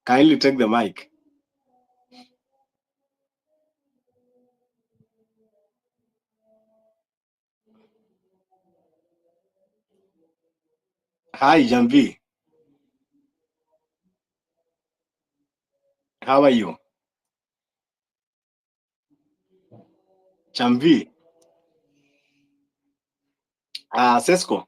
Kindly take the mic. Hi, Jamvi. How are you? Jamvi. Sesko.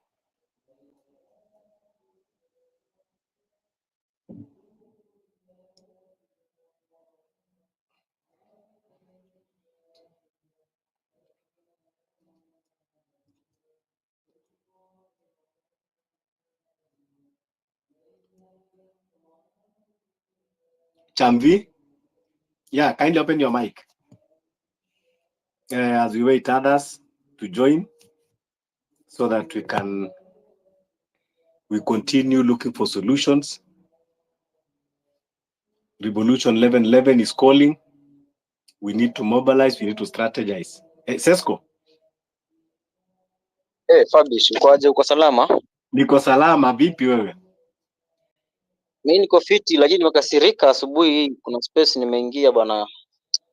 Jamvi. Yeah, kindly open your mic. As we wait others to join so that we continue looking for solutions. Revolution 1111 is calling. We need to mobilize, we need to strategize. Sesko. Fabish, uko salama? Niko salama, vipi wewe? Mimi niko fiti, lakini nimekasirika asubuhi hii. Kuna space nimeingia bwana.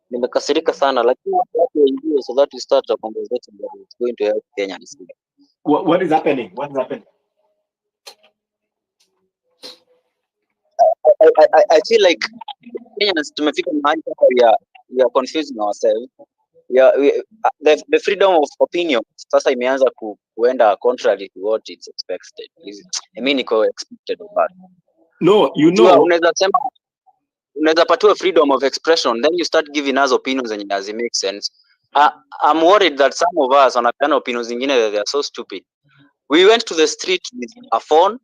Nimekasirika sana, lakini watu waingie so that we start a conversation that is going to help Kenyans. What is happening? What is happening? I feel like Kenyans tumefika mahali we are confusing ourselves. The freedom of opinion sasa imeanza kuenda contrary to what it's expected. I mean iko expected of us. No, you know, unaweza patiwa freedom of expression, then you start giving us opinions and it doesn't make sense. I'm worried that some of us wanapeana opinions zingine that they are so stupid. We went to the street with a phone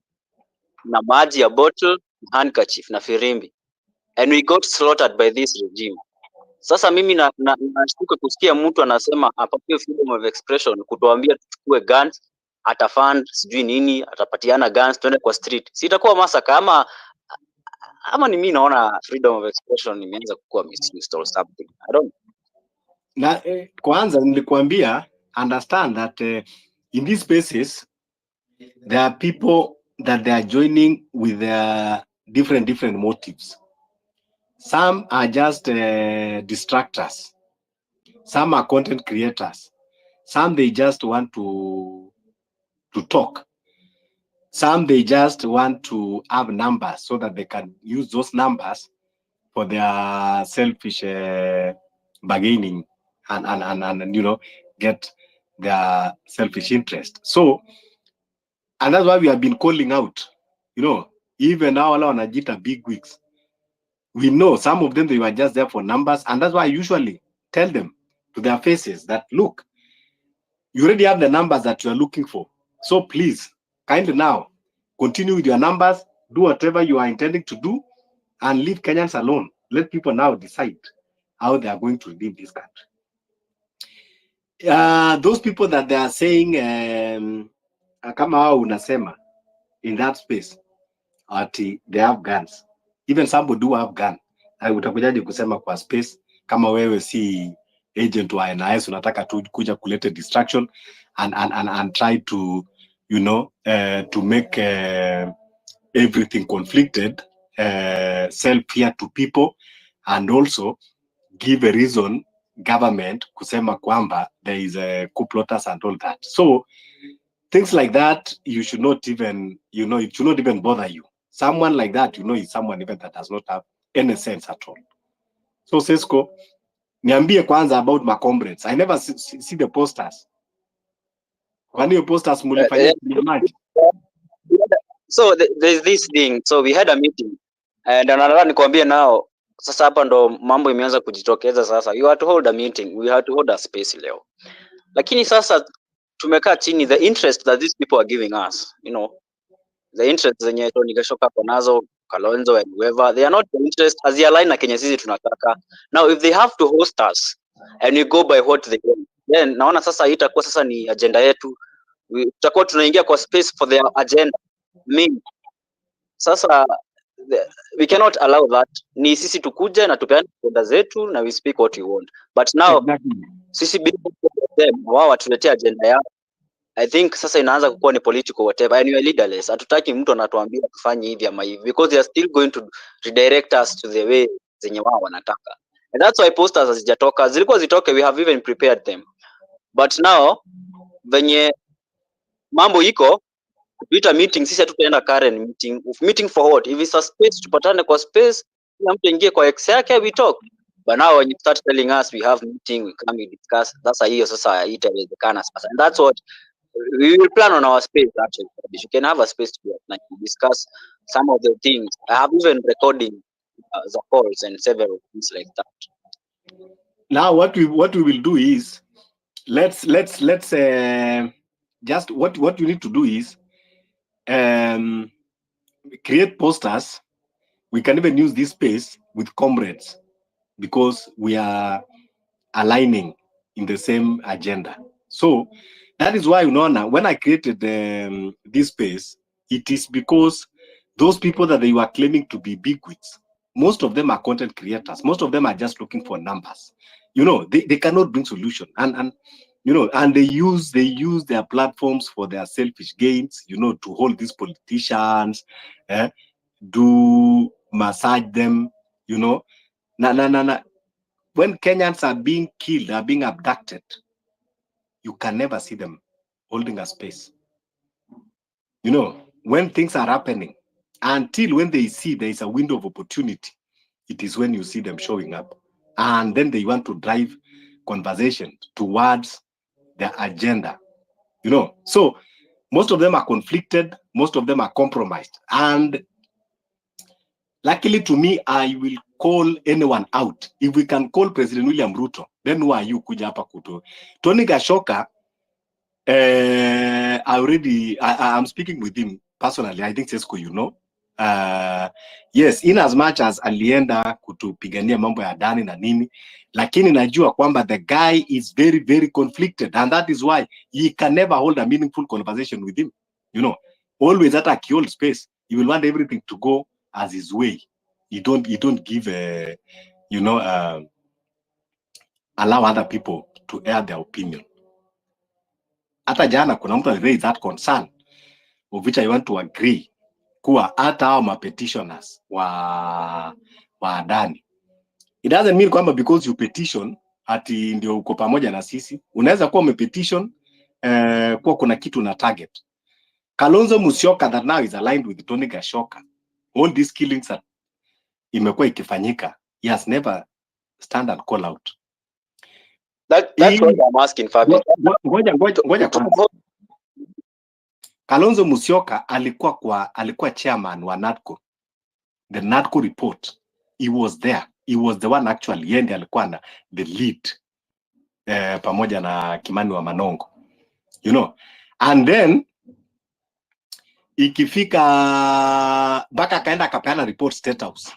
na maji ya bottle, handkerchief na firimbi, and we got slaughtered by this regime. Sasa mimi nashtuka kusikia mtu anasema apatiwe freedom of expression, kutuambia tuchukue guns, atafund sijui nini, atapatiana guns tuende kwa street. Si itakuwa masaka ama ni mimi naona freedom of expression imeanza kukua misused or something. I don't na kwanza nilikuambia understand that in these spaces there are people that they are joining with their different motives. Some are just distractors. Some are content creators. Some they just want to talk. Some they just want to have numbers so that they can use those numbers for their selfish bargaining and you know, get their selfish interest. So, and that's why we have been calling out, you know, even now wale wanajita big wigs. We know some of them, they were just there for numbers, and that's why I usually tell them to their faces that, look, you already have the numbers that you are looking for. So please, kindly now, continue with your numbers, do whatever you are intending to do, and leave Kenyans alone. Let people now decide how they are going to lead this country. Those people that they are saying, kama hao unasema, in that space, they have guns. Even some do have gun. Utakujaje kusema kwa space kama wewe si agent wa NIS, unataka tu kuja kuleta distraction and try to, you know, to make everything conflicted, sell fear to people, and also give a reason government kusema kwamba there is a coup plotters and all that. So things like that, you should not even, you know, it should not even bother you. Someone like that, you know, is someone even that does not have any sense at all. So Sesko, niambie kwanza about my comrades. I never see the posters. Kwani hiyo posters mulifanya maji? So there's this thing. So we had a meeting and another nikwambie now, sasa hapa ndo mambo imeanza kujitokeza sasa. You have to hold a meeting. We have to hold a space leo. Lakini sasa tumekaa chini, the interest that these people are giving us, you know, the interest zenye Wamechoka kwa nazo, Kalonzo and whoever, they are not the interest as the align na Kenya sisi tunataka. Now if they have to host us and we go by what they want, then naona sasa itakuwa sasa ni agenda yetu. Tutakuwa tunaingia kwa space for their agenda. Sasa we cannot allow that. Ni sisi tukuje na tupeane agenda zetu na we speak what we want. But now sisi bila them wao watuletea agenda yao. I think sasa inaanza kukuwa ni political whatever, and you are leaderless. Hatutaki mtu anatuambia tufanye hivi ama hivi, because they are still going to redirect us to the way zenye wao wanataka, and that's why posters hazijatoka. Zilikuwa zitoke, we have even prepared them, but now venye mambo iko kuita meeting, sisi hatutaenda current meeting. Meeting for what? If it's a space, tupatane kwa space, kila mtu ingie kwa ex yake, we talk. But now when you start telling us we have meeting, we come, we discuss, that's hiyo sasa itawezekana sasa, and that's what we will plan on our space. Actually, you can have a space to like discuss some of the things. I have even recording the calls and several things like that. Now what we will do is let's just what you need to do is create posters. We can even use this space with comrades because we are aligning in the same agenda. So that is why, you know, now when I created this space, it is because those people that they were claiming to be bigwigs, most of them are content creators. Most of them are just looking for numbers. You know, they cannot bring solution, and you know, and they use their platforms for their selfish gains. You know, to hold these politicians, do massage them. You know, when Kenyans are being killed, are being abducted, you can never see them holding a space. You know, when things are happening, until when they see there is a window of opportunity, it is when you see them showing up. And then they want to drive conversation towards their agenda. You know, so most of them are conflicted, most of them are compromised. And luckily to me, I will call anyone out. If we can call President William Ruto, then who are you kuja hapa kuto? Tony Gashoka, I'm speaking with him personally. I think Sesko, you know. Yes, in as much as alienda kutupigania mambo ya ndani na nini, lakini najua kwamba the guy is very, very conflicted, and that is why he can never hold a meaningful conversation with him. You know, always at a key space, he will want everything to go as his way. You don't give you know, allow other people to air their opinion. Hata jana kuna mtu raise that concern, of which I want to agree, kuwa hata hao mapetitioners wa Adani, it doesn't mean kwamba because you petition ati ndio uko pamoja na sisi. Unaweza kuwa umepetition kuwa kuna kitu na target. Kalonzo Musyoka that now is aligned with Tony Gashoka, all these killings that imekuwa ikifanyika, he has never stand and call out. That's what I'm asking, Fabi. Ngoja kwanza. Kalonzo Musyoka alikuwa chairman wa NADCO. The NADCO report, he was there. He was the one actually, yeye ndiye alikuwa na the lead pamoja na Kimani wa Manongo. You know, and then ikifika baka kaenda akapeana report State House.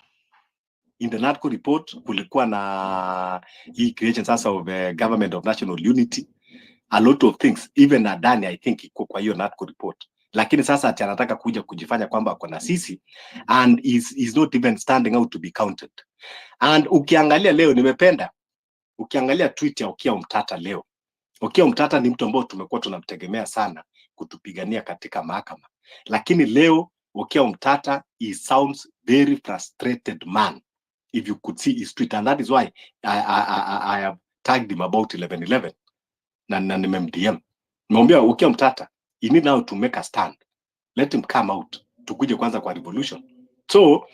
In the NADCO report kulikuwa na hii creation sasa of government of national unity, a lot of things, even Adani I think iko kwa hiyo NADCO report, lakini sasa ati anataka kuja kujifanya kwamba ako na sisi, and is not even standing out to be counted. And ukiangalia leo, nimependa ukiangalia tweet ya Okiya Omtata leo. Okiya Omtata ni mtu ambao tumekuwa tunamtegemea sana kutupigania katika mahakama, lakini leo Okiya Omtata, he sounds very frustrated man, if you could see his tweet, and that is why I have tagged him about 1111 na nimemdm. Nimwambia Okiya Omtata, you need now to make a stand, let him come out, tukuje kwanza kwa revolution. So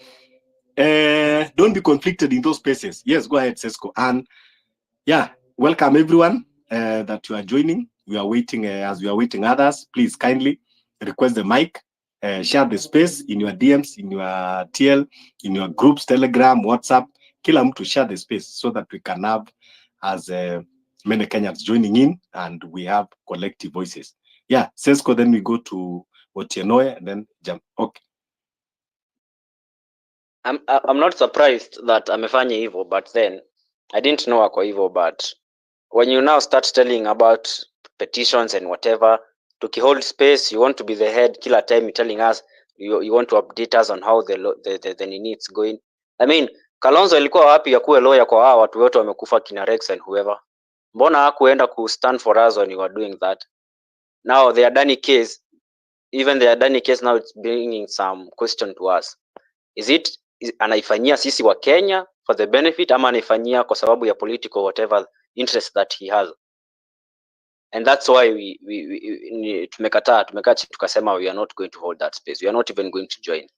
don't be conflicted in those spaces. Yes, go ahead, Sesko. And yeah, welcome everyone that you are joining. We are waiting as we are waiting others. Please kindly request the mic, share the space in your DMs, in your TL, in your groups, Telegram, WhatsApp. Kila mtu share the space so that we can have as many Kenyans joining in and we have collective voices. Yeah, Sesko, then we go to Otienoe and then jump. Okay. I'm not surprised that amefanya hivyo, but then I didn't know ako hivyo. But when you now start telling about petitions and whatever, tukihold space, you want to be the head kila time, you're telling us you want to update us on how the needs going. I mean, Kalonzo alikuwa wapi ya kuwe lawyer kwa hawa watu wote wamekufa, kina Rex and whoever? Mbona hakuenda ku stand for us when you were doing that? Now the Adani case, even the Adani case now, it's bringing some question to us. Is anaifanyia sisi wa Kenya for the benefit, ama anaifanyia kwa sababu ya political whatever interest that he has? And that's why tumekaa tukasema we are not going to hold that space. We are not even going to join,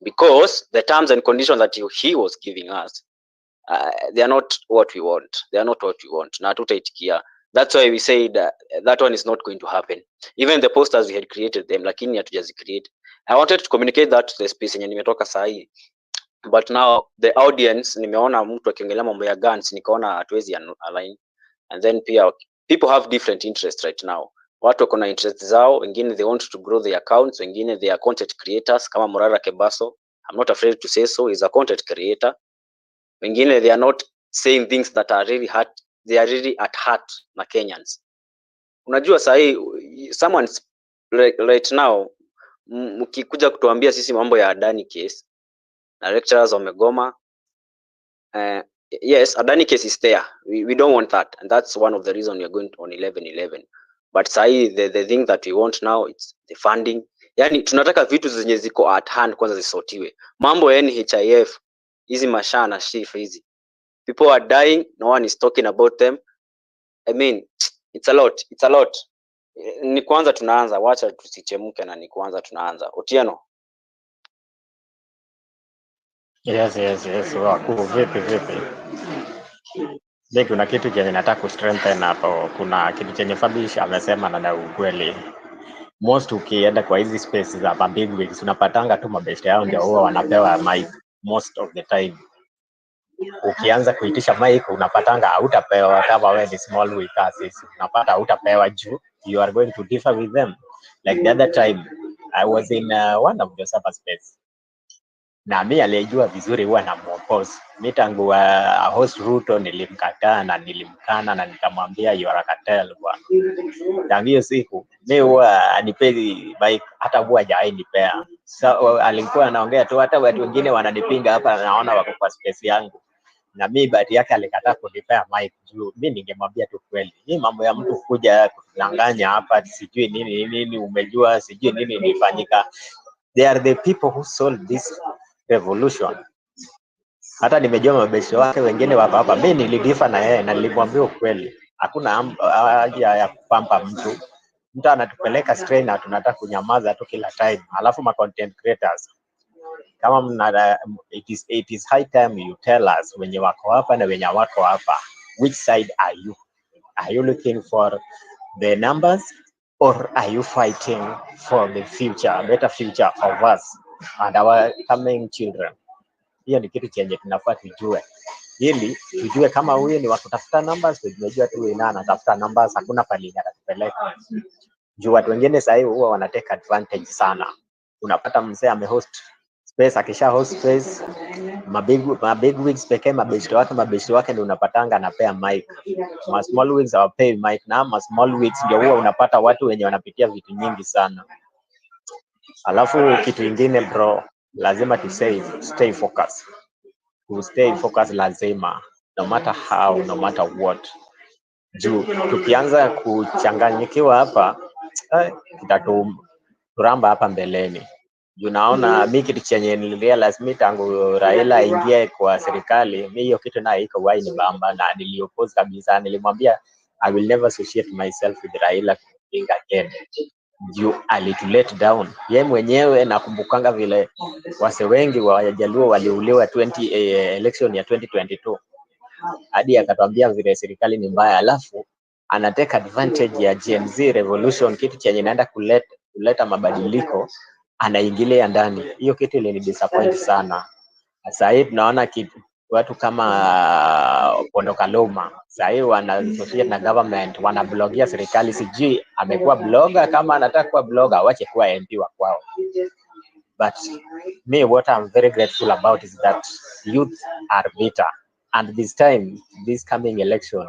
because the terms and conditions that he was giving us, they are not what we want. They are not what we want. Na tutaitikia. That's why we said that one is not going to happen. Even the posters, we had created them, lakini hatujazi create. I wanted to communicate that to the space yenye nimetoka sahi, but now the audience, nimeona mtu akiongelea mambo ya guns, nikaona hatuwezi align. And then pia people have different interests right now. Watu wako na interest zao, wengine they want to grow their accounts, wengine they are content creators kama Morara Kebaso. I'm not afraid to say so, he's a content creator. Wengine they are not saying things that are really hurt, they are really at heart na Kenyans. Unajua sahi someone right now mkikuja kutuambia sisi mambo ya Adani case na lecturers wamegoma, yes, Adani case is there. We don't want that, and that's one of the reasons we are going on 11/11. But sahi the thing that we want now, it's the funding. Yani tunataka vitu zenye ziko at hand kwanza zisotiwe. Mambo ya NHIF, hizi mashaa na shifa hizi, people are dying, no one is talking about them. I mean, it's a lot. Ni kwanza tunaanza, wacha tusichemuke, na ni kwanza tunaanza. Otieno. Yes. Wakuu, vipi? Mimi kuna kitu chenye nataka ku strengthen hapo. Kuna kitu chenye Fabish amesema na ukweli. Most ukienda kwa hizi spaces za big wigs unapatanga tu mabeste yao ndio huwa wanapewa mic most of the time. Ukianza kuitisha mic unapatanga hautapewa. Kama wewe ni small wig sisi unapata hautapewa juu you are going to differ with them. Like the other time I was in one of the space, na mimi aliyejua vizuri huwa na mwopozi. Mimi tangu host Ruto nilimkataa na nilimkana na nikamwambia you are a cartel bwana. Tangu hiyo siku mimi huwa anipei bike, hata huwa hajainipea. So alikuwa anaongea tu, hata watu wengine wananipinga hapa, naona wako kwa space yangu, na mimi bahati yake alikataa kunipea mic juu mimi ningemwambia tu kweli. Hii mambo ya mtu kuja kudanganya hapa sijui nini umejua sijui nini nilifanyika. They are the people who sold this revolution. Hata nimejua mabesho wake wengine wako hapa. Mimi nilidifa na yeye na nilimwambia ukweli. Hakuna haja ya kupampa mtu. Mtu anatupeleka strain na tunataka kunyamaza tu kila time. Alafu ma content creators, kama mna it is high time you tell us wenye wako hapa na wenye wako hapa, which side are you? Are you looking for the numbers or are you fighting for the future, better future of us and our coming children? Hiyo ni kitu chenye tunafaa tujue, ili tujue kama huyu ni wa kutafuta numbers. Tunajua tu yeye anatafuta numbers, hakuna pali anatupeleka juu. Watu wengine sasa hivi huwa wanateka advantage sana. Unapata mzee amehost space, akisha host space mabig wigs pekee mabeshto wake ndio unapatanga anapea mic. Ma small wigs hawapei mic, na ma small wigs ndio huwa unapata watu wenye wanapitia vitu nyingi sana. Alafu kitu kingine bro, lazima tu stay focused. To stay focused lazima, no matter how, no matter what. Juu tukianza kuchanganyikiwa hapa kitaturamba hapa mbeleni. Juu naona mimi kitu chenye nilirealize mimi tangu Raila aingie kwa serikali, mimi hiyo kitu nayo iko why ni bamba, na nilioppose kabisa. Nilimwambia I will never associate myself with Raila again. Juu alitulet down yeye mwenyewe. Nakumbukanga vile wase wengi wa Jaluo waliuliwa election ya 2022, hadi akatwambia vile serikali ni mbaya, alafu anateka advantage ya Gen Z revolution, kitu chenye inaenda kuleta mabadiliko, anaingilia ndani. Hiyo kitu ile ni disappoint sana. Sasa hivi tunaona watu kama Pondo Kaluma sasa hivi wana associate na government, wana blogia serikali. Sijui amekuwa blogger, kama anataka kuwa blogger wache kuwa MP wa kwao. But me, what I'm very grateful about is that youth are bitter, and this coming election,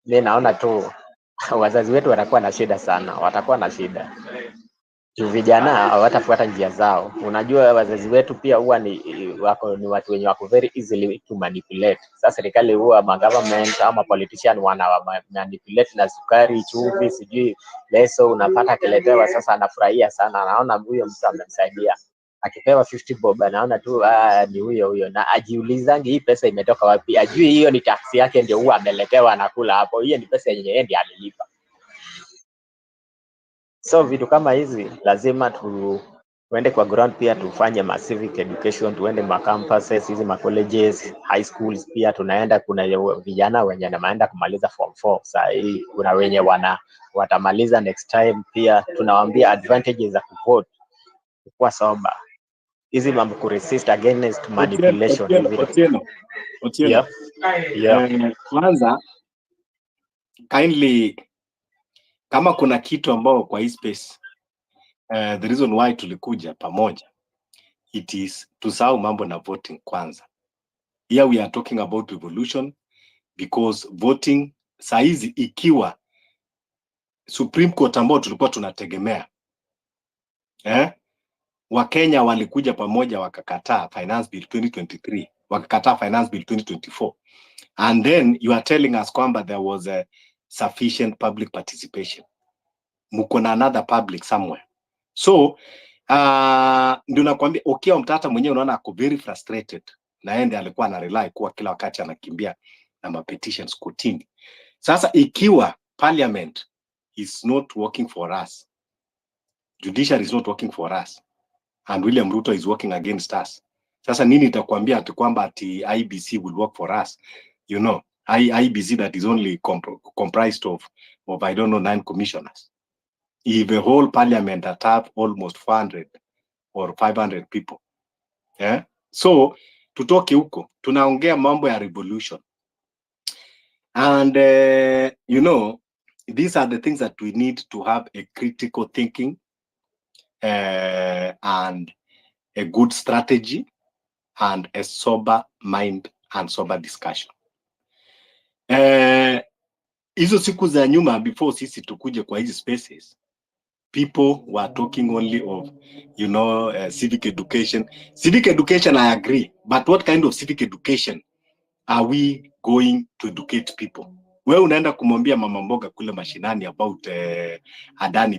mimi naona tu wazazi wetu watakuwa na shida sana, vijana hawatafuata njia zao. Unajua wazazi wetu pia huwa ni watu wenye wako very easily to manipulate. Sasa serikali huwa government ama politician wana manipulate na sukari, chumvi, sijui leso, unapata akiletewa sasa anafurahia sana, anaona huyo mtu amemsaidia. Akipewa 50 bob anaona tu ni huyo, na ajiulizangi hii pesa imetoka wapi, ajui hiyo ni tax yake ndio huwa ameletewa anakula hapo, hiyo ni pesa yenye yeye ndiye alilipa. So vitu kama hizi lazima tuende kwa ground, pia tufanye civic education, tuende campuses hizi, colleges, high schools pia tunaenda. Kuna vijana wenye wanaenda kumaliza form 4 sasa hii, kuna wenye watamaliza next time. Pia tunawaambia advantages za kuvote, kwa sober, hizi mambo kuresist against manipulation. Otieno. Kwanza kindly, kama kuna kitu ambao kwa hii space the reason why tulikuja pamoja, it is tusahau mambo na voting kwanza. Here we are talking about revolution, because voting saizi ikiwa Supreme Court ambao tulikuwa tunategemea, Wakenya walikuja pamoja wakakataa Finance Bill 2023, wakakataa Finance Bill 2024, and then you are telling us kwamba there was a sufficient public participation. Muko na another public somewhere. So ndio nakwambia Okiya Omtata mwenyewe unaona ako very frustrated, na yeye alikuwa ana rely kuwa kila wakati anakimbia na petitions kotini. Sasa ikiwa parliament is not working for us, judiciary is not working for us, and William Ruto is working against us, sasa nini itakwambia ati kwamba ati IBC will work for us? You know, IBC that is only comprised of I don't know 9 commissioners. If the whole parliament that have almost 400 or 500 people, so tutoke huko, tunaongea mambo ya revolution, and you know, these are the things that we need to have a critical thinking and a good strategy and a sober mind and sober discussion. Hizo siku za nyuma, before sisi tukuje kwa hizi spaces, people were talking only of, you know, civic education. Civic education, I agree, but what kind of civic education are we going to educate people? Wewe unaenda kumwambia mama mboga kule mashinani about Adani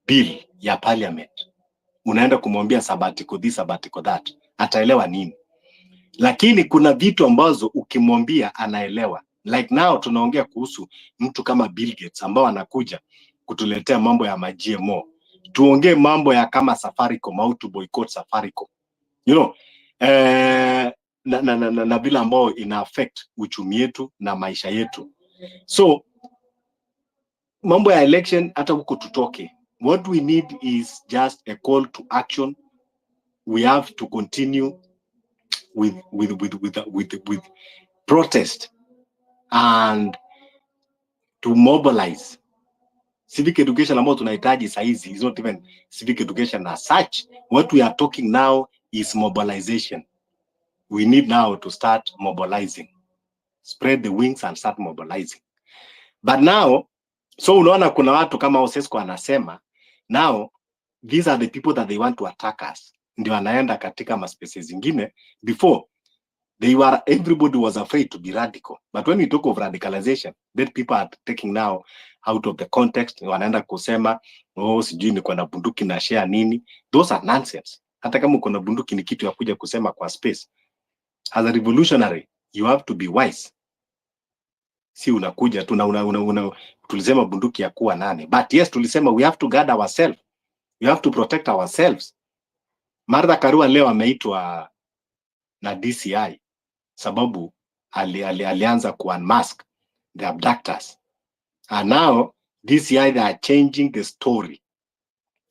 bill ya parliament, unaenda kumwambia sabbatical this, sabbatical that, ataelewa nini? Lakini kuna vitu ambazo ukimwambia anaelewa. Like now tunaongea kuhusu mtu kama Bill Gates ambao anakuja kutuletea mambo ya GMO. Tuongee mambo ya kama Safaricom au to boycott Safaricom. You know, na bila ambao ina affect uchumi yetu na maisha yetu. So mambo ya election hata huko tutoke. What we need is just a call to action. We have to continue with protest and to mobilize. Civic education ambao tunahitaji saizi is not even civic education as such. What we are talking now is mobilization. We need now to start mobilizing, spread the wings and start mobilizing. But now, so unaona kuna watu kama Osesco anasema, now these are the people that they want to attack us. Ndio anaenda katika maspaces zingine. Before everybody was afraid to be radical, but when we talk of radicalization, then people are taking now out of the context. Wanaenda kusema sijui niko na bunduki na share nini. Those are nonsense. Hata kama uko na bunduki ni kitu ya kuja kusema kwa space. As a revolutionary, you have to be wise. Si unakuja tu tulisema bunduki ya kuwa nane, but yes, tulisema we have to guard ourselves, we have to protect ourselves. Martha Karua leo ameitwa na DCI sababu alianza ku unmask the abductors, and now DCI they are changing the story.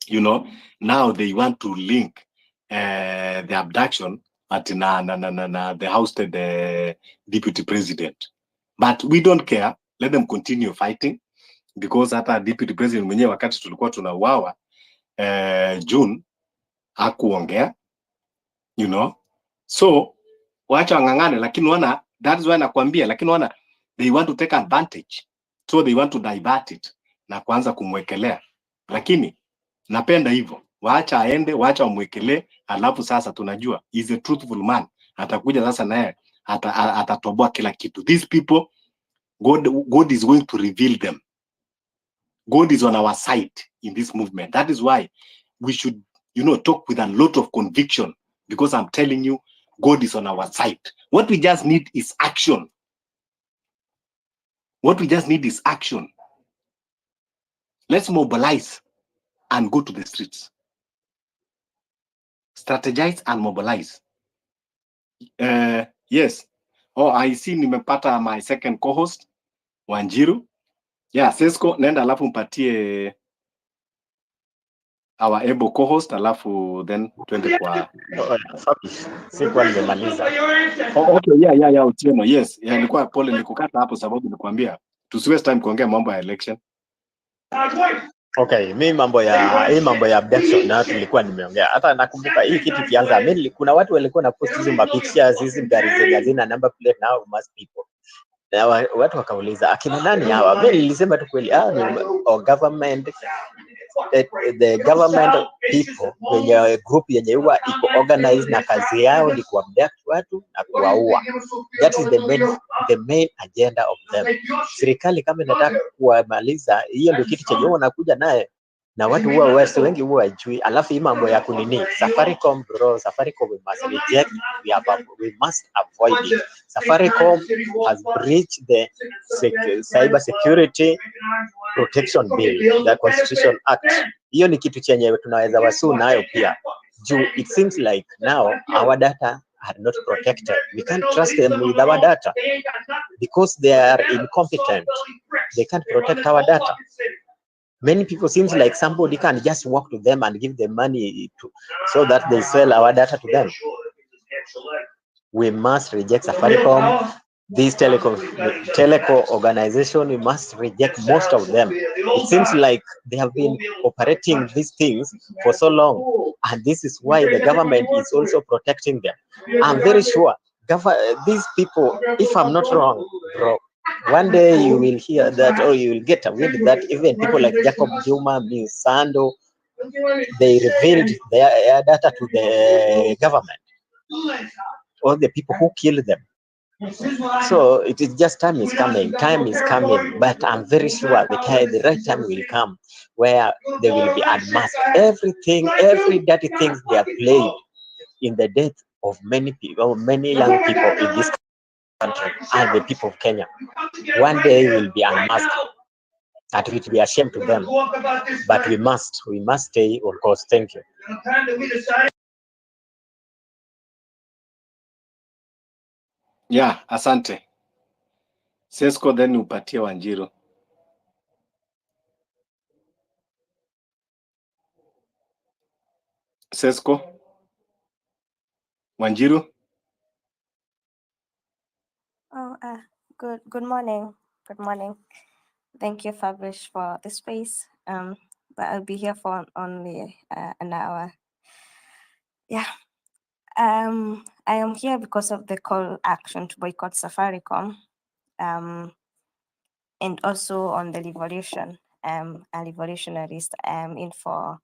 You know, now they want to link the abduction at the ousted deputy president, but we don't care. Let them continue fighting, because hata deputy president mwenyewe wakati tulikuwa tunauawa June hakuongea, you know. So wacha wangangane, lakini wana, that's why nakwambia, lakini wana they want to take advantage, so they want to divert it na kuanza kumwekelea. Lakini Napenda hivyo. Waacha aende, waacha wamwekelee, alafu sasa tunajua is a truthful man. Atakuja sasa naye atatoboa kila kitu. These people, God is going to reveal them. God is on our side in this movement. That is why we should, talk with a lot of conviction, because I'm telling you, God is on our side. What we just need is action. What we just need is action. Let's mobilize and go to the streets. Strategize and mobilize. Yes. Oh, I see nimepata my second co-host, Wanjiru. Yeah, Sesko, nenda alafu mpatie our able co-host, alafu then twende kwa... Sikuwa nimemaliza. Okay, yeah, Otieno, yes. Yeah, nilikuwa pole nikukata hapo sababu nilikwambia tusiwaste time kuongea mambo ya election. Okay, hii mambo ya abduction na tulikuwa nimeongea. Hata nakumbuka hii kitu kianza, kuna watu walikuwa na post hizo mapictures hizi gari zenye hazina number plate now must people. Na watu wakauliza akina nani hawa? Mimi nilisema tu kweli government, the government people wenye group yenye huwa iko organized na kazi yao ni kuabduct watu na kuwaua. That is the main agenda of them. Serikali kama inataka kuwamaliza, hiyo ndio kitu chenye wanakuja naye, na watu huwa wengi huwa hawajui. Alafu hii mambo ya kunini Safaricom, bro, Safaricom we must reject, we must avoid it. Safaricom has breached the cyber security protection bill, the constitution act. Hiyo ni kitu chenye tunaweza wasu nayo pia. It seems like now our data are not protected. We can't trust them with our data because they are incompetent. They can't protect our data. Many people seems like somebody can just walk to them and give them money so that they sell our data to them. We must reject Safaricom. This teleco organization, we must reject most of them. It seems like they have been operating these things for so long, and this is why the government is also protecting them. I'm very sure these people, if I'm not wrong, bro, one day you will hear that, or you will get a wind that even people like Jacob Juma, Sando, they revealed their data to the government, or the people who killed them. So it is just time is coming, but I'm very sure the right time will come where they will be unmasked. Everything, every dirty things they are playing in the death of many people, many young people in this country and the people of Kenya. One day will be unmasked. That it will be a shame to them. But we must stay on course. Thank you. Yeah, asante. Sesko, then upatie Wanjiru. Sesko, Wanjiru. Oh, good morning. Good morning. Thank you, Fabrice, for the space. But I'll be here for only an hour. Yeah. I am here because of the call action to boycott Safaricom. And also on the revolution. A revolutionarist. In for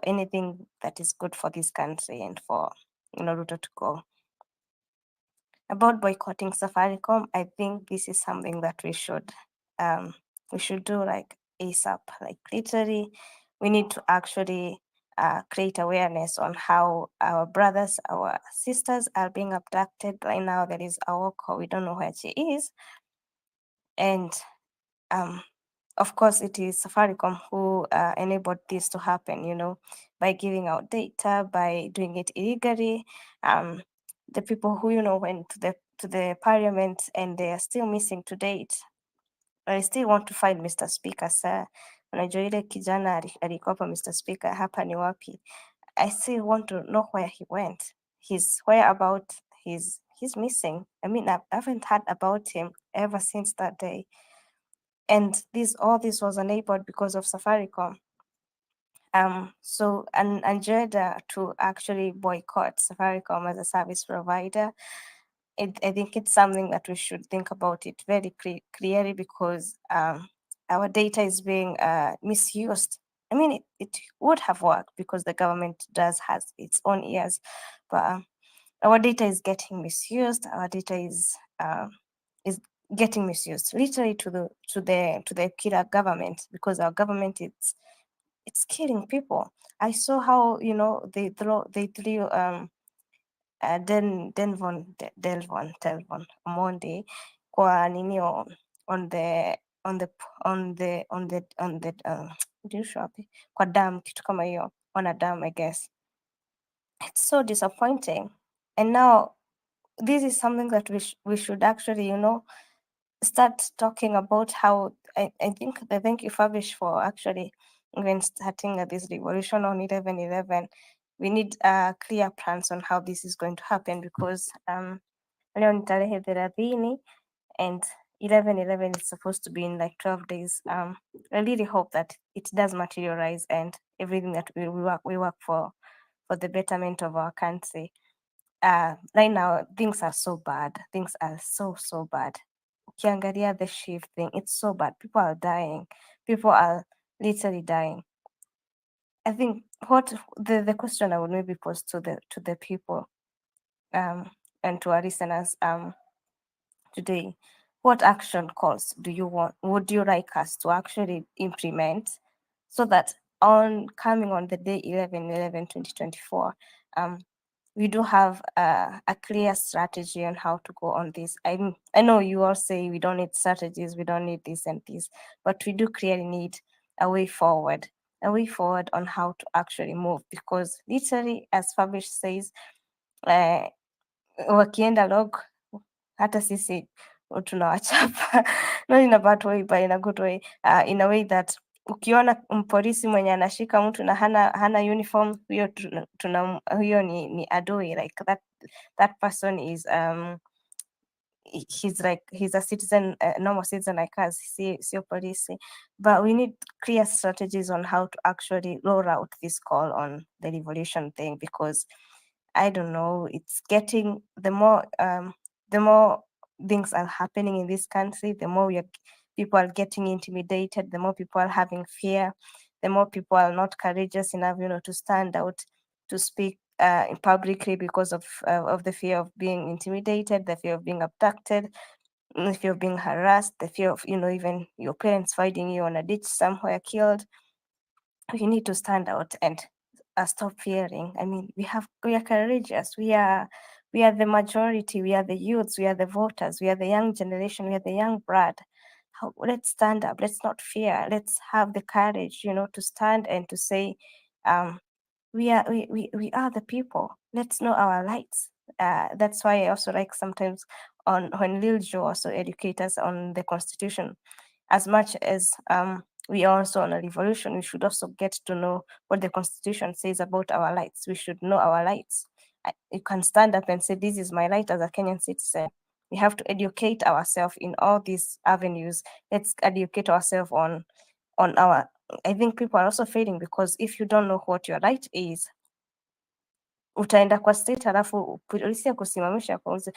anything that is good for this country and for Ruto to go. About boycotting Safaricom, I think this is something that we should do like ASAP, like literally we need to actually create awareness on how our brothers, our sisters are being abducted. Right now there is Awoko, we don't know where she is. And of course it is Safaricom who enabled this to happen, by giving out data, by doing it illegally. The people who, went to the parliament and they are still missing to date. I still want to find Mr. Speaker, sir. Unajua ile kijana alikopa Mr. Speaker, hapa ni wapi? I still want to know where he went. His whereabouts, he's missing. I mean, I haven't heard about him ever since that day. And all this was enabled because of Safaricom. So Angela to actually boycott Safaricom as a service provider, I think it's something that we should think about it very clearly because our data is being misused. I mean, it would have worked because the government has its own ears, but our data is getting misused. Our data is getting misused, literally to the killer government, because our government it's killing people. I saw how they threw Delvon Monday kwa nini on the kwa dam, kitu kama hiyo, on a dam, I guess. It's so disappointing. And now this is something that we should actually start talking about. How I thank you, Fabish, for actually even starting this revolution on 11/11. We need clear plans on how this is going to happen, because leo ni tarehe 30 and 11/11 is supposed to be in like 12 days. I really hope that it does materialize and everything that we work for the betterment of our country. Right now things are so bad. Things are so bad. Ukiangalia the shift thing, it's so bad. People are dying. People are literally dying. I think what the question I would maybe pose to the people and to our listeners today, what action calls would you like us to actually implement, so that coming on the day 11/11/2024, we do have a clear strategy on how to go on this. I know you all say we don't need strategies, we don't need this and this, but we do clearly need a way forward on how to actually move, because literally, as Fabish says, wakienda log hata sisi tunawachapa not in a bad way but in a good way, in a way that ukiona polisi mwenye anashika mtu na hana uniform, huyo ni adui, like that person is he's a citizen, normal citizen like us, sio polisi. But we need clear strategies on how to actually roll out this call on the revolution thing, because I don't know, it's getting, the more things are happening in this country, the more people are getting intimidated, the more people are having fear, the more people are not courageous enough, to stand out, to speak publicly, because of the fear of being intimidated, the fear of being abducted, the fear of being harassed, the fear of even your parents finding you on a ditch somewhere killed. We need to stand out and stop fearing. I mean, we are courageous. We are the majority. We are the youths. We are the voters. We are the young generation. We are the young blood. Let's stand up. Let's not fear. Let's have the courage, to stand and to say, we are the people. Let's know our rights. That's why I also like sometimes when Lil Jo also educate us on the Constitution. As much as we are also on a revolution, we should also get to know what the Constitution says about our rights. We should know our rights. You can stand up and say, this is my right as a Kenyan citizen. We have to educate ourselves in all these avenues. Let's educate ourselves on our, I think people are also failing, because if you don't know what your right is, utaenda kwa state alafu polisi akusimamisha kuuliza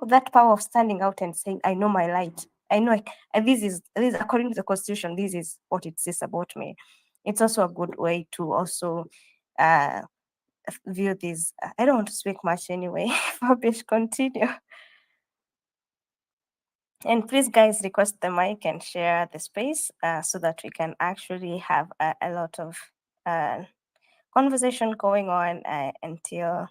that power of standing out and saying I know my right, I know this is according to the Constitution, this is what it says about me. It's also a good way to also view this. I don't want to speak much anyway. Fabish, continue. And please, guys, request the mic and share the space so that we can actually have a lot of conversation going on until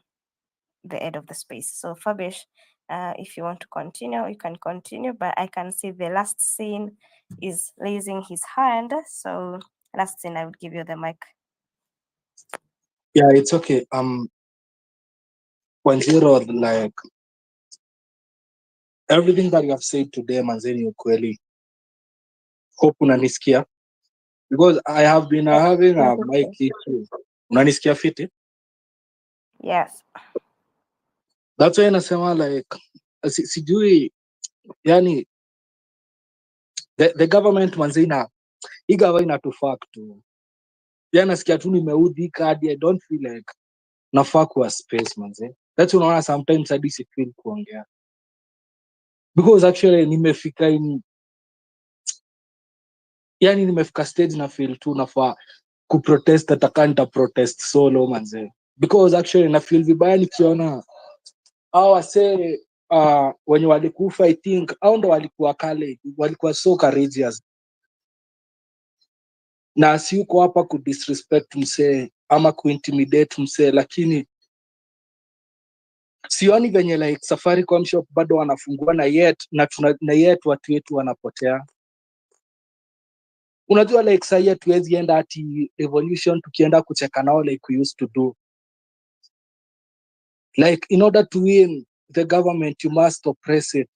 the end of the space. So Fabish, if you want to continue, you can continue, but I can see the last scene is raising his hand. So last scene, I would give you the mic. Yeah, it's okay. 1-0, like everything that you have said today, manzeni ukweli. Hope unanisikia, because I have been having a mic issue. Unanisikia fiti? Yes. That's why nasema like sijui, yani the government manzina igawa inatufaa tu. Yani nasikia tu nimeudhika hadi I don't feel like nafaa kuwa space manze. That's unaona sometimes hadi si feel kuongea. Because actually nimefika in yani nimefika stage na feel tu nafaa kuprotest, atakanta protest solo manze, because actually na feel vibaya nikiona hao wase wenye walikufa. I think hao ndo walikuwa kale, walikuwa so courageous, na si uko hapa kudisrespect msee ama kuintimidate msee, lakini sioni venye like Safaricom shop bado wanafungua na yet watu wetu wanapotea. Unajua like sasa hatuwezi enda ati revolution tukienda kucheka nao like we used to do. Like in order to win the government you must oppress it,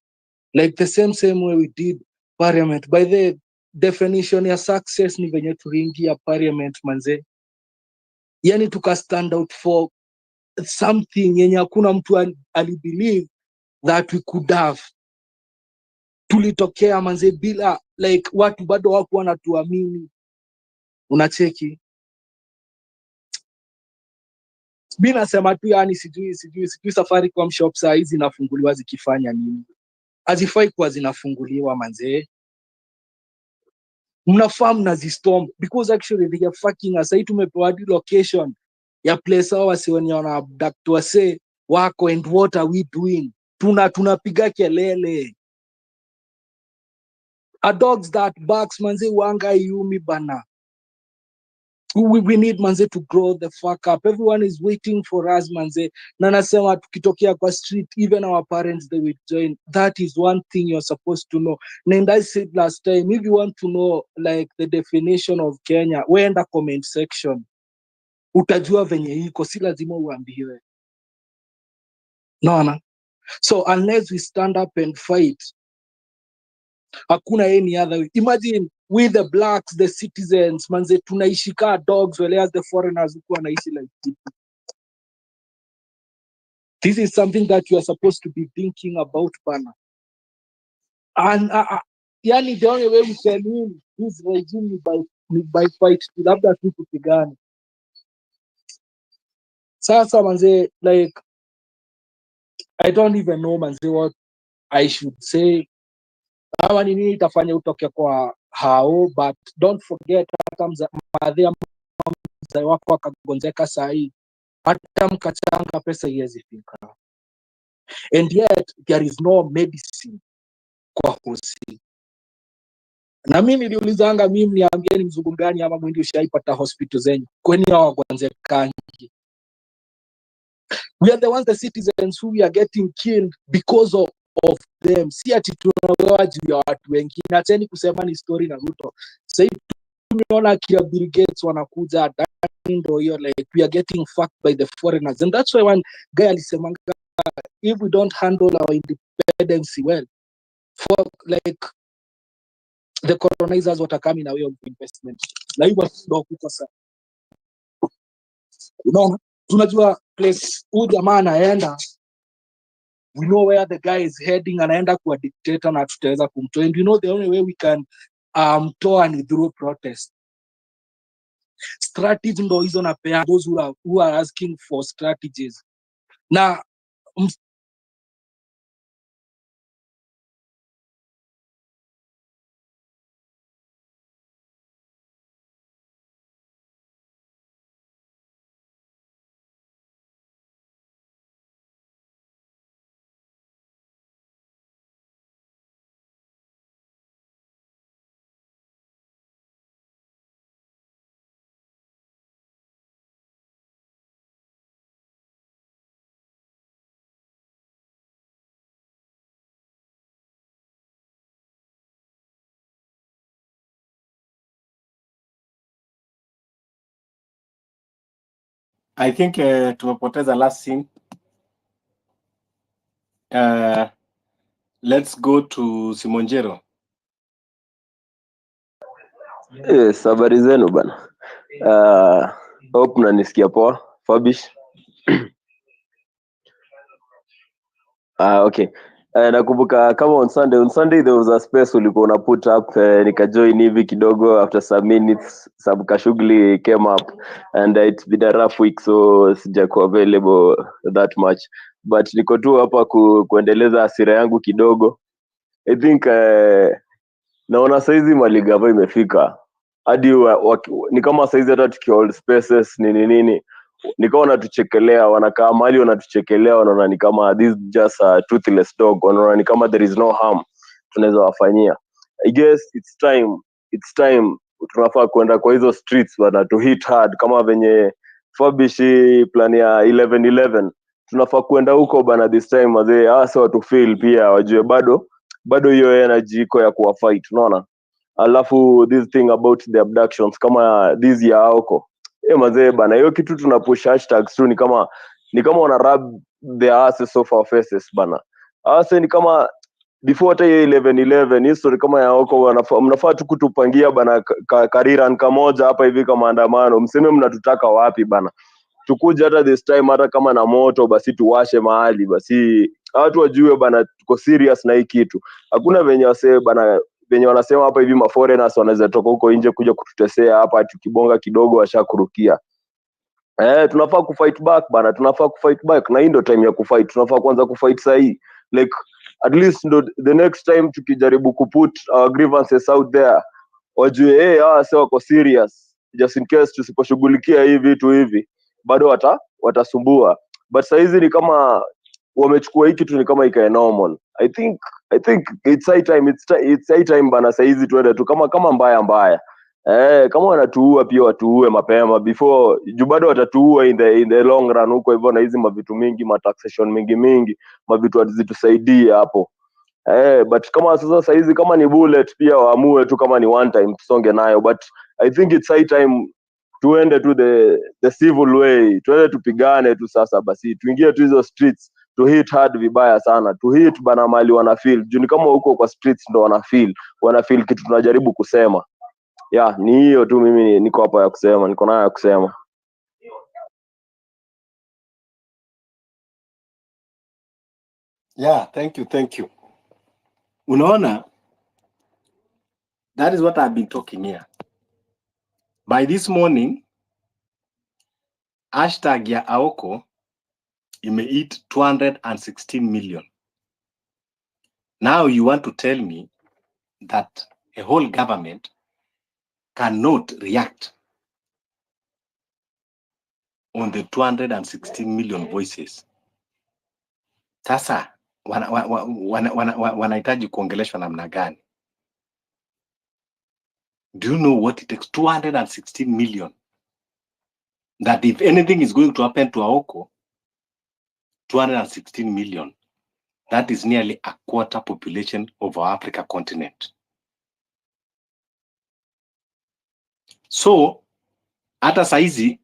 like the same way we did parliament. By the definition ya success ni venye tuliingia parliament manze, yani tuka stand out for something yenye hakuna mtu alibelieve that we could have. Tulitokea manze bila like watu bado wako wanatuamini, unacheki. Mimi nasema tu yani sijui Safaricom shop saa hizi zinafunguliwa zikifanya nini? Hazifai kuwa zinafunguliwa manze. Mnafaa mnazistorm because actually they are fucking us. Sasa tumepewa location ya place hao wasi wenye wana abduct wase wako, and what are we doing? Tunapiga kelele. A dogs that barks manze wanga yumi bana. We need manze to grow the fuck up. Everyone is waiting for us manze. Na nasema tukitokea kwa street, even our parents they will join. That is one thing you're supposed to know. And I said last time, if you want to know like the definition of Kenya, wenda comment section. Utajua venye iko, si lazima uambiwe. No. So unless we stand up and fight, hakuna any other way. Imagine we the blacks, the citizens, manze tunaishi ka dogs, whereas the foreigners who wanaishi like people. This is something that you are supposed to be thinking about, bana. And yani the only way we can win this regime is by fight. Labda tu tupigane. Sasa manze, like I don't even know manze what I should say. Ama ni nini itafanya utoke kwa hao, but don't forget hata mzee wako akagonjeka sahi, hata mkachanga pesa iwezi fika. And yet there is no medicine kwa hosi. Na mimi niliulizanga, mimi niambieni mzungu gani ama mwindi ushaipata hospital zenyu kweni hawagonjekangi. We are the ones, the citizens, who we are getting killed because of them. Si ati tunaoa juu ya watu wengine. Acheni kusema ni story na Ruto. Sasa tumeona kia Bill Gates wanakuja, ndo hiyo like we are getting fucked by the foreigners. And that's why one guy alisemanga, if we don't handle our independence well, for like the colonizers watakaming away of investment. Na hivyo ndo kukosa. Unaona? Tunajua place huyu jamaa anaenda, we know where the guy is heading, anaenda kuwa dictator na tutaweza kumtoa. And you know the only way we can toa ni through protest. Strategy ndo hizo napea those who are asking for strategies. Na I think tumepoteza last scene. Let's go to Simonjero. Yes, habari zenu bana. Hope mnanisikia poa. Fabish. Okay. Nakumbuka kama on Sunday there was a space ulikuwa una put up, nikajoin hivi kidogo. After some minutes some kashughuli came up and it's been a rough week, so sijakuwa available that much, but niko tu hapa kuendeleza hasira yangu kidogo. I think naona saizi maligava imefika hadi ni kama saizi hata tukihold spaces nini nikawa wanatuchekelea, wanakaa mahali wanatuchekelea, wanaona ni kama this just a toothless dog, wanaona ni kama there is no harm tunaweza wafanyia. I guess it's time tunafaa kwenda kwa hizo streets bana, to hit hard kama venye Fabishi plan ya 11-11 tunafaa kwenda huko bana this time wazee, hasa watu feel pia wajue bado hiyo energy iko ya kuwa fight, unaona. Alafu this thing about the abductions kama this year huko mazee bana, hiyo kitu tunapush hashtags tu, ni kama wana rub their asses off our faces bana. Asa ni kama before hata 11-11 history kama ya huko mnafaa tu kutupangia bana kariran kamoja hapa hivi kama maandamano, mseme mnatutaka wapi bana, tukuje hata this time hata kama na moto basi tuwashe mahali basi watu wajue bana tuko serious na hii kitu. Hakuna venye wase bana venye wanasema hapa hivi foreigners wanaweza toka huko nje kuja kututesea hapa, tukibonga kidogo washakurukia. Tunafaa kufight back bana, tunafaa kufight back, na hii ndio time ya kufight. Tunafaa kwanza kufight sahi, like at least the next time tukijaribu kuput our grievances out there wajue sasa wako serious, just in case tusiposhughulikia hii vitu hivi bado watasumbua. But saizi ni kama wamechukua hiki tu ni kama ikae normal. I think it's high time bana, saizi tuende tu kama mbaya kama wanatuua pia watuue mapema before juu bado watatuua in the long run huko hivyo, na hizi mavitu mingi taxation mingi mavitu wazitusaidie hapo. But kama sasa saizi kama ni bullet pia waamue tu kama ni one time tusonge nayo. But I think it's high time tuende tu the civil way, tuende tupigane tu sasa basi, tuingie tu hizo streets, to hit hard vibaya sana, to hit bana mali wana feel juu ni kama huko kwa streets ndo wana feel kitu tunajaribu kusema. Ni hiyo tu, mimi niko hapa ya kusema, niko nayo ya kusema. Thank you. Unaona, that is what I've been talking here. By this morning, hashtag ya Aoko imeeat 216 million. Now you want to tell me that a whole government cannot react on the 216 million voices. Sasa wanahitaji kuongeleshwa namna gani? Do you know what it takes? 216 million. That if anything is going to happen to Aoko, 216 million, that is nearly a quarter population of our Africa continent. So, hata saizi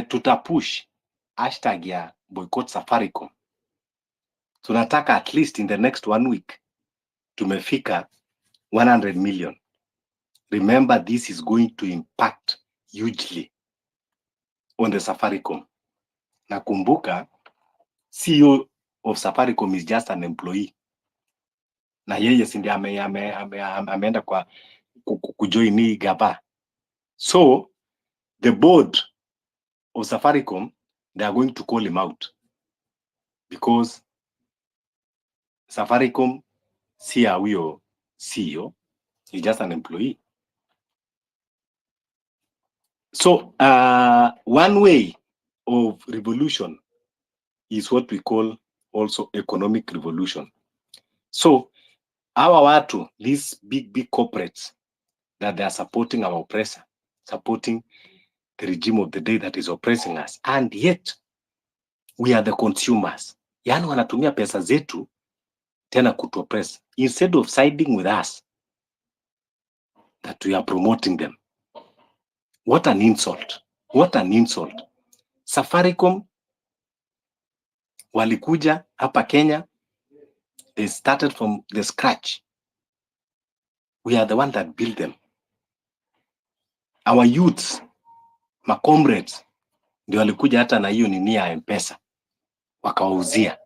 tutapush hashtag ya boycott Safaricom. Tunataka at least in the next 1 week tumefika 100 million. Remember, this is going to impact hugely on the Safaricom. Nakumbuka CEO of Safaricom is just an employee. Na yeye si ndiye ameenda kwa kujoin hii gaba. So the board of Safaricom, they are going to call him out because Safaricom si huyo CEO, he's just an employee. So one way of revolution is what we call also economic revolution. So our watu, these big corporates that they are supporting our oppressor, supporting the regime of the day that is oppressing us, and yet we are the consumers. Yani wanatumia pesa zetu tena kutuoppress instead of siding with us that we are promoting them. What an insult. What an insult. Safaricom walikuja hapa Kenya, they started from the scratch. We are the one that built them. Our youths, my comrades, ndio walikuja hata na hiyo nini ya M-Pesa wakawauzia.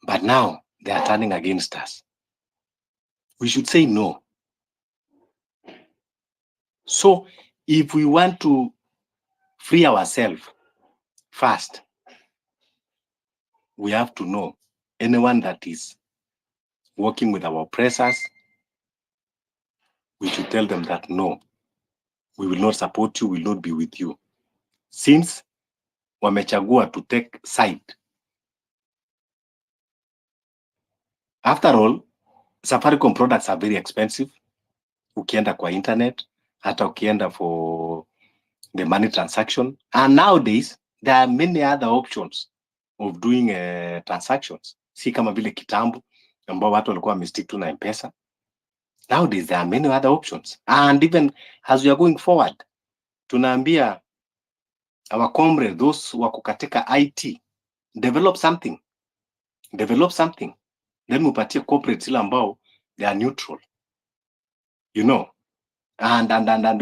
But now they are turning against us. We should say no. So if we want to free ourselves first, we have to know anyone that is working with our oppressors, we should tell them that no, we will not support you, we will not be with you. Since wamechagua to take side. After all, Safaricom products are very expensive. Ukienda kwa internet, hata ukienda for the money transaction. And nowadays, there are many other options of doing transactions. Si kama vile kitambo, ambao watu walikuwa wamestick tu na M-Pesa. Nowadays, there are many other options. And even as we are going forward, tunaambia our comrades, those wako katika IT, develop something. Then mupatie corporates ile ambao they are neutral. You know, and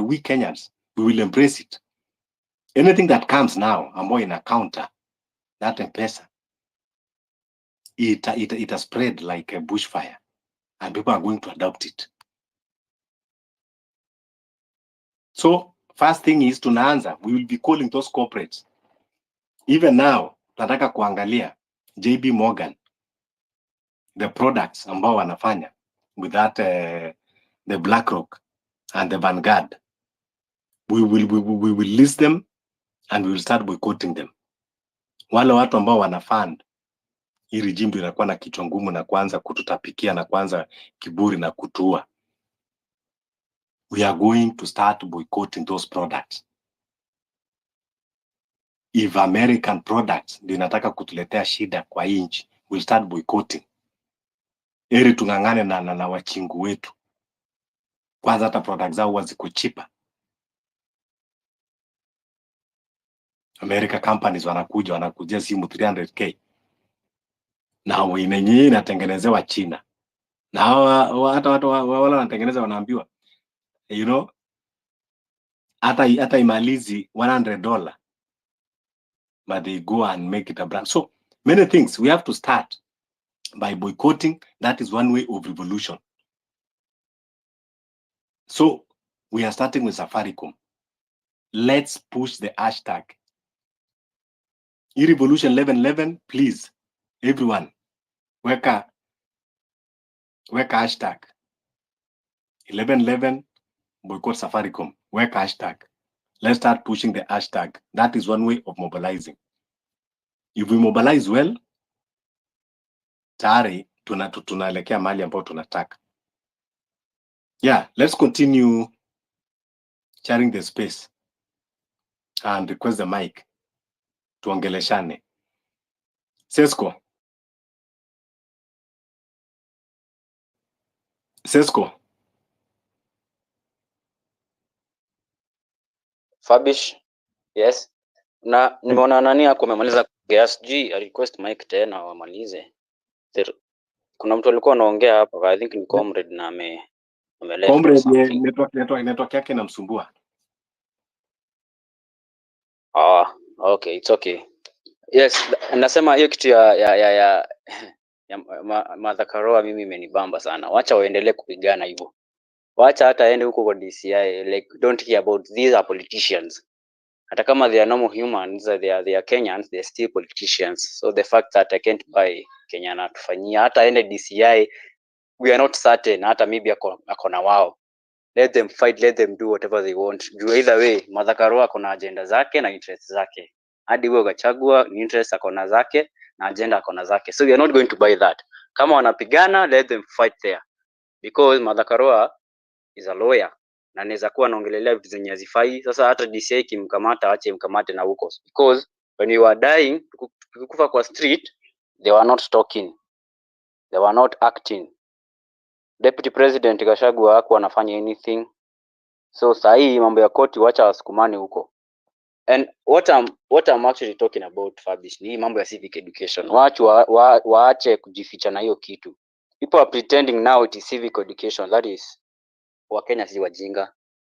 we Kenyans, we will embrace it. Anything that comes now, ambao ina counter that M-Pesa, it has spread like a bushfire, and people are going to adopt it. So first thing is tunaanza, we will be calling those corporates. Even now, tunataka kuangalia JB Morgan, the products ambao wanafanya with that the BlackRock and the Vanguard. We will list them and we will start boycotting them. Wale watu ambao wana fund hii regime ndio inakuwa na kichwa ngumu na kuanza kututapikia na kuanza kiburi na kutua. We are going to start boycotting those products. If American products ndio inataka kutuletea shida kwa inchi, we'll start boycotting. Eri tungangane na wachingu wetu. Kwanza hata products zao huwa ziko cheaper. America companies wanakujia simu 300k. Na wenyewe inatengenezewa China. Na hata watu wale wanatengeneza wanaambiwa, you know, hata imalizi $100, but they go and make it a brand. So many things we have to start by boycotting. That is one way of revolution. So we are starting with Safaricom. Let's push the hashtag e-revolution 1111. Please, everyone, weka hashtag 1111 boycott Safaricom. Weka hashtag. Let's start pushing the hashtag. That is one way of mobilizing. If we mobilize well, tayari tunaelekea mahali ambao tunataka. Yeah, let's continue sharing the space and request the mic. Tuongeleshane. Sesko. Fabish, yes. Na nimeona nani hapo amemaliza kuongea, sijui a request mic tena wamalize. Kuna mtu alikuwa anaongea hapo, I think ni comrade na ameleft. Comrade, network yake inamsumbua. Okay, it's okay. Yes, nasema hiyo kitu ya Martha Karua mimi imenibamba sana. Wacha waendelee kupigana hivyo. Wacha hata aende huko kwa DCI, like don't hear about these are politicians. Hata kama they are normal humans, they are Kenyans, they are still politicians. So the fact that I can't buy Kenya na tufanyia hata aende DCI, we are not certain hata maybe akona wao. Let them fight, let them do whatever they want. Either way, Martha Karua akona agenda zake na interest zake. Hadi wewe ukachagua interest akona zake na agenda akona zake. So we are not going to buy that. Kama wanapigana, let them fight there. Because Martha Karua is a lawyer na anaweza kuwa anaongelelea vitu zenye hazifai. Sasa hata DCI kimkamata, ache mkamate na huko. Because when you are dying, tukikufa kwa street, they were not talking. They were not acting. Deputy President Gachagua hakuwa anafanya anything. So sahi mambo ya koti wacha wasukumane huko. And what I'm actually talking about, Fabish, ni mambo ya civic education. Waache kujificha na hiyo kitu. People are pretending now it is civic education. That is, Wakenya si wajinga.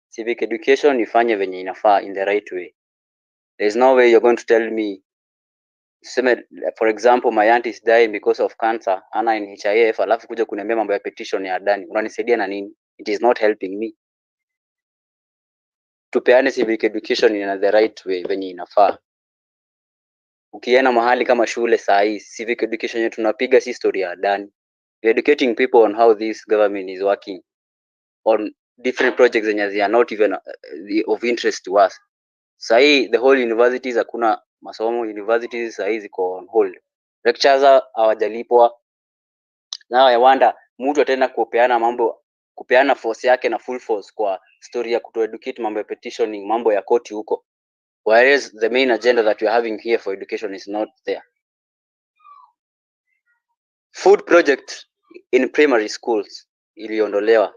Civic education ifanye venye inafaa in the right way. There is no way you're going to tell me, for example, my aunt is dying because of cancer, ana NHIF, alafu kuja kuniambia mambo ya petition ya Adani. Unanisaidia na nini? It is not helping me. Tupeane civic education in the right way venye inafaa. Ukienda mahali kama shule saa hii, civic education yetu tunapiga si story ya Adani. We're educating people on how this government is working on different projects zenye they are not even of interest to us. Sahi the whole universities hakuna masomo, universities sahi ziko on hold. Lecturers hawajalipwa. Now I wonder mtu ataenda kupeana force yake na full force kwa story ya kutoeducate mambo ya petitioning, mambo ya koti huko. Whereas the main agenda that we are having here for education is not there. Food project in primary schools iliondolewa.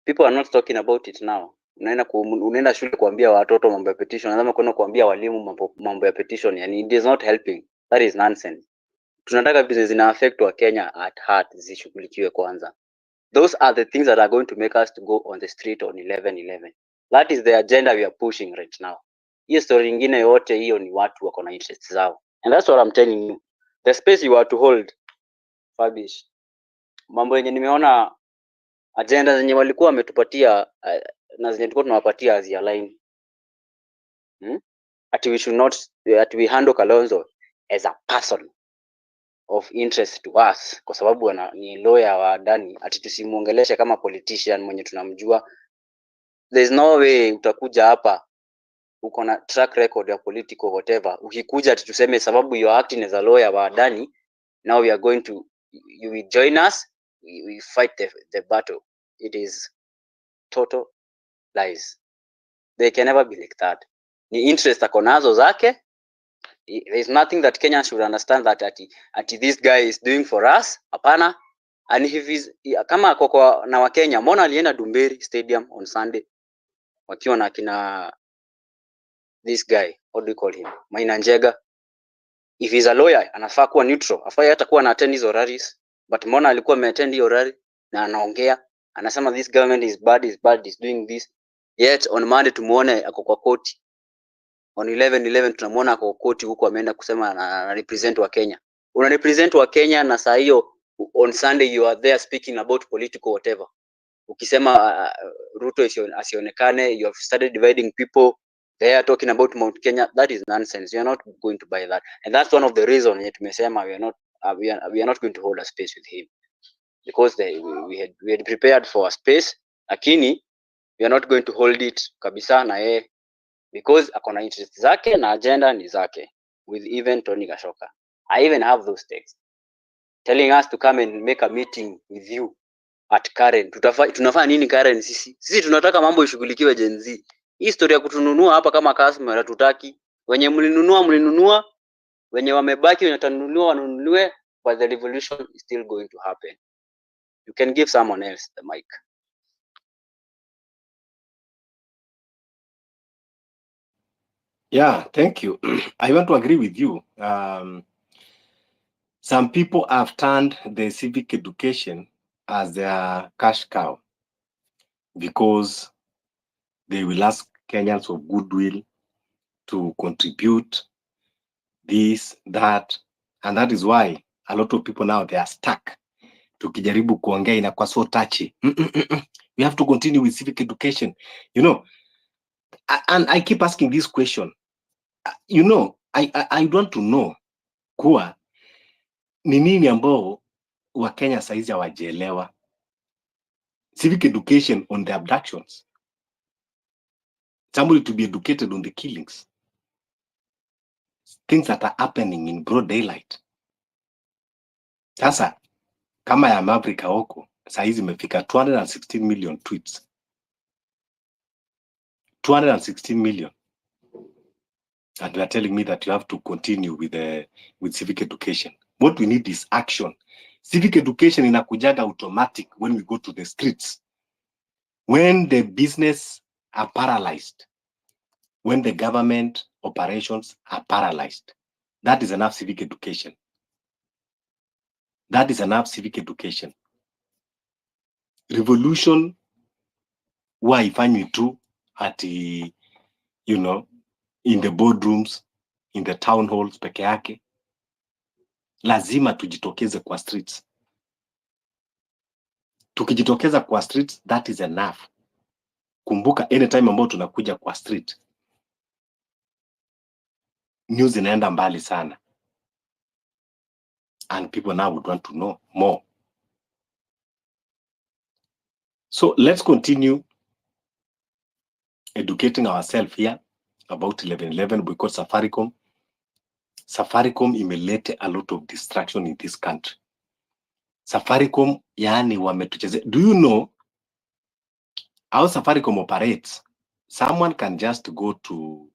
People are not talking about it now. Unaenda shule kuambia watoto mambo ya petition, lazima kwenda kuambia walimu mambo ya petition, yani it is not helping. That is nonsense. Tunataka vitu zina affect wa Kenya at heart zishughulikiwe kwanza. Those are the things that are going to make us to go on the street on 11/11. That is the agenda we are pushing right now. Hiyo story nyingine yote hiyo ni watu wako na interest zao. And that's what I'm telling you. The space you are to hold, Fabish. Mambo yenye nimeona agenda zenye walikuwa wametupatia na zenye tulikuwa tunawapatia as align. At we handle Kalonzo as a person of interest to us, kwa sababu ni lawyer wa ndani, ati tusimuongeleshe kama politician mwenye tunamjua. There's no way utakuja hapa uko na track record ya political whatever, ukikuja ati tuseme sababu you are acting as a lawyer wa ndani, now we are going to, you will join us, we fight the battle. It is total lies. They can never be like that. Ni interest akonazo zake. There is nothing that Kenyans should understand that ati this guy is doing for us. Hapana. And if he's kama koko na Wakenya, mbona alienda Dumberi Stadium on Sunday wakiwa na kina this guy, what do you call him, Maina Njega? If he's a lawyer anafaa kuwa neutral, afai hata kuwa na attend hizo rallies, but mbona alikuwa ameattend hiyo rally na anaongea anasema this government is bad, is doing this, yet on Monday tumuone ako kwa koti. On 11/11 tunamuona kwa koti huko ameenda kusema na represent wa Kenya. Una represent wa Kenya na saa hiyo on Sunday you are there speaking about political whatever. Ukisema Ruto asionekane, you have started dividing people. They are talking about Mount Kenya. That is nonsense. You are not going to buy that. And that's one of the reasons yet tumesema we are not going to hold a space with him. Because we had prepared for a space, lakini we are not going to hold it kabisa na yeye, because akona interest zake na agenda ni zake, with even Tony Gashoka. I even have those texts telling us to come and make a meeting with you at Karen. Tunafanya nini Karen? Sisi tunataka mambo ishughulikiwe Gen Z. Hii historia ya kutununua hapa kama customer hatutaki. Wenye mlinunua, wenye wamebaki wenye watanunuliwa wanunuliwe, but the revolution is still going to happen. You can give someone else the mic. Yeah, thank you. I want to agree with you. Some people have turned the civic education as their cash cow because they will ask Kenyans of goodwill to contribute this, that, and that is why a lot of people now, they are stuck. Tukijaribu kuongea inakuwa so touchy. We have to continue with civic education. You know, and I keep asking this question. You know, I want to know kuwa ni nini ambao Wakenya saizi hawajaelewa. Civic education on the abductions. Somebody to be educated on the killings. Things that are happening in broad daylight. Sasa, kama ya Afrika huko, saizi imefika 216 million tweets. 216 million. And you are telling me that you have to continue with civic education. What we need is action. Civic education inakujaga automatic when we go to the streets. When the business are paralyzed. When the government operations are paralyzed. That is enough civic education. That is enough civic education. Revolution huwa haifanywi tu ati, you know, in the boardrooms, in the town halls peke yake. Lazima tujitokeze kwa streets. Tukijitokeza kwa streets, that is enough. Kumbuka anytime ambao tunakuja kwa street, news inaenda mbali sana. and people now would want to know more. So let's continue educating ourselves here about 11/11 because Safaricom imelete a lot of distraction in this country. Safaricom yani wametucheze. Do you know how Safaricom operates? Someone can just go to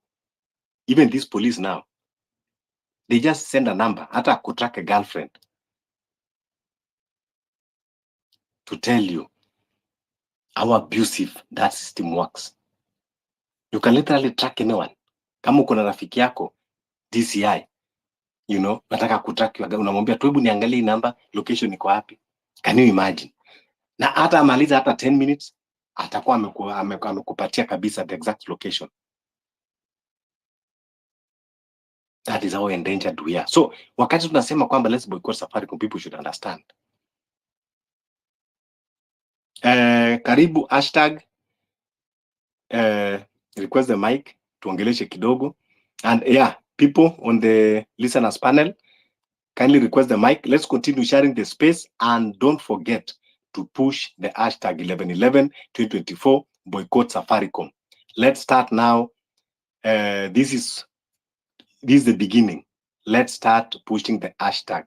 even this police now. They just send a number, hata kutrack a girlfriend, to tell you how abusive that system works. You can literally track anyone. Kama uko na rafiki yako DCI, you know, nataka kutrack, unamwambia tu hebu niangalie namba, location iko wapi. Can you imagine? Na hata amaliza hata 10 minutes atakuwa amekupatia kabisa the exact location. That is how endangered we are. So wakati tunasema kwamba let's boycott Safaricom, people should understand. Karibu hashtag request the mic tuongeleshe kidogo, and yeah, people on the listeners panel, kindly request the mic. Let's continue sharing the space, and don't forget to push the hashtag 11/11 2024 boycott Safaricom. Let's start now. This is the beginning. Let's start pushing the hashtag.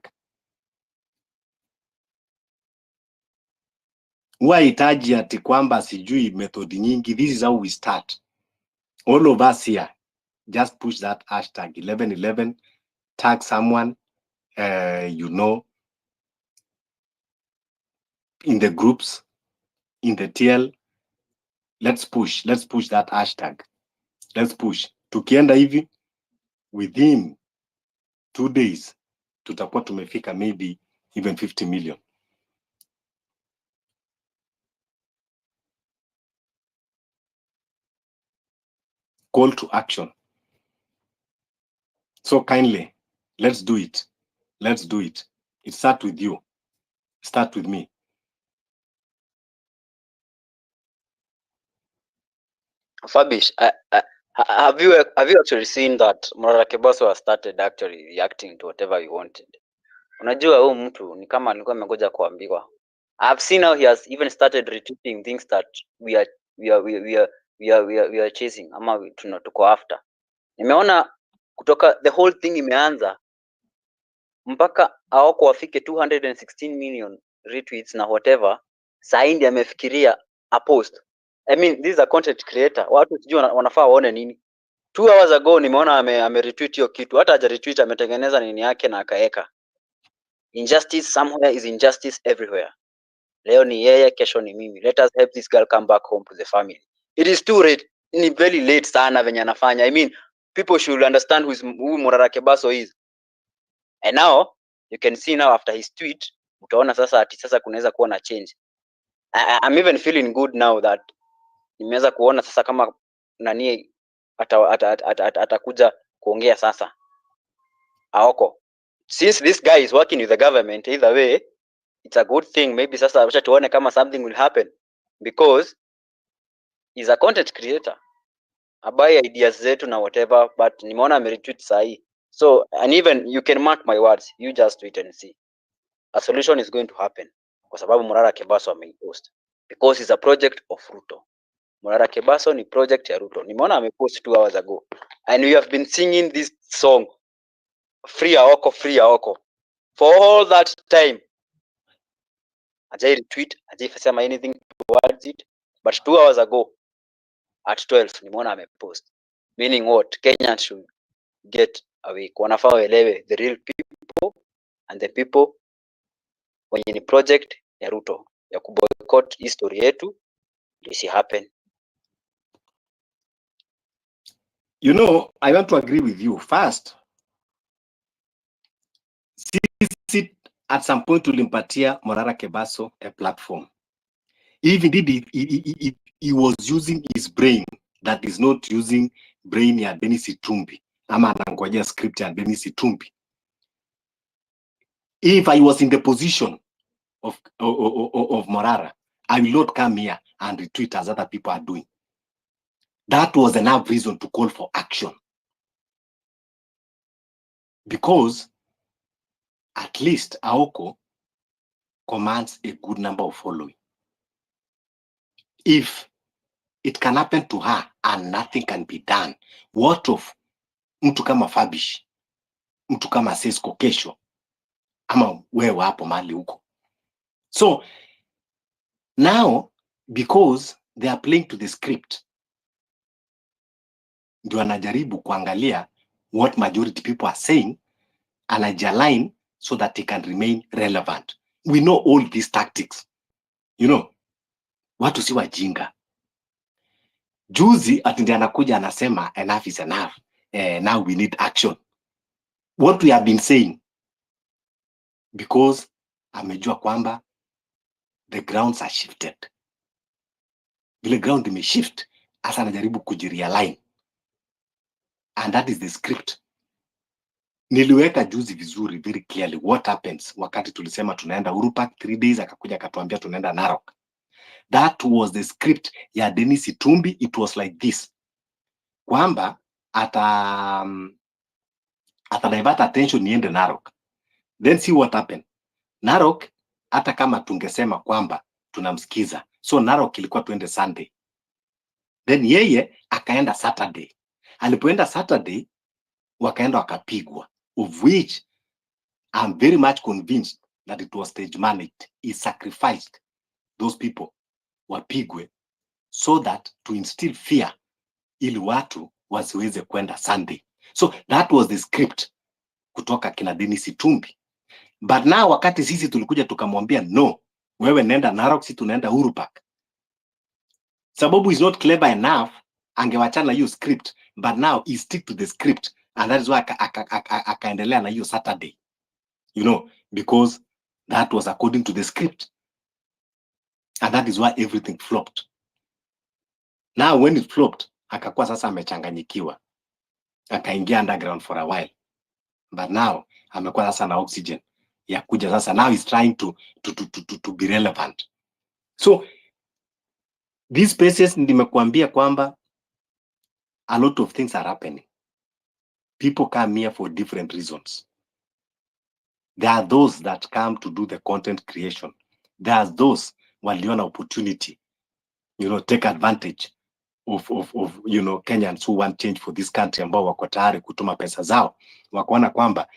Wahitaji ati kwamba sijui method nyingi. This is how we start. All of us here, just push that hashtag 11/11, tag someone, you know, in the groups, in the TL. Let's push that hashtag. Let's push. Tukienda hivi, within 2 days, tutakuwa tumefika maybe even 50 million. Call to action. So kindly, let's do it. Let's do it. It starts with you. Start with me. Fabish, have you actually seen that Morara Kebaso has started actually reacting to whatever you wanted? Unajua huyu mtu ni kama alikuwa amegoja kuambiwa. I've seen how he has even started retweeting things that we are chasing ama tuko after. Nimeona kutoka the whole thing imeanza mpaka hawako wafike 216 million retweets na whatever. Saindi amefikiria a post. I mean, this is a content creator. Watu sijui wanafaa waone nini. 2 hours ago nimeona ame retweet hiyo kitu. Hata haja retweet, ametengeneza nini yake na akaeka. Injustice somewhere is injustice everywhere. Leo ni yeye, kesho ni mimi. Let us help this girl come back home to the family. It is too late. Ni very late sana venye anafanya. I mean, people should understand who Morara Kebaso is. And now you can see now after his tweet, utaona sasa ati sasa kunaweza kuwa na change. I'm even feeling good now that nimeweza kuona sasa kama nani atakuja kuongea sasa. Aoko. Since this guy is working with the government, either way, it's a good thing. Maybe sasa wacha tuone kama something will happen, because he's a content creator. Abai ideas zetu na whatever, but nimeona ameretweet sahi. So, and even you can mark my words, you just wait and see. A solution is going to happen. Kwa sababu Morara Kebaso ameipost. Because it's a project of Ruto. Morara Kebaso ni project ya Ruto. Nimeona amepost 2 hours ago. And we have been singing this song, Free Aoko, Free Aoko, for all that time. Ajai retweet, ajai sema anything towards it. But 2 hours ago, at 12, nimeona amepost. Meaning what? Kenyans should get away. Wanafaa waelewe the real people and the people wenye ni project ya Ruto ya kuboycott history yetu isi happen. You know, I want to agree with you. First, sisi at some point tulimpatia Morara Kebaso a platform. Even he was using his brain that is not using brain ya Dennis Itumbi. Ama anangojea script ya Dennis Itumbi. If I was in the position of Morara, I will not come here and retweet as other people are doing. That was enough reason to call for action. Because at least Aoko commands a good number of following. If it can happen to her and nothing can be done, what of mtu kama Fabish, mtu kama Sesko kesho, ama wewe hapo mali huko? So now, because they are playing to the script, ndio anajaribu kuangalia what majority people are saying, anajalign so that he can remain relevant. We know all these tactics. You know, watu si wajinga. Juzi ati ndiye anakuja anasema enough is enough. Now we need action. What we have been saying, because amejua kwamba the grounds are shifted. Vile ground imeshift, asa anajaribu kujirealign. And that is the script. Niliweka juzi vizuri very clearly what happens wakati tulisema tunaenda Uhuru Park 3 days, akakuja akatuambia tunaenda Narok. That was the script ya Dennis Itumbi. It was like this, kwamba ata divert attention niende Narok. Then see what happened. Narok, hata kama tungesema kwamba tunamsikiza, so Narok ilikuwa tuende Sunday, then yeye akaenda Saturday. Alipoenda Saturday, wakaenda wakapigwa, of which I'm very much convinced that it was stage managed. He sacrificed those people wapigwe so that to instill fear ili watu wasiweze kwenda Sunday. So that was the script kutoka kina Dennis Itumbi. But now wakati sisi tulikuja tukamwambia no, wewe nenda Narok, si tunaenda Uhuru Park. Sababu is not clever enough, angewachana hiyo script, but now he stick to the script, and that is why akaendelea na hiyo Saturday. You know, because that was according to the script. And that is why everything flopped. Now when it flopped, akakuwa sasa amechanganyikiwa. Akaingia underground for a while. But now amekuwa sasa na oxygen ya kuja sasa. Now he's trying to be relevant. So these spaces, nimekuambia kwamba a lot of things are happening. People come here for different reasons. There are those that come to do the content creation. There are those waliona opportunity, you know, take advantage of you know, Kenyans who want change for this country, ambao wako tayari kutuma pesa zao, wakaona kwamba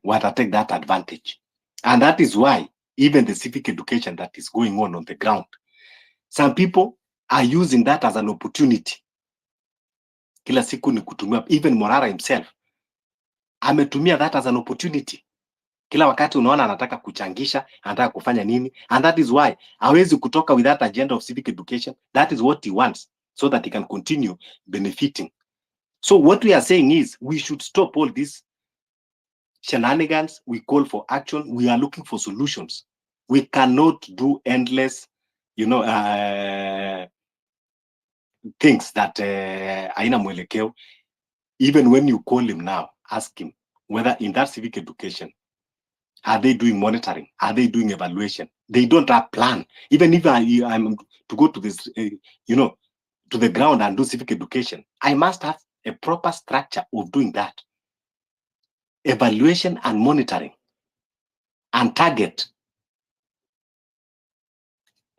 wata take that advantage. And that is why even the civic education that is going on the ground, some people are using that as an opportunity. Kila siku ni kutumia. Even Morara himself ametumia that as an opportunity. Kila wakati unaona anataka kuchangisha, anataka kufanya nini, and that is why hawezi kutoka with that agenda of civic education. That is what he wants, so that he can continue benefiting. So what we are saying is we should stop all these shenanigans. We call for action. We are looking for solutions. We cannot do endless, you know, things that haina mwelekeo. Even when you call him now, ask him whether in that civic education, are they doing monitoring? Are they doing evaluation? They don't have plan. Even if I'm to go to this, you know, to the ground and do civic education, I must have a proper structure of doing that. Evaluation and monitoring and target.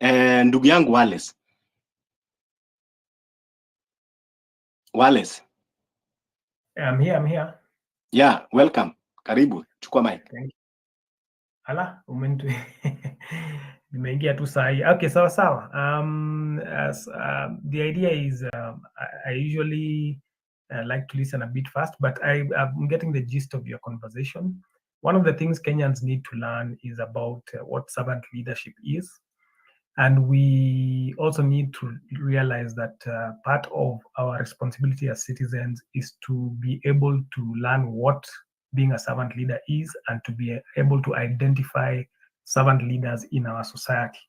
Ndugu yangu Wallace. I'm here. Yeah, welcome. Karibu, chukua mic. Thank you. Ala, nimeingia tu sahi. Okay, sawa. The idea is I usually like to listen a bit fast, but I'm getting the gist of your conversation. One of the things Kenyans need to learn is about what servant leadership is. And we also need to realize that part of our responsibility as citizens is to be able to learn what being a servant leader is, and to be able to identify servant leaders in our society.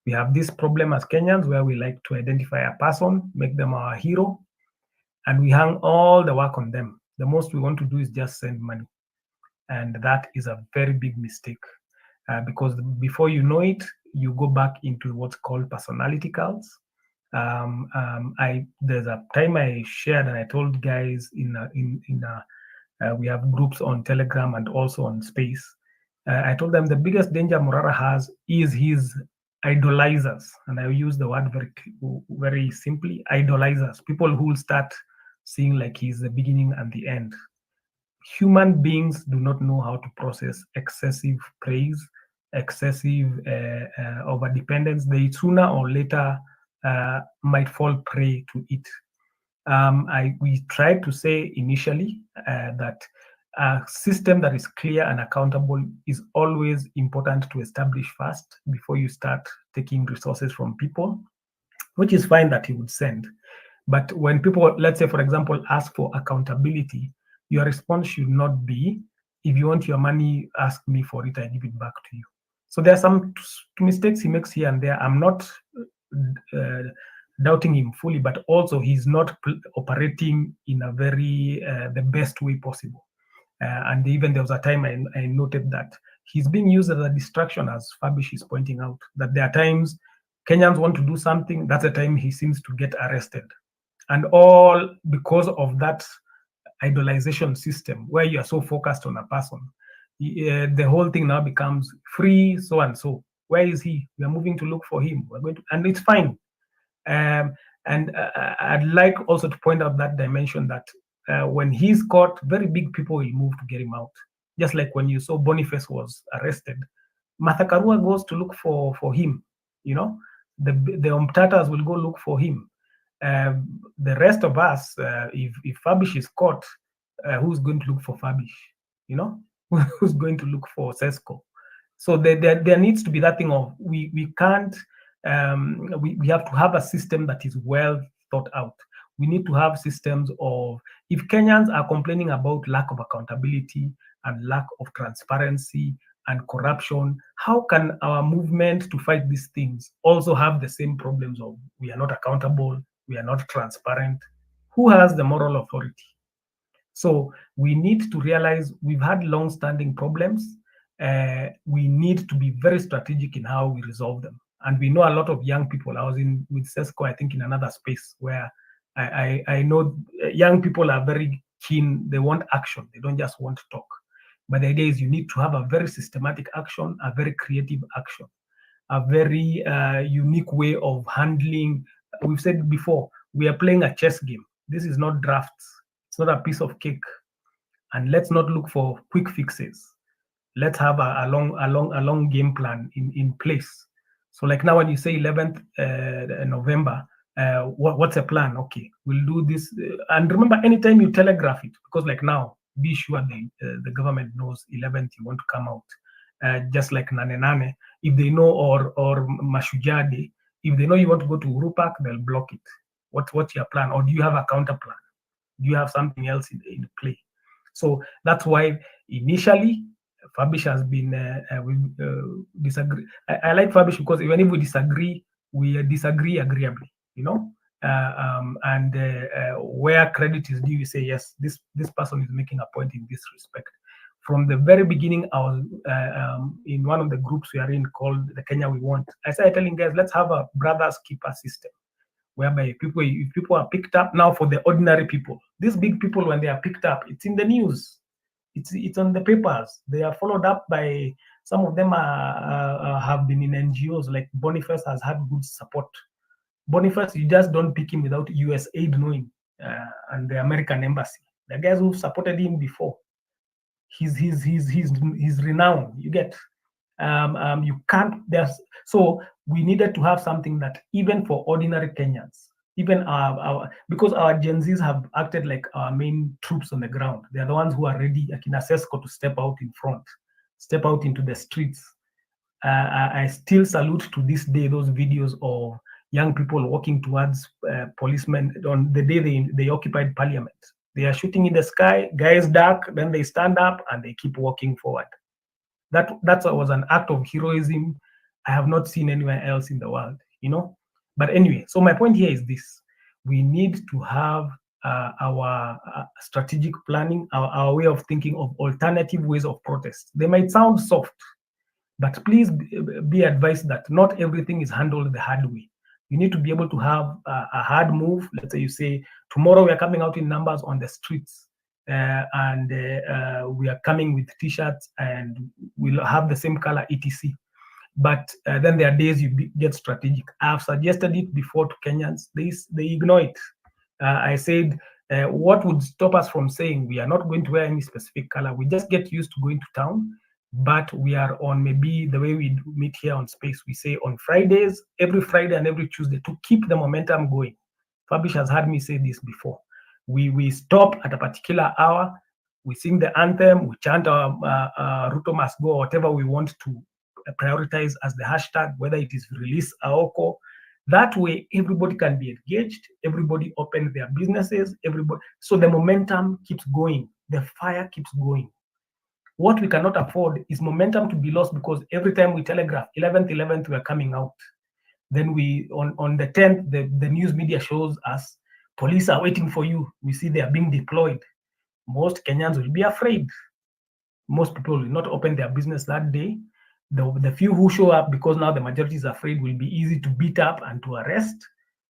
We have this problem as Kenyans where we like to identify a person, make them our hero, and we hang all the work on them. The most we want to do is just send money. And that is a very big mistake, because before you know it, you go back into what's called personality cults. There's a time I shared and I told guys in a We have groups on Telegram and also on Space. I told them the biggest danger Morara has is his idolizers, and I use the word very simply, idolizers, people who will start seeing like he's the beginning and the end. Human beings do not know how to process excessive praise, excessive overdependence. They sooner or later might fall prey to it. We tried to say initially that a system that is clear and accountable is always important to establish first before you start taking resources from people, which is fine that you would send. But when people, let's say, for example, ask for accountability, your response should not be, if you want your money, ask me for it, I give it back to you. So there are some mistakes he makes here and there. I'm not doubting him fully, but also he's not operating in a very, the best way possible. And even there was a time I noted that he's being used as a distraction, as Fabish is pointing out, that there are times Kenyans want to do something, that's the time he seems to get arrested. And all because of that idolization system where you are so focused on a person. The whole thing now becomes free, so and so. Where is he? We are moving to look for him. We're going to, and it's fine. And I'd like also to point out that dimension that when he's caught, very big people will move to get him out. Just like when you saw Boniface was arrested, Martha Karua goes to look for him. You know, the Omtatas will go look for him. The rest of us, if Fabish is caught, who's going to look for Fabish? You know, who's going to look for Sesco? So there needs to be that thing of we can't. We have to have a system that is well thought out. We need to have systems of, if Kenyans are complaining about lack of accountability and lack of transparency and corruption, how can our movement to fight these things also have the same problems of we are not accountable, we are not transparent? Who has the moral authority? So we need to realize we've had long-standing problems. We need to be very strategic in how we resolve them. And we know a lot of young people. I was with Sesco, I think, in another space where I know young people are very keen. They want action. They don't just want to talk. But the idea is you need to have a very systematic action, a very creative action, a very unique way of handling. We've said before, we are playing a chess game. This is not drafts. It's not a piece of cake. And let's not look for quick fixes. Let's have a long game plan in place. So like now when you say 11th November, what's the plan? Okay, we'll do this. And remember, anytime you telegraph it, because like now, be sure the government knows 11th you want to come out. Just like Nane Nane, if they know, or Mashujaa Day, if they know you want to go to Uhuru Park, they'll block it. What's your plan? Or do you have a counter plan? Do you have something else in play? So that's why initially Fabish has been, we disagree. I like Fabish because even if we disagree agreeably, you know, and where credit is due, you say, yes, this person is making a point in this respect. From the very beginning, I was in one of the groups we are in called the Kenya We Want. I started telling guys, let's have a brothers keeper system, whereby if people are picked up now for the ordinary people. These big people, when they are picked up, it's in the news. It's on the papers. They are followed up by, some of them have been in NGOs, like Boniface has had good support. Boniface, you just don't pick him without US aid knowing, and the American embassy. The guys who supported him before, he's renowned. You get, you can't. So we needed to have something that even for ordinary Kenyans, even because our Gen Zs have acted like our main troops on the ground. They are the ones who are ready, like in Sesco, to step out in front, step out into the streets. I still salute to this day those videos of young people walking towards policemen on the day they occupied Parliament. They are shooting in the sky, guys dark, then they stand up and they keep walking forward. That was an act of heroism I have not seen anywhere else in the world, you know. But anyway, so my point here is this: we need to have our strategic planning, our way of thinking of alternative ways of protest. They might sound soft, but please be advised that not everything is handled the hard way. You need to be able to have a hard move. Let's say you say, tomorrow we are coming out in numbers on the streets. and we are coming with t-shirts and we'll have the same color, etc. But then there are days you get strategic. I've suggested it before to Kenyans. They ignore it. I said, what would stop us from saying we are not going to wear any specific color? We just get used to going to town, but we are on maybe the way we meet here on Space. We say on Fridays, every Friday and every Tuesday to keep the momentum going. Fabish has heard me say this before. We stop at a particular hour, we sing the anthem, we chant our Ruto must go, whatever we want to prioritize as the hashtag, whether it is release Aoko. That way, everybody can be engaged, everybody open their businesses, everybody. So the momentum keeps going, the fire keeps going. What we cannot afford is momentum to be lost because every time we telegraph, 11th, we are coming out. Then we, on the 10th, the news media shows us, police are waiting for you. We see they are being deployed. Most Kenyans will be afraid. Most people will not open their business that day. The few who show up, because now the majority is afraid, will be easy to beat up and to arrest.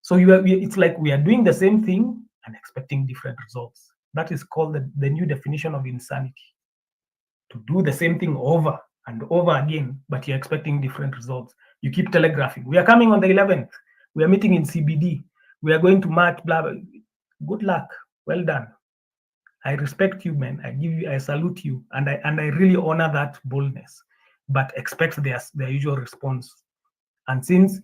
So it's like we are doing the same thing and expecting different results. That is called the new definition of insanity. To do the same thing over and over again, but you're expecting different results. You keep telegraphing. We are coming on the 11th. We are meeting in CBD. We are going to march, blah, blah. Good luck. Well done. I respect you, man. I salute you. And I really honor that boldness, but expect their usual response. And since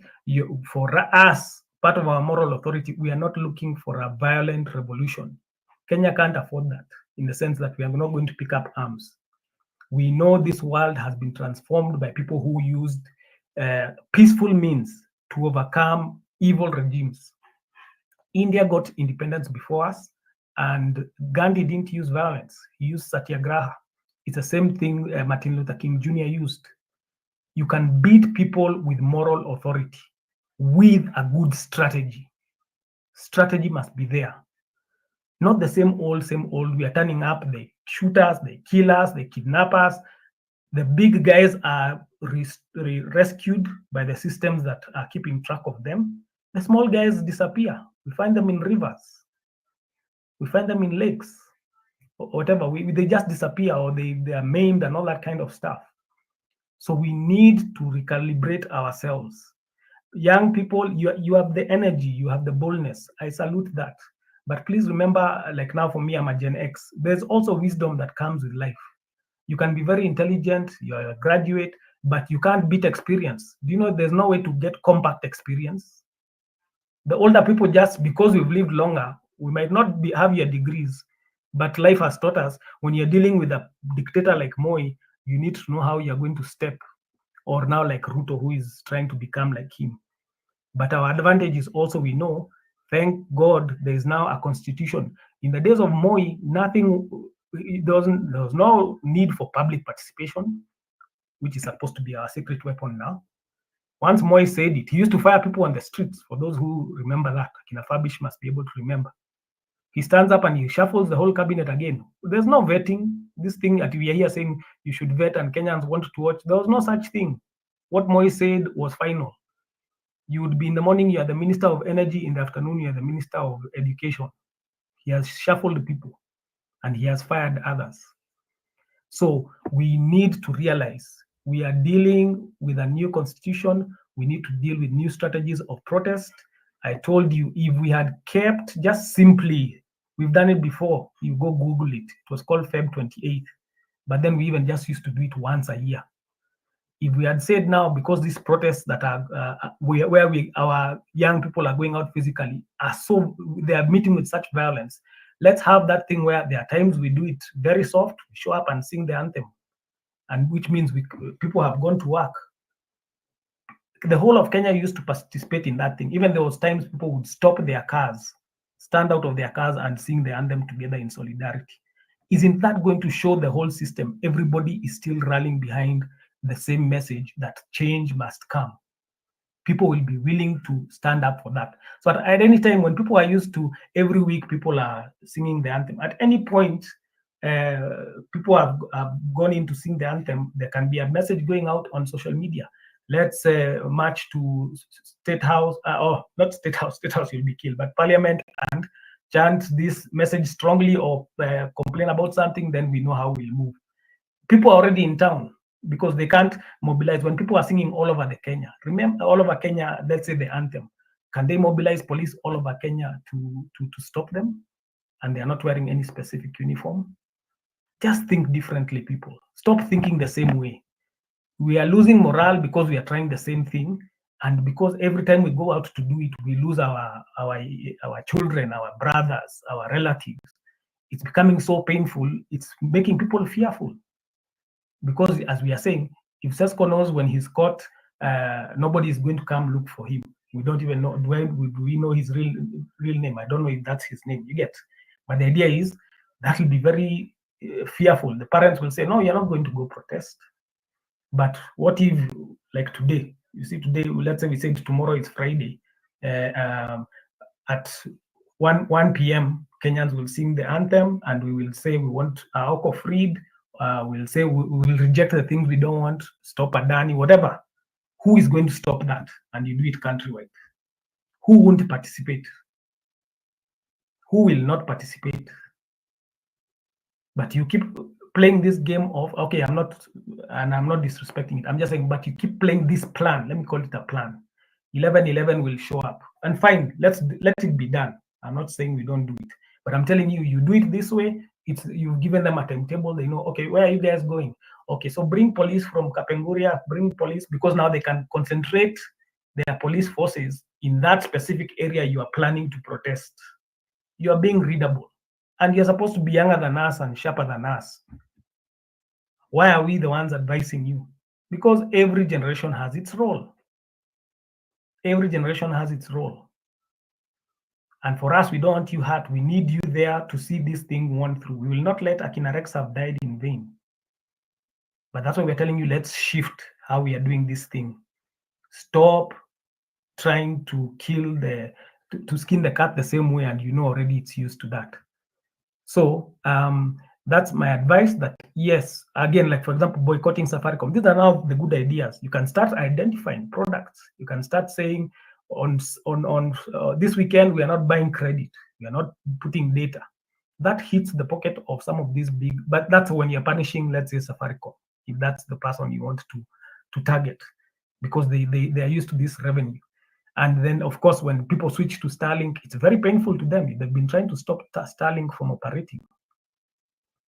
for us, part of our moral authority, we are not looking for a violent revolution. Kenya can't afford that, in the sense that we are not going to pick up arms. We know this world has been transformed by people who used peaceful means to overcome evil regimes. India got independence before us, and Gandhi didn't use violence. He used satyagraha. It's the same thing Martin Luther King Jr. used. You can beat people with moral authority, with a good strategy. Strategy must be there. Not the same old. We are turning up, the shooters, the killers, the kidnappers. The big guys are rescued by the systems that are keeping track of them. The small guys disappear. We find them in rivers. We find them in lakes, or whatever. They just disappear, or they are maimed and all that kind of stuff. So we need to recalibrate ourselves. Young people, you have the energy, you have the boldness. I salute that. But please remember, like now for me, I'm a Gen X. There's also wisdom that comes with life. You can be very intelligent, you're a graduate, but you can't beat experience. Do you know there's no way to get compact experience? The older people, just because we've lived longer, we might not have your degrees, but life has taught us when you're dealing with a dictator like Moi, you need to know how you're going to step, or now like Ruto, who is trying to become like him. But our advantage is also, we know, thank God, there is now a constitution. In the days of Moi, there was no need for public participation, which is supposed to be our secret weapon now. Once Moi said it, he used to fire people on the streets. For those who remember that, Kina Fabish must be able to remember. He stands up and he shuffles the whole cabinet again. There's no vetting. This thing that we are here saying you should vet and Kenyans want to watch, there was no such thing. What Moi said was final. You would be in the morning, you are the Minister of Energy, in the afternoon, you are the Minister of Education. He has shuffled people and he has fired others. So we need to realize we are dealing with a new constitution. We need to deal with new strategies of protest. I told you, if we had kept just simply, we've done it before, you go Google it. It was called Feb 28th. But then we even just used to do it once a year. If we had said now, because these protests that are where our young people are going out physically they are meeting with such violence, let's have that thing where there are times we do it very soft, we show up and sing the anthem, and which means people have gone to work. The whole of Kenya used to participate in that thing. Even there was times people would stop their cars, stand out of their cars and sing the anthem together in solidarity. Isn't that going to show the whole system everybody is still rallying behind the same message that change must come? People will be willing to stand up for that. So at any time when people are used to every week people are singing the anthem, at any point people have gone in to sing the anthem, there can be a message going out on social media. Let's march to State House, or not State House will be killed, but Parliament, and chant this message strongly or complain about something, then we know how we'll move. People are already in town because they can't mobilize. When people are singing all over the Kenya, remember all over Kenya, let's say the anthem, can they mobilize police all over Kenya to stop them? And they are not wearing any specific uniform. Just think differently, people. Stop thinking the same way. We are losing morale because we are trying the same thing, and because every time we go out to do it, we lose our children, our brothers, our relatives. It's becoming so painful. It's making people fearful. Because as we are saying, if Sesko knows when he's caught, nobody is going to come look for him. We don't even know, do we know his real name? I don't know if that's his name, you get. But the idea is that will be very fearful. The parents will say, no, you're not going to go protest. But what if, like today, you see today, let's say we say tomorrow is Friday, at 1 p.m., Kenyans will sing the anthem and we will say we want Aoko freed. We'll say we will reject the things we don't want, stop Adani, whatever. Who is going to stop that? And you do it countrywide. Who won't participate? Who will not participate? But you keep playing this game of, okay, I'm not disrespecting it. I'm just saying, but you keep playing this plan. Let me call it a plan. 11/11 will show up. And fine, let it be done. I'm not saying we don't do it. But I'm telling you, you do it this way, you've given them a timetable. They know, okay, where are you guys going? Okay, so bring police from Kapenguria, bring police, because now they can concentrate their police forces in that specific area you are planning to protest. You are being readable. And you're supposed to be younger than us and sharper than us. Why are we the ones advising you? Because every generation has its role. Every generation has its role. And for us, we don't want you hurt. We need you there to see this thing won through. We will not let Akina Rex have died in vain. But that's why we're telling you, let's shift how we are doing this thing. Stop trying to kill to skin the cat the same way, and you know already it's used to that. So that's my advice, that yes, again, like for example, boycotting Safaricom. These are now the good ideas. You can start identifying products. You can start saying on this weekend, we are not buying credit. We are not putting data. That hits the pocket of some of these big, but that's when you're punishing, let's say, Safaricom, if that's the person you want to target, because they are used to this revenue. And then, of course, when people switch to Starlink, it's very painful to them. They've been trying to stop Starlink from operating.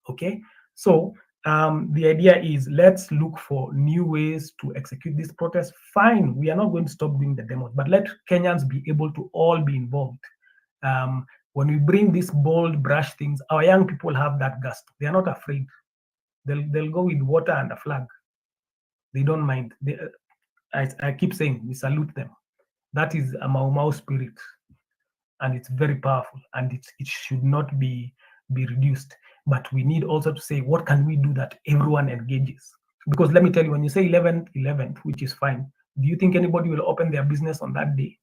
Okay, so the idea is, let's look for new ways to execute this protest. Fine, we are not going to stop doing the demos, but let Kenyans be able to all be involved. When we bring these bold brush things, our young people have that gust. They are not afraid. They'll go with water and a flag. They don't mind. I keep saying, we salute them. That is a Mau Mau spirit, and it's very powerful, and it should not be reduced. But we need also to say, what can we do that everyone engages? Because let me tell you, when you say 11th, which is fine, do you think anybody will open their business on that day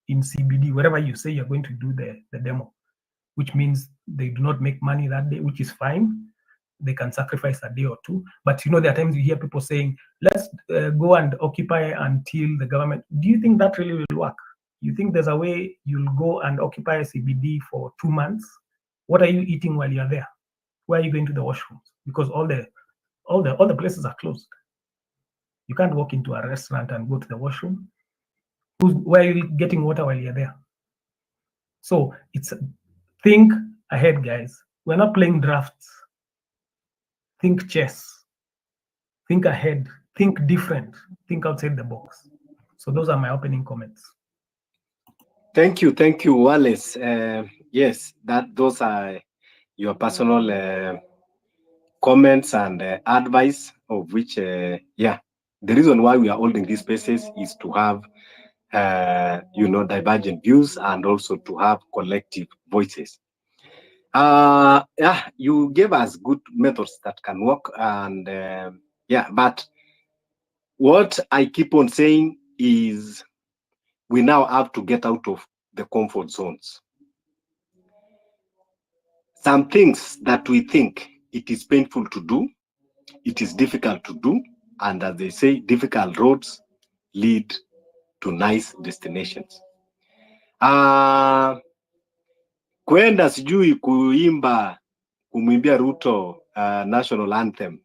in CBD, wherever you say you're going to do the demo? Which means they do not make money that day, which is fine. They can sacrifice a day or two. But you know, there are times you hear people saying, let's go and occupy until the government. Do you think that really will work? You think there's a way you'll go and occupy CBD for 2 months? What are you eating while you're there? Where are you going to the washrooms? Because all the places are closed. You can't walk into a restaurant and go to the washroom. Where are you getting water while you're there? So it's think ahead, guys. We're not playing drafts. Think chess. Think ahead. Think different. Think outside the box. So those are my opening comments. Thank you, Wallace. Yes, those are your personal comments and advice, of which, yeah, the reason why we are holding these spaces is to have, divergent views, and also to have collective voices. Yeah, you gave us good methods that can work, and yeah, but what I keep on saying is, we now have to get out of the comfort zones. Some things that we think it is painful to do, it is difficult to do, and as they say, difficult roads lead to nice destinations. kwenda sijui kuimba kumwimbia Ruto national anthem.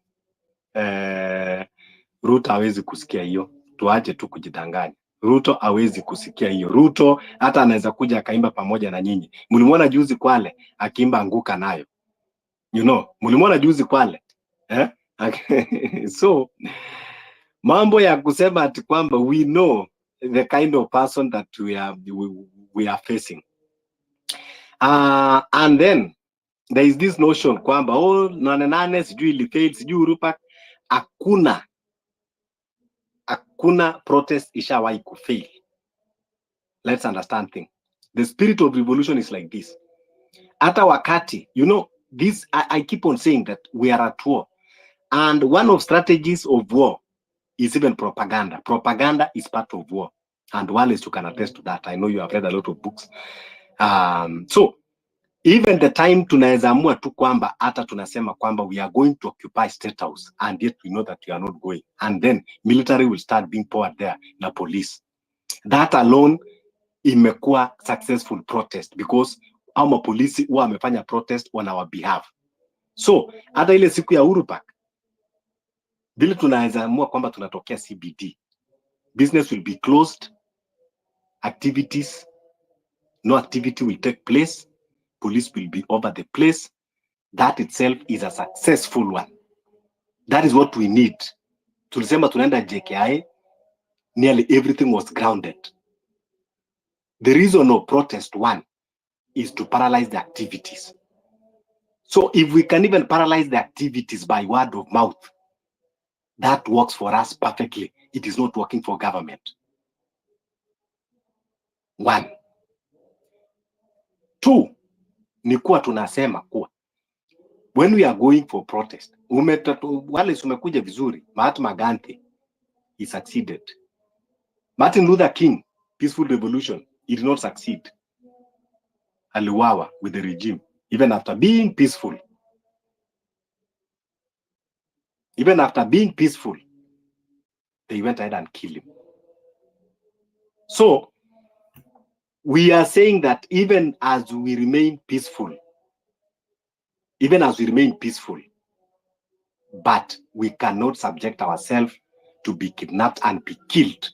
Ruto hawezi kusikia hiyo, tuache tu kujidanganya. Ruto hawezi kusikia hiyo. Ruto hata anaweza kuja akaimba pamoja na nyinyi. Mlimwona juzi Kwale akiimba anguka nayo, you know, mlimwona juzi Kwale So mambo ya kusema ati kwamba we know the kind of person that we are facing, and then there is this notion kwamba nane sijui ilifail sijui Urupa. Hakuna protest ishawahi kufail. Let's understand thing. The spirit of revolution is like this. Hata wakati, you know, this I keep on saying that we are at war, and one of strategies of war is even propaganda. Propaganda is part of war, and Wallace, you can attest to that. I know you have read a lot of books. So even the time tunaweza amua tu kwamba hata tunasema kwamba we are going to occupy State House, and yet we know that we are not going, and then military will start being poured there na police. That alone imekuwa successful protest because ama polisi huwa wamefanya protest on our behalf. So hata ile siku ya Uhuru Park vile tunaweza amua kwamba tunatokea CBD, business will be closed, activities, no activity will take place, police will be over the place. That itself is a successful one. That is what we need. Tulisema tunaenda JKI, nearly everything was grounded. The reason of protest one is to paralyze the activities. So if we can even paralyze the activities by word of mouth, that works for us perfectly. It is not working for government. One. Two, ni kuwa tunasema kuwa when we are going for protest, wale umekuja vizuri, Mahatma Gandhi, he succeeded. Martin Luther King, peaceful revolution, he did not succeed. Aliwawa with the regime, even after being peaceful. Even after being peaceful, they went ahead and killed him. So we are saying that even as we remain peaceful, but we cannot subject ourselves to be kidnapped and be killed.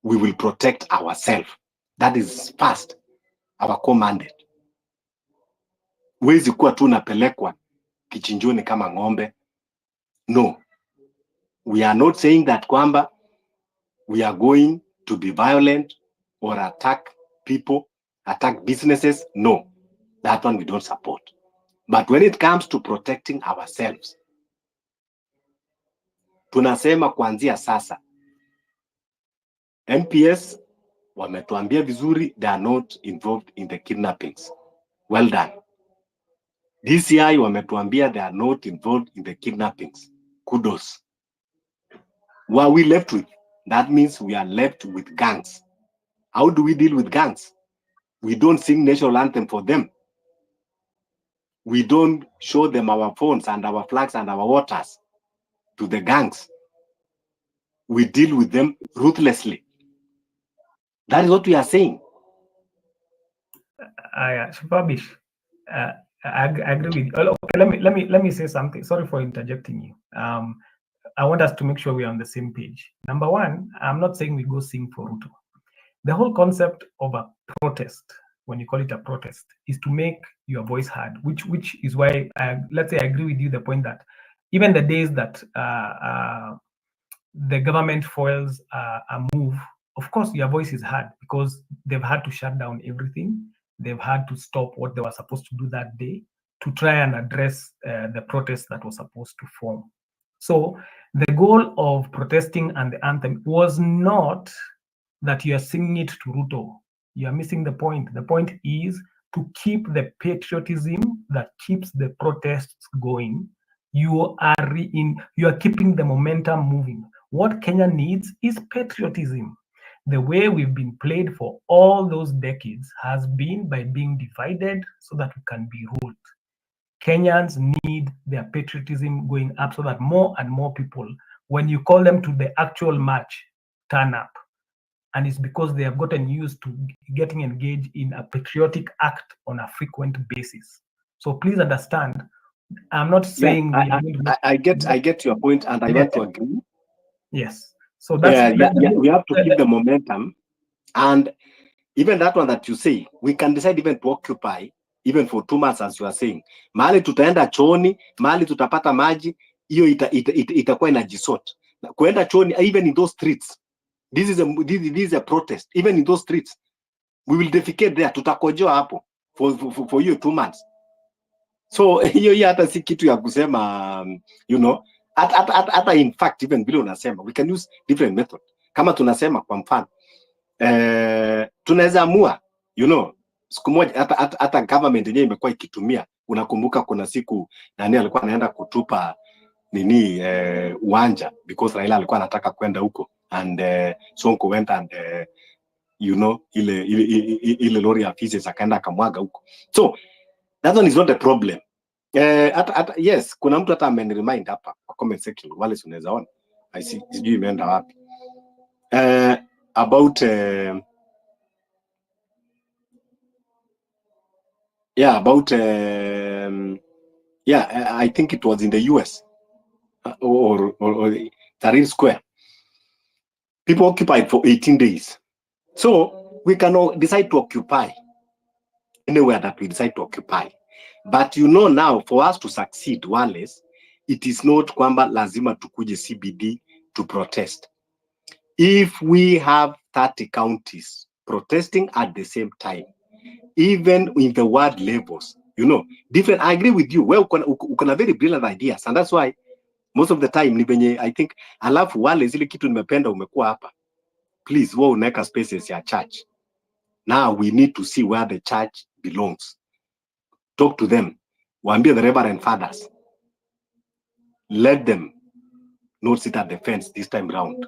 We will protect ourselves. That is first our commanded. Wezi kuwa tu napelekwa kichinjoni kama ng'ombe. No. We are not saying that kwamba we are going to be violent or attack people, attack businesses. No. That one we don't support. But when it comes to protecting ourselves, tunasema kuanzia sasa, MPS wametuambia vizuri, they are not involved in the kidnappings. Well done. DCI wametuambia they are not involved in the kidnappings. Kudos. What are we left with? That means we are left with gangs. How do we deal with gangs? We don't sing national anthem for them. We don't show them our phones and our flags and our waters to the gangs. We deal with them ruthlessly. That is what we are saying. Fabish, I agree with you. Okay, let me say something. Sorry for interjecting you. I want us to make sure we are on the same page. Number one, I'm not saying we go sing for Ruto. The whole concept of a protest, when you call it a protest, is to make your voice heard, which is why let's say I agree with you the point that even the days that the government foils a move, of course your voice is heard because they've had to shut down everything. They've had to stop what they were supposed to do that day to try and address the protest that was supposed to form. So the goal of protesting and the anthem was not that you are singing it to Ruto. You are missing the point. The point is to keep the patriotism that keeps the protests going. You are keeping the momentum moving. What Kenya needs is patriotism. The way we've been played for all those decades has been by being divided so that we can be ruled. Kenyans need their patriotism going up so that more and more people, when you call them to the actual march, turn up. and it's because they have gotten used to getting engaged in a patriotic act on a frequent basis. So please understand, I'm not saying we are going to I get your point, and I want to agree. Yes. So that's we have to keep the momentum, and even that one that you say, we can decide even to occupy even for 2 months, as you are saying. Mahali tutaenda chooni, mahali tutapata maji, hiyo itakuwa inajisort. Kuenda chooni, even in those streets, this is a protest. Even in those streets, we will defecate there. Tutakojoa hapo for you 2 months. So hiyo hata si kitu ya kusema, you know, hata in fact even vile unasema, we can use different method. Kama tunasema kwa mfano, tunaweza amua, you know, siku moja hata government yenyewe imekuwa ikitumia. Unakumbuka kuna siku nani alikuwa anaenda kutupa nini uwanja because Raila alikuwa anataka kwenda huko, and Sonko went and you know, ile lori ya pieces akaenda akamwaga huko. So that one is not a problem. Yes, kuna mtu hata ameniremind hapa kwa comment section, wale unaweza ona, I see sijui imeenda wapi, about I think it was in the US or Tahrir Square. People occupied for 18 days. So we can all decide to occupy anywhere that we decide to occupy. But you know, now for us to succeed, Wallace, it is not kwamba lazima tukuje CBD to protest. If we have 30 counties protesting at the same time, even in the world levels, you know, different. I agree with you. Well, ukona very brilliant ideas, and that's why most of the time ni benye, I think, alafu wale zile kitu nimependa umekuwa hapa. Please, wewe unaweka spaces ya church. Now we need to see where the church belongs. Talk to them. Waambie the reverend fathers. Let them not sit at the fence this time round.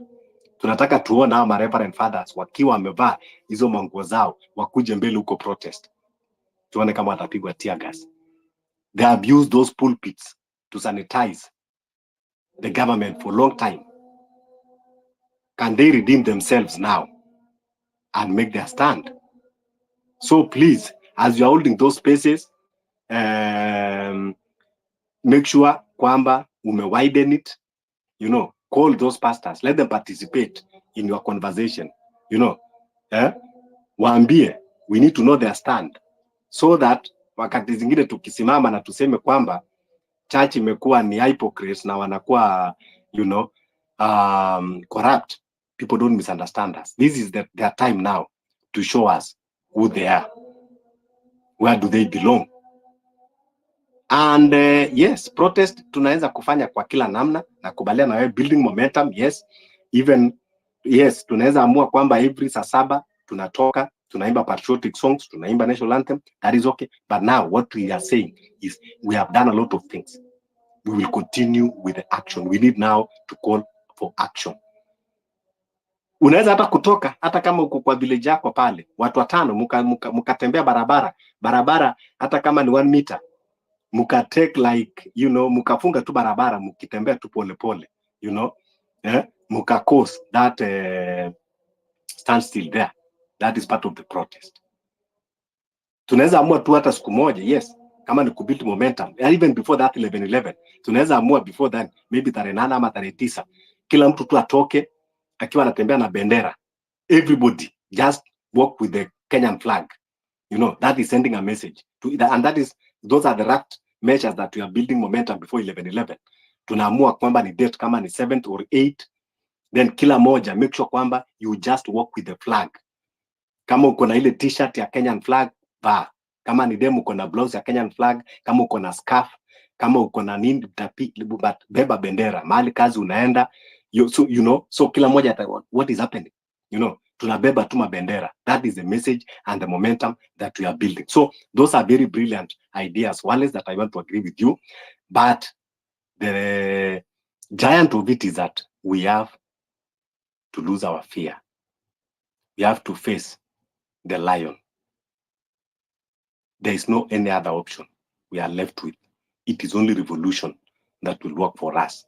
Tunataka tuone hao reverend fathers wakiwa wamevaa hizo manguo zao wakuje mbele huko protest. Tuone kama watapigwa tear gas. They have used those pulpits to sanitize the government for a long time. Can they redeem themselves now and make their stand? So please, as you are holding those spaces, make sure kwamba widen it, you know, call those pastors, let them participate in your conversation, you know, waambie, we need to know their stand, so that wakati zingine tukisimama na tuseme kwamba church imekuwa ni hypocrites na wanakuwa, you know, corrupt, people don't misunderstand us. This is their time now to show us who they are, where do they belong. And yes, protest tunaweza kufanya kwa kila namna, na kubaliana na wewe, building momentum, yes. Even yes, tunaweza amua kwamba every saa 7 tunatoka tunaimba patriotic songs, tunaimba national anthem, that is okay. But now what we are saying is we have done a lot of things. We will continue with the action. We need now to call for action. Unaweza hata kutoka, hata kama uko kwa village yako pale, watu 5 mukatembea barabara, hata kama ni 1 meter, muka take like, you know, mukafunga tu barabara, mukitembea tu pole, you know, muka cause that stand still there. That is part of the protest. Tunaweza amua tu hata siku moja, yes, kama ni kubuild momentum, even before that 11/11, tunaweza amua before that, maybe tarehe 8 ama tarehe 9, kila mtu tu atoke akiwa anatembea na bendera. Everybody just walk with the Kenyan flag. You know, that is sending a message to, and that is, those are the right measures that we are building momentum before 11/11. Tunaamua kwamba ni date kama ni 7th or 8th, then kila moja make sure kwamba you just walk with the flag. Kama uko na ile t-shirt ya Kenyan flag, vaa. Kama ni demo uko na blouse ya Kenyan flag, kama uko na scarf, kama uko na nini, beba bendera. Mahali kazi unaenda, so you know, so kila moja what is happening, you know, tunabeba tu mabendera. That is the message and the momentum that we are building. So those are very brilliant ideas, Wallace, that I want to agree with you. But the giant of it is that we have to lose our fear. We have to face the lion. There is no any other option we are left with. It is only revolution that will work for us.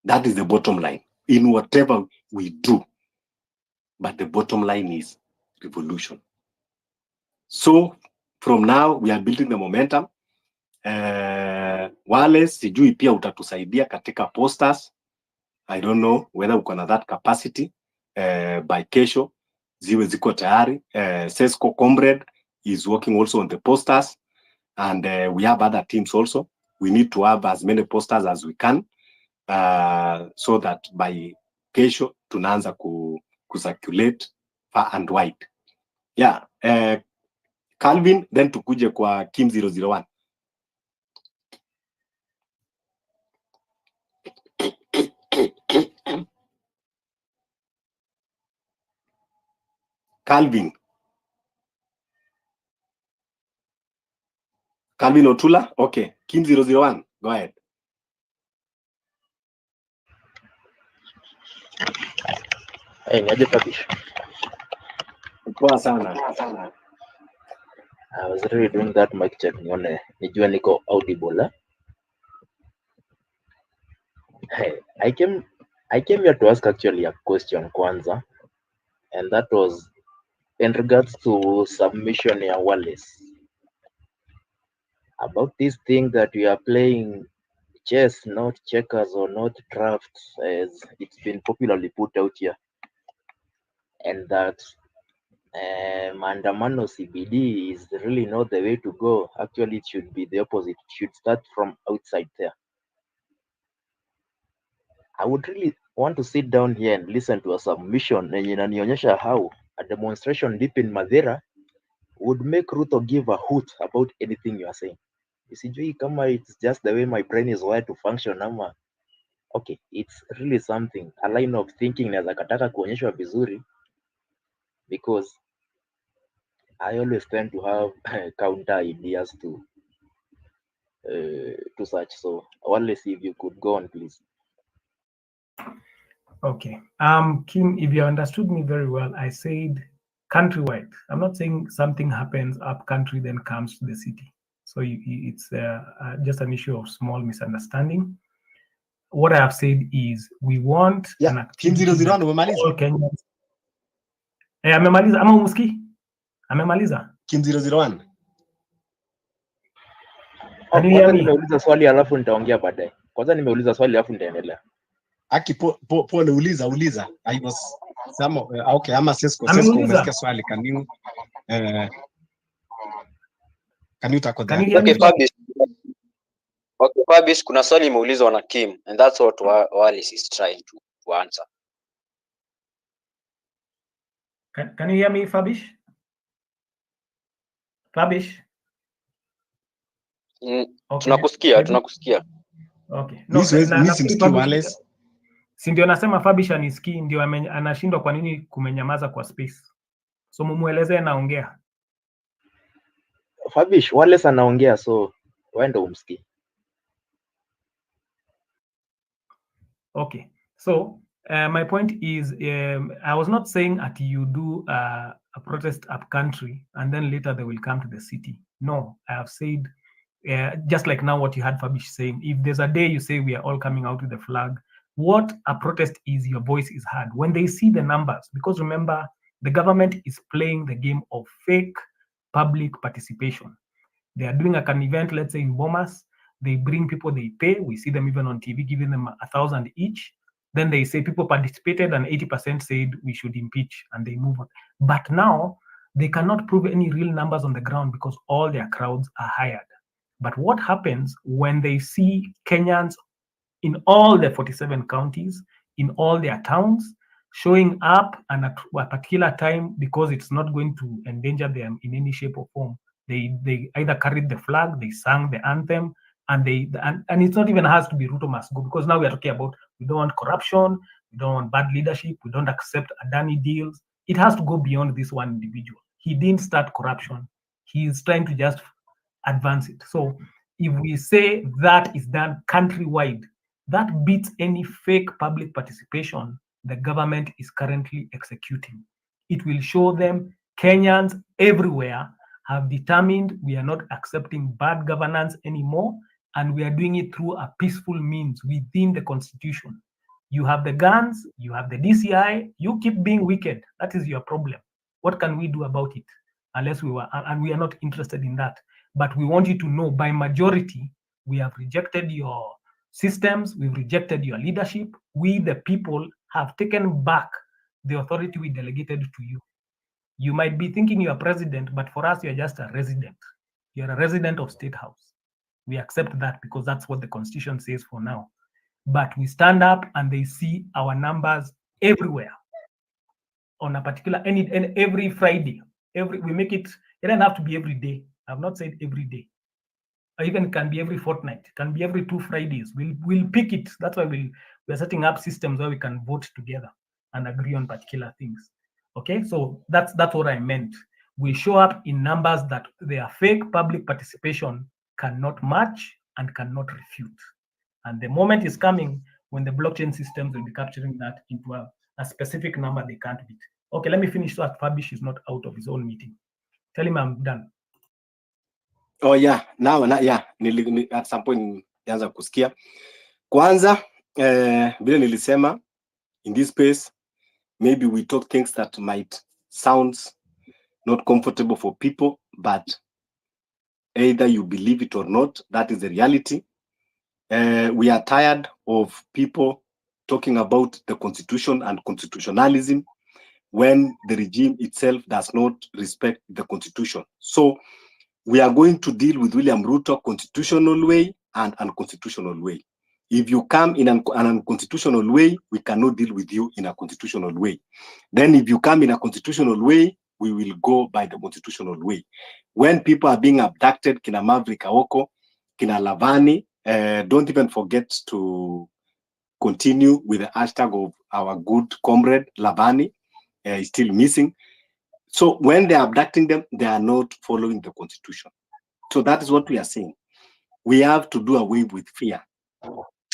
That is the bottom line. In whatever we do, but the bottom line is revolution. So from now we are building the momentum. Wale sijui pia utatusaidia katika posters. I don't know whether uko na that capacity. By kesho ziwe ziko tayari. Sesco Comrade is working also on the posters, and we have other teams also. We need to have as many posters as we can, so that by kesho tunaanza circulate far and wide. Yeah, Calvin, then tukuje kwa Kim 001. Calvin Otula, okay. Kim 001, go ahead. Hey, niaje Papish? Poa sana. I was really doing that mic check nione nijue niko audible. Hey, I came here to ask actually a question kwanza, and that was in regards to submission ya Wallace about this thing that we are playing chess, not checkers or not drafts, as it's been popularly put out here, and that maandamano CBD is really not the way to go. Actually, it should be the opposite. It should start from outside there. I would really want to sit down here and listen to a submission yenye inanionyesha how a demonstration deep in Madeira would make Ruto give a hoot about anything you are saying. Sijui kama it's just the way my brain is wired to function ama okay, it's really something, a line of thinking naweza kataka kuonyeshwa vizuri, because I always tend to have counter ideas to such. So Wallace, if you could go on, please. Okay. Kim, if you understood me very well, I said countrywide. I'm not saying something happens up country then comes to the city. So it's just an issue of small misunderstanding. What I have said is we want an activity Kim 001 that umemaliza? all Kenyans. Amemaliza ama umski? Amemaliza? Kim 001. Can you hear me? Nimeuliza swali alafu nitaongea baadaye. Kwanza nimeuliza swali alafu nitaendelea. Aki pole uliza. I was okay, ama Sesco umesikia swali, can you tackle that? Okay, Fabish, kuna swali imeulizwa na Kim, and that's what Wallace is trying to answer. Can you hear me, Fabish? Fabish? Okay. Tunakusikia. Okay. No, Wallace. Si ndio nasema Fabish anisikii, ndio anashindwa kwa nini kumenyamaza kwa space. So mumuelezee naongea. Fabish, Wallace anaongea, so wewe ndio umsikii. Okay. So my point is, I was not saying that you do a protest up country and then later they will come to the city. No, I have said, just like now what you had Fabish saying, if there's a day you say we are all coming out with the flag, what a protest is, your voice is heard. When they see the numbers, because remember, the government is playing the game of fake public participation. They are doing an event, let's say in Bomas, they bring people, they pay, we see them even on TV, giving them 1,000 each. Then they say people participated and 80% said we should impeach, and they move on. But now they cannot prove any real numbers on the ground because all their crowds are hired. But what happens when they see Kenyans in all the 47 counties, in all their towns, showing up and at a particular time, because it's not going to endanger them in any shape or form, they either carried the flag, they sang the anthem, and it's not even has to be Ruto must go, because now we are talking about we don't want corruption, we don't want bad leadership, we don't accept Adani deals. It has to go beyond this one individual. He didn't start corruption. He is trying to just advance it. So if we say that is done countrywide, that beats any fake public participation the government is currently executing. It will show them Kenyans everywhere have determined we are not accepting bad governance anymore, and we are doing it through a peaceful means within the constitution. You have the guns, you have the DCI, you keep being wicked. That is your problem. What can we do about it? Unless we were, and we are not interested in that. But we want you to know by majority, we have rejected your systems, we've rejected your leadership. We, the people, have taken back the authority we delegated to you. You might be thinking you're president, but for us, you're just a resident. You're a resident of State House. We accept that because that's what the Constitution says for now. But we stand up and they see our numbers everywhere on a particular, every Friday. We make it, it doesn't have to be every day. I've not said every day. Or even can be every fortnight, can be every 2 Fridays. We'll pick it. That's why we're setting up systems where we can vote together and agree on particular things. Okay, so that's what I meant. We show up in numbers that their fake public participation cannot match and cannot refute. And the moment is coming when the blockchain systems will be capturing that into a specific number they can't beat. Okay, let me finish so that Fabish is not out of his own meeting. Tell him I'm done. Oh yeah, now yeah, at some point nianza kusikia. Kwanza vile nilisema, in this space maybe we talk things that might sound not comfortable for people, but either you believe it or not, that is the reality. We are tired of people talking about the constitution and constitutionalism when the regime itself does not respect the constitution. So we are going to deal with William Ruto constitutional way and unconstitutional way. If you come in an unconstitutional way, we cannot deal with you in a constitutional way. Then if you come in a constitutional way, we will go by the constitutional way. When people are being abducted, kina Maverick Aoko, kina Lavani, don't even forget to continue with the hashtag of our good comrade Lavani, is still missing. So when they're abducting them, they are not following the constitution. So that is what we are saying. We have to do away with fear.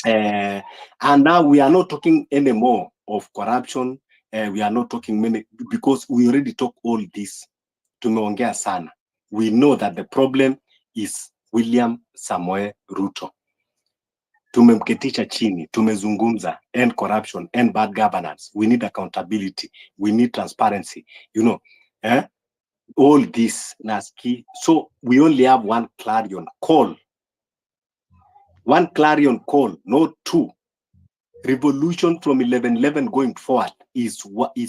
And now we are not talking anymore of corruption. We are not talking many, because we already talk all this. Tumeongea sana. We know that the problem is William Samoei Ruto. Tumemketisha chini, tumezungumza, end corruption, end bad governance. We need accountability. We need transparency. You know, all this Naski. So we only have one clarion call. One clarion call, not two. Revolution from 11/11 going forward is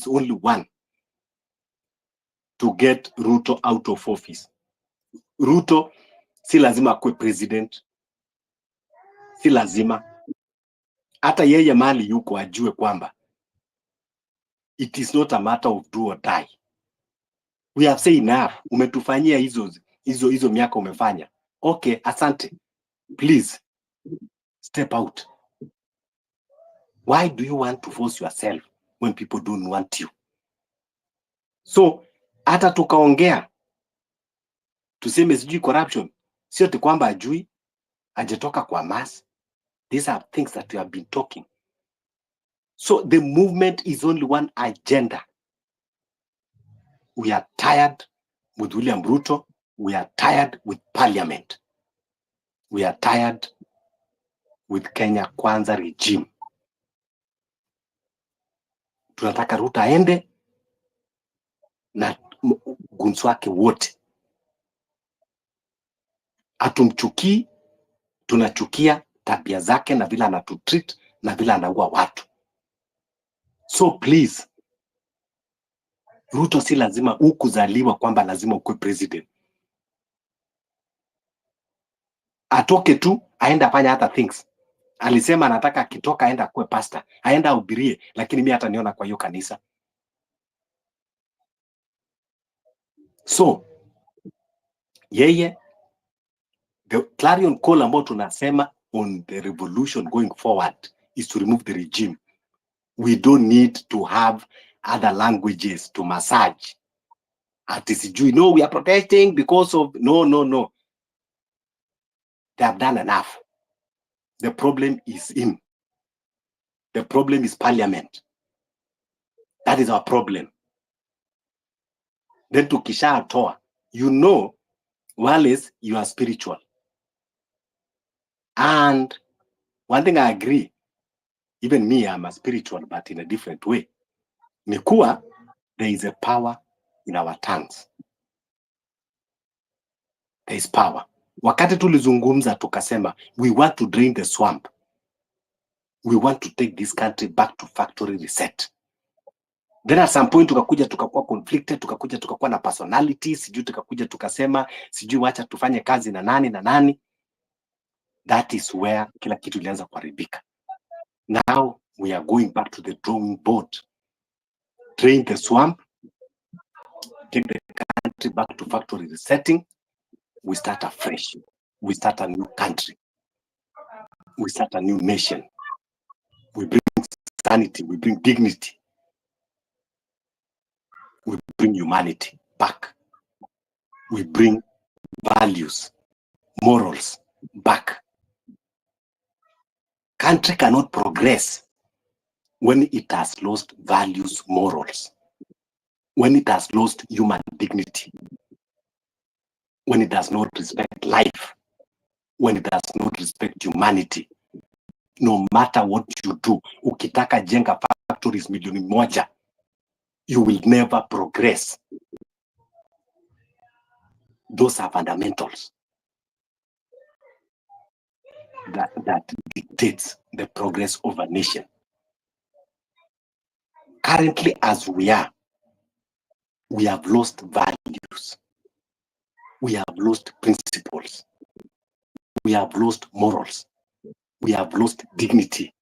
only one. To get Ruto out of office. Ruto si lazima akue president. Si lazima. Hata yeye mali yuko ajue kwamba it is not a matter of do or die. We have said enough. Umetufanyia hizo miaka umefanya. Okay, asante. Please step out. Why do you want to force yourself when people don't want you? So hata tukaongea tuseme sijui corruption, sio tu kwamba ajui, ajetoka kwa mass. These are things that we have been talking. So the movement is only one agenda. We are tired with William Ruto. We are tired with parliament. We are tired with Kenya Kwanza regime. Tunataka Ruto aende na gunsu wake wote. Atumchukii, tunachukia tabia zake na vile anatutreat na vile anaua watu. So please, Ruto si lazima ukuzaliwa kwamba lazima ukue president. Atoke tu, aenda afanya other things. Alisema anataka akitoka aenda kuwe pastor, aenda ubirie, lakini mimi hata niona kwa hiyo kanisa. So, yeye, the clarion call ambao tunasema on the revolution going forward is to remove the regime. We don't need to have other languages to massage. Atisijui, no, we are protesting because of, no. They have done enough. The problem is him. The problem is parliament. That is our problem. Then tukisha atoa, you know, Wallace, you are spiritual. And one thing I agree, even me, I'm a spiritual, but in a different way. Ni kuwa there is a power in our tongues. There is power. Wakati tulizungumza tukasema, we want to drain the swamp. We want to take this country back to factory reset. Then at some point tukakuwa conflicted, tukakuwa na personality, sijui tukasema, sijui wacha tufanye kazi na nani. That is where kila kitu ilianza kuharibika. Now we are going back to the drawing board. Drain the swamp, take the country back to factory resetting. We start afresh. We start a new country. We start a new nation. We bring sanity, we bring dignity. We bring humanity back. We bring values, morals back. Country cannot progress when it has lost values, morals, when it has lost human dignity, when it does not respect life, when it does not respect humanity. No matter what you do, ukitaka jenga factories milioni moja, you will never progress. Those are fundamentals that dictates the progress of a nation. Currently, as we are, we have lost values. We have lost principles. We have lost morals. We have lost dignity.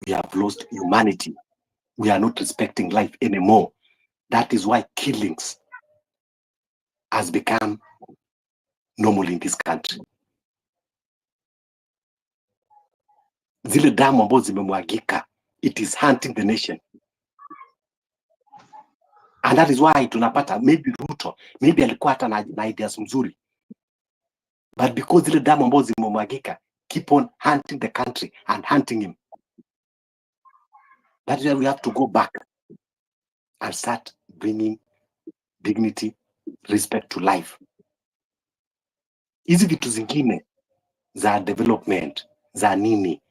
We have lost humanity. We are not respecting life anymore. That is why killings has become normal in this country. Zile damu ambazo zimemwagika, it is hunting the nation. And that is why tunapata maybe Ruto, maybe alikuwa hata na ideas mzuri. But because zile damu ambazo zimemwagika keep on hunting the country and hunting him. That is why we have to go back and start bringing dignity, respect to life. Hizi vitu zingine za development, za nini,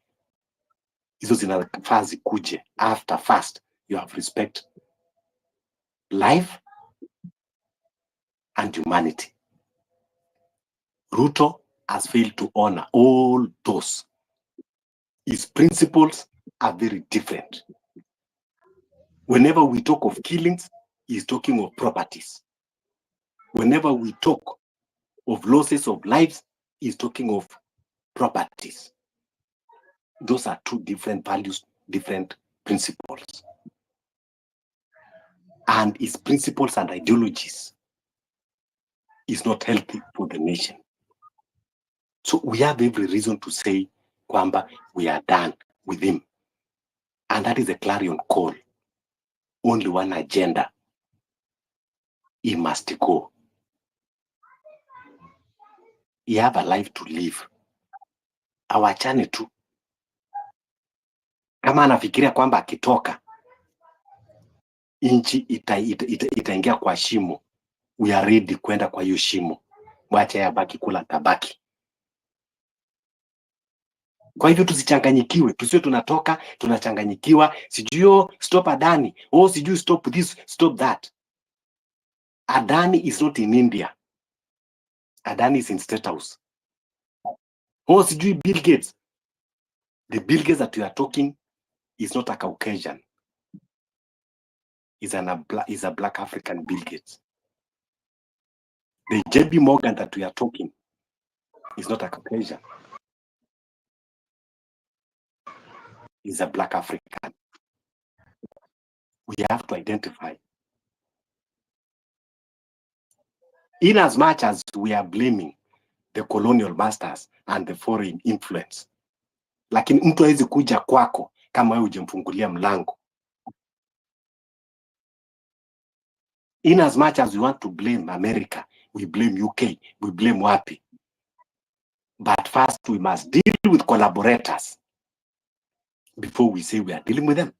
hizo zinafaa zikuje after first you have respect life and humanity. Ruto has failed to honor all those. His principles are very different. Whenever we talk of killings, he's talking of properties. Whenever we talk of losses of lives, he's talking of properties. Those are two different values, different principles. And his principles and ideologies is not healthy for the nation. So we have every reason to say, kwamba, we are done with him. And that is a clarion call. Only one agenda. He must go. He have a life to live. Awachane tu. Kama anafikiria kwamba akitoka nchi itaingia kwa shimo, we are ready kwenda kwa hiyo shimo. Mwache yabaki kula tabaki. Kwa hivyo tusichanganyikiwe, tusiwe tunatoka tunachanganyikiwa, sijui stop Adani, sijui stop this, stop that. Adani is not in India. Adani is in State House. Sijui Bill Gates. The Bill Gates that we are talking is not a Caucasian. Is a black African Bill Gates. The JB Morgan that we are talking is not a Caucasian. Is a black African. We have to identify. In as much as we are blaming the colonial masters and the foreign influence, lakini mtu hawezi kuja kwako kama wewe hujamfungulia mlango. In as much as we want to blame America, we blame UK, we blame wapi. But first we must deal with collaborators before we say we are dealing with them.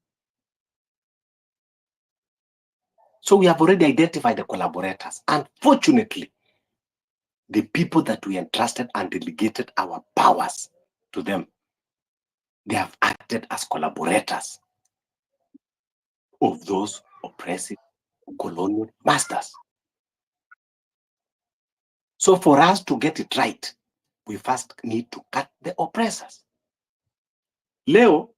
So we have already identified the collaborators. Unfortunately, the people that we entrusted and delegated our powers to them They have acted as collaborators of those oppressive colonial masters. So for us to get it right, we first need to cut the oppressors. Leo,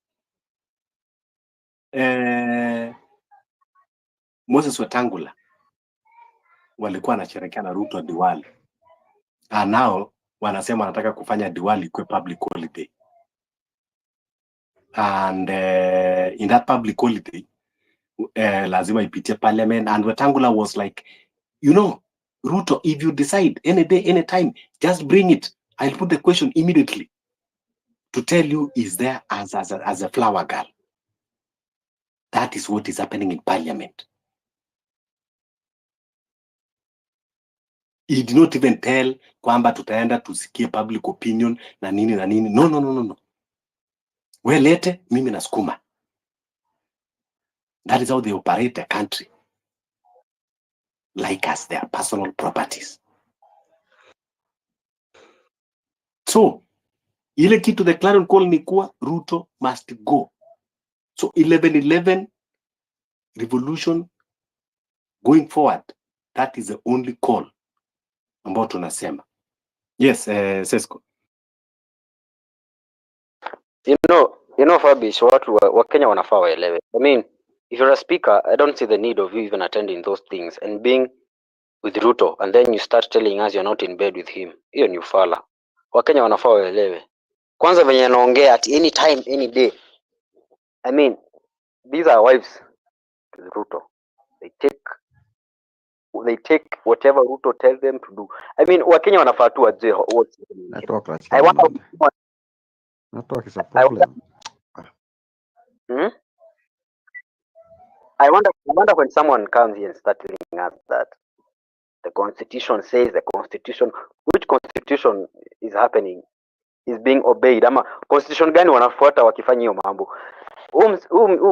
Moses Wetangula walikuwa wanasherehekea na Ruto Diwali. Nao wanasema wanataka kufanya Diwali kwa public holiday. And in that public holiday, lazima ipitie parliament. And Wetangula was like, you know, Ruto, if you decide any day, any time, just bring it. I'll put the question immediately to tell you is there as a flower girl. That is what is happening in parliament. He did not even tell kwamba tutaenda tusikie public opinion na nini na nini. No. We lete, mimi nasukuma. That is how they operate the country. Like as their personal properties. So, ile kitu the clarion call ni kuwa Ruto must go. So 11/11 revolution going forward, that is the only call ambao tunasema. Yes, Sesko. You know Fabish, watu wa Kenya wanafaa waelewe. I mean, if you're a speaker, I don't see the need of you even attending those things and being with Ruto and then you start telling us you're not in bed with him. Hiyo ni ufala. Wakenya wanafaa waelewe. Kwanza venye anaongea at any time, any day. I mean, these are wives to Ruto. They take whatever Ruto tells them to do. I mean, Wakenya wanafaa tu wajue what's happening. Network is a problem. I wonder when someone comes here and starts telling us that the constitution says which constitution is happening, is being obeyed, ama constitution gani wanafuata wakifanya hiyo mambo.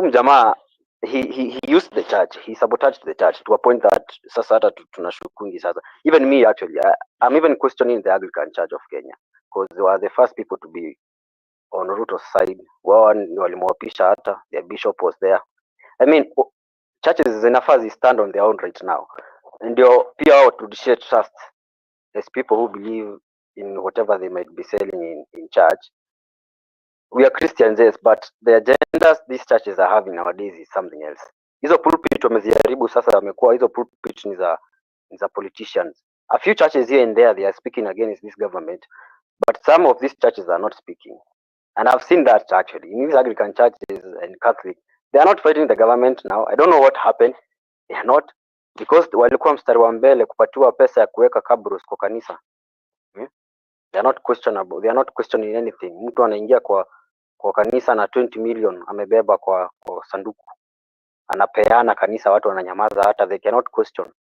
Mjamaa he used the church, he sabotaged the church to a point that sasa hata tunashukungi sasa. Even me actually, I'm even questioning the Anglican Church of Kenya because they were the first people to be on Ruto's side. Wao walimwapisha, hata their bishop was there. I mean, churches zinafaa stand on their own right now. Ndio pia wao turudishie trust as people who believe in whatever they might be selling in church. We are Christians, yes, but the agendas these churches are having nowadays is something else. Hizo pulpit wameziharibu sasa, wamekuwa hizo pulpit ni za politicians. A few churches here and there, they are speaking against this government, but some of these churches are not speaking. And I've seen that actually in these Anglican churches and Catholic, they are not fighting the government now. I don't know what happened. They are not, because walikuwa mstari wa mbele kupatiwa pesa ya kuweka kabros kwa kanisa. They are not questionable. They are not questioning anything. Mtu anaingia kwa kanisa na 20 million amebeba kwa sanduku, anapeana kanisa, watu wananyamaza, hata they cannot question.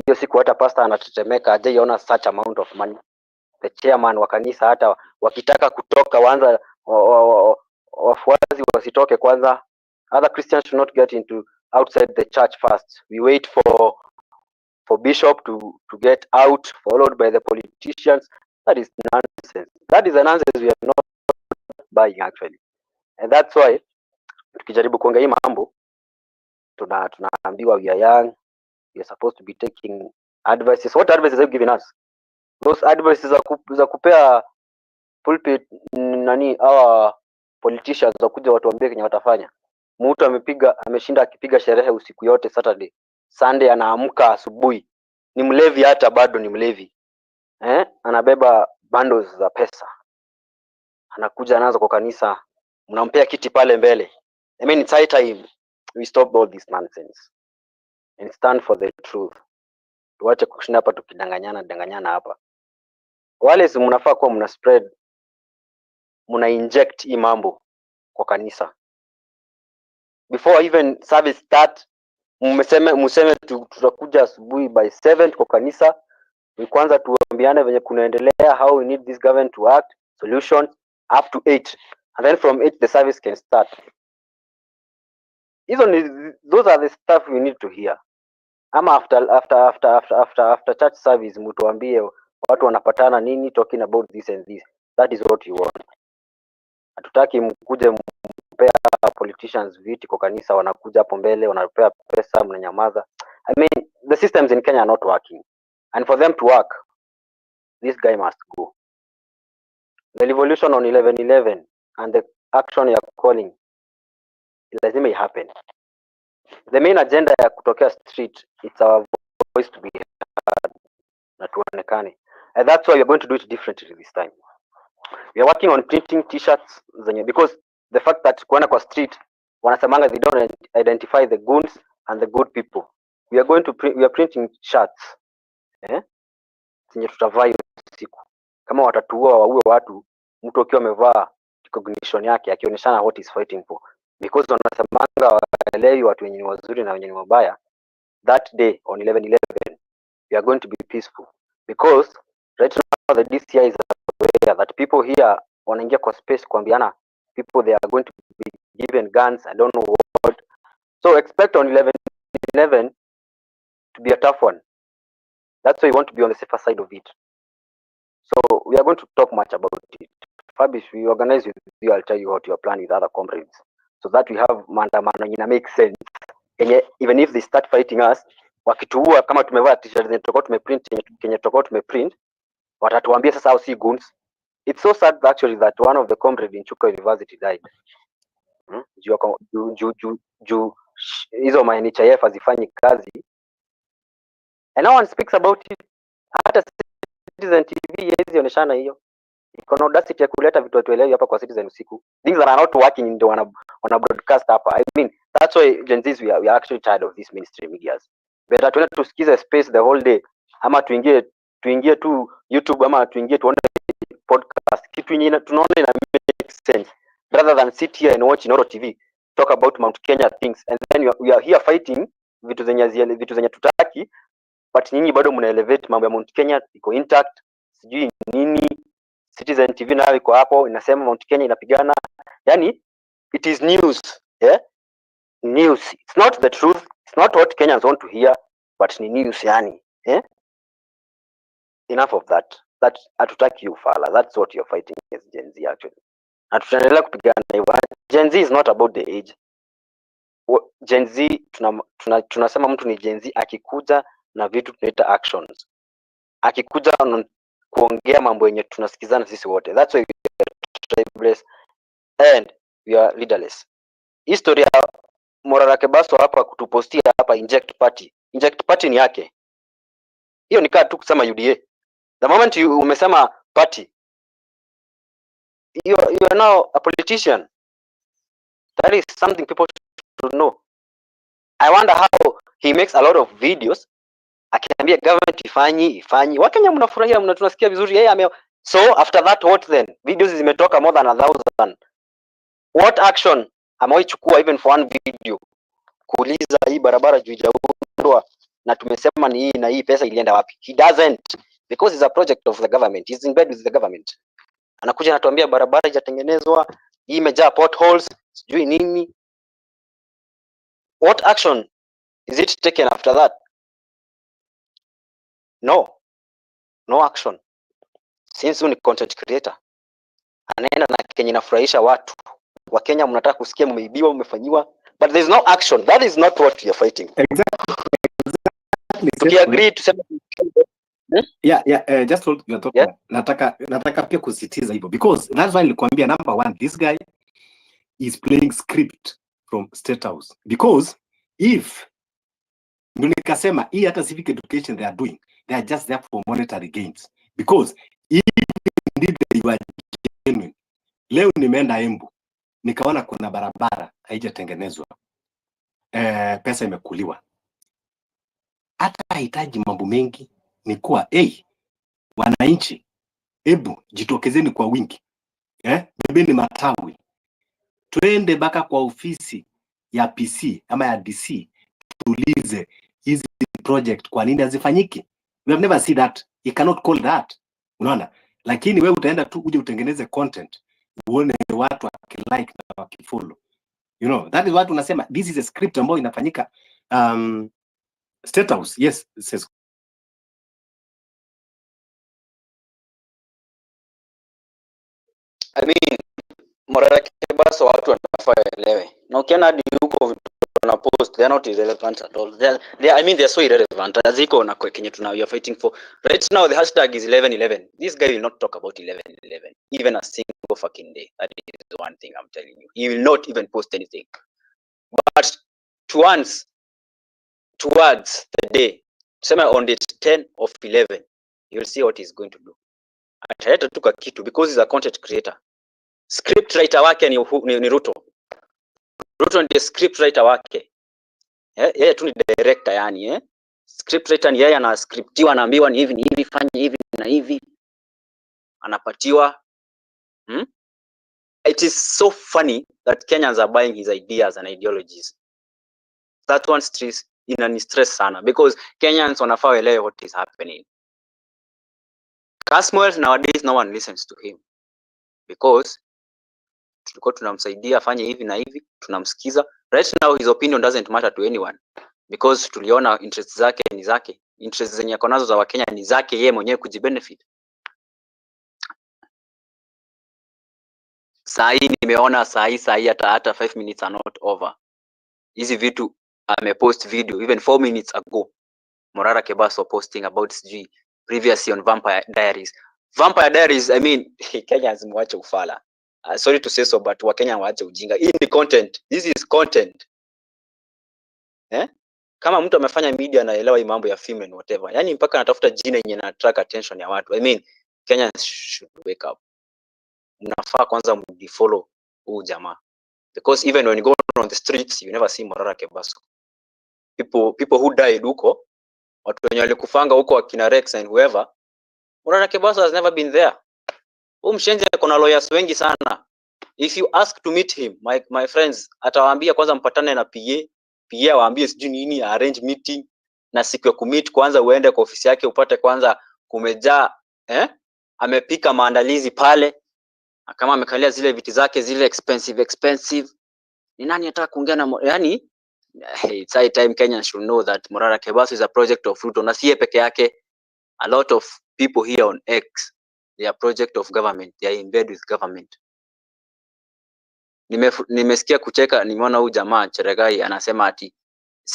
Hiyo siku hata pastor anatetemeka, hajaiona such amount of money. The chairman wa kanisa hata wakitaka kutoka wanza wafuazi wasitoke kwanza. Other Christians should not get into outside the church first. We wait for bishop to get out, followed by the politicians. That is nonsense. That is a nonsense we are not buying actually. And that's why tukijaribu kuongea hii mambo tunaambiwa we are young, we are supposed to be taking advices. What advices have you given us? Those advices za kupea pulpit nani hawa politicians za kuja watuambie kenye watafanya. Mtu ameshinda akipiga sherehe usiku yote Saturday, Sunday anaamka asubuhi, ni mlevi, hata bado ni mlevi, anabeba bundles za pesa, anakuja anaanza kwa kanisa, mnampea kiti pale mbele. I mean, it's high time we stop all this nonsense and stand for the truth. Tuache kushinda hapa tukidanganyana hapa. Wale si mnafaa kuwa mna spread, mna inject hii mambo kwa kanisa before even service start. Mseme tutakuja asubuhi by 7 kwa kanisa, ni kwanza tuambiane venye kunaendelea, how we need this government to act, solutions up to 8, and then from 8 the service can start. Those are the stuff we need to hear. Ama after church service mtuambie watu wanapatana nini, talking about this and this. That is what you want. Hatutaki mkuje mpea politicians viti kwa kanisa, wanakuja hapo mbele wanapea pesa, mnanyamaza. I mean, the systems in Kenya are not working, and for them to work, this guy must go. The revolution on 11/11 and the action you are calling lazima happen. The main agenda ya kutokea street, it's our voice to be heard na tuonekane, and that's why we are going to do it differently this time. We are working on printing t-shirts zenye, because the fact that kuenda kwa street wanasemanga they don't identify the goons and the good people. We are going to we are printing shirts zenye tutavaa hiyo siku. Kama watatuua waue watu, mtu akiwa amevaa recognition yake akionyeshana what is fighting for, because wanasemanga waelewi watu wenye ni wazuri na wenye ni wabaya. That day on 11/11 we are going to be peaceful, because right now the DCI is aware that people here wanaingia kwa space kuambiana people they are going to be given guns, I don't know what. So expect on 11/11 to be a tough one. That's why we want to be on the safer side of it. So we are going to talk much about it. Fabish, we organize with you, I'll tell you what you are planning with other comrades, so that we have maandamano ina make sense. Even if they start fighting us, wakituua kama tumevaa t-shirt zenye tutakuwa tumeprint, Kenya tutakuwa tumeprint, watatuambia sasa au si goons. It's so sad actually that one of the comrades in Chuka University died. Juu hizo ma NHIF hazifanyi kazi, and no one speaks about it. Hata Citizen TV hizi oneshana hiyo, iko na audacity ya kuleta vitu tuelewi hapa kwa Citizen usiku. Things that are not working ndio wana broadcast hapa. I mean, that's why Gen Zs we are actually tired of these mainstream medias. Better tuende tusikize space the whole day, ama tuingie tu YouTube, ama tuingie tuone podcast, kitu yenye tunaona ina make sense, rather than sit here and watch Noro TV talk about Mount Kenya things, and then we are here fighting vitu zenye tutaki, but nyinyi bado mna elevate mambo ya Mount Kenya iko intact, sijui nini. Citizen TV nayo iko hapo inasema Mount Kenya inapigana. Yani it is news, news. It's not the truth, it's not what Kenyans want to hear, but ni news yani. Enough of that. That hatutaki ufala. That's what you're fighting as Gen Z actually. Na tutaendelea kupigana hivyo. Gen Z is not about the age. Gen Z tunasema mtu ni Gen Z akikuja na vitu tunaita actions. Akikuja kuongea mambo yenye tunasikizana sisi wote. That's why we are tribeless and we are leaderless. Historia Morara Kebaso hapa kutupostia hapa inject party. Inject party ni yake. Hiyo ni kaa tu kusema UDA. The moment you umesema party, you are now a politician. That is something people should know. I wonder how he makes a lot of videos akiambia government ifanyi. Wakenya mnafurahia, tunasikia vizuri yeye so after that what then? Videos zimetoka more than 1,000. What action amewaichukua even for one video kuuliza hii barabara juu haijaundwa na tumesema ni hii na hii, pesa ilienda wapi? He doesn't, because it's a project of the government. He's in bed with the government. Anakuja anatuambia barabara haijatengenezwa, hii imejaa potholes, sijui nini. What action is it taken after that? No action. Since ni content creator, anaenda na Kenya inafurahisha watu. Wakenya mnataka kusikia mmeibiwa, mmefanyiwa, but there's no action. That is not what we are fighting. Exactly. We agree to say just hold your thought. Yeah. Nataka pia kusitiza hivyo, because that's why nilikwambia number one, this guy is playing script from State House, because if ndio nikasema hii hata civic education they are doing, they are just there for monetary gains, because if indeed they were genuine. Leo nimeenda Embu nikaona kuna barabara haijatengenezwa, pesa imekuliwa, hata hahitaji mambo mengi, ni kuwa wananchi, hebu jitokezeni kwa wingi, bebeni matawi, twende baka kwa ofisi ya PC ama ya DC, tuulize hizi project kwa nini hazifanyiki. We have never seen that. You cannot call that. Unaona? Lakini wewe utaenda tu uje utengeneze content, uone watu wakilike na wakifollow. You know, that is what unasema, this is a script ambayo inafanyika State House. Yes, it says I mean, Morara Kebaso watu wanafaa waelewe. Na ukiona hadi huko vitu wana post, they are not irrelevant at all. I mean they are so irrelevant. Aziko na kenye we are fighting for. Right now the hashtag is 1111. This guy will not talk about 1111 even a single fucking day. That is the one thing I'm telling you. He will not even post anything. But towards the day, somewhere on the 10 of 11, you will see what he's going to do. Ataleta tu kitu because he's a content creator. Script writer wake ni Ruto. Ruto ndiye script writer wake. Yeye tu ni director yani Script writer ni yeye, ana scriptiwa, anaambiwa ni hivi fanya hivi na hivi. Anapatiwa. It is so funny that Kenyans are buying his ideas and ideologies. That one stress stress sana because Kenyans wanafaa waelewe what is happening. Casmuel nowadays no one listens to him because tulikuwa tunamsaidia afanye hivi na hivi, tunamsikiza. Right now his opinion doesn't matter to anyone because tuliona interests zake ni zake, interests zenye ako nazo za Wakenya ni zake yeye mwenyewe kujibenefit. Nimeona saa hii hata 5 minutes are not over. Hizi vitu amepost video even 4 minutes ago. Morara Kebaso posting about previously on Vampire Diaries. Vampire Diaries, I mean, Kenyans mwache ufala. Sorry to say so, but Wakenya waache ujinga. Hii ni content. This is content. Kama mtu amefanya media anaelewa hii mambo ya film and whatever. Yaani mpaka anatafuta jina yenye na attract attention ya watu. I mean, Kenyans should wake up. Mnafaa kwanza mfollow huu jamaa. Because even when you go on the streets, you never see Morara Kebaso. People who died huko, watu wenye walikufanga huko akina Rex and whoever, Morara Kebaso has never been there. Mshenzi kuna lawyers wengi sana. If you ask to meet him, my friends, atawaambia kwanza mpatane na PA waambie sijui nini, arrange meeting, na siku ya kumeet kwanza uende kwa ofisi yake upate kwanza kumejaa amepika maandalizi pale, kama amekalia zile viti zake zile expensive. Ni nani ataka kuongea na yani it's high time Kenyans should know that Morara Kebaso is a project of Ruto, na siye peke yake. A lot of people here on X, they are project of government, they are in bed with government. Nimesikia kucheka, nimeona huyu jamaa Cheregai anasema ati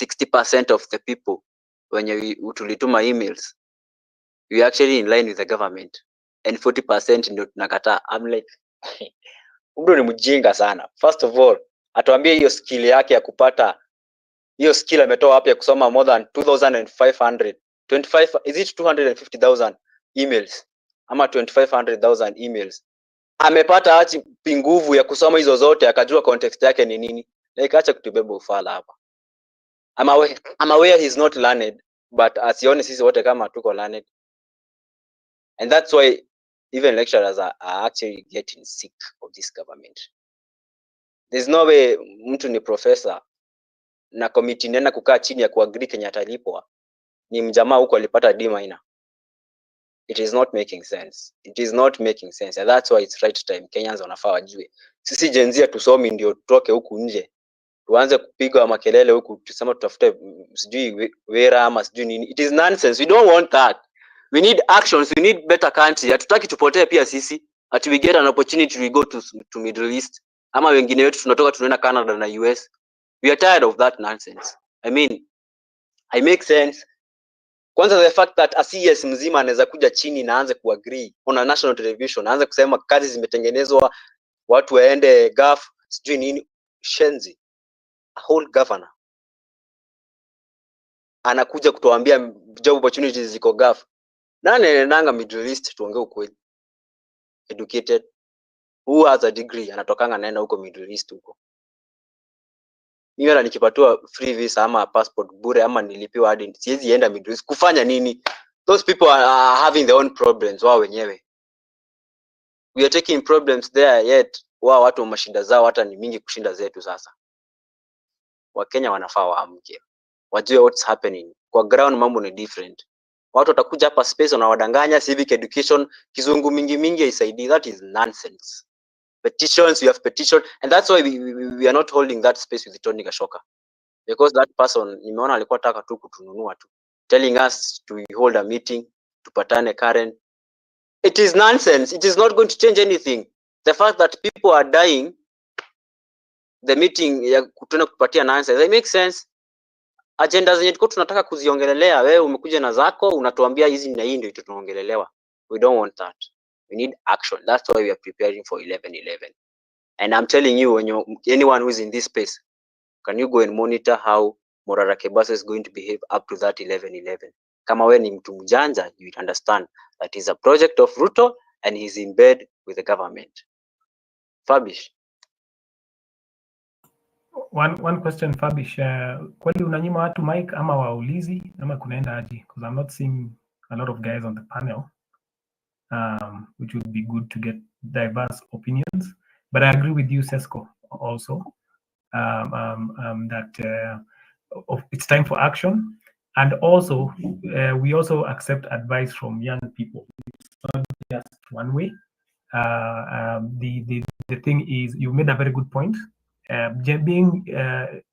60% of the people wenye tulituma emails we actually in line with the government and 40% ndio tunakataa. I'm like Mdo ni mjinga sana. First of all, atuambie hiyo skill yake ya kupata hiyo skill ametoa wapi ya kusoma more than 2500 is it 250,000 emails ama 2500,000 emails amepata achi nguvu ya kusoma hizo zote akajua context yake ni nini. Like acha kutubeba ufala hapa. I'm aware he's not learned, but asione sisi wote kama tuko learned. And that's why even lecturers are actually getting sick of this government. There's no way mtu ni professor na committee nena kukaa chini ya kuagree Kenya atalipwa ni mjamaa huko alipata D-. It is not making sense. It is not making sense. And that's why it's right time Kenyans wanafaa wajue. Sisi Gen Z tusomi ndio tutoke huku nje. Tuanze kupiga makelele huku tusema tutafute sijui wera ama sijui nini. It is nonsense. We don't want that. We need actions. We need better country. Hatutaki tupotee pia sisi. At we get an opportunity we go to Middle East. Ama wengine wetu tunatoka tunaenda Canada na US. We are tired of that nonsense. I mean, I make sense. Kwanza the fact that a CS mzima anaweza kuja chini na aanze kuagree on a national television, aanze kusema kazi zimetengenezwa, watu waende gaf, sijui nini, shenzi. A whole governor anakuja kutuambia job opportunities ziko gaf. Nani nanga Middle East, tuongee ukweli. Educated, who has a degree, anatokanga naenda huko Middle East huko. Mimi nikipatiwa free visa ama passport bure ama nilipiwa hadi siwezi enda Middle East kufanya nini? Those people are having their own problems wao wenyewe. We are taking problems there yet wao watu mashida zao hata ni mingi kushinda zetu sasa. Wakenya wanafaa waamke. Wajue what's happening. Kwa ground mambo ni different. Watu watakuja hapa space na wadanganya civic education, kizungu mingi haisaidii. That is nonsense. Petitions, we have petition, and that's why we are not holding that space with Tony Gashoka. Because that person nimeona alikuwa taka tu kutununua tu, telling us to hold a meeting, tupatane Karen. It is nonsense. It is not going to change anything. The fact that people are dying the meeting ya kutenda kupatia answer. They make sense. Agenda zenye tuko tunataka kuziongelelea, wewe umekuja na zako unatuambia hizi na hii ndio tunaongelelewa. We don't want that. We need action. That's why we are preparing for 11/11. And I'm telling you, when anyone who is in this space, can you go and monitor how Morara Kebasa is going to behave up to that 11/11? Kama we ni mtu mjanja, you will understand that is a project of Ruto and he's in bed with the government. Fabish. One question, Fabish. Kweli unanyima watu mic ama waulizi ama kunaenda aje? Because I'm not seeing a lot of guys on the panel, which would be good to get diverse opinions. But I agree with you, Sesco, also that it's time for action. And also, we also accept advice from young people. It's not just one way. The thing is, you made a very good point.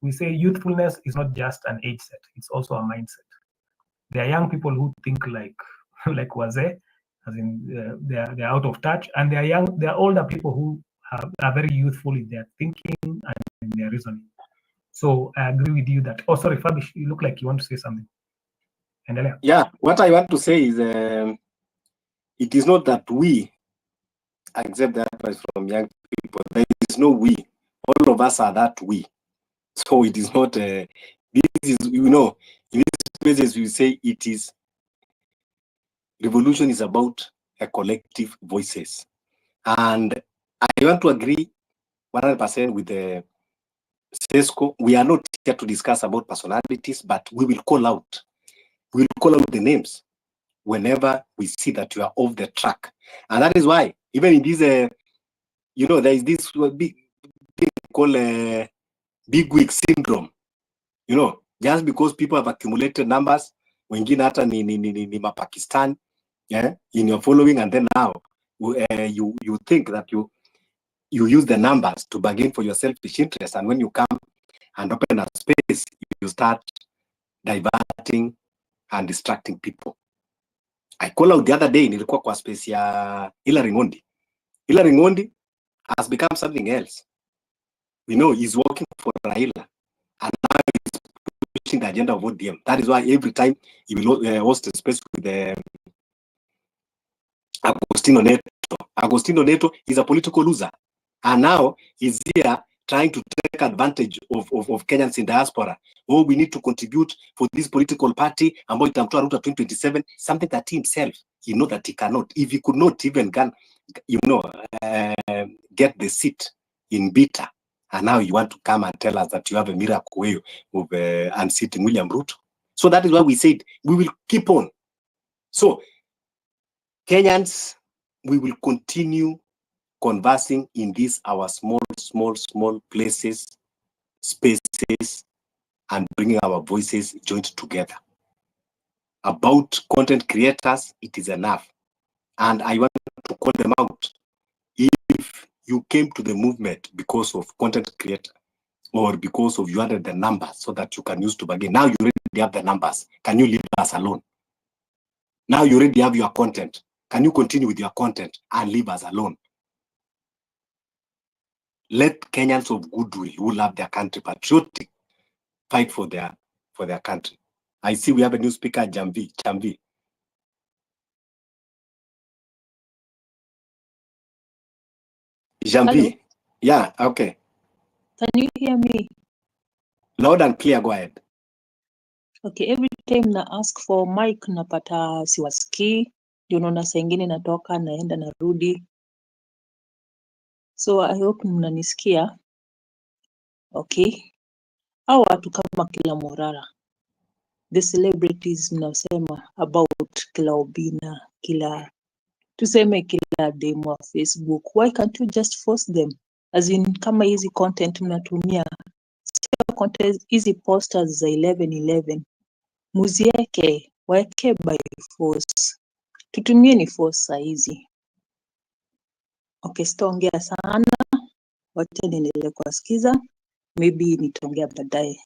We say youthfulness is not just an age set; it's also a mindset. There are young people who think like Waze, as in they're out of touch, and there are older people who are very youthful in their thinking and in their reasoning. So I agree with you that. Oh, sorry, Fabish, you look like you want to say something. Endelea. Yeah, what I want to say is it is not that we accept the advice from young people. There is no we. All of us are that we. So it is not, this is, in these places we say it is, revolution is about a collective voices. And I want to agree 100% with the Sesco. We are not here to discuss about personalities, but we will call out. We will call out the names whenever we see that you are off the track. And that is why, even in this, there is this big thing called big wig syndrome. Just because people have accumulated numbers, wengine hata ni Pakistan, in your following, and then now you think that you use the numbers to bargain for your selfish interest, and when you come and open a space, you start diverting and distracting people. I call out the other day, nilikuwa kwa space ya Hilary Ngondi. Hilary Ngondi has become something else. He's working for Raila, and now he's pushing the agenda of ODM. That is why every time he will host a space with Agostino Neto. Agostino Neto is a political loser, and now he's here trying to take advantage of Kenyans in diaspora. Oh, we need to contribute for this political party, ambayo itamtoa Ruto 2027, something that he himself, that he cannot. If he could not even get the seat in Bita, and now you want to come and tell us that you have a miracle way of unseating William Ruto. So that is why we said we will keep on. So Kenyans, we will continue conversing in these our small places, spaces, and bringing our voices joined together. About content creators, it is enough. And I want to call them out. If you came to the movement because of content creator, or because of you added the numbers so that you can use to bargain, now you already have the numbers. Can you leave us alone? Now you already have your content. Can you continue with your content and leave us alone? Let Kenyans of goodwill who love their country, patriotic, fight for their country. I see we have a new speaker, Chamvi. Chamvi. Yeah, okay. Can you hear me? Loud and clear, go ahead. Okay, every time na ask for mic napata siwasikii, ndio unaona saa ingine natoka naenda narudi. So I hope mnanisikia. Okay. Hao watu kama kila Morara, the celebrities mnasema about kila Obina, tuseme kila demo wa Facebook, why can't you just force them? As in kama hizi content mnatumia, sio content hizi posters za 11/11, muzieke, waeke by force. Tutumie ni force saizi. Okay, sitaongea sana, wacha niendelee kuwasikiza, maybe nitaongea baadaye.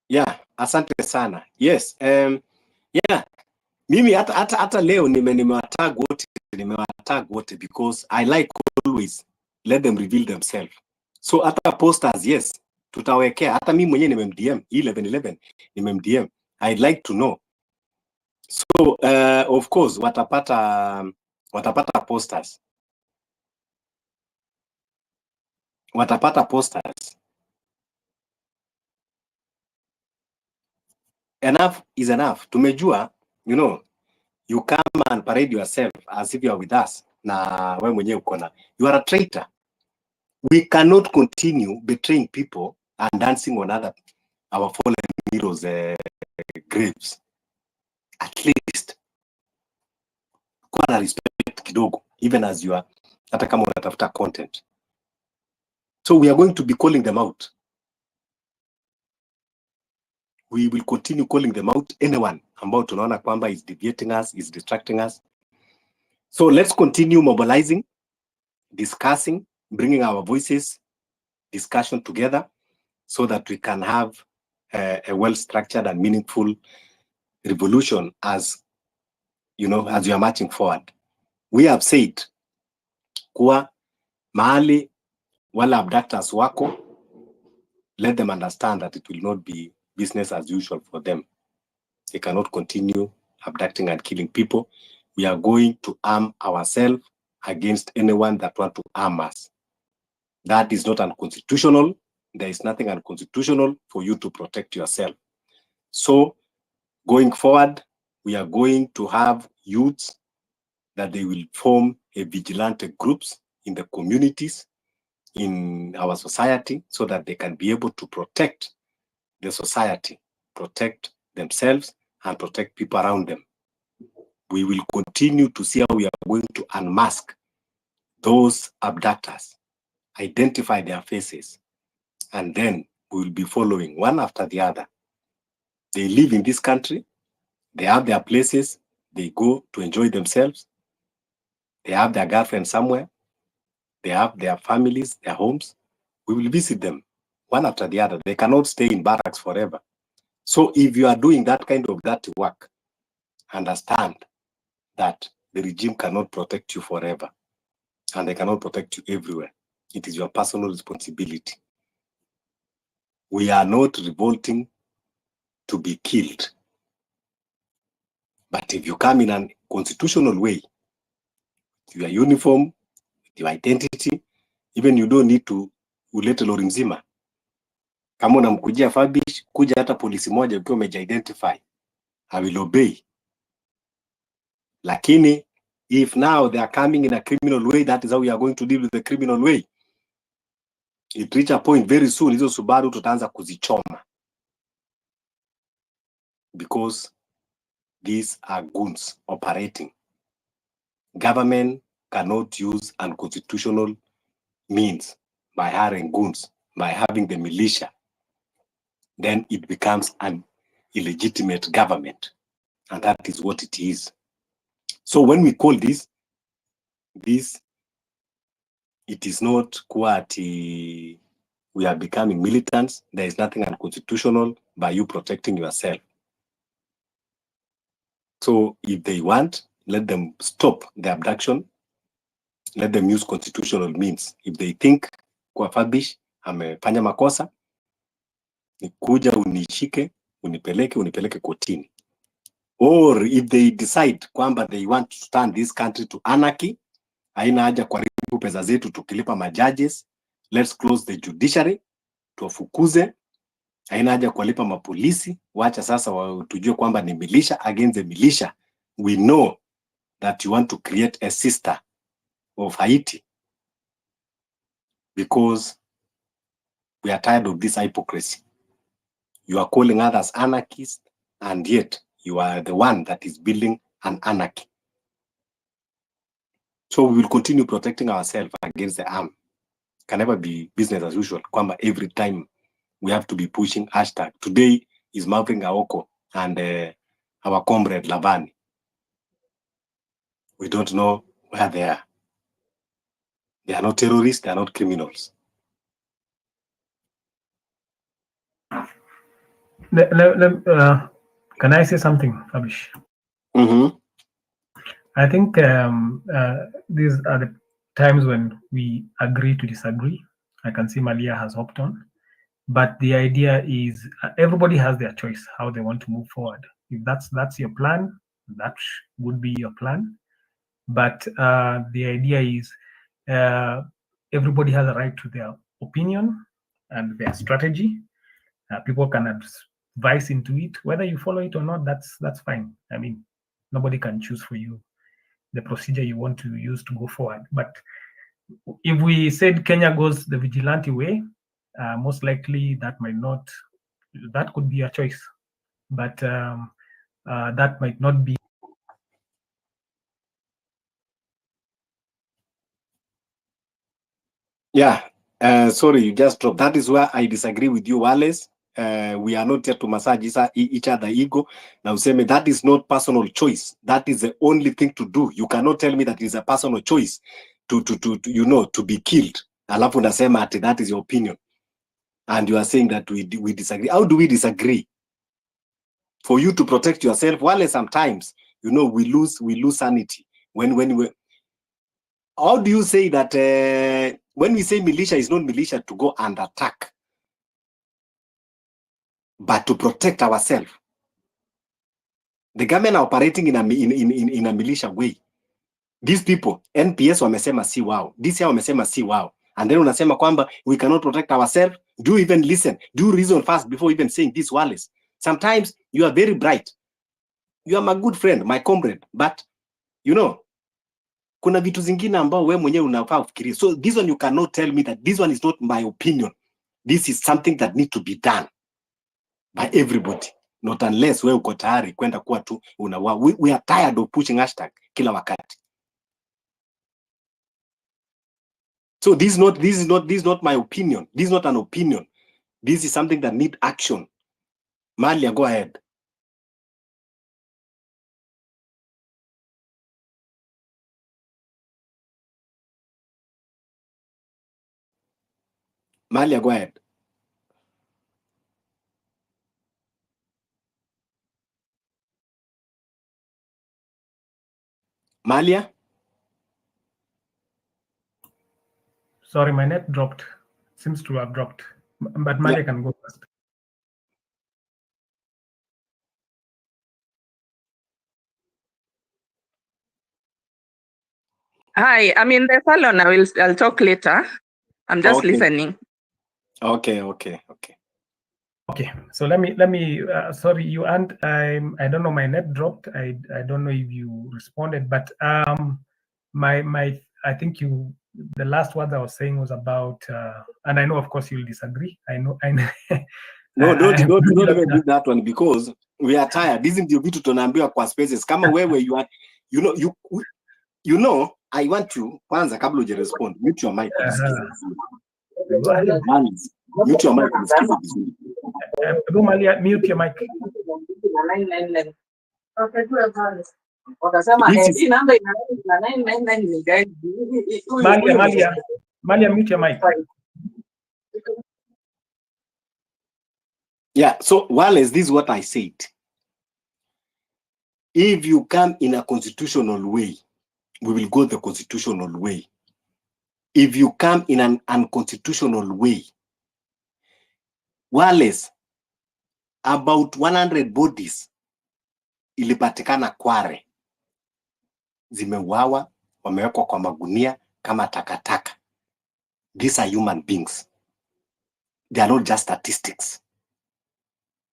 Yeah, asante sana. Yes, yeah, Mimi hata leo nimewatag wote because I like always let them reveal themselves. So hata posters, yes, tutawekea. Hata mimi mwenyewe nimemdm 1111 nimemdm. I'd like to know. So of course watapata posters. Watapata posters. Enough is enough. Tumejua, you know, you come and parade yourself as if you are with us. Na wewe mwenyewe uko na. You are a traitor. We cannot continue betraying people and dancing on our fallen heroes' graves. At least kuwa na respect kidogo, even as you are, hata kama unatafuta content. So we are going to be calling them out. We will continue calling them out. Anyone ambao tunaona kwamba is deviating us, is distracting us. So let's continue mobilizing, discussing, bringing our voices, discussion together, so that we can have a well-structured and meaningful revolution as, you know, as we are marching forward. We have said kuwa mahali wale abductors wako, let them understand that it will not be business as usual for them. They cannot continue abducting and killing people. We are going to arm ourselves against anyone that want to arm us. That is not unconstitutional. There is nothing unconstitutional for you to protect yourself. So going forward, we are going to have youths that they will form a vigilante groups in the communities, in our society, so that they can be able to protect the society, protect themselves, and protect people around them. We will continue to see how we are going to unmask those abductors, identify their faces, and then we will be following one after the other. They live in this country, they have their places, they go to enjoy themselves, they have their girlfriend somewhere, they have their families, their homes. We will visit them one after the other. They cannot stay in barracks forever. So if you are doing that kind of dirty work, understand that the regime cannot protect you forever, and they cannot protect you everywhere. It is your personal responsibility. We are not revolting to be killed. But if you come in a constitutional way, your uniform, your identity, even you don't need to ulete lori mzima. Kama unamkujia Fabish, kuja hata polisi moja ukiwa umeji-identify. I will obey. Lakini, if now they are coming in a criminal way, that is how we are going to deal with the criminal way. It reach a point very soon, hizo Subaru tutaanza kuzichoma. Because these are goons operating. Government cannot use unconstitutional means by hiring goons, by having the militia. Then it becomes an illegitimate government. And that is what it is. So when we call this, it is not quite, we are becoming militants. There is nothing unconstitutional by you protecting yourself. So if they want, let them stop the abduction. Let them use constitutional means. If they think kwa Fabish amefanya makosa, ni kuja unishike, unipeleke kotini. Or if they decide kwamba they want to turn this country to anarchy, haina haja kuharibu pesa zetu tukilipa majudges, let's close the judiciary, tuwafukuze, haina haja kuwalipa mapolisi, wacha sasa tujue kwamba ni militia against the militia. We know that you want to create a sister of Haiti because we are tired of this hypocrisy. You are calling others anarchists, and yet you are the one that is building an anarchy. So we will continue protecting ourselves against the arm. Can never be business as usual. Kwamba every time we have to be pushing hashtag. Today is Maverick Aoko and our comrade Lavani. We don't know where they are. They are not terrorists, they are not criminals. Can I say something, Fabish? I think these are the times when we agree to disagree. I can see Malia has hopped on, but the idea is everybody has their choice how they want to move forward. If that's your plan, that would be your plan. But the idea is everybody has a right to their opinion and their strategy. People can advise into it. Whether you follow it or not, that's fine. I mean, nobody can choose for you the procedure you want to use to go forward. But if we said Kenya goes the vigilante way, most likely that could be a choice, but that might not be. Yeah, sorry, you just dropped. That is where I disagree with you, Wallace. We are not here to massage each other ego. Now, Useme, that is not personal choice. That is the only thing to do. You cannot tell me that it is a personal choice to be killed. Alafu nasema ati that is your opinion. And you are saying that we disagree. How do we disagree? For you to protect yourself, Wallace, sometimes, we lose sanity. How do you say that when we say militia is not militia to go and attack, but to protect ourselves? The government are operating in a militia way. These people, NPS wamesema si wao, DCI wamesema si wao, and then unasema kwamba we cannot protect ourselves. Do you even listen? Do you reason first before even saying this, Wallace? Sometimes you are very bright. You are my good friend, my comrade, but kuna vitu zingine ambao wewe mwenyewe unafaa ufikirie. So this one you cannot tell me that this one is not my opinion. This is something that need to be done by everybody, not unless wewe uko tayari kwenda kuwa tu we are tired of pushing hashtag kila wakati. So this is not my opinion. This is not an opinion. This is something that need action. Malia, go ahead. Malia, go ahead. Malia? Sorry, my net dropped. Seems to have dropped. But Malia can go first. Hi, I'm in the salon. I'll talk later. I'm just listening. Okay. Okay, so let me sorry, you and I don't know, my net dropped. I don't know if you responded, but my I think the last word I was saying was about and I know of course you'll disagree. I know. No, don't even do that one, because we are tired. This is the vitu tunaambiwa kwa spaces. Kama wewe you are, I want to kwanza kabla uje respond, mute your mic. Mute your mic. Malia, mute your mic. Malia, mute your mic. Yeah, so Wallace, this is what I said. If you come in a constitutional way, we will go the constitutional way. If you come in an unconstitutional way, Wallace, about 100 bodies ilipatikana Kware, zimeuawa, wamewekwa kwa magunia kama takataka. These are human beings. They are not just statistics.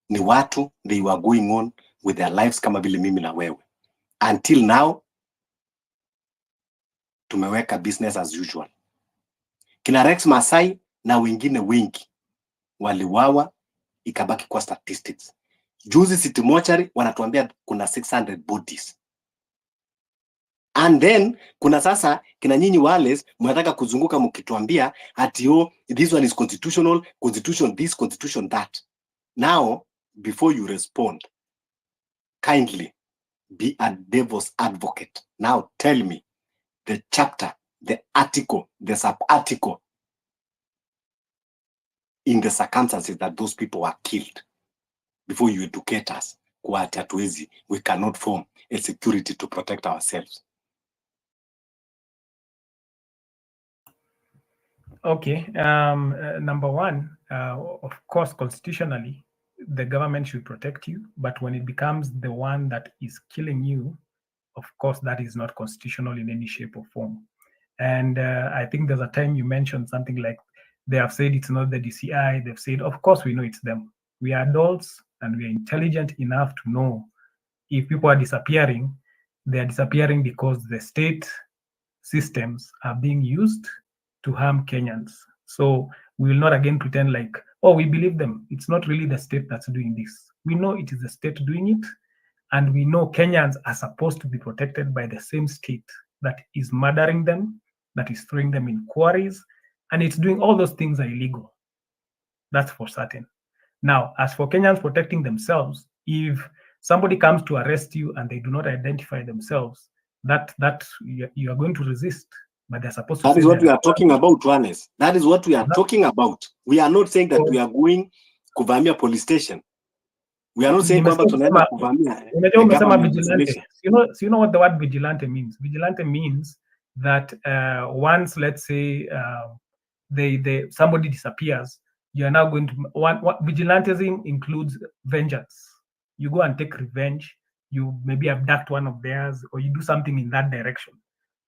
Ni watu, they were going on with their lives kama vile mimi na wewe. Until now, tumeweka business as usual. Kina Rex Masai na wengine wengi waliwawa, ikabaki kwa statistics. Juzi City Mortuary wanatuambia kuna 600 bodies. And then kuna sasa kina nyinyi Wallace mnataka kuzunguka mkituambia ati this one is constitutional, constitution this, constitution that. Now, before you respond, kindly be a devil's advocate. Now tell me the chapter, the article, the sub-article in the circumstances that those people were killed before you educate us. kwa ati hatuwezi, we cannot form a security to protect ourselves. Okay. Number one, of course, constitutionally, the government should protect you. But when it becomes the one that is killing you, of course, that is not constitutional in any shape or form. And I think there's a time you mentioned something like they have said it's not the DCI. They've said, of course, we know it's them. We are adults and we are intelligent enough to know if people are disappearing, they are disappearing because the state systems are being used to harm Kenyans. So we will not again pretend like, oh, we believe them. It's not really the state that's doing this. We know it is the state doing it. And we know Kenyans are supposed to be protected by the same state that is murdering them, that is throwing them in quarries, and it's doing all those things are illegal. That's for certain. Now, as for Kenyans protecting themselves, if somebody comes to arrest you and they do not identify themselves, that you are going to resist. But they're supposed to. That is what we are talking about, Juanes. That is what we are talking about. We are not saying that we are going kuvamia police station. We are not saying kwamba tunaenda kuvamia the government installation. You know what the word vigilante means? Vigilante means that once, let's say, somebody disappears, you are now going to what vigilantism includes vengeance. You go and take revenge. You maybe abduct one of theirs, or you do something in that direction.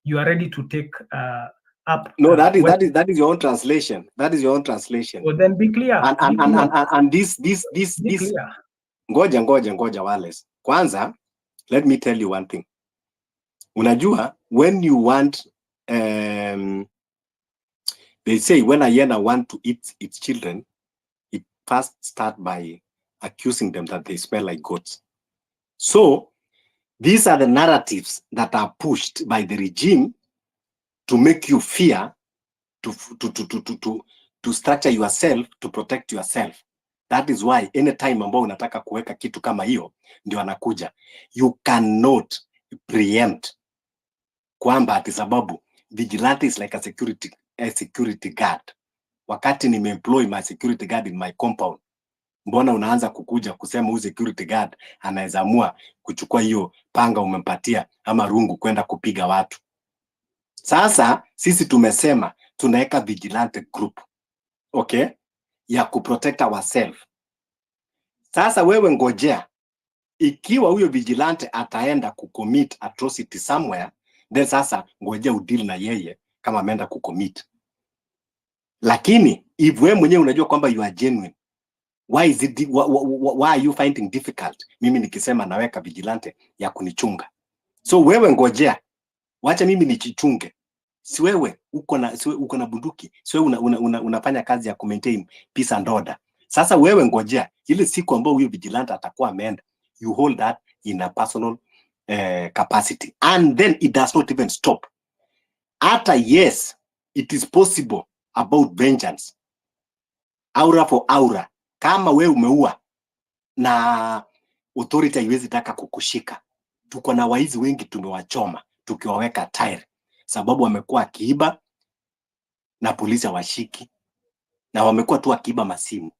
You are ready to take up. No, that is your own translation. That is your own translation. Well, then be clear. And this. Clear. Ngoja Wallace. Kwanza, let me tell you one thing. Unajua, when you want, they say when a hyena want to eat its children, it first start by accusing them that they smell like goats. So these are the narratives that are pushed by the regime to make you fear, to structure yourself, to protect yourself. That is why anytime ambao unataka kuweka kitu kama hiyo ndio anakuja. You cannot preempt kwamba ati sababu vigilante is like a security guard. Wakati nimeemploy my security guard in my compound, mbona unaanza kukuja kusema huyu security guard anaweza amua kuchukua hiyo panga umempatia ama rungu kwenda kupiga watu? Sasa sisi tumesema tunaweka vigilante group, okay, ya kuprotect ourselves. Sasa wewe ngojea, ikiwa huyo vigilante ataenda kucommit atrocity somewhere, then sasa ngojea udeal na yeye kama ameenda kucommit. Lakini if wewe mwenyewe unajua kwamba you are genuine, why are you finding difficult mimi nikisema naweka vigilante ya kunichunga? So wewe ngojea, wacha mimi nichichunge. Si wewe uko na bunduki, si wewe unafanya kazi ya maintain peace and order. Sasa wewe ngojea ile siku ambayo huyo vigilante atakuwa ameenda, you hold that in a personal capacity, and then it does not even stop. Hata yes, it is possible about vengeance, aura for aura. Kama wewe umeua na authority haiwezi taka kukushika, tuko na waizi wengi tumewachoma tukiwaweka tire, sababu wamekuwa akiiba na polisi hawashiki, na wamekuwa tu akiiba masimu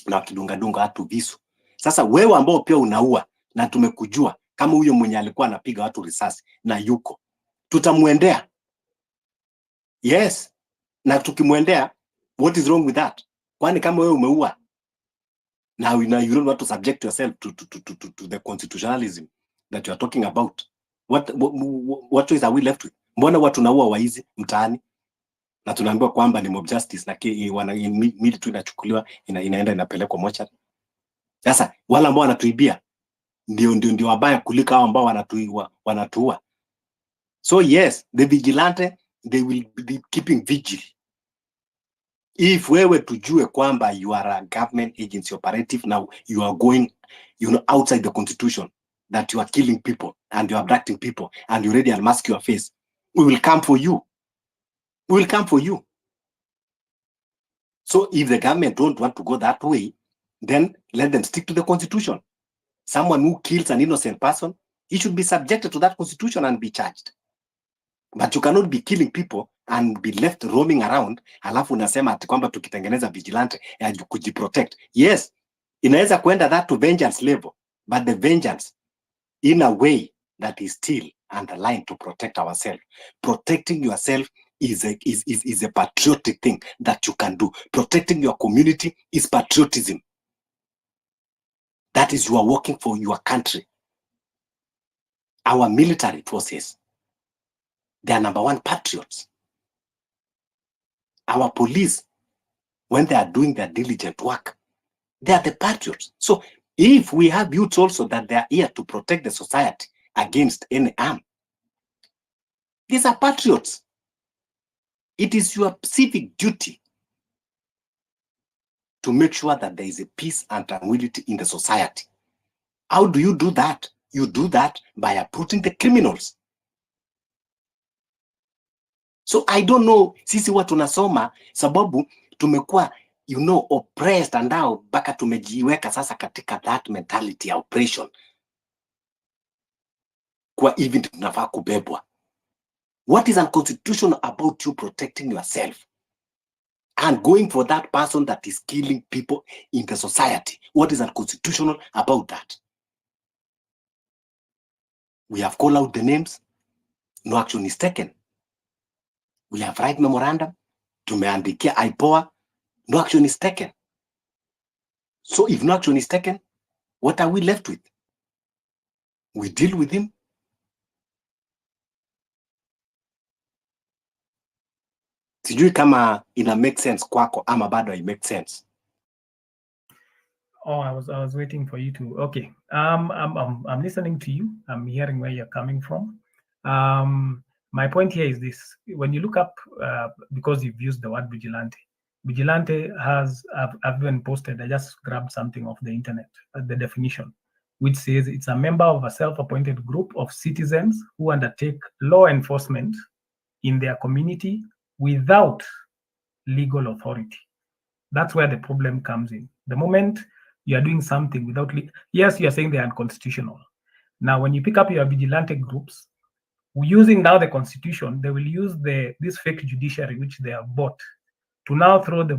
na wakidunga watu visu. Sasa wewe ambao pia unaua na tumekujua kama huyo mwenye alikuwa anapiga watu risasi na yuko, tutamuendea. Yes, na tukimwendea, what is wrong with that? Kwani kama wewe umeua now you don't want to subject yourself to the constitutionalism that you are talking about, what choice are we left with? Mbona watu naua waizi mtaani na tunaambiwa kwamba ni mob justice na mili tu inachukuliwa inaenda inapelekwa mocha? Sasa wala ambao wanatuibia ndio wabaya kuliko hao ambao wanatuua. So yes, the vigilante, they will be keeping vigil. If wewe tujue kwamba you are a government agency operative, now you are going outside the constitution, that you are killing people and you are abducting people and you already unmask your face, we will come for you. We will come for you. So if the government don't want to go that way, then let them stick to the constitution. Someone who kills an innocent person, he should be subjected to that constitution and be charged. But you cannot be killing people and be left roaming around, alafu unasema ati kwamba tukitengeneza vigilante ya kujiprotect. Yes, inaweza kuenda that to vengeance level, but the vengeance in a way that is still underlined to protect ourselves. Protecting yourself is a patriotic thing that you can do. Protecting your community is patriotism. That is, you are working for your country. Our military forces, they are number one patriots. Our police, when they are doing their diligent work, they are the patriots. So if we have youths also that they are here to protect the society against any harm, these are patriots. It is your civic duty to make sure that there is a peace and tranquility in the society. How do you do that? You do that by uprooting the criminals. So I don't know, sisi watu tunasoma sababu tumekuwa oppressed, and now mpaka tumejiweka sasa katika that mentality ya oppression. Kwa even tunafaa kubebwa. What is unconstitutional about you protecting yourself and going for that person that is killing people in the society? What is unconstitutional about that? We have called out the names. No action is taken. We have write memorandum. Tumeandikia IPOA. No action is taken. So if no action is taken, what are we left with? We deal with him. Sijui kama ina make sense kwako ama bado I make sense. Oh, I was waiting for you to. Okay. I'm listening to you. I'm hearing where you're coming from. My point here is this: when you look up, because you've used the word vigilante, vigilante has, I've even posted. I just grabbed something off the internet, the definition, which says it's a member of a self-appointed group of citizens who undertake law enforcement in their community without legal authority. That's where the problem comes in. The moment you are doing something without, yes, you are saying they are unconstitutional. Now, when you pick up your vigilante groups, using now the constitution, they will use this fake judiciary, which they have bought, to now throw the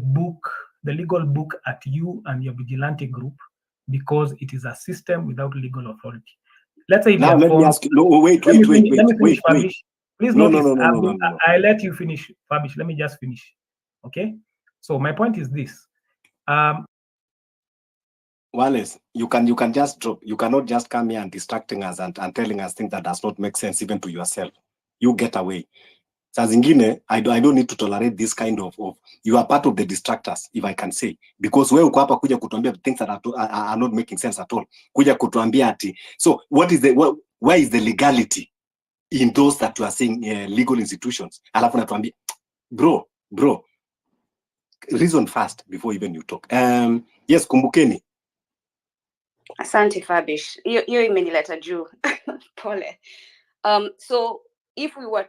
legal book at you and your vigilante group, because it is a system without legal authority. Let's say now let me ask you. No, wait. Let me finish, Fabish. Please notice. I let you finish, Fabish. Let me just finish. Okay. So my point is this. Wallace, you can just drop. You cannot just come here and distracting us and telling us things that does not make sense even to yourself. You get away. Saa zingine, I don't need to tolerate this kind of you are part of the distractors, if I can say, because wewe uko hapa kuja kutuambia things that are not making sense at all. Kuja kutuambia ati. So where is the legality in those that you are saying legal institutions? Alafu natuambia, bro, reason fast before even you talk. Yes, kumbukeni. Asante Fabish. Hiyo imenileta juu. Pole. So if we were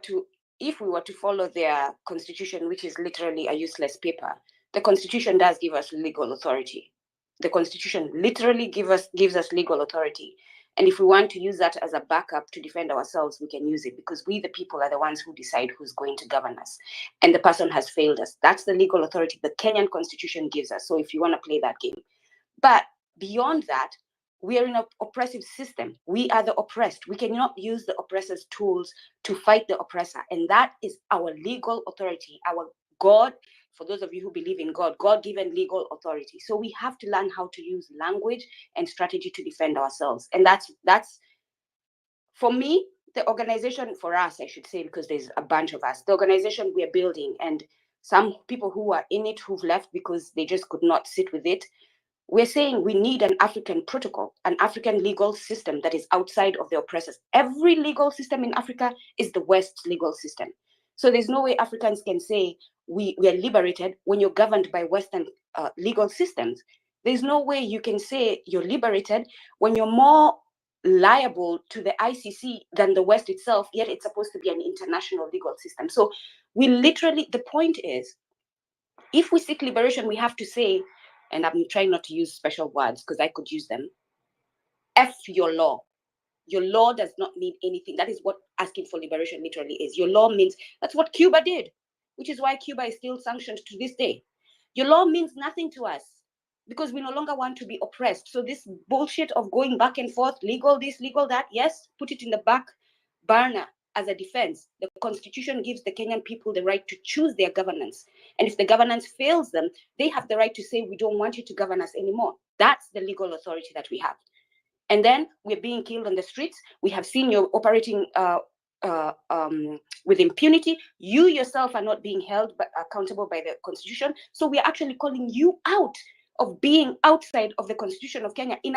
to follow their constitution, which is literally a useless paper, the constitution does give us legal authority. The constitution literally gives us legal authority. And if we want to use that as a backup to defend ourselves, we can use it, because we, the people, are the ones who decide who's going to govern us. And the person has failed us. That's the legal authority the Kenyan constitution gives us. So if you want to play that game. But beyond that, we are in an oppressive system. We are the oppressed. We cannot use the oppressor's tools to fight the oppressor. And that is our legal authority, our God, for those of you who believe in God, God-given legal authority. So we have to learn how to use language and strategy to defend ourselves. And that's for me, the organization, for us, I should say, because there's a bunch of us, the organization we are building, and some people who are in it who've left because they just could not sit with it. We're saying we need an African protocol, an African legal system that is outside of the oppressors. Every legal system in Africa is the West's legal system. So there's no way Africans can say we are liberated when you're governed by Western legal systems. There's no way you can say you're liberated when you're more liable to the ICC than the West itself, yet it's supposed to be an international legal system. So we literally, the point is, if we seek liberation, we have to say, and I'm trying not to use special words because I could use them, F your law. Your law does not mean anything. That is what asking for liberation literally is. Your law means, that's what Cuba did, which is why Cuba is still sanctioned to this day. Your law means nothing to us because we no longer want to be oppressed. So this bullshit of going back and forth, legal this, legal that, yes, put it in the back burner as a defense. The constitution gives the Kenyan people the right to choose their governance. And if the governance fails them, they have the right to say, we don't want you to govern us anymore. That's the legal authority that we have. And then we're being killed on the streets. We have seen you operating with impunity. You yourself are not being held accountable by the constitution. So we are actually calling you out of being outside of the constitution of Kenya. In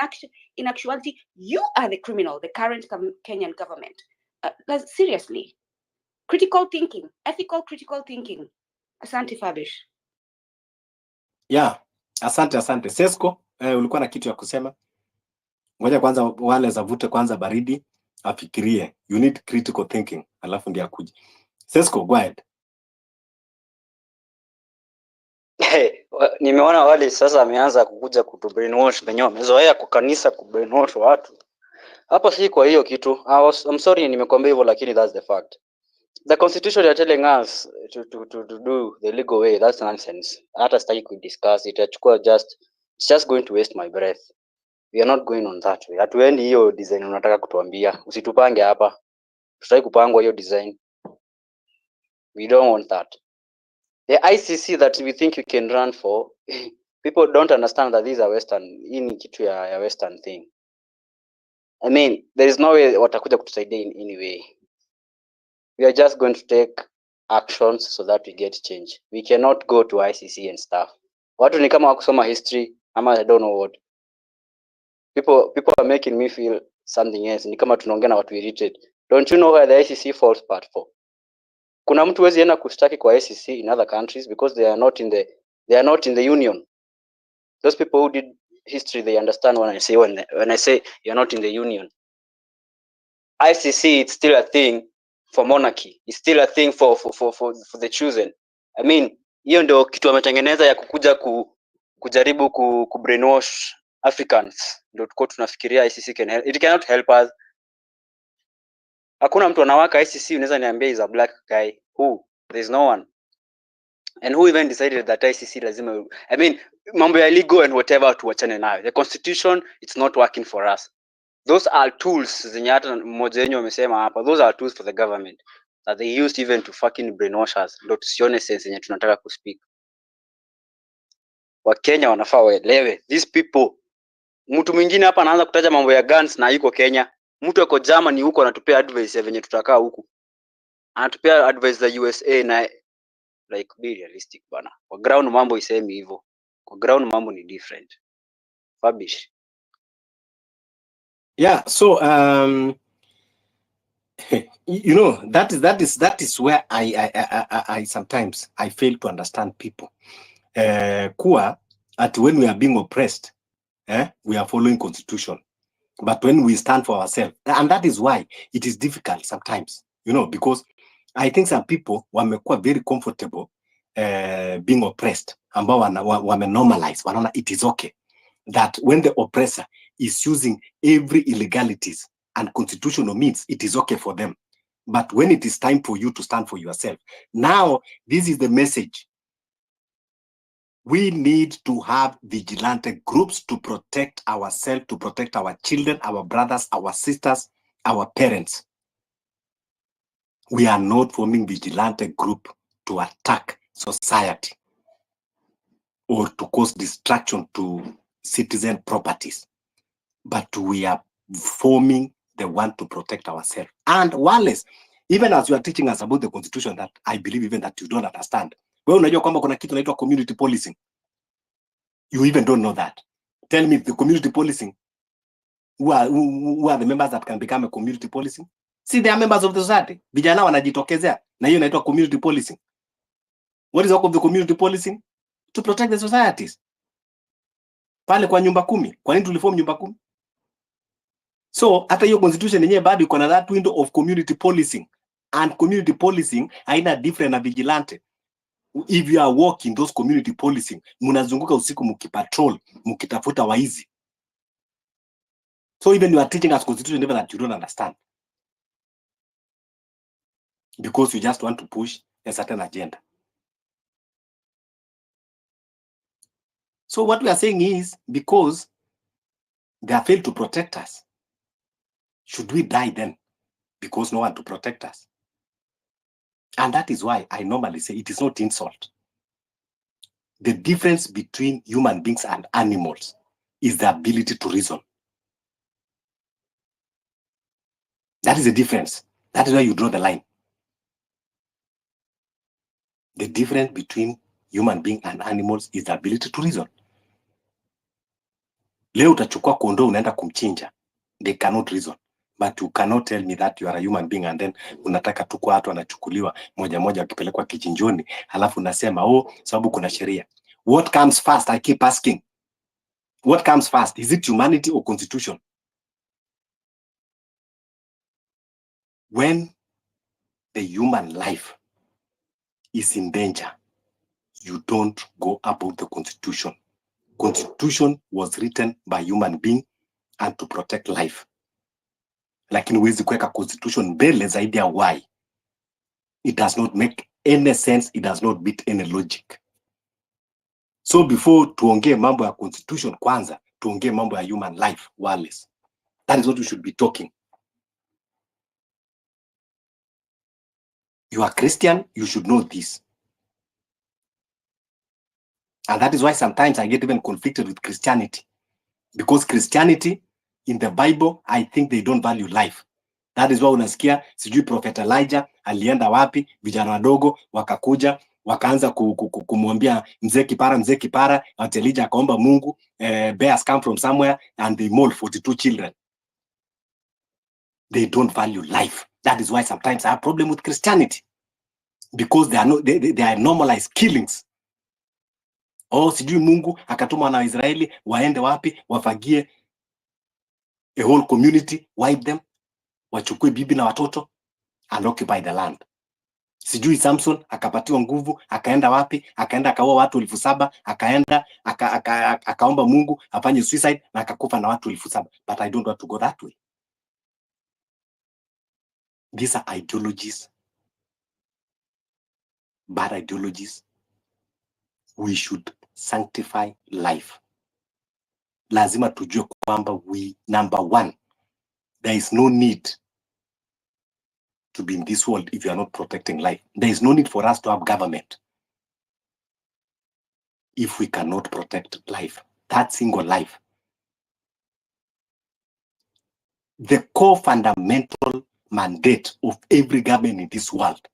actuality, you are the criminal, the current Kenyan government. Seriously, critical thinking, ethical critical thinking. Asante Fabish. Yeah, asante. Sesko, ulikuwa na kitu ya kusema? Ngoja kwanza wale zavute kwanza baridi, afikirie. You need critical thinking, alafu ndio akuje. Sesko, go ahead. Nimeona wale sasa ameanza kukuja kutubrainwash, wenyewe wamezoea kwa kanisa kubrainwash watu. Hapo si kwa hiyo kitu. I'm sorry nimekwambia hivyo, lakini that's the fact. The constitution are telling us to do the legal way. That's nonsense. Hata sitaki kudiscuss it. It's just going to waste my breath. We are not going on that way. Hatuendi hiyo design unataka kutuambia. Usitupange hapa. Tutaki kupangwa hiyo design. We don't want that. The ICC that we think we can run for, people don't understand that these are Western. Hii ni kitu ya Western thing. I mean, there is no way watakuja kutusaidia in any way. We are just going to take actions so that we get change. We cannot go to ICC and stuff. Watu ni kama wakusoma history, ama I don't know what. People are making me feel something else. Ni kama tunaongea na watu irritated. Don't you know where the ICC falls part for? Kuna mtu wezi enda kustaki kwa ICC in other countries because they are not in the union. Those people who did history, they understand when I say you're not in the union. ICC, it's still a thing for monarchy. It's still a thing for the chosen. I mean, hiyo ndio kitu wametengeneza ya kukuja kujaribu brainwash Africans. Ndio tuko tunafikiria ICC can help. It cannot help us. Hakuna mtu anawaka ICC unaweza niambia is a black guy. Who? There's no one. And who even decided that ICC lazima, I mean, mambo ya legal and whatever tuachane nayo. The constitution, it's not working for us. Those are tools zenye hata mmoja wenyu wamesema hapa. Those are tools for the government that they used even to fucking brainwash us. Ndio tusione sense yenye tunataka kuspeak. Wakenya wanafaa waelewe. These people, mtu mwingine hapa anaanza kutaja mambo ya guns na yuko Kenya. Mtu yuko Germany huko anatupea advice ya venye tutakaa huku. Anatupea advice za USA na like be realistic bana. Kwa ground mambo isemi hivyo. Kwa ground mambo ni different. Fabish. Yeah, so you know, that is where I sometimes I fail to understand people. Kuwa at when we are being oppressed, we are following constitution. But when we stand for ourselves, and that is why it is difficult sometimes, you know, because I think some people wamekuwa very comfortable being oppressed, ambao wame normalize, wanaona it is okay that when the oppressor is using every illegalities and constitutional means, it is okay for them. But when it is time for you to stand for yourself, now this is the message. We need to have vigilante groups to protect ourselves, to protect our children, our brothers, our sisters, our parents. We are not forming vigilante group to attack society or to cause destruction to citizen properties, but we are forming the one to protect ourselves. And Wallace, even as you are teaching us about the constitution, that I believe even that you don't understand. Wewe unajua kwamba kuna kitu inaitwa community policing. You even don't know that. Tell me, the community policing, who are the members that can become a community policing? See, they are members of the society. Vijana wanajitokezea na hiyo inaitwa community policing. What is the work of the community policing? To protect the societies. Pale kwa nyumba 10. Kwa nini tuliform nyumba 10? So hata hiyo constitution yenyewe bado iko na that window of community policing, and community policing haina different na vigilante. If you are working those community policing, mnazunguka usiku mkipatrol, mkitafuta waizi. So even you are teaching us constitution even that you don't understand, because you just want to push a certain agenda. So what we are saying is, because they have failed to protect us, should we die then because no one to protect us? And that is why I normally say it is not insult. The difference between human beings and animals is the ability to reason. That is the difference. That is where you draw the line. The difference between human being and animals is the ability to reason. Leo utachukua kondoo unaenda kumchinja. They cannot reason. But you cannot tell me that you are a human being and then unataka tu kwa watu wanachukuliwa moja moja wakipelekwa kichinjoni, halafu unasema sababu kuna sheria. What comes first? I keep asking. What comes first? Is it humanity or constitution? When the human life is in danger, you don't go about the constitution. Constitution was written by human being and to protect life. Lakini huwezi kuweka constitution mbele zaidi ya why. It does not make any sense. It does not beat any logic. So before tuongee mambo ya constitution, kwanza tuongee mambo ya human life, wireless. That is what we should be talking. You are Christian, you should know this. And that is why sometimes I get even conflicted with Christianity. Because Christianity, in the Bible, I think they don't value life. That is why unasikia, sijui Prophet Elijah, alienda wapi, vijana wadogo, wakakuja, wakaanza kumwambia mzee kipara, ati Elijah akaomba Mungu, bears come from somewhere, and they mauled 42 children. They don't value life. That is why sometimes I have a problem with Christianity. Because they are normalized killings. Sijui Mungu akatuma wana Israeli waende wapi, wafagie a whole community, wipe them, wachukue bibi na watoto and occupy the land. Sijui Samson akapatiwa nguvu, akaenda wapi, akaenda akaua watu 7,000, akaenda akaomba Mungu afanye suicide na akakufa na watu 7,000. But I don't want to go that way. These are ideologies, bad ideologies. We should sanctify life. Lazima tujue kwamba number one, there is no need to be in this world if you are not protecting life. There is no need for us to have government if we cannot protect life, that single life. The core fundamental mandate of every government in this world,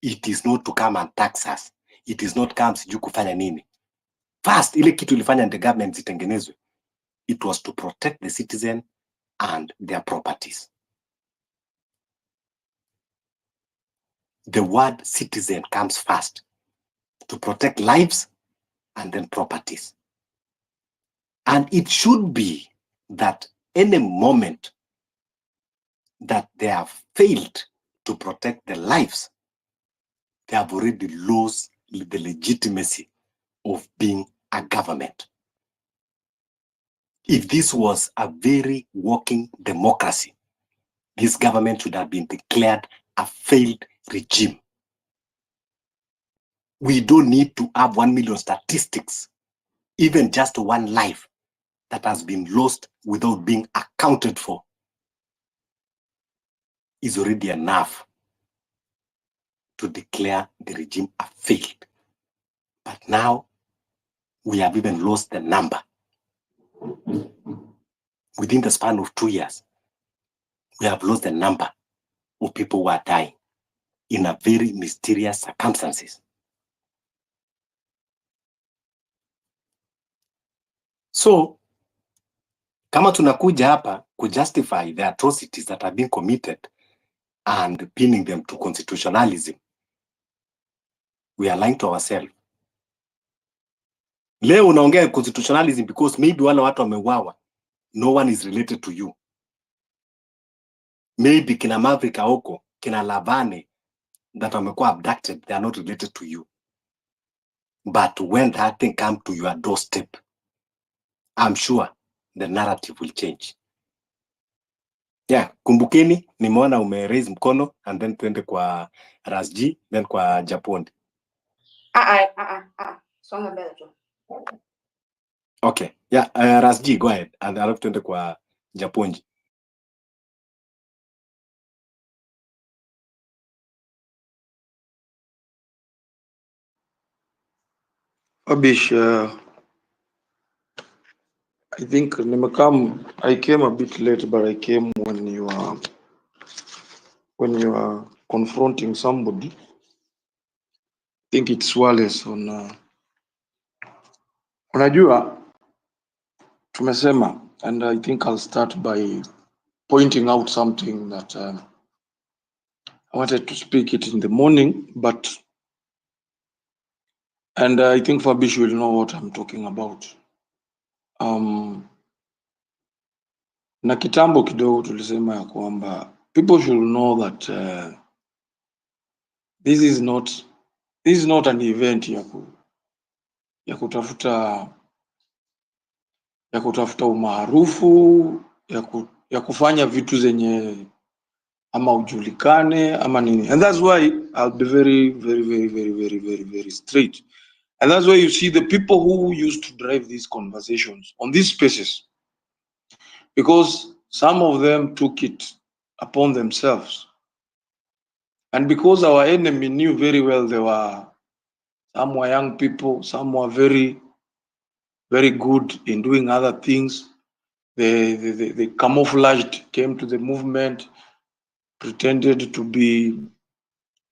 it is not to come and tax us. It is not come sijui kufanya nini. First, ile kitu ilifanya the government zitengenezwe, it was to protect the citizen and their properties. The word citizen comes first, to protect lives and then properties. And it should be that any moment that they have failed to protect the lives, they have already lost the legitimacy of being a government. If this was a very working democracy, this government should have been declared a failed regime. We don't need to have 1 million statistics, even just one life that has been lost without being accounted for is already enough to declare the regime a failed. But now we have even lost the number. Within the span of 2 years, we have lost the number of people who are dying in a very mysterious circumstances. So, kama tunakuja hapa justify the atrocities that have been committed and pinning them to constitutionalism, we are lying to ourselves. Leo unaongea constitutionalism because maybe wale watu wameuawa, no one is related to you. Maybe kina Mavrika huko, kina Lavane that wamekuwa abducted, they are not related to you. But when that thing comes to your doorstep, I'm sure the narrative will change. Yeah, kumbukeni, nimeona raise mkono and then tuende kwa Rasji, then kwa Japondi. Songa mbele tu. Okay. Yeah, Rasji, go ahead. And alafu tuende kwa Japonji. Abish, I think I came a bit late, but I came when you are confronting somebody. I think it's Wallace on unajua tumesema, and I think I'll start by pointing out something that I wanted to speak it in the morning, and I think Fabish will know what I'm talking about. Na kitambo kidogo tulisema ya kwamba people should know that this is not an event ya kutafuta umaarufu, ya kufanya vitu zenye ama ujulikane ama nini. And that's why I'll be very, very, very, very, very, very, very straight. And that's why you see the people who used to drive these conversations on these spaces, because some of them took it upon themselves. And because our enemy knew very well some were young people, some were very, very good in doing other things. They camouflaged, came to the movement, pretended to be,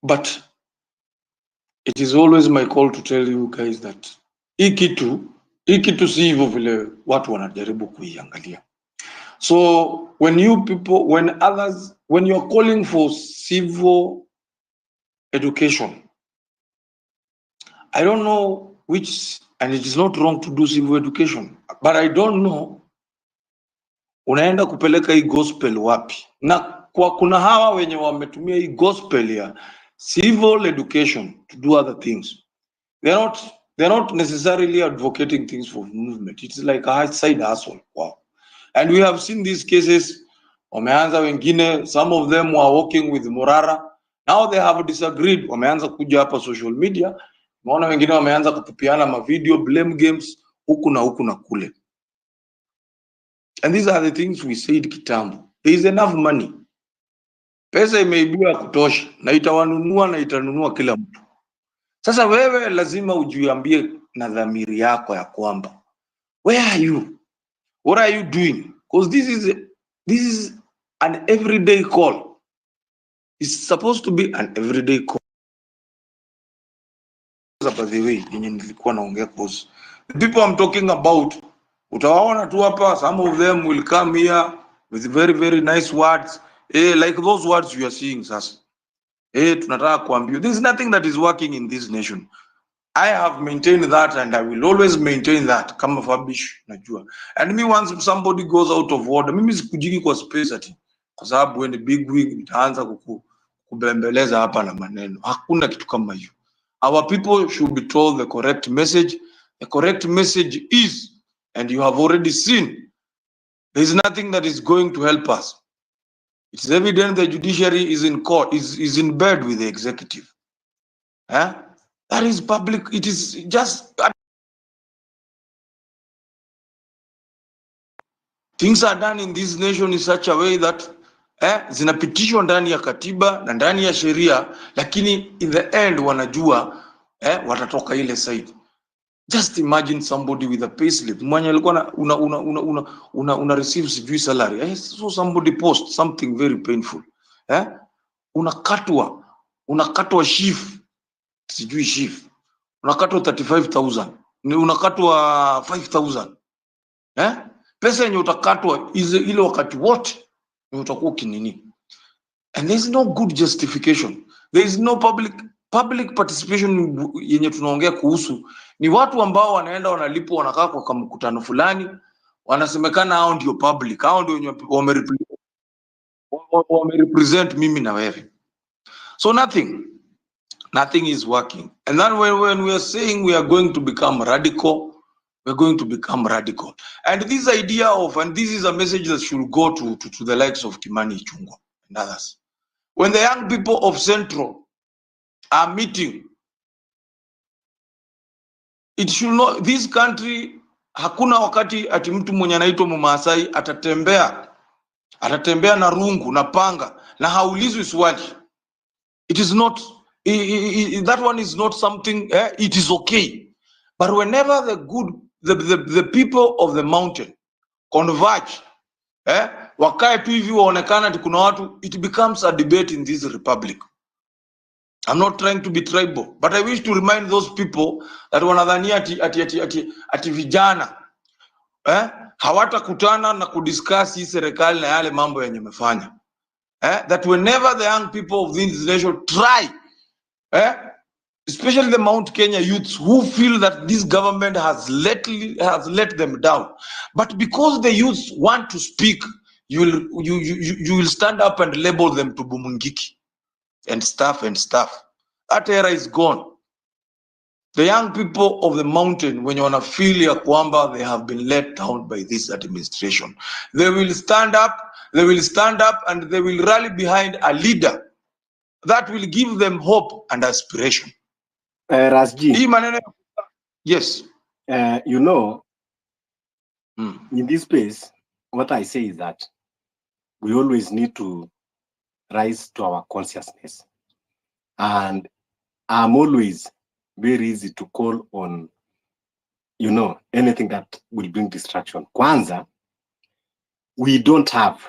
but it is always my call to tell you guys that hii kitu si hivyo vile watu wanajaribu kuiangalia. So when you are calling for civil education, I don't know and it is not wrong to do civil education, but I don't know unaenda kupeleka hii gospel wapi. Na kuna hawa wenye wametumia hii gospel ya civil education to do other things. They're not necessarily advocating things for movement. It's like a side hustle. Wow. And we have seen these cases. Wameanza wengine, some of them were working with Morara. Now they have disagreed. Wameanza kuja hapa social media. Maona wengine wameanza kutupiana ma video blame games huku na kule. And these are the things we said kitambo. There is enough money. Pesa imeibiwa kutosha na itawanunua na itanunua kila mtu. Sasa wewe lazima ujiambie na dhamiri yako ya kwamba where are you? What are you doing? Because this is an everyday call. It's supposed to be an everyday call. By the way, yenye nilikuwa naongea cause the people I'm talking about, utawaona tu hapa, some of them will come here with very, very nice words. Like those words you are seeing sasa. Tunataka kuambia. There is nothing that is working in this nation. I have maintained that and I will always maintain that. Kama Fabish najua. And me once somebody goes out of order, mimi sikujiki kwa space ati. Kwa sababu when the big wig itaanza kubembeleza hapa na maneno. Hakuna kitu kama hiyo. Our people should be told the correct message. The correct message is, and you have already seen, there is nothing that is going to help us. It's evident the judiciary is in court, is in bed with the executive. That is public. It is just things are done in this nation in such a way that zinapitishwa ndani ya katiba na ndani ya sheria, lakini in the end wanajua watatoka ile side. Just imagine somebody with a payslip mwenye alikuwa una receive sijui salary. So somebody post something very painful. Unakatwa shift, sijui shift. Unakatwa 35,000. Unakatwa 5,000. Pesa yenye utakatwa ile wakati wote utakuwa kinini. And there is no good justification. There is no public participation yenye tunaongea kuhusu. Ni watu ambao wanaenda wanalipo, wanakaa kwa mkutano fulani, wanasemekana hao ndio public, hao ndio wamerepresent mimi na wewe. So nothing is working. And then when we are saying we are going to become radical, we're going to become radical. And this idea and this is a message that should go to the likes of Kimani Ichung'wah and others. When the young people of Central are meeting, it should not, this country Hakuna wakati ati mtu mwenye anaitwa Mmasai atatembea na rungu na panga na haulizwi swali. It is not, that one is not something, it is okay. But whenever the people of the mountain converge, wakae tu hivi waonekana ati kuna watu, it becomes a debate in this republic. I'm not trying to be tribal, but I wish to remind those people that wanadhania ati vijana hawatakutana na kudiscuss hii serikali na yale mambo yenye mefanya. That whenever the young people of this nation try, especially the Mount Kenya youths who feel that this government has let them down, but because the youths want to speak, you will stand up and label them to Bumungiki and stuff. That era is gone. The young people of the mountain, when you wanna feel ya kwamba they have been let down by this administration, they will stand up and they will rally behind a leader that will give them hope and aspiration. Rasji, yes. You know, in this space, what I say is that we always need to rise to our consciousness. And I'm always very easy to call on, you know, anything that will bring distraction. Kwanza, we don't have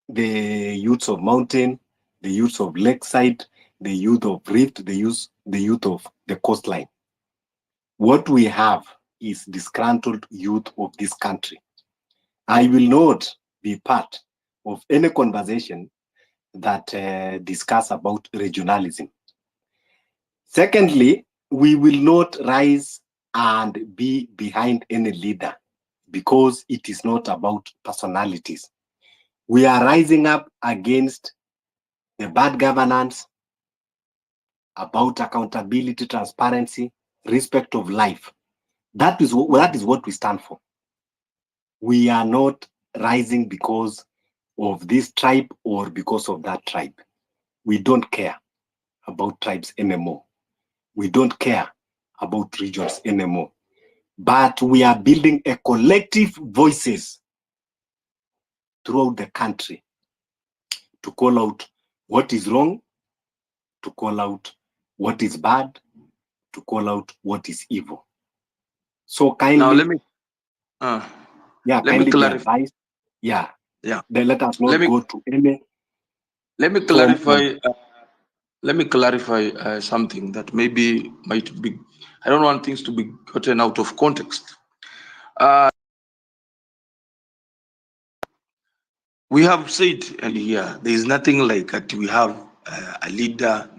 the youths of mountain, the youths of lakeside, the youth of rift, the youth of the coastline. What we have is disgruntled youth of this country. I will not be part of any conversation that discuss about regionalism. Secondly, we will not rise and be behind any leader because it is not about personalities. We are rising up against the bad governance, about accountability, transparency, respect of life. That is what we stand for. We are not rising because of this tribe or because of that tribe. We don't care about tribes anymore. We don't care about regions anymore. But we are building a collective voices throughout the country to call out what is wrong, to call out what is bad, to call out what is evil. So kindly, now let me clarify. Advise, then let us not go to any. Let me clarify. Let me clarify something that maybe might be. I don't want things to be gotten out of context. We have said earlier, there is nothing like that. We have a leader,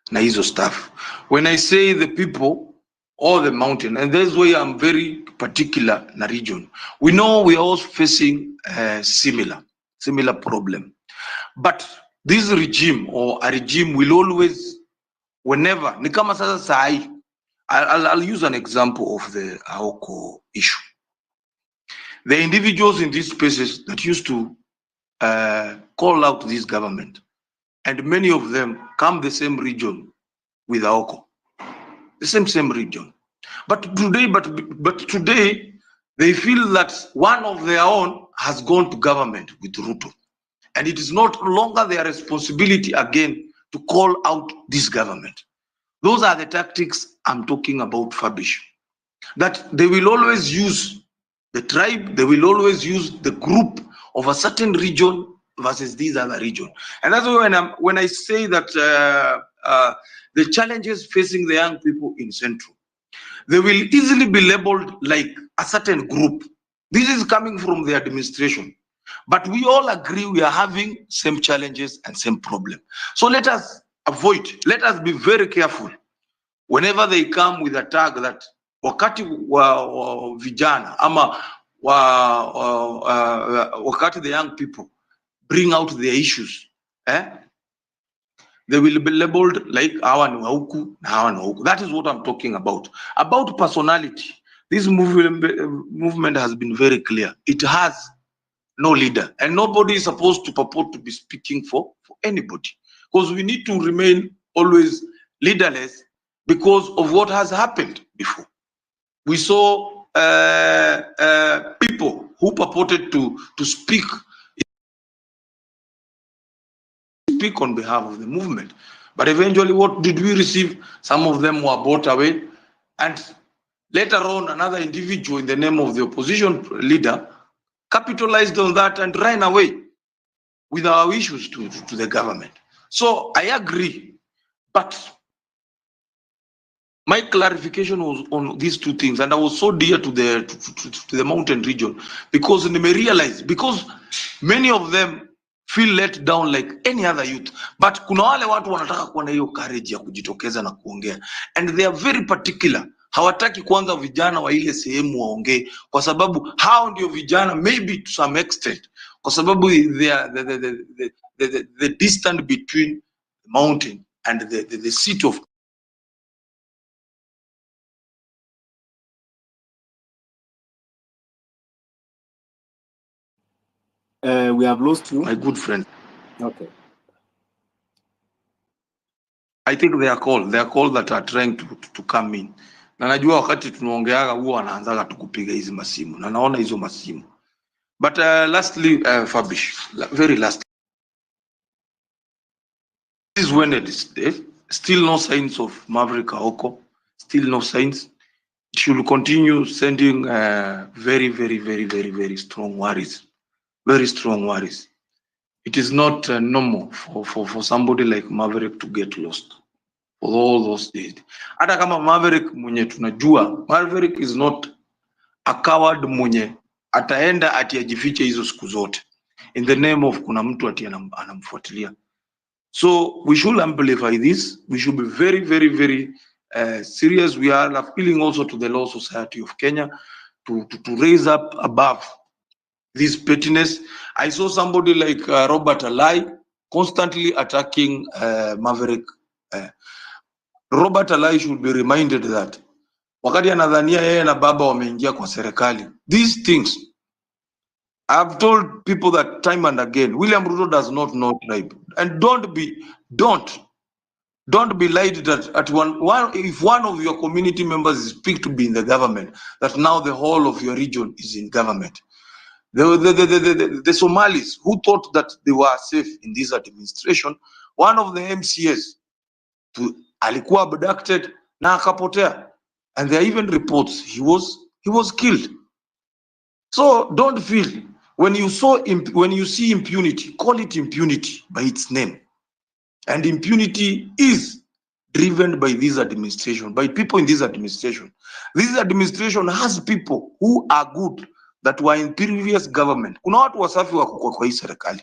na hizo stuff. When I say the people or the mountain, and that's why I'm very particular na region. We know we are all facing a similar problem. But this regime or a regime will always, whenever, ni kama sasa sahi, I'll use an example of the Aoko issue. The individuals in these spaces that used to call out this government, and many of them come the same region with Aoko, the same region. But today, they feel that one of their own has gone to government with Ruto. And it is not longer their responsibility again to call out this government. Those are the tactics I'm talking about, Fabish. That they will always use the tribe, they will always use the group of a certain region versus this other region. And that's why when I say that the challenges facing the young people in Central, they will easily be labeled like a certain group. This is coming from the administration. But we all agree we are having same challenges and same problem. So let us be very careful whenever they come with a tag that wakati wa vijana ama wakati the young people bring out their issues, they will be labeled like hawa ni wa huku na hawa ni wa huku. That is what I'm talking about. About personality, this movement has been very clear. It has no leader, and nobody is supposed to purport to be speaking for anybody, because we need to remain always leaderless because of what has happened before. We saw people who purported to speak on behalf of the movement. But eventually, what did we receive? Some of them were bought away. And later on, another individual in the name of the opposition leader capitalized on that and ran away with our issues to the government. So I agree. But my clarification was on these two things, and I was so dear to the mountain region because they may realize, because many of them feel let down like any other youth, but kuna wale watu wanataka kuwa na hiyo courage ya kujitokeza na kuongea, and they are very particular. Hawataki kwanza vijana wa ile sehemu waongee, kwa sababu hao ndio vijana, maybe to some extent, kwa sababu they are the distance between the mountain and the city of we have lost you, my good friend. Okay. I think they are called that are trying to come in. Na najua wakati tunaongeaga huwa wanaanzaga tukupiga hizi masimu. Na naona hizo masimu. But lastly, Fabish, very last. This is Wednesday. Still no signs of Maverick Aoko. Still no signs. It should continue sending very, very, very, very, very strong worries. Very strong worries. It is not normal for somebody like Maverick to get lost for all those days. Hata kama Maverick mwenye tunajua, Maverick is not a coward mwenye ataenda ati ajifiche hizo siku zote in the name of kuna mtu ati anamfuatilia. So we should amplify this. We should be very, very, very serious. We are appealing also to the Law Society of Kenya to raise up above this pettiness. I saw somebody like Robert Alai constantly attacking Maverick. Robert Alai should be reminded that wakati anadhania yeye na baba wameingia kwa serikali, these things, I've told people that time and again, William Ruto does not know tribe. And don't be lied that at if one of your community members is picked to be in the government, that now the whole of your region is in government. The Somalis who thought that they were safe in this administration, one of the MCAs alikuwa abducted na akapotea, and there are even reports he was killed. So don't feel when you see impunity, call it impunity by its name. And impunity is driven by this administration, by people in this administration. This administration has people who are good that were in previous government. Kuna watu wasafi wako kwa hii serikali,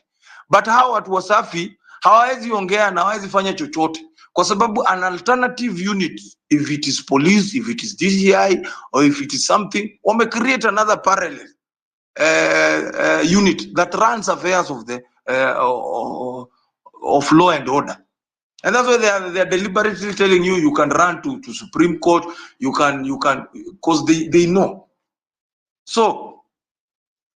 but hao watu wasafi hawawezi ongea na hawawezi fanya chochote, kwa sababu an alternative unit, if it is police, if it is DCI, or if it is something, wame create another parallel unit that runs affairs of the of law and order. And that's why they are deliberately telling you can run to Supreme Court, you can, because they know. So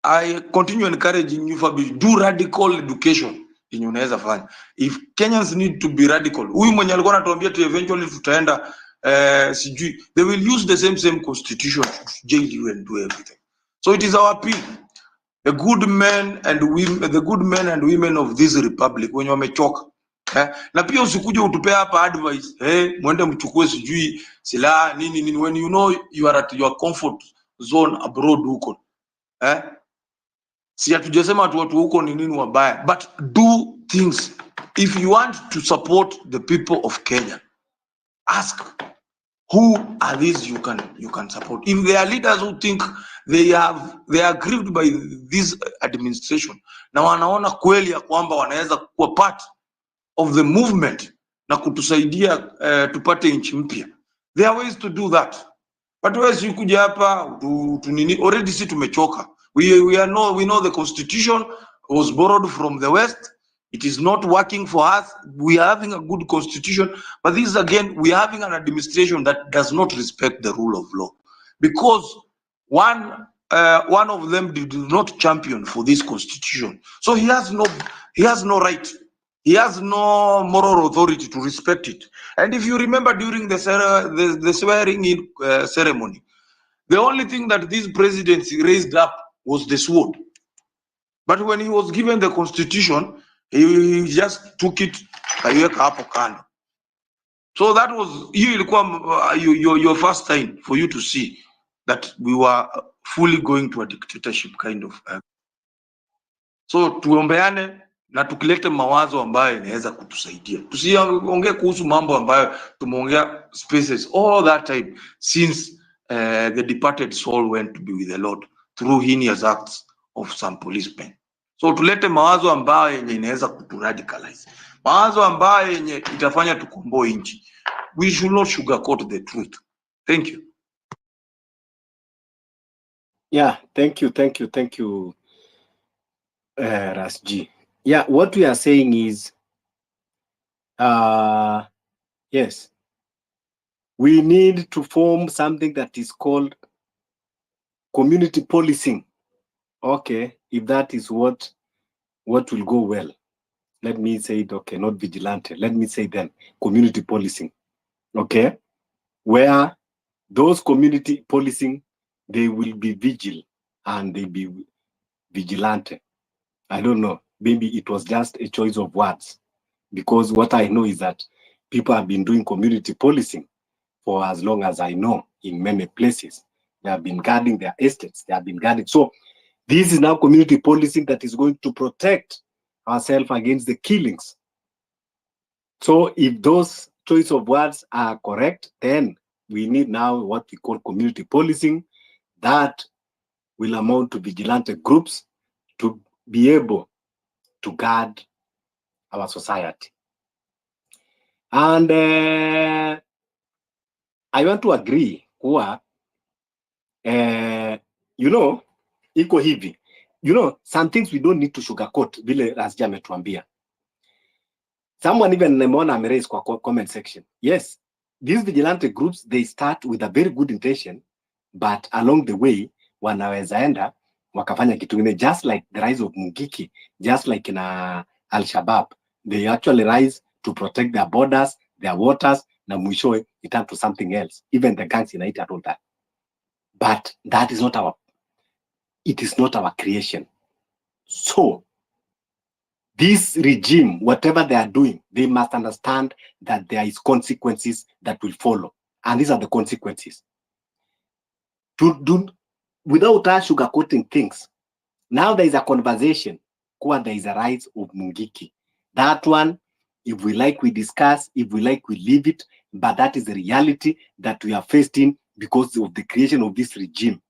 I continue encouraging you, Fabi, do radical education in unaweza fanya. If Kenyans need to be radical, huyu mwenye alikuwa anatuambia tu eventually tutaenda sijui, they will use the same constitution to jail you and do everything. So it is our appeal. The good men and women of this republic wenye wamechoka. Na pia usikuje utupea hapa advice, mwende mchukue sijui silaha nini, when you know you are at your comfort zone abroad huko. Si hatujasema watu huko ni nini wabaya, but do things. If you want to support the people of Kenya, ask who are these you can support. If there are leaders who think they are grieved by this administration na wanaona kweli ya kwamba wanaweza kuwa part of the movement na kutusaidia tupate nchi mpya, there are ways to do that. But wewe si kuja hapa tunini, already si tumechoka. We know the constitution was borrowed from the West. It is not working for us. We are having a good constitution, but this again, we are having an administration that does not respect the rule of law, because one of them did not champion for this constitution. So he has no right. He has no moral authority to respect it. And if you remember during the swearing in ceremony, The only thing that this presidency raised up was the sword. But when he was given the constitution, he just took it, kaiweka hapo kando. So that was your first time for you to see that we were fully going to a dictatorship kind of. So tuombeane na tukilete mawazo ambayo inaweza kutusaidia. Tusiongee kuhusu mambo ambayo tumeongea spaces all that time since the departed soul went to be with the Lord through heinous acts of some policemen. So tulete mawazo ambayo yenye inaweza kuturadicalize, mawazo ambayo yenye itafanya tukomboe nchi. We should not sugarcoat the truth. Thank you. Yeah, thank you, Rasji. Yeah, what we are saying is, yes, we need to form something that is called community policing. Okay, if that is what will go well, let me say it. Okay, not vigilante. Let me say then community policing. Okay, where those community policing, they will be vigil and they be vigilante. I don't know. Maybe it was just a choice of words, because what I know is that people have been doing community policing for as long as I know in many places. They have been guarding their estates. They have been guarding. So this is now community policing that is going to protect ourselves against the killings. So if those choice of words are correct, then we need now what we call community policing that will amount to vigilante groups to be able to guard our society. And I want to agree kuwa iko hivi. Some things we don't need to sugarcoat, vile Rasja ametuambia. Someone even nimeona ameraise kwa comment section. Yes, these vigilante groups, they start with a very good intention, but along the way wanaweza enda wakafanya kitu kingine, just like the rise of Mungiki, just like in Al-Shabaab. They actually rise to protect their borders, their waters, na mwishowe it turned to something else. Even the gangs in Haiti all that. But that is not it is not our creation. So this regime, whatever they are doing, they must understand that there is consequences that will follow. And these are the consequences. Without us sugarcoating things, now there is a conversation, there is a rise of Mungiki. That one, if we like, we discuss, if we like, we leave it, but that is the reality that we are facing because of the creation of this regime.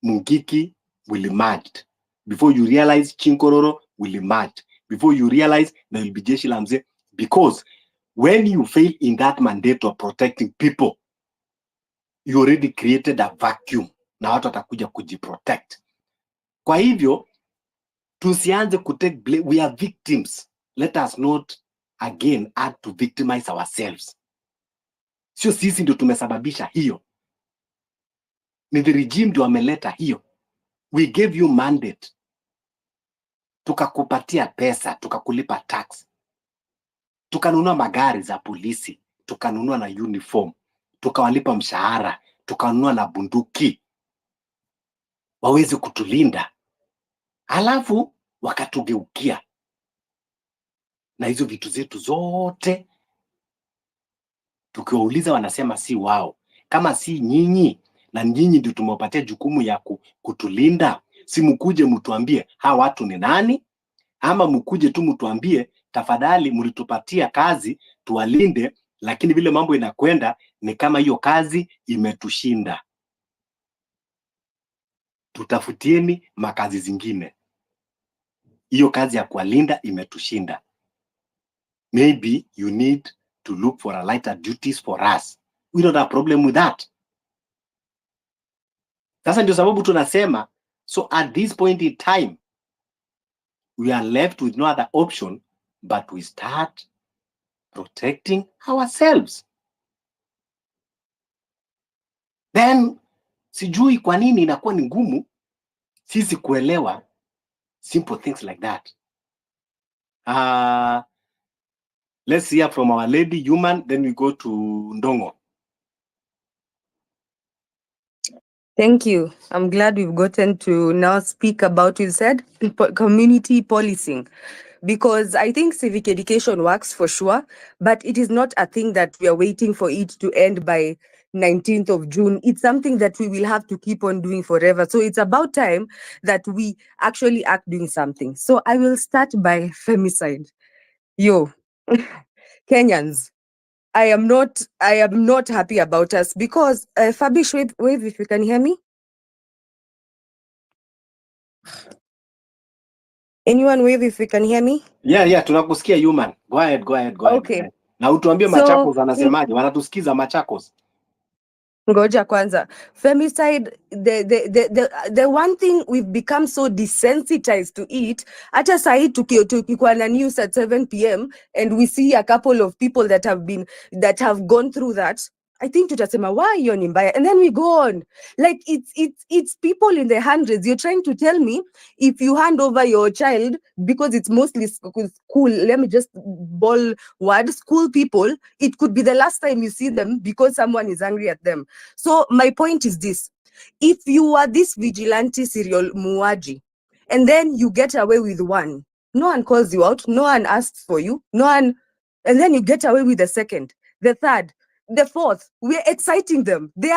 Mungiki will emerge. Before you realize, Chinkororo will emerge. Before you realize, there will be Jeshi la Mzee. Because when you fail in that mandate of protecting people, you already created a vacuum. Na watu watakuja kujiprotect. Kwa hivyo, tusianze kutake blame. We are victims. Let us not again add to victimize ourselves. Sio sisi ndio tumesababisha hiyo. Ni the regime ndio ameleta hiyo. We gave you mandate. Tukakupatia pesa, tukakulipa tax. Tukanunua magari za polisi, tukanunua na uniform, tukawalipa mshahara, tukanunua na bunduki waweze kutulinda. Alafu wakatugeukia na hizo vitu zetu zote. Tukiwauliza wanasema si wao. Kama si nyinyi, na nyinyi ndio tumewapatia jukumu ya kutulinda, si mkuje mtuambie hawa watu ni nani? Ama mkuje tu mtuambie tafadhali mlitupatia kazi tuwalinde, lakini vile mambo inakwenda ni kama hiyo kazi imetushinda. Tutafutieni makazi zingine. Hiyo kazi ya kuwalinda imetushinda. Maybe you need to look for a lighter duties for us. We don't have a problem with that. Sasa ndio sababu tunasema, so at this point in time, we are left with no other option but we start protecting ourselves. Then, sijui kwa nini inakuwa ni ngumu sisi kuelewa simple things like that. Let's hear from our lady human, then we go to Ndongo. Thank you. I'm glad we've gotten to now speak about, you said, community policing, because I think civic education works for sure, but it is not a thing that we are waiting for it to end by 19th of June. It's something that we will have to keep on doing forever. So it's about time that we actually act doing something. So I will start by femicide. Yo, Kenyans, I am not happy about us because Fabish, wave if you can hear me. Anyone wave if you can hear me? Yeah, tunakusikia human. Go ahead. Okay. Na utuambie So, Machakos anasemaje? Wanatusikiza Machakos. Ngoja kwanza. Femicide, the one thing we've become so desensitized to it, hata sahi tukikuwa na news at 7 p.m. and we see a couple of people that have gone through that, I think tutasema why hiyo ni mbaya, and then we go on like it's people in the hundreds. You're trying to tell me if you hand over your child, because it's mostly school, let me just ball word, school people, it could be the last time you see them because someone is angry at them. So my point is this: if you are this vigilante serial muaji and then you get away with one, no one calls you out, no one asks for you, no one, and then you get away with the second, the third, the fourth, we're exciting them. We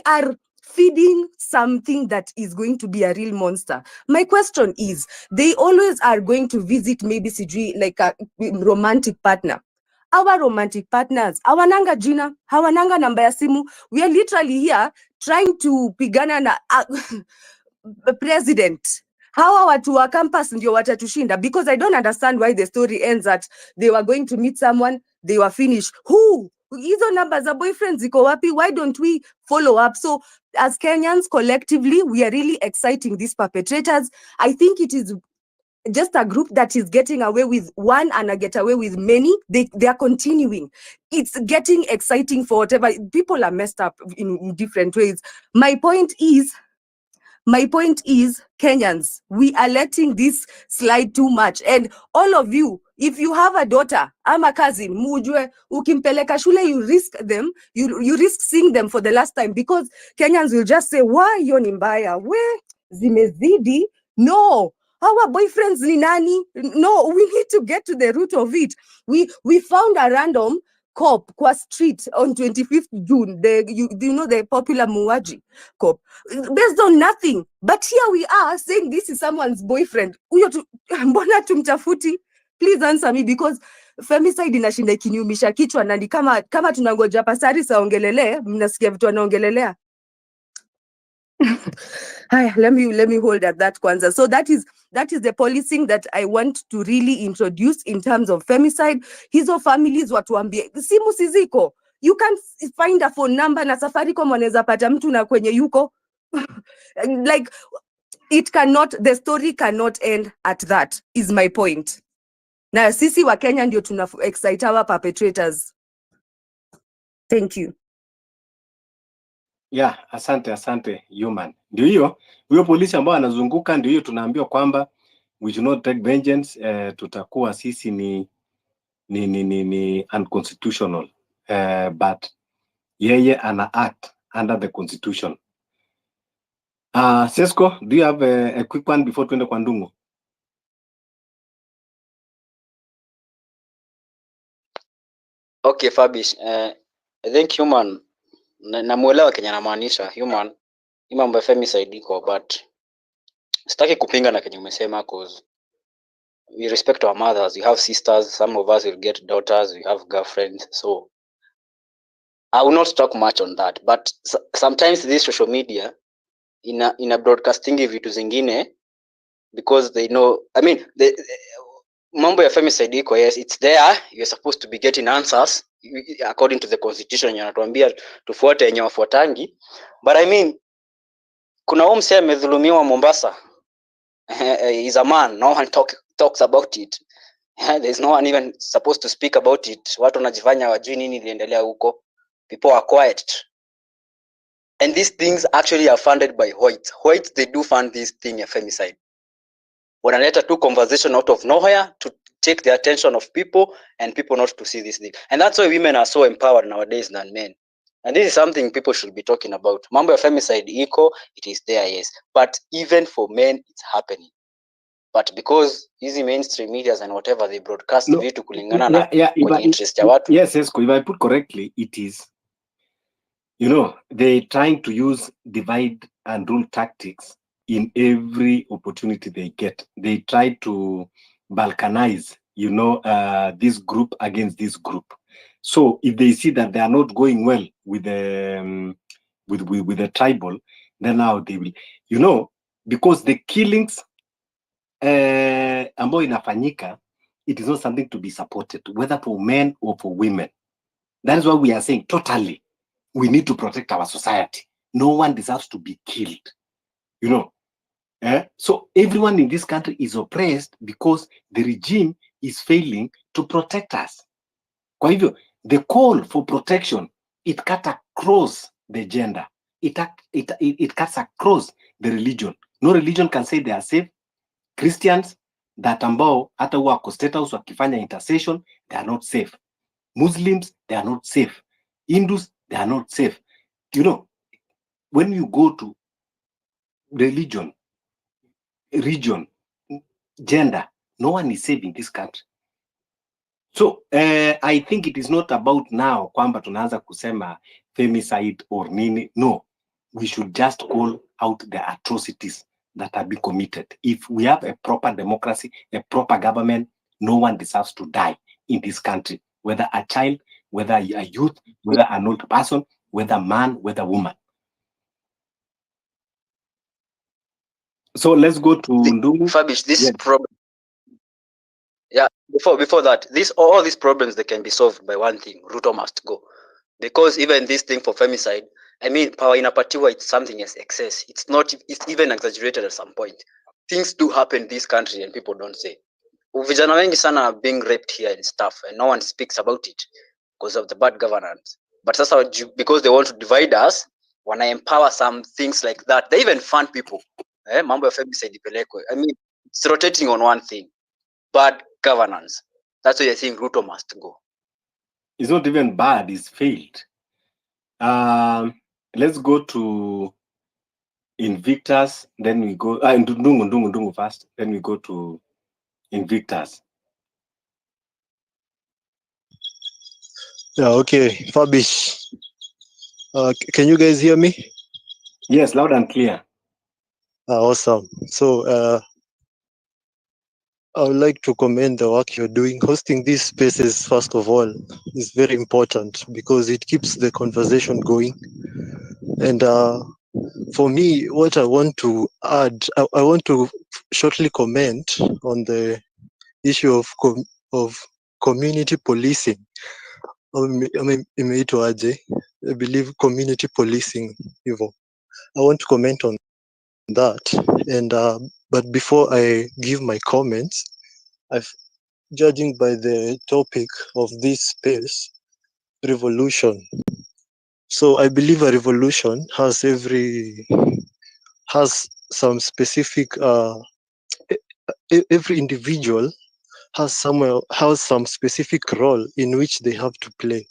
are feeding something that is going to be a real monster. My question is, they always are going to visit maybe sijui like a romantic partner. Our romantic partners, hawananga jina, hawananga namba ya simu. We are literally here trying to pigana na president. Hawa watu wa campus ndio watatushinda, because I don't understand why the story ends that they were going to meet someone, they were finished. Who? Hizo namba za boyfriends ziko wapi? Why don't we follow up? So as Kenyans collectively, we are really exciting these perpetrators. I think it is just a group that is getting away with one and I get away with many. They are continuing. It's getting exciting for whatever. People are messed up in different ways. My point is, Kenyans, we are letting this slide too much. And all of you, if you have a daughter, I'm a cousin, mujue, ukimpeleka shule, you risk them, you risk seeing them for the last time, because Kenyans will just say, why yoni mbaya? We zimezidi? No. Our boyfriends ni nani? No, we need to get to the root of it. We found a random cop kwa street on 25th June, the popular Muwaji cop, based on nothing. But here we are saying this is someone's boyfriend. Mbona tumtafuti? Please answer me, because femicide inashinda ikiniumisha kichwa, na ni kama tunangoja pasari saongelele, mnasikia vitu anaongelelea. Let me hold at that kwanza. So that is the policing that I want to really introduce in terms of femicide. Hizo families watuambie, simu siziko, you can find a phone number na Safaricom wanaweza pata mtu na kwenye yuko. Like, the story cannot end at that, is my point. Na sisi wa Kenya ndio tuna excite our perpetrators. Thank you. Yeah, asante human. Ndio hiyo huyo polisi ambao anazunguka, ndio hiyo tunaambiwa kwamba we should not take vengeance. Tutakuwa sisi ni unconstitutional, but yeye ana act under the constitution. Sesko, do you have a quick one before tuende kwa Ndungu? Okay, Fabish, I think human, namuelewa Kenya namaanisha human, mambo ya femicide iko, but sitaki kupinga na Kenya umesema, cause we respect our mothers. We have sisters, some of us will get daughters, we have girlfriends, so I will not talk much on that. But sometimes this social media ina broadcasting vitu zingine, because they know, I mean, mambo ya femicide iko, yes, it's there, you're supposed to be getting answers according to the constitution, yanatuambia tufuate yenye wafuatangi. But I mean, kuna mse amedhulumiwa Mombasa, is a man, no one talks about it. There's no one even supposed to speak about it. Watu wanajifanya wajui nini iliendelea huko. People are quiet. And these things actually are funded by whites. They do fund this thing ya femicide. Wanaleta tu conversation out of nowhere to take the attention of people and people not to see this thing. And that's why women are so empowered nowadays than men. And this is something people should be talking about. Mambo ya femicide iko, it is there, yes. But even for men, it's happening. But because hizi mainstream medias and whatever, they broadcast No, vitu kulingana na kwenye interest ya watu. yes, if I put correctly, it is, you know, they trying to use divide and rule tactics in every opportunity they get. They try to balkanize, you know, this group against this group. So if they see that they are not going well with the with the tribal, then now they will, you know, because the killings ambayo inafanyika, it is not something to be supported, whether for men or for women. That is why we are saying totally, we need to protect our society. No one deserves to be killed, you know. So everyone in this country is oppressed because the regime is failing to protect us. Kwa hivyo, the call for protection, it cuts across the gender. It cuts across the religion. No religion can say they are safe. Christians that ambao hata huwa wako State House wakifanya intercession, they are not safe. Muslims, they are not safe. Hindus, they are not safe. You know, when you go to religion, region, gender, no one is safe in this country. So I think it is not about now kwamba tunaanza kusema femicide or nini. No, we should just call out the atrocities that are being committed. If we have a proper democracy, a proper government, no one deserves to die in this country, whether a child, whether a youth, whether an old person, whether man, whether woman. So let's go to Ndungu. Fabish, this Yes. problem. Yeah, before that, all these problems, they can be solved by one thing: Ruto must go. Because even this thing for femicide, I mean, power inapatiwa, it's something as excess. It's not. It's even exaggerated at some point. Things do happen in this country, and people don't say. Vijana wengi sana are being raped here and stuff, and no one speaks about it because of the bad governance. But sasa, because they want to divide us, wanna empower some things like that. They even fund people. Mambo ya femicide ipelekwe. I mean, it's rotating on one thing: bad governance. That's why I think Ruto must go. It's not even bad, it's failed. Let's go to Invictus, then we go Ndungu first, then we go to Invictus. Yeah, okay. Fabish, can you guys hear me? Yes, loud and clear. Awesome. So I would like to commend the work you're doing. Hosting these spaces, first of all, is very important because it keeps the conversation going. And for me, what I want to add, I want to shortly comment on the issue of community policing. I believe community policing. I want to comment on that. And but before I give my comments, judging by the topic of this space, revolution. So I believe a revolution has some specific every individual has some specific role in which they have to play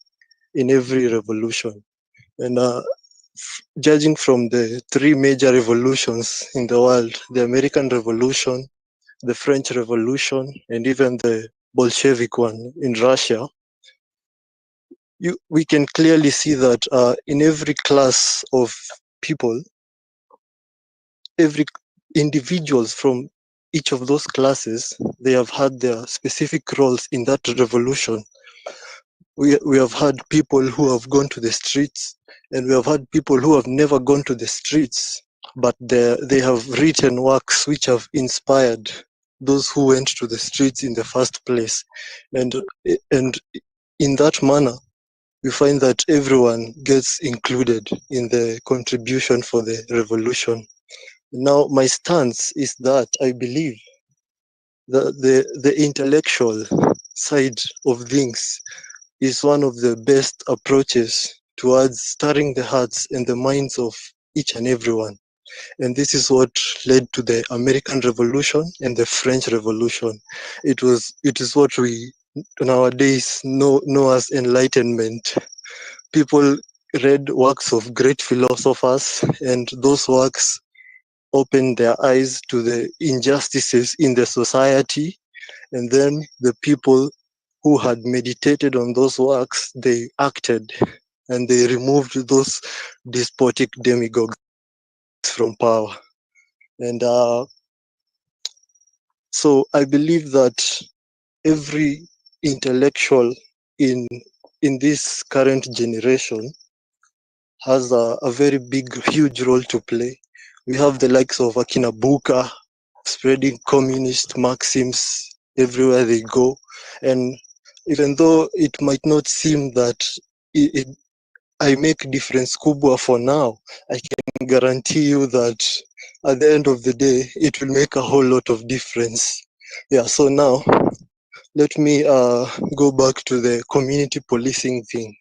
in every revolution. And judging from the three major revolutions in the world, the American Revolution, the French Revolution, and even the Bolshevik one in Russia, we can clearly see that in every class of people, every individuals from each of those classes, they have had their specific roles in that revolution. We have had people who have gone to the streets, and we have had people who have never gone to the streets, but they have written works which have inspired those who went to the streets in the first place. And in that manner, we find that everyone gets included in the contribution for the revolution. Now, my stance is that I believe that the intellectual side of things is one of the best approaches towards stirring the hearts and the minds of each and everyone. And this is what led to the American Revolution and the French Revolution. It is what we nowadays know as enlightenment. People read works of great philosophers, and those works opened their eyes to the injustices in the society. And then the people who had meditated on those works, they acted and they removed those despotic demigods from power. And so I believe that every intellectual in this current generation has a very big, huge role to play. We have the likes of Akina Buka spreading communist maxims everywhere they go. And even though it might not seem that I make difference kubwa for now, I can guarantee you that at the end of the day, it will make a whole lot of difference. Yeah, so now let me go back to the community policing thing.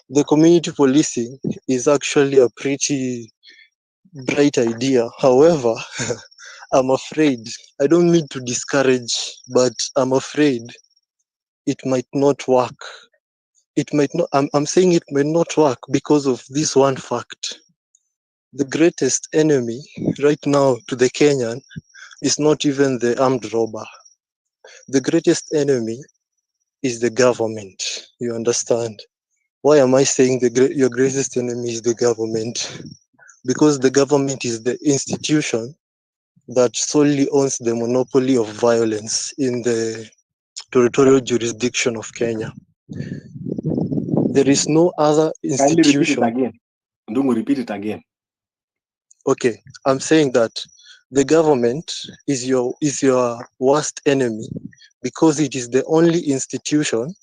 The community policing is actually a pretty bright idea. However, I'm afraid, I don't mean to discourage, but I'm afraid it might not work. It might not, I'm saying it might not work because of this one fact. The greatest enemy right now to the Kenyan is not even the armed robber. The greatest enemy is the government. You understand? Why am I saying your greatest enemy is the government? Because the government is the institution that solely owns the monopoly of violence in the territorial jurisdiction of Kenya. There is no other Kindly repeat it institution. again. Ndungu, repeat it again. Okay, I'm saying that the government is your worst enemy because it is the only institution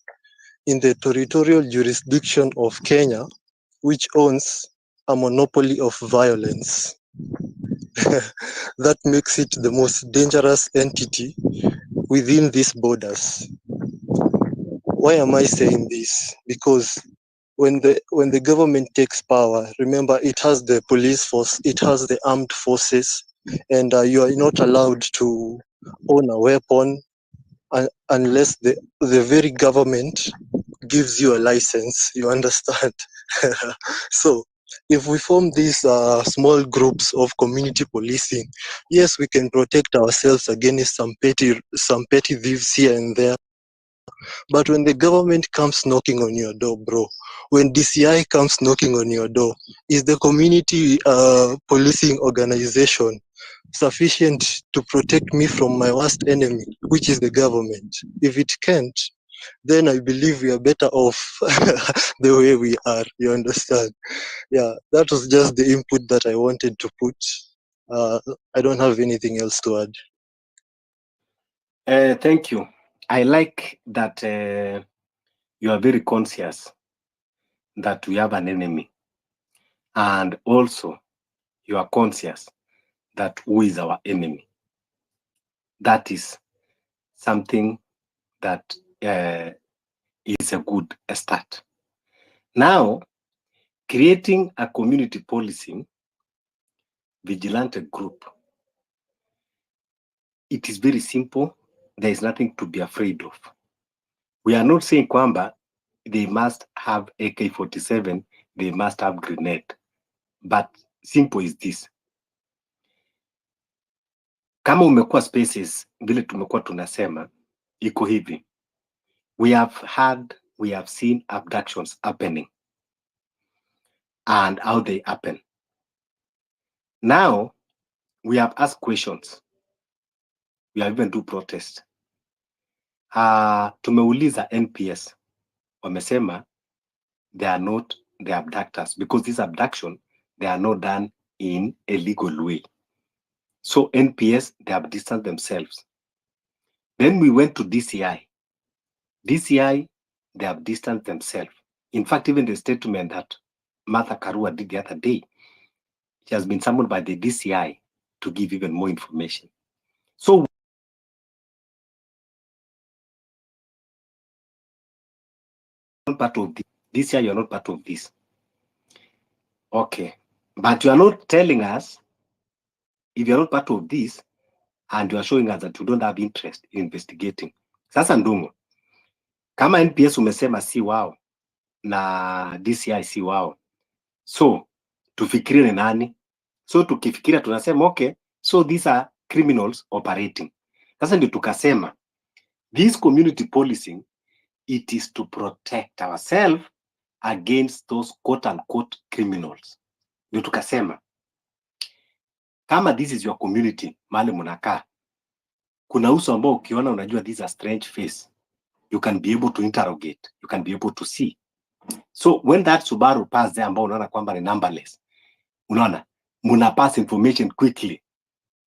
in the territorial jurisdiction of Kenya which owns a monopoly of violence. That makes it the most dangerous entity within these borders. Why am I saying this? Because when the government takes power, remember it has the police force, it has the armed forces, and you are not allowed to own a weapon unless the very government gives you a license. You understand? So if we form these small groups of community policing, yes, we can protect ourselves against some petty thieves here and there. But when the government comes knocking on your door, bro, when DCI comes knocking on your door, is the community policing organization sufficient to protect me from my worst enemy, which is the government? If it can't, then I believe we are better off the way we are. You understand? Yeah, that was just the input that I wanted to put. I don't have anything else to add. Thank you. I like that you are very conscious that we have an enemy. And also, you are conscious that who is our enemy. That is something that is a good start. Now, creating a community policing vigilante group, it is very simple. There is nothing to be afraid of. We are not saying kwamba they must have AK-47, they must have grenade. But simple is this. Kama umekuwa spaces, vile tumekuwa tunasema, iko hivi. We have seen abductions happening and how they happen. Now, we have asked questions. We have even do protest. Tumeuliza NPS. Wamesema they are not the abductors because this abduction, they are not done in a legal way. So NPS, they have distanced themselves. Then we went to DCI. DCI, they have distanced themselves. In fact, even the statement that Martha Karua did the other day, she has been summoned by the DCI to give even more information. So part of this year, you're not part of this. Okay. But you are not telling us if you're not part of this and you are showing us that you don't have interest in investigating. Sasa Ndungu, kama NPS umesema si wao na DCI si wao, So tufikirie ni nani? So tukifikiria tunasema okay, so these are criminals operating. Sasa ndio tukasema this community policing, it is to protect ourselves against those quote unquote criminals. Ndio tukasema kama this is your community, mahali mnakaa, kuna uso ambao ukiona unajua these are strange face, you can be able to interrogate, you can be able to see. So when that Subaru pass there ambao unaona kwamba ni numberless, unaona muna pass information quickly,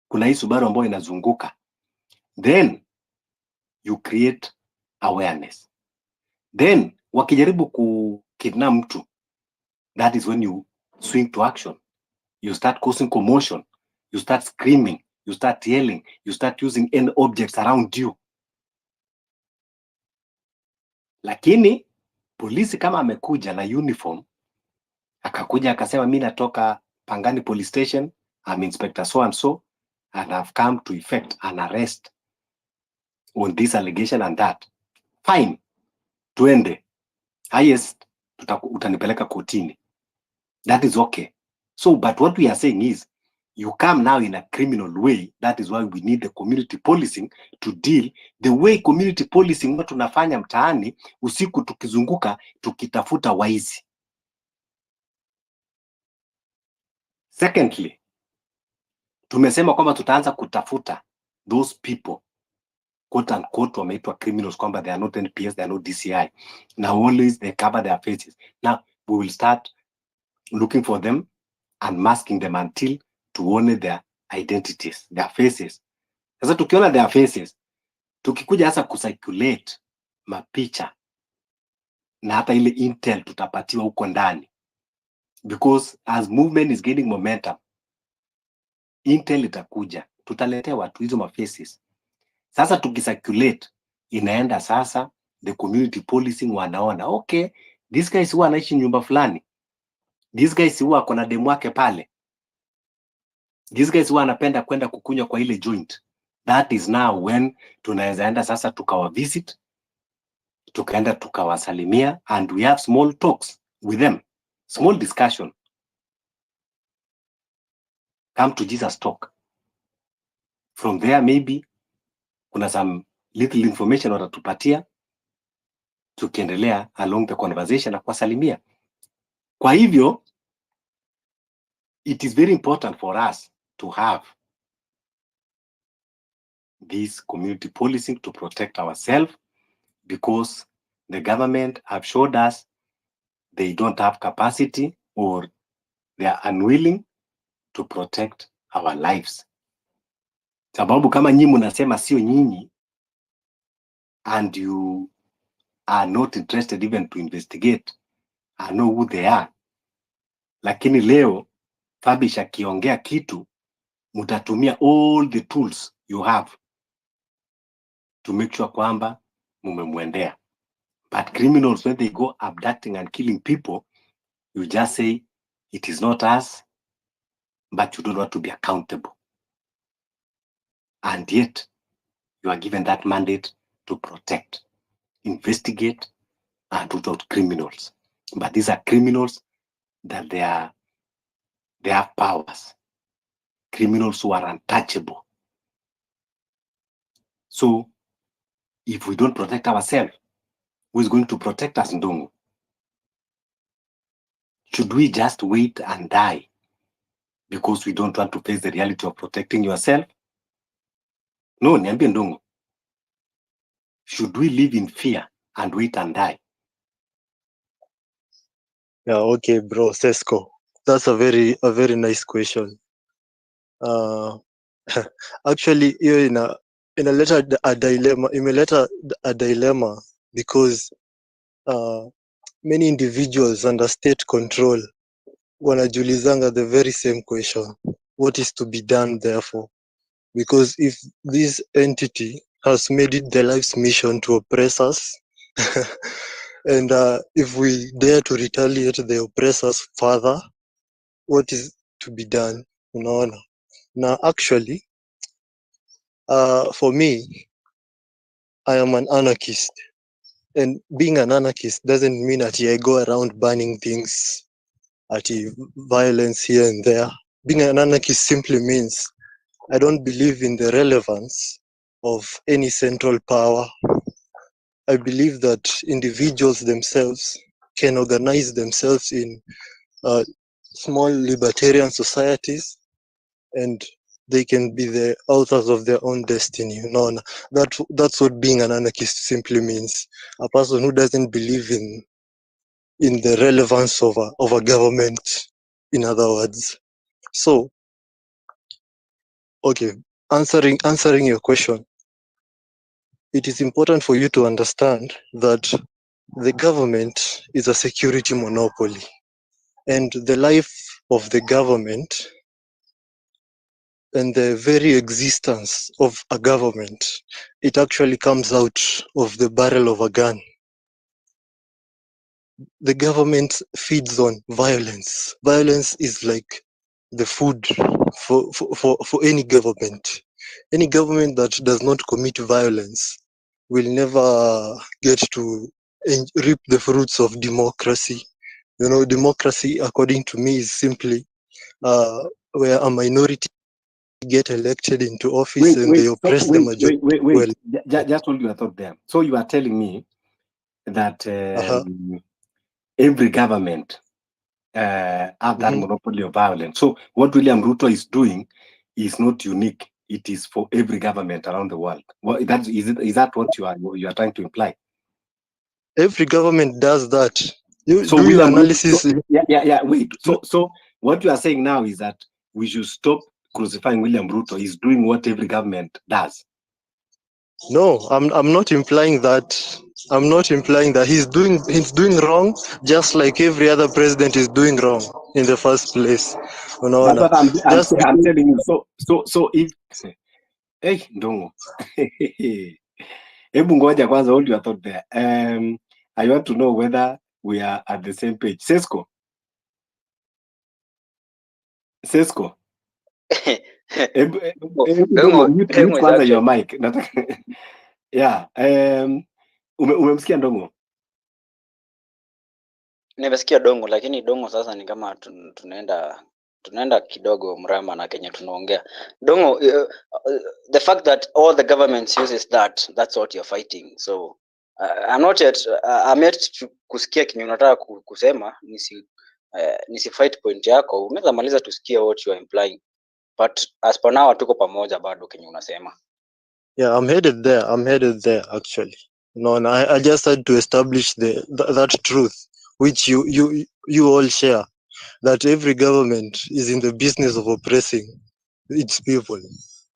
kuna hii Subaru ambayo inazunguka, then you create awareness. Then wakijaribu kukidnap mtu, that is when you swing to action. You start causing commotion, you start screaming, you start yelling, you start using any objects around you. Lakini polisi kama amekuja na uniform, akakuja akasema mimi natoka Pangani police station, I'm Inspector so and so, and I've come to effect an arrest on this allegation and that, fine, tuende, highest utanipeleka kotini, that is okay. So but what we are saying is you come now in a criminal way. That is why we need the community policing to deal the way community policing watu tunafanya mtaani usiku tukizunguka tukitafuta waizi. Secondly, tumesema kwamba tutaanza kutafuta those people quote unquote wameitwa criminals, kwamba they are not NPS, they are not DCI. Now always they cover their faces. Now we will start looking for them and masking them until tuone their identities, their faces. Sasa tukiona their faces, tukikuja hasa kucirculate mapicha na hata ile intel tutapatiwa huko ndani, because as movement is gaining momentum, intel itakuja, tutaletea watu hizo mafaces. Sasa tukicirculate, inaenda sasa the community policing, wanaona okay, this guy huwa anaishi nyumba fulani, this guy huwa ako na demu wake pale, this guy huwa anapenda kwenda kukunywa kwa ile joint. That is now when tunaweza enda sasa tukawa visit, tukaenda tukawasalimia, and we have small talks with them, small discussion, come to Jesus talk. From there maybe kuna some little information watatupatia, tukiendelea along the conversation na kuwasalimia. Kwa hivyo it is very important for us to have this community policing to protect ourselves, because the government have showed us they don't have capacity or they are unwilling to protect our lives. Sababu kama nyinyi mnasema sio nyinyi, and you are not interested even to investigate and know who they are, lakini leo Fabish akiongea kitu, mutatumia all the tools you have to make sure kwamba mumemwendea. But criminals, when they go abducting and killing people, you just say it is not us, but you don't want to be accountable. And yet you are given that mandate to protect, investigate, and root out criminals. But these are criminals that they have powers, criminals who are untouchable. So if we don't protect ourselves, who is going to protect us, Ndungu? Should we just wait and die because we don't want to face the reality of protecting yourself? No, niambie Ndungu. Should we live in fear and wait and die? Yeah, okay, bro, Sesko. That's a very nice question. Actually, hiyo inaleta a dilemma, imeleta a dilemma because many individuals under state control wanajulizanga the very same question. What is to be done therefore? Because if this entity has made it their life's mission to oppress us, and if we dare to retaliate the oppressors further, what is to be done? Unaona? Now, actually, for me, I am an anarchist, and being an anarchist doesn't mean that I go around burning things. violence here and there. Being an anarchist simply means I don't believe in the relevance of any central power. I believe that individuals themselves can organize themselves in small libertarian societies, and they can be the authors of their own destiny. That's what being an anarchist simply means. A person who doesn't believe in the relevance of a government, in other words. So, okay, answering your question, it is important for you to understand that the government is a security monopoly, and the life of the government and the very existence of a government, it actually comes out of the barrel of a gun. The government feeds on violence. Violence is like the food for any government. Any government that does not commit violence will never get to reap the fruits of democracy. Democracy, according to me, is simply where a minority get elected into office and they oppress the majority. Well, Just hold your thought there. So you are telling me that every government have that monopoly of violence. So what William Ruto is doing is not unique. It is for every government around the world. Well, is that what you are trying to imply? Every government does that. So do your William analysis. Ruto, wait. So what you are saying now is that we should stop crucifying William Ruto. He's doing what every government does. No, I'm not implying that. I'm not implying that he's doing wrong, just like every other president is doing wrong in the first place. That's what I'm telling you. So if hey Ndongo, hebu ngoja kwanza, hold your thought there. I want to know whether we are at the same page. Sesko. Mute kwanza your mic. Yeah. Umemsikia Ndongo? Nimesikia Dongo, lakini Dongo sasa ni kama tunaenda kidogo mrama na Kenya tunaongea. Dongo, the fact that all the governments uses that's what you're fighting. So I'm yet kusikia kinyo unataka kusema, nisi fight point yako. Unaweza maliza tusikie what you are implying. But as per now tuko pamoja bado kinyo unasema. Yeah, I'm headed there actually. And I just had to establish that truth which you all share, that every government is in the business of oppressing its people.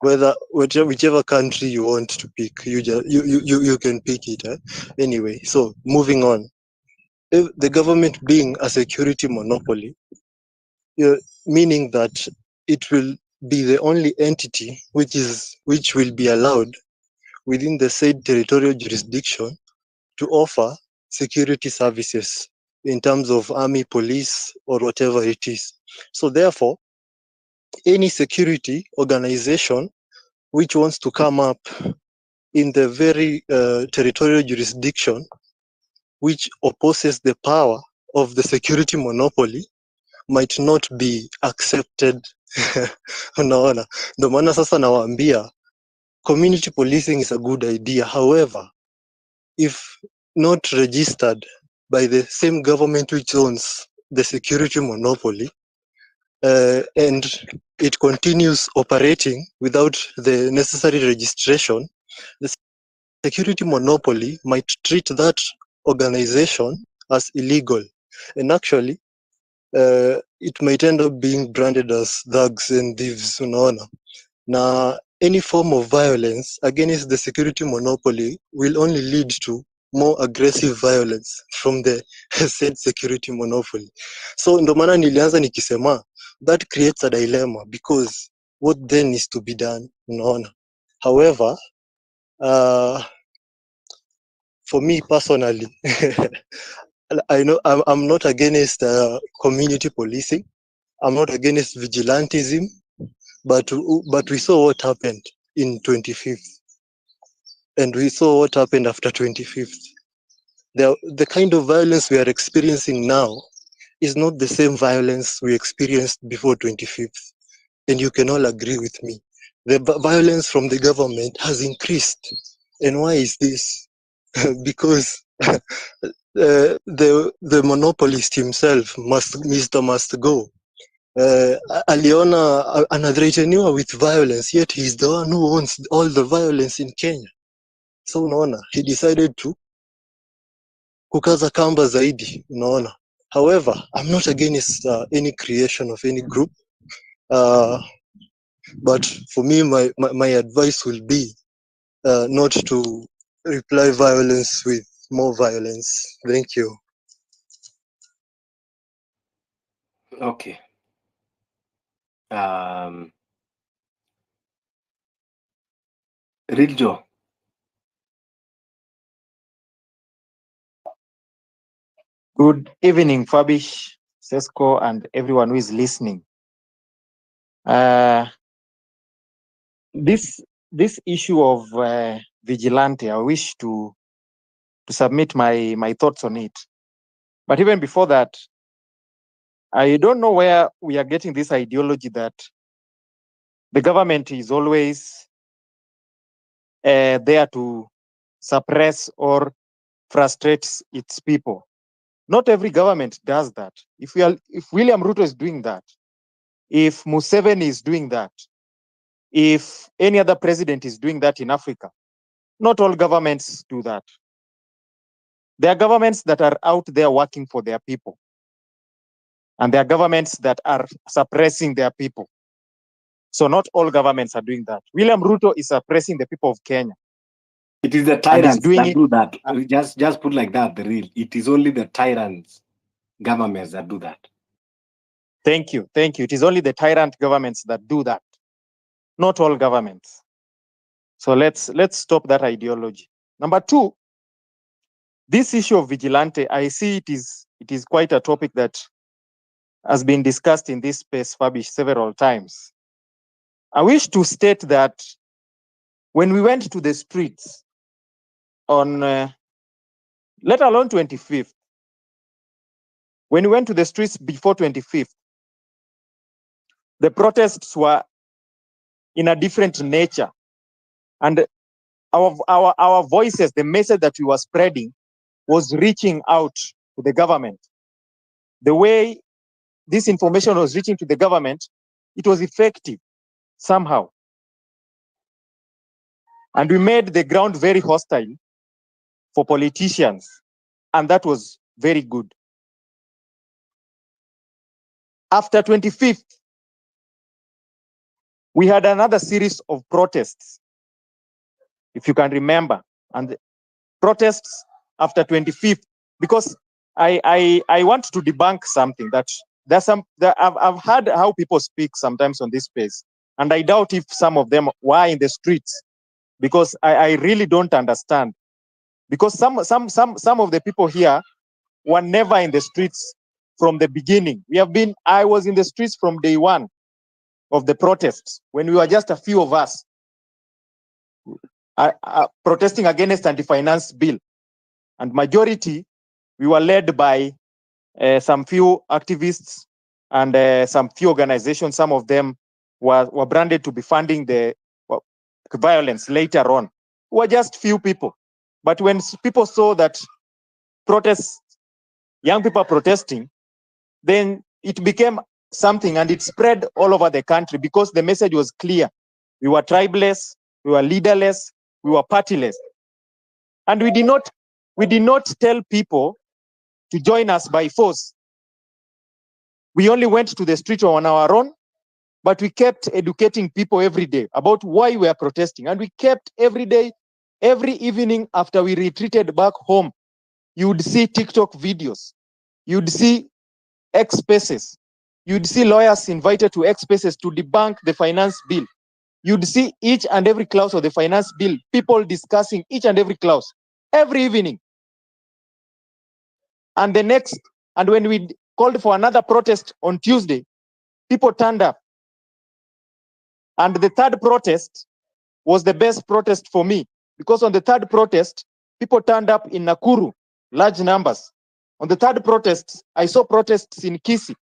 Whichever country you want to pick, you can pick it. Anyway, so moving on. If the government being a security monopoly, meaning that it will be the only entity which will be allowed within the said territorial jurisdiction to offer security services in terms of army, police, or whatever it is. So therefore, any security organization which wants to come up in the very territorial jurisdiction which opposes the power of the security monopoly might not be accepted. Unaona, ndio maana sasa nawaambia community policing is a good idea. However, if not registered by the same government which owns the security monopoly, and it continues operating without the necessary registration, the security monopoly might treat that organization as illegal, and actually it might end up being branded as thugs and thieves. Unaona, na any form of violence against the security monopoly will only lead to more aggressive violence from the said security monopoly. So ndo maana nilianza nikisema that creates a dilemma, because what then is to be done? Unaona. However, for me personally, I know I'm not against community policing. I'm not against vigilantism, but we saw what happened in 25th, and we saw what happened after 25th. The kind of violence we are experiencing now is not the same violence we experienced before 25th. And you can all agree with me. The violence from the government has increased. And why is this? Because the monopolist himself, Mr. Must Go, aliona anathreateniwa with violence, yet he's the one who owns all the violence in Kenya. So unaona, he decided to kukaza kamba zaidi, unaona. However, I'm not against any creation of any group, but for me, my advice will be not to reply violence with more violence. Thank you. Okay. Real Joe. Good evening, Fabish, Sesco, and everyone who is listening. This issue of vigilante, I wish to submit my thoughts on it. But even before that, I don't know where we are getting this ideology that the government is always there to suppress or frustrate its people. Not every government does that. If William Ruto is doing that, if Museveni is doing that, if any other president is doing that in Africa, not all governments do that. There are governments that are out there working for their people, and there are governments that are suppressing their people. So not all governments are doing that. William Ruto is suppressing the people of Kenya. It is the tyrants that do that. Just put like that, the real. It is only the tyrants governments that do that. Thank you. It is only the tyrant governments that do that. Not all governments. So let's stop that ideology. Number two, this issue of vigilante, I see it is quite a topic that has been discussed in this space, Fabish, several times. I wish to state that when we went to the streets on, let alone 25th, when we went to the streets before 25th, the protests were in a different nature. And our voices, the message that we were spreading was reaching out to the government. The way this information was reaching to the government, it was effective somehow. And we made the ground very hostile for politicians. And that was very good. After 25th, we had another series of protests, if you can remember. And protests after 25th, because I want to debunk something that I've heard how people speak sometimes on this space, and I doubt if some of them were in the streets, because I really don't understand. Because some of the people here were never in the streets from the beginning. I was in the streets from day one of the protests, when we were just a few of us protesting against anti-finance bill. And majority, we were led by some few activists and some few organizations. Some of them were branded to be funding the violence later on. We were just few people. But when people saw that young people protesting, then it became something, and it spread all over the country because the message was clear. We were tribeless, we were leaderless, we were partyless. And we did not tell people to join us by force. We only went to the street on our own, but we kept educating people every day about why we are protesting. And we kept every day, every evening after we retreated back home, you would see TikTok videos. You'd see X Spaces. You'd see lawyers invited to X Spaces to debunk the finance bill. You'd see each and every clause of the finance bill, people discussing each and every clause every evening. And when we called for another protest on Tuesday, people turned up. And the third protest was the best protest for me, because on the third protest, people turned up in Nakuru, large numbers. On the third protest, I saw protests in Kisii.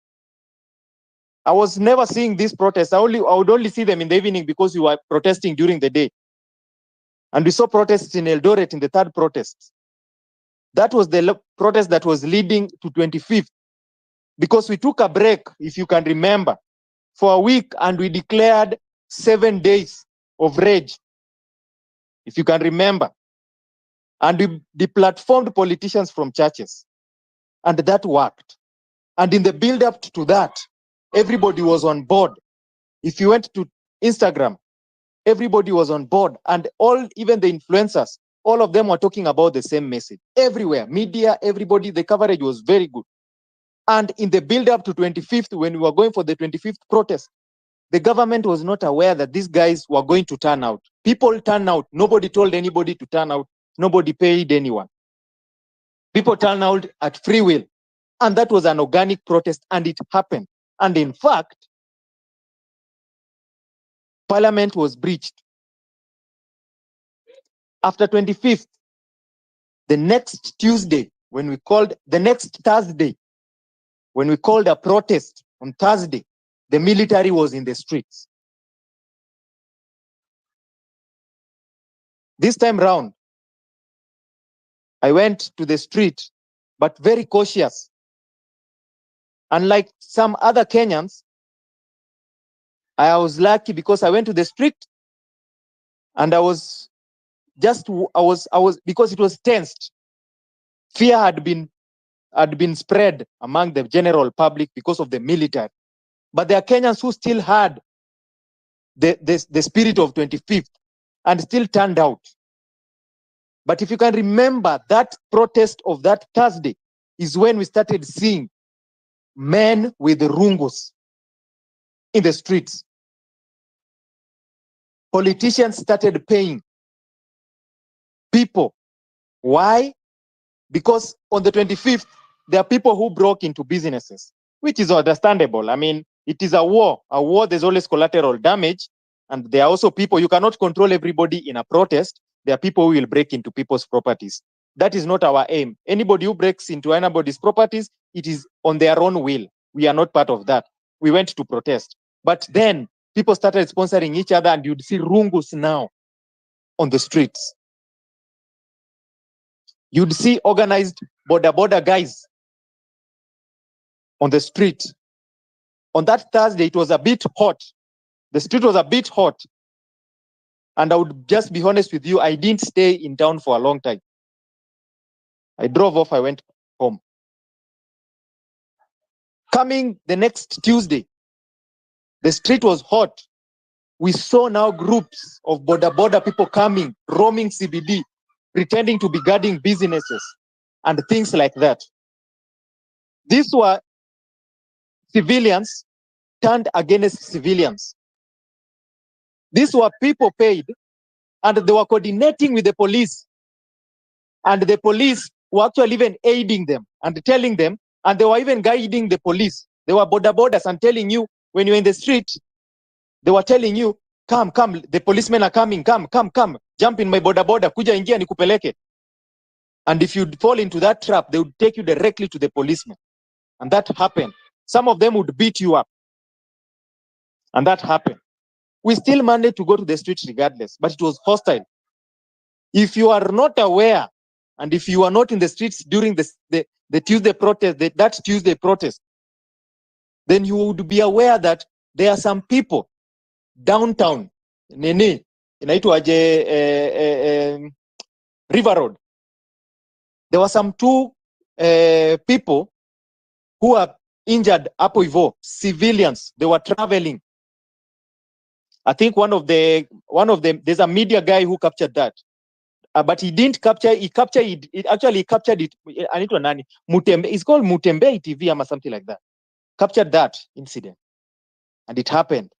I was never seeing these protests. I would only see them in the evening because we were protesting during the day. And we saw protests in Eldoret in the third protest. That was the protest that was leading to 25th, because we took a break, if you can remember, for a week, and we declared 7 days of rage, if you can remember. And we deplatformed politicians from churches. And that worked. And in the build-up to that, everybody was on board. If you went to Instagram, everybody was on board. And even the influencers, all of them were talking about the same message. Everywhere, media, everybody, the coverage was very good. And in the build-up to 25th, when we were going for the 25th protest, the government was not aware that these guys were going to turn out. People turned out. Nobody told anybody to turn out. Nobody paid anyone. People turned out at free will. And that was an organic protest, and it happened. And in fact, Parliament was breached. After 25th, the next Thursday, when we called a protest on Thursday, the military was in the streets. This time round, I went to the street, but very cautious. Unlike some other Kenyans, I was lucky because I went to the street and because it was tensed. Fear had been spread among the general public because of the military. But there are Kenyans who still had the spirit of 25th and still turned out. But if you can remember, that protest of that Thursday is when we started seeing men with rungus in the streets. Politicians started paying people. Why? Because on the 25th, there are people who broke into businesses, which is understandable. I mean, it is a war. A war, there's always collateral damage. And there are also people, you cannot control everybody in a protest. There are people who will break into people's properties. That is not our aim. Anybody who breaks into anybody's properties, it is on their own will. We are not part of that. We went to protest. But then people started sponsoring each other, and you'd see rungus now on the streets. You'd see organized border guys on the street. On that Thursday, it was a bit hot. The street was a bit hot. And I would just be honest with you, I didn't stay in town for a long time. I drove off, I went home. Coming the next Tuesday, the street was hot. We saw now groups of border people coming, roaming CBD, pretending to be guarding businesses and things like that. These were civilians turned against civilians. These were people paid, and they were coordinating with the police. And the police were actually even aiding them and telling them, and they were even guiding the police. They were borders and telling you, when you're in the street, they were telling you, come, the policemen are coming, come, jump in my kuja ingia nikupeleke. And if you fall into that trap, they would take you directly to the policeman. And that happened. Some of them would beat you up. And that happened. We still managed to go to the streets regardless, but it was hostile. If you are not aware, and if you are not in the streets during the Tuesday protest, that Tuesday protest, then you would be aware that there are some people downtown, inaitwaje, River Road. There were some two people who are injured hapo hivyo, civilians. They were traveling. I think one of them, there's a media guy who captured that. But he didn't capture, he captured it, actually he captured it, anaitwa nani? Mutembe, it's called Mutembe TV or something like that. Captured that incident. And it happened.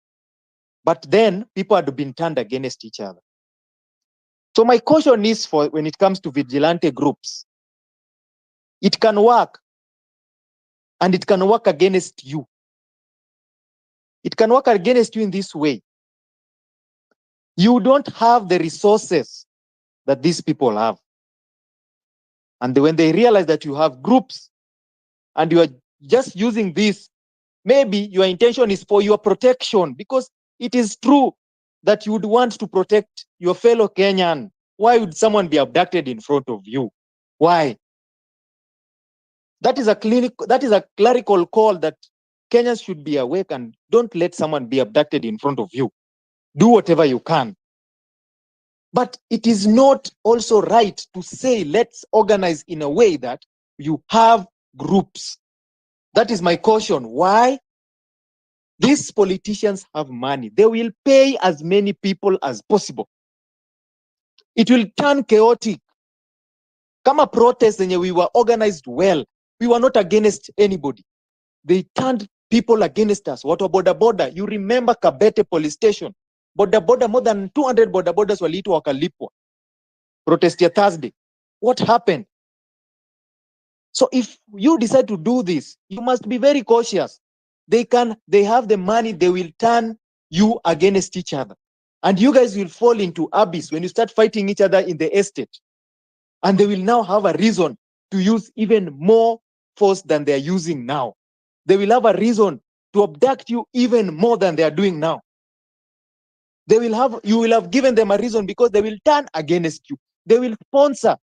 But then people had been turned against each other. So my caution is for when it comes to vigilante groups, it can work, and it can work against you. It can work against you in this way. You don't have the resources that these people have. And when they realize that you have groups and you are just using this, maybe your intention is for your protection, because it is true that you would want to protect your fellow Kenyan. Why would someone be abducted in front of you? Why? That is a clerical call that Kenyans should be awake and don't let someone be abducted in front of you. Do whatever you can. But it is not also right to say, let's organize in a way that you have groups. That is my caution. Why? These politicians have money. They will pay as many people as possible. It will turn chaotic. Kama protest yenye we were organized well. We were not against anybody. They turned people against us. What about border? You remember Kabete police station? Border, more than 200 borders waliitwa wakalipwa. Protest ya Thursday. What happened? So if you decide to do this, you must be very cautious. They have the money, they will turn you against each other. And you guys will fall into abyss when you start fighting each other in the estate. And they will now have a reason to use even more force than they are using now. They will have a reason to abduct you even more than they are doing now. You will have given them a reason because they will turn against you. They will sponsor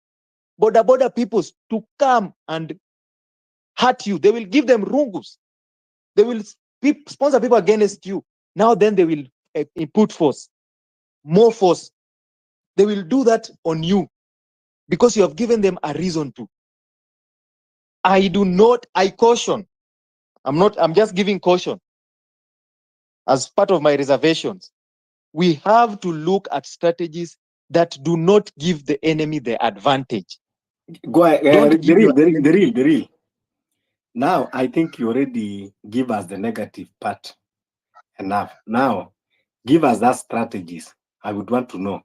border peoples to come and hurt you. They will give them rungus. They will sponsor people against you. Now then they will put force, more force. They will do that on you because you have given them a reason to. I caution. I'm just giving caution as part of my reservations. We have to look at strategies that do not give the enemy the advantage. Go ahead, Don't give the real. Now, I think you already give us the negative part enough. Now, give us that strategies. I would want to know.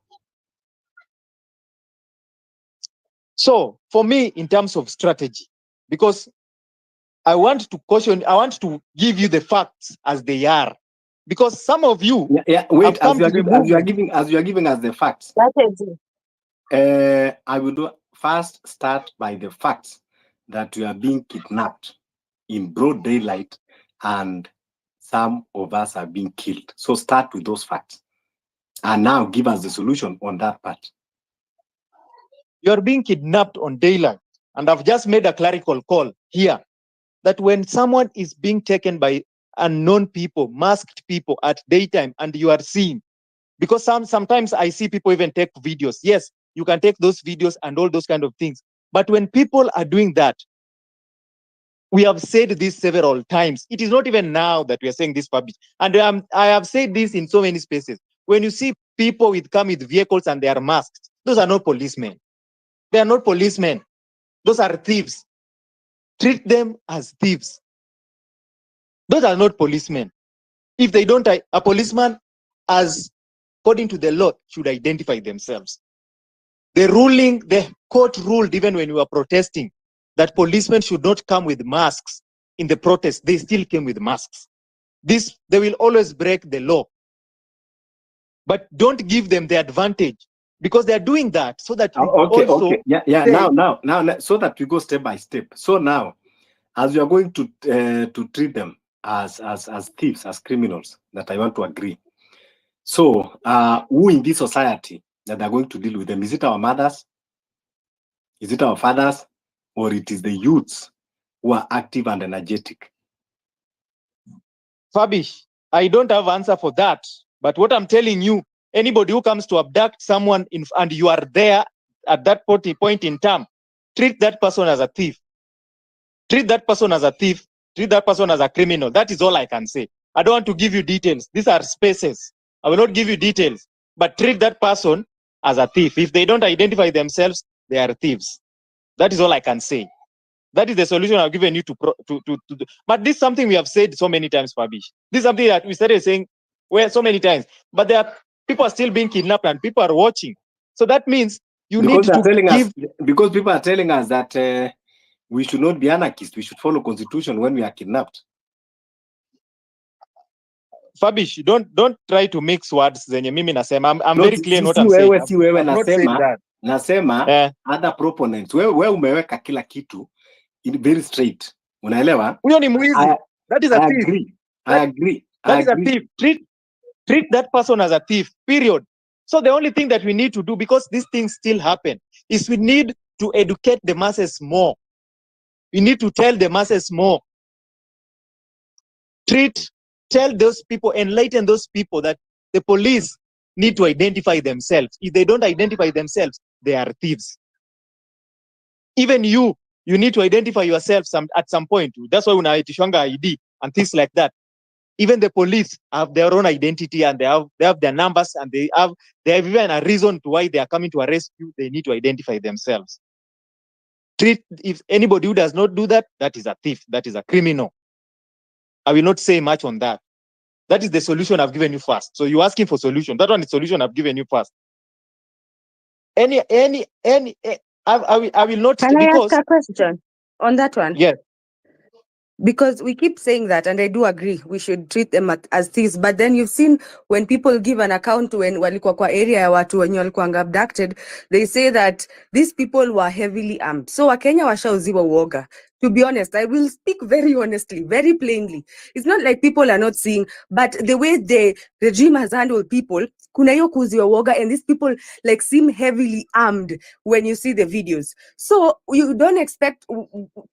So, for me, in terms of strategy, because I want to caution, I want to give you the facts as they are. Because some of you wait, as you are giving us the facts. I would first start by the facts that you are being kidnapped in broad daylight and some of us are being killed. So start with those facts. And now give us the solution on that part. You're being kidnapped on daylight. And I've just made a clerical call here that when someone is being taken by unknown people, masked people at daytime, and you are seen, because sometimes I see people even take videos. Yes, you can take those videos and all those kind of things. But when people are doing that, we have said this several times. It is not even now that we are saying this public. And I have said this in so many spaces. When you see people come with vehicles and they are masked, those are not policemen. They are not policemen. Those are thieves. Treat them as thieves. Those are not policemen. If they don't, a policeman, as according to the law, should identify themselves. The court ruled even when we were protesting that policemen should not come with masks in the protest. They still came with masks. They will always break the law. But don't give them the advantage because they're doing that so that Okay. Now, so that we go step by step. So now, as you are going to treat them as thieves, as criminals, that I want to agree. So, who in this society that are going to deal with them? Is it our mothers? Is it our fathers? Or it is the youths who are active and energetic? Fabish, I don't have an answer for that. But what I'm telling you, anybody who comes to abduct someone and you are there at that point in time, treat that person as a thief. Treat that person as a thief. Treat that person as a criminal. That is all I can say. I don't want to give you details. These are spaces. I will not give you details. But treat that person as a thief. If they don't identify themselves, they are thieves. That is all I can say. That is the solution I've given you to do. But this is something we have said so many times, Fabish. This is something that we started saying so many times. But people are still being kidnapped and people are watching. So that means because people are telling us that we should not be anarchists. We should follow constitution when we are kidnapped. Fabish, don't try to mix words zenye mimi nasema. I'm very clear in what I'm saying. I'm not saying that. Nasema other proponents. Wewe umeweka kila kitu in very straight. Unaelewa? Huyo ni mwizi. That is a I thief. agree. I agree. That I is a agree. thief. Treat that person as a thief, period. So the only thing that we need to do, because these things still happen, is we need to educate the masses more. We need to tell the masses more. Tell those people, enlighten those people that the police need to identify themselves. If they don't identify themselves, they are thieves. Even you need to identify yourself at some point. That's why unaitishwanga ID and things like that. Even the police have their own identity, and they have their numbers, and they have even a reason to why they are coming to arrest you. They need to identify themselves. If anybody who does not do that, that is a thief, that is a criminal. I will not say much on that. That is the solution I've given you first. So you're asking for solution. That one is solution I've given you first. I will not. Can I ask a question on that one? Yes. Because we keep saying that, and I do agree, we should treat them as thieves. But then you've seen when people give an account when walikuwa kwa area ya watu wenye walikuwa abducted, they say that these people were heavily armed. So Wakenya washauziwa uoga. To be honest, I will speak very honestly, very plainly. It's not like people are not seeing, but the way the regime has handled people, kuna hiyo kuuziwa uoga, and these people like seem heavily armed when you see the videos. So you don't expect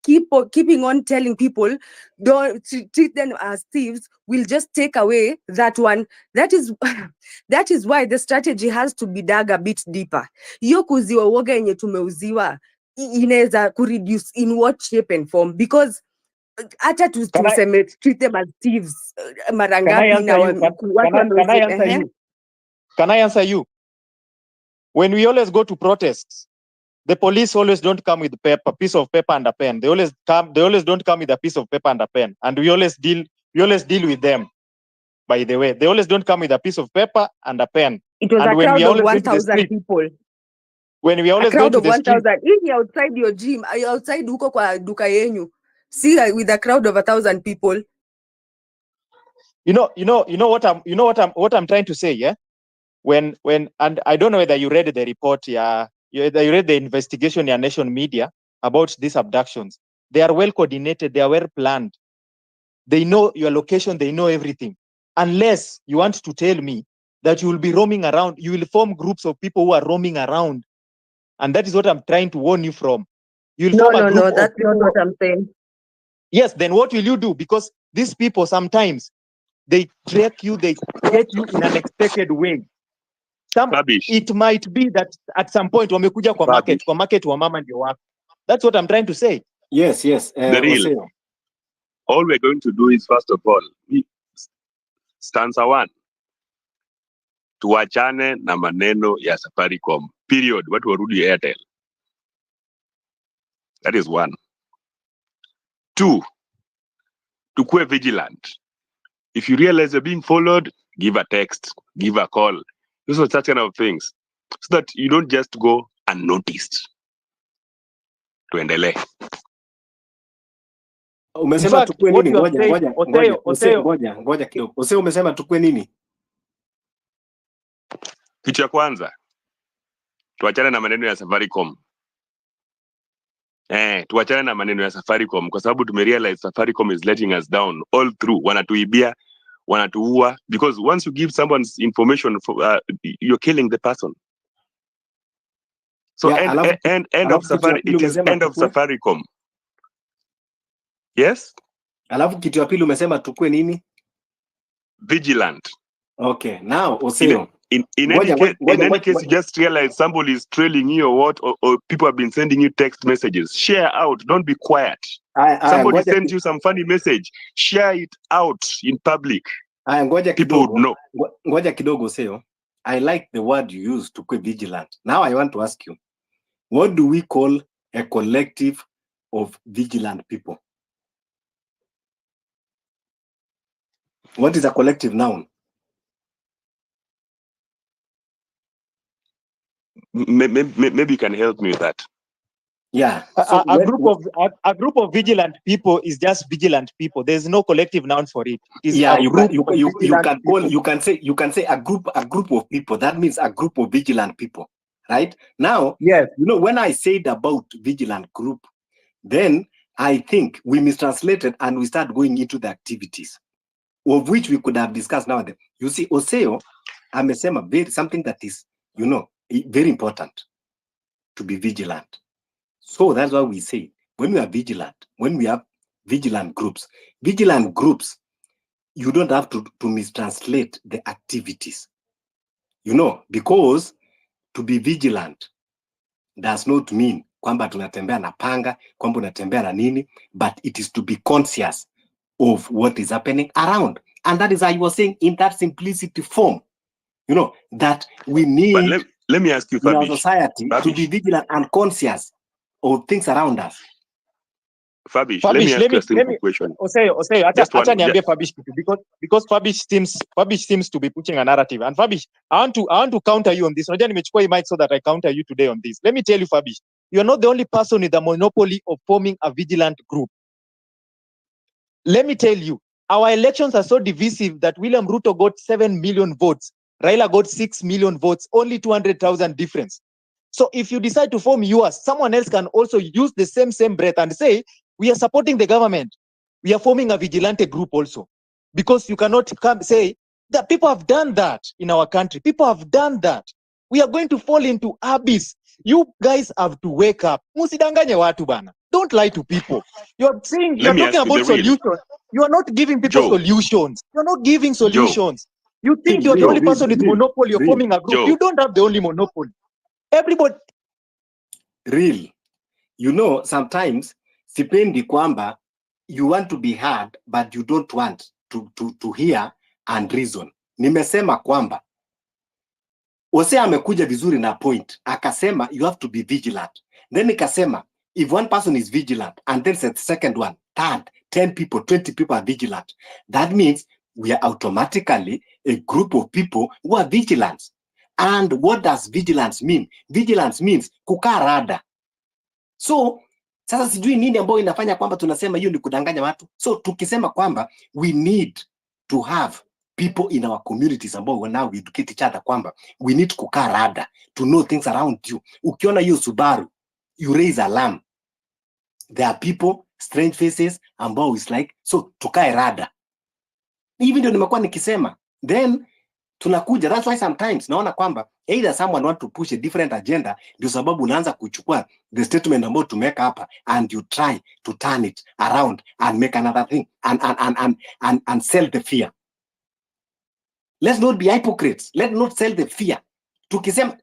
keeping on telling people don't treat them as thieves will just take away that one. That is why the strategy has to be dug a bit deeper. Hiyo kuuziwa uoga yenye tumeuziwa inaweza kureduce in what shape and form, because hata tuseme treat them as thieves mara ngapi na Can I answer you? When we always go to protests, the police always don't come with piece of paper and a pen. They always don't come with a piece of paper and a pen, and we always deal with them. By the way, they always don't come with a piece of paper and a pen. It was and a crowd of 1,000 people. When we always go to the street, 1,000 in outside your gym, outside huko kwa duka yenyu, see with a crowd of 1,000 people. You know what I'm trying to say, yeah. When and I don't know whether you read the report, you read the investigation in Nation Media about these abductions. They are well coordinated, they are well planned. They know your location, they know everything. Unless you want to tell me that you will be roaming around, you will form groups of people who are roaming around. And that is what I'm trying to warn you from. You will form a group. No, that's not what I'm saying. Yes, then what will you do? Because these people sometimes they track you, they get you in an unexpected way. It might be that at some point wamekuja kwa market wa mama ndio wako. That's what I'm trying to say. Yes. The real. All we're going to do is, first of all, stanza 1, tuachane na maneno ya Safaricom. Period. Watu warudi Airtel. That is 1. 2, tukue vigilant. If you realize you're being followed, give a text, give a call. Those are such kind of things, so that you don't just go unnoticed. Tuendelee. Umesema tukue nini? Ngoja kidogo. Ose umesema tukue nini? Kitu ya kwanza, tuachane na maneno ya Safaricom. Tuachane na maneno ya Safaricom kwa sababu tumerealize Safaricom is letting us down all through. Wanatuibia, wanatuua, because once you give someone's information, you're killing the person. So yeah, end of Safaricom. Yes? Alafu kitu ya pili umesema tukue nini? Vigilant. Okay, now Oseo. In any case, you just realize somebody is trailing you or what, or people have been sending you text messages. Share out. Don't be quiet. Somebody sends you some funny message. Share it out in public. People would know. Ngoja kidogo Oseo. I like the word you use, to be vigilant. Now I want to ask you, what do we call a collective of vigilant people? What is a collective noun? Maybe you can help me with that. Yeah. So a group of vigilant people is just vigilant people. There's no collective noun for it. Yeah, you can say a group of people. That means a group of vigilant people, right? Now, yes, you know, when I said about vigilant group, then I think we mistranslated and we start going into the activities of which we could have discussed now. You see, Oseo amesema something that is, you know, very important, to be vigilant. So that's why we say, when we are vigilant, when we have vigilant groups, you don't have to mistranslate the activities, you know, because to be vigilant does not mean kwamba tunatembea na panga, kwamba unatembea na nini, but it is to be conscious of what is happening around. And that is how you were saying in that simplicity form, you know, that we need, but let me ask you, in our Fabish, society, to be vigilant and conscious of things around us. Fabish, let me ask you a simple question. Oseo, Just one. acha niambie Fabish kitu, because Fabish seems to be pushing a narrative. And Fabish, I want to counter you on this. Unajua nimechukua hii mic so that I counter you today on this. Let me tell you, Fabish, you are not the only person with the monopoly of forming a vigilant group. Let me tell you, our elections are so divisive that William Ruto got 7 million votes, Raila got 6 million votes, only 200,000 difference. So if you decide to form yours, someone else can also use the same breath and say, we are supporting the government. We are forming a vigilante group also. Because you cannot come say that people have done that in our country. People have done that. We are going to fall into abyss. You guys have to wake up. Musidanganye watu bana. Don't lie to people. You're saying, you're talking about solutions. You are not giving people solutions. You're not giving solutions. You think you're the only person with monopoly of forming a group. You don't have the only monopoly. Everybody. Real. You know, sometimes, sipendi kwamba you want to be heard, but you don't want to hear and reason. Nimesema kwamba, Osea amekuja vizuri na point. Akasema, you have to be vigilant. Then nikasema, if one person is vigilant, and then the second one, third, 10 people, 20 people are vigilant, that means we are automatically a group of people who are vigilant. And what does vigilance mean? Vigilance means kukaa rada. So, sasa sijui nini ambayo inafanya kwamba tunasema hiyo ni kudanganya watu. So, tukisema kwamba we need to have people in our communities ambao now we educate each other kwamba we need kukaa rada to know things around you. Ukiona hiyo Subaru, you raise alarm. There are people, strange faces ambao is like, so tukae rada. Hivi ndio nimekuwa nikisema. Then tunakuja, that's why sometimes naona kwamba either someone want to push a different agenda, ndio sababu unaanza kuchukua the statement ambayo tumeka hapa and you try to turn it around and make another thing and sell the fear. Let's not be hypocrites. Let's not sell the fear. Tukisema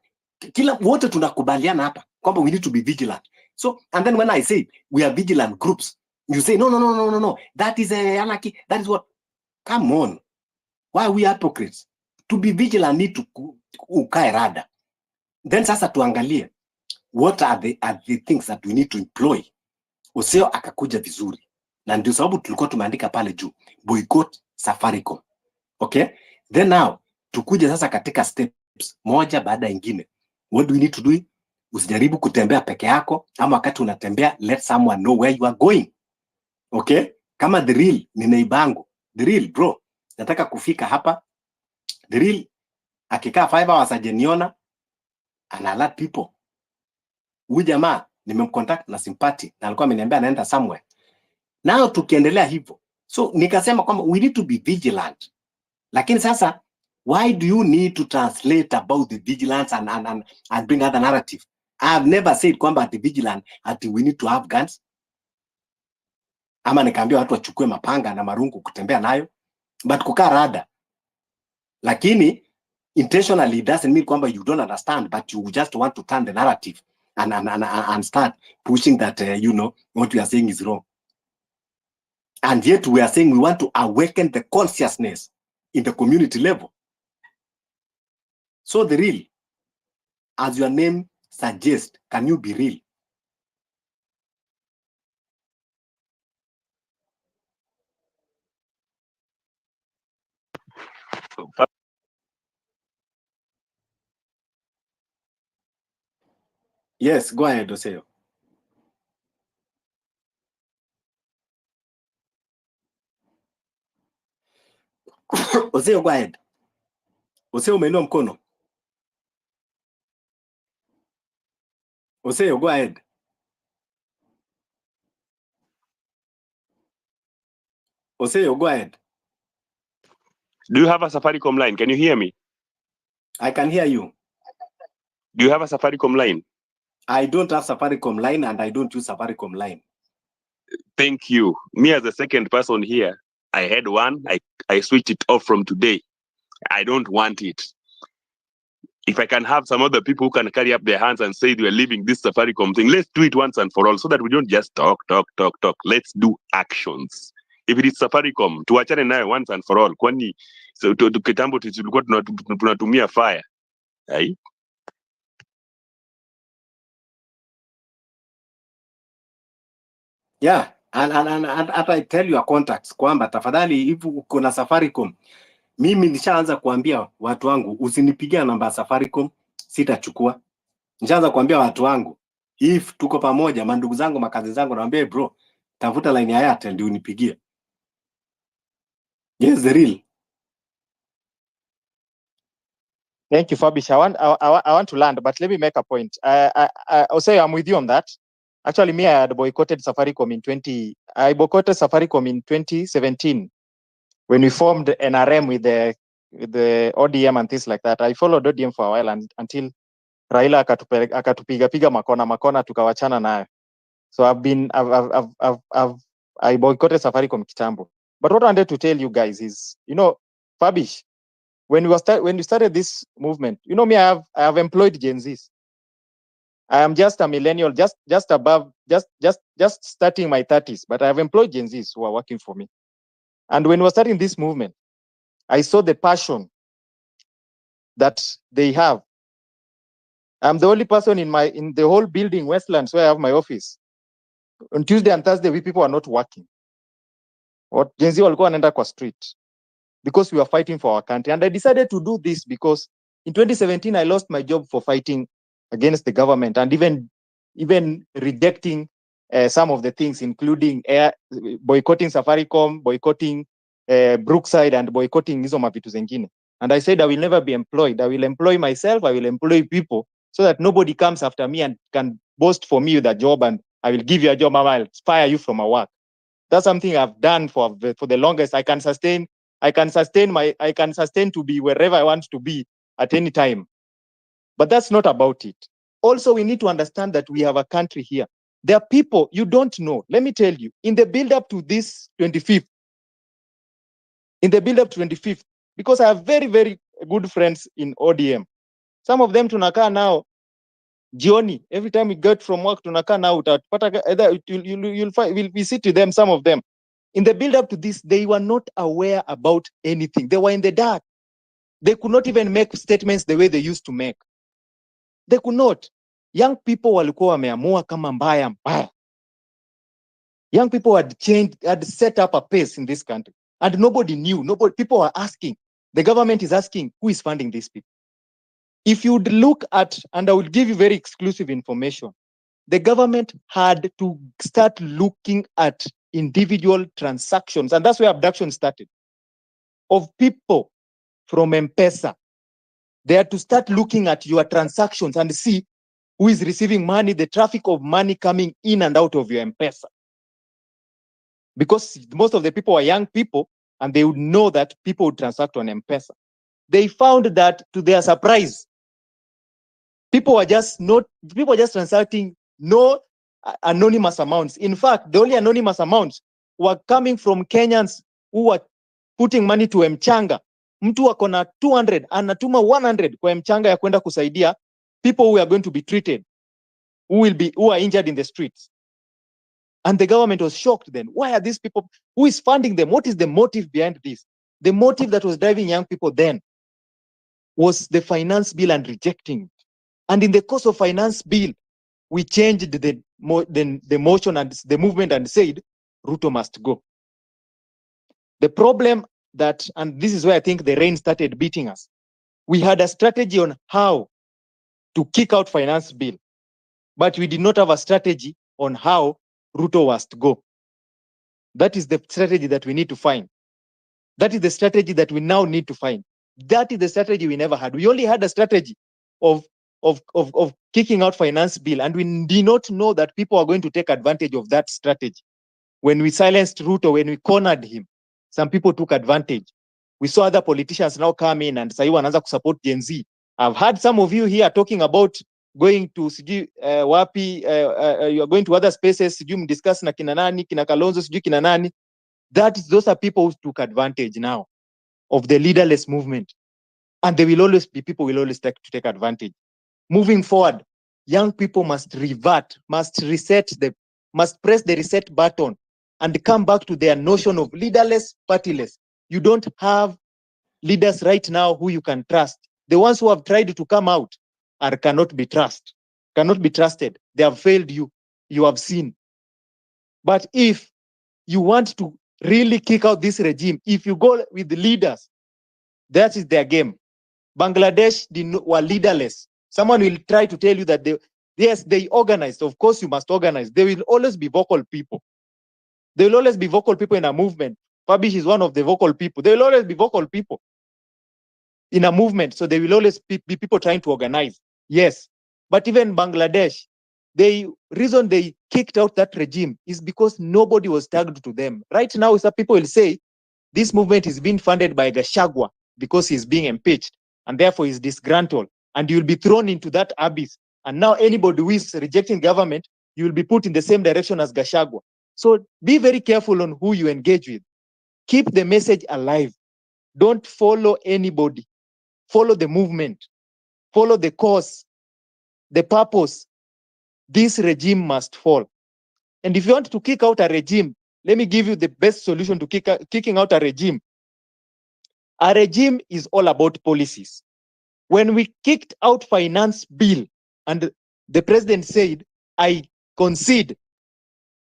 kila wote tunakubaliana hapa kwamba we need to be vigilant. So, and then when I say we are vigilant groups, you say no. That is anarchy. That is what. Come on. Why are we hypocrites? To be vigilant need to ukae rada. Then sasa tuangalie what are the things that we need to employ. Oseo akakuja vizuri. Na ndio sababu tulikuwa tumeandika pale juu, boycott Safaricom. Okay? Then now tukuje sasa katika steps moja baada nyingine. What do we need to do? Usijaribu kutembea peke yako, ama wakati unatembea let someone know where you are going. Okay? Kama the real ni neibangu. The real bro, nataka kufika hapa. The real akikaa 5 hours ajeniona, ana alert people. Huyu jamaa nimemcontact na sympathy na alikuwa ameniambia anaenda somewhere. Nao tukiendelea hivyo. So nikasema kwamba we need to be vigilant. Lakini sasa why do you need to translate about the vigilance and bring other narrative? I have never said kwamba the vigilant ati we need to have guns. Ama nikaambia watu wachukue mapanga na marungu kutembea nayo. But kukaa rada. Lakini intentionally it doesn't mean kwamba you don't understand, but you just want to turn the narrative and start pushing that you know what we are saying is wrong. And yet we are saying we want to awaken the consciousness in the community level. So the real, as your name suggests, can you be real? Yes, go ahead, Oseo. Oseo, go ahead. Oseo, umeinua mkono. Oseo, go ahead. Oseo, go ahead. Do you have a Safaricom line? Can you hear me? I can hear you. Do you have a Safaricom line? I don't have Safaricom line and I don't use Safaricom line. Thank you. Me as the second person here, I had one. I switched it off from today. I don't want it. If I can have some other people who can carry up their hands and say we're leaving this Safaricom thing, let's do it once and for all so that we don't just talk. Let's do actions. If it is Safaricom, tuachane nayo once and for all. Kwani so kitambo tulikuwa tunatumia fire. Right? Yeah, and I tell your contacts kwamba tafadhali if uko na Safaricom, mimi nishaanza kuambia watu wangu usinipigia namba ya Safaricom, sitachukua. Nishaanza kuambia watu wangu if tuko pamoja, mandugu zangu, makazi zangu, naambia bro, tafuta line ya Airtel ndio unipigie. Yes, the real. Thank you, Fabish. I want to land, but let me make a point. I'll say I'm with you on that. Actually, me, I had boycotted Safaricom I boycotted Safaricom in 2017 when we formed NRM with the ODM and things like that. I followed ODM for a while until Raila akatupiga makona tukawachana nayo. So I boycotted Safaricom kitambo. But what I wanted to tell you guys is, Fabish, when we started this movement, me, I have employed Gen Zs. I am just a millennial, just starting my 30s, but I have employed Gen Zs who are working for me. And when we were starting this movement, I saw the passion that they have. I'm the only person in the whole building, Westlands, where I have my office. On Tuesday and Thursday, we people are not working. What Gen Z walikuwa wanaenda kwa street because we are fighting for our country. And I decided to do this because in 2017, I lost my job for fighting against the government and even rejecting some of the things, including boycotting Safaricom, boycotting Brookside, and boycotting hizo mavitu zengine. And I said, I will never be employed. I will employ myself. I will employ people so that nobody comes after me and can boast for me with a job and I will give you a job and I'll fire you from a work. That's something I've done for the longest. I can sustain to be wherever I want to be at any time. But that's not about it. Also, we need to understand that we have a country here. There are people you don't know. Let me tell you, in the build up to this 25th, because I have very, very good friends in ODM. Some of them tunakaa now, jioni, every time we get from work, tunakaa now, we sit with them, some of them. In the build up to this, they were not aware about anything. They were in the dark. They could not even make statements the way they used to make. They could not. Young people walikuwa wameamua kama mbaya. Young people had set up a pace in this country. And nobody knew. People were asking. The government is asking, who is funding these people? If you would look at, and I will give you very exclusive information, the government had to start looking at individual transactions, and that's where abduction started, of people from M-Pesa. They had to start looking at your transactions and see who is receiving money, the traffic of money coming in and out of your M-Pesa. Because most of the people are young people, and they would know that people would transact on M-Pesa. They found that, to their surprise, people were just transacting no anonymous amounts. In fact, the only anonymous amounts were coming from Kenyans who were putting money to Mchanga. Mtu ako na 200 anatuma 100 kwa Mchanga ya kwenda kusaidia people who are going to be treated, who are injured in the streets. And the government was shocked then. Why are these people? Who is funding them? What is the motive behind this? The motive that was driving young people then was the finance bill and rejecting it. And in the course of finance bill, we changed the motion and the movement and said, Ruto must go. The problem that, and this is where I think the rain started beating us, we had a strategy on how to kick out finance bill, but we did not have a strategy on how Ruto was to go. That is the strategy that we need to find. That is the strategy that we now need to find. That is the strategy we never had. We only had a strategy of kicking out finance bill, and we did not know that people are going to take advantage of that strategy. When we silenced Ruto, when we cornered him, some people took advantage. We saw other politicians now come in and say wanaanza kusupport Gen Z. I've heard some of you here talking about going to wapi, you are going to other spaces, discuss na kina nani, kina Kalonzo, kina nani. Those are people who took advantage now of the leaderless movement. And there will always be people who will always take advantage. Moving forward, young people must revert, must press the reset button and come back to their notion of leaderless, partyless. You don't have leaders right now who you can trust. The ones who have tried to come out cannot be trusted. They have failed you. You have seen. But if you want to really kick out this regime, if you go with the leaders, that is their game. Bangladesh were leaderless. Someone will try to tell you that they organized. Of course, you must organize. There will always be vocal people. There will always be vocal people in a movement. Fabish is one of the vocal people. There will always be vocal people in a movement. So there will always be people trying to organize. Yes. But even Bangladesh, the reason they kicked out that regime is because nobody was tagged to them. Right now, some people will say this movement is being funded by Gachagua because he's being impeached and therefore he's disgruntled. And you'll be thrown into that abyss. And now anybody who is rejecting government, you will be put in the same direction as Gachagua. So be very careful on who you engage with. Keep the message alive. Don't follow anybody. Follow the movement. Follow the cause, the purpose. This regime must fall. And if you want to kick out a regime, let me give you the best solution to kicking out a regime. A regime is all about policies. When we kicked out finance bill and the president said, I concede,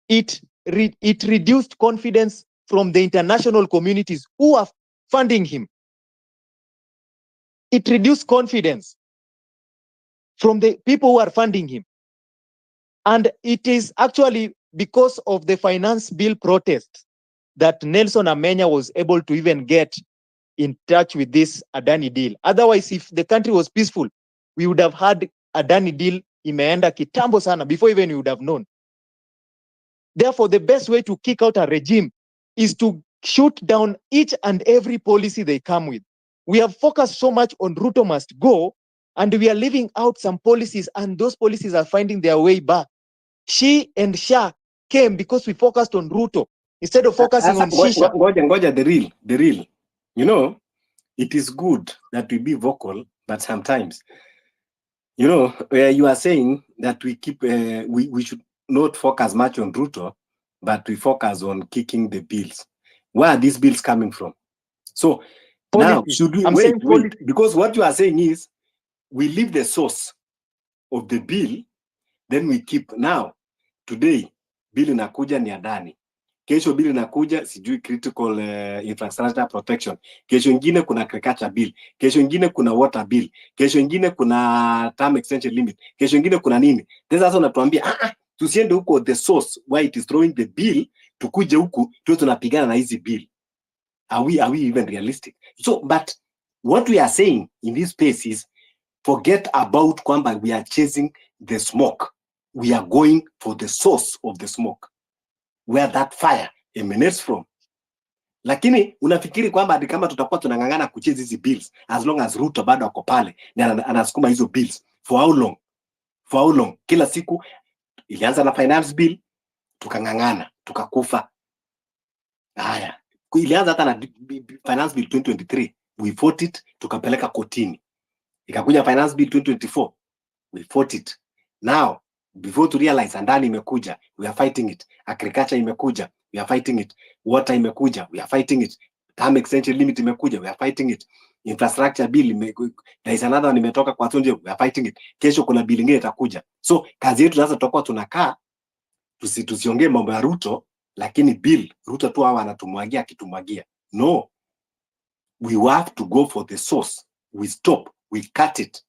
it reduced confidence from the international communities who are funding him. It reduced confidence from the people who are funding him. And it is actually because of the finance bill protests that Nelson Amenya was able to even get in touch with this Adani deal. Otherwise, if the country was peaceful, we would have had Adani deal imeenda kitambo sana before even we would have known. Therefore, the best way to kick out a regime is to shoot down each and every policy they come with. We have focused so much on Ruto must go, and we are leaving out some policies, and those policies are finding their way back. She and Sha came because we focused on Ruto instead of focusing on Shisha. Ngoja, the real. You know, it is good that we be vocal, but sometimes, you know, where you are saying that we keep, we should not focus much on Ruto, but we focus on kicking the bills. Where are these bills coming from? So now, should we wait? Because what you are saying is, we leave the source of the bill, then we keep. Now, today, bill inakuja ni Adani. Kesho bill inakuja sijui critical infrastructure protection. Kesho ingine kuna agriculture bill. Kesho ingine kuna water bill. Kesho ingine kuna term extension limit. Kesho ingine kuna nini? Sasa unatuambia tusiende huko the source why it is throwing the bill, tukuje huku tuwe tunapigana na hizi bill. Are we even realistic? So, but what we are saying in this space is forget about kwamba we are chasing the smoke. We are going for the source of the smoke, where that fire emanates from. Lakini unafikiri kwamba kama tutakuwa tunangangana kucheza hizi bills as long as Ruto bado ako pale na anasukuma hizo bills for how long? For how long? Kila siku ilianza na finance bill, tukangangana, tukakufa. Haya, ilianza hata na finance bill 2023, we fought it, tukapeleka kotini. Ikakuja finance bill 2024, we fought it. Now, before to realize Adani imekuja, we are fighting it. Agriculture imekuja, we are fighting it. Water imekuja, we are fighting it. Term extension limit imekuja, we are fighting it. Infrastructure bill there is another one imetoka kwa Tunje, we are fighting it. Kesho kuna bill nyingine itakuja. So kazi yetu sasa tutakuwa tunakaa tusiongee mambo ya Ruto, lakini bill Ruto tu hawa anatumwagia akitumwagia. No. We have to go for the source. We stop, we cut it.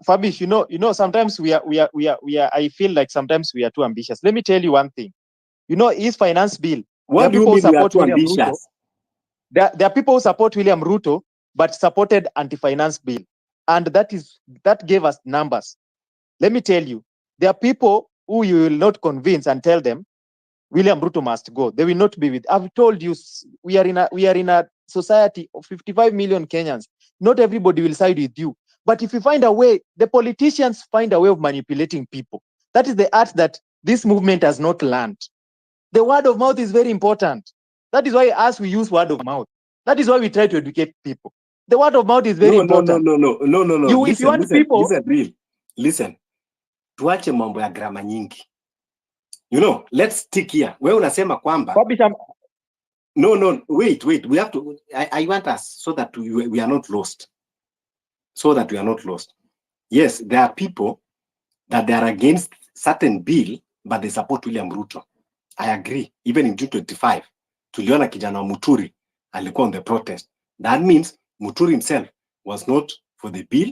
Fabish, you know, sometimes we are. I feel like sometimes we are too ambitious. Let me tell you one thing. You know, his finance bill. What do you mean we are too ambitious? Ruto. There are people who support William Ruto, but supported anti-finance bill, and that gave us numbers. Let me tell you, there are people who you will not convince and tell them William Ruto must go. They will not be with. I've told you, we are in a society of 55 million Kenyans. Not everybody will side with you. But if you find a way, the politicians find a way of manipulating people. That is the art that this movement has not learned. The word of mouth is very important. That is why us we use word of mouth. That is why we try to educate people. The word of mouth is very important. No. If you want people, listen, real. Listen. Tuache mambo ya grama nyingi. You know, let's stick here. Wewe unasema kwamba No, wait. We have to I want us so that we are not lost. Yes, there are people that they are against certain bill but they support William Ruto. I agree. Even in June 25, tuliona kijana wa Muturi alikuwa on the protest. That means Muturi himself was not for the bill,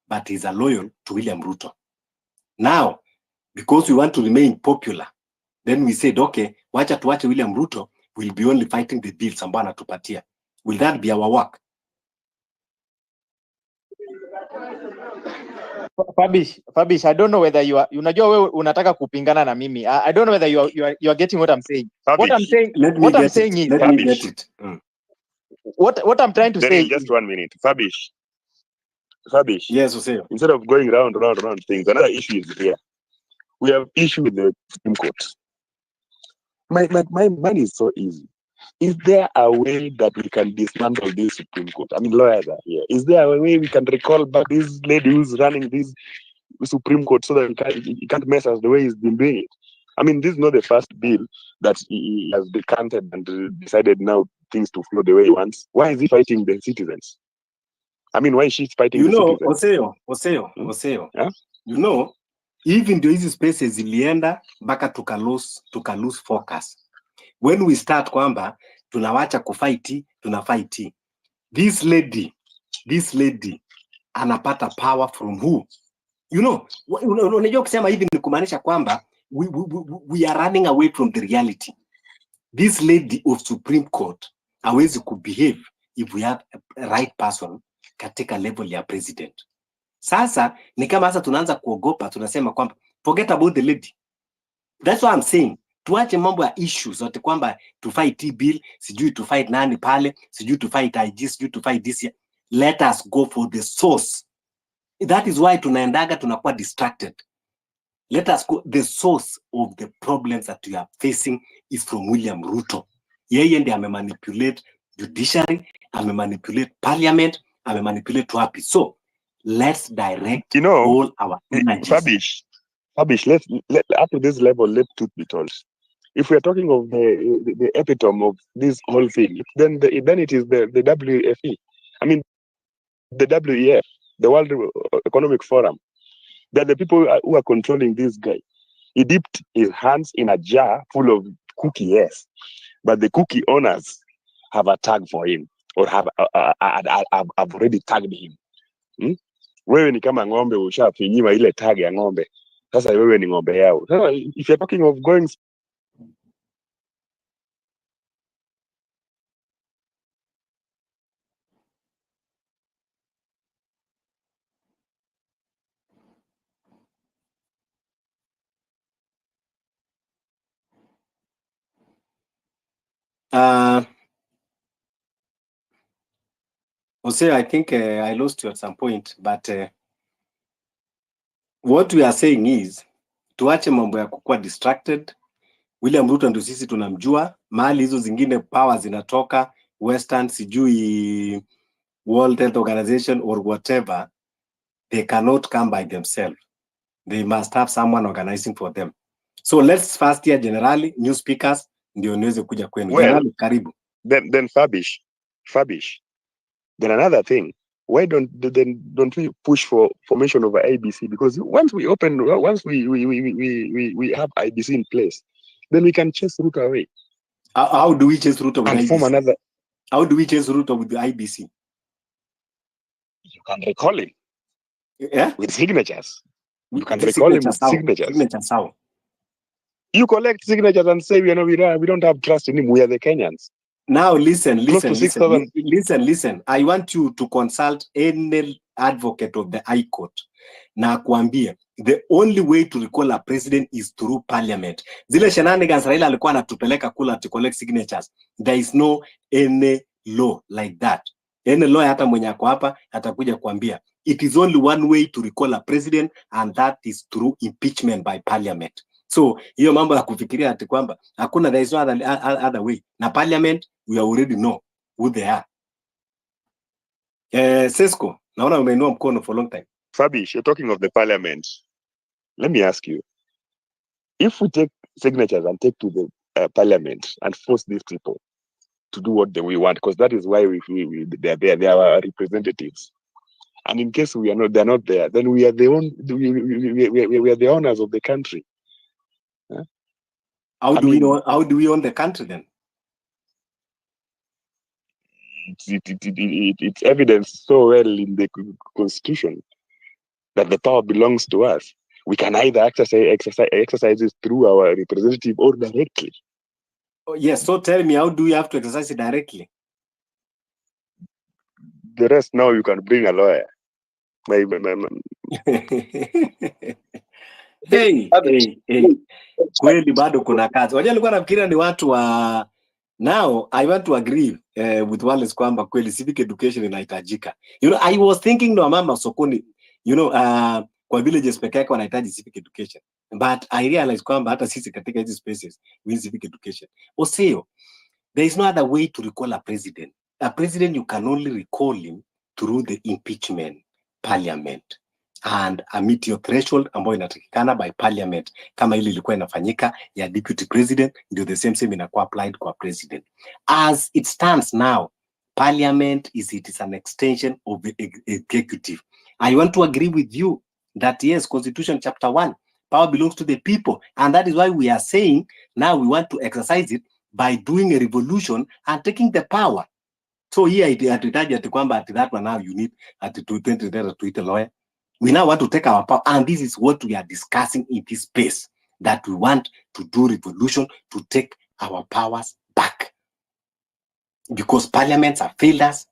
but he's a loyal to William Ruto. Now, because we want to remain popular, then we said, okay, wacha tuache William Ruto, will be only fighting the bills ambayo anatupatia. Will that be our work? Fabish, I don't know whether you are, unajua wewe unataka kupingana na mimi. I don't know whether you are getting what I'm saying. Fabish, what I'm saying is, let me get it. What I'm trying to say just is, 1 minute. Fabish. Yes, Oseo. Instead of going round things, another issue is here. We have issue with the Supreme Court. Mine is so easy. Is there a way that we can dismantle this Supreme Court? I mean, lawyers are here. Is there a way we can recall back this lady who's running this Supreme Court so that he can't mess us the way he's been doing it? I mean, this is not the first bill that he has decanted and decided now things to flow the way he wants. Why is he fighting the citizens? I mean, why is she fighting the citizens? Oseo. Yeah? You know, even though hizi spaces zilienda mpaka tuka lose focus. When we start kwamba tunawacha tunafight. This lady anapata power from who? You know, unajua kusema hivi ni kumaanisha kwamba we are running away from the reality. This lady of Supreme Court hawezi kubehave if we have a right person katika level ya president. Sasa ni kama sasa tunaanza kuogopa, tunasema kwamba forget about the lady. That's what I'm saying. Tuache mambo ya issues zote kwamba to fight bill, sijui to fight nani pale, sijui to fight IG, sijui to fight this. Let us go for the source. That is why tunaendaga tunakuwa distracted. Let us go. The source of the problems that we are facing is from William Ruto. Yeye ndiye amemanipulate judiciary, amemanipulate parliament, amemanipulate wapi. So let's direct all our energies. Fabish, let up to this level, let truth be told. If we are talking of the epitome of this whole thing, then it is the WFE. I mean, the WEF, the World Economic Forum. They're the people who are controlling this guy. He dipped his hands in a jar full of cookie, yes, but the cookie owners have a tag for him or have already tagged him. Wewe ni kama ng'ombe ushafinyiwa ile tag ya ng'ombe. Sasa wewe ni ng'ombe yao. Sasa if you're talking of going Oseo, I think I lost you at some point, but what we are saying is tuache mambo ya kukua distracted. William Ruto ndio sisi tunamjua, mahali hizo zingine power zinatoka Western, sijui World Health Organization or whatever, they cannot come by themselves. They must have someone organizing for them. So let's first hear generally new speakers ndio niweze kuja kwenu. Generally, karibu. Then Fabish. Then another thing, why don't we push for formation of IBC? Because once we have IBC in place, then we can chase Ruto away. How do we chase Ruto with and IBC? form another? How do we chase Ruto with the IBC? You can recall him. Yeah? With signatures. You can This recall him with signatures. signatures. How? You collect signatures and say we don't have trust in him. We are the Kenyans. Now listen. Close to 6,000. Listen. I want you to consult any advocate of the High Court. Na kuambie, the only way to recall a president is through parliament. Zile shenanigans Raila alikuwa anatupeleka kula to collect signatures. There is no any law like that. Any law hata mwenye ako hapa atakuja kuambia. It is only one way to recall a president, and that is through impeachment by parliament. So hiyo mambo ya kufikiria ati kwamba hakuna, there is no other way. Na parliament, we already know who they are. Sesko, naona umeinua mkono for a long time. Fabish, you're talking of the parliament. Let me ask you, if we take signatures and take to the parliament and force these people to do what we want, because that is why they are there, they are our representatives. And in case they're not there, then we are the we are the owners of the country. Huh? How do we own the country then? It's evidenced so well in the constitution that the power belongs to us. We can either exercise it through our representative or directly. Oh, yes, so tell me, how do we have to exercise it directly? The rest now you can bring a lawyer. Hey. Kweli bado kuna kazi. Wajua nilikuwa nafikiria ni watu wa now. I want to agree with Wallace kwamba kweli civic education inahitajika. You know, I was thinking no mama sokoni, you know, kwa villages peke yake wanahitaji civic education. But I realized kwamba hata sisi katika hizi spaces we need civic education. Oseo, there is no other way to recall a president. A president, you can only recall him through the impeachment parliament and a meet your threshold ambayo inatakikana by parliament, kama ile ilikuwa inafanyika ya deputy president, ndio the same inakuwa applied kwa president. As it stands now, parliament it is an extension of the executive. I want to agree with you that yes, Constitution chapter 1, power belongs to the people, and that is why we are saying now we want to exercise it by doing a revolution and taking the power. So here hatuhitaji ati kwamba ati that one now you need ati to a lawyer. We now want to take our power, and this is what we are discussing in this space, that we want to do revolution to take our powers back. Because parliaments have failed us.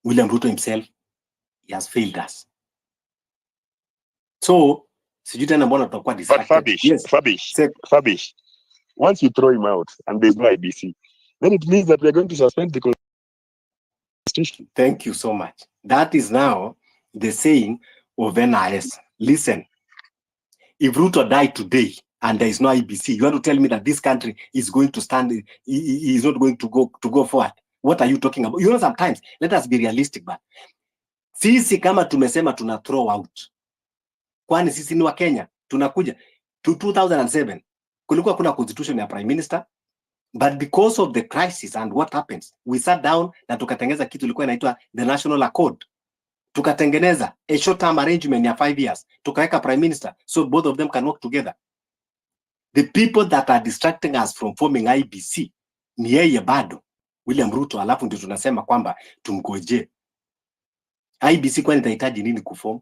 William Ruto himself, he has failed us. So, but Fabish, once you throw him out and there's no IBC, then it means that we are going to suspend the Constitution. Thank you so much. That is now the saying of NIS. Listen, if Ruto died today and there is no IBC, you want to tell me that this country is going to stand, is not going to go forward? What are you talking about? You know, sometimes, let us be realistic, but sisi kama tumesema tuna throw out. Kwani sisi ni wa Kenya, tunakuja to 2007 kulikuwa kuna constitution ya prime minister, but because of the crisis and what happens, we sat down na tukatengeneza kitu ilikuwa inaitwa the national accord. Tukatengeneza a short term arrangement ya 5 years, tukaweka prime minister so both of them can work together. The people that are distracting us from forming IBC ni yeye bado William Ruto, alafu ndio tunasema kwamba tumgoje. IBC kwani itahitaji nini kuform?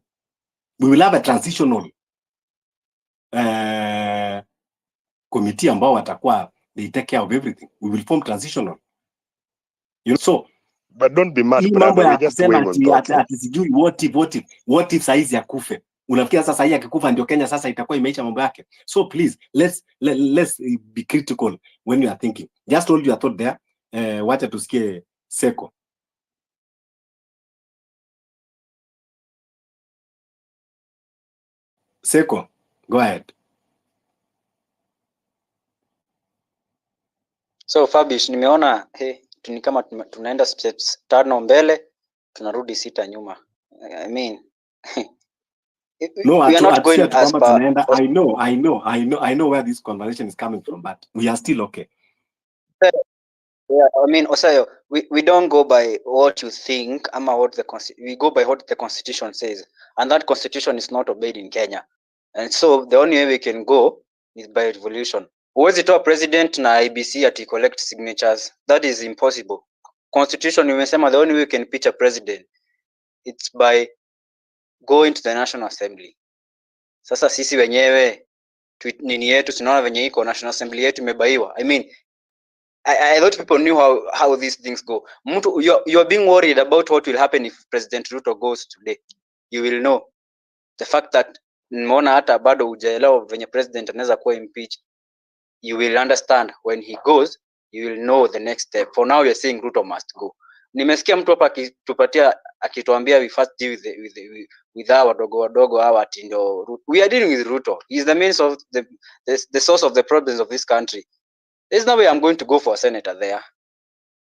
We will have a transitional committee ambao watakuwa they take care of everything. We will form transitional. You know, so but don't be mad, brother. We just wait on thoughts. Ati sijui what if saizi ya kufe. Unafikia sasa hii akikufa ndio Kenya sasa itakuwa imeisha mambo yake. So please, let's be critical when you are thinking. Just hold your thought there. Wacha tusikie Seko. Seko, go ahead. So Fabish, nimeona ni kama tunaenda steps 5 mbele tunarudi 6 nyuma. I mean no, we are not going as far. I know where this conversation is coming from, but we are still okay. Yeah, I mean, Osayo, we don't go by what you think, we go by what the constitution says, and that constitution is not obeyed in Kenya, and so the only way we can go is by revolution. Huwezi toa president na IBC ati collect signatures. That is impossible. Constitution imesema the only way we can pitch a president, it's by going to the National Assembly. Sasa sisi wenyewe nini yetu tunaona venye iko National Assembly yetu imebaiwa. I mean, I thought people knew how these things go. You're being worried about what will happen if President Ruto goes today. You will know the fact that nimeona hata bado hujaelewa venye president anaweza kuwa impeached. You will understand when he goes, you will know the next step. For now you're saying Ruto must go. Nimesikia mtu hapa akituambia we first deal with hawa wadogo hawa ati ndio we are dealing with Ruto. He is the means of the source of the problems of this country. There's no way I'm going to go for a senator there.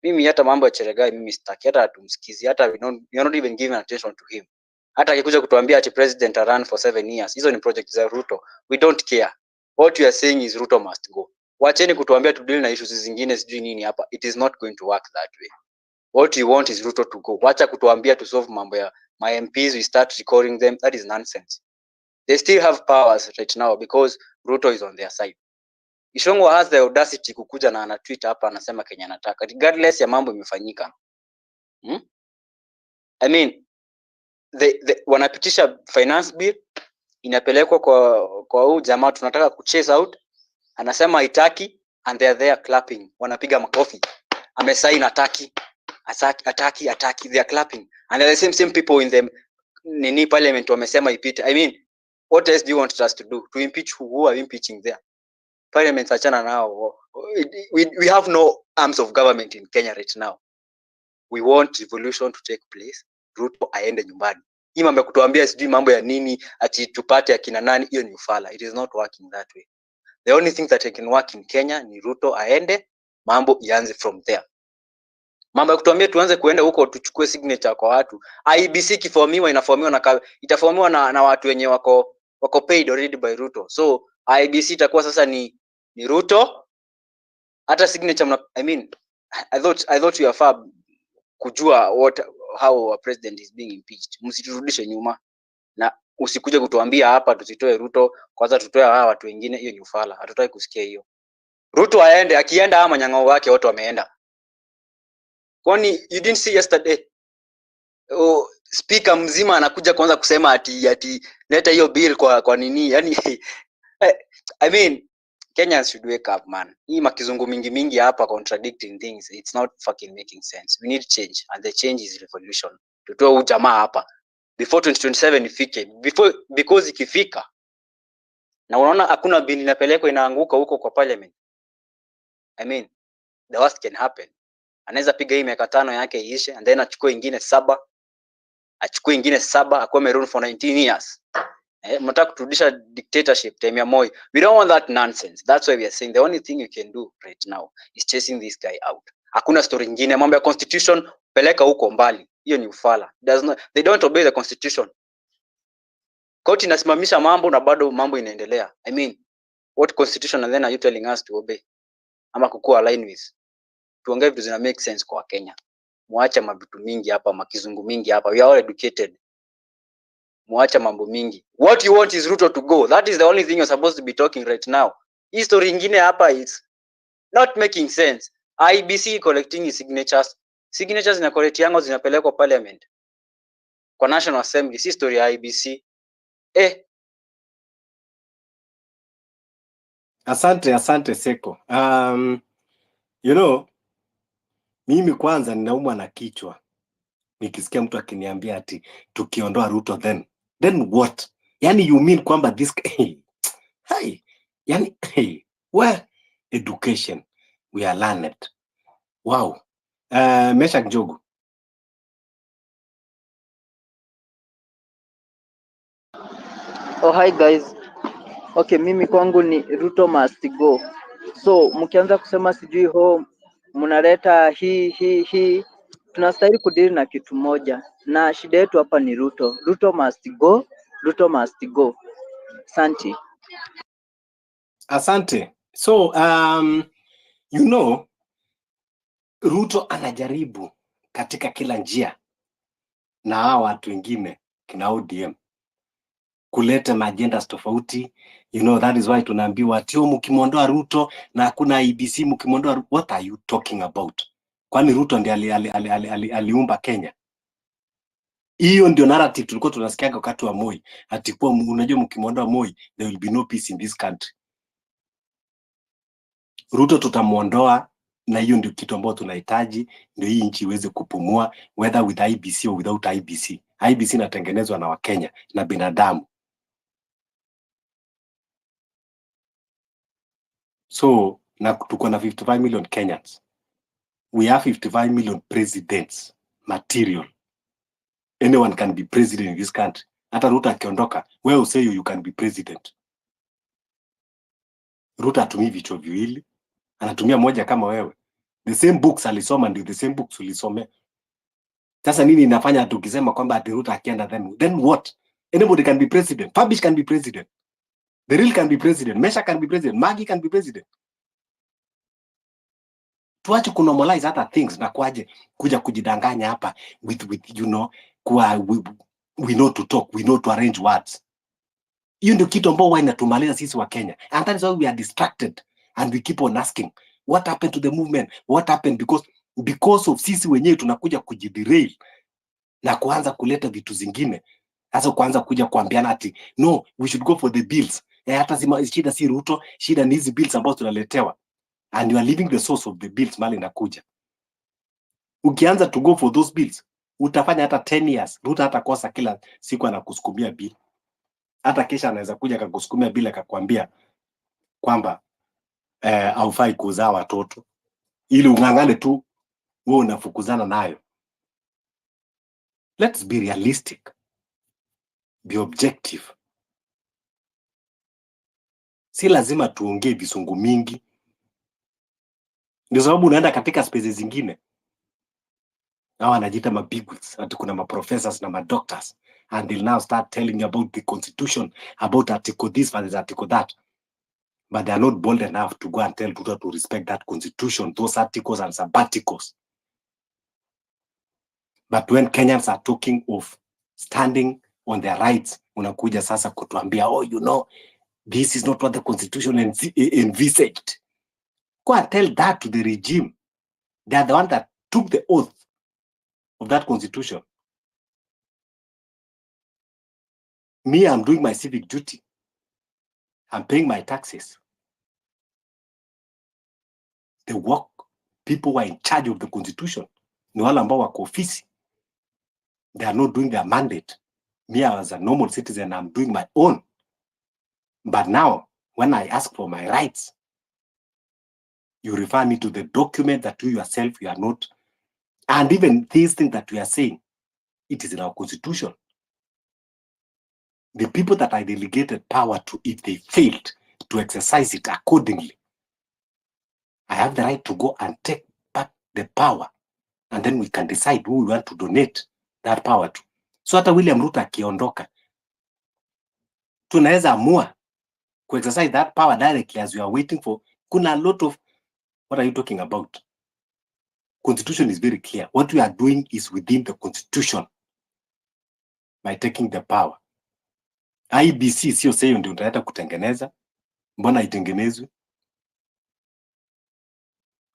Mimi hata mambo ya Cheregai mimi sitaki, hata tumsikizi, hata you're not even giving attention to him. Hata akikuja kutuambia ati president run for 7 years, hizo ni project za Ruto. We don't care. What you are saying is Ruto must go. Wacheni kutuambia to deal na issues zingine sijui nini hapa. It is not going to work that way. What you want is Ruto to go. Wacha kutuambia to solve mambo ya my MPs, we start recalling them. That is nonsense. They still have powers right now because Ruto is on their side. Ishongo has the audacity kukuja na ana tweet hapa anasema Kenya anataka regardless ya mambo imefanyika. I mean wanapitisha finance bill inapelekwa kwa huu jamaa tunataka kuchase out, anasema haitaki and they are there clapping, wanapiga makofi. Amesign ataki they are clapping and the same people in the nini parliament wamesema ipite. I mean what else do you want us to do? To impeach who are impeaching there? Parliament achana nao. We have no arms of government in Kenya right now. We want revolution to take place. Ruto aende nyumbani. Hii mambo ya kutuambia sijui mambo ya nini ati tupate akina nani, hiyo ni ufala. It is not working that way. The only thing that can work in Kenya ni Ruto aende, mambo ianze from there. Mambo ya kutuambia tuanze kuenda huko tuchukue signature kwa watu. IEBC kiformiwa itaformiwa na watu wenye wako paid already by Ruto. So IEBC itakuwa sasa ni Ruto. Hata signature I mean I thought you are far kujua how a president is being impeached. Msiturudishe nyuma na usikuje kutuambia hapa tusitoe Ruto, kwanza tutoe hawa watu wengine, hiyo ni ufala. Hatutaki kusikia hiyo. Ruto aende, akienda ama manyang'ao wake wote wameenda. Kwani you didn't see yesterday? Speaker mzima anakuja kwanza kusema ati leta hiyo bill kwa nini? Yani I mean Kenyans should wake up, man. Hii makizungu mingi hapa contradicting things. It's not fucking making sense. We need change and the change is revolution. Tutoe huyu jamaa hapa before 2027 ifike. Because ikifika na unaona hakuna bill inapelekwa inaanguka huko kwa parliament. I mean the worst can happen. Anaweza piga hii miaka 5 yake iishe and then achukue ingine 7. Akuwe amerun for 19 years. Mnataka kurudisha dictatorship time ya Moi. We don't want that nonsense. That's why we are saying the only thing you can do right now is chasing this guy out. Hakuna story nyingine. Mambo ya constitution peleka huko mbali. Hiyo ni ufala. They don't obey the constitution. Koti inasimamisha mambo na bado mambo inaendelea. I mean, what constitution and then are you telling us to obey? Ama kukua align with? Tuongee vitu zina make sense kwa Kenya. Muacha mabitu mingi hapa, makizungu mingi hapa. We are all educated. Muacha mambo mingi. What you want is Ruto to go. That is the only thing you're supposed to be talking right now. History ingine hapa is not making sense. IBC collecting signatures. Signatures na collect yango zinapelekwa parliament. Kwa National Assembly, history ya IBC. Asante Seko. You know, mimi kwanza ninaumwa na kichwa nikisikia mtu akiniambia ati tukiondoa Ruto then what? Yani you mean kwamba this yani where education we are learned. Wow. Mesha Njogu. Oh, hi guys. Okay, mimi kwangu ni Ruto must go. So mkianza kusema sijui mnaleta hii tunastahili kudili na kitu moja, na shida yetu hapa ni Ruto. Ruto must go. Ruto must go. Asante. So you know, Ruto anajaribu katika kila njia na hawa watu wengine kina ODM kuleta majendas tofauti. You know, that is why tunaambiwa ati mkimwondoa Ruto na hakuna IEBC mkimwondoa. What are you talking about? Kwani Ruto ndiye aliumba Kenya? Hiyo ndio narrative tulikuwa tunasikia wakati wa Moi. Ati kwa unajua mkimwondoa Moi there will be no peace in this country. Ruto tutamuondoa na hiyo ndio kitu ambacho tunahitaji, ndio hii nchi iweze kupumua, whether with IEBC or without IEBC. IEBC inatengenezwa na Wakenya na binadamu. So na tuko na 55 million Kenyans. We have 55 million presidents material. Anyone can be president in this country. Hata Ruto akiondoka, wewe say you can be president. Ruto atumii vichwa viwili, anatumia moja kama wewe. The same books alisoma ndio the same books ulisome. Sasa nini inafanya tukisema kwamba ati Ruto akienda then what? Anybody can be president. Fabish can be president. The real can be president. Mesha can be president. Magi can be president. Tuache kunormalize other things na kuja kujidanganya hapa with you know we know to talk, we know to arrange words. Hiyo ndio kitu ambao inatumaliza sisi wa Kenya. And that is why we are distracted and we keep on asking what happened to the movement? What happened? Because of sisi wenyewe tunakuja kujiderail na kuanza kuleta vitu zingine. Sasa kuanza kuja kuambiana ati no, we should go for the bills. Hata shida si Ruto, shida ni hizi bills ambazo tunaletewa. And you are leaving the source of the bills mali nakuja. Ukianza to go for those bills, utafanya hata 10 years. Ruto hata kosa kila siku anakusukumia bill. Hata kesha anaweza kuja akakusukumia bill akakwambia kwamba haufai kuzaa watoto. Ili ungangane tu wewe unafukuzana nayo. Let's be realistic. Be objective. Si lazima tuongee visungu mingi. Ndio sababu unaenda katika spaces zingine. Now anajiita mabigwigs, ati kuna ma-professors na ma-doctors, and they'll now start telling you about the constitution, about article this and article that. But they are not bold enough to go and tell people to respect that constitution, those articles and sabbaticals. But when Kenyans are talking of standing on their rights, unakuja sasa kutuambia, oh, you know, this is not what the constitution envisaged. Go and tell that to the regime. They are the one that took the oath of that constitution. Me, I'm doing my civic duty. I'm paying my taxes. The work people who are in charge of the constitution, ni wale ambao wako ofisi. They are not doing their mandate. Me, as a normal citizen, I'm doing my own. But now, when I ask for my rights, you refer me to the document that you yourself, you are not. And even these things that we are saying, it is in our constitution. The people that I delegated power to, if they failed to exercise it accordingly, I have the right to go and take back the power. And then we can decide who we want to donate that power to. So hata William Ruto akiondoka, tunaweza amua to exercise that power directly as we are waiting for. Kuna a lot of, what are you talking about? Constitution is very clear. What we are doing is within the constitution by taking the power. IBC sio sasa ndio utaleta kutengeneza. Mbona haitengenezwi?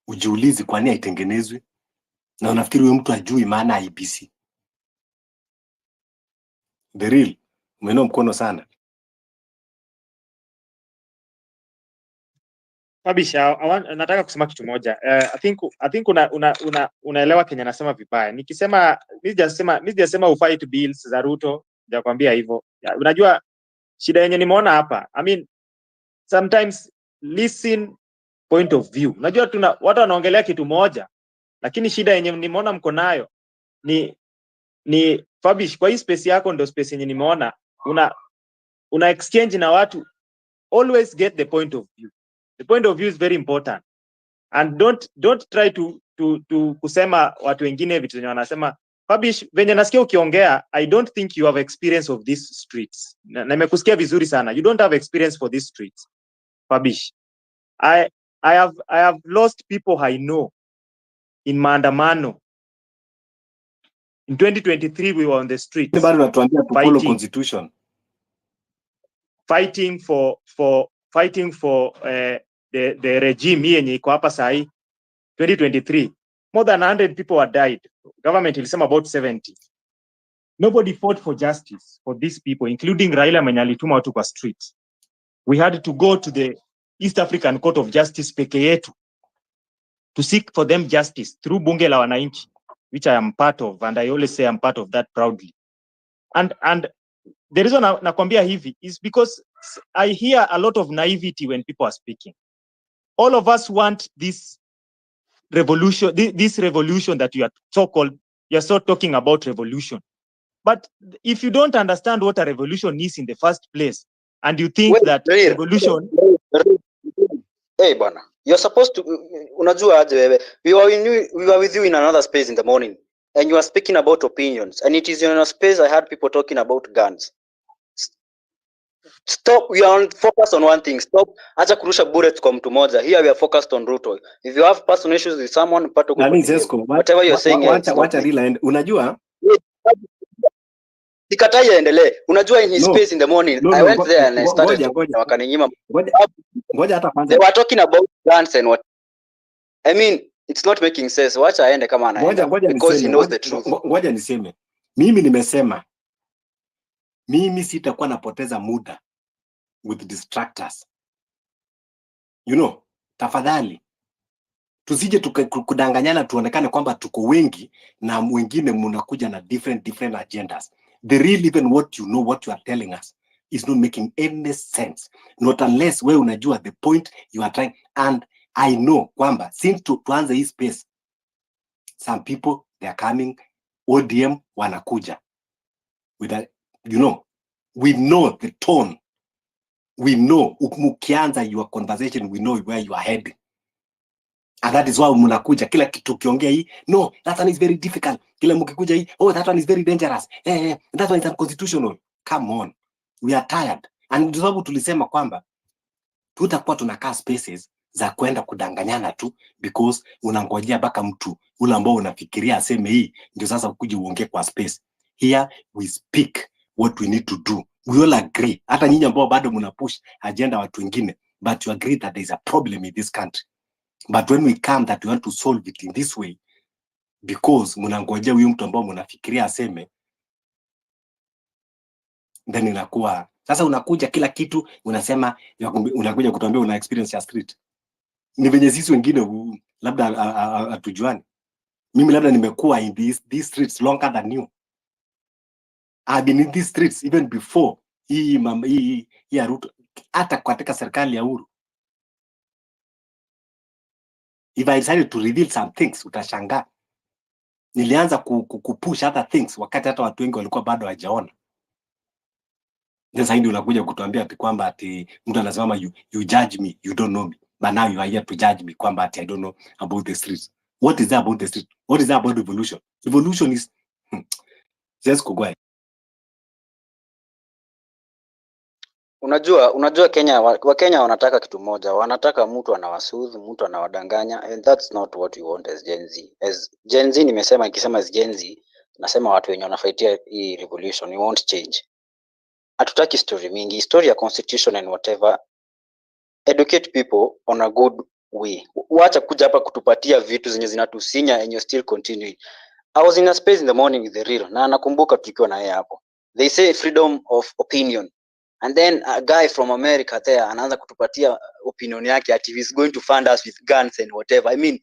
Ujiulize kwa nini haitengenezwi? Na unafikiri wewe mtu ajui maana IBC? The real, umeno mkono sana. Kabisha, nataka kusema kitu moja. I think unaelewa Kenya nasema vibaya. Nikisema mimi sijasema ufight bills za Ruto, sijakwambia hivyo. Unajua shida yenye nimeona hapa. I mean, sometimes listen point of view. Unajua watu wanaongelea kitu moja, lakini shida yenye nimeona mko nayo ni Fabish, kwa hii space yako ndio space yenye nimeona una exchange na watu. Always get the point of view. The point of view is very important, and don't try to kusema watu wengine vitu wenye wanasema. Fabish, venye nasikia ukiongea, I don't think you have experience of these streets. Na nimekusikia vizuri sana. You don't have experience for these streets, Fabish. I have lost people I know in maandamano. In 2023 we were on the streets constitution, fighting for the regime yenye iko hapa sahi. 2023 more than 100 people were died. Government ilisema about 70. Nobody fought for justice for these people, including Raila mwenye alituma watu kwa street. We had to go to the East African Court of Justice peke yetu to seek for them justice through bunge la wananchi, which I am part of, and I always say I'm part of that proudly. And the reason nakwambia hivi is because I hear a lot of naivety when people are speaking. All of us want this revolution, this revolution that you are so-called, you're so talking about revolution. But if you don't understand what a revolution is in the first place, and you think that revolution... Hey, bana, you're supposed to, unajua aje wewe, we were with you in another space in the morning, and you are speaking about opinions, and it is in a space I had people talking about guns. Stop, we are focused on one thing. Stop, acha kurusha bullets kwa mtu moja. Here we are focused on Ruto. If you have personal issues with someone, pato kwa whatever you're saying is wacha real. Unajua sikatai endelee. Unajua in his space in the morning, I went there and I started wakaninyima. Ngoja hata kwanza. They were talking about guns and what. I mean, it's not making sense. Wacha aende kama anaenda because he knows the truth. Ngoja niseme. Mimi nimesema mimi sitakuwa napoteza muda with distractors. You know, tafadhali tusije kudanganyana tuonekane kwamba tuko wengi na wengine mnakuja na different agendas. The real even what you know, what you are telling us is not making any sense. Not unless we unajua the point you are trying. And I know kwamba since tuanze hii space, some people they are coming, ODM wanakuja. With a, you know, we know the tone. We know ukianza your conversation, we know where you are heading. And that is why mnakuja kila kitu kiongea hii, no, that one is very difficult. Kila mkikuja hii, oh, that one is very dangerous. That one is unconstitutional. Come on. We are tired. And ndio sababu tulisema kwamba tutakuwa tunakaa spaces za kwenda kudanganyana tu because unangojea baka mtu ule ambao unafikiria aseme hii ndio sasa ukuje uongee kwa space. Here we speak what we need to do. We all agree. Hata nyinyi ambao bado mnapush agenda watu wengine, but you agree that there is a problem in this country. But when we come that we want to solve it in this way, because mnangojea huyu mtu ambao mnafikiria aseme, then inakuwa sasa unakuja kila kitu unasema, unakuja kutuambia una experience ya street. Ni venye sisi wengine labda hatujuani. Mimi labda nimekuwa in these streets longer than you. I've been in these streets even before hii ya Ruto, hata katika serikali ya Uhuru. If I decided to reveal some things, utashangaa. Nilianza kupush other things wakati hata watu wengi walikuwa bado hawajaona. Sasa hivi unakuja kutuambia ati kwamba ati mtu anasema you judge me, you don't know me. But now you are here to judge me kwamba ati I don't know about the streets. What is that about the street? What is that about revolution? Revolution is just go ahead. Unajua Kenya, Wakenya wanataka kitu moja, wanataka mtu anawasudhi, mtu anawadanganya, and that's not what we want as Gen Z. As Gen Z nikisema as Gen Z, nasema watu wenye wanafaitia hii revolution, we want change. Hatutaki story mingi, story ya constitution and whatever. Educate people on a good way. Wacha kuja hapa kutupatia vitu zenye zinatusinya and you still continuing. I was in a space in the morning with the real, na nakumbuka tukiwa na yeye hapo. They say freedom of opinion. And then a guy from America there anaanza kutupatia opinion yake ati he's going to fund us with guns and whatever. I mean,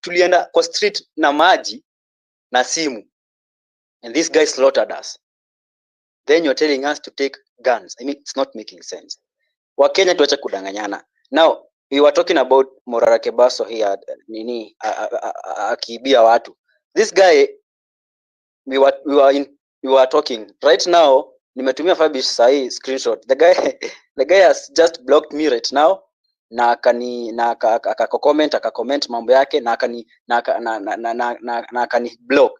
tulienda kwa street na maji na simu, and this guy slaughtered us. Then you're telling us to take guns. I mean, it's not making sense. Wakenya tuache kudanganyana. Now, we were talking about Morara Kebaso here, akiibia watu. This guy, we were talking right now. Nimetumia Fabish sahi screenshot. The guy has just blocked me right now. Na akacomment mambo yake na akani block.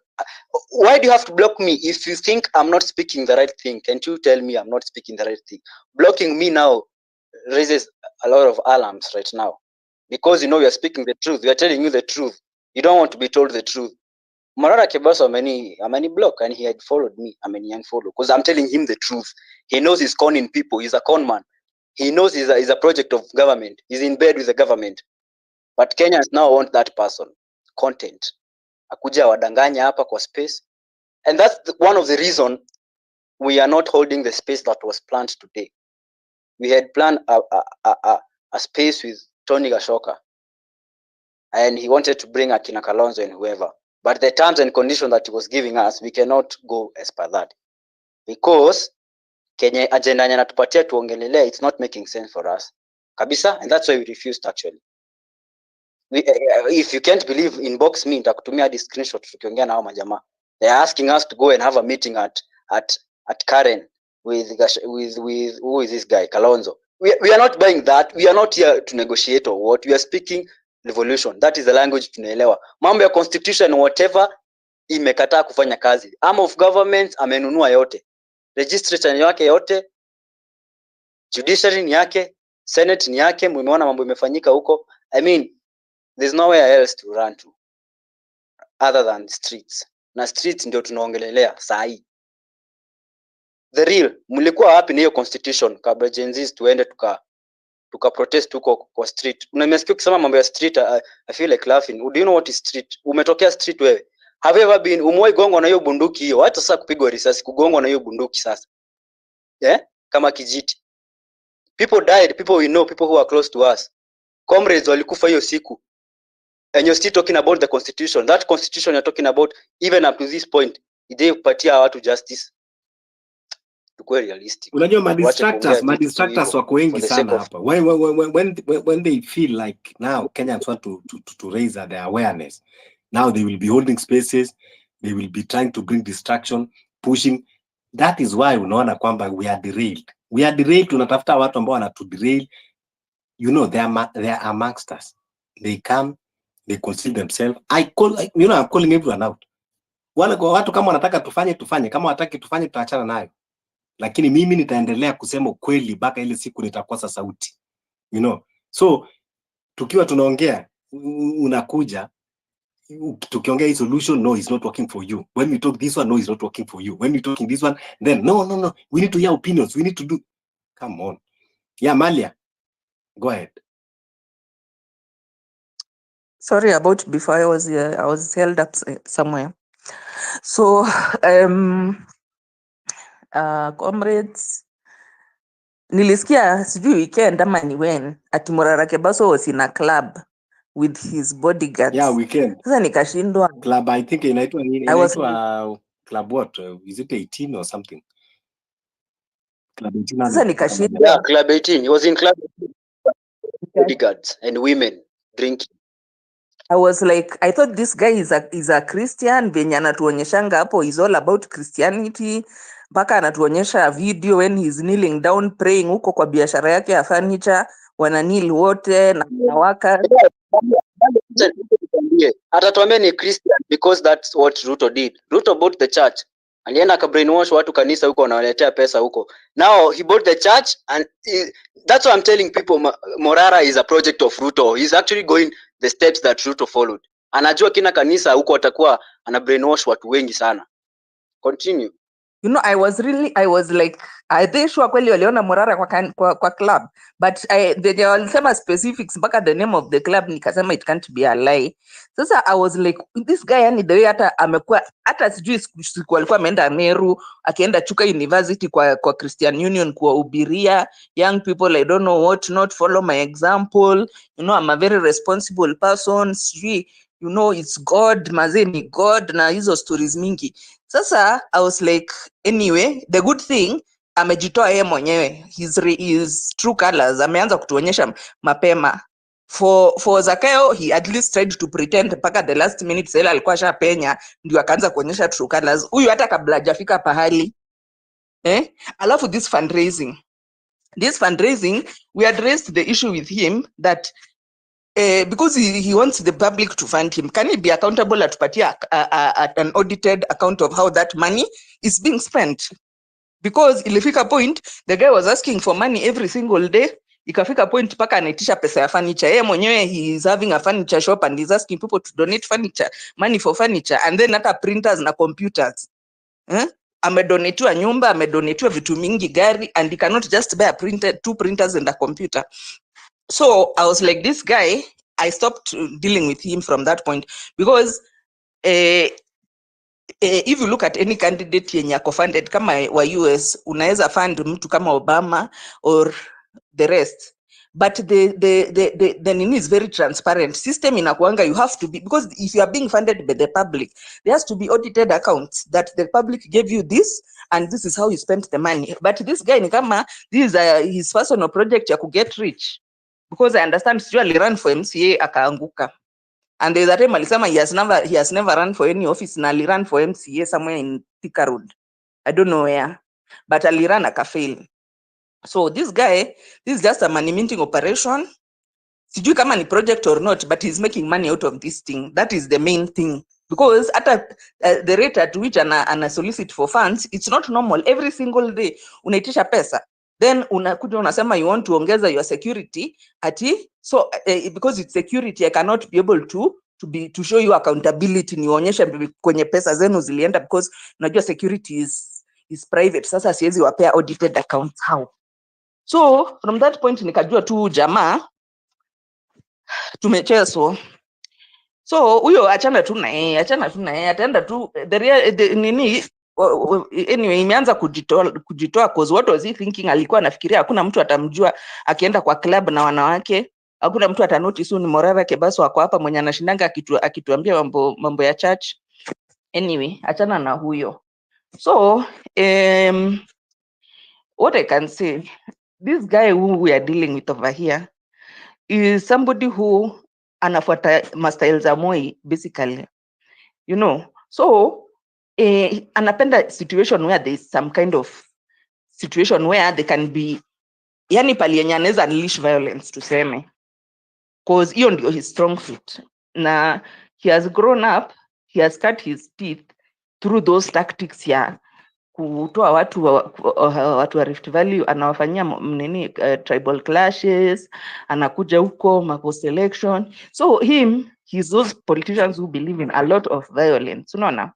Why do you have to block me if you think I'm not speaking the right thing? Can't you tell me I'm not speaking the right thing? Blocking me now raises a lot of alarms right now, because you know you're speaking the truth. We are telling you the truth. You don't want to be told the truth. Morara Kebaso ameni block, and he had followed me. Ameni unfollow because I'm telling him the truth. He knows he's conning people. He's a con man. He knows he's a project of government. He's in bed with the government. But Kenyans now want that person. Content. Akuja wadanganya hapa kwa space. And that's one of the reason we are not holding the space that was planned today. We had planned a space with Tony Gashoka. And he wanted to bring Akina Kalonzo and whoever. But the terms and conditions that he was giving us, we cannot go as per that. Because Kenya agenda natupatia tuongelelea, it's not making sense for us. kabisa, and that's why we refused actually. If you can't believe, inbox me, nitakutumia hadi screenshot tukiongea na hao majamaa. They are asking us to go and have a meeting at Karen with who is this guy Kalonzo. We are not buying that. We are not here to negotiate or what. We are speaking revolution. That is the language tunaelewa. Mambo ya constitution whatever imekataa kufanya kazi. Arm of government amenunua yote. Registration yake yote, judiciary ni yake, senate ni yake. Mmeona mambo imefanyika huko. I mean, there's nowhere else to run to other than the streets. Na streets ndio tunaongelelea saa hii. The real, mlikuwa wapi na hiyo constitution kabla Gen Z tuende tuka protest huko kwa street? Unamesikia ukisema mambo ya street, I feel like laughing. Do you know what is street? Umetokea street wewe? Have you ever been umewai gongwa na hiyo bunduki hiyo? Hata sasa kupigwa risasi, kugongwa na hiyo bunduki sasa. Kama kijiti. People died, people we know, people who are close to us. Comrades walikufa hiyo siku. And you're still talking about the constitution. That constitution you're talking about, even up to this point, ije kupatia watu justice. Tukue realistic. Unajua madistractors wako wengi sana hapa. When they feel like now Kenyans want to raise their awareness, now they will be holding spaces, they will be trying to bring distraction, pushing. That is why unaona kwamba we are derailed. We are derailed, tunatafuta watu ambao wanatu derail. You know, they are amongst us. They come, they conceal themselves. I'm calling everyone out. Watu kama wanataka tufanye, kama wataki tufanye tutaachana nayo. Lakini mimi nitaendelea kusema ukweli mpaka ile siku nitakosa sauti. You know. So tukiwa tunaongea unakuja tukiongea hii solution, no, it's not working for you. When we talk this one, no, it's not working for you. When we talking this one, then no, we need to hear opinions. We need to do. Come on. Yeah, Malia. Go ahead. Sorry about before, I was held up somewhere. So comrades, nilisikia sijui weekend ama ni when ati Morara Kebaso was in a club with his bodyguards. Yeah, weekend. Sasa nikashindwa. Club, I think inaitwa club what? Is it 18 or something? Club 18. Sasa nikashindwa. Yeah, club 18. He was in club 18. Bodyguards and women drinking. I was like, I thought this guy is a Christian. Venye anatuonyeshanga hapo is all about Christianity. Mpaka anatuonyesha video when he's kneeling down praying huko kwa biashara yake ya furniture, wana kneel wote na wanawaka. Atatuambia ni Christian because that's what Ruto did. Ruto bought the church. Alienda ka brainwash watu kanisa huko, wanawaletea pesa huko. Now he bought the church and that's why I'm telling people Morara is a project of Ruto. He's actually going the steps that Ruto followed. Anajua kina kanisa huko atakuwa ana brainwash watu wengi sana. Continue. You know, I was like, are they sure kweli waliona Morara kwa club? But they walisema specifics mpaka the name of the club, nikasema it can't be a lie. Sasa I was like, this guy yani the way hata amekuwa, hata sijui siku alikuwa ameenda Meru, akienda Chuka University kwa Christian Union kuwahubiria young people, I don't know what, not follow my example. You know, I'm a very responsible person. Sijui, you know, it's God, mazeni God, na hizo stories mingi. Sasa I was like, anyway, the good thing, amejitoa yeye mwenyewe, his true colors, ameanza kutuonyesha mapema. For Zakayo, he at least tried to pretend mpaka the last minute sasa alikuwa shapenya, ndio akaanza kuonyesha true colors. Huyu hata kabla hajafika pahali. Alafu this fundraising, we addressed the issue with him that because he wants the public to fund him. Can he be accountable atupatia an audited account of how that money is being spent? Because ilifika point, the guy was asking for money every single day. Ikafika point paka anaitisha pesa ya furniture. Yeye mwenyewe he is having a furniture shop and he's asking people to donate money for furniture, and then hata printers na computers. Amedonetiwa nyumba, amedonetiwa vitu mingi, gari, and he cannot just buy two printers and a computer. So I was like, this guy, I stopped dealing with him from that point, because if you look at any candidate yenye ako funded kama wa US, unaweza fund mtu kama Obama or the rest, but the nini is very transparent. System inakuanga, you have to be, because if you are being funded by the public, there has to be audited accounts that the public gave you this and this is how you spent the money. But this guy ni kama this is his personal project ya ku get rich. because I understand sijui alirun for MCA akaanguka, and there's a time alisema he has never run for any office na alirun for MCA somewhere in Thika Road, I don't know where, but alirun akafail. So this guy, this is just a money minting operation. Sijui kama ni project or not, but he's making money out of this thing. That is the main thing. Because at the rate at which ana solicit for funds, it's not normal. Every single day unaitisha pesa, then unakuja unasema you want to ongeza your security ati so because it's security I cannot be able to show you accountability, nionyeshe kwenye pesa zenu zilienda, because unajua security is private. Sasa siwezi wapea audited accounts how. So from that point nikajua tu jamaa tumechezo. So huyo achana tu na yeye, ataenda tu nini anyway imeanza kujitoa cause what was he thinking? Alikuwa anafikiria hakuna mtu atamjua akienda kwa club na wanawake, hakuna mtu atanotice ni Morara Kebaso wako hapa mwenye anashindanga akituambia mambo ya church. Anyway achana na huyo. So what I can say, this guy who we are dealing with over here is somebody who anafuata mastyles za Moi basically, you know. So anapenda situation where there is some kind of situation where they can be, yani pali yenye anaweza unleash violence tuseme, cause hiyo ndio his strong suit, na he has grown up, he has cut his teeth through those tactics ya kutoa watu wa Rift Valley, anawafanyia nini tribal clashes, anakuja huko mapost election. So he's those politicians who believe in a lot of violence, unaona.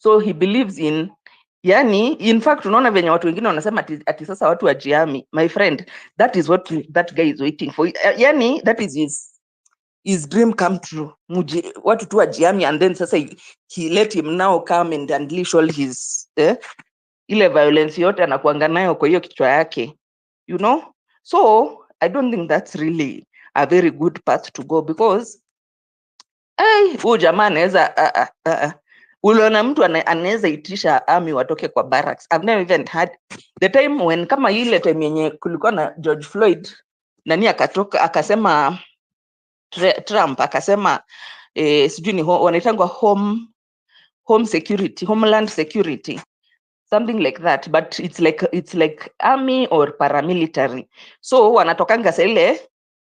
So he believes in, yani in fact unaona venye watu wengine wanasema ati sasa watu wajiami, my friend, that is what that guy is waiting for. Yani that is his dream come true. Watu tu wajiami, and then sasa he let him now come and unleash all his ile violence yote anakuanga nayo kwa hiyo kichwa yake, you know. So I don't think that's really a very good path to go, because huyu jamaa anaweza uliona mtu anaweza itisha army watoke kwa barracks. I've never even had the time when, kama ile time yenye kulikuwa na George Floyd, nani akatoka akasema Trump akasema sijui ni wanaitangwa home security, homeland security, something like that, but it's like army or paramilitary. So wanatokanga sa ile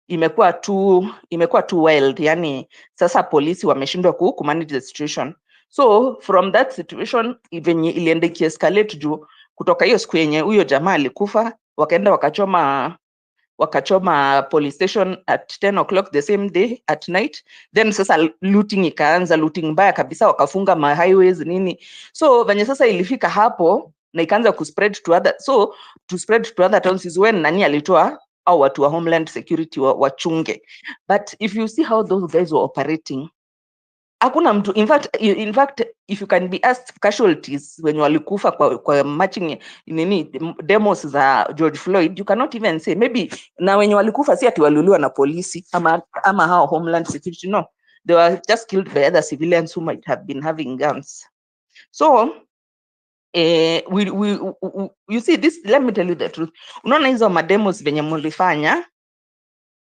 imekuwa too wild, yani sasa polisi wameshindwa kumanage the situation. So from that situation even ilienda escalate juu kutoka hiyo siku yenye huyo jamaa alikufa, wakaenda wakachoma police station at 10 o'clock the same day at night. Then sasa looting ikaanza, looting mbaya kabisa, wakafunga ma highways nini. So venye sasa ilifika hapo na ikaanza kuspread to other towns is when nani alitoa au watu wa homeland security wachunge. But if you see how those guys were operating, hakuna mtu, in fact if you can be asked casualties when walikufa kwa marching nini demos za George Floyd, you cannot even say maybe na wenye walikufa si ati waliuliwa na polisi ama hao homeland security, no, they were just killed by other civilians who might have been having guns. So you see this, let me tell you the truth, unaona hizo mademos venye mulifanya,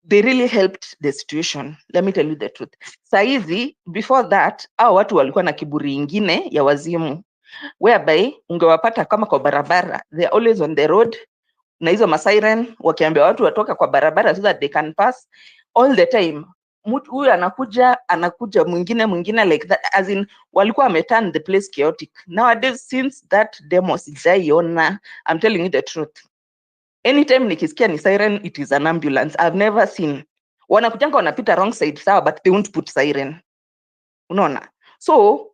they really helped the situation. Let me tell you the truth. Saizi, before that, watu walikuwa na kiburi ingine ya wazimu, whereby ungewapata kama kwa barabara, they are always on the road, na hizo masiren wakiambia watu watoka kwa barabara so that they can pass all the time. Mtu huyu anakuja mwingine like that, as in walikuwa wameturn the place chaotic. Nowadays, since that demo sijaiona, I'm telling you the truth. Anytime nikisikia ni siren, it is an ambulance. I've never seen. Wanakujanga wanapita wrong side sawa, but they won't put siren. Unaona? So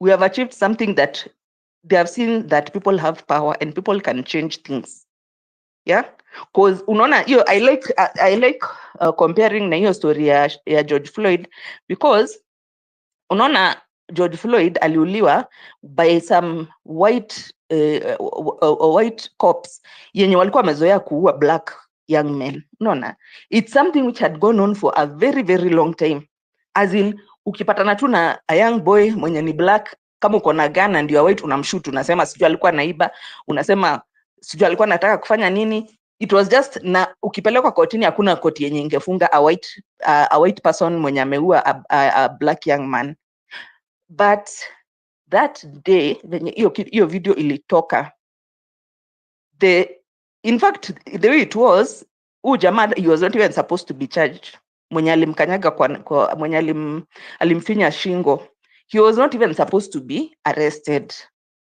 we have achieved something that they have seen, that people have power and people can change things. Yeah? Because unaona, I like comparing na hiyo story ya George Floyd, because unaona George Floyd aliuliwa by some white cops yenye walikuwa wamezoea kuua black young men. Unaona, it's something which had gone on for a very very long time, as in ukipatana tu na a young boy mwenye ni black, kama uko na gun and you are white, unamshoot, unasema sijui alikuwa naiba, unasema sijui alikuwa anataka kufanya nini. It was just na ukipelekwa kotini hakuna koti yenye ingefunga a white person mwenye ameua a black young man. But that day venye hiyo video ilitoka, in fact the way it was, huyu jamaa he was not even supposed to be charged. Mwenye alimkanyaga kwa mwenye alimfinya shingo, he was not even supposed to be arrested.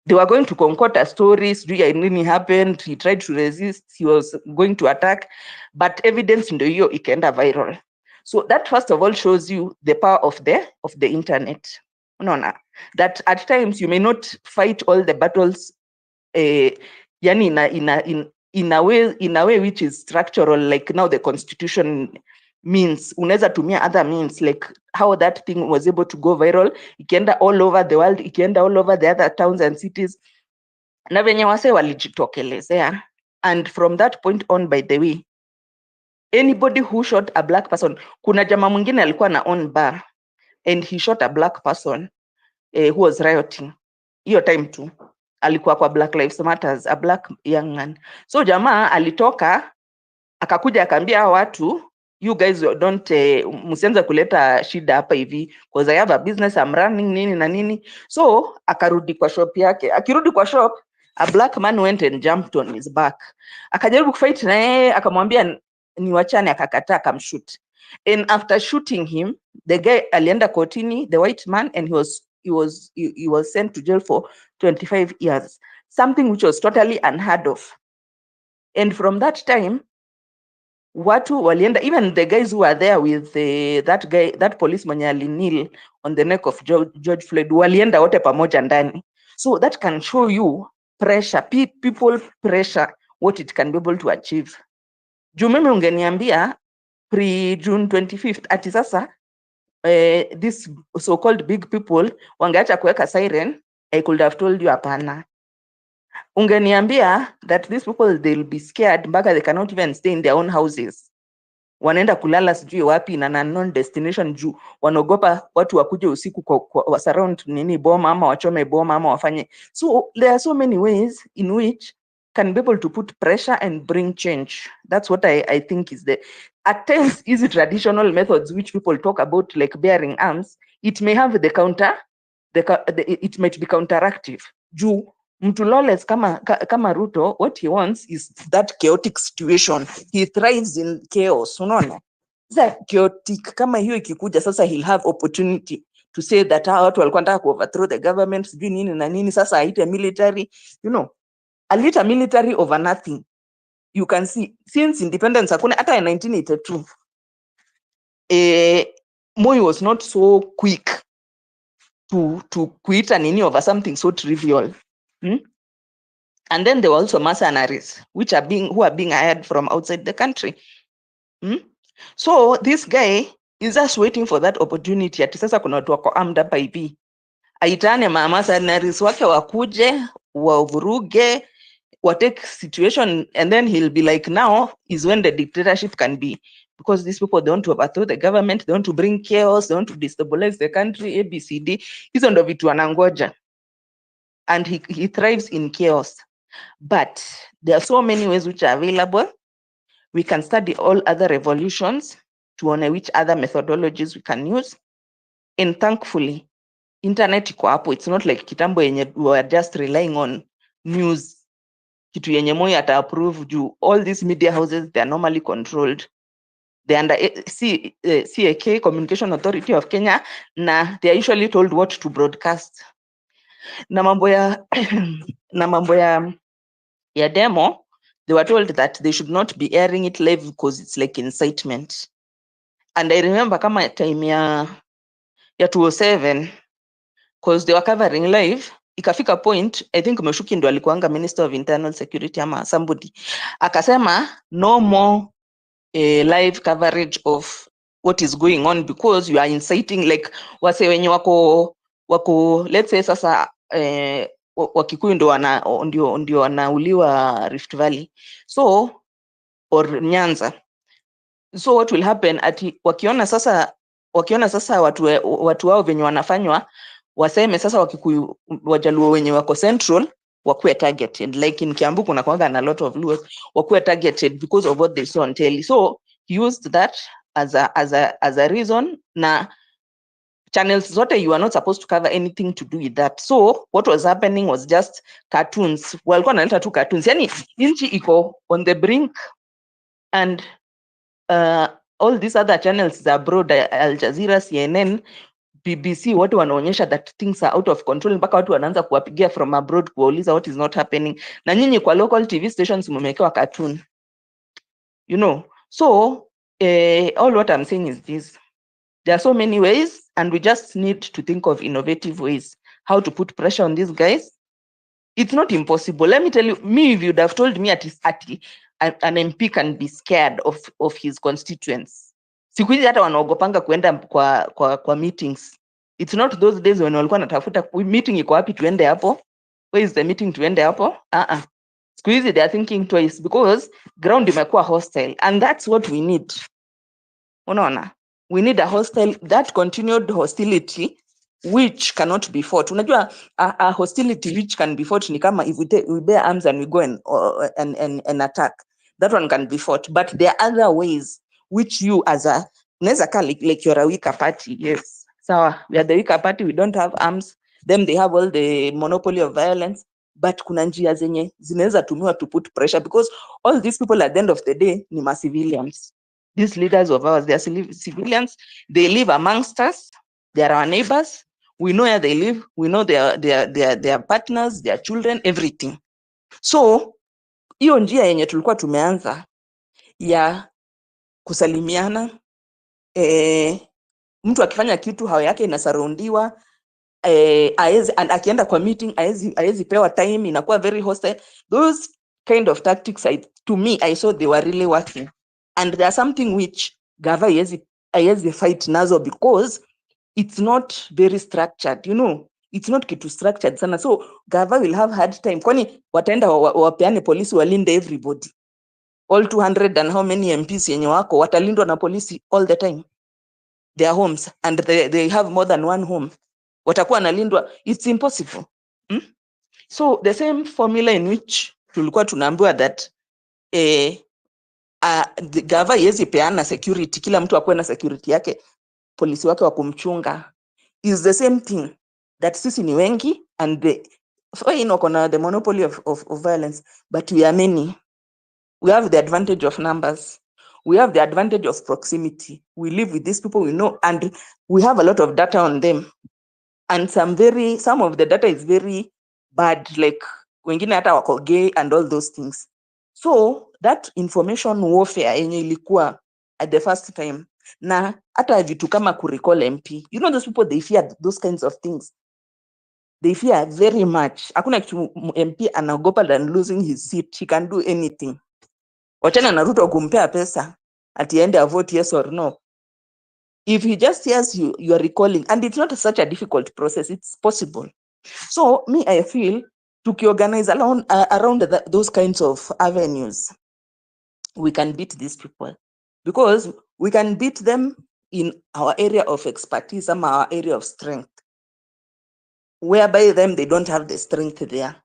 They were going to concoct a story, nini happened, he tried to resist, he was going to attack, but evidence ndio hiyo ikaenda viral. So that first of all shows you the power of the internet. Unaona that at times you may not fight all the battles yani in a way which is structural, like now the constitution means. Unaweza tumia other means, like how that thing was able to go viral, ikienda all over the world, ikienda all over the other towns and cities, na venye wase walijitokelezea. And from that point on, by the way, anybody who shot a black person, kuna jamaa mwingine alikuwa na own bar and he shot a black person who was rioting. Hiyo time tu alikuwa kwa Black Lives Matters, a black young man. So jamaa alitoka akakuja akaambia watu, you guys don't msianze kuleta shida hapa hivi because I have a business I'm running nini na nini. So akarudi kwa shop yake. Akirudi kwa shop, a black man went and jumped on his back. Akajaribu kufight na yeye, akamwambia ni wachane, akakataa, akamshoot. And after shooting him, the guy alienda kotini, the white man, and he was sent to jail for 25 years, something which was totally unheard of. And from that time, watu walienda, even the guys who were there with that police mwenye alinil on the neck of George Floyd, walienda wote pamoja ndani. So that can show you pressure, people pressure, what it can be able to achieve. Juu mimi ungeniambia pre-June 25th, ati sasa this so-called big people wangeacha kuweka siren, I could have told you hapana. Ungeniambia that these people, they'll be scared mpaka they cannot even stay in their own houses. Wanaenda kulala sijui wapi na unknown destination juu wanaogopa watu wakuje usiku wa surround nini boma ama wachome boma ama wafanye. So there are so many ways in which can be able to put pressure and bring change. That's what I think is at times easy traditional methods which people talk about, like bearing arms, it may have it might be counteractive. Juu mtu lawless kama Ruto, what he wants is that chaotic situation. He thrives in chaos, unaona? Sasa chaotic kama hiyo ikikuja, sasa he'll have opportunity to say that watu walikuwa wanataka ku overthrow the government, sijui nini na nini, sasa aite military, a little military over nothing. You can see since independence hakuna hata in 1982 Moi was not so quick to quit an nini over something so trivial. And then there were also mercenaries who are being hired from outside the country. So this guy is just waiting for that opportunity. Ati sasa kuna watu wako armed hapa hivi, aitane mercenaries wake wakuje wavuruge, take situation, and then he'll be like, now is when the dictatorship can be, because these people, they want to overthrow the government, they want to bring chaos, they want to destabilize the country, ABCD. Hizo ndo vitu anangoja, and he thrives in chaos. But there are so many ways which are available. We can study all other revolutions to know which other methodologies we can use. And thankfully, internet iko hapo. It's not like kitambo yenye we are just relying on news. Kitu yenye Moi ata approve juu all these media houses, they are normally controlled. They are under CAK, Communication Authority of Kenya, na they are usually told what to broadcast. Na mambo ya demo, they were told that they should not be airing it live because it's like incitement. And I remember kama time ya 2007, because they were covering live, ikafika point, I think Meshuki ndo alikuanga Minister of Internal Security ama somebody, akasema no more live coverage of what is going on because you are inciting, like wase wenye wako let's say sasa Wakikuyu ndio wanauliwa Rift Valley, so or Nyanza. So what will happen ati wakiona sasa watu wao venye wanafanywa, waseme sasa Wakikuyu Wajaluo wenye wako Central wakuwe targeted. Like in Kiambu kuna kwanga na lot of Luos wakuwe targeted because of what they saw on telly. So he used that as a reason. Na channels zote, you are not supposed to cover anything to do with that. So what was happening was just cartoons. Walikuwa naleta tu cartoons. Yani nchi iko on the brink, and all these other channels abroad, Al Jazeera, CNN, BBC, watu wanaonyesha that things are out of control, mpaka watu wanaanza kuwapigia from abroad kuwauliza what is not happening. Na nyinyi kwa local TV stations mumewekewa cartoon, you know. So all what I'm saying is this: there are so many ways, and we just need to think of innovative ways how to put pressure on these guys. It's not impossible. Let me tell you, me, if you'd have told me at his an MP can be scared of his constituents. Siku hizi hata wanaogopanga kuenda kwa meetings. It's not those days when walikuwa natafuta meeting iko wapi tuende hapo. Where is the meeting tuende hapo? Siku hizi they are thinking twice because ground imekuwa hostile, and that's what we need. Unaona? We need a hostile, that continued hostility which cannot be fought. Unajua a hostility which can be fought ni kama if we bear arms and we go and attack. That one can be fought, but there are other ways which you as a like you're a weaker party. Yes, so we are the weaker party, we don't have arms, them they have all the monopoly of violence, but kuna njia zenye zinaweza tumiwa to put pressure, because all these people at the end of the day ni ma civilians. These leaders of ours, they are civilians. They live amongst us. They are our neighbors. We know where they live. We know their partners, their children, everything. So hiyo njia yenye tulikuwa tumeanza ya kusalimiana, mtu akifanya kitu hao yake inasurroundiwa, akienda kwa meeting aezi pewa time, inakuwa very hostile. Those kind of tactics, to me, I saw they were really working. And there's something which Gava haiwezi fight nazo because it's not very structured, you know. It's not kitu structured sana. So Gava will have hard time. Kwani wataenda wapeane polisi walinde everybody. All 200 and how many MPs yenye wako watalindwa na polisi all the time. Their homes, and they have more than one home. Watakuwa nalindwa. It's impossible. So the same formula in which tulikuwa tunaambiwa that the Gava yezi peana security, kila mtu akuwe na security yake, polisi wake wa kumchunga, is the same thing that sisi ni wengi and the monopoly of violence, but we are many. We have the advantage of numbers. We have the advantage of proximity. We live with these people we know, and we have a lot of data on them. And some of the data is very bad, like wengine hata wako gay and all those things. So that information warfare yenye ilikuwa at the first time, na hata vitu kama kurecall MP, you know, those people, they fear those kinds of things. They fear very much. Hakuna kitu MP anaogopa than losing his seat. He can do anything. Wachana na Ruto kumpea pesa at the end of vote yes or no. If he just hears you are recalling, and it's not such a difficult process, it's possible. So me, I feel tukiorganize around those kinds of avenues, we can beat these people, because we can beat them in our area of expertise, our area of strength, whereby them they don't have the strength there.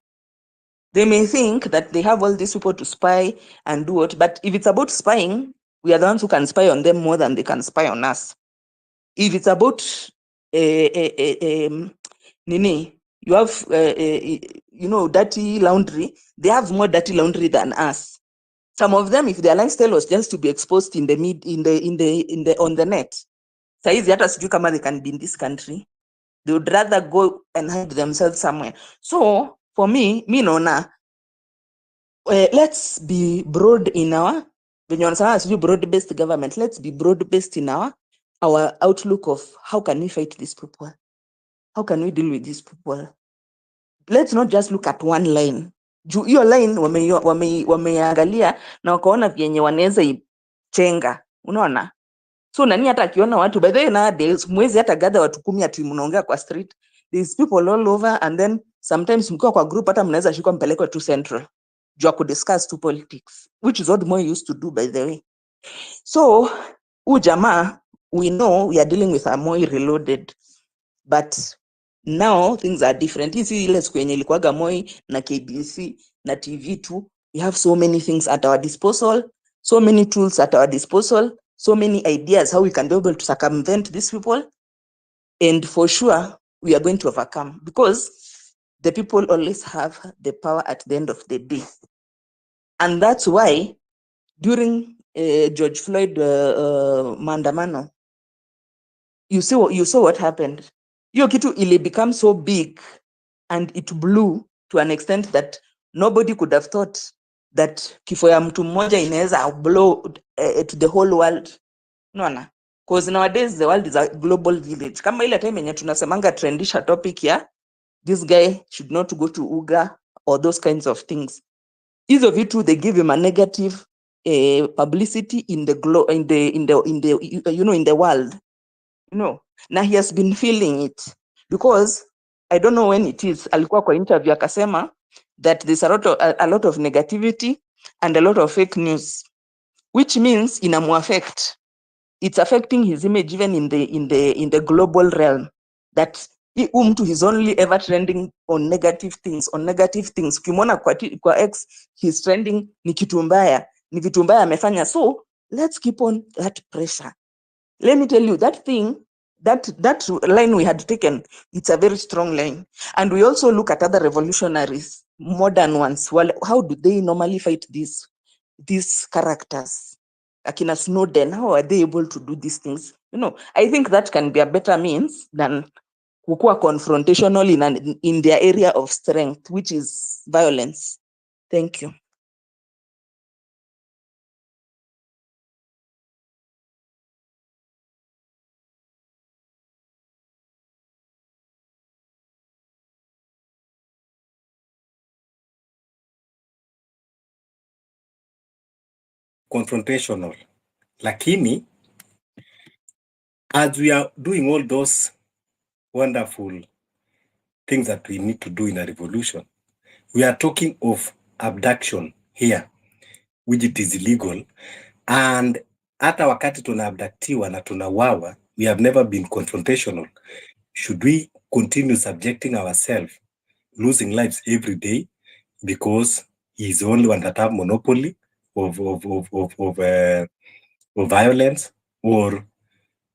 They may think that they have all these people to spy and do what, but if it's about spying, we are the ones who can spy on them more than they can spy on us. If it's about you have dirty laundry, they have more dirty laundry than us. Some of them, if their lifestyle was just to be exposed on the net, saizi hata sijui kama they can be in this country. They would rather go and hide themselves somewhere. So for me naona let's be broad in our, when you understand broad-based government, let's be broad-based in our outlook of how can we fight these people? How can we deal with these people? Let's not just look at one line. Hiyo line wameangalia na wakaona vyenye wanaweza ichenga. Unaona? So nani hata akiona watu, by the way, nowadays mwezi hata gather watu 10 ati mnaongea kwa street. There's people all over, and then sometimes mkiwa kwa group hata mnaweza shikwa mpelekwe to central. Jua kudiscuss to politics, which is what Moi used to do, by the way. So jamaa, we know we are dealing with a Moi reloaded, but Now things are different. Hii ile siku yenye ilikuwaga Moi na KBC na TV2, we have so many things at our disposal, so many tools at our disposal, so many ideas how we can be able to circumvent these people, and for sure we are going to overcome, because the people always have the power at the end of the day. And that's why during George Floyd maandamano, you saw what happened. Hiyo kitu ili become so big and it blew to an extent that nobody could have thought that kifo ya mtu mmoja inaweza blow to the whole world. Unaona? Because nowadays the world is a global village. Kama ile time yenye tunasemanga trendisha topic ya this guy should not go to Uga or those kinds of things. Hizo vitu, they give him a negative publicity in the in the world. Na he has been feeling it, because I don't know when it is, alikuwa kwa interview akasema that there's a lot of negativity and a lot of fake news, which means inamuaffect. It's affecting his image even in the global realm, that mtu he's only ever trending on negative things. Ukimwona kwa X he's trending ni kitu mbaya, ni vitu mbaya amefanya. So let's keep on that pressure. Let me tell you, that thing, that line we had taken, it's a very strong line. And we also look at other revolutionaries, modern ones. Well, how do they normally fight these characters? Akina Snowden, how are they able to do these things? I think that can be a better means than kukua confrontational in their area of strength, which is violence. Thank you. Confrontational. Lakini, as we are doing all those wonderful things that we need to do in a revolution, we are talking of abduction here, which it is illegal. And hata wakati tunaabductiwa na tunawawa, we have never been confrontational. Should we continue subjecting ourselves, losing lives every day, because he's the only one that have monopoly of violence? Or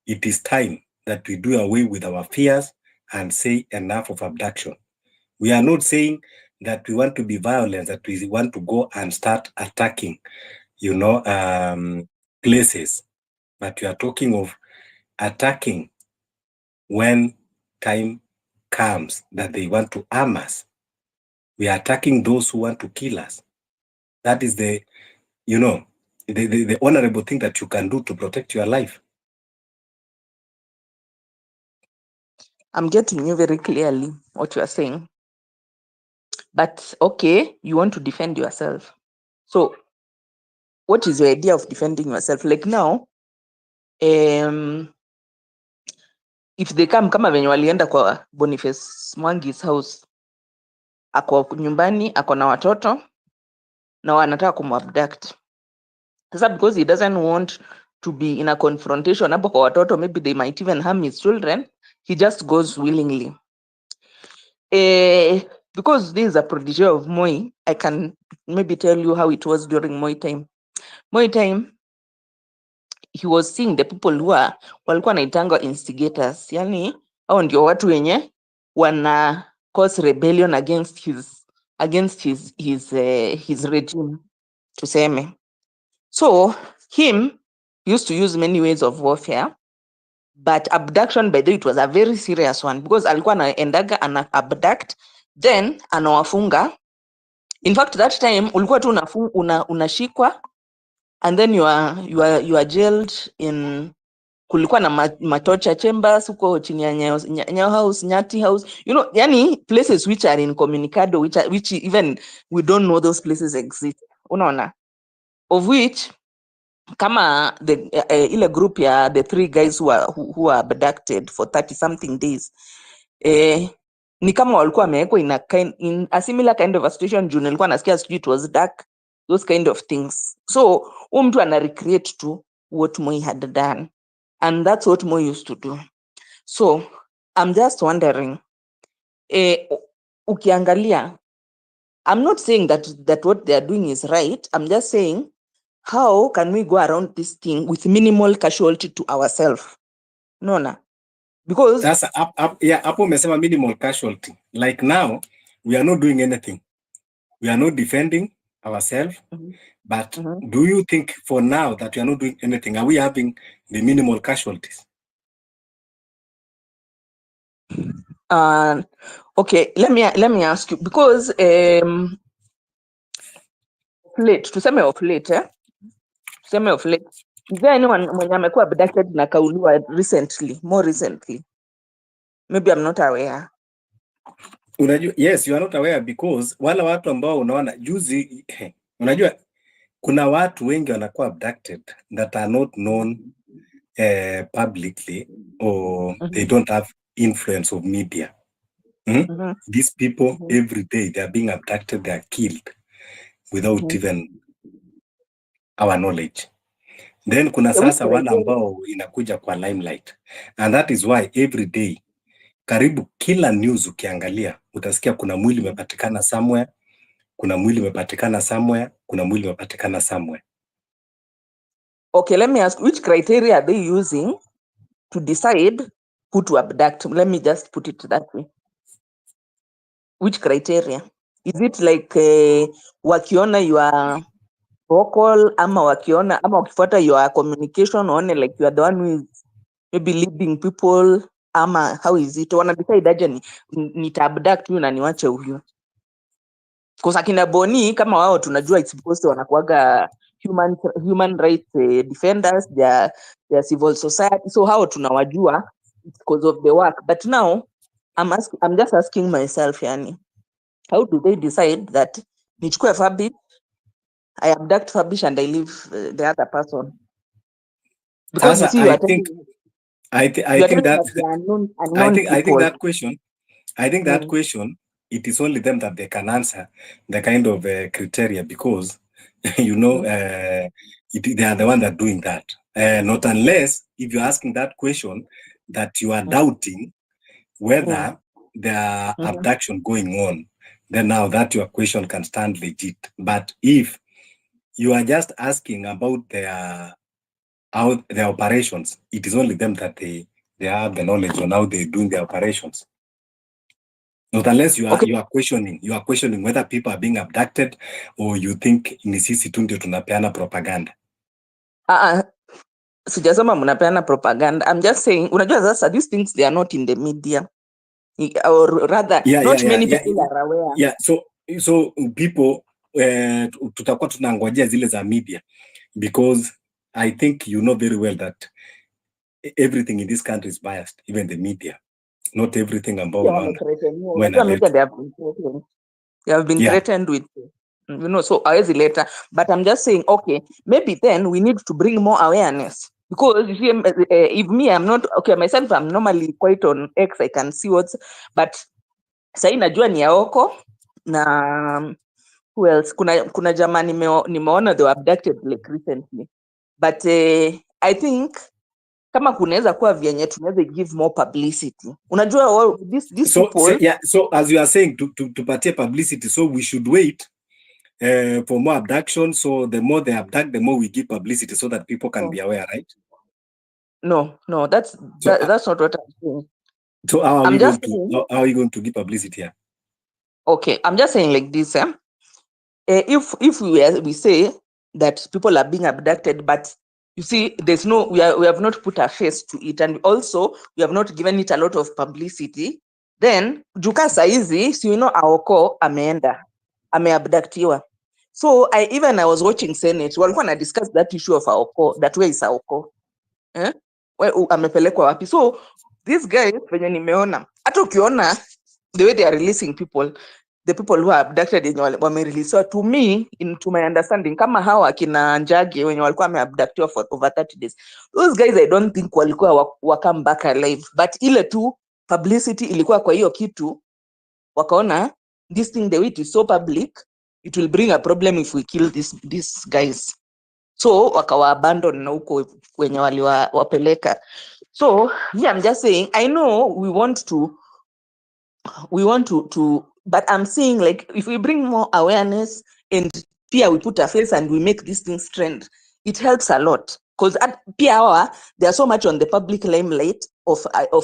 it is time that we do away with our fears and say enough of abduction? We are not saying that we want to be violent, that we want to go and start attacking, places, but we are talking of attacking when time comes that they want to harm us. We are attacking those who want to kill us. That is the honorable thing that you can do to protect your life. I'm getting you very clearly what you are saying. But okay, you want to defend yourself. So what is your idea of defending yourself? Like now, if they come kama venye walienda kwa Boniface Mwangi's house, ako nyumbani, ako na watoto, na wanataka kumabduct. Sasa because he doesn't want to be in a confrontation hapo kwa watoto, maybe they might even harm his children, he just goes willingly. Because this is a protege of Moi, I can maybe tell you how it was during Moi time. Moi time, he was seeing the people who are walikuwa naitangwa instigators, yani hao ndio watu wenye wana cause rebellion against his regime, tuseme. So him used to use many ways of warfare, but abduction, by the way, it was a very serious one, because alikuwa anaendaga ana abduct, then anawafunga. In fact, that time ulikuwa tu unashikwa, and then you are jailed in, kulikuwa na matorture chambers huko chini ya Nyayo House, Nyati House, yani places which are incommunicado, which even we don't know those places exist. Unaona, of which kama ile group ya the 3 guys who were abducted for 30 something days, ni kama walikuwa wamewekwa in a similar kind of a situation. June alikuwa nasikia sijui it was dark, those kind of things. So mtu ana recreate to what Moi had done, and that's what Moi used to do. So I'm just wondering, ukiangalia, I'm not saying that what they are doing is right. I'm just saying, how can we go around this thing with minimal casualty to ourselves? Nona, because that's yeah, hapo umesema minimal casualty. Like now, we are not doing anything. We are not defending ourselves. But do you think for now that we are not doing anything, are we having the minimal casualties? Okay, let me ask you, because tuseme of late, is there anyone mwenye amekuwa abducted na kauliwa more recently? Maybe I'm not aware. Unajua, yes, you are not aware because wala watu ambao unaona juzi, unajua kuna watu wengi wanakuwa abducted that are not known publicly, or they don't have influence of media. These people every day they are being abducted, they are killed without even our knowledge. Then kuna sasa wale ambao inakuja kwa limelight, and that is why every day karibu kila news ukiangalia utasikia kuna mwili umepatikana somewhere, kuna mwili umepatikana somewhere, kuna mwili umepatikana somewhere. Okay, let me ask, which criteria are they using to decide who to abduct? Let me just put it that way. Which criteria? Is it like wakiona you are vocal, ama wakiona, ama wakifuata your communication, one like you are the one who is maybe leading people, ama how is it? Wana decide aje nita abduct huyu na niwache huyu? Because akina Boni kama wao tunajua it's because wanakuaga human rights defenders, they are civil society, so how tunawajua because of the work. But now I'm just asking myself, yani, how do they decide that nichukue Fabish, I abduct Fabish and I leave the other person? Because you see, you are telling that question, it is only them that they can answer the kind of criteria, because you know, they are the one that doing that. Not unless if you're asking that question that you are doubting whether there are abduction going on, then now that your question can stand legit. But if you are just asking about their operations, it is only them that they have the knowledge on how they're doing their operations. Not unless you are questioning whether people are being abducted, or you think ni sisi tu ndio tunapeana propaganda. Sijasema mnapeana propaganda. I'm just saying, unajua sasa these things they are not in the media, or rather many people are aware. Yeah, so people tutakuwa tunangojea zile za media, because I think you know very well that everything in this country is biased, even the media. Not everything ambao they have been threatened with, you know, so hawezi later. But I'm just saying, okay, maybe then we need to bring more awareness, because you see, if me, I'm not okay myself, I'm normally quite on X, I can see what's, but sahi najua ni Aoko na who else, kuna jamaa nimeona they were abducted like recently, but I think kama kunaweza kuwa vyenye tunaweza give more publicity. Unajua these people. So as you are saying, tupatie publicity, so we should wait for more abduction. So the more they abduct, the more we give publicity, so that people can be aware, right? No, that's not what I'm saying. So how are you going to give publicity here? Okay, I'm just saying like this. If we say that people are being abducted, but you see, there's no, we have not put a face to it, and also we have not given it a lot of publicity, then juka saizi, so you know, Aoko ameabductiwa. So I was watching Senate, walikuwa na discuss that issue of Aoko, that way is Aoko. Amepelekwa wapi? So these guys venye nimeona, hata ukiona the way they are releasing people, the people who are abducted wenye wamereleaswa, to me, to my understanding, kama hawa akina Njagi wenye walikuwa wameabductiwa for over 30 days, those guys I don't think walikuwa come back alive, but ile tu publicity ilikuwa kwa hiyo kitu, wakaona this thing, the way it is so public, it will bring a problem if we kill these guys, so wakawa abandon na huko wenye waliwapeleka. So yeah, I'm just saying, I know we want to we want to but I'm saying like if we bring more awareness and pia we put a face and we make these things trend, it helps a lot. Because at pia they are so much on the public limelight of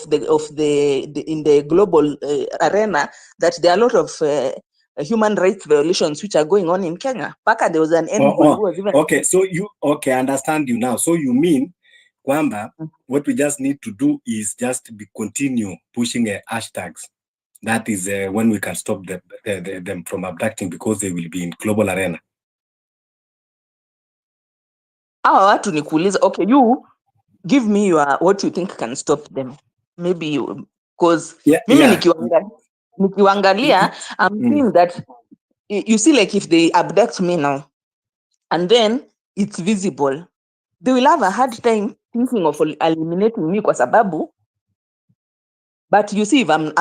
the in the global arena that there are a lot of human rights violations which are going on in Kenya. Paka there was an envoy who was even Okay, so I understand you now. So you mean kwamba what we just need to do is just continue pushing hashtags. That is when we can stop them from abducting, because they will be in global arena. hawa watu ni kuuliza, okay, you give me your what you think can stop them. Maybe you, because mimi nikiwangalia I'm seeing that you see, like if they abduct me now and then it's visible, they will have a hard time thinking of eliminating me kwa sababu, but you see if I'm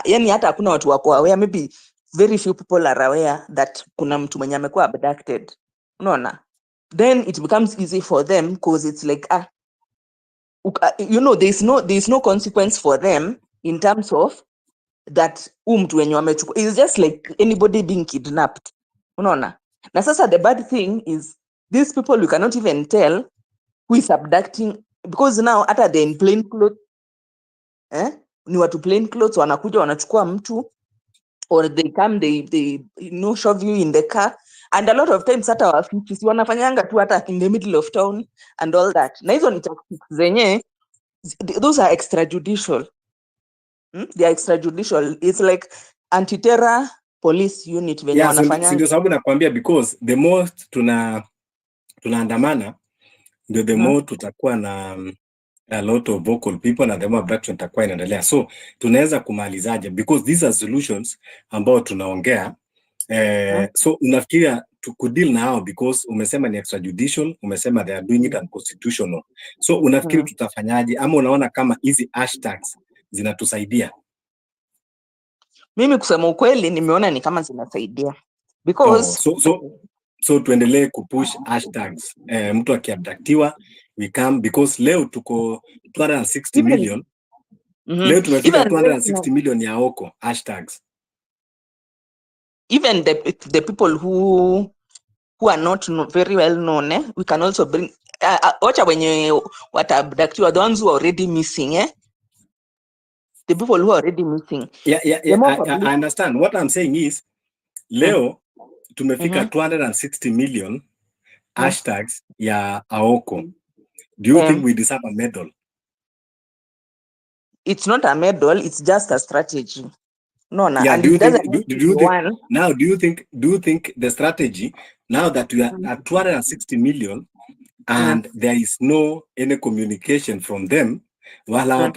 yani hata hakuna watu wako aware, maybe very few people are aware that kuna mtu mwenye amekuwa abducted, unaona, then it becomes easy for them because it's like you know, there's no consequence for them in terms of that mtu wenye wamechukua. It's just like anybody being kidnapped, unaona. Na sasa the bad thing is these people you cannot even tell who is abducting, because now hata they're in plain clothes, ni watu plain clothes wanakuja wanachukua mtu, or they come they shove you in the car, and a lot of times hata wafichi wanafanyanga tu hata in the middle of town and all that. Na hizo ni tactics zenye, those are extrajudicial. They are extrajudicial. It's like anti-terror police unit venye wanafanyanga. Ndio sababu nakwambia, because the more tunaandamana ndio the more tutakuwa na a lot of vocal people na the more abduction itakuwa inaendelea. So tunaweza kumalizaje, because these are solutions ambao tunaongea. So unafikiria kudeal na hao, because umesema ni extrajudicial, umesema they are doing it unconstitutional. So unafikiri tutafanyaje, ama unaona kama hizi hashtags zinatusaidia? Mimi kusema ukweli nimeona ni kama zinasaidia, because so tuendelee kupush hashtags. Mtu akiabductiwa we come, because leo tuko 260 million. Leo tumefika 260 million ya oko hashtags. Even the people who are not very well known, we can also bring ocha wenye watabductiwa, the ones who are already missing, the people who are already missing. I understand. What I'm saying is leo tumefika 260 million hashtags ya aoko. Do you think we deserve a medal? It's not a medal, it's just a strategy. No, and do you think the strategy, now that we are at 260 million and there is no any communication from them, wala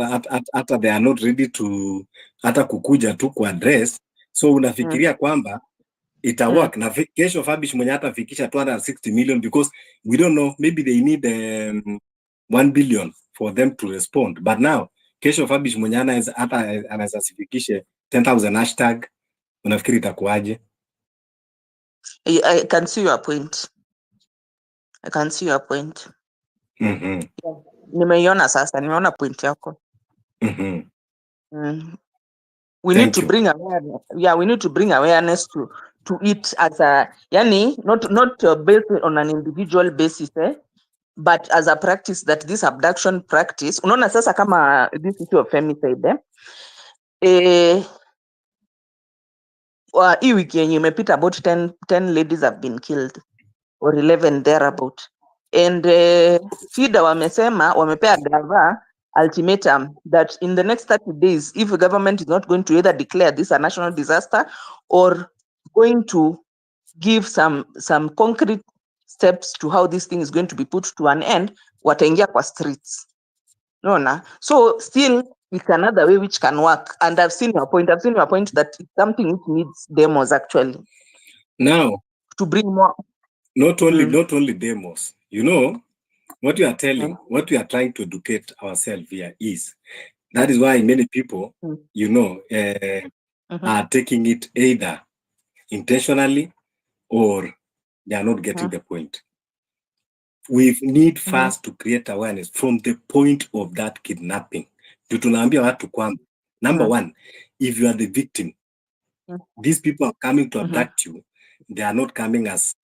hata they are not ready to hata kukuja tu ku address, so unafikiria kwamba ita work? Na kesho Fabish mwenye hata fikisha 260 million, because we don't know, maybe they need 1 billion for them to respond, but now kesho Fabish mwenye hata anaweza sifikishe 10,000 hashtag, unafikiri itakuwaje? I can see your point. Nimeiona sasa, nimeona point yako. We need to bring awareness. We need to bring awareness to it as a, yani not based on an individual basis, but as a practice, that this abduction practice, unaona sasa kama this issue of femicide, hii wiki yenye imepita about 10 ladies have been killed or 11 thereabout, and FIDA wamepea gava ultimatum that in the next 30 days, if the government is not going to either declare this a national disaster or going to give some concrete steps to how this thing is going to be put to an end, wataingia kwa streets. So still it's another way which can work, and I've seen your point that it's something which needs demos actually. Now to bring more, not only demos, what you are telling, what we are trying to educate ourselves here is, that is why many people, are taking it either intentionally or they are not getting the point. We need first to create awareness from the point of that kidnapping. Tunaambia watu kwamba Number one, if you are the victim, these people are coming to abduct you. They are not coming as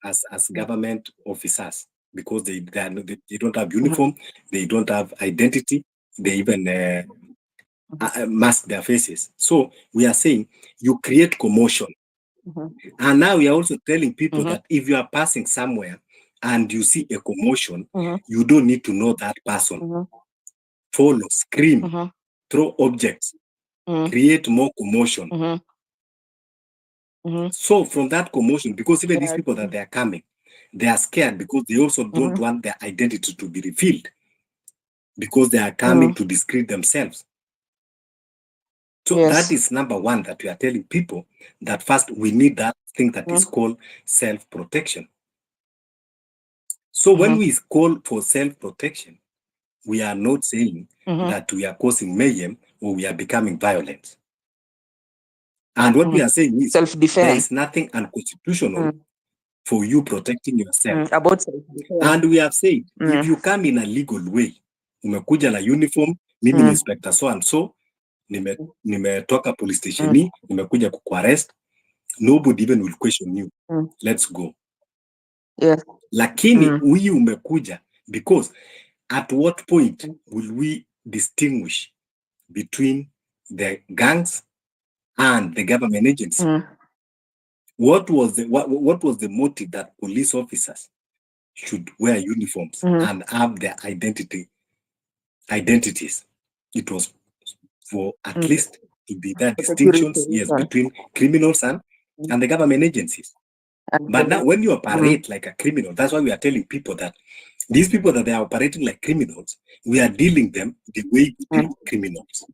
government officers because they don't have uniform, they don't have identity, they even mask their faces. So we are saying you create commotion. And now we are also telling people that if you are passing somewhere and you see a commotion, you don't need to know that person. Follow, scream, throw objects, create more commotion. So from that commotion, because even these people that they are coming, they are scared because they also don't want their identity to be revealed because they are coming to discredit themselves. So that is number one, that we are telling people that first we need that thing that is called self-protection. So when we call for self-protection, we are not saying that we are causing mayhem or we are becoming violent. And what we are saying is there is nothing unconstitutional for you protecting yourself. About self-defense. And we have said, if you come in a legal way, umekuja na uniform, mimi ni inspector so and so, nimetoka police station, nimekuja kukuarrest, nobody even will question you. Let's go. Lakini huyu umekuja, because at what point will we distinguish between the gangs and the government agency? What was the motive that police officers should wear uniforms and have their identities? It was for at least to be that distinctions, yes, between criminals and the government agencies. But now when you operate like a criminal, that's why we are telling people that these people that they are operating like criminals, we are dealing them the way we treat criminals.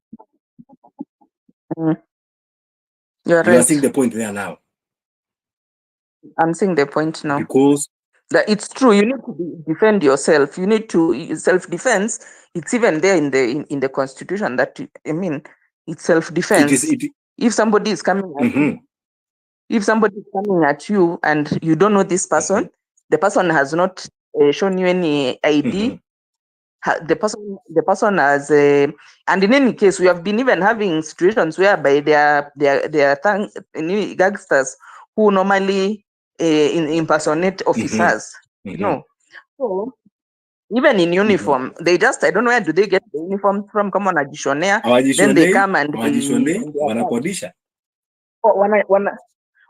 You are You are right. seeing the point there now. I'm seeing the point now. Because that it's true, you need to defend yourself. You need to self-defense. It's even there in the constitution that it's self-defense. If somebody is coming at you, if somebody is coming at you and you don't know this person, the person has not shown you any ID. The person has, and in any case, we have been even having situations whereby there are gangsters who normally impersonate officers. You know, so even in uniform, they just, I don't know where do they get the uniform from. Come on, then they come and wanakodisha.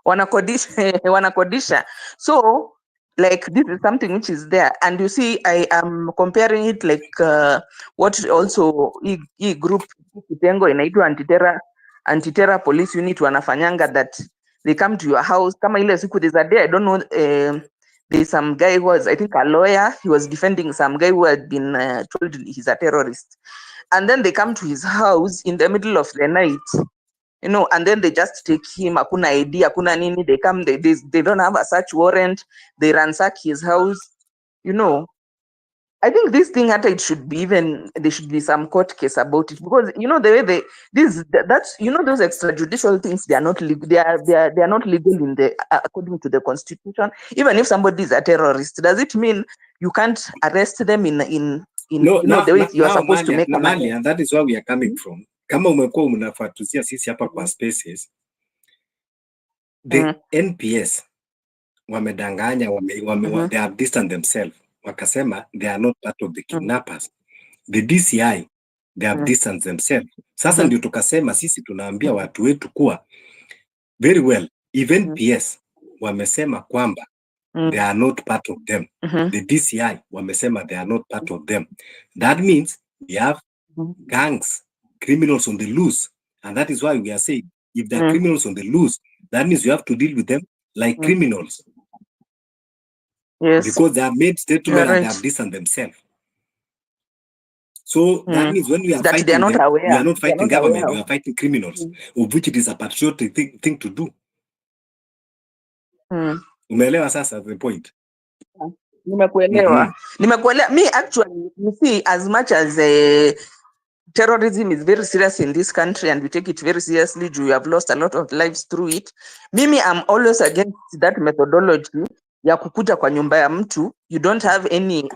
Wanakodisha. So like this is something which is there, and you see I am comparing it like what also hii group kitengo inaitwa anti-terror police unit wanafanyanga, that they come to your house. Kama ile siku there's a day, I don't know, there's some guy who was, I think, a lawyer. He was defending some guy who had been told he's a terrorist, and then they come to his house in the middle of the night, you know, and then they just take him. Hakuna ID, hakuna nini. They come, they don't have a search warrant. They ransack his house. You know, I think this thing, it should be even, there should be some court case about it, because you know the way that's you know, those extrajudicial things, they are not legal. They are not legal in the according to the constitution. Even if somebody is a terrorist, does it mean you can't arrest them in no, you know, the way you are supposed to make a Mali, and that is where we are coming from. Kama umekuwa mnafuatulia sisi hapa kwa spaces, the NPS wamedanganya, they have distanced themselves. Wakasema they are not part of the kidnappers. The DCI, they have distanced themselves. Sasa ndio tukasema sisi tunaambia watu wetu kuwa very well, even NPS wamesema kwamba they are not part of them. The DCI wamesema they are not part of them. That means we have gangs, criminals on the loose, and that is why we are saying if there are criminals on the loose, that means you have to deal with them like criminals. Yes, because they have made statement and they have distanced themselves. So that means when we are that fighting they are not them, aware. we are not They are fighting not government, aware we of. are fighting criminals, of which it is a patriotic thing to do. Umeelewa sasa the point? Nimekuelewa. Me, actually, you see, as much as terrorism is very serious in this country and we take it very seriously, we have lost a lot of lives through it. Mimi, I'm always against that methodology ya kukuja kwa nyumba ya mtu. You don't have any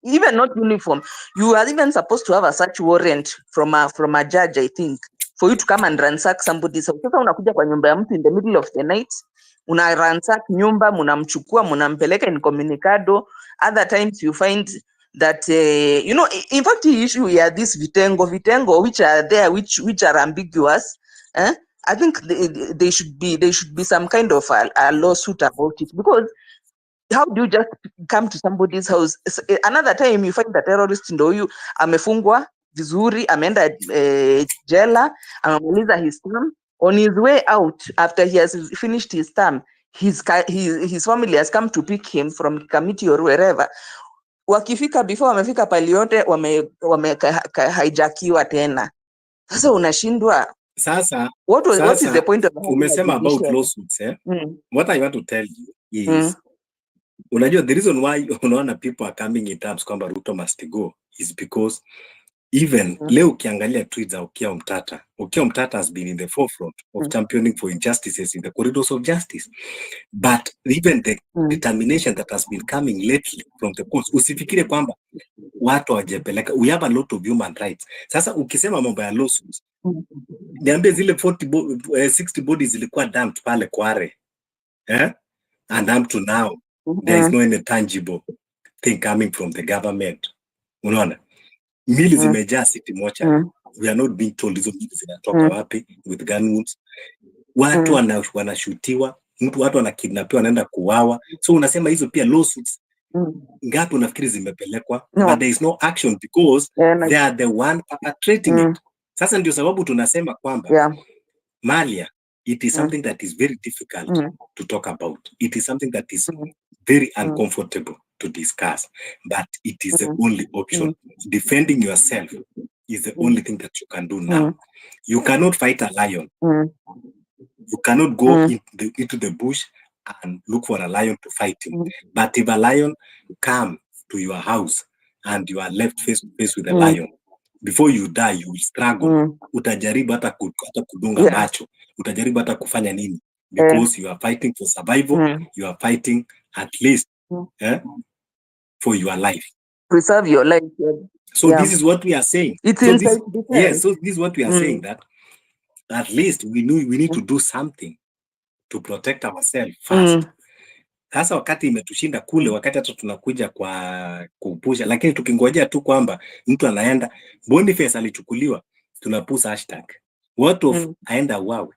even not uniform. You are even supposed to have a search warrant from a judge, I think, for you to come and ransack somebody's house. Sasa unakuja kwa nyumba ya mtu in the middle of the night, una ransack nyumba, munamchukua, munampeleka incommunicado. Other times you find that in fact the issue here, this vitengo which are there, which are ambiguous. I think they should be some kind of a lawsuit about it, because how do you just come to somebody's house? Another time you find the terrorist ndo huyu amefungwa vizuri, ameenda jela, amemaliza his term. On his way out, after he has finished his term, his family has come to pick him from committee or wherever. Wakifika, before wamefika pali yote, hijackiwa tena. Sasa unashindwa. Sasa what is the point of umesema about lawsuits, eh? What I want to tell you is unajua the reason why unaona people are coming in terms kwamba Ruto must go is because even leo ukiangalia tweets za Okiya Omtata has been in the forefront of championing for injustices in the corridors of justice, but even the determination that has been coming lately from the courts, usifikire kwamba watu wajepeleka. We have a lot of human rights. Sasa ukisema mambo ya lawsuits, niambie zile 60 bodies zilikuwa dumped pale Kware, and up to now there is no any tangible thing coming from the government. Unaona, mili zimejaa city mocha. We are not being told hizo mili zinatoka wapi with gun wounds. Watu wanashutiwa, watu wanakidnapiwa, wanaenda kuuawa. So unasema hizo pia lawsuits ngapi unafikiri zimepelekwa? But there is no action because they are the one perpetrating it. Sasa ndio sababu tunasema kwamba Malia, it is something that is very difficult to talk about. It is something that is very uncomfortable to discuss, but it is the only option. Defending yourself is the only thing that you can do now. You cannot fight a lion. You cannot go into the bush and look for a lion to fight him. But if a lion comes to your house and you are left face to face with a lion, before you die, you will struggle. Utajaribu hata kudunga macho. Utajaribu hata kufanya nini? Because you are fighting for survival. You are fighting at least for your life. Preserve your life. So this is what we are saying. It's so inside this is what we are saying, that at least we need to do something to protect ourselves first. Sasa wakati imetushinda kule, wakati hata tunakuja kwa kupusha, lakini tukingojea tu kwamba mtu anaenda Boniface alichukuliwa, tunapusa hashtag what of aenda wawe.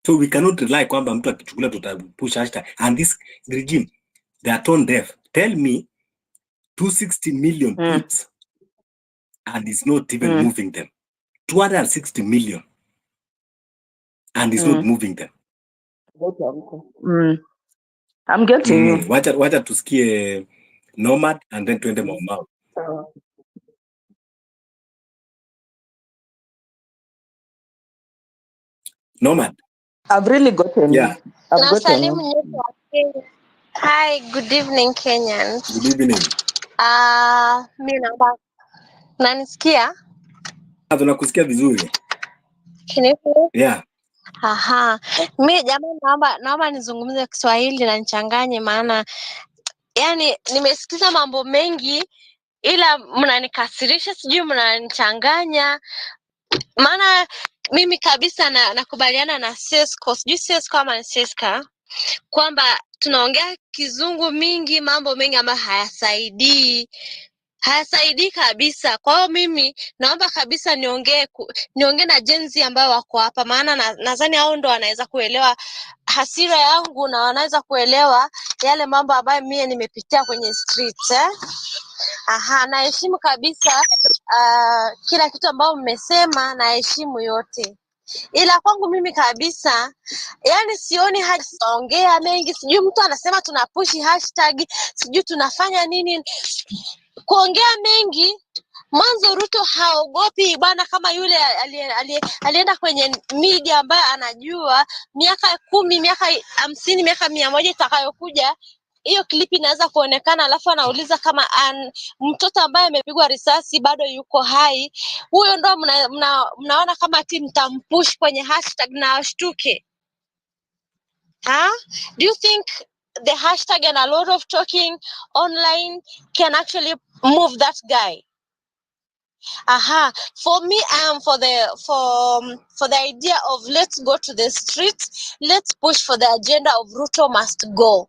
So we cannot rely kwamba mtu akichukuliwa tutapusha hashtag, and this regime, they are tone deaf. Tell me 260 million tweets and it's not even moving them. 260 million and it's not moving them. I'm getting you. Wacha tusikie Nomad and then tuende Mau. Nomad. I've really gotten you. I've gotten you. Hi, good evening Kenyans. Good evening. Mimi naomba nanisikia? Tunakusikia vizuri. Kinifu? Yeah. Aha. Mimi jamani naomba nizungumze Kiswahili na nichanganye, maana yani nimesikiza mambo mengi ila mnanikasirisha, sijui mnanichanganya. Maana mimi kabisa nakubaliana na Sesco, sijui Sesco ama Seska, kwamba tunaongea kizungu mingi, mambo mengi ambayo hayasaidii kabisa. Kwa hiyo mimi naomba kabisa niongee na jenzi ambao wako hapa, maana nadhani hao ndo wanaweza kuelewa hasira yangu na wanaweza kuelewa yale mambo ambayo mimi nimepitia kwenye streets. Naheshimu kabisa kila kitu ambao mmesema, naheshimu yote. Ila kwangu mimi kabisa, yani sioni haja kuongea mengi. Sijui mtu anasema tunapushi hashtag, sijui tunafanya nini. Kuongea mengi, mwanzo Ruto haogopi bwana, kama yule alienda kwenye media ambaye anajua miaka 10, miaka 50, miaka 100 itakayokuja hiyo clip inaweza kuonekana, alafu anauliza kama mtoto ambaye amepigwa risasi bado yuko hai. Huyo ndo mnaona kama ati mtampush kwenye hashtag na ashtuke. Do you think the hashtag and a lot of talking online can actually move that guy. For me, I am for the idea of let's go to the streets, let's push for the agenda of Ruto must go.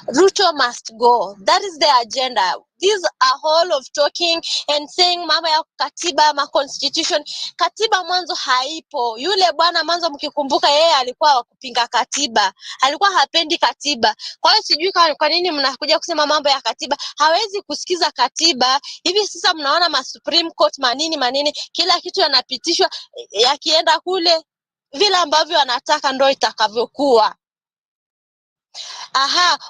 Ruto must go. That is the agenda. These are all of talking and saying mama ya katiba, ma constitution. Katiba mwanzo haipo. Yule bwana mwanzo mkikumbuka yeye alikuwa wakupinga katiba. Alikuwa hapendi katiba. Kwa hiyo sijui kwa nini mnakuja kusema mambo ya katiba. Hawezi kusikiza katiba. Hivi sasa mnaona ma Supreme Court manini kila kitu yanapitishwa yakienda kule vile ambavyo wanataka ndio itakavyokuwa.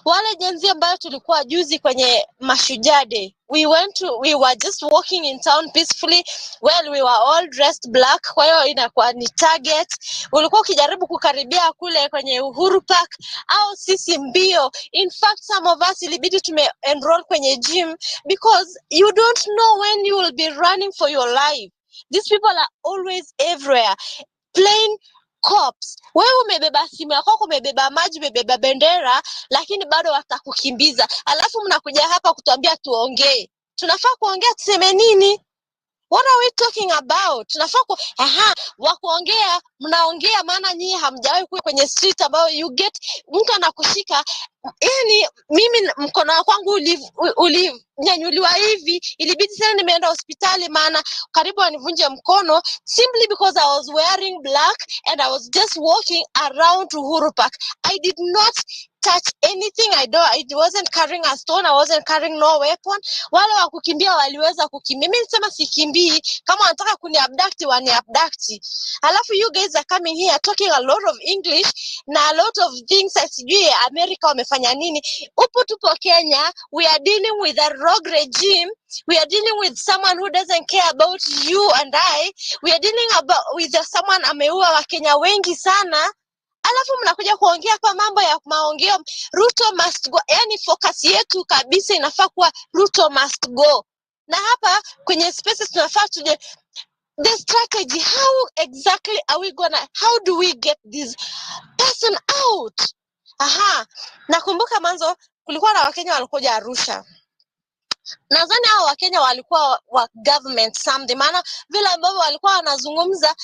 Wale jenzi ambayo tulikuwa juzi kwenye Mashujaa Day, we were just walking in town peacefully. Well, we were all dressed black, kwa hiyo inakuwa ni target. Ulikuwa ukijaribu kukaribia kule kwenye Uhuru Park au sisi mbio. In fact, some of us ilibidi enroll kwenye gym because you don't know when you will be running for your life. These people are always everywhere. Plain cops. Wewe umebeba simu yako, umebeba maji, umebeba bendera, lakini bado watakukimbiza. Alafu mnakuja hapa kutuambia tuongee. Tunafaa kuongea tuseme nini? What are we talking about? Tunafaa wakuongea, mnaongea maana nyinyi hamjawahi kuwa kwenye street ambayo you get mtu anakushika. Yani mimi mkono wangu ulinyanyuliwa hivi, ilibidi sana nimeenda hospitali maana karibu anivunje mkono simply because I was wearing black and I was just walking around Uhuru Park. I did not touch anything. I wasn't carrying a stone. I wasn't carrying no weapon. Wale wa kukimbia waliweza kukimbia. Mimi nisema sikimbii. Kama wanataka kuniabduct waniabduct. Alafu you guys are coming here talking a lot of English na a lot of things. Sijui America wamefanya nini. Upo tupo Kenya. We are dealing with a rogue regime. We are dealing with someone who doesn't care about you and I. We are dealing with someone ameua Wakenya wengi sana. Alafu mnakuja kuongea kwa mambo ya maongeo Ruto must go. Yani focus yetu kabisa inafaa kuwa Ruto must go. Na hapa kwenye spaces tunafaa tuje the strategy, how exactly are we how do we get this person out? Nakumbuka mwanzo kulikuwa na Wakenya walikuja Arusha. Nadhani hao Wakenya walikuwa wa government something, maana vile ambavyo walikuwa wanazungumza,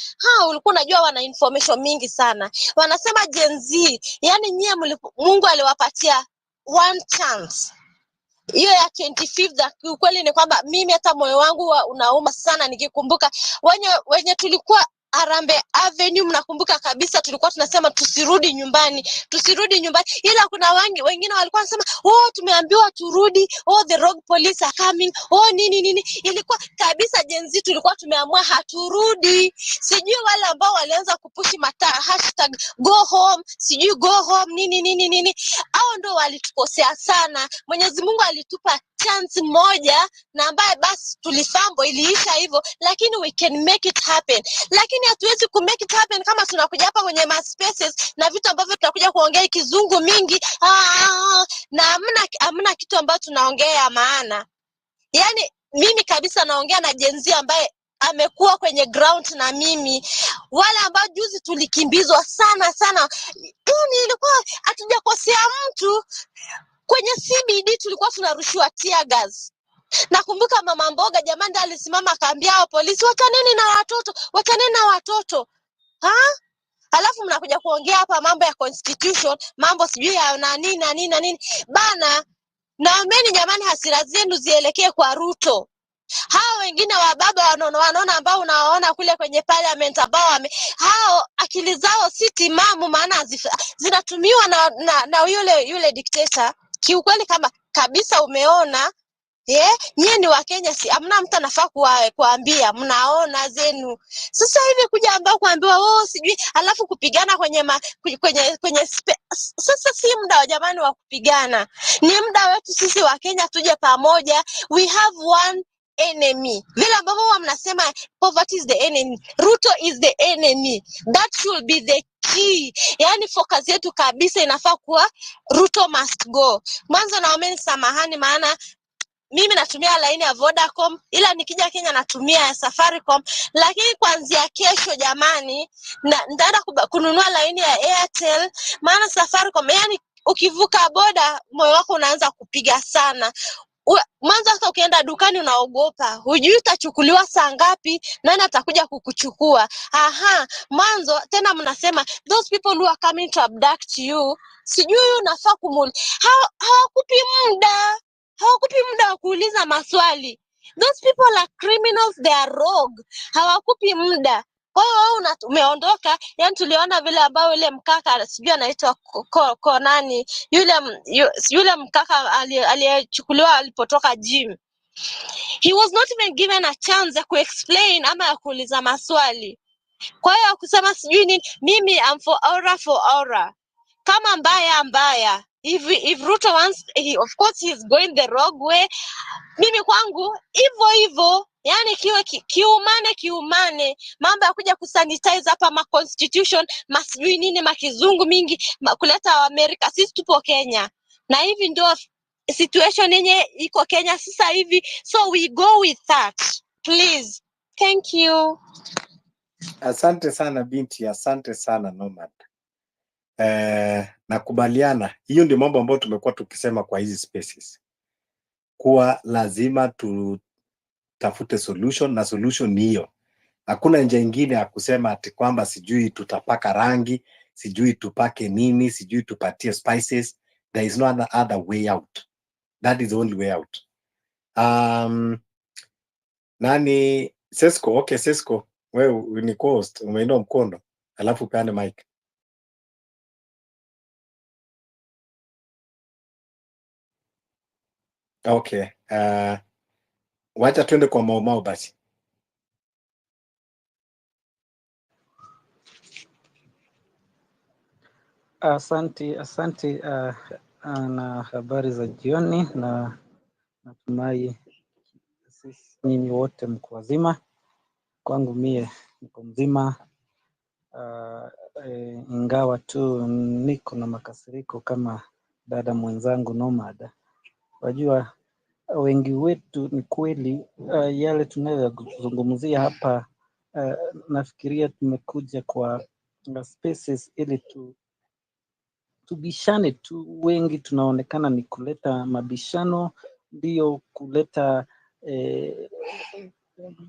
ulikuwa unajua wana information mingi sana. Wanasema Gen Z, yani nyie Mungu aliwapatia one chance. Hiyo ya 25th ukweli ni kwamba mimi hata moyo wangu unauma sana nikikumbuka wenye tulikuwa Arambe Avenue, mnakumbuka kabisa tulikuwa tunasema tusirudi nyumbani. Ila kuna wengine walikuwa wanasema tumeambiwa turudi, the rogue police are coming, nini. Ilikuwa kabisa Gen Z tulikuwa tumeamua haturudi. Sijui wale ambao walianza kupushi hashtag go home, sijui go home nini. Hao ndio walitukosea sana. Mwenyezi Mungu alitupa chance moja na ambaye basi tulifambo iliisha hivyo, lakini we can make it happen. Lakini hatuwezi ku make it happen kama tunakuja hapa kwenye spaces na vitu ambavyo tunakuja kuongea kizungu mingi na hamna kitu ambacho tunaongea maana. Yani mimi kabisa naongea na Gen Z ambaye amekuwa kwenye ground na mimi, wale ambao juzi tulikimbizwa sana. Yani ilikuwa hatujakosea mtu. Kwenye CBD tulikuwa tunarushiwa tear gas. Nakumbuka mama mboga jamani alisimama akaambia hao polisi wataneni na watoto. Alafu mnakuja kuongea hapa mambo ya constitution, mambo sijui ya nini. Bana, naombeni jamani hasira zenu zielekee kwa Ruto. Hao wengine wa baba wanaona ambao unawaona kule kwenye parliament ambao hao akili zao si timamu maana zinatumiwa na yule dictator. Kiukweli kama kabisa umeona nyie ni Wakenya, si amna mtu anafaa kuambia mnaona zenu. Sasa hivi kuja ambao kuambiwa sijui alafu kupigana kwenye sasa si muda wa jamani wa kupigana. Ni muda wetu sisi Wakenya tuje pamoja. We have one enemy. Vile ambavyo mnasema poverty is the enemy, Ruto is the enemy. That should be the key. Yani focus yetu kabisa inafaa kuwa Ruto must go. Mwanzo naomeni samahani maana mimi natumia laini ya Vodacom, ila nikija Kenya natumia ya Safaricom, lakini kuanzia kesho jamani nitaenda kununua laini ya Airtel maana Safaricom yani ukivuka boda moyo wako unaanza kupiga sana. Mwanzo hata ukienda dukani unaogopa, hujui utachukuliwa saa ngapi, nani atakuja kukuchukua. Mwanzo tena mnasema those people who are coming to abduct you, sijui unafaa hawakupi muda wa kuuliza maswali. Those people are criminals, they are rogue, hawakupi muda. Kwa hiyo wewe umeondoka. Yani tuliona vile ambao yule mkaka sijui anaitwa nani yule mkaka aliyechukuliwa alipotoka gym. He was not even given a chance ya kuexplain ama ya kuuliza maswali. Kwa hiyo kusema sijui nini, mimi I'm for aura. Kama mbaya. If Ruto wants, of course he's going the wrong way. Mimi kwangu hivyo, yani kiumane, mambo ya kuja kusanitize hapa ma constitution, masijui nini, makizungu mingi, kuleta Amerika. Sisi tupo Kenya. Na hivi ndio situation yenye iko Kenya sasa hivi. So we go with that. Please. Thank you. Asante sana binti, asante sana Nomad. Nakubaliana. Hiyo ndio mambo ambayo tumekuwa tukisema kwa hizi spaces. Kuwa lazima tutafute solution, na solution ni hiyo. Hakuna njia nyingine ya kusema ati kwamba sijui tutapaka rangi, sijui tupake nini, sijui tupatie spices. There is no other way out. That is the only way out. Nani Sesko? Okay, Sesko, wewe ni host, umeinua mkono, alafu peane mic. Okay, wacha twende kwa Maumau basi. Asante na habari za jioni, na natumai sisi nyinyi wote mko wazima. Kwangu mie niko mzima, ingawa tu niko na makasiriko kama dada mwenzangu Nomad. Wajua wengi wetu ni kweli yale tunayozungumzia hapa, nafikiria tumekuja kwa spaces ili tubishane tu. Wengi tunaonekana ni kuleta mabishano, ndio kuleta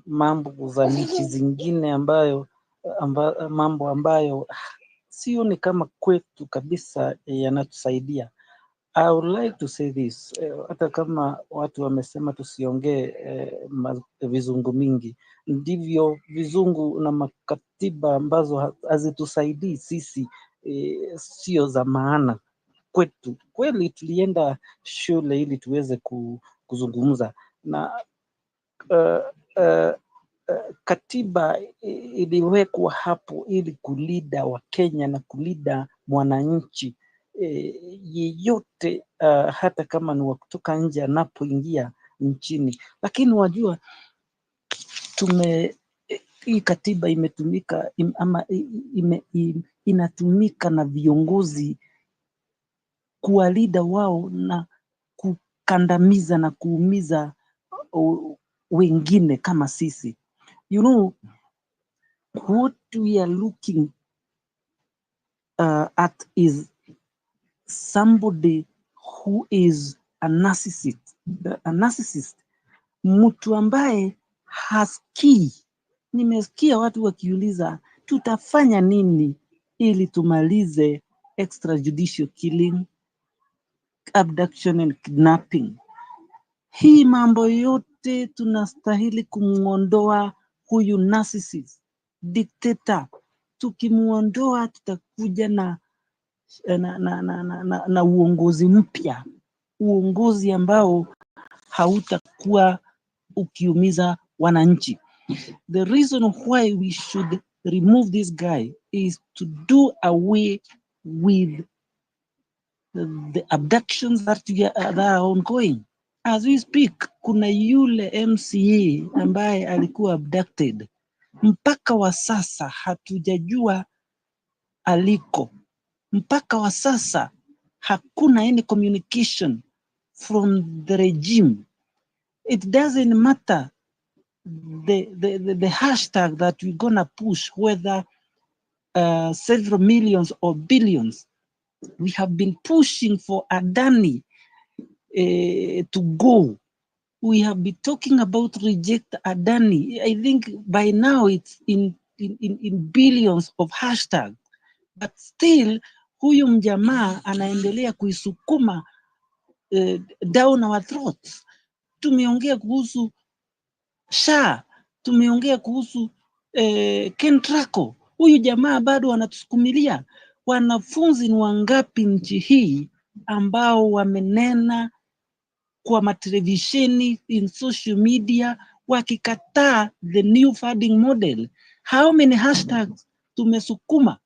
mambo za nchi zingine mambo ambayo sioni kama kwetu kabisa yanatusaidia. I would like to say this, hata kama watu wamesema tusiongee vizungu mingi, ndivyo vizungu na makatiba ambazo hazitusaidii sisi, sio za maana kwetu. Kweli tulienda shule ili tuweze kuzungumza, na katiba iliwekwa hapo ili kulinda Wakenya na kulinda mwananchi yeyote, hata kama ni wa kutoka nje anapoingia nchini. Lakini wajua hii katiba imetumika inatumika na viongozi kuwalinda wao na kukandamiza na kuumiza wengine kama sisi. You know, what we are looking at is somebody who is a narcissist, mtu ambaye hasikii. Nimesikia watu wakiuliza tutafanya nini ili tumalize extrajudicial killing, abduction and kidnapping. Hii mambo yote tunastahili kumuondoa huyu narcissist dictator. Tukimuondoa tutakuja na uongozi mpya, uongozi ambao hautakuwa ukiumiza wananchi. The reason why we should remove this guy is to do away with the abductions that are ongoing. As we speak, kuna yule MCA ambaye alikuwa abducted. Mpaka wa sasa hatujajua aliko. Mpaka wa sasa hakuna any communication from the regime. It doesn't matter the hashtag that we're gonna push, whether several millions or billions. We have been pushing for Adani to go. we have been talking about reject Adani. I think by now it's in billions of hashtags, but still huyu mjamaa anaendelea kuisukuma down our throats. Tumeongea kuhusu SHA, tumeongea kuhusu Kentraco. Huyu jamaa bado anatusukumilia. Wanafunzi ni wangapi nchi hii ambao wamenena kwa matelevisheni, in social media, wakikataa the new funding model? How many hashtags tumesukuma?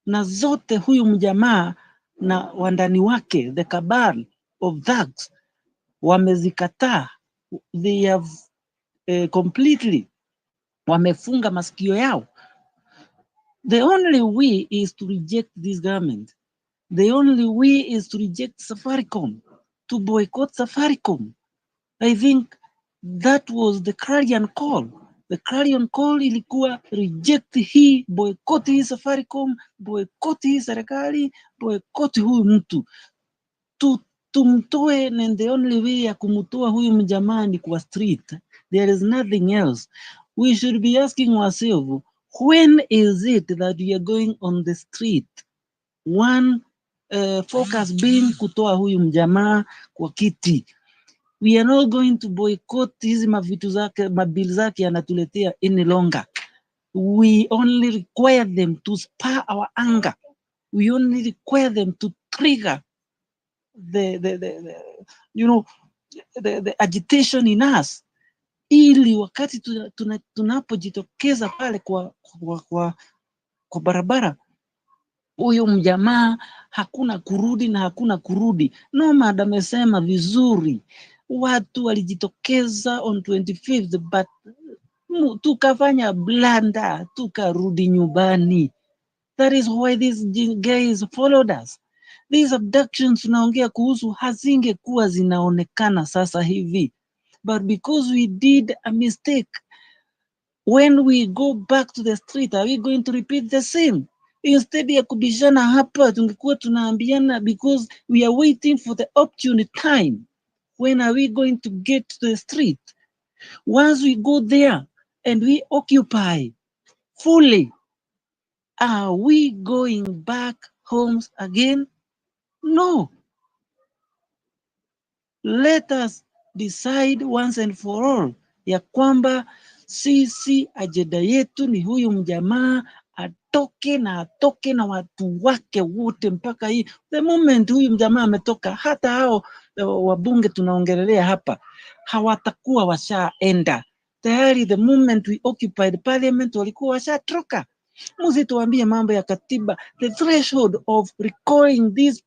Na zote huyu mjamaa na wandani wake, the cabal of thugs, wamezikataa. They have completely wamefunga masikio yao. The only way is to reject this government. The only way is to reject Safaricom, to boycott Safaricom. I think that was the clarion call. The clarion call ilikuwa reject hii, boycott hii Safaricom, boycott hii serikali, boycott huyu mtu. Tumtoe, and the only way ya kumutoa huyu mjamaa ni kwa street. There is nothing else. We should be asking ourselves, when is it that we are going on the street? One focus being kutoa huyu mjamaa kwa kiti. We are not going to boycott hizi mavitu zake, mabili zake anatuletea any longer. We only require them to spur our anger. We only require them to trigger the agitation in us, ili wakati tunapojitokeza pale kwa barabara, huyo mjamaa hakuna kurudi na hakuna kurudi. Nomad amesema vizuri, watu walijitokeza on 25th but tukafanya blanda, tukarudi nyumbani. That is why these guys followed us. These abductions tunaongea kuhusu hazingekuwa zinaonekana sasa hivi, but because we did a mistake, when we go back to the street, are we going to repeat the same? Instead ya kubishana hapa, tungekuwa tunaambiana, because we are waiting for the opportune time. When are we going to get to the street? Once we go there and we occupy fully, are we going back homes again? No. Let us decide once and for all ya kwamba sisi ajenda yetu ni huyu mjamaa atoke na watu wake wote mpaka hii. The moment huyu mjamaa ametoka, hata hao wabunge tunaongelelea hapa hawatakuwa washaenda. Tayari the moment we occupied parliament walikuwa washatroka. Msituambie mambo ya katiba. The threshold of recalling this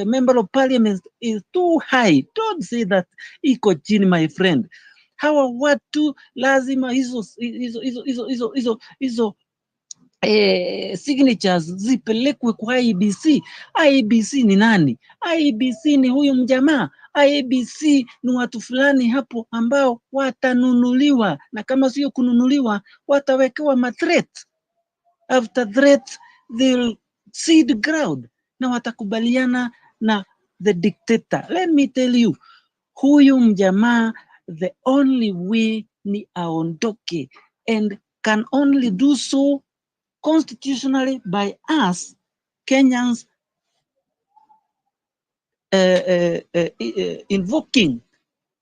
member of parliament is too high. Don't say that iko chini, my friend. Hawa watu lazima hizo signatures zipelekwe kwa IEBC. IEBC ni nani? IEBC ni huyu mjamaa. IEBC ni watu fulani hapo ambao watanunuliwa, na kama sio kununuliwa watawekewa mathreat. After threat they'll cede ground na watakubaliana na the dictator. Let me tell you, huyu mjamaa the only way ni aondoke, and can only do so constitutionally by us Kenyans invoking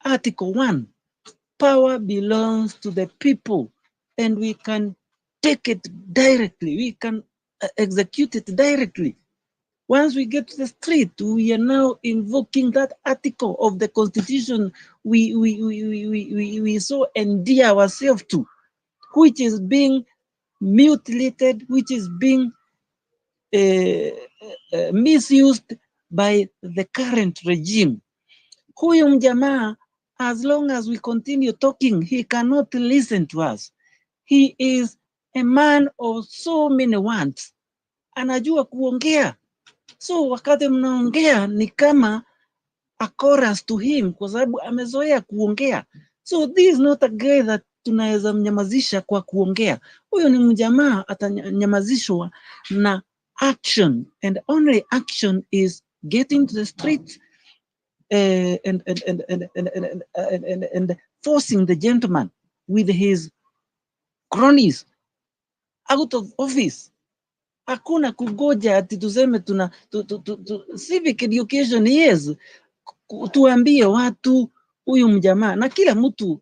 Article 1. Power belongs to the people, and we can take it directly. We can execute it directly. Once we get to the street, we are now invoking that article of the Constitution we so endear ourselves to, which is being mutilated, which is being misused by the current regime. Huyu mjamaa, as long as we continue talking, he cannot listen to us. He is a man of so many wants. Anajua kuongea. So wakati mnaongea ni kama a chorus to him, kwa sababu amezoea kuongea. So this is not a guy that tunaweza mnyamazisha kwa kuongea. Huyo ni mjamaa atanyamazishwa na action, and only action is getting to the streets, and forcing the gentleman with his cronies out of office. Hakuna kugoja ati tuseme tuna civic education, yes, tuambie watu huyu mjamaa, na kila mtu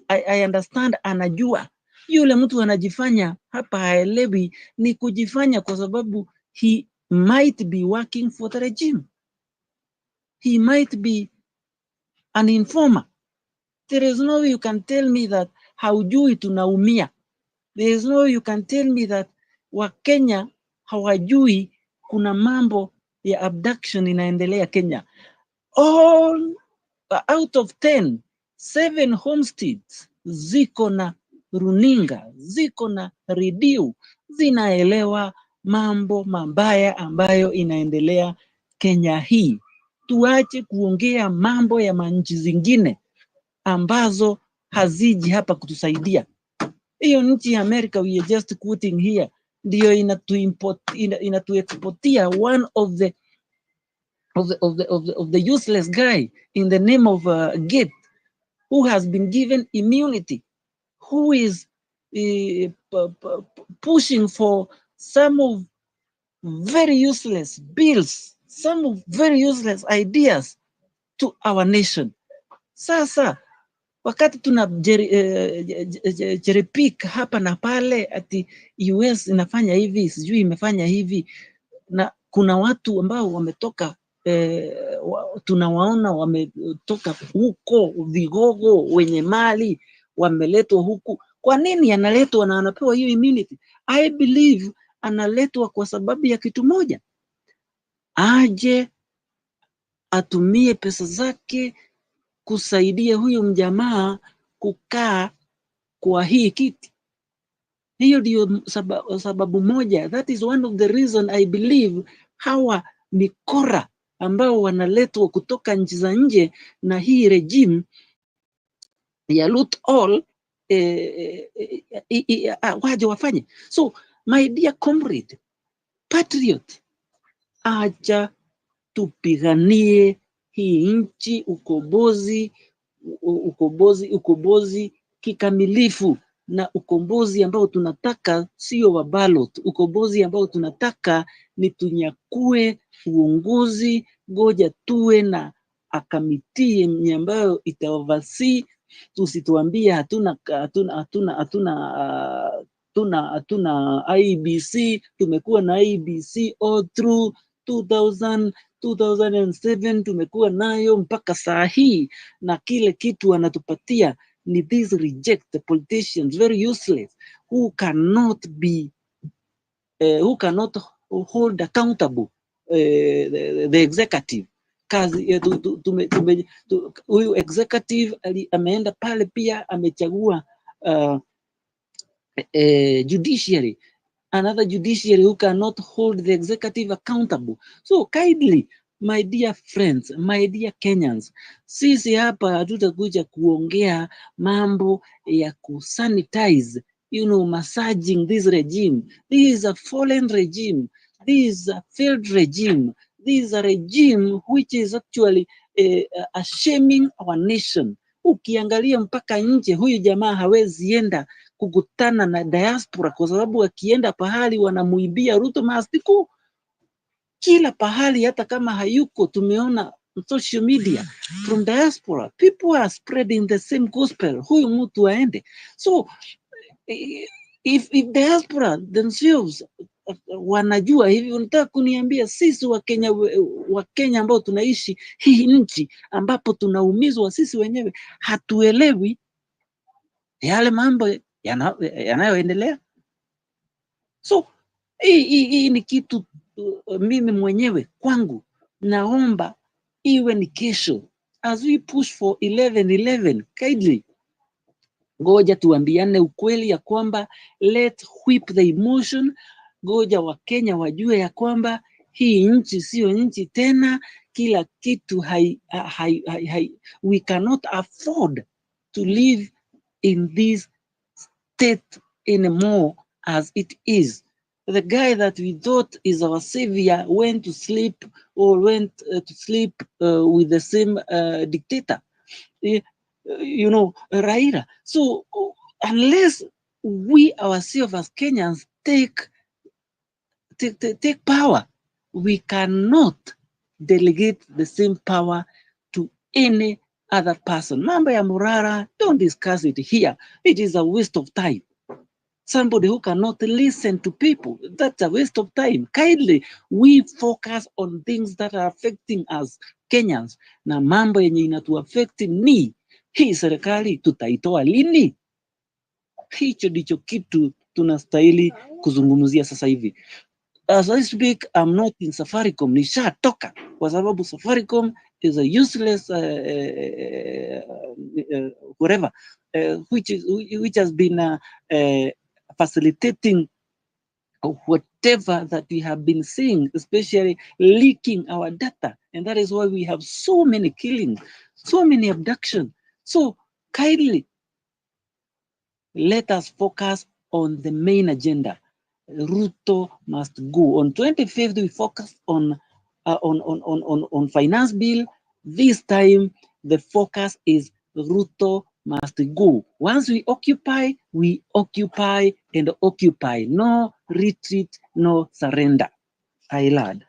I understand anajua yule mtu anajifanya hapa haelewi, ni kujifanya kwa sababu he might be working for the regime, he might be an informer. There is no way you can tell me that haujui tunaumia. There is no way you can tell me that Wakenya hawajui kuna mambo ya abduction inaendelea Kenya. All out of 10, 7 homesteads ziko na runinga, ziko na redio, zinaelewa mambo mabaya ambayo inaendelea Kenya hii. Tuache kuongea mambo ya manchi zingine ambazo haziji hapa kutusaidia. Hiyo nchi ya America we are just quoting here ndio inatuexportia one of the useless guy in the name of Gates, who has been given immunity, who is pushing for some of very useless bills, some of very useless ideas to our nation. Sasa wakati tuna cherepik hapa na pale ati US inafanya hivi, sijui imefanya hivi, na kuna watu ambao wametoka tunawaona wametoka huko vigogo wenye mali wameletwa huku. Kwa nini analetwa na anapewa hiyo immunity? I believe analetwa kwa sababu ya kitu moja, aje atumie pesa zake kusaidia huyo mjamaa kukaa kwa hii kiti. Hiyo ndio sababu moja. That is one of the reason I believe hawa mikora ambao wanaletwa kutoka nchi za nje na hii regime ya loot all waje wafanye. So my dear comrade, patriot, acha tupiganie hii nchi, ukombozi kikamilifu, na ukombozi ambao tunataka sio wa ballot. Ukombozi ambao tunataka ni tunyakue uongozi, ngoja tuwe na akamiti ambayo itaoversee. Tusituambie hatuna IBC. Tumekuwa na IBC all through 2007 tumekuwa nayo mpaka saa hii, na kile kitu wanatupatia ni these reject politicians, very useless, who cannot hold accountable the executive. Kazi huyu executive ameenda pale pia amechagua judiciary, another judiciary who cannot hold the executive accountable. So kindly, my dear friends, my dear Kenyans, sisi hapa hatutakuja kuongea mambo ya kusanitize, massaging this regime. This is a fallen regime. This is a failed regime. This is a regime which is actually shaming our nation. Ukiangalia mpaka nje, huyu jamaa hawezi enda kukutana na diaspora kwa sababu akienda pahali wanamuibia Ruto mastiku kila pahali, hata kama hayuko. Tumeona social media from diaspora, people are spreading the same gospel, huyu mtu aende. So if diaspora themselves wanajua hivi, unataka kuniambia sisi Wakenya ambao tunaishi hii nchi ambapo tunaumizwa sisi wenyewe hatuelewi yale mambo yanayoendelea? So hii ni kitu mimi mwenyewe kwangu naomba iwe ni kesho, as we push for 11-11. Kindly ngoja tuambiane ukweli ya kwamba let's whip the emotion. Ngoja Wakenya wajue ya kwamba hii nchi sio nchi tena. Kila kitu we cannot afford to live in this state anymore as it is. The guy that we thought is our savior went to sleep or went to sleep with the same dictator, Raila. So unless we ourselves as Kenyans take power, we cannot delegate the same power to any other person. Mambo ya Murara, don't discuss it here. It is a waste of time. Somebody who cannot listen to people, that's a waste of time. Kindly, we focus on things that are affecting us Kenyans. Na mambo yenye inatuaffect ni hii serikali tutaitoa lini? Hicho ndicho kitu tunastahili kuzungumzia sasa hivi. As I speak, I'm not in SAFARICOM, nishatoka kwa sababu SAFARICOM is a useless whatever, which has been facilitating whatever that we have been seeing, especially leaking our data. And that is why we have so many killings, so many abductions. So kindly, let us focus on the main agenda. Ruto must go. On 25th, we focused on finance bill. This time, the focus is Ruto must go. Once we occupy and occupy. No retreat, no surrender. I lad.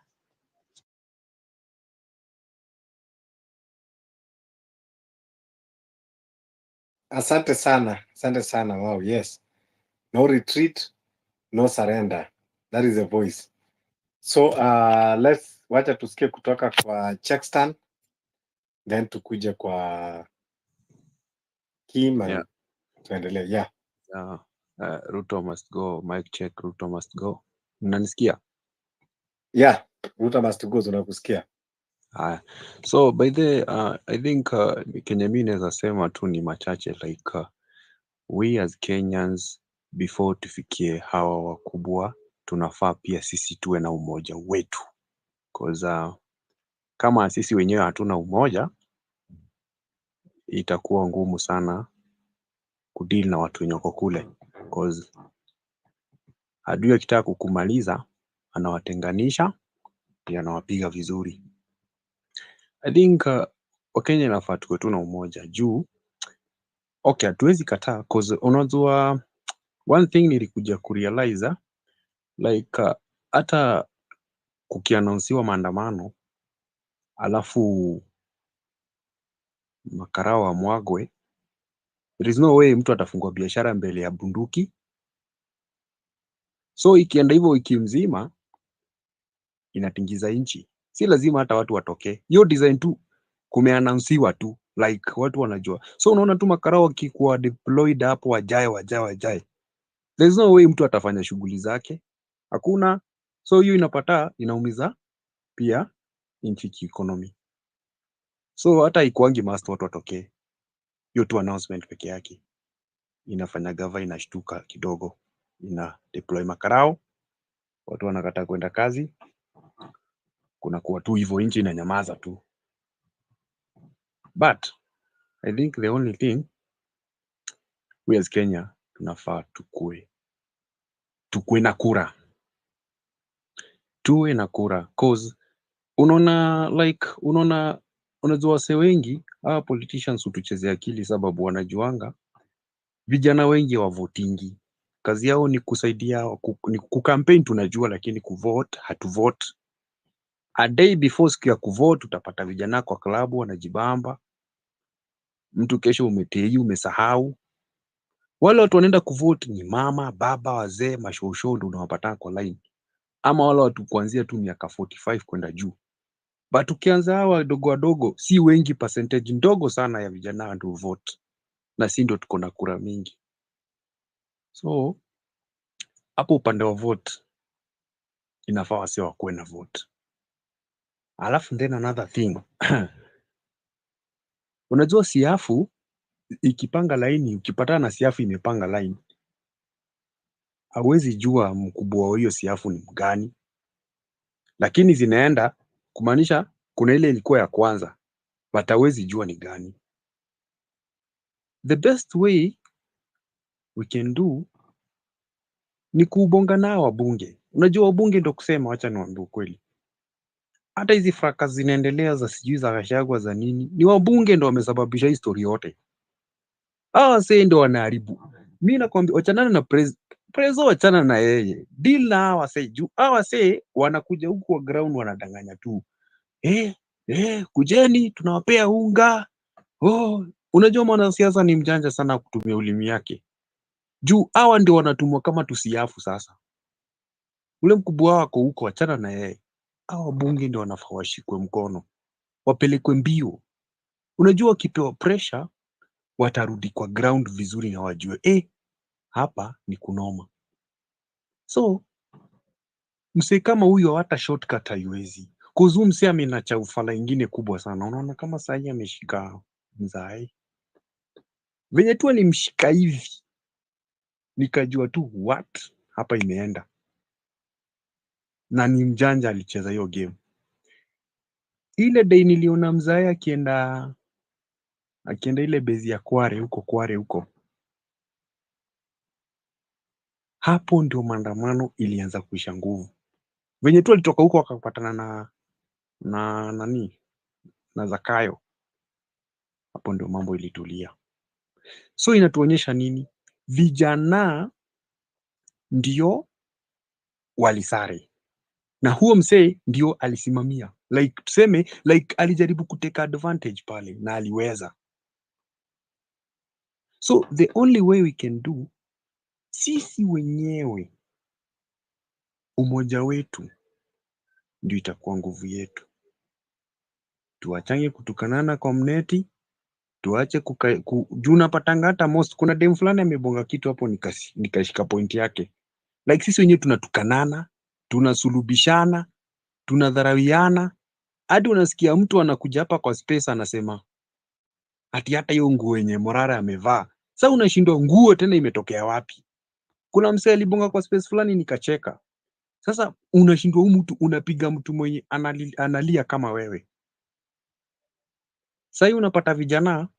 Asante sana. Wow, yes. No retreat, no surrender. That is the voice. So wacha tusikie kutoka kwa Checkstan, then tukuje kwa Kim and Yeah. tuendelee. Yeah. Ruto must go. Mic check. Ruto must go. Mnanisikia? Yeah, Ruto must go, tunakusikia. Haya. So by the I think Kenya mimi naweza sema tu ni machache like we as Kenyans before tufikie hawa wakubwa tunafaa pia sisi tuwe na umoja wetu. Because kama sisi wenyewe hatuna umoja itakuwa ngumu sana kudeal na watu wenye wako kule. Because adui akitaka kukumaliza anawatenganisha pia anawapiga vizuri. I think Wakenya inafaa tuwe tu na umoja juu okay, hatuwezi kataa cause unajua one thing nilikuja kurealize like hata kukiannouncewa maandamano alafu makarao wa mwagwe, there is no way mtu atafungua biashara mbele ya bunduki. So ikienda hivyo wiki mzima inatingiza nchi. Si lazima hata watu watokee. Hiyo design tu kumeannouncewa tu like watu wanajua. So unaona tu makarao wakikuwa deployed hapo wajae. There's no way mtu atafanya shughuli zake. Hakuna. So hiyo inaumiza pia nchi ki-economy. So hata ikuangi must watu watokee. Hiyo tu announcement peke yake inafanya gava inashtuka kidogo, ina deploy makarao, watu wanakataa kwenda kazi, kuna kuwa tu hivyo nchi inanyamaza tu. But I think the only thing we as Kenya tunafaa tukue na kura, tuwe na kura cause unajua wase wengi hawa politicians hutuchezea akili sababu wanajuanga vijana wengi wavotingi. Kazi yao ni kusaidia ni kucampaign tunajua, lakini kuvote hatuvote. A day before siku ya kuvote utapata vijana kwa klabu wanajibamba. Mtu kesho umetei umesahau. Wale watu wanaenda kuvote ni mama, baba, wazee, mashosho ndio unawapata kwa line. Ama wale watu kuanzia tu miaka 45 kwenda juu. But ukianza hawa wadogo si wengi, percentage ndogo sana ya vijana ndio vote. Na si ndio tuko na kura mingi. So hapo upande wa vote inafaa wase wakuwe na vote. Alafu then another thing unajua siafu ikipanga laini, ukipatana na siafu imepanga line, hauwezi jua mkubwa wa hiyo siafu ni mgani, lakini zinaenda kumaanisha kuna ile ilikuwa ya kwanza, but hauwezi jua ni gani. The best way we can do ni kubonga nao wabunge. Unajua wabunge ndo kusema, wacha niwaambie ukweli. Hata hizi fraka zinaendelea za sijui za Gachagua za nini, ni wabunge ndo wamesababisha hii story yote. Hawa wasee ndo wanaharibu. Mimi nakwambia wachanana na prezo, wachana na yeye. Deal na hawa wasee. Juu hawa wasee wanakuja huku kwa ground wanadanganya tu. Kujeni tunawapea unga. Unajua mwanasiasa ni mjanja sana kutumia ulimi yake. Juu hawa ndio wanatumwa kama tusiafu sasa. Ule mkubwa wako huko, achana na yeye. Hawa bunge ndio wanafaa washikwe mkono, wapelekwe mbio. Unajua wakipewa pressure watarudi kwa ground vizuri na wajue hapa ni kunoma. So msee kama huyo hata shortcut haiwezi. Kuzu msee amenacha ufala ingine kubwa sana. Unaona kama saa hii ameshika mzae. Venye tu alimshika hivi, nikajua tu what hapa imeenda. Na ni mjanja alicheza hiyo game. Ile day niliona mzae akienda ile bezi ya Kware huko. Hapo ndio maandamano ilianza kuisha nguvu. Venye tu alitoka huko akapatana na Zakayo. Hapo ndio mambo ilitulia. So inatuonyesha nini? Vijana ndio walisare. Na huo msee ndio alisimamia. Tuseme alijaribu kuteka advantage pale na aliweza. So the only way we can do, sisi wenyewe, umoja wetu ndio itakuwa nguvu yetu. Tuachange kutukanana kwa mneti, tuache juu napatanga hata most, kuna dem fulani amebonga kitu hapo nikashika point yake. Sisi wenyewe tunatukanana, tunasulubishana, tunadharawiana, hadi unasikia mtu anakuja hapa kwa space anasema ati hata hiyo nguo yenye Morara amevaa. Sasa unashindwa nguo tena imetokea wapi? Kuna msee alibonga kwa space fulani nikacheka. Sasa unashindwa huyu mtu unapiga mtu mwenye analia kama wewe. Sasa unapata vijana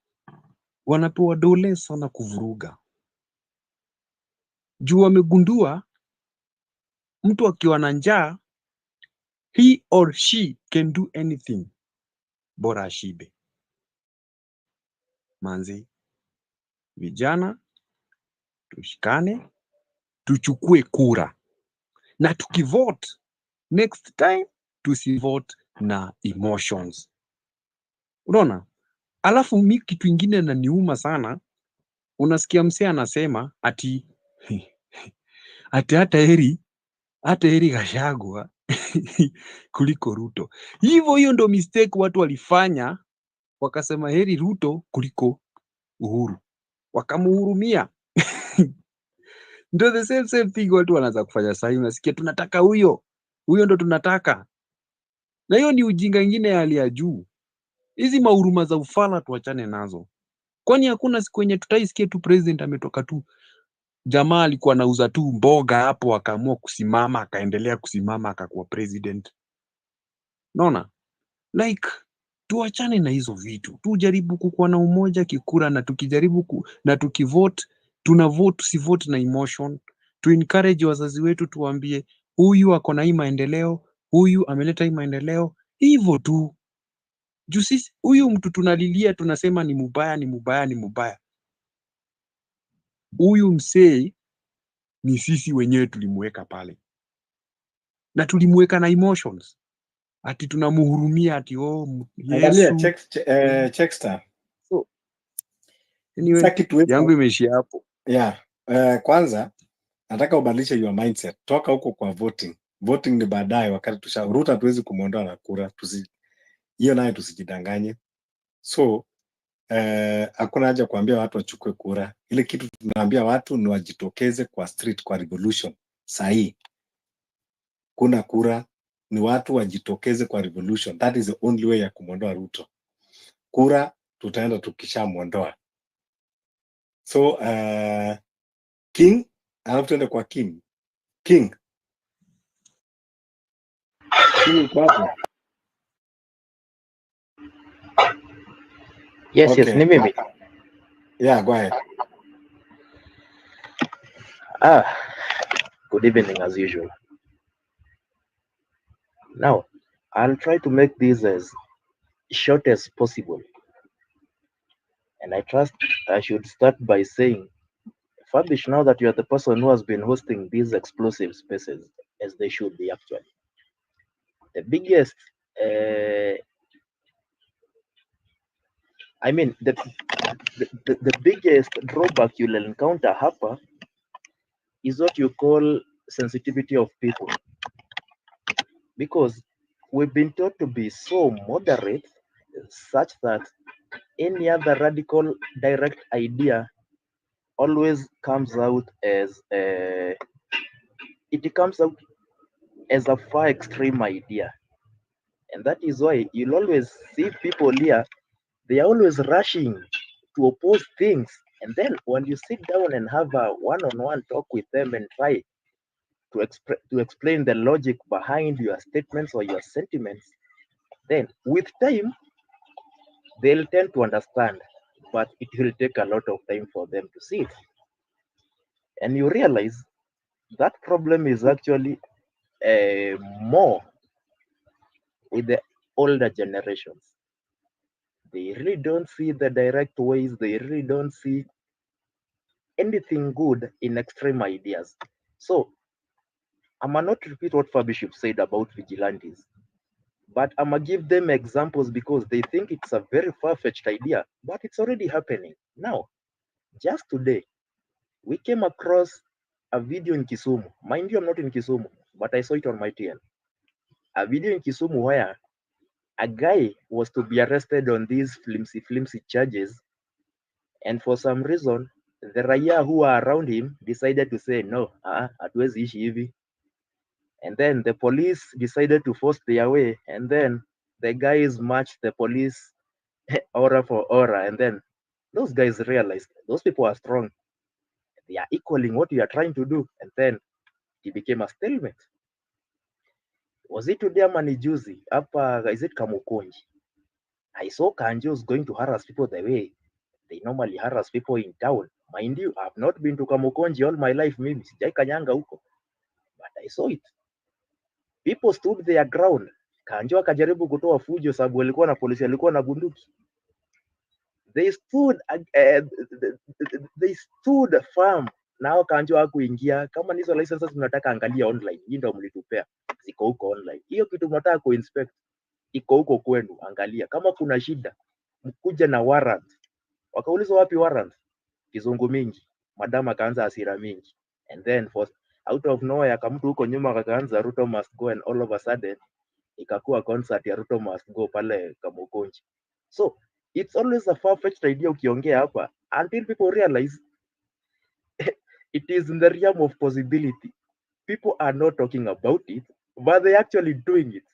wanapewa dole sana kuvuruga. Juu wamegundua mtu akiwa na njaa, he or she can do anything bora ashibe. Manzi, vijana tushikane, tuchukue kura, na tukivote next time tusivote na emotions. Unaona? Alafu mi kitu ingine na niuma sana, unasikia msee anasema ati hata heri Gachagua kuliko Ruto. Hiyo ndo mistake watu walifanya, wakasema heri Ruto kuliko Uhuru, wakamuhurumia. Ndio the same thing watu wanaanza kufanya sasa. Unasikia tunataka huyo ndo tunataka, na hiyo ni ujinga ingine ya hali ya juu. Hizi mahuruma za ufala tuachane nazo. Kwani hakuna siku yenye tutaisikia tu president ametoka tu, jamaa alikuwa anauza tu mboga hapo akaamua kusimama, akaendelea kusimama, akakuwa president. Unaona? Tuachane na hizo vitu. Tujaribu kukuwa na umoja kikura, na tukijaribu na tukivote, tunavote, tusivote na emotion. Tu encourage wazazi wetu, tuambie huyu ako na hii maendeleo, huyu ameleta hii maendeleo, hivyo tu. Juu sisi huyu mtu tunalilia, tunasema ni mubaya. Huyu msee ni sisi wenyewe tulimweka pale. Na tulimweka na emotions. Ati tunamuhurumia ati Angalia Yesu. Checkstar. So, anyway, yangu imeishia hapo. Yeah. Kwanza nataka ubadilishe your mindset. Toka huko kwa voting. Voting ni baadaye, wakati Ruto hatuwezi kumuondoa na kura. Hiyo naye tusijidanganye. So hakuna haja kuambia watu wachukue kura. Ile kitu tunaambia watu ni wajitokeze kwa street, kwa revolution. Sahi kuna kura, ni watu wajitokeze kwa revolution. That is the only way ya kumuondoa Ruto. Kura tutaenda tukishamuondoa. So King, alafu tuende kwa King. King kwapo. Yes, Okay. yes, ni mimi. Yeah, go ahead. Good evening as usual. Now, I'll try to make this as short as possible. And I trust I should start by saying, Fabish, now that you are the person who has been hosting these explosive spaces, as they should be actually, the biggest, the biggest drawback you'll encounter hapa is what you call sensitivity of people. Because we've been taught to be so moderate such that any other radical direct idea always comes out as it comes out as a far extreme idea. And that is why you'll always see people here, they are always rushing to oppose things. And then when you sit down and have a one-on-one talk with them and try to explain the logic behind your statements or your sentiments, then with time, they'll tend to understand, but it will take a lot of time for them to see it. And you realize that problem is actually more with the older generations. They really don't see the direct ways, they really don't see anything good in extreme ideas. So I might not repeat what Fabish said about vigilantes, but I'm gonna give them examples because they think it's a very far-fetched idea, but it's already happening. Now, just today, we came across a video in Kisumu. Mind you, I'm not in Kisumu, but I saw it on my TL. A video in Kisumu where a guy was to be arrested on these flimsy charges, and for some reason, the raia who are around him decided to say, no, hatuwezi ishi hivi. And then the police decided to force their way, and then the guys matched the police aura for aura, and then those guys realized those people are strong. They are equaling what we are trying to do, and then it became a stalemate. Was it today ama ni juzi? Hapa, is it Kamukonji? I saw Kanjos going to harass people the way they normally harass people in town. Mind you, I've not been to Kamukonji all my life, mimi sijai kanyanga huko, but I saw it. People stood their ground. Kanjo akajaribu kutoa fujo sababu walikuwa na polisi, alikuwa na bunduki. They stood firm. Nao Kanjo hakuingia. Kama hizo licenses mnataka angalia online, hii ndio mlitupea, ziko huko online. Hiyo kitu mnataka kuinspect iko huko kwenu, angalia. Kama kuna shida mkuja na warrant. Wakaulizwa wapi warrant? Kizungu mingi. Madam akaanza hasira mingi, and then for out of nowhere akamtu huko nyuma akaanza Ruto must go, and all of a sudden ikakuwa concert ya Ruto must go pale Kamukonji. So it's always a far-fetched idea ukiongea hapa until people realize it is in the realm of possibility. People are not talking about it, but they're actually doing it.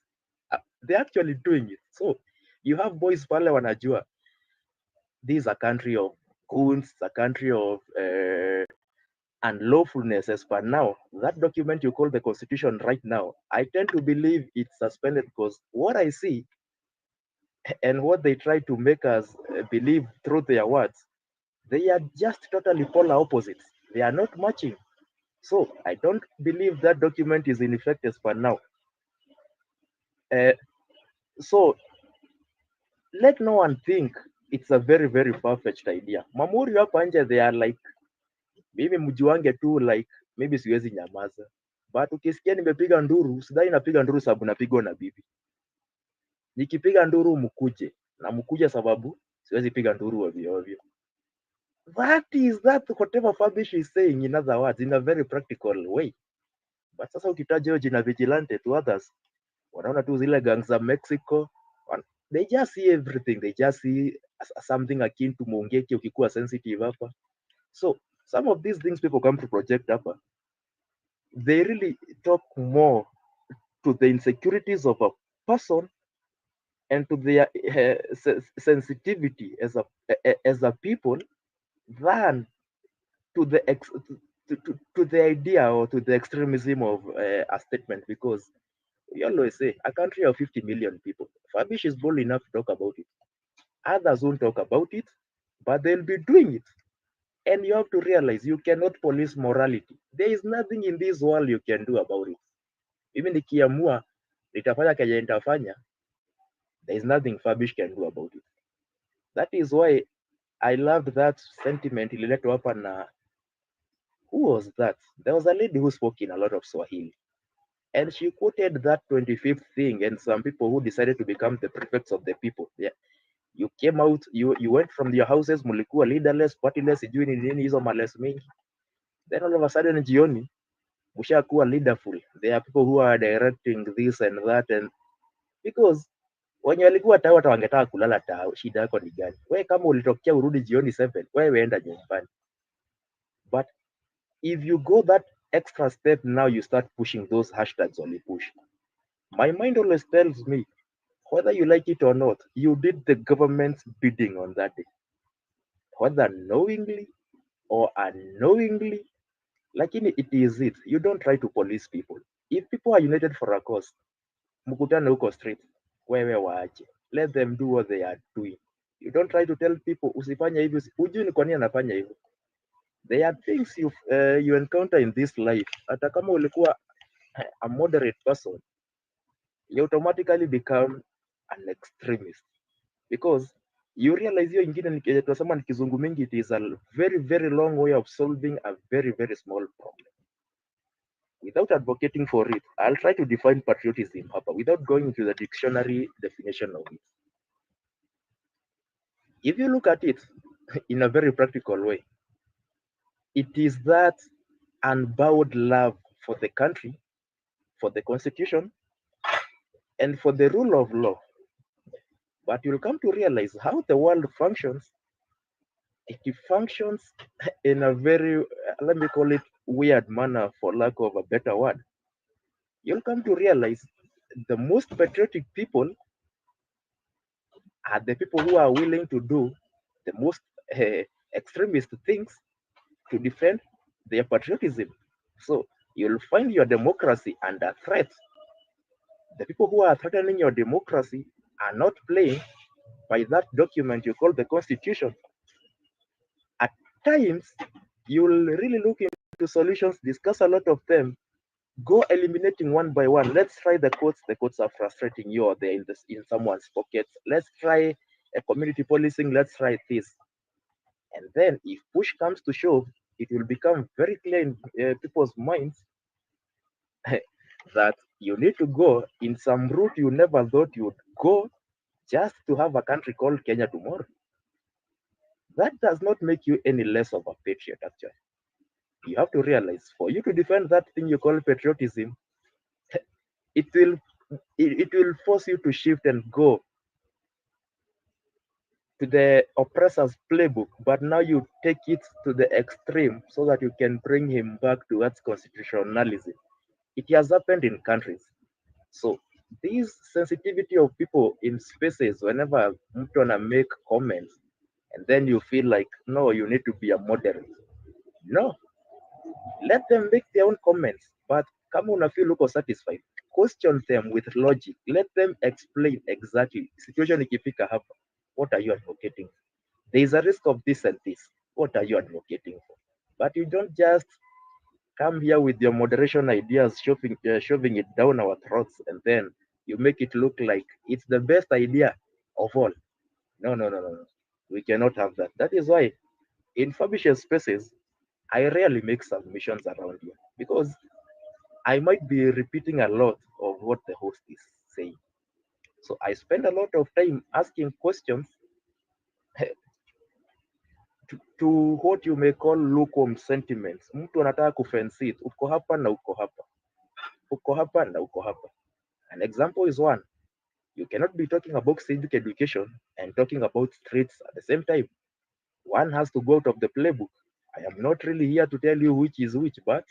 They're actually doing it. So you have boys pale wanajua this is a country of goons, a country of unlawfulness as per now. That document you call the constitution right now, I tend to believe it's suspended because what I see and what they try to make us believe through their words, they are just totally polar opposites. They are not matching. So I don't believe that document is in effect as per now. So let no one think it's a very, very far-fetched idea. Mamuri hapa nje, they are like, mimi mjuange tu like, maybe siwezi nyamaza. But ukisikia nimepiga nduru, sidhani napiga nduru sababu napigwa na bibi. Nikipiga nduru mkuje, na mkuje sababu siwezi piga nduru ovyo ovyo. That is whatever Fabish is saying, in other words, in a very practical way. But sasa ukitaja hiyo jina vigilante to others, wanaona tu zile gangs za Mexico, they just see everything, they just see something akin to Mongeki ukikuwa sensitive hapa. So some of these things people come to project hapa, they really talk more to the insecurities of a person and to their sensitivity as a people than to the idea or to the extremism of a statement. Because we always say a country of 50 million people, Fabish is bold enough to talk about it. Others won't talk about it, but they'll be doing it. And you have to realize you cannot police morality. There is nothing in this world you can do about it. Even nikiamua Nitafanya kenye nitafanya, there is nothing Fabish can do about it. That is why I loved that sentiment ililetwa hapa na, who was that? There was a lady who spoke in a lot of Swahili. And she quoted that 25th thing, and some people who decided to become the prefects of the people. Yeah. You came out, you went from your houses, mulikuwa leaderless, partyless, sijui ni nini hizo males mingi. Then all of a sudden jioni, mushakuwa leaderful. There are people who are directing this and that, and because wenye walikuwa tao hata wangetaka kulala tao, shida yako ni gani? Wewe kama ulitokea urudi jioni 7, wewe enda nyumbani. But if you go that extra step now, you start pushing those hashtags on the push. My mind always tells me, whether you like it or not, you did the government's bidding on that day. Whether knowingly or unknowingly, like it is it. You don't try to police people. If people are united for a cause, mkutane huko street, wewe waache. Let them do what they are doing. You don't try to tell people usifanye hivi, hujui ni kwa nini anafanya hivyo. There are things you encounter in this life. Hata kama ulikuwa a moderate person, you automatically become an extremist, because you realize hiyo ingine tunasema ni kizungu mingi, it is a very very long way of solving a very very small problem. Without advocating for it, I'll try to define patriotism hapa without going into the dictionary definition of it. If you look at it in a very practical way, it is that unbowed love for the country, for the constitution, and for the rule of law. But you'll come to realize how the world functions. It functions in a very, let me call it, weird manner, for lack of a better word. You'll come to realize the most patriotic people are the people who are willing to do the most extremist things to defend their patriotism. So you'll find your democracy under threat. The people who are threatening your democracy are not playing by that document you call the Constitution. At times, you'll really look into solutions, discuss a lot of them, go eliminating one by one. Let's try the courts. The courts are frustrating you, or they're in someone's pockets. Let's try a community policing. Let's try this. And then if push comes to shove, it will become very clear in people's minds that you need to go in some route you never thought you would go just to have a country called Kenya tomorrow. That does not make you any less of a patriot, actually. You have to realize, for you to defend that thing you call patriotism, it will force you to shift and go to the oppressor's playbook, but now you take it to the extreme so that you can bring him back towards constitutionalism. It has happened in countries. So this sensitivity of people in spaces, whenever mtu wanna make comments, and then you feel like, no, you need to be a moderate. No, let them make their own comments, but kama una feel uko satisfied, question them with logic. Let them explain exactly situation ikifika hapa, what are you advocating for? There is a risk of this and this. What are you advocating for? But you don't just come here with your moderation ideas, shoving it down our throats, and then you make it look like it's the best idea of all. No. We cannot have that. That is why in Fabish's spaces, I rarely make submissions around here, because I might be repeating a lot of what the host is saying. So I spend a lot of time asking questions to what you may call lukewarm sentiments. Mtu anataka kufence it, uko hapa na uko hapa, uko hapa na uko hapa. An example is one. You cannot be talking about civic education and talking about streets at the same time. One has to go out of the playbook. I am not really here to tell you which is which, but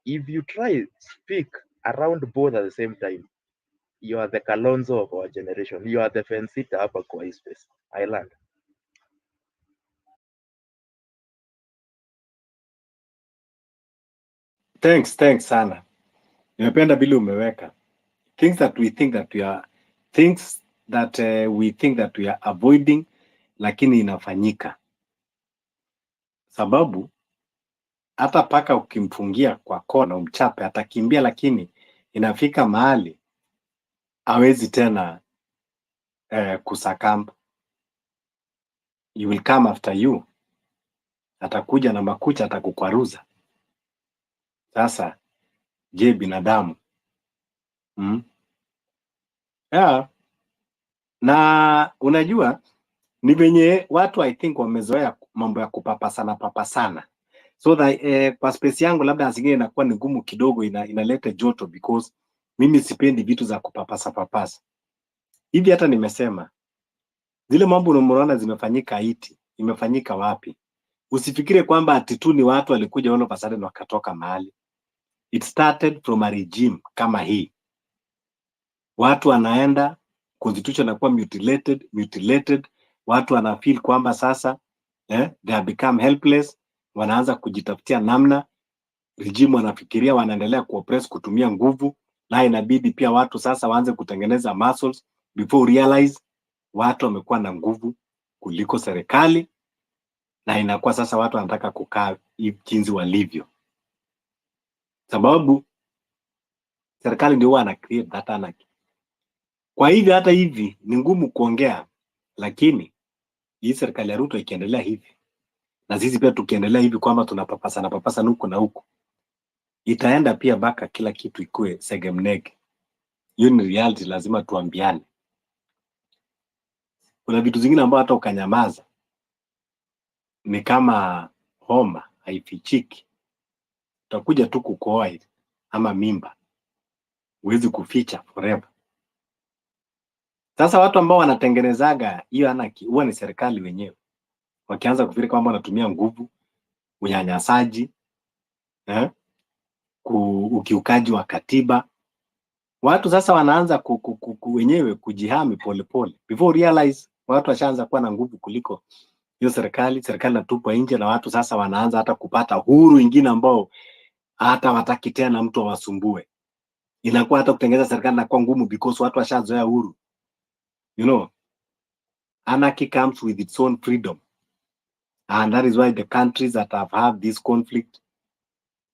if you try speak around both at the same time, you are the Kalonzo of our generation. You are the Fencita hapa kwa hii space. I learned. Thanks sana. Nimependa vile umeweka. Things that we think that we are avoiding, lakini inafanyika. Sababu hata paka ukimfungia kwa kona umchape atakimbia, lakini inafika mahali hawezi tena kusakamba. He will come after you. Atakuja na makucha, atakukwaruza. Sasa je, binadamu? Yeah. Na unajua ni venye watu I think wamezoea mambo ya kupapasana. So that kwa space yangu labda zingine inakuwa ni ngumu kidogo, inaleta joto because mimi sipendi vitu za papasa. Hivi hata nimesema zile mambo unaona zimefanyika Haiti, imefanyika wapi? Usifikire kwamba ati tu ni watu walikuja all of a sudden wakatoka mahali. It started from a regime kama hii. Watu wanaenda, constitution inakuwa mutilated, watu wana feel kwamba sasa they have become helpless, wanaanza kujitafutia namna, regime wanafikiria wanaendelea kuoppress kutumia nguvu, na inabidi pia watu sasa waanze kutengeneza muscles before realize watu wamekuwa na nguvu kuliko serikali, na inakuwa sasa watu wanataka kukaa jinsi walivyo, sababu serikali ndio wana create that anarchy. Kwa hivyo hata hivi ni ngumu kuongea, lakini hii serikali ya Ruto ikiendelea hivi na sisi pia tukiendelea hivi kwamba tunapapasa huko na huko, itaenda pia baka kila kitu ikue segemnege. Hiyo ni reality, lazima tuambiane. Kuna vitu zingine ambao hata ukanyamaza ni kama homa haifichiki, utakuja tu kukoa ama mimba, huwezi kuficha forever. Sasa watu ambao wanatengenezaga hiyo anarchy huwa ni serikali wenyewe, wakianza kufikiri kwamba wanatumia nguvu, unyanyasaji, ukiukaji wa katiba. Watu sasa wanaanza wenyewe kujihami polepole. Before realize watu washaanza kuwa na nguvu kuliko hiyo serikali natupa nje, na watu sasa wanaanza hata kupata huru ingine ambao hata wataki tena mtu awasumbue. Inakuwa hata kutengeneza serikali na kwa ngumu because watu washazoea huru. You know, anarchy comes with its own freedom. And that is why the countries that have had this conflict,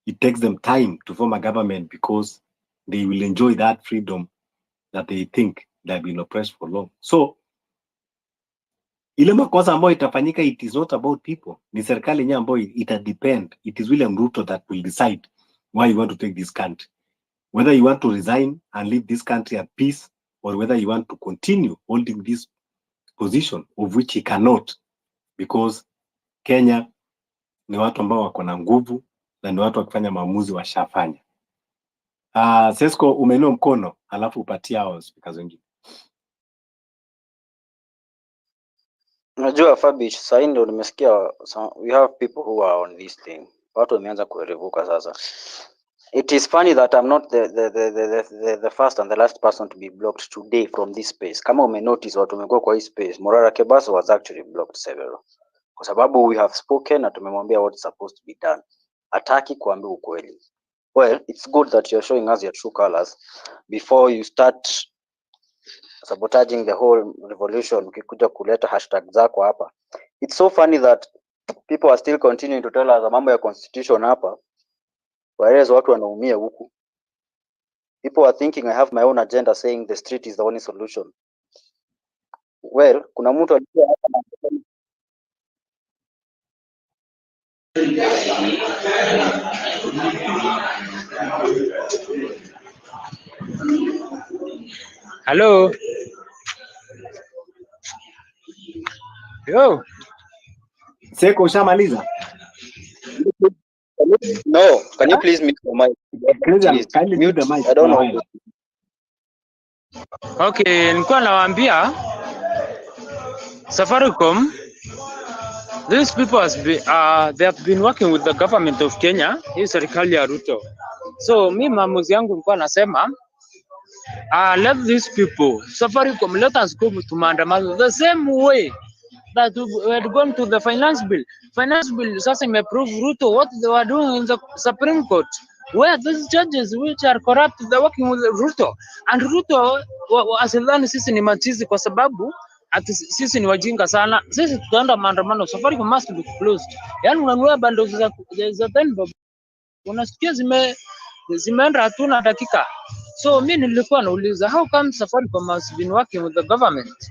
it takes them time to form a government because they will enjoy that freedom that they think they have been oppressed for long. So, ile makosa ambayo itafanyika, it is not about people. Ni serikali yenyewe ambayo itadepend. It is William Ruto that will decide why you want to take this country. Whether you want to resign and leave this country at peace, or whether you want to continue holding this position of which he cannot, because Kenya ni watu ambao wako na nguvu na ni watu wakifanya maamuzi washafanya. Sesko, umeinua mkono alafu upatia hao speakers wengine. Unajua Fabish, sasa ndio nimesikia we have people who are on this thing. Watu wameanza kuerevuka sasa. It is funny that I'm not the first and the last person to be blocked today from this space. Kama umenotice watu wamekuwa kwa hii space, Morara Kebaso was actually blocked several. Kwa sababu we have spoken na tumemwambia what's supposed to be done. Hataki kuambia ukweli. Well, it's good that you're showing us your true colors before you start sabotaging the whole revolution. Ukikuja kuleta hashtag zako hapa. It's so funny that people are still continuing to tell us mambo ya constitution hapa, whereas watu wanaumia huku. People are thinking I have my own agenda saying the street is the only solution. Well, kuna mtu alikuwa hapa na Hello. Yo. Seko, ushamaliza? No, can you please mute the mic? Mute the mic. I don't know. Okay, nilikuwa nawaambia Safaricom, these people they have been working with the government of Kenya, hii serikali ya Ruto. So mi maamuzi yangu nilikuwa nasema let these people, Safaricom, let us go to maandamano the same way that we had gone to the finance bill. Finance bill sasa imeprove Ruto what they were doing in the Supreme Court, where these judges which are corrupt, they're working with Ruto. And Ruto asidhani sisi ni machizi kwa sababu ati sisi ni wajinga sana. Sisi tutaenda maandamano, Safaricom must be closed. Yani unanunua bundles za 10 bob, unasikia zimeenda hatuna dakika. So mi nilikuwa nauliza how come Safaricom has been working with the government,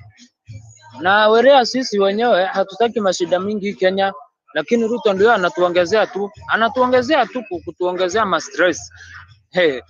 na werea sisi wenyewe hatutaki mashida mingi Kenya, lakini Ruto ndio anatuongezea tu kutuongezea ma stress. Hey,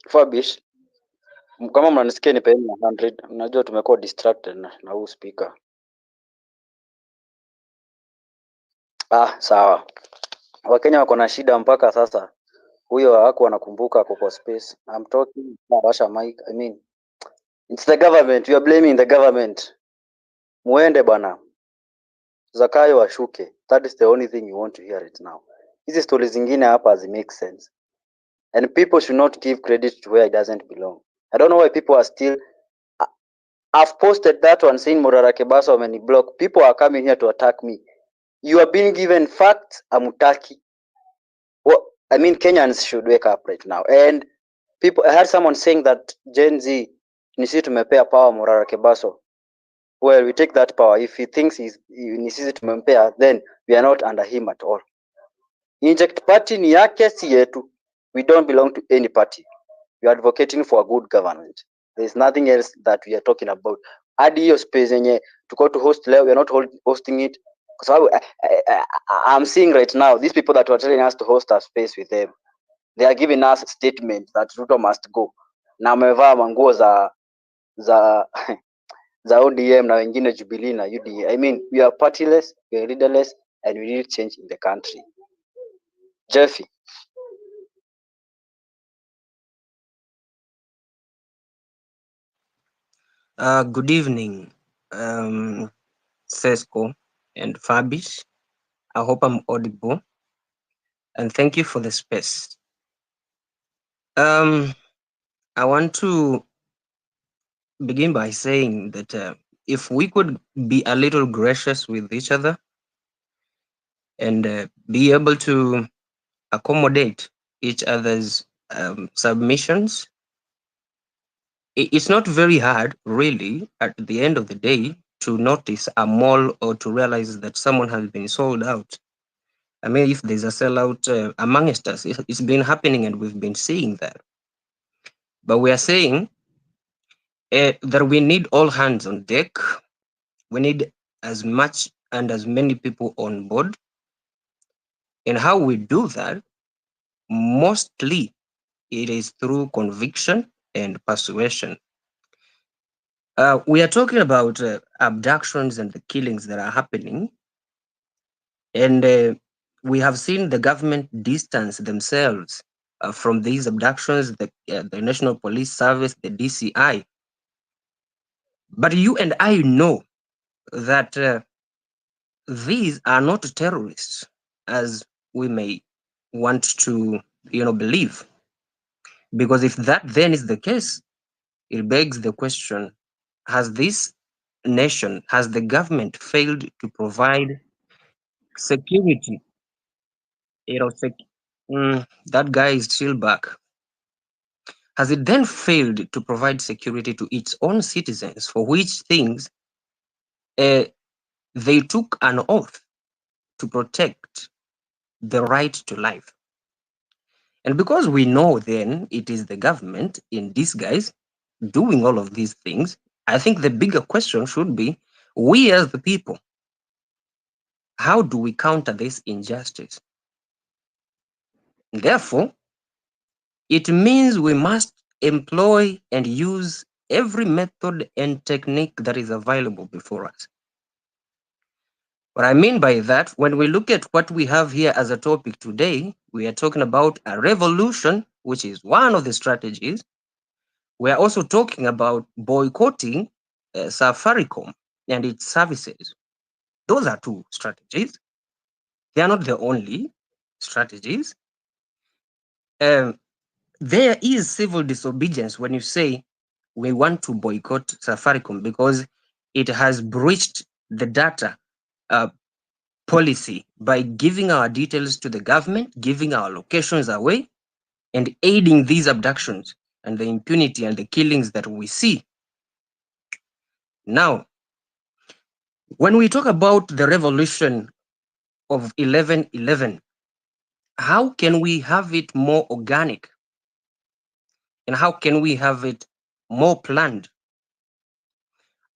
Fabish, kama mnanisikia nipeeni 100. Unajua tumekuwa distracted na huu speaker. Sawa. Wakenya wako na shida mpaka sasa. Huyo hakuwa anakumbuka ako kwa space. I'm talking, washa mic. I mean, it's the government. You are blaming the government. Muende bana. Zakayo washuke. That is the only thing you want to hear it now. Hizi stories zingine hapa hazi make sense. And people should not give credit to where it doesn't belong. I don't know why people are still. I've posted that one saying Morara Kebaso many block. People are coming here to attack me. You are being given facts, amutaki. Well, I mean, Kenyans should wake up right now. And people, I heard someone saying that Gen Z, nisi tumepea power Morara Kebaso. Well, we take that power. If he thinks nisi tumempea, then we are not under him at all. Inject party ni yake si yetu. We don't belong to any party. We are advocating for a good government. There is nothing else that we are talking about. Hadi hiyo space yenye tuko to host leo, we are not hosting it. Kwa sababu I'm seeing right now these people that were telling us to host a space with them, they are giving us statements that Ruto must go. Na amevaa manguo za ODM na wengine Jubilee na UDA. I mean, we are partyless, we are leaderless, and we need change in the country. Jeffy. Good evening, Sesco and Fabish. I hope I'm audible, and thank you for the space. I want to begin by saying that if we could be a little gracious with each other and be able to accommodate each other's submissions, it's not very hard, really, at the end of the day, to notice a mall or to realize that someone has been sold out. I mean, if there's a sellout amongst us, it's been happening and we've been seeing that. But we are saying that we need all hands on deck. We need as much and as many people on board. And how we do that, mostly it is through conviction and persuasion. We are talking about abductions and the killings that are happening. And we have seen the government distance themselves from these abductions, the National Police Service, the DCI. But you and I know that these are not terrorists, as we may want to, believe. Because if that then is the case, it begs the question: has this nation, has the government failed to provide security? That guy is still back. Has it then failed to provide security to its own citizens, for which things they took an oath to protect the right to life? And because we know then it is the government in disguise doing all of these things, I think the bigger question should be, we as the people, how do we counter this injustice? Therefore, it means we must employ and use every method and technique that is available before us. What I mean by that, when we look at what we have here as a topic today, we are talking about a revolution, which is one of the strategies. We are also talking about boycotting SAFARICOM and its services. Those are two strategies. They are not the only strategies. there is civil disobedience when you say we want to boycott Safaricom because it has breached the data policy by giving our details to the government, giving our locations away, and aiding these abductions and the impunity and the killings that we see. Now, when we talk about the revolution of 11/11, how can we have it more organic? And how can we have it more planned?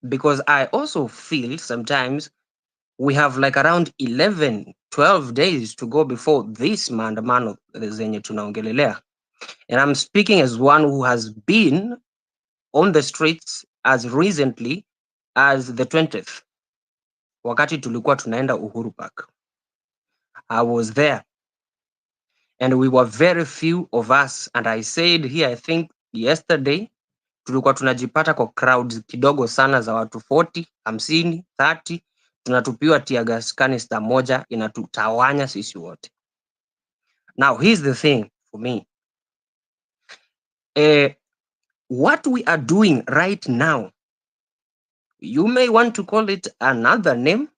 Because I also feel sometimes we have like around 11, 12 days to go before this maandamano zenye tunaongelelea. And I'm speaking as one who has been on the streets as recently as the 20th. Wakati tulikuwa tunaenda Uhuru Park. I was there. And we were very few of us. And I said here, I think yesterday, tulikuwa tunajipata kwa crowds kidogo sana za watu 40, 50, 30. Tunatupiwa tear gas canister moja inatutawanya sisi wote. Now, here's the thing for me. What we are doing right now, you may want to call it another name,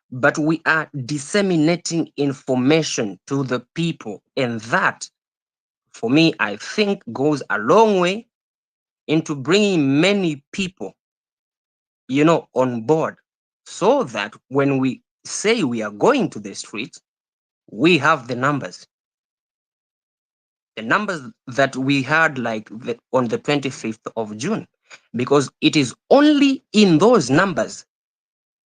but we are disseminating information to the people. And that, for me, I think goes a long way into bringing many people, on board, so that when we say we are going to the streets, we have the numbers that we had on the 25th of June, because it is only in those numbers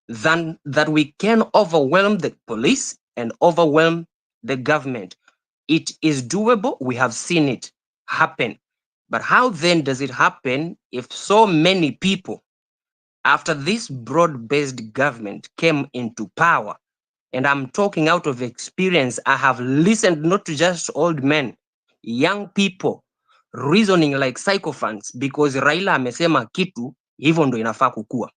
that we can overwhelm the police and overwhelm the government. It is doable. We have seen it happen. But how then does it happen if so many people, after this broad-based government came into power, and I'm talking out of experience, I have listened not to just old men, young people reasoning like sycophants because Raila amesema kitu hivyo ndo inafaa kukua.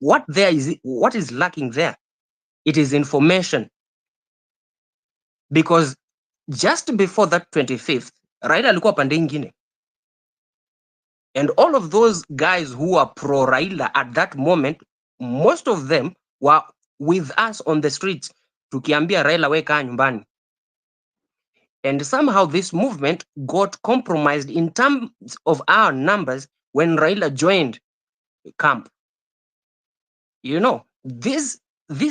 What is lacking there? It is information. Because just before that 25th, Raila alikuwa pande ingine. And all of those guys who are pro Raila at that moment, most of them were with us on the streets. Tukiambia Raila weka nyumbani. And somehow this movement got compromised in terms of our numbers when Raila joined camp. This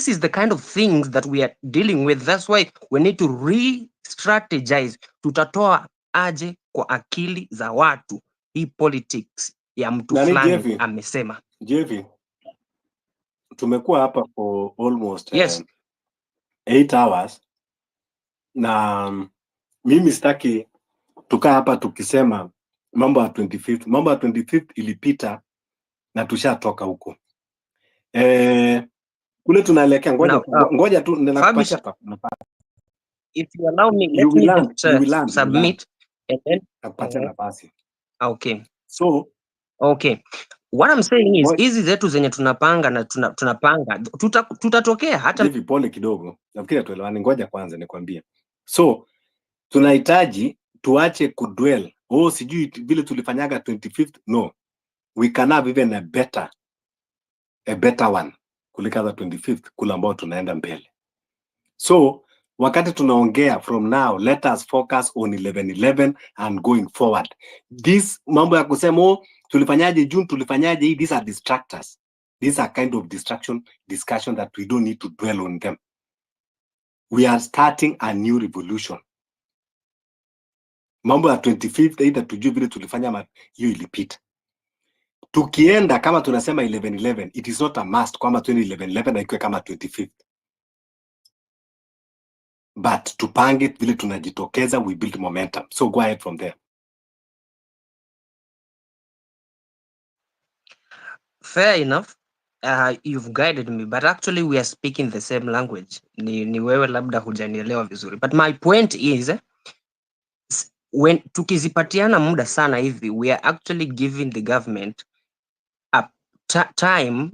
is the kind of things that we are dealing with. That's why we need to re-strategize. Tutatoa aje kwa akili za watu hii politics ya mtu fulani amesema. JV, tumekuwa hapa for almost Yes. 8 hours na mimi sitaki tukaa hapa tukisema mambo ya 25th. Mambo ya 25th ilipita na tushatoka huko. Kule tunaelekea, ngoja tu ninakupatia nafasi. If you allow me, let me just submit and then nakupatia nafasi. Okay. So, okay. What I'm saying is hizi zetu zenye tunapanga na tunapanga tutatokea hata hivi. Pole kidogo, nafikiri tuelewane. Ngoja kwanza nikwambie. So tunahitaji tuache kudwell sijui vile tulifanyaga 25th. No, we can have even a better one kuliko 25th kule ambao tunaenda mbele. So wakati tunaongea from now, let us focus on 11/11 and going forward. This mambo ya kusema tulifanyaje June, tulifanyaje hii, these are distractors. These are kind of discussion that we don't need to dwell on them. We are starting a new revolution. Mambo ya 25th either tujue vile tulifanya hiyo ilipita. Tukienda kama tunasema 11/11, it is not a must kwamba 11/11 haikuwe kama 25th. But tupange vile tunajitokeza, we build momentum. So go ahead from there. Fair enough. You've guided me, but actually we are speaking the same language. Ni wewe labda hujanielewa vizuri. But my point is, when tukizipatiana muda sana hivi, we are actually giving the government a time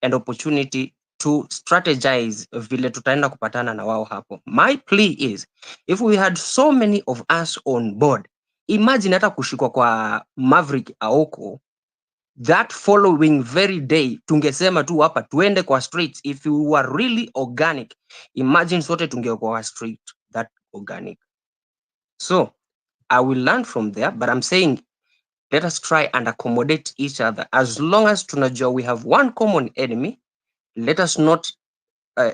and opportunity to strategize vile tutaenda kupatana na wao hapo. My plea is, if we had so many of us on board, imagine hata kushikwa kwa Maverick Aoko, that following very day tungesema tu hapa tuende kwa streets. If we were really organic, imagine sote tungekuwa kwa street that organic. So I will learn from there, but I'm saying let us try and accommodate each other. As long as tunajua we have one common enemy, let us not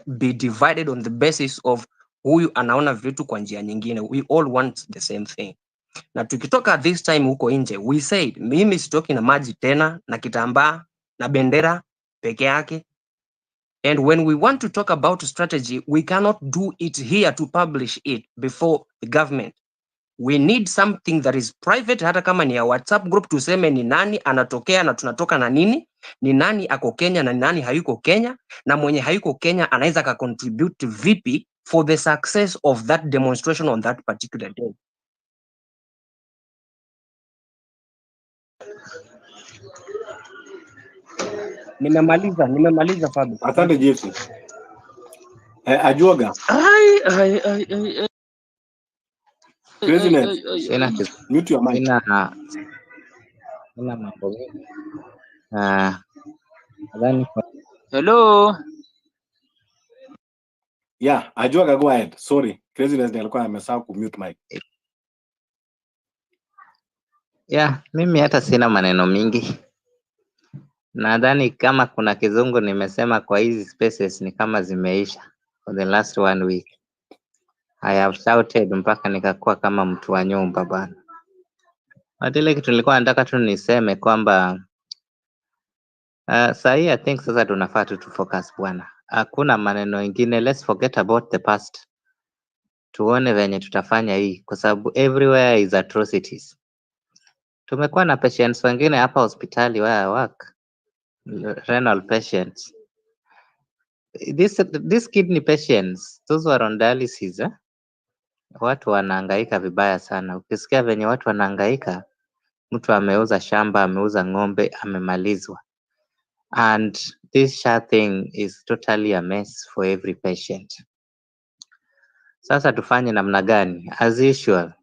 be divided on the basis of huyu anaona vitu kwa njia nyingine. We all want the same thing. Na tukitoka this time huko nje, we said mimi sitoki na maji tena na kitambaa na bendera peke yake. And when we want to talk about strategy, we cannot do it here to publish it before the government. We need something that is private, hata kama ni ya WhatsApp group, tuseme ni nani anatokea na tunatoka na nini, ni nani ako Kenya na nani hayuko Kenya, na mwenye hayuko Kenya anaweza ka contribute vipi for the success of that demonstration on that particular day. Nimemaliza Fabi. Asante Jesse. Ajuaga. President, mute your mic. Sina mambo mengi. Nadhani Hello. Yeah, Ajuaga, go ahead. Sorry. President alikuwa amesahau kumute mic. yeah, mimi hata sina maneno mingi. Nadhani kama kuna kizungu nimesema kwa hizi spaces ni kama zimeisha for the last 1 week. I have shouted mpaka nikakuwa kama mtu wa nyumba bana. Ile kitu nilikuwa nataka tu niseme kwamba sahi I think sasa tunafaa tu focus bwana. Hakuna maneno mengine, let's forget about the past. Tuone venye tutafanya hii kwa sababu everywhere is atrocities. Tumekuwa na patients wengine hapa hospitali where I work, renal patients. This kidney patients, those were on dialysis. Watu wanahangaika vibaya sana. Ukisikia venye watu wanahangaika, mtu ameuza shamba, ameuza ng'ombe, amemalizwa. And this SHA thing is totally a mess for every patient. Sasa tufanye namna gani? As usual,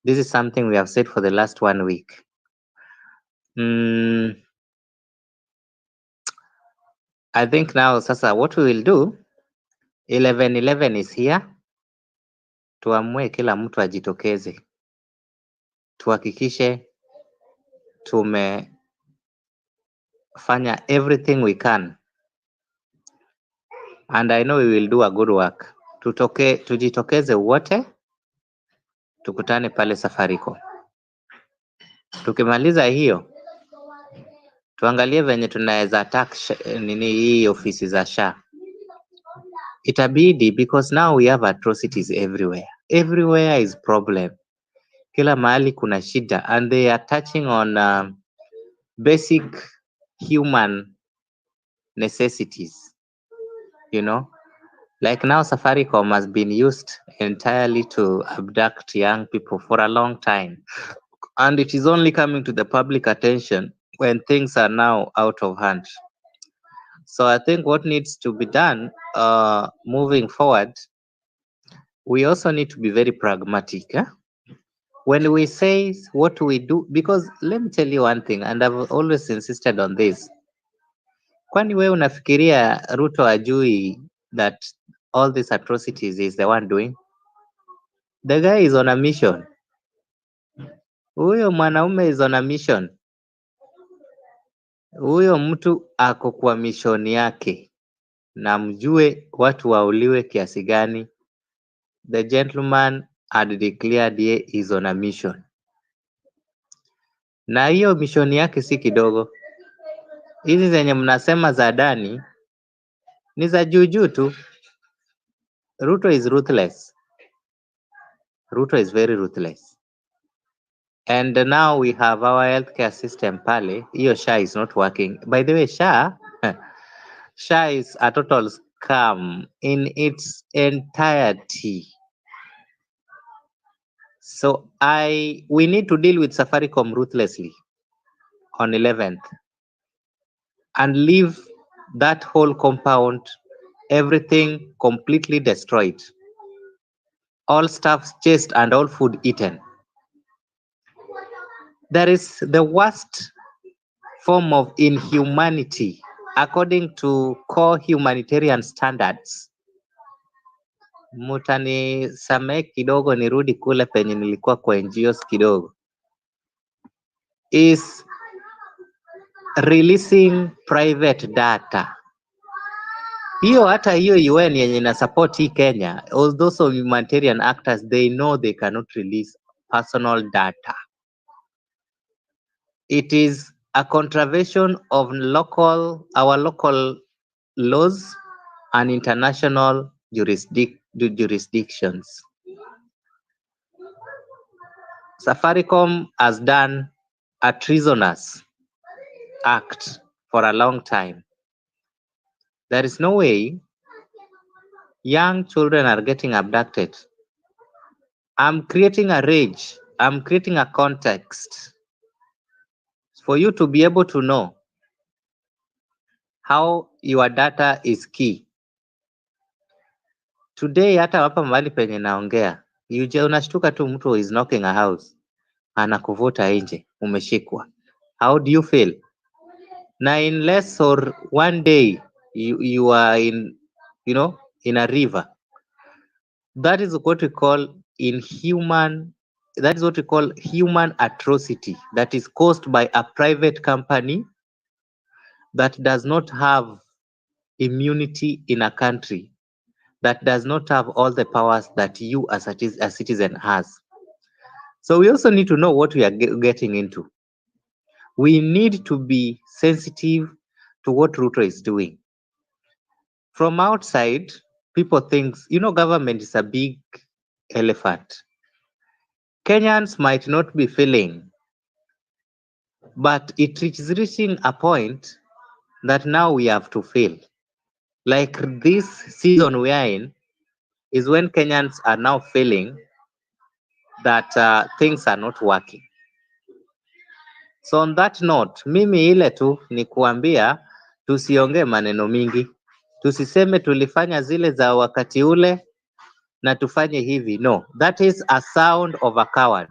this is something we have said for the last 1 week. I think now sasa what we will do, 11/11 is here. Tuamue kila mtu ajitokeze. Tuhakikishe tumefanya everything we can. And I know we will do a good work. Tujitokeze wote, tukutane pale Safaricom. Tukimaliza hiyo, tuangalie venye tunaweza attack hii ofisi za SHA. Itabidi because now we have atrocities everywhere. Everywhere is problem. Kila mahali kuna shida and they are touching on basic human necessities. You know, like now Safaricom has been used entirely to abduct young people for a long time. And it is only coming to the public attention when things are now out of hand. So I think what needs to be done moving forward, we also need to be very pragmatic. When we say what we do, because let me tell you one thing, and I've always insisted on this. Kwani wewe unafikiria Ruto ajui that all these atrocities is the one doing? The guy is on a mission. Huyo mwanaume is on a mission. Huyo mtu ako kwa mission yake. Na mjue watu wauliwe kiasi gani. The gentleman had declared he is on a mission. Na hiyo mission yake si kidogo. Hizi zenye mnasema za ndani ni za juujuu tu. Ruto is ruthless. Ruto is very ruthless. And now we have our healthcare system pale. Hiyo SHA is not working. By the way, SHA is a total scam in its entirety. So we need to deal with Safaricom ruthlessly on 11th and leave that whole compound, everything completely destroyed. All stuff chased and all food eaten. That is the worst form of inhumanity according to core humanitarian standards. Mutanisamehe kidogo nirudi kule penye nilikuwa kwa NGOs kidogo. Is releasing private data. Hiyo hata hiyo UN yenye ina support hii Kenya, all those of humanitarian actors, they know they cannot release personal data. It is a contravention of our local laws and international jurisdictions. Safaricom has done a treasonous act for a long time. There is no way young children are getting abducted. I'm creating a rage. I'm creating a context for you to be able to know how your data is key. Today hata hapa mahali penye naongea, unashtuka tu mtu is knocking a house, anakuvuta nje, umeshikwa. How do you feel? Na in less or one day you are in, in a river. That is what we call inhuman. That is what we call human atrocity that is caused by a private company that does not have immunity in a country, that does not have all the powers that you as a citizen has. So we also need to know what we are getting into. We need to be sensitive to what Ruto is doing. From outside, people think, government is a big elephant. Kenyans might not be feeling, but it is reaching a point that now we have to feel. Like this season we are in is when Kenyans are now feeling that things are not working. So on that note, mimi ile tu ni kuambia tusiongee maneno mingi, tusiseme tulifanya zile za wakati ule na tufanye hivi. No, that is a sound of a coward.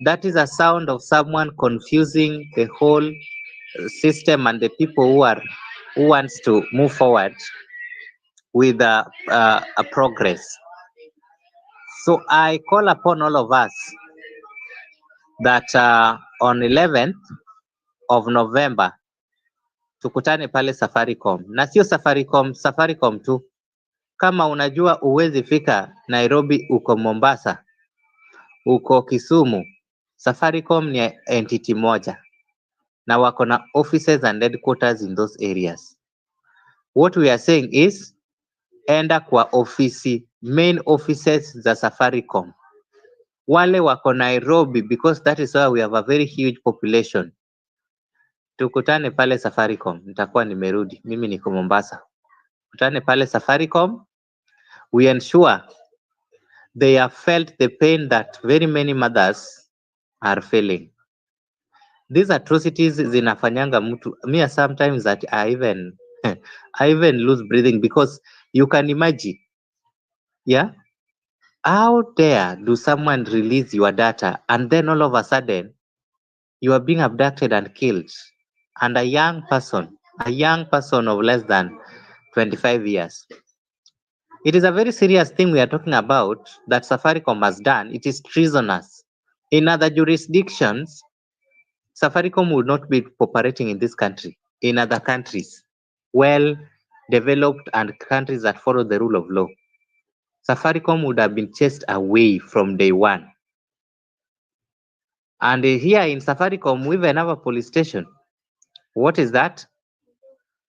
That is a sound of someone confusing the whole system and the people who wants to move forward with a progress. So I call upon all of us that on 11th of November tukutane pale Safaricom, na sio Safaricom tu. Kama unajua uwezi fika Nairobi, uko Mombasa, uko Kisumu, Safaricom ni entity moja na wako na offices and headquarters in those areas. What we are saying is enda kwa main offices za Safaricom. Wale wako Nairobi, because that is where we have a very huge population. Tukutane pale Safaricom, nitakuwa nimerudi, mimi niko Mombasa. Tukutane pale Safaricom. We ensure they have felt the pain that very many mothers are feeling. These atrocities zinafanyanga mtu, me sometimes that I even lose breathing, because you can imagine, yeah, how dare do someone release your data and then all of a sudden you are being abducted and killed, and a young person of less than 25 years. It is a very serious thing we are talking about that Safaricom has done. It is treasonous. In other jurisdictions, Safaricom would not be operating in this country. In other countries, well developed and countries that follow the rule of law, Safaricom would have been chased away from day one. And here in Safaricom, we even have a police station. What is that?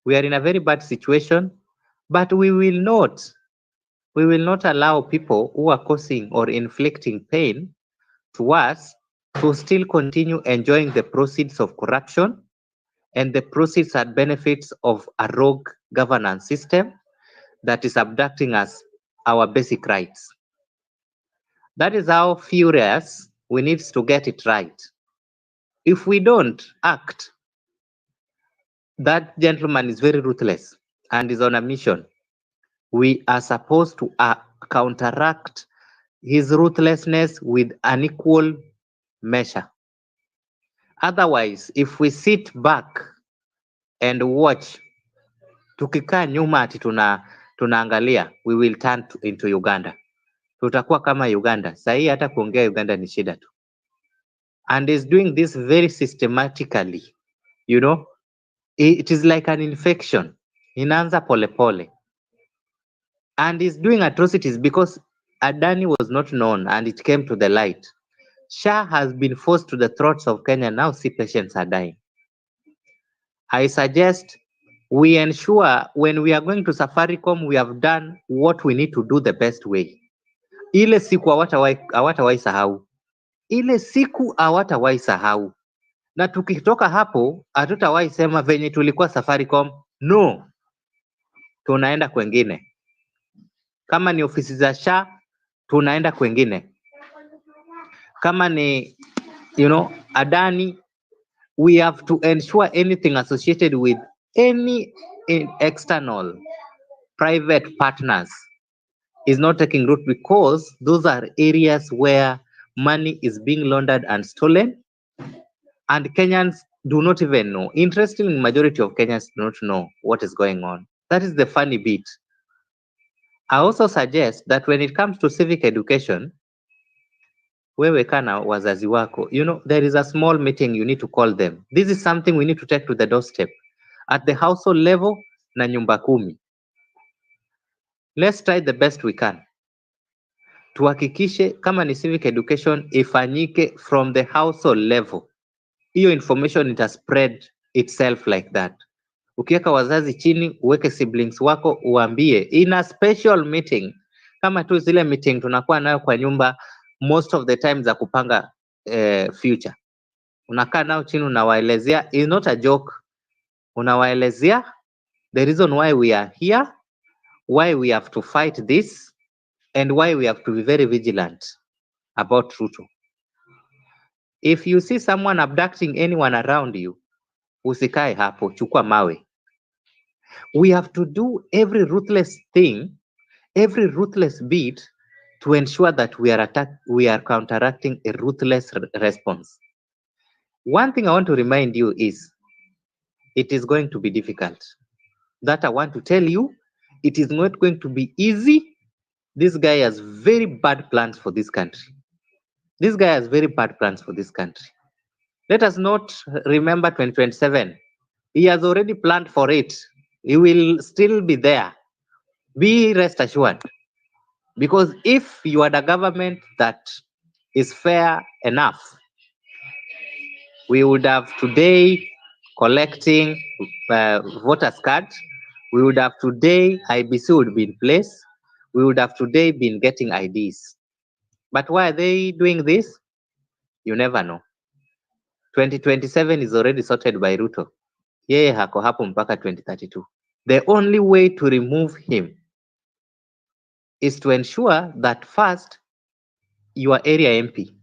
We are in a very bad situation, but we will not allow people who are causing or inflicting pain to us to still continue enjoying the proceeds of corruption and the proceeds and benefits of a rogue governance system that is abducting us our basic rights. That is how furious we need to get it right. If we don't act, That gentleman is very ruthless and is on a mission. We are supposed to counteract his ruthlessness with an equal measure. Otherwise, if we sit back and watch, tukikaa nyuma ati tunaangalia, we will turn into Uganda. Tutakuwa kama Uganda. Sahi hata kuongea Uganda ni shida tu. And is doing this very systematically. You know, it is like an infection. Inaanza pole pole. And is doing atrocities because Adani was not known and it came to the light. Shah has been forced to the throats of Kenya. Now see patients are dying. I suggest we ensure when we are going to Safaricom, we have done what we need to do the best way. Ile siku hawatawahi sahau. Ile siku hawatawahi sahau. Na tukitoka hapo, hatutawahi sema venye tulikuwa Safaricom. No. Tunaenda kwengine. Kama ni ofisi za Shah, tunaenda kwengine. Kama ni, Adani, we have to ensure anything associated with any external private partners is not taking root, because those are areas where money is being laundered and stolen, and Kenyans do not even know. Interestingly, majority of Kenyans do not know what is going on. That is the funny bit. I also suggest that when it comes to civic education, wewe kana wazazi wako, there is a small meeting you need to call them. This is something we need to take to the doorstep at the household level na nyumba kumi. Let's try the best we can. Tuhakikishe kama ni civic education ifanyike from the household level. Hiyo information ita spread itself like that. Ukiweka wazazi chini, uweke siblings wako, uambie in a special meeting, kama tu zile meeting tunakuwa nayo kwa nyumba most of the time za kupanga future. Unakaa nao chini, unawaelezea, is not a joke. Unawaelezea the reason why we are here, why we have to fight this, and why we have to be very vigilant about Ruto. If you see someone abducting anyone around you, usikae hapo, chukua mawe. We have to do every ruthless thing, every ruthless bit to ensure that we are counteracting a ruthless response. One thing I want to remind you is, it is going to be difficult. That I want to tell you, it is not going to be easy. This guy has very bad plans for this country. This guy has very bad plans for this country. Let us not remember 2027. He has already planned for it. He will still be there. Be rest assured. Because if you are the government that is fair enough, we would have today collecting voters cards. We would have today, IBC would be in place. We would have today been getting IDs. But why are they doing this? You never know. 2027 is already sorted by Ruto. Yeye hako hapo mpaka 2032. The only way to remove him is to ensure that first, your area MP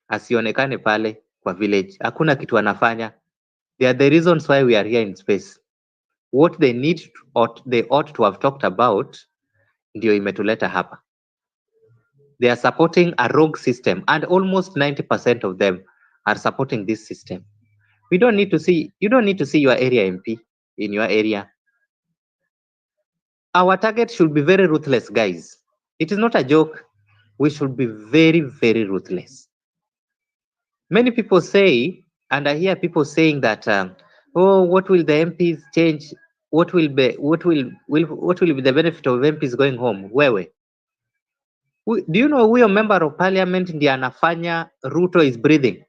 asionekane pale kwa village. Hakuna kitu anafanya. They are the reasons why we are here in space. What they need they ought to have talked about ndio imetuleta hapa. They are supporting a rogue system, and almost 90% of them are supporting this system. You don't need to see your area MP in your area. Our target should be very ruthless, guys. It is not a joke. We should be very, very ruthless. Many people say, and I hear people saying that, oh, what will the MPs change? What will be the benefit of MPs going home? Wewe. Do you know huyo member of parliament ndiye anafanya Ruto is breathing?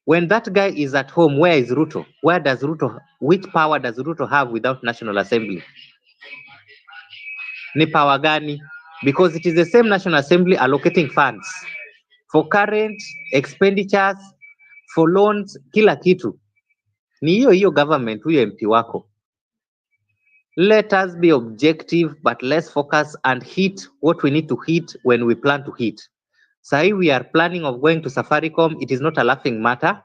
When that guy is at home, where is Ruto? Which power does Ruto have without National Assembly? Ni power gani? Because it is the same National Assembly allocating funds for current expenditures, for loans, kila kitu. Ni hiyo government, huyo MP wako. Let us be objective, but let's focus and hit what we need to hit when we plan to hit. Sahi we are planning of going to Safaricom. It is not a laughing matter.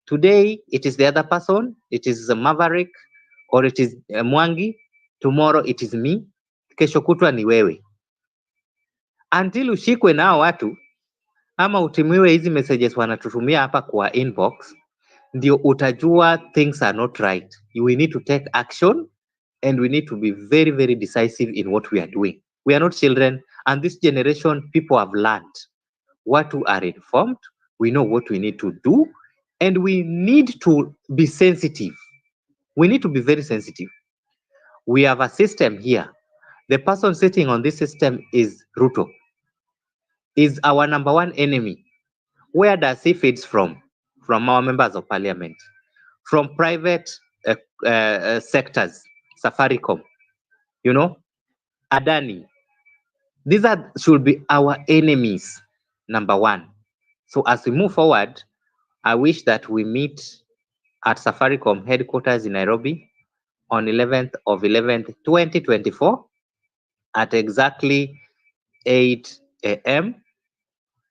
Today, it is the other person, it is Maverick, or it is Mwangi. Tomorrow, it is me. Kesho kutwa ni wewe. Until ushikwe na hao watu, ama utimiwe hizi messages wanatutumia hapa kwa inbox, ndio utajua things are not right. We need to take action, and we need to be very, very decisive in what we are doing. We are not children, and this generation, people have learned. What we are informed, we know what we need to do, and we need to be sensitive. We need to be very sensitive. We have a system here. The person sitting on this system is Ruto, is our number one enemy. Where does he feed from? From our members of parliament, from private sectors, Safaricom, Adani. These should be our enemies, number one. So as we move forward, I wish that we meet at Safaricom headquarters in Nairobi on 11th of 11th, 2024 at exactly 8 a.m.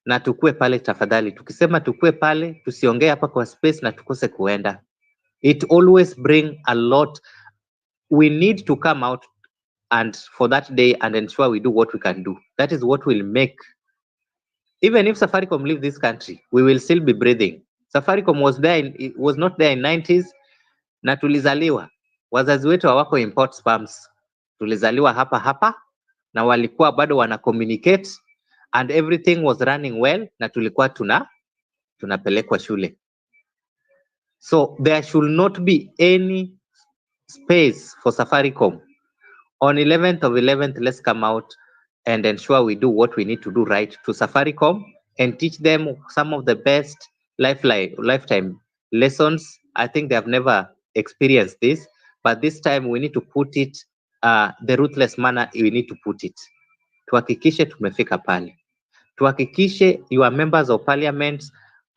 na tukue pale tafadhali. Tukisema tukue pale, tusiongee hapa kwa space na tukose kuenda. It always bring a lot. We need to come out and for that day and ensure we do what we can do. That is what will make, even if Safaricom leave this country, we will still be breathing. Safaricom was not there in 90s, na tulizaliwa. Wazazi wetu hawako import spams. Tulizaliwa hapa na walikuwa bado wana communicate and everything was running well, na tulikuwa tunapelekwa shule. So there should not be any space for Safaricom. On 11th of 11th, let's come out and ensure we do what we need to do right to Safaricom and teach them some of the best lifetime lessons. I think they have never experienced this, but this time we need to put it the ruthless manner we need to put it. Tuhakikishe tumefika pale. Tuhakikishe your members of parliament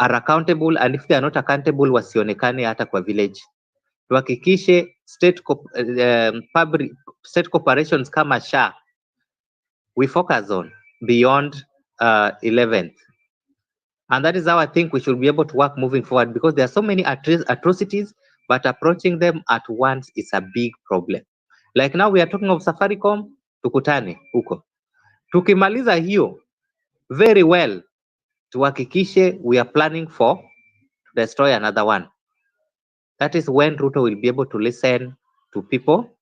are accountable, and if they are not accountable, wasionekane hata kwa village. Tuhakikishe state corporations kama SHA we focus on beyond 11th. And that is how I think we should be able to work moving forward, because there are so many atrocities, but approaching them at once is a big problem. Like now we are talking of Safaricom, tukutane huko. Tukimaliza hiyo, very well, tuhakikishe we are planning for to destroy another one. That is when Ruto will be able to listen to people,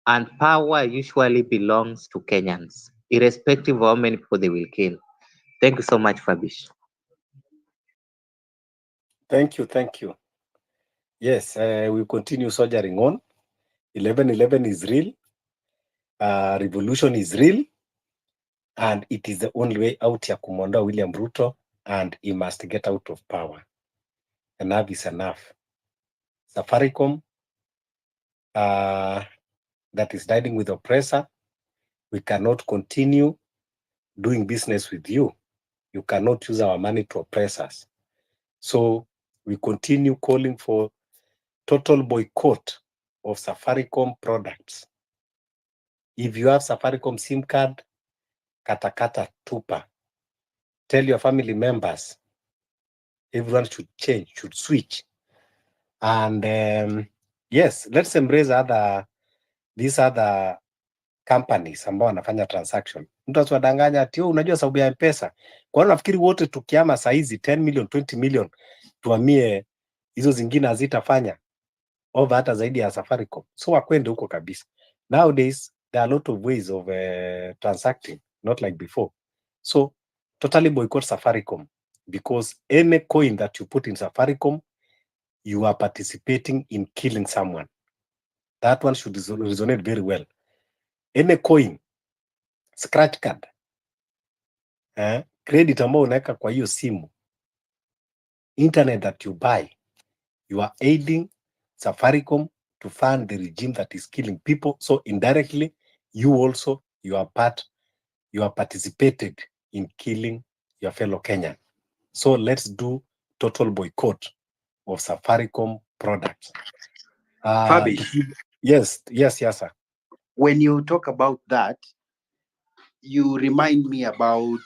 and power usually belongs to Kenyans, irrespective of how many people they will kill. Thank you so much, Fabish. Thank you. Yes, we continue soldiering on. 11/11 is real. Revolution is real. And it is the only way out ya kumondoa William Ruto, and he must get out of power. Enough is enough. Safaricom, that is siding with oppressor, we cannot continue doing business with you. You cannot use our money to oppress us. So we continue calling for total boycott of Safaricom products. If you have Safaricom SIM card, katakata tupa. Tell your family members, everyone should change, should switch. And yes, let's embrace these other companies ambao wanafanya transaction. Mtu asiwadanganya ati unajua sababu ya M-Pesa. Kwa nini nafikiri wote tukiama saizi 10 million, 20 million tuamie hizo zingine hazitafanya over hata zaidi ya Safaricom. So wakwende huko kabisa. Nowadays there are a lot of ways of transacting, not like before. So totally boycott Safaricom, because any coin that you put in Safaricom, you are participating in killing someone. That one should resonate very well. Any coin, scratch card, credit ambao unaweka kwa hiyo simu, internet that you buy, you are aiding Safaricom to fund the regime that is killing people. So indirectly, you are participated in killing your fellow Kenyan. So let's do total boycott of Safaricom products. Fabish, Yes, sir. when you talk about that, you remind me about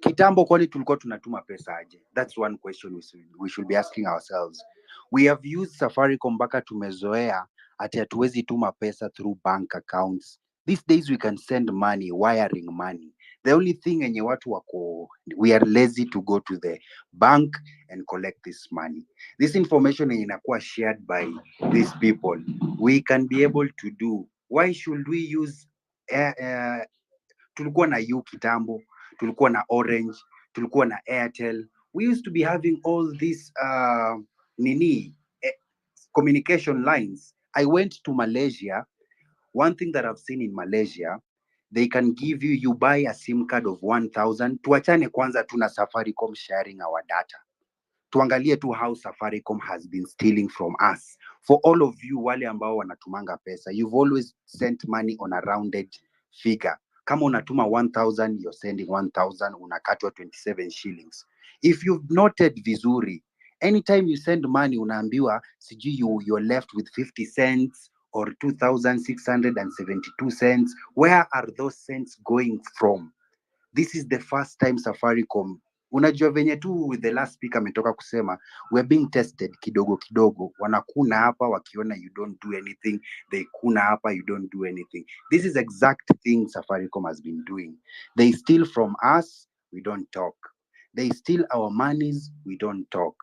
kitambo, kwani tulikuwa tunatuma pesa aje? That's one question we should be asking ourselves. We have used Safaricom mpaka tumezoea ati hatuwezi tuma pesa through bank accounts. These days we can send money, wiring money. The only thing yenye watu wako, we are lazy to go to the bank and collect this money. This information yenye inakuwa shared by these people, we can be able to do. Why should we use tulikuwa na U kitambo, tulikuwa na Orange, tulikuwa na Airtel. We used to be having all these communication lines. I went to Malaysia. One thing that I've seen in Malaysia, they can give you buy a SIM card of 1,000. Tuachane kwanza tuna Safaricom sharing our data. Tuangalie tu how Safaricom has been stealing from us. For all of you wale ambao wanatumanga pesa, you've always sent money on a rounded figure. Kama unatuma 1,000, you're sending 1,000, unakatwa 27 shillings. If you've noted vizuri, anytime you send money unaambiwa sijui you're left with 50 cents or 2,672 cents. Where are those cents going from? This is the first time Safaricom, unajua venye tu the last speaker ametoka kusema, we're being tested kidogo kidogo. Wanakuna hapa wakiona you don't do anything, they kuna hapa you don't do anything. This is exact thing Safaricom has been doing. They steal from us, we don't talk. They steal our monies, we don't talk.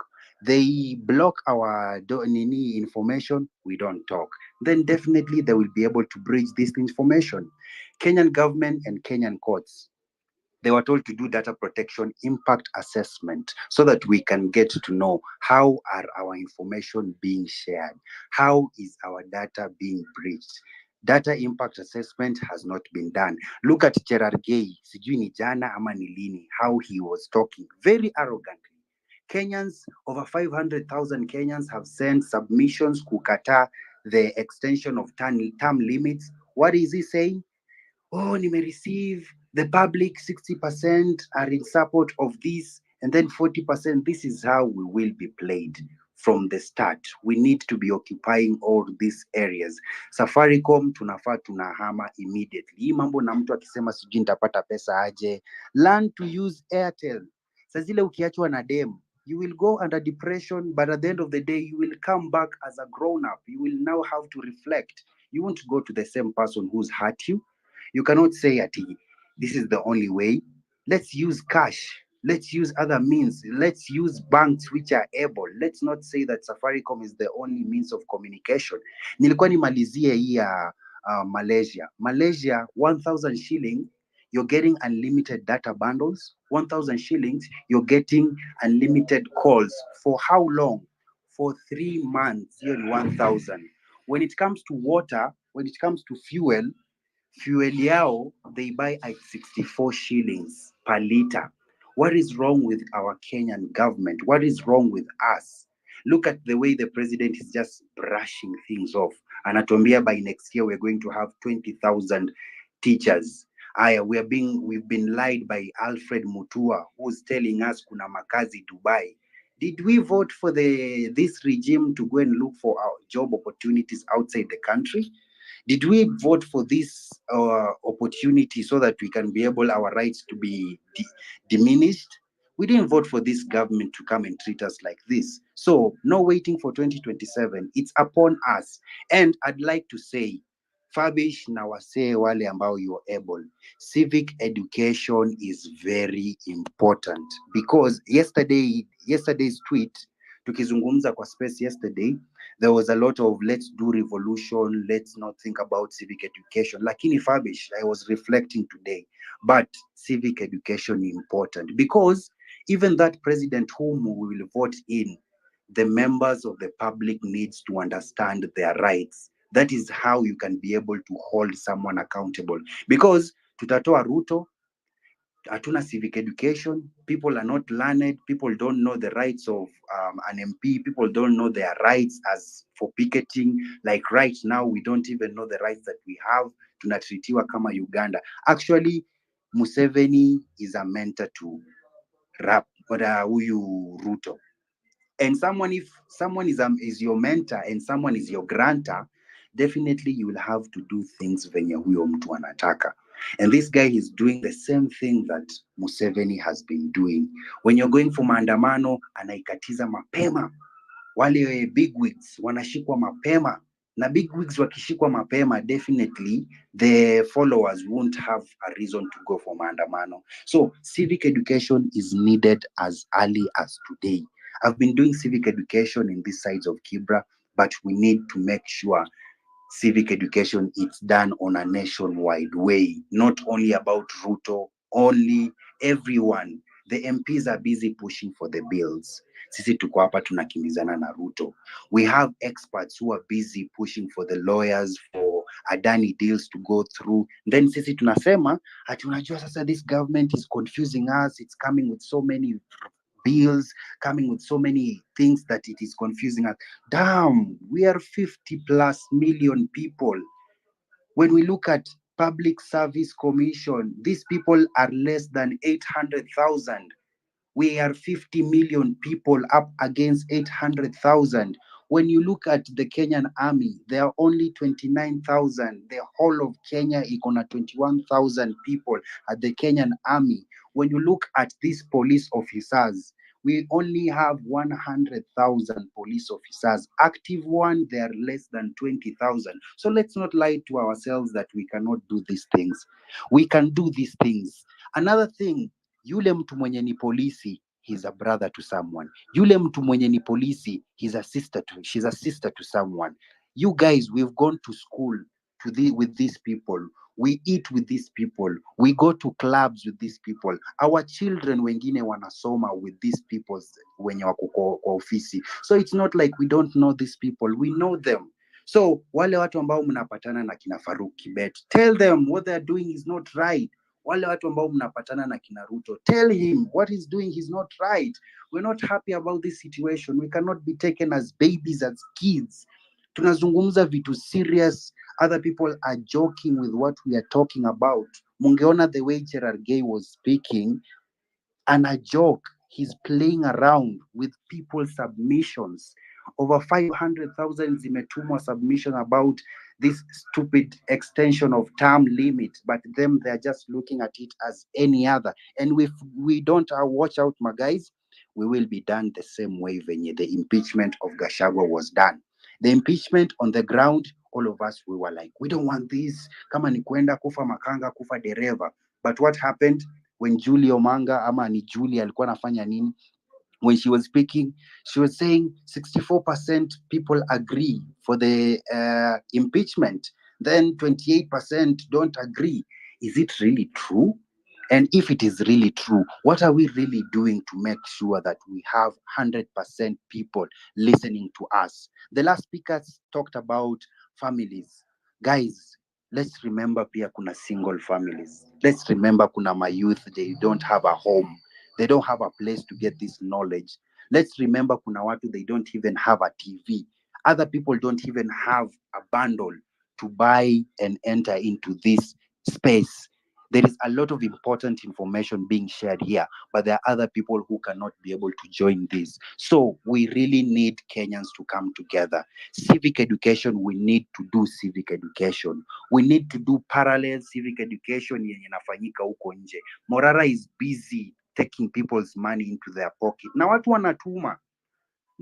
They block our information, we don't talk. Then definitely they will be able to breach this information. Kenyan government and Kenyan courts, they were told to do data protection impact assessment so that we can get to know how are our information being shared, how is our data being breached. Data impact assessment has not been done. Look at Cherargei, sijui ni jana ama ni lini, how he was talking very arrogantly. Kenyans, over 500,000 Kenyans have sent submissions kukata the extension of term limits. What is he saying? Oh, receive the public 60% are in support of this, and then 40%. This is how we will be played from the start. We need to be occupying all these areas. Safaricom tunafaa tunahama immediately. Hii mambo na mtu akisema sijui nitapata pesa aje. Learn to use Airtel. Sasa zile ukiachwa na dem, you will go under depression, but at the end of the day, you will come back as a grown up. You will now have to reflect. You won't go to the same person who's hurt you. You cannot say, Ati, this is the only way. Let's use cash. Let's use other means. Let's use banks which are able. Let's not say that Safaricom is the only means of communication. Nilikuwa nimalizie hii ya Malaysia. Malaysia, 1,000 shillings, you're getting unlimited data bundles. 1,000 shillings, you're getting unlimited calls. For how long? For 3 months. Here 1,000. When it comes to water, when it comes to fuel yao, they buy at 64 shillings per liter. What is wrong with our Kenyan government? What is wrong with us? Look at the way the president is just brushing things off. Anatuambia by next year we're going to have 20,000 teachers. We've been lied by Alfred Mutua, who's telling us kuna makazi Dubai. Did we vote for this regime to go and look for our job opportunities outside the country? Did we vote for this opportunity so that we can be able, our rights to be diminished? We didn't vote for this government to come and treat us like this. So no waiting for 2027. It's upon us. And I'd like to say, Fabish na wasee wale ambao you are able. Civic education is very important because yesterday's tweet, tukizungumza kwa space yesterday, there was a lot of let's do revolution, let's not think about civic education. Lakini Fabish, I was reflecting today, but civic education is important because even that president whom we will vote in, the members of the public needs to understand their rights. That is how you can be able to hold someone accountable. Because tutatoa Ruto, hatuna civic education, people are not learned, people don't know the rights of an MP, people don't know their rights as for picketing. Like right now, we don't even know the rights that we have. Tunatritiwa kama Uganda. Actually, Museveni is a mentor to huyu Ruto. And if someone is your mentor and someone is your grantor, definitely you will have to do things venye huyo mtu anataka. And this guy is doing the same thing that Museveni has been doing. When you're going for maandamano, anaikatiza mapema. wale big wigs wanashikwa mapema, na big wigs wakishikwa mapema, definitely the followers won't have a reason to go for maandamano. So civic education is needed as early as today. I've been doing civic education in these sides of Kibra, but we need to make sure civic education is done on a nationwide way, not only about Ruto, only everyone. The MPs are busy pushing for the bills. Sisi tuko hapa tunakimbizana na Ruto. We have experts who are busy pushing for the lawyers, for Adani deals to go through. Then sisi tunasema, ati unajua sasa this government is confusing us. It's coming with so many bills, coming with so many things that it is confusing us. Damn, we are 50 plus million people. When we look at Public Service Commission, these people are less than 800,000. We are 50 million people up against 800,000. When you look at the Kenyan army, there are only 29,000. The whole of Kenya is on 21,000 people at the Kenyan army. When you look at these police officers, we only have 100,000 police officers. Active one, they are less than 20,000. So let's not lie to ourselves that we cannot do these things. We can do these things. Another thing, yule mtu mwenye ni polisi, he's a brother to someone. Yule mtu mwenye ni polisi, she's a sister to someone. You guys, we've gone to school with these people. We eat with these people. We go to clubs with these people. Our children wengine wanasoma with these people wenye wako kwa ofisi. So it's not like we don't know these people. We know them. So wale watu ambao mnapatana na kina Faruk Kibet, tell them what they're doing is not right. Wale watu ambao mnapatana na kina Ruto, tell him what he's doing is not right. We're not happy about this situation. We cannot be taken as babies, as kids. Tunazungumza vitu serious. Other people are joking with what we are talking about. Mungeona the way Gerard Gay was speaking, and a joke. He's playing around with people's submissions. Over 500,000 zimetumwa submission about this stupid extension of term limit, but them, they're just looking at it as any other. And if we don't watch out, my guys, we will be done the same way when the impeachment of Gachagua was done. The impeachment on the ground, all of us, we were like, we don't want this. Kama ni kwenda kufa makanga, kufa dereva. But what happened when Julie Omanga, ama ni Julie alikuwa anafanya nini? When she was speaking, she was saying 64% people agree for the impeachment. Then 28% don't agree. Is it really true? And if it is really true, what are we really doing to make sure that we have 100% people listening to us? The last speakers talked about families. Guys, let's remember pia kuna single families. Let's remember kuna my youth, they don't have a home. They don't have a place to get this knowledge. Let's remember kuna watu, they don't even have a TV. Other people don't even have a bundle to buy and enter into this space. There is a lot of important information being shared here, but there are other people who cannot be able to join this. So we really need Kenyans to come together. Civic education, we need to do civic education. We need to do parallel civic education yenye inafanyika huko nje. Morara is busy taking people's money into their pocket. Na watu wanatuma.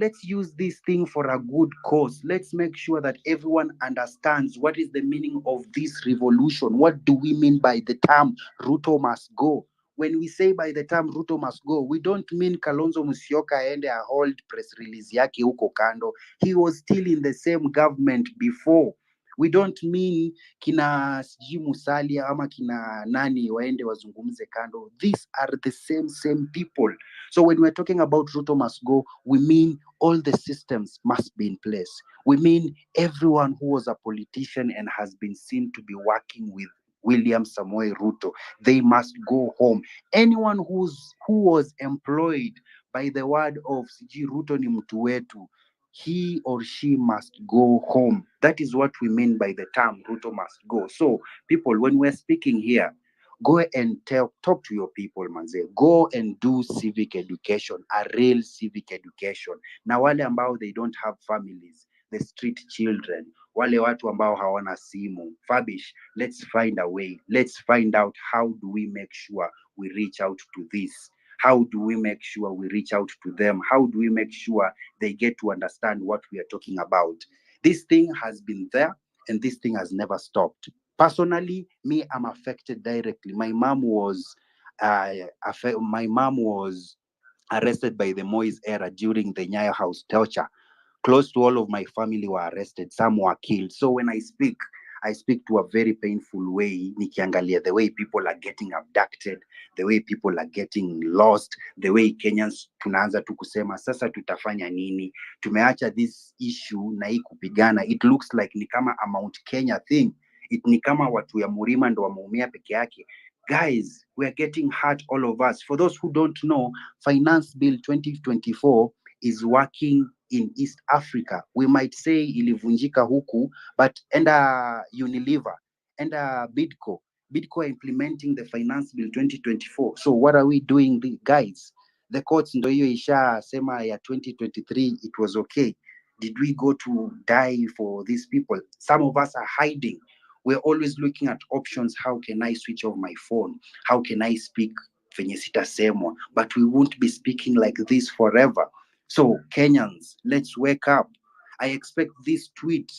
Let's use this thing for a good cause. Let's make sure that everyone understands what is the meaning of this revolution. What do we mean by the term Ruto must go? When we say by the term Ruto must go, we don't mean Kalonzo Musyoka aende a hold press release yake huko kando. He was still in the same government before. We don't mean kina sijui Musalia ama kina nani waende wazungumze kando. These are the same people. So when we're talking about Ruto must go, we mean all the systems must be in place. We mean everyone who was a politician and has been seen to be working with William Samoei Ruto, they must go home. Anyone who was employed by the word of Siji Ruto ni mtu wetu, he or she must go home. That is what we mean by the term Ruto must go. So people, when we're speaking here, go and talk to your people, manze. Go and do civic education, a real civic education. Na wale ambao they don't have families, the street children, wale watu ambao hawana simu. Fabish, let's find a way. Let's find out how do we make sure we reach out to this. How do we make sure we reach out to them? How do we make sure they get to understand what we are talking about? This thing has been there, and this thing has never stopped. Personally, me, I'm affected directly. My mom was arrested by the Moise era during the Nyayo House torture. Close to all of my family were arrested. Some were killed. So when I speak to a very painful way. Nikiangalia the way people are getting abducted, the way people are getting lost, the way Kenyans tunaanza tu kusema sasa tutafanya nini? Tumeacha this issue na hii kupigana. It looks like ni kama a Mount Kenya thing. Ni kama watu ya Murima ndo wameumia peke yake. Guys, we are getting hurt, all of us. For those who don't know, Finance Bill 2024 is working in East Africa. We might say ilivunjika huku, but enda Unilever, enda BIDCO are implementing the Finance Bill 2024. So what are we doing, guys? The courts ndo hiyo isha sema ya 2023 it was okay. Did we go to die for these people? Some of us are hiding. We're always looking at options. How can I switch off my phone? How can I speak venye sitasemwa? But we won't be speaking like this forever. So Kenyans, let's wake up. I expect this tweet.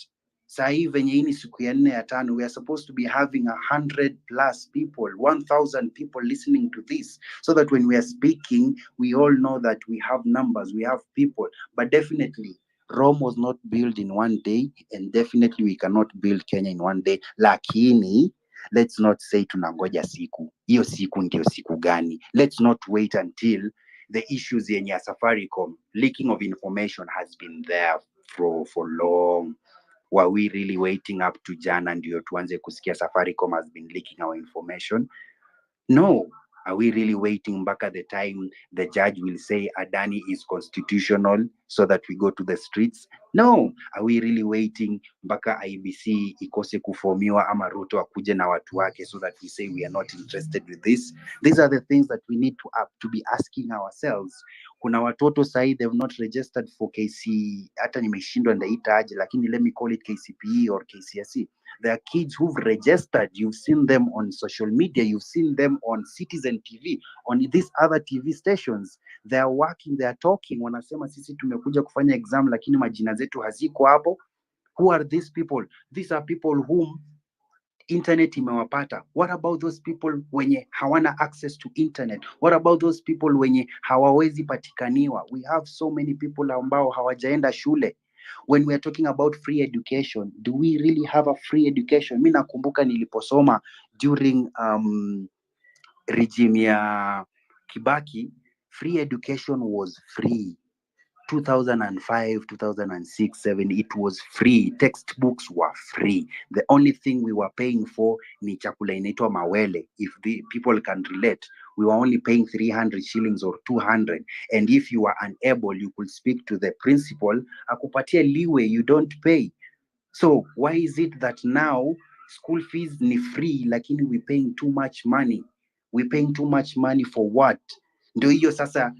Sahi venye hii ni siku ya 4 ya 5, we are supposed to be having 100+ people, 1,000 people listening to this, so that when we are speaking, we all know that we have numbers, we have people. But definitely, Rome was not built in one day, and definitely we cannot build Kenya in one day. Lakini, let's not say tunangoja siku. Hiyo siku ndio siku gani? Let's not wait until the issues yenye ya Safaricom, leaking of information has been there for long. Were we really waiting up to jana ndio tuanze kusikia Safaricom has been leaking our information? No. Are we really waiting back at the time the judge will say Adani is constitutional so that we go to the streets? No. Are we really waiting mpaka IBC ikose kuformiwa ama Ruto akuje na watu wake so that we say we are not interested with this? These are the things that we need to be asking ourselves. Kuna watoto sahi they've not registered for KC, hata nimeshindwa ndaita aje, lakini let me call it KCPE or KCSE. There are kids who've registered. You've seen them on social media. You've seen them on Citizen TV, on these other TV stations. They are working, they are talking. Wanasema sisi tumekuja kufanya exam lakini majina zetu haziko hapo. Who are these people? These are people whom internet imewapata. What about those people wenye hawana access to internet? What about those people wenye hawawezi patikaniwa? We have so many people ambao hawajaenda shule. When we are talking about free education, do we really have a free education? Mimi nakumbuka niliposoma during regime ya Kibaki, free education was free. 2005, 2006, 7, it was free. Textbooks were free. The only thing we were paying for ni chakula inaitwa mawele. If the people can relate, we were only paying 300 shillings or 200. And if you were unable, you could speak to the principal, akupatia leeway, you don't pay. So why is it that now school fees ni free, lakini we paying too much money? We paying too much money for what? Ndio hiyo sasa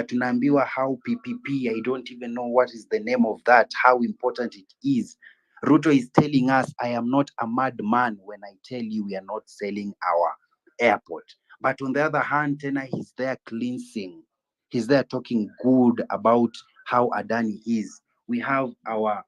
tunaambiwa how PPP, I don't even know what is the name of that, how important it is. Ruto is telling us, I am not a madman when I tell you we are not selling our airport. But on the other hand, tena he's there cleansing. He's there talking good about how Adani is. We have our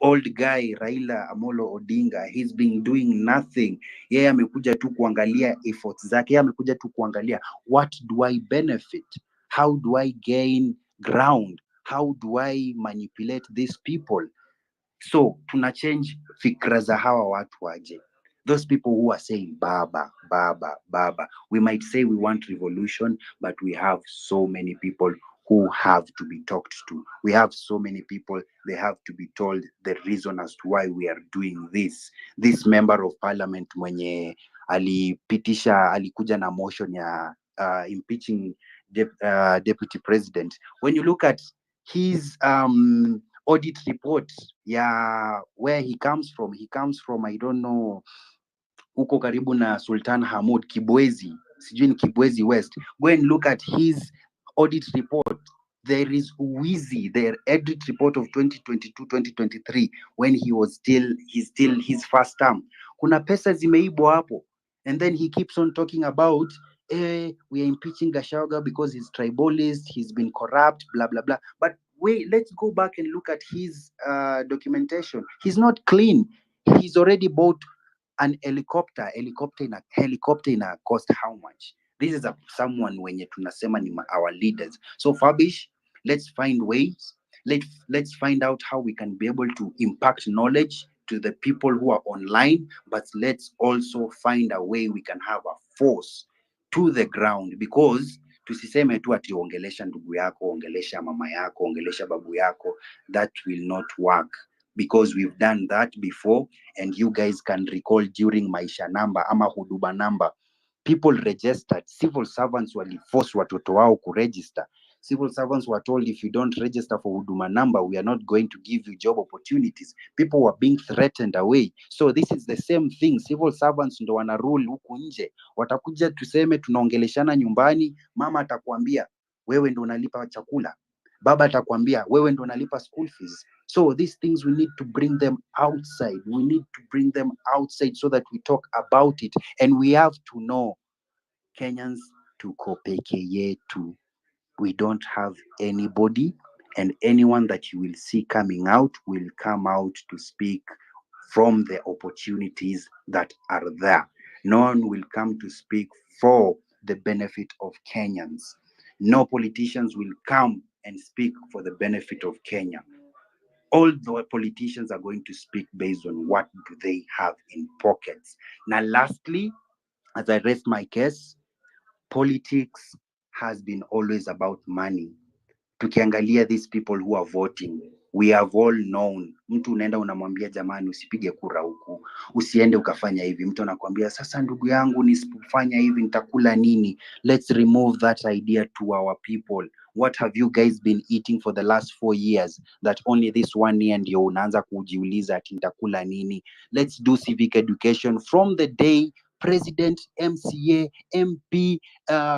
old guy Raila Amolo Odinga, he's been doing nothing. Yeye amekuja tu kuangalia efforts zake, yeye amekuja tu kuangalia what do I benefit, how do I gain ground, how do I manipulate these people. So tuna change fikra za hawa watu waje. Those people who are saying baba, baba, baba. We might say we want revolution, but we have so many people who have to be talked to. We have so many people, they have to be told the reason as to why we are doing this. This member of parliament mwenye alikuja na motion ya impeaching deputy president. When you look at his audit report, yeah, where he comes from, I don't know, huko karibu na Sultan Hamoud, Kibwezi, sijui ni Kibwezi West. Go and look at his audit report. There is Wizi, their audit report of 2022-2023, when he's still his first term. Kuna pesa zimeibwa hapo. And then he keeps on talking about we are impeaching Gachagua because he's tribalist, he's been corrupt, blah blah blah. But wait, let's go back and look at his documentation. He's not clean. He's already bought an helicopter in a cost how much? This is someone wenye tunasema ni our leaders. So Fabish, let's find ways. Let's find out how we can be able to impact knowledge to the people who are online, but let's also find a way we can have a force to the ground, because tusiseme tu ati ongelesha ndugu yako, ongelesha mama yako, ongelesha babu yako. That will not work, because we've done that before, and you guys can recall during Maisha Namba ama Huduma Namba, people registered. Civil servants waliforce watoto wao kuregister. Civil servants were told, if you don't register for Huduma Namba, we are not going to give you job opportunities. People were being threatened away. So this is the same thing. Civil servants ndo wana rule huku nje. Watakuja tuseme tunaongeleshana nyumbani, mama atakwambia wewe ndo unalipa chakula, baba atakwambia wewe ndo unalipa school fees. So these things we need to bring them outside. We need to bring them outside so that we talk about it. And we have to know, Kenyans tuko peke yetu. We don't have anybody, and anyone that you will see coming out will come out to speak from the opportunities that are there. No one will come to speak for the benefit of Kenyans. No politicians will come and speak for the benefit of Kenya. All the politicians are going to speak based on what do they have in pockets. Now, lastly, as I rest my case, politics has been always about money. Tukiangalia these people who are voting, we have all known. Mtu unaenda unamwambia jamani usipige kura huku, usiende ukafanya hivi. Mtu anakuambia sasa ndugu yangu nisipofanya hivi nitakula nini? Let's remove that idea to our people. What have you guys been eating for the last 4 years that only this 1 year ndio unaanza kujiuliza ati nitakula nini? Let's do civic education from the day president, MCA, MP,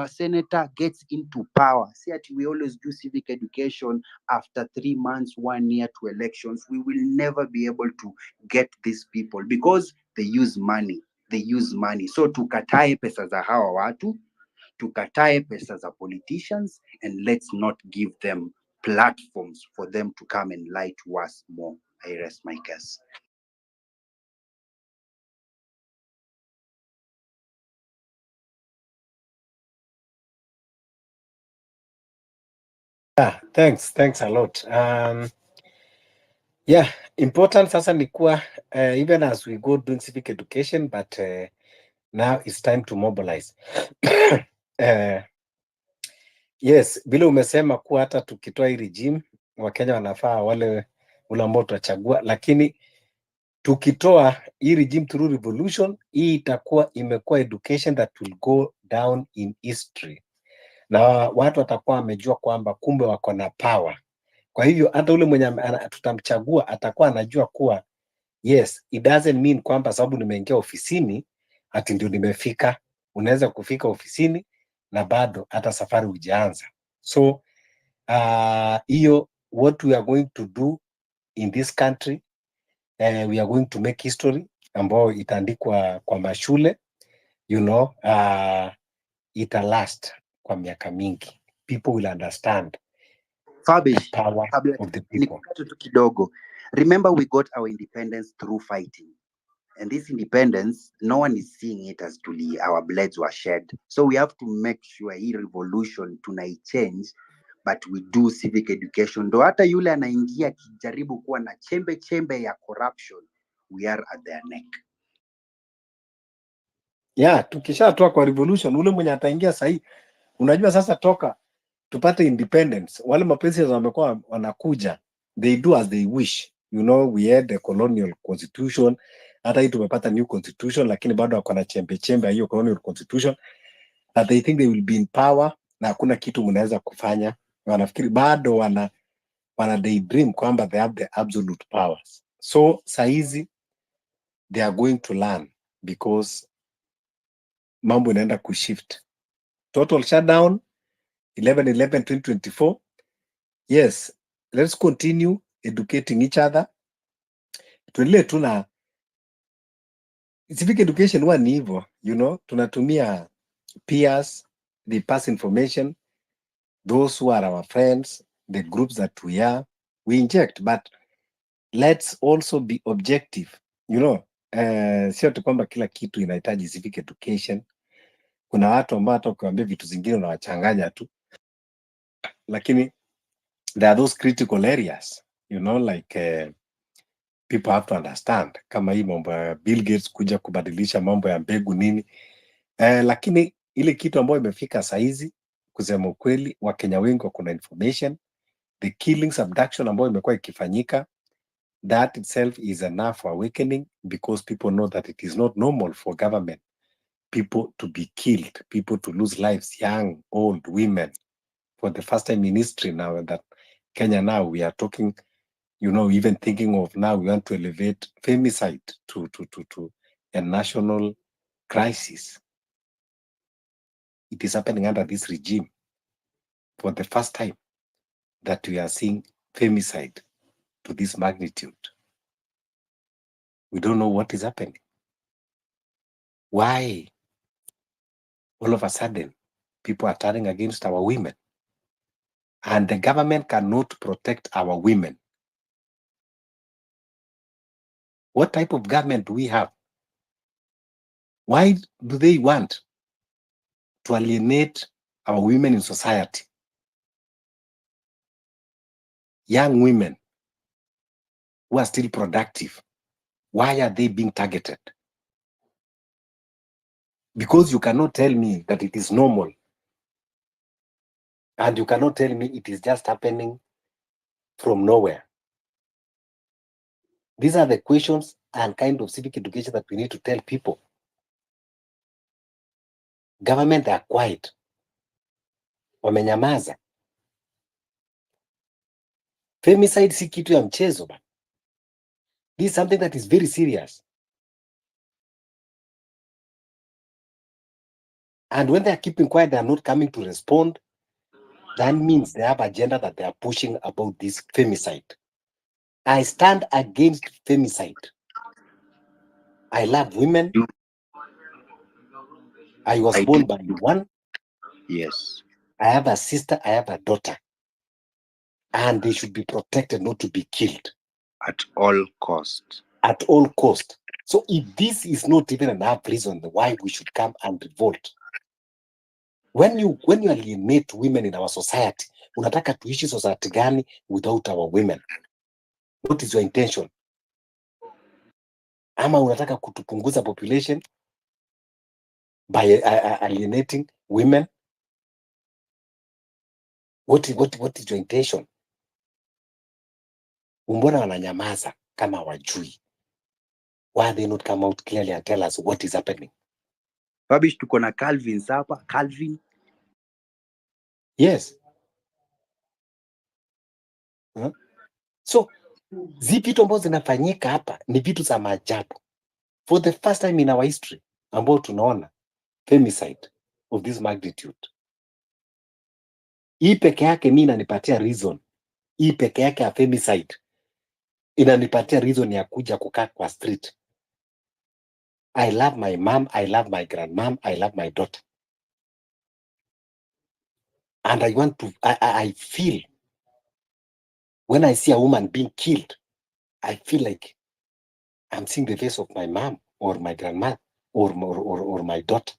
senator gets into power. See that we always do civic education after 3 months, 1 year to elections. We will never be able to get these people because they use money. They use money. So tukatae pesa za hawa watu, tukatae pesa za politicians, and let's not give them platforms for them to come and lie to us more. I rest my case. Yeah, thanks a lot. Yeah, important sasa ni kuwa even as we go doing civic education, but now it's time to mobilize. Yes, vile umesema kuwa hata tukitoa hii regime Wakenya wanafaa wale ule ambao tutachagua, lakini tukitoa hii regime through revolution, hii itakuwa imekuwa education that will go down in history, na watu watakuwa wamejua kwamba kumbe wako na power. Kwa hivyo hata ule mwenye tutamchagua atakuwa anajua kuwa yes, it doesn't mean kwamba sababu nimeingia ofisini ati ndio nimefika. Unaweza kufika ofisini na bado hata safari hujaanza. So hiyo what we are going to do in this country, we are going to make history ambayo itaandikwa kwa mashule, you know, ita last kwa miaka mingi. People will understand Fabish, the power of the people. nikukate tu kidogo. Remember we got our independence through fighting. And this independence, no one is seeing it as truly our bloods were shed. So we have to make sure hii revolution tunai-change, but we do civic education. Ndo hata yule anaingia kijaribu kuwa na chembe ya corruption, we are at their neck. Yeah, tukishatoa kwa revolution, ule mwenye ataingia sahi, unajua sasa toka tupate independence, wale mapresidents wamekuwa wanakuja, they do as they wish. You know, we had the colonial constitution, hata hii tumepata new constitution, lakini bado wako na chembe ya hiyo colonial constitution, that they think they will be in power, na hakuna kitu mnaweza kufanya. Wanafikiri bado wana daydream kwamba they have the absolute powers. So saizi they are going to learn, because mambo inaenda kushift. Total shutdown 11/11/2024. Yes, let's continue educating each other. Tuendelee tu na civic education. Huwa ni hivyo, you know, tunatumia peers, they pass information. Those who are our friends, the groups that we are, we inject. But let's also be objective. You know, sio tu kwamba kila kitu inahitaji civic education. Kuna watu ambao hata ukiwaambia vitu zingine unawachanganya tu, lakini there are those critical areas, you know, like people have to understand, kama hii mambo ya Bill Gates kuja kubadilisha mambo ya mbegu nini. Lakini ile kitu ambayo imefika saizi, kusema ukweli, Wakenya wengi wako na information. The killings, abduction ambayo imekuwa ikifanyika, that itself is enough awakening, because people know that it is not normal for government people to be killed, people to lose lives, young, old, women. For the first time in history now that Kenya, now we are talking, you know, even thinking of now we want to elevate femicide to a national crisis. It is happening under this regime for the first time that we are seeing femicide to this magnitude. We don't know what is happening. Why all of a sudden people are turning against our women, and the government cannot protect our women? What type of government do we have? Why do they want to alienate our women in society? Young women who are still productive, why are they being targeted? Because you cannot tell me that it is normal, and you cannot tell me it is just happening from nowhere. These are the questions and kind of civic education that we need to tell people. Government are quiet, wamenyamaza. Femicide si kitu ya mchezo ba. This is something that is very serious. And when they are keeping quiet, they are not coming to respond. That means they have agenda that they are pushing about this femicide. I stand against femicide. I love women. I was born by one. Yes. I have a sister, I have a daughter. And they should be protected, not to be killed. At all cost. At all cost. So if this is not even enough reason why we should come and revolt, when you alienate women in our society, unataka tuishi society gani without our women? What is your intention? Ama unataka kutupunguza population by alienating women? What is your intention? Mbona wananyamaza kama wajui? Why they not come out clearly and tell us what is happening? Babish, tuko na Calvin hapa. Calvin. Yes. So zi vitu ambazo zinafanyika hapa ni vitu za maajabu. For the first time in our history ambao tunaona femicide of this magnitude. Hii peke yake mimi inanipatia reason. Hii peke yake ya femicide inanipatia reason ya kuja kukaa kwa street. I love my mom, I love my grandmom, I love my daughter. And I want to, I feel, when I see a woman being killed, I feel like I'm seeing the face of my mom or my grandma or my daughter.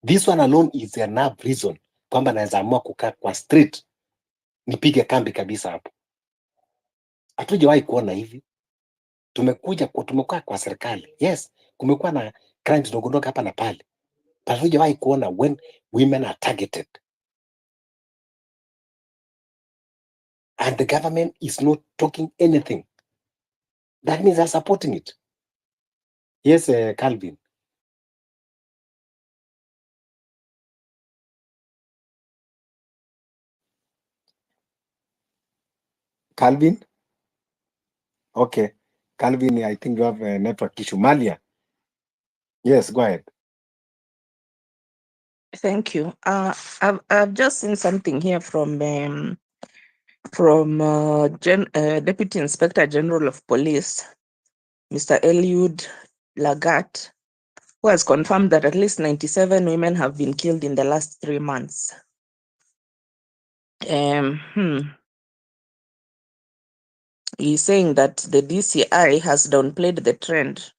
This one alone is enough reason kwamba naweza amua kukaa kwa street nipige kambi kabisa hapo. Hatujawahi kuona hivi. Tumekuwa kwa serikali. Yes, kumekuwa na crimes ndogo ndogo hapa na pale. But hatujawahi kuona when women are targeted. And the government is not talking anything. That means they're supporting it. Yes, Calvin. Calvin? Okay. Calvin, I think you have a network issue. Malia? Yes, go ahead. Thank you. I've just seen something here from Deputy Inspector General of Police, Mr. Eliud Lagat, who has confirmed that at least 97 women have been killed in the last 3 months. He's saying that the DCI has downplayed the trend,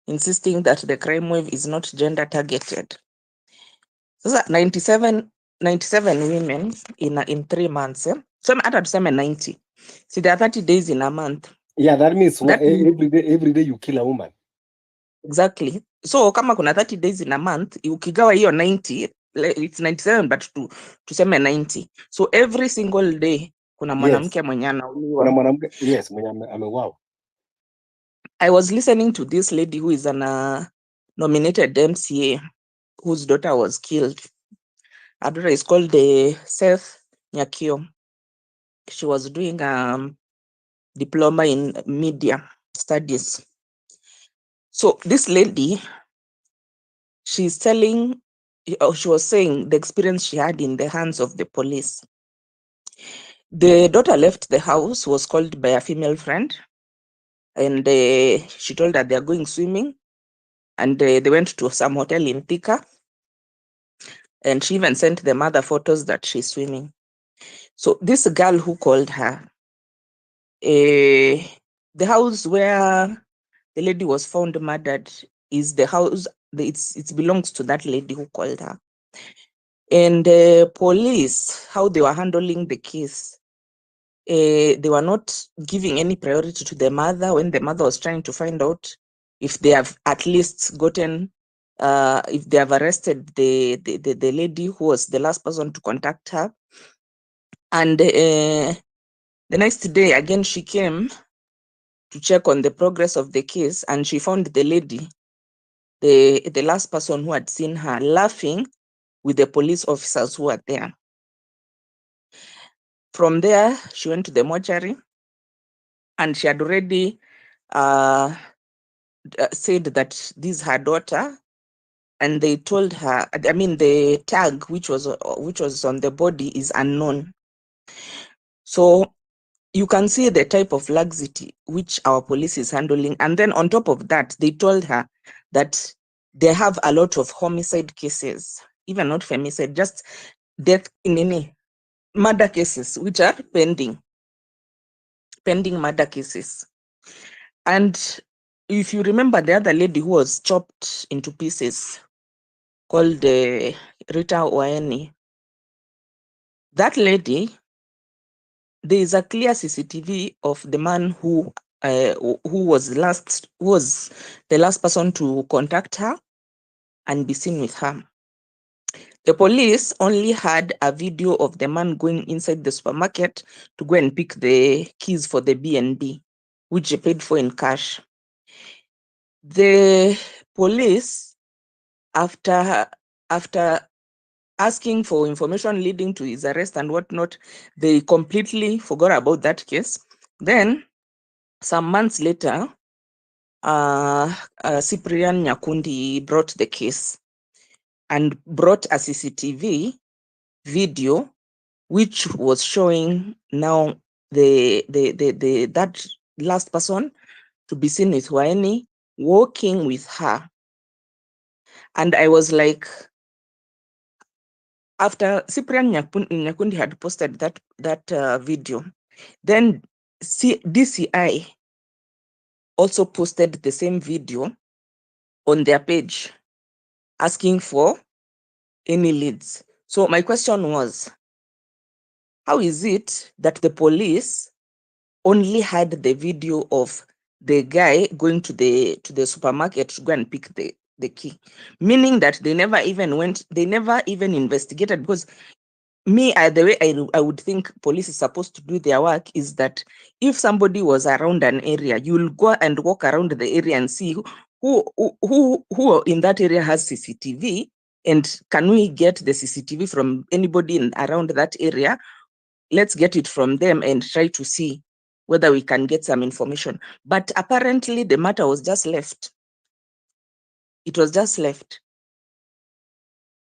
insisting that the crime wave is not gender targeted. So 97 women in 3 months. So hata tuseme 90. See, there are 30 days in a month. Yeah, that means That every day you kill a woman. Exactly. So kama kuna 30 days in a month, ukigawa hiyo 90, it's 97 but tuseme 90. So every single day kuna mwanamke mwenye anauliwa. Kuna mwanamke, yes, mwenye ameuawa. I was listening to this lady who is an nominated MCA whose daughter was killed. Her daughter is called Seth Nyakio. She was doing diploma in media studies. So this lady, she was saying the experience she had in the hands of the police. The daughter left the house, was called by a female friend, and she told her they are going swimming, and they went to some hotel in Thika, and she even sent the mother photos that she's swimming. So this girl who called her, the house where the lady was found murdered is the house, it belongs to that lady who called her. And police, how they were handling the case, they were not giving any priority to the mother when the mother was trying to find out if they have at least gotten, if they have arrested the lady who was the last person to contact her. And the next day, again, she came to check on the progress of the case, and she found the lady, the last person who had seen her, laughing with the police officers who were there. From there, she went to the mortuary, and she had already said that this is her daughter, and they told her, I mean, the tag which was on the body is unknown. So you can see the type of laxity which our police is handling. And then on top of that, they told her that they have a lot of homicide cases, even not femicide, just death in any murder cases, which are pending murder cases. And if you remember the other lady who was chopped into pieces, called Rita Waeni, that lady, there is a clear CCTV of the man who was the last person to contact her and be seen with her. The police only had a video of the man going inside the supermarket to go and pick the keys for the B&B, which he paid for in cash. The police, after asking for information leading to his arrest and whatnot, they completely forgot about that case. Then, some months later, Cyprian Nyakundi brought the case and brought a CCTV video which was showing now that last person to be seen with Waeni walking with her. And I was like, after Cyprian Nyakundi had posted that video, then DCI also posted the same video on their page, asking for any leads. So my question was, how is it that the police only had the video of the guy going to the supermarket to go and pick the key, meaning that they never even investigated? Because the way I would think police is supposed to do their work is that if somebody was around an area, you'll go and walk around the area and see who in that area has CCTV, and can we get the CCTV from anybody around that area? Let's get it from them and try to see whether we can get some information. But apparently the matter was just left. It was just left.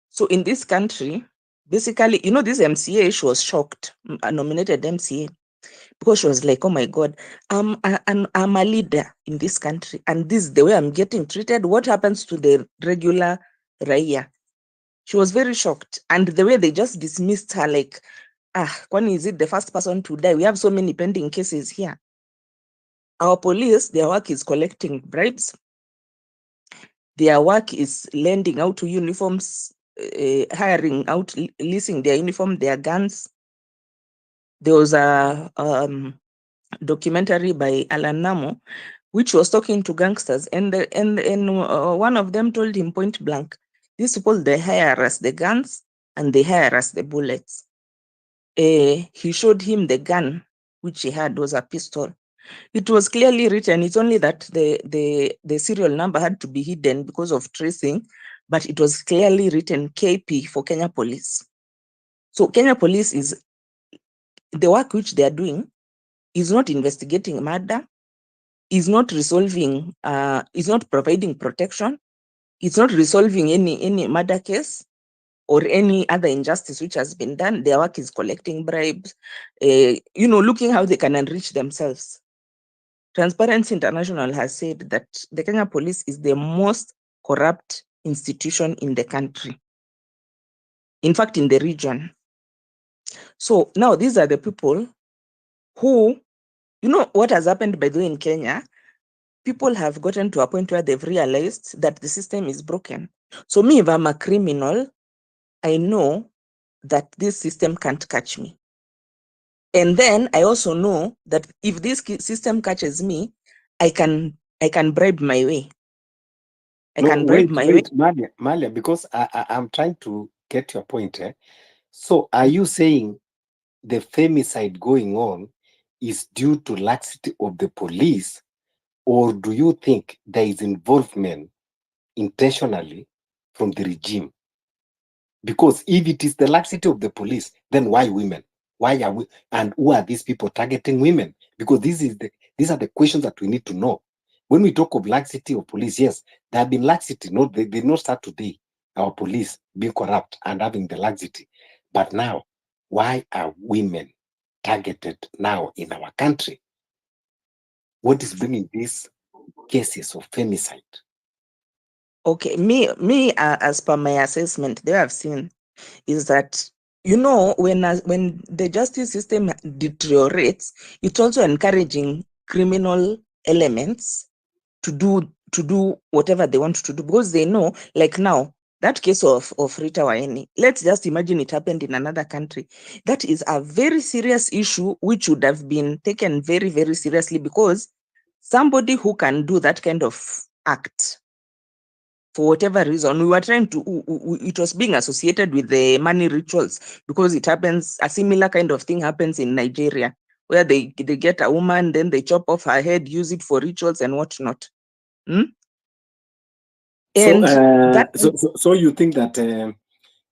So in this country, basically, this MCA, she was shocked, a nominated MCA. because she was like, oh my God, I'm a leader in this country, and this is the way I'm getting treated. What happens to the regular Raya? She was very shocked. And the way they just dismissed her, like, kwani is it the first person to die? We have so many pending cases here. Our police, their work is collecting bribes. Their work is lending out to uniforms, hiring out, leasing their uniform, their guns. There was a documentary by Alan Namo, which was talking to gangsters, and one of them told him point blank, these people, they hire us the guns and they hire us the bullets. He showed him the gun, which he had was a pistol. It was clearly written. It's only that the serial number had to be hidden because of tracing, but it was clearly written KP for Kenya Police. So Kenya Police is, the work which they are doing is not investigating murder, is not resolving, is not providing protection, it's not resolving any murder case or any other injustice which has been done. Their work is collecting bribes, looking how they can enrich themselves. Transparency International has said that the Kenya Police is the most corrupt institution in the country. In fact, in the region. So now these are the people who, what has happened, by the way, in Kenya, people have gotten to a point where they've realized that the system is broken. So me, if I'm a criminal, I know that this system can't catch me. And then I also know that if this system catches me, I can bribe my way. Wait, Malia, because I'm trying to get your point. So are you saying the femicide going on is due to laxity of the police, or do you think there is involvement intentionally from the regime? Because if it is the laxity of the police, then why women? Why are we, and who are these people targeting women? Because these are the questions that we need to know. When we talk of laxity of police, yes, there have been laxity. They did not start today. Our police being corrupt and having the laxity. But now, why are women targeted now in our country? What is bringing these cases of femicide? Okay, me as per my assessment, there I've seen is that, when the justice system deteriorates, it's also encouraging criminal elements to do whatever they want to do, because they know, like now, that case of Rita Waeni, let's just imagine it happened in another country. That is a very serious issue which would have been taken very, very seriously, because somebody who can do that kind of act, for whatever reason, we were trying to, it was being associated with the money rituals, because it happens, a similar kind of thing happens in Nigeria, where they get a woman, then they chop off her head, use it for rituals and whatnot. And so you think that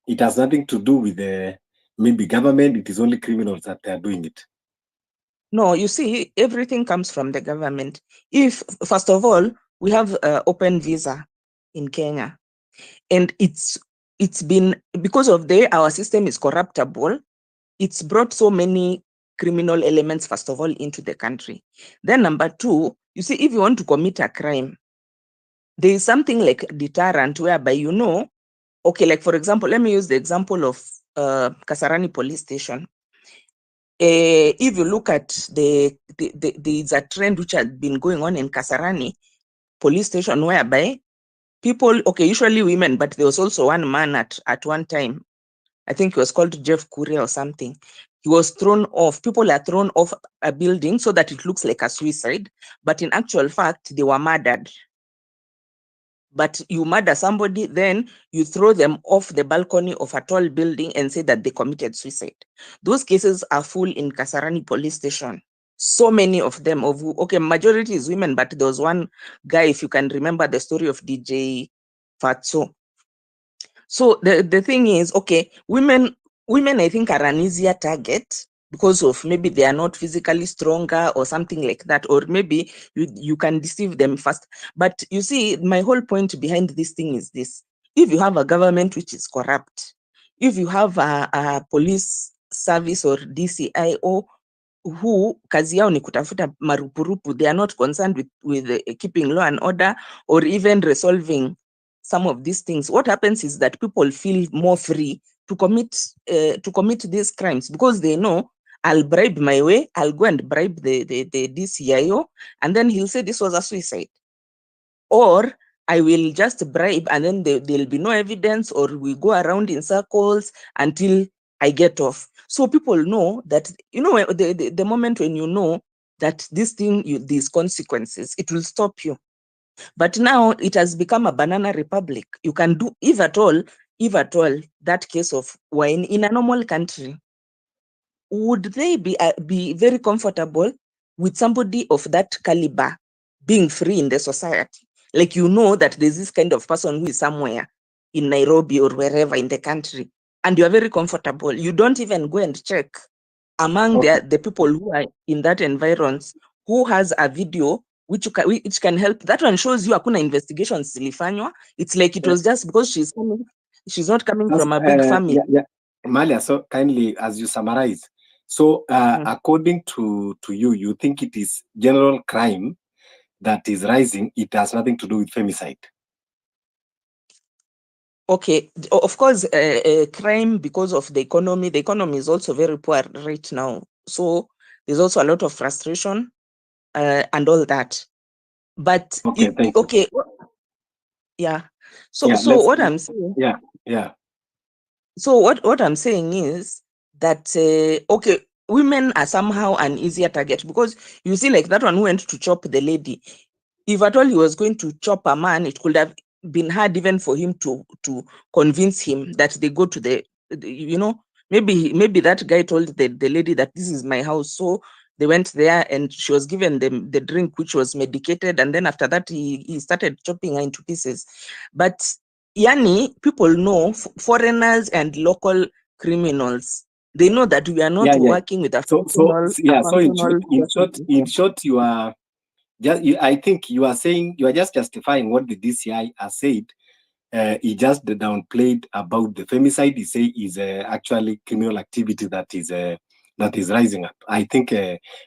it has nothing to do with the maybe government, it is only criminals that they are doing it? No, you see, everything comes from the government. If, first of all, we have open visa in Kenya, and it's been, because of our system is corruptible, it's brought so many criminal elements, first of all, into the country. Then number two, you see, if you want to commit a crime, there is something like deterrent, whereby, okay, like for example, let me use the example of Kasarani police station. If you look at there's a trend which had been going on in Kasarani police station, whereby people, okay, usually women, but there was also one man at one time, I think he was called Jeff Kuria or something. He was thrown off. People are thrown off a building so that it looks like a suicide, but in actual fact, they were murdered. But you murder somebody, then you throw them off the balcony of a tall building and say that they committed suicide. Those cases are full in Kasarani police station. So many of them, okay, majority is women, but there was one guy, if you can remember the story of DJ Fatso. So the thing is, okay, women I think are an easier target, because of maybe they are not physically stronger or something like that, or maybe you can deceive them fast. But you see, my whole point behind this thing is this: if you have a government which is corrupt, if you have a police service or DCIO who kazi yao ni kutafuta marupurupu. They are not concerned with keeping law and order or even resolving some of these things. What happens is that people feel more free to commit these crimes because they know, I'll bribe my way, I'll go and bribe the DCIO, and then he'll say this was a suicide. Or I will just bribe and then there'll be no evidence, or we go around in circles until I get off. So people know that, the moment when you know that this thing, these consequences, it will stop you. But now it has become a banana republic. You can do, if at all, that case of wine in a normal country, would they be very comfortable with somebody of that caliber being free in the society? Like, that there's this kind of person who is somewhere in Nairobi or wherever in the country, and you are very comfortable. You don't even go and check among the people who are in that environs who has a video which can help. That one shows you hakuna investigations zilifanywa. It's like it was just because she's not coming from a big family. Yeah. Malia, so kindly, as you summarize, so according to you, you think it is general crime that is rising, it has nothing to do with femicide? Okay, of course, crime because of the economy. The economy is also very poor right now. So there's also a lot of frustration and all that. But Thank you. Yeah. So what I'm saying. Yeah. So what I'm saying is that women are somehow an easier target, because you see, like that one who went to chop the lady. If at all he was going to chop a man, it could have been hard even for him to convince him that they go to the maybe that guy told the lady that this is my house, so they went there and she was given the drink which was medicated, and then after that he started chopping her into pieces. But yani, people know, foreigners and local criminals, they know that we are not working with a in short, you are I think you are saying, you are just justifying what the DCI has said. He just downplayed about the femicide. He say is actually criminal activity that is rising up. I think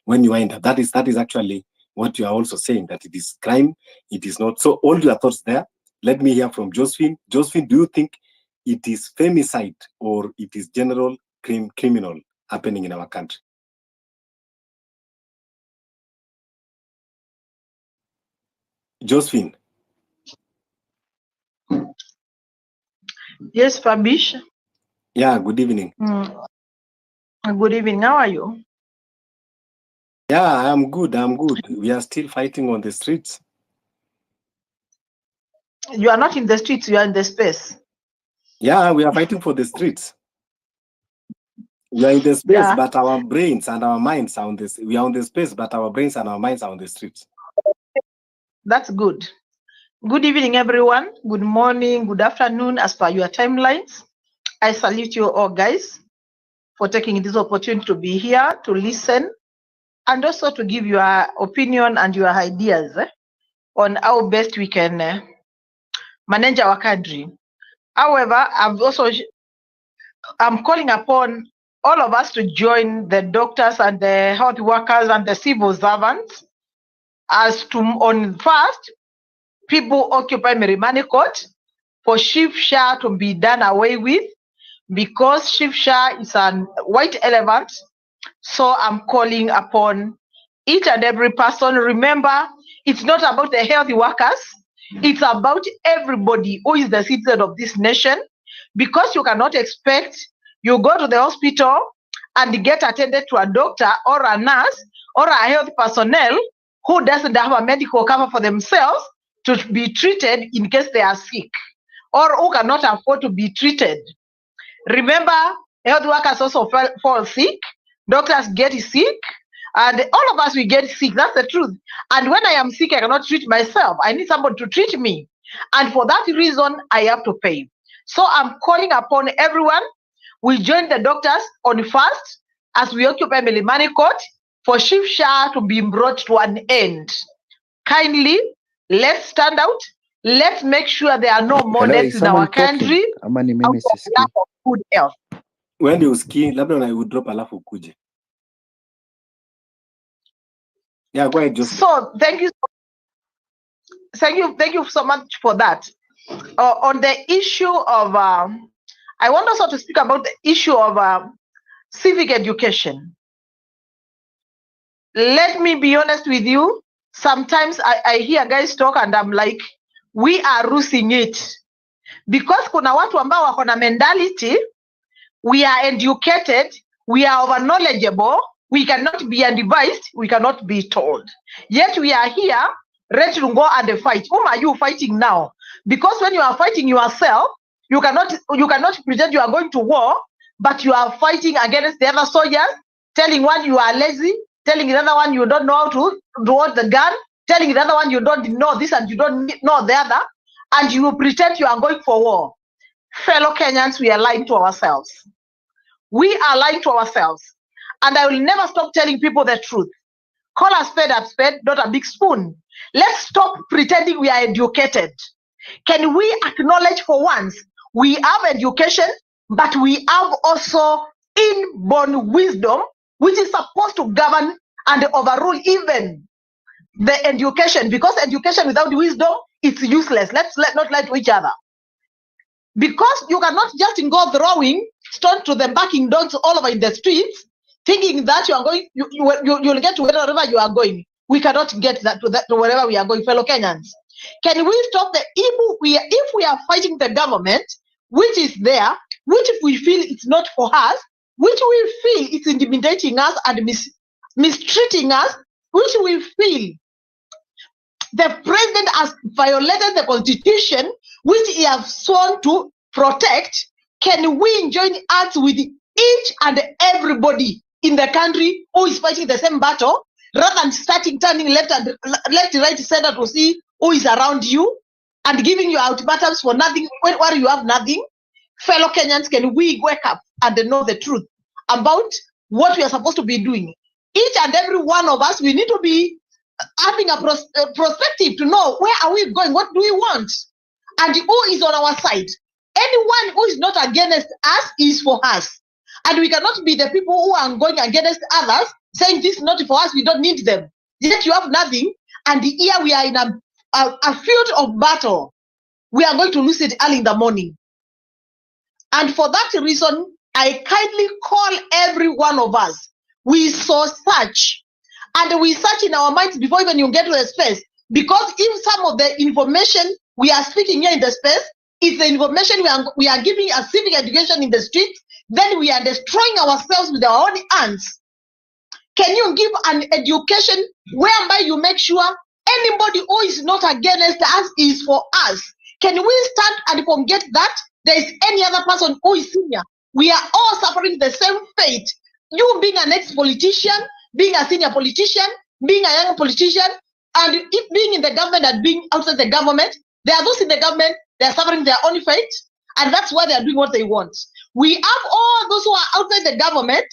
when you end up, that is actually what you are also saying, that it is crime. It is not. So all your thoughts there. Let me hear from Josephine. Josephine, do you think it is femicide or it is general criminal happening in our country? Josephine. Yes, Fabish. Yeah, good evening. Good evening. How are you? Yeah, I'm good. We are still fighting on the streets. You are not in the streets, you are in the space. Yeah, we are fighting for the streets. We are in the space, but our brains and our minds are on this. We are on the space, but our brains and our minds are on the streets. That's good. Good evening, everyone. Good morning, good afternoon, as per your timelines. I salute you all, guys, for taking this opportunity to be here, to listen, and also to give your opinion and your ideas on how best we can manage our country. However, I'm calling upon all of us to join the doctors and the health workers and the civil servants as to, on first, people occupy Milimani Court, for shift share to be done away with, because shift share is a white elephant. So I'm calling upon each and every person. Remember, it's not about the health workers. It's about everybody who is the citizen of this nation, because you cannot expect you go to the hospital and get attended to a doctor or a nurse or a health personnel who doesn't have a medical cover for themselves to be treated in case they are sick, or who cannot afford to be treated. Remember, health workers also fall sick, doctors get sick, and all of us, we get sick. That's the truth. And when I am sick, I cannot treat myself. I need somebody to treat me. And for that reason, I have to pay. So I'm calling upon everyone. We join the doctors on first as we occupy Milimani Court for shift share to be brought to an end. Kindly, let's stand out. Let's make sure there are no more deaths in our country out of lack of good health. When you ski, labda na drop alafu kuje. Yeah, go ahead, Joseph. So thank you so much for that. On the issue of, I want also to speak about the issue of civic education. Let me be honest with you. Sometimes I hear guys talk and I'm like, we are losing it. Because kuna watu ambao wako na mentality, we are educated, we are over knowledgeable, we cannot be advised, we cannot be told. Yet we are here ready to go and fight. Whom are you fighting now? Because when you are fighting yourself, you cannot pretend you are going to war, but you are fighting against the other soldiers, telling one you are lazy, telling the other one you don't know how to hold the gun, telling the other one you don't know this and you don't know the other, and you pretend you are going for war. Fellow Kenyans, we are lying to ourselves. We are lying to ourselves. And I will never stop telling people the truth. Call a spade, not a big spoon. Let's stop pretending we are educated. Can we acknowledge for once we have education, but we have also inborn wisdom, which is supposed to govern and overrule even the education, because education without wisdom, it's useless. Let's not lie to each other. Because you cannot just go throwing stones to the barking dogs all over in the streets, thinking that you are going, you'll get to wherever you are going. We cannot get to wherever we are going, fellow Kenyans. Can we stop the evil? If we are fighting the government, which is there, which if we feel it's not for us, which we feel it's intimidating us and mistreating us, which we feel the president has violated the constitution, which he has sworn to protect, can we join hands with each and everybody in the country who is fighting the same battle, rather than turning left, right, center to see who is around you and giving you ultimatums for nothing where you have nothing? Fellow Kenyans, can we wake up and know the truth about what we are supposed to be doing? Each and every one of us, we need to be having a perspective to know where are we going, what do we want, and who is on our side. Anyone who is not against us is for us, and we cannot be the people who are going against others, saying this is not for us, we don't need them, yet you have nothing, and here we are in a field of battle. We are going to lose it early in the morning. And for that reason, I kindly call every one of us, we saw such, and we search in our minds before even you get to the space. Because if some of the information we are speaking here in the space is the information we are giving a civic education in the streets, then we are destroying ourselves with our own hands. Can you give an education whereby you make sure anybody who is not against us is for us? Can we stand and forget that there is any other person who is senior? We are all suffering the same fate. You being an ex-politician, being a senior politician, being a young politician, and if being in the government and being outside the government, there are those in the government, they are suffering their own fate, and that's why they are doing what they want. We have all those who are outside the government,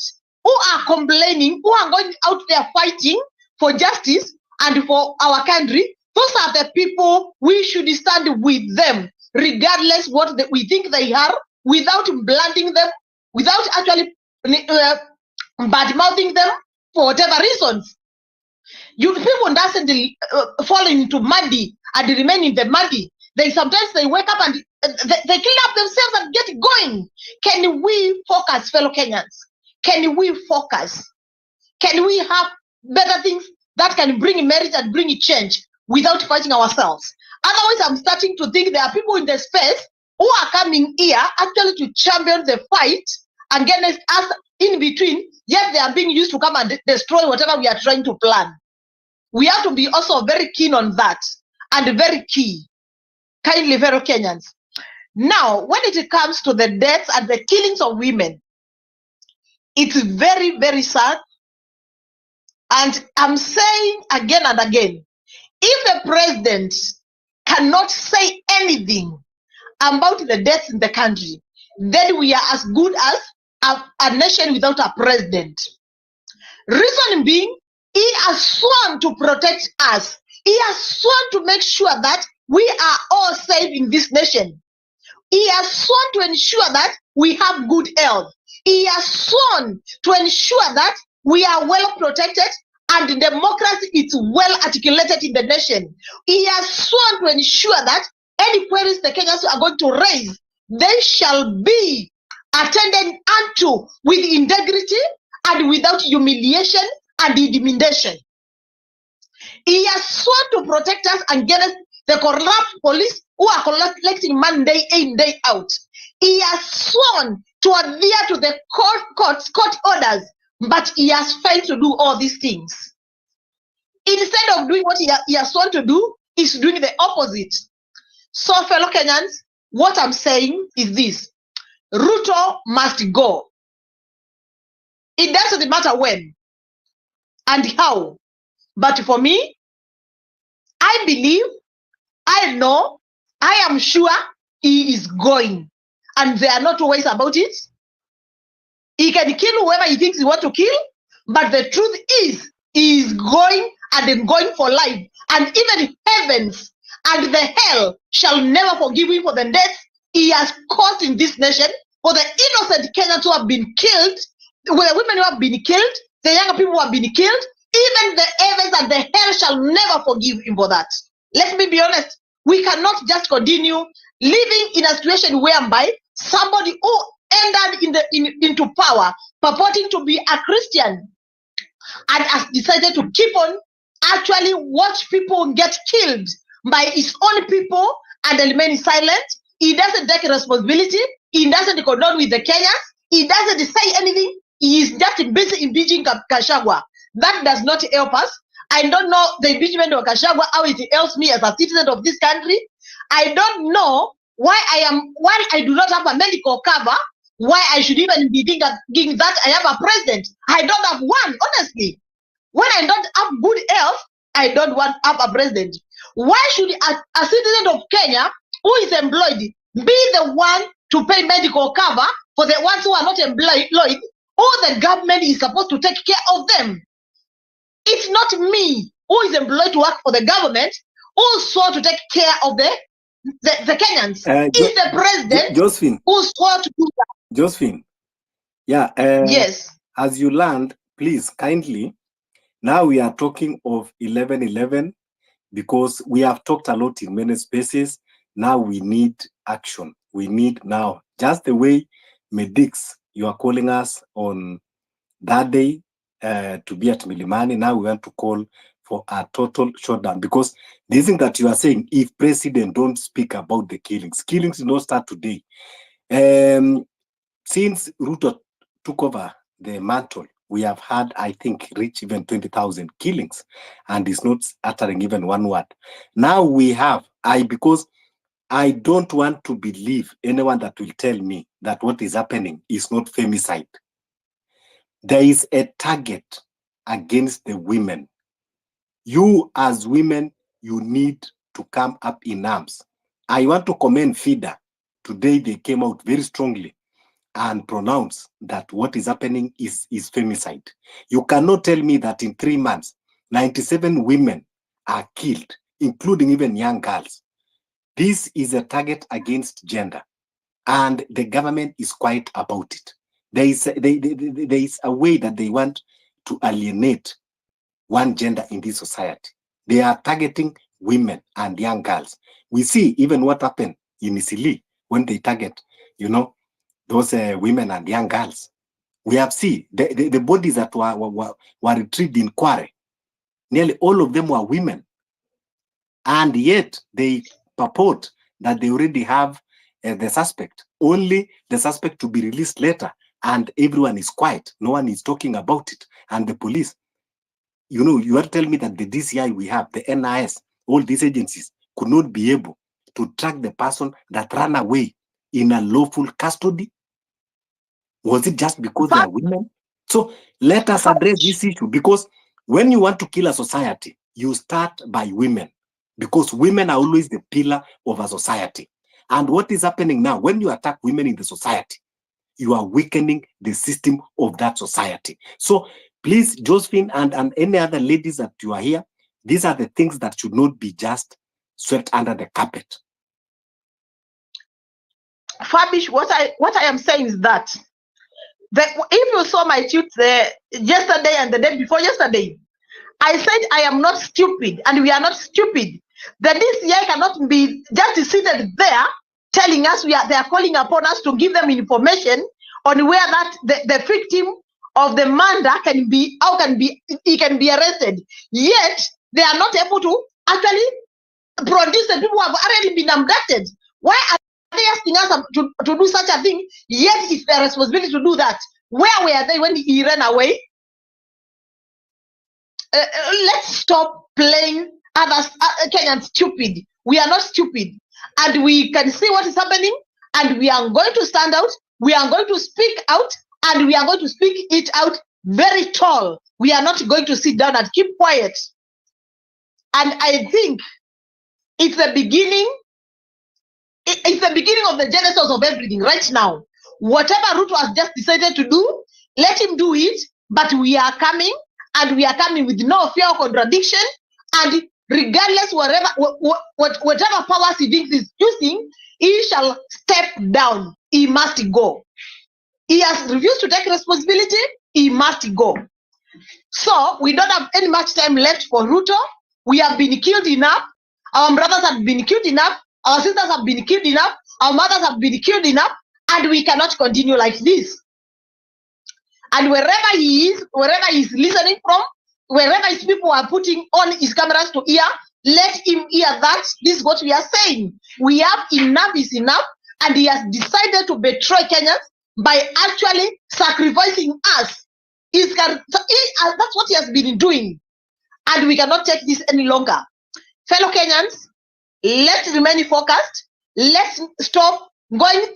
who are complaining, who are going out there fighting for justice and for our country. Those are the people we should stand with them, regardless what we think they are, without blinding them, without actually bad-mouthing them for whatever reasons. You people doesn't fall into muddy and remain in the muddy. Sometimes they wake up and they clean up themselves and get going. Can we focus, fellow Kenyans? Can we focus? Can we have better things that can bring merit and bring change without fighting ourselves? Otherwise, I'm starting to think there are people in the space who are coming here actually to champion the fight against us in between, yet they are being used to come and destroy whatever we are trying to plan. We have to be also very keen on that and very key. Kindly, fellow Kenyans. Now, when it comes to the deaths and the killings of women, it's very, very sad. And I'm saying again and again, if the president cannot say anything about the deaths in the country, then we are as good as a nation without a president. Reason being, he has sworn to protect us. He has sworn to make sure that we are all safe in this nation. He has sworn to ensure that we have good health. He has sworn to ensure that we are well protected and democracy is well articulated in the nation. He has sworn to ensure that any queries the Kenyans are going to raise, they shall be attended unto with integrity and without humiliation and intimidation. He has sworn to protect us against the corrupt police who are collecting money day in, day out. He has sworn to adhere to the court orders, but he has failed to do all these things. Instead of doing what he has sworn to do, he's doing the opposite. So, fellow Kenyans, what I'm saying is this: Ruto must go. It doesn't matter when and how. But for me, I believe, I know, I am sure he is going. And there are no two ways about it. He can kill whoever he thinks he wants to kill. But the truth is, he is going and then going for life. And even heavens and the hell shall never forgive him for the death he has caused in this nation, for the innocent Kenyans who have been killed, the women who have been killed, the younger people who have been killed. Even the heavens and the hell shall never forgive him for that. Let me be honest. We cannot just continue living in a situation whereby somebody who entered into power purporting to be a Christian and has decided to keep on actually watch people get killed by his own people and remain silent. He doesn't take responsibility. He doesn't condone with the Kenyans. He doesn't say anything. He is just busy impeaching Gachagua. That does not help us. I don't know the impeachment of Gachagua, how it helps me as a citizen of this country. I don't know why I do not have a medical cover, why I should even be thinking that I have a president. I don't have one, honestly. When I don't have good health, I don't want to have a president. Why should a citizen of Kenya who is employed be the one to pay medical cover for the ones who are not employed, or the government is supposed to take care of them? It's not me who is employed to work for the government who swore to take care of the Kenyans. It's the president Josephine, who swore to do that. Josephine, yeah. Yes. As you learned, please kindly, now we are talking of 1111 because we have talked a lot in many spaces. Now we need action. We need now, just the way Medix, you are calling us on that day to be at Milimani. Now we want to call for a total shutdown because the thing that you are saying, if president don't speak about the killings do not start today. Since Ruto took over the mantle, we have had, I think, reach even 20,000 killings, and it's not uttering even one word. Now we have, because I don't want to believe anyone that will tell me that what is happening is not femicide. There is a target against the women. You as women, you need to come up in arms. I want to commend FIDA. Today they came out very strongly and pronounced that what is happening is femicide. You cannot tell me that in 3 months, 97 women are killed, including even young girls. This is a target against gender, and the government is quiet about it. There is a way that they want to alienate one gender in this society. They are targeting women and young girls. We see even what happened in Isili when they target, those women and young girls. We have seen the bodies that were retrieved in Kware. Nearly all of them were women. And yet they purport that they already have the suspect. Only the suspect to be released later. And everyone is quiet. No one is talking about it. And the police, you are telling me that the DCI we have, the NIS, all these agencies could not be able to track the person that ran away in a lawful custody? Was it just because they are women? So let us address this issue, because when you want to kill a society, you start by women, because women are always the pillar of a society. And what is happening now, when you attack women in the society, you are weakening the system of that society. So please, Josephine and any other ladies that you are here, these are the things that should not be just swept under the carpet. Fabish, what I am saying is that if you saw my tweets yesterday and the day before yesterday, I said I am not stupid, and we are not stupid. The DCI cannot be just seated there telling us they are calling upon us to give them information on where that the victim of the murder can be, he can be arrested. Yet they are not able to actually produce the people who have already been abducted. Why are they asking us to do such a thing? Yet it's their responsibility to do that. Where were they when he ran away? Let's stop playing others Kenyans stupid. We are not stupid, and we can see what is happening, and we are going to stand out. We are going to speak out, and we are going to speak it out very tall. We are not going to sit down and keep quiet. And I think it's the beginning. It's the beginning of the genesis of everything right now. Whatever Ruto has just decided to do, let him do it. But we are coming, and we are coming with no fear of contradiction. And regardless, whatever powers he thinks he's using, he shall step down. He must go. He has refused to take responsibility. He must go. So we don't have any much time left for Ruto. We have been killed enough. Our brothers have been killed enough. Our sisters have been killed enough. Our mothers have been killed enough. And we cannot continue like this. And wherever he is, wherever he's listening from, wherever his people are putting on his cameras to hear, let him hear that. This is what we are saying. We have enough is enough. And he has decided to betray Kenyans by actually sacrificing us. That's what he has been doing. And we cannot take this any longer. Fellow Kenyans, let's remain focused. Let's stop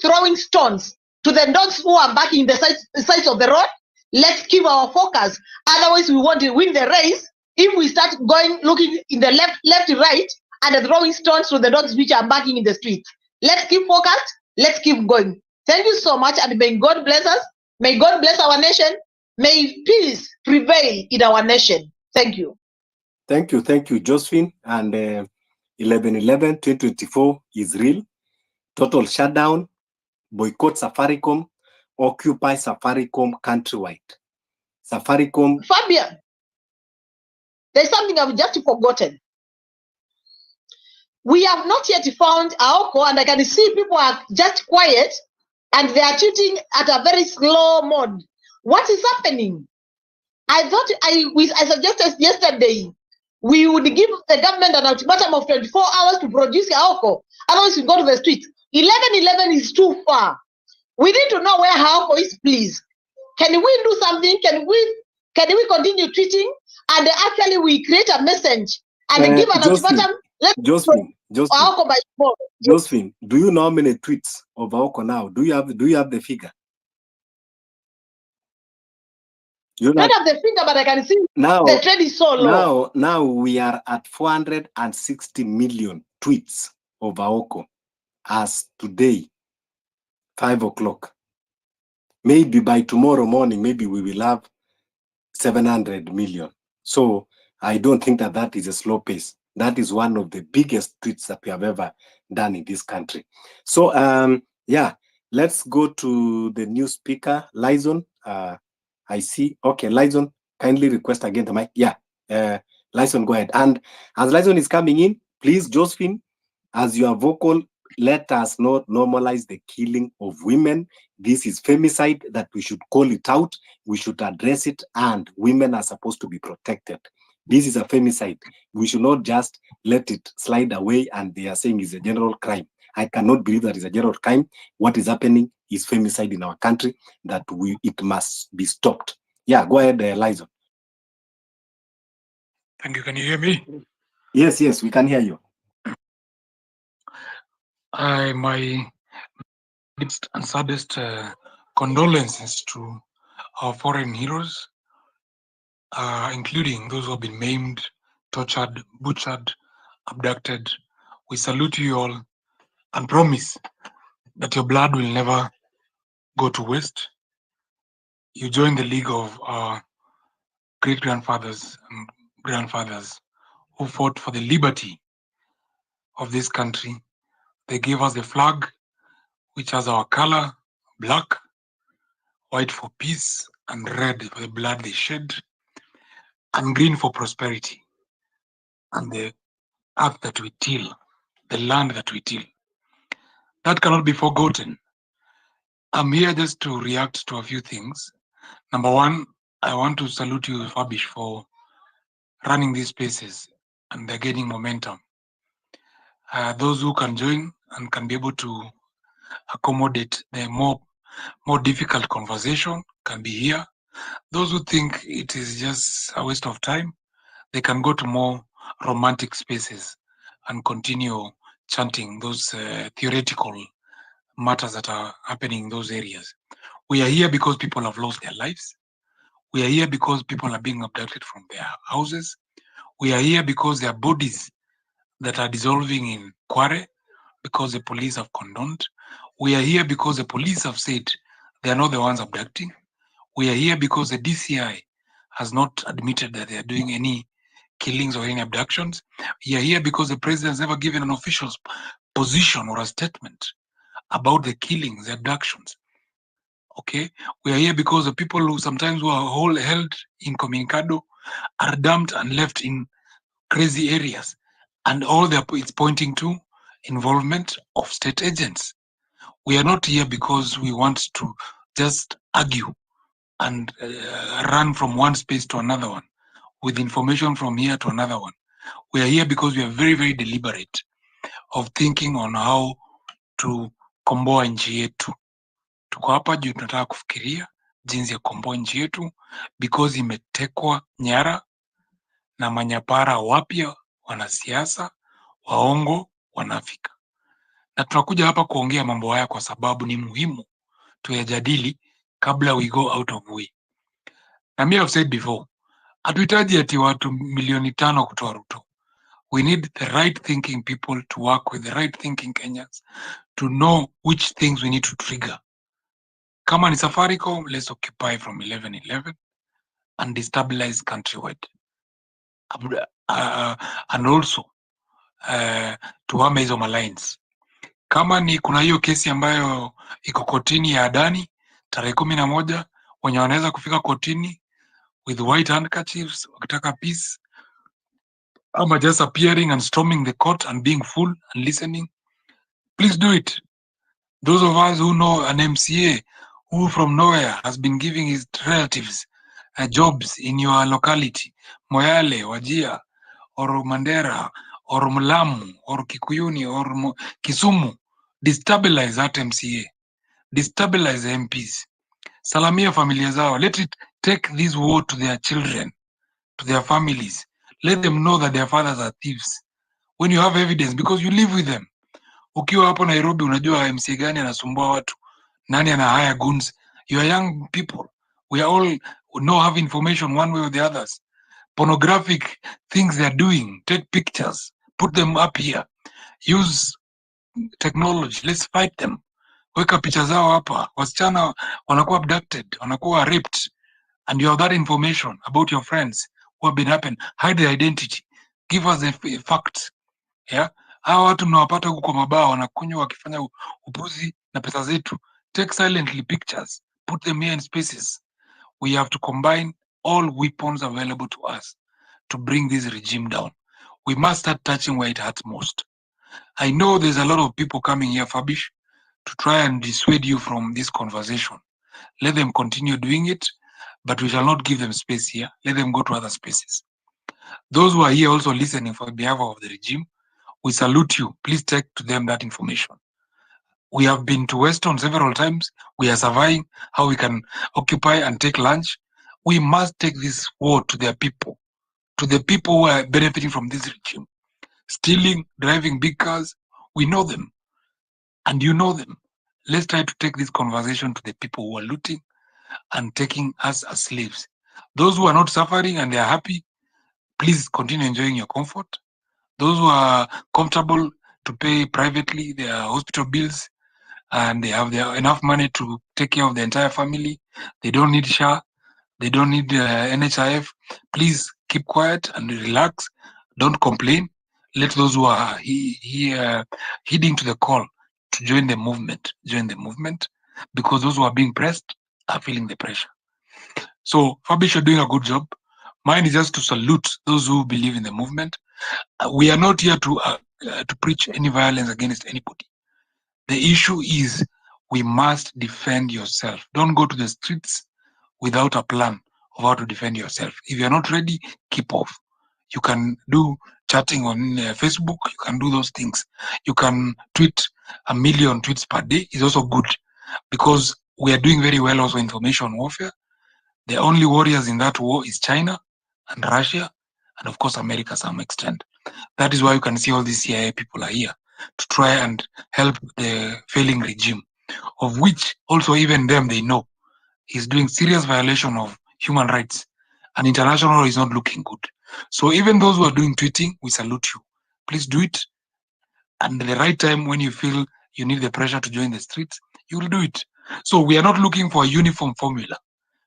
throwing stones to the dogs who are backing the sides of the road. Let's keep our focus. Otherwise, we want to win the race. If we start looking in the left, right, and throwing stones to the dogs which are backing in the streets. Let's keep focused. Let's keep going. Thank you so much, and may God bless us. May God bless our nation. May peace prevail in our nation. Thank you. Thank you, Josephine. And 11/11/2024 is real. Total shutdown, boycott Safaricom, occupy Safaricom countrywide. Safaricom. Fabian, there's something I've just forgotten. We have not yet found AOCO, and I can see people are just quiet, and they are shooting at a very slow mode. What is happening? I thought I suggested yesterday we would give the government an ultimatum of 24 hours to produce AOCO. Otherwise, we go to the street. 11/11 is too far. We need to know where AOCO is, please. Can we do something? Can we continue tweeting? And actually, we create a message and give an ultimatum. Josephine, do you know how many tweets of AOCO now? Do you have the figure? You don't have the figure, but I can see now the trend is so low. Now we are at 460 million tweets of AOCO as today, 5 o'clock. Maybe by tomorrow morning, maybe we will have 700 million. So I don't think that is a slow pace. That is one of the biggest tweets that we have ever done in this country. So yeah, let's go to the new speaker, Lyson. I see. Okay, Lyson, kindly request again the mic. Yeah, Lyson, go ahead. And as Lyson is coming in, please, Josephine, as you are vocal, let us not normalize the killing of women. This is femicide that we should call it out. We should address it, and women are supposed to be protected. This is a femicide. We should not just let it slide away and they are saying it's a general crime. I cannot believe that it's a general crime. What is happening is femicide in our country that it must be stopped. Yeah, go ahead, Lyson. Thank you. Can you hear me? Yes, we can hear you. My deepest and saddest condolences to our foreign heroes, including those who have been maimed, tortured, butchered, abducted. We salute you all and promise that your blood will never go to waste. You join the league of our great-grandfathers and grandfathers who fought for the liberty of this country. They gave us the flag, which has our color, black, white for peace, and red for the blood they shed. and green for prosperity, and the earth that we till, the land that we till. That cannot be forgotten. I'm here just to react to a few things. Number one, I want to salute you, Fabish, for running these spaces, and they're gaining momentum. Those who can join and can be able to accommodate the more difficult conversation can be here. Those who think it is just a waste of time, they can go to more romantic spaces and continue chanting those theoretical matters that are happening in those areas. We are here because people have lost their lives. We are here because people are being abducted from their houses. We are here because there are bodies that are dissolving in Kware because the police have condoned. We are here because the police have said they are not the ones abducting. We are here because the DCI has not admitted that they are doing any killings or any abductions. We are here because the president has never given an official position or a statement about the killings, the abductions. Okay, we are here because the people who sometimes who are held incommunicado are dumped and left in crazy areas, and all it's pointing to involvement of state agents. We are not here because we want to just argue and run from one space to another one with information from here to another one. We are here because we are very, very deliberate of thinking on how to komboa nchi yetu. Tuko hapa juu tunataka kufikiria jinsi ya kukomboa nchi yetu because imetekwa nyara na manyapara wapya, wanasiasa, waongo, wanafika. Na tunakuja hapa kuongea mambo haya kwa sababu ni muhimu tuyajadili kabla we go out of way. Na mimi I've said before, hatuhitaji ati watu milioni 5 kutoa Ruto. We need the right thinking people to work with the right thinking Kenyans to know which things we need to trigger. Kama ni Safaricom, let's occupy from 11:11 and destabilize countrywide. And also tuhame hizo malines. Kama ni kuna hiyo kesi ambayo iko kotini ya Adani tarehe 11, wenye wanaweza kufika kotini with white handkerchiefs wakitaka peace, ama just appearing and storming the court and being full and listening, please do it. Those of us who know an MCA who from nowhere has been giving his relatives jobs in your locality, Moyale, Wajia, or Mandera, or Mulamu, or Kikuyuni, or Kisumu, destabilize that MCA, destabilize the MPs, salamia familia zao, let it take this war to their children, to their families, let them know that their fathers are thieves. When you have evidence, because you live with them. Ukiwa hapo Nairobi unajua MCA gani anasumbua watu, nani ana hire goons. You are young people. We are all know have information one way or the others. Pornographic things they are doing, take pictures, put them up here. Use technology, let's fight them. Weka picha zao hapa, wasichana wanakuwa abducted, wanakuwa raped, and you have that information about your friends who have been happened. Hide their identity, give us the facts. Yeah, hawa watu mnawapata huko kwa mabao wanakunywa wakifanya upuzi na pesa zetu. Take silently pictures, put them here in spaces. We have to combine all weapons available to us to bring this regime down. We must start touching where it hurts most. I know there's a lot of people coming here, Fabish, to try and dissuade you from this conversation. Let them continue doing it, but we shall not give them space here. Let them go to other spaces. Those who are here also listening for behalf of the regime, we salute you. Please take to them that information. We have been to Weston several times. We are surveying how we can occupy and take lunch. We must take this war to their people, to the people who are benefiting from this regime. Stealing, driving big cars, we know them. And you know them. Let's try to take this conversation to the people who are looting and taking us as slaves. Those who are not suffering and they are happy, please continue enjoying your comfort. Those who are comfortable to pay privately their hospital bills and they have enough money to take care of the entire family, they don't need SHA, they don't need NHIF, please keep quiet and relax. Don't complain. Let those who are heeding to the call to join the movement, because those who are being pressed are feeling the pressure. So Fabish, you're doing a good job. Mine is just to salute those who believe in the movement. We are not here to preach any violence against anybody. The issue is we must defend yourself. Don't go to the streets without a plan of how to defend yourself. If you're not ready, keep off. You can do chatting on Facebook. You can do those things. You can tweet 1 million tweets per day. Is also good because we are doing very well also information warfare. The only warriors in that war is China and Russia, and of course America to some extent. That is why you can see all these CIA people are here to try and help the failing regime, of which also even them they know is doing serious violation of human rights, and international is not looking good. So even those who are doing tweeting, we salute you. Please do it, and at the right time when you feel you need the pressure to join the streets, you will do it. So we are not looking for a uniform formula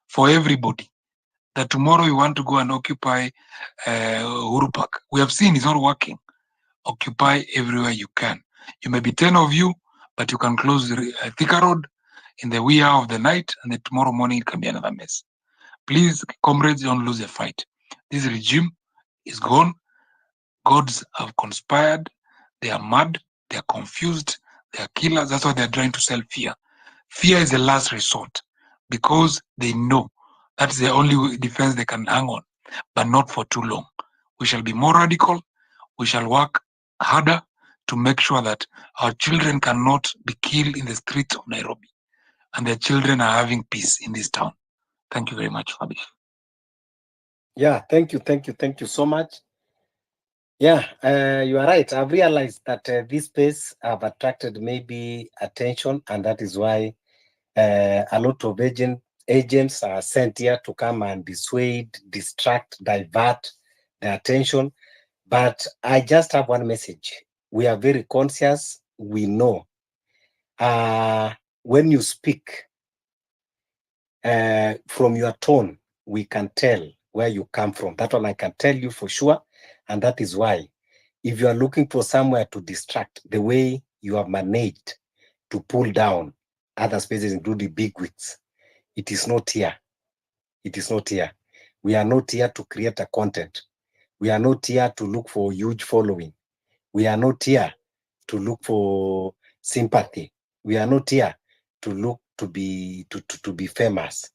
for everybody, that tomorrow you want to go and occupy Uhuru Park. We have seen it's not working. Occupy everywhere you can. You may be 10 of you, but you can close Thika Road in the wee hour of the night, and then tomorrow morning it can be another mess. Please, comrades, don't lose the fight. This regime is gone. Gods have conspired. They are mad. They are confused. They are killers. That's why they're trying to sell fear. Fear is the last resort because they know that's the only defense they can hang on, but not for too long. We shall be more radical. We shall work harder to make sure that our children cannot be killed in the streets of Nairobi, and their children are having peace in this town. Thank you very much, Fabi. Yeah, thank you so much. Yeah, you are right. I've realized that this space have attracted maybe attention, and that is why a lot of agents are sent here to come and dissuade, distract, divert the attention. But I just have one message. We are very conscious. We know when you speak, from your tone, we can tell where you come from. That one I can tell you for sure. And that is why, if you are looking for somewhere to distract, the way you have managed to pull down other spaces, including big wigs, it is not here. It is not here. We are not here to create a content. We are not here to look for huge following. We are not here to look for sympathy. We are not here to look to be famous,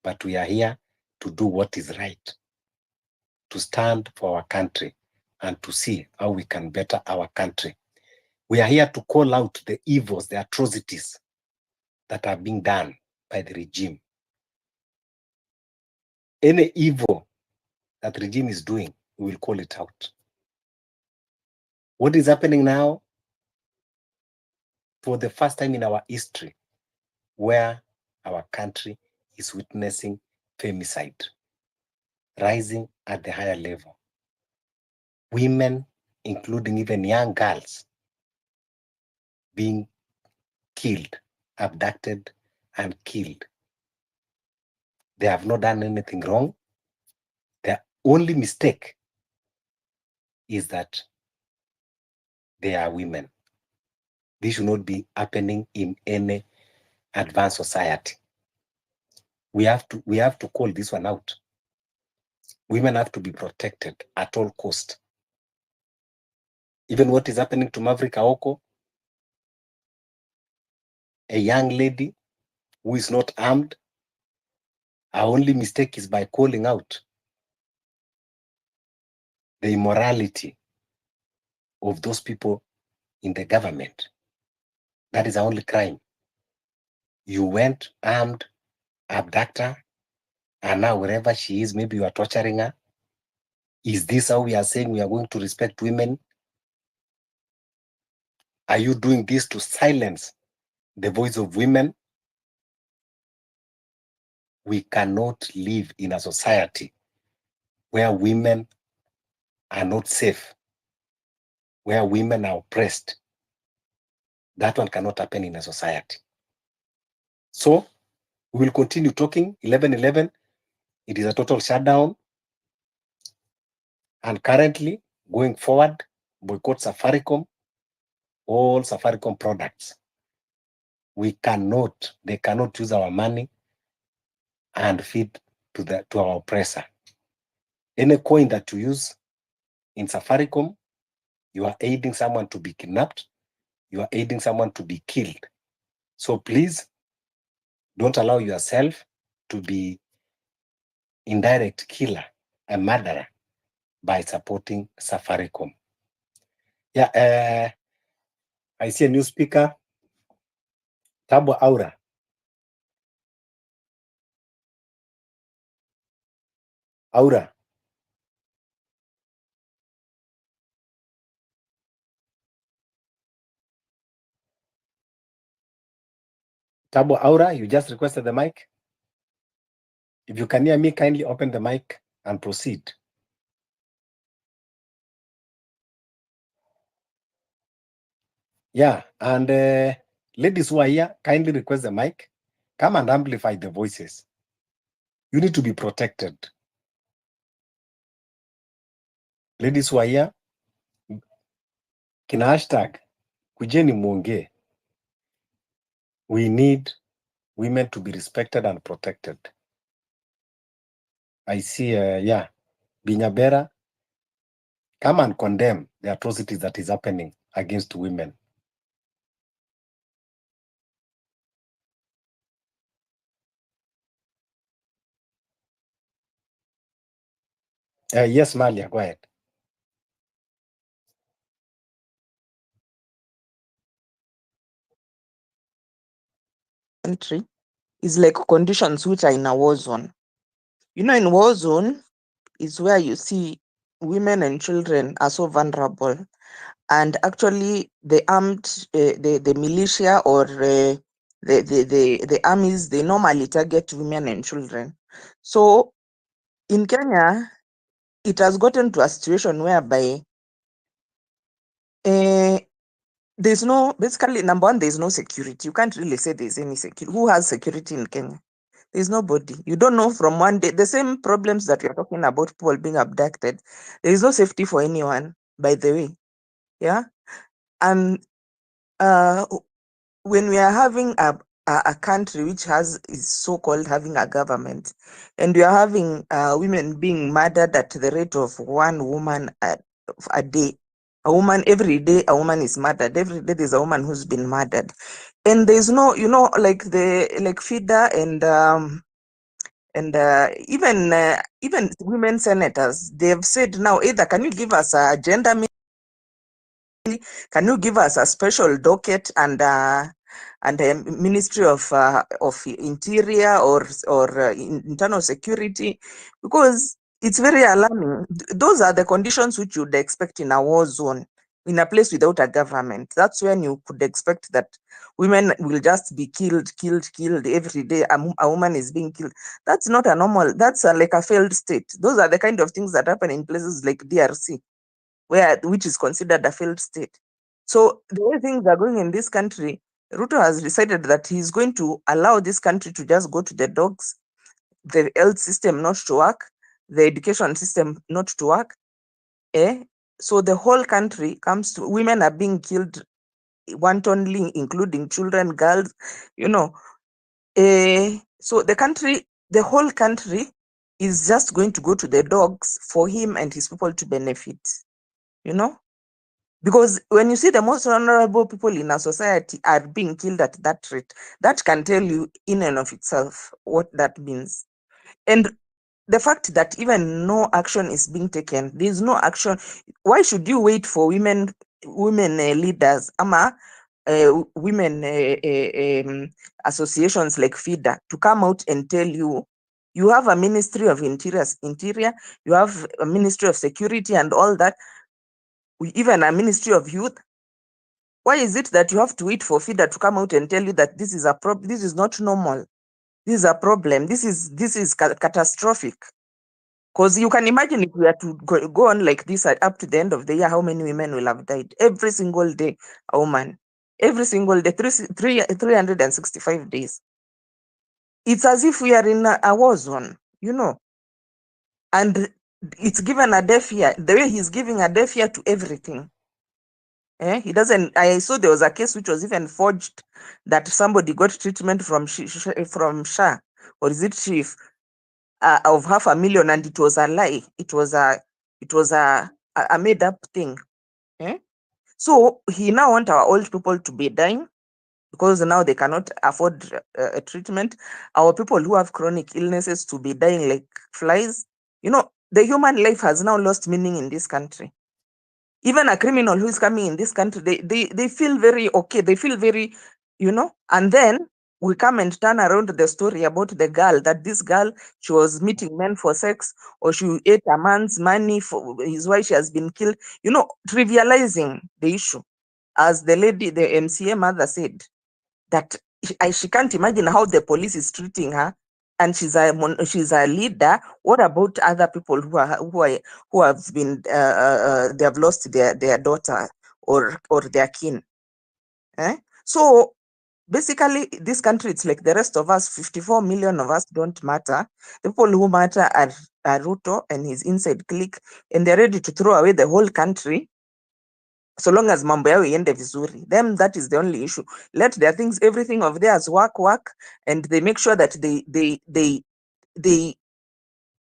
but we are here to do what is right, to stand for our country and to see how we can better our country. We are here to call out the evils, the atrocities that are being done by the regime. Any evil that regime is doing, we will call it out. What is happening now, for the first time in our history, where our country is witnessing femicide rising at the higher level. Women, including even young girls, being killed, abducted, and killed. They have not done anything wrong. Their only mistake is that they are women. This should not be happening in any advanced society. We have to call this one out. Women have to be protected at all cost. Even what is happening to Maverick Aoko, a young lady who is not armed, our only mistake is by calling out the immorality of those people in the government. That is our only crime. You went armed, abduct her, and now wherever she is, maybe you are torturing her. Is this how we are saying we are going to respect women? Are you doing this to silence the voice of women? We cannot live in a society where women are not safe, where women are oppressed. That one cannot happen in a society. So we will continue talking. 11/11, it is a total shutdown. And currently, going forward, boycott Safaricom, all Safaricom products. They cannot use our money and feed to our oppressor. Any coin that you use in Safaricom, you are aiding someone to be kidnapped, you are aiding someone to be killed. So please don't allow yourself to be indirect killer, a murderer, by supporting Safaricom. Yeah, I see a new speaker, Tabo Aura. Aura. Tabo Aura, you just requested the mic. If you can hear me, kindly open the mic and proceed. Yeah, and ladies who are here, kindly request the mic. Come and amplify the voices. You need to be protected. Ladies who are here, kina hashtag, kujeni muongee. We need women to be respected and protected. I see, yeah, Binyabera, come and condemn the atrocities that is happening against women. Yes, Malia, go ahead. Country is like conditions which are in a war zone. You know, in war zone is where you see women and children are so vulnerable, and actually the armed, the militia or the armies, they normally target women and children. So in Kenya, it has gotten to a situation whereby there's no, basically, number one, there's no security. You can't really say there's any security. Who has security in Kenya? There's nobody. You don't know from one day. The same problems that you're talking about, people being abducted. There is no safety for anyone, by the way. Yeah. And when we are having a country which is so-called having a government, and we are having women being murdered at the rate of one woman a day, a woman every day, a woman is murdered. Every day there's a woman who's been murdered, and there's no, you know, like FIDA and even women senators, they've said now, either can you give us a gender, can you give us a special docket and a Ministry of Interior or Internal Security, because it's very alarming. Those are the conditions which you'd expect in a war zone, in a place without a government. That's when you could expect that women will just be killed every day. A woman is being killed. That's not a normal, that's like a failed state. Those are the kind of things that happen in places like DRC, which is considered a failed state. So the way things are going in this country, Ruto has decided that he's going to allow this country to just go to the dogs, the health system not to work, the education system not to work. So the whole country comes to, women are being killed wantonly, including children, girls, you know. So the whole country is just going to go to the dogs for him and his people to benefit, you know. Because when you see the most vulnerable people in a society are being killed at that rate, that can tell you in and of itself what that means. And the fact that even no action is being taken, there's no action. Why should you wait for women leaders, women associations like FIDA to come out and tell you? You have a Ministry of Interior, you have a Ministry of Security and all that, even a Ministry of Youth. Why is it that you have to wait for FIDA to come out and tell you that this is a problem? This is not normal. This is a problem. This is catastrophic. Because you can imagine if we are to go on like this up to the end of the year, how many women will have died? Every single day, a woman. Every single day, 365 days. It's as if we are in a war zone, you know. And it's given a deaf ear. The way he's giving a deaf ear to everything. He doesn't. I saw there was a case which was even forged, that somebody got treatment from SHA, or is it Chief? of 500,000, and it was a lie. It was a made up thing. Eh? So he now want our old people to be dying because now they cannot afford a treatment. Our people who have chronic illnesses to be dying like flies. You know, the human life has now lost meaning in this country. Even a criminal who is coming in this country, they feel very okay. They feel very, you know, and then we come and turn around the story about the girl, that this girl, she was meeting men for sex, or she ate a man's money for his wife, she has been killed, you know, trivializing the issue. As the lady, the MCA mother said, that she can't imagine how the police is treating her, and she's a leader. What about other people who have been they have lost their daughter or their kin? So basically, this country, it's like the rest of us. 54 million of us don't matter. The people who matter are Ruto and his inside clique, and they're ready to throw away the whole country so long as mambo yao iende vizuri. Them, that is the only issue. Let their things, everything of theirs work, and they make sure that they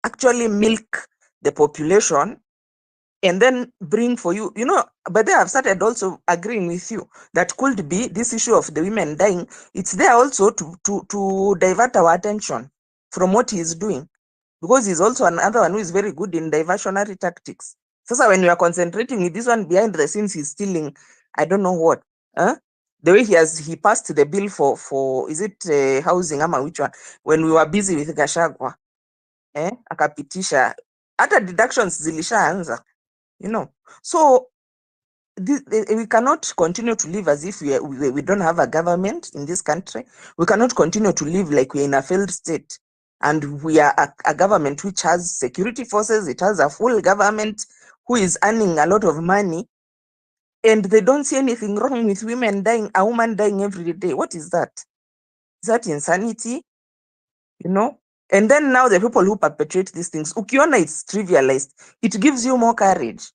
actually milk the population and then bring for you, you know. But they have started also agreeing with you that could be this issue of the women dying. It's there also to divert our attention from what he is doing, because he's also another one who is very good in diversionary tactics. So when you are concentrating with this one behind the scenes, he's stealing, I don't know what. The way he passed the bill for is it housing ama which one, when we were busy with Gashagwa, akapitisha hata deductions zilishaanza, you know. So we cannot continue to live as if we don't have a government in this country. We cannot continue to live like we're in a failed state. And we are a government which has security forces. It has a full government who is earning a lot of money. And they don't see anything wrong with women dying, a woman dying every day. What is that? Is that insanity? You know? And then now the people who perpetrate these things, ukiona it's trivialized, it gives you more courage.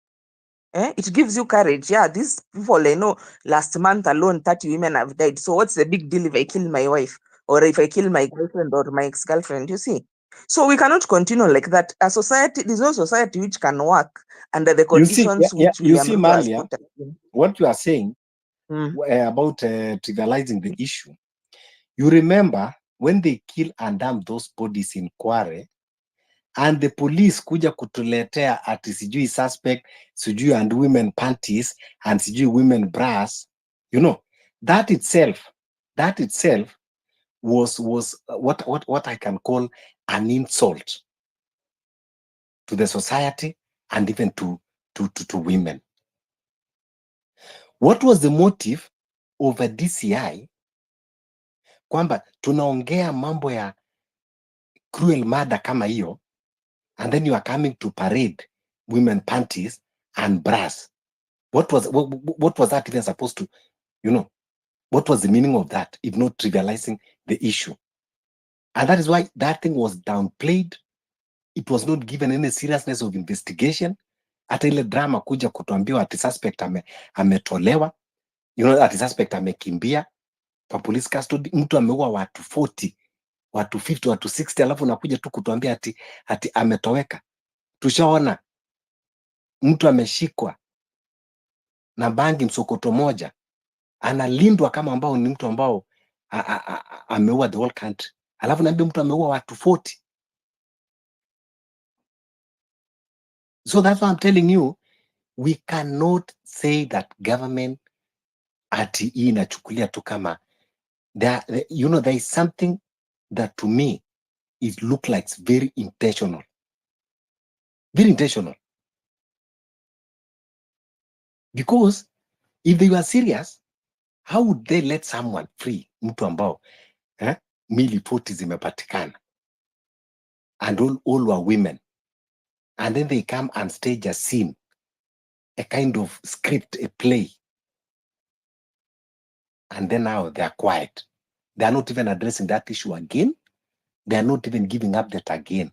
It gives you courage. Yeah, these people, I know, last month alone, 30 women have died. So what's the big deal if I kill my wife, or if I kill my girlfriend or my ex-girlfriend? You see? So we cannot continue like that. A society, there's no society which can work under the conditions which You William see, Ruto has Malia, put us in. what you are saying about trivializing the issue. You remember when they kill and dump those bodies in Kware, and the police kuja kutuletea ati sijui suspect, sijui and women panties, and sijui women bras, you know, that itself was what I can call an insult to the society and even to women. What was the motive of a DCI? Kwamba tunaongea mambo ya cruel murder kama hiyo, and then you are coming to parade women panties and bras. What was that even supposed to, you know, what was the meaning of that if not trivializing the issue? And that is why that thing was downplayed. It was not given any seriousness of investigation. Hata ile drama kuja kutuambiwa ati suspect ametolewa, you know, ati suspect amekimbia kwa police custody, mtu ameua watu 40, watu 50, watu 60, alafu nakuja tu kutuambia ati ametoweka. Tushaona mtu ameshikwa na bangi msokoto moja, analindwa kama ambao ni mtu ambao ameua the whole country, alafu naambia mtu ameua watu 40. So that's why I'm telling you, we cannot say that government ati hii inachukulia tu kama you know, there is something that to me it look like very intentional, because if they were serious, how would they let someone free, mtu ambao mili 40 zimepatikana, and all were women, and then they come and stage a scene, a kind of script, a play, and then now they are quiet. They are not even addressing that issue again. They are not even giving update again.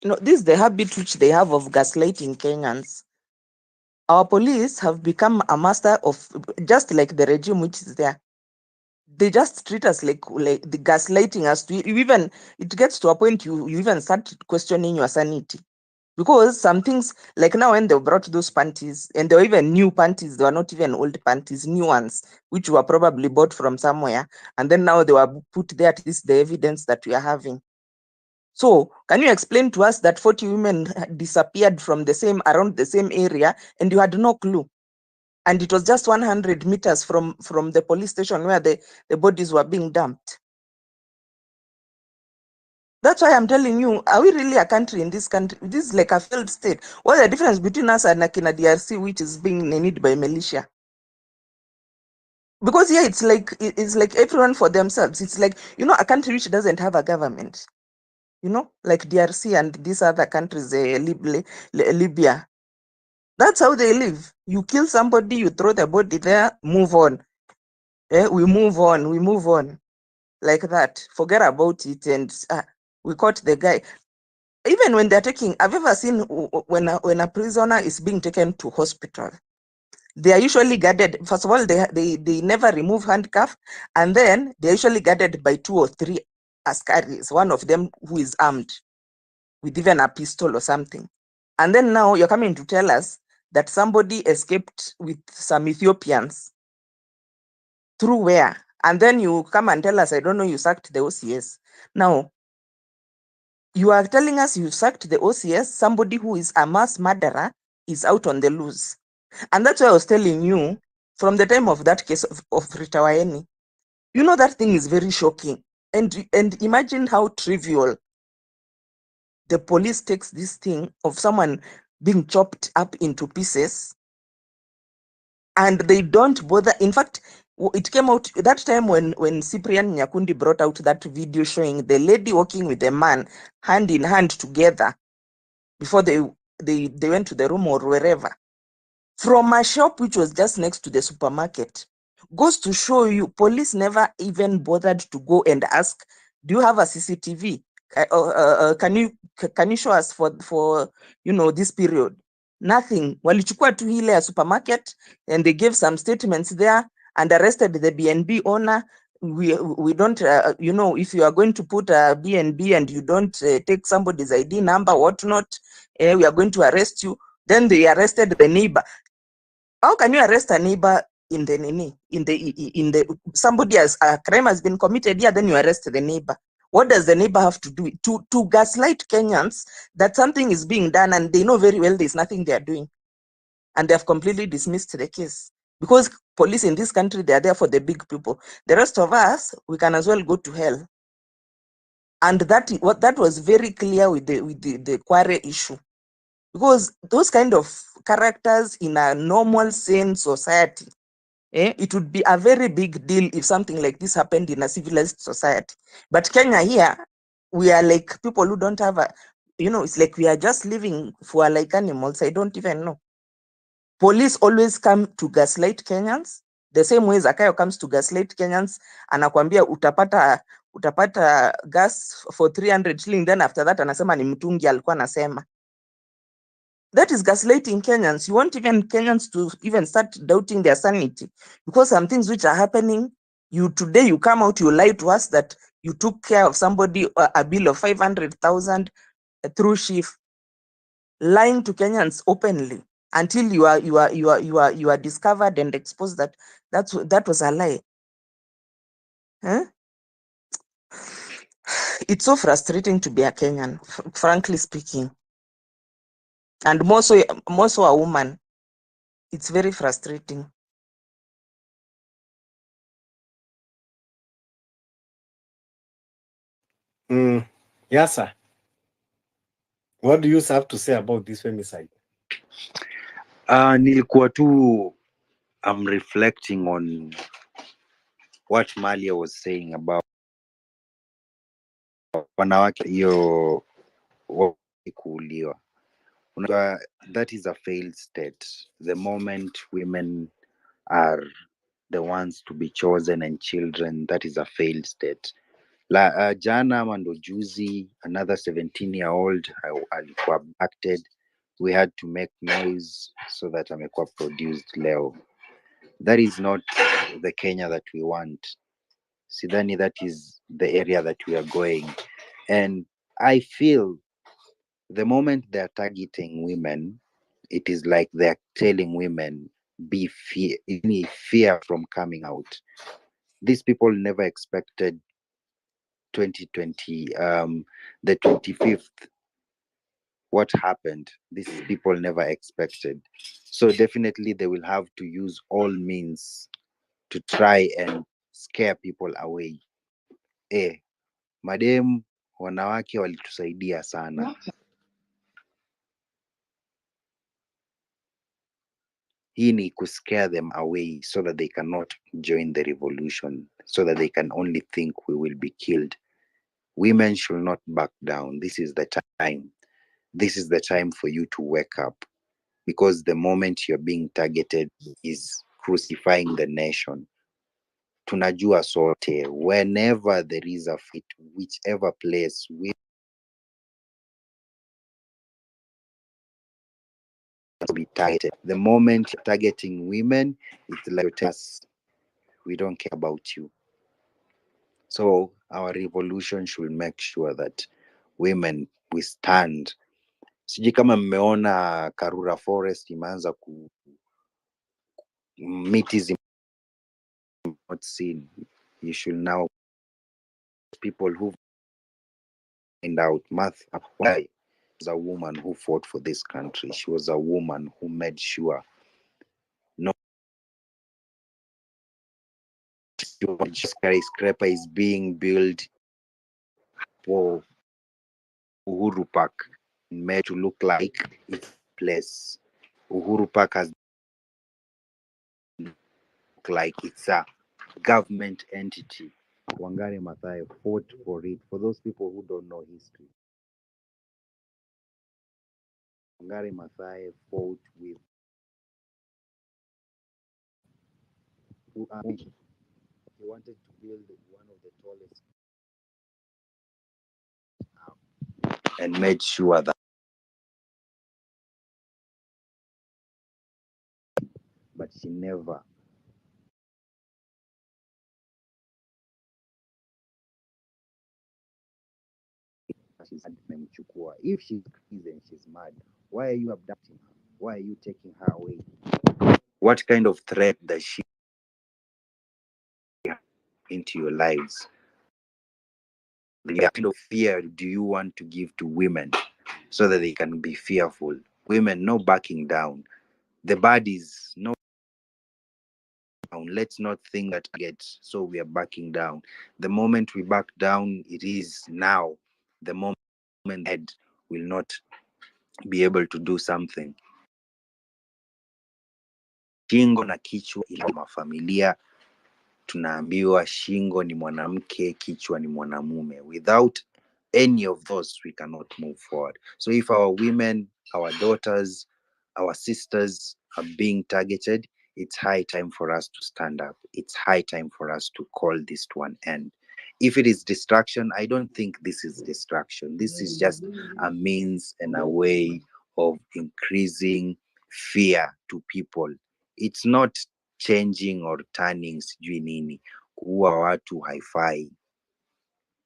You know, this is the habit which they have of gaslighting Kenyans. Our police have become a master of, just like the regime which is there, They just treat us like the gaslighting us. To you even it gets to a point you even start questioning your sanity. Because some things, like now when they brought those panties, and they were even new panties, they were not even old panties, new ones, which were probably bought from somewhere, and then now they were put there. This is the evidence that we are having. So can you explain to us that 40 women disappeared from around the same area, and you had no clue? And it was just 100 meters from the police station where the bodies were being dumped. That's why I'm telling you, are we really a country in this country? This is like a failed state. What's the difference between us and Akina DRC, which is being nenid by militia? Because here it's like everyone for themselves. It's like, a country which doesn't have a government, like DRC and these other countries, Libya. That's how they live. You kill somebody, you throw the body there, move on. We move on. Like that. Forget about it, and we caught the guy. Even when they're taking, I've ever seen when a prisoner is being taken to hospital, they are usually guarded. First of all, they never remove handcuff, and then they're usually guarded by 2 or 3 askaris, one of them who is armed with even a pistol or something. And then now you're coming to tell us that somebody escaped with some Ethiopians. Through where? And then you come and tell us, I don't know, you sacked the OCS. Now, you are telling us you sacked the OCS, somebody who is a mass murderer is out on the loose. And that's why I was telling you, from the time of that case of Rita Waeni, that thing is very shocking. And imagine how trivial the police takes this thing of someone being chopped up into pieces, and they don't bother. In fact, it came out that time when Cyprian Nyakundi brought out that video showing the lady walking with the man hand in hand together before they went to the room or wherever, from a shop which was just next to the supermarket. Goes to show you, police never even bothered to go and ask, do you have a CCTV? Can you show us for this period? Nothing. Walichukua tu ile ya supermarket, and they gave some statements there and arrested the BNB owner. We don't, if you are going to put a BNB and you don't take somebody's ID number, whatnot, we are going to arrest you. Then they arrested the neighbor. How can you arrest a neighbor in the somebody has a crime has been committed here, then you arrest the neighbor? What does the neighbor have to do? To gaslight Kenyans that something is being done, and they know very well there's nothing they are doing, and they have completely dismissed the case, because police in this country, they are there for the big people. The rest of us, we can as well go to hell. And that was very clear with the Kware issue. Because those kind of characters in a normal, sane society, it would be a very big deal if something like this happened in a civilized society. But Kenya here, we are like people who don't have it's like we are just living for like animals. I don't even know. Police always come to gaslight Kenyans, the same way Zakayo comes to gaslight Kenyans, anakwambia utapata gas for 300 shilling, then after that anasema ni mtungi alikuwa anasema. That is gaslighting Kenyans. You want even Kenyans to even start doubting their sanity, because some things which are happening, today you come out, you lie to us that you took care of somebody, a bill of 500,000 through shift, lying to Kenyans openly until you are discovered and exposed that was a lie. Huh? It's so frustrating to be a Kenyan, frankly speaking. And more so a woman. It's very frustrating. Yes, sir. What do you have to say about this femicide? Nilikuwa tu, I'm reflecting on what Malia was saying about wanawake hiyo kuuliwa. Unajua, that is a failed state. The moment women are the ones to be chosen and children, that is a failed state. Jana ama ndo juzi, another 17-year-old alikuwa abducted. We had to make noise so that amekuwa produced leo. That is not the Kenya that we want. Sidhani that is the area that we are going. And I feel the moment they're targeting women, it is like they're telling women, be fear, any fear from coming out. These people never expected 2020, the 25th. What happened? These people never expected. So definitely they will have to use all means to try and scare people away. Madem, wanawake walitusaidia sana. Hii ni to scare them away so that they cannot join the revolution, so that they can only think we will be killed. Women should not back down. This is the time. This is the time for you to wake up, because the moment you're being targeted is crucifying the nation. Tunajua sote, whenever there is a fight, whichever place, we to be targeted. The moment you're targeting women, it's like us, we don't care about you. So our revolution should make sure that women we stand. Sijui kama mmeona Karura Forest imeanza miti not seen. You should now people who find out math why was a woman who fought for this country. She was a woman who made sure no skyscraper is being built for Uhuru Park, made to look like its place. Uhuru Park has look like it's a government entity. Wangari Maathai fought for it. For those people who don't know history, Wangari Maathai fought with he wanted to build one of the tallest and made sure that, but she never. She's Wamechoka. If she's crazy and she's mad, why are you abducting her? Why are you taking her away? What kind of threat does she have into your lives? What kind of fear do you want to give to women so that they can be fearful? Women, no backing down. The bodies, no. Let's not think that so we are backing down. The moment we back down, it is now. The moment head will not be able to do something. Shingo na kichwa ila mafamilia tunaambiwa shingo ni mwanamke, kichwa ni mwanamume. Without any of those, we cannot move forward. So if our women, our daughters, our sisters are being targeted, it's high time for us to stand up. It's high time for us to call this to an end. If it is distraction, I don't think this is distraction. This is just a means and a way of increasing fear to people. It's not changing or turning sijui nini. Kuua watu haifai.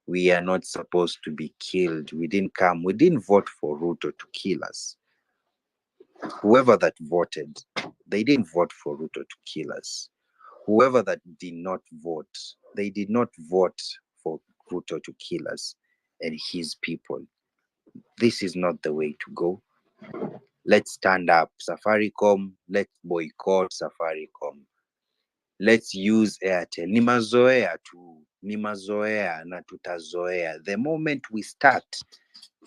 We are not supposed to be killed. We didn't vote for Ruto to kill us. Whoever that voted, they didn't vote for Ruto to kill us. Whoever that did not vote, they did not vote for Ruto to kill us and his people. This is not the way to go. Let's stand up. SAFARICOM, let's boycott SAFARICOM. Let's use Airtel. Ni mazoea tu, ni mazoea na tutazoea. The moment we start,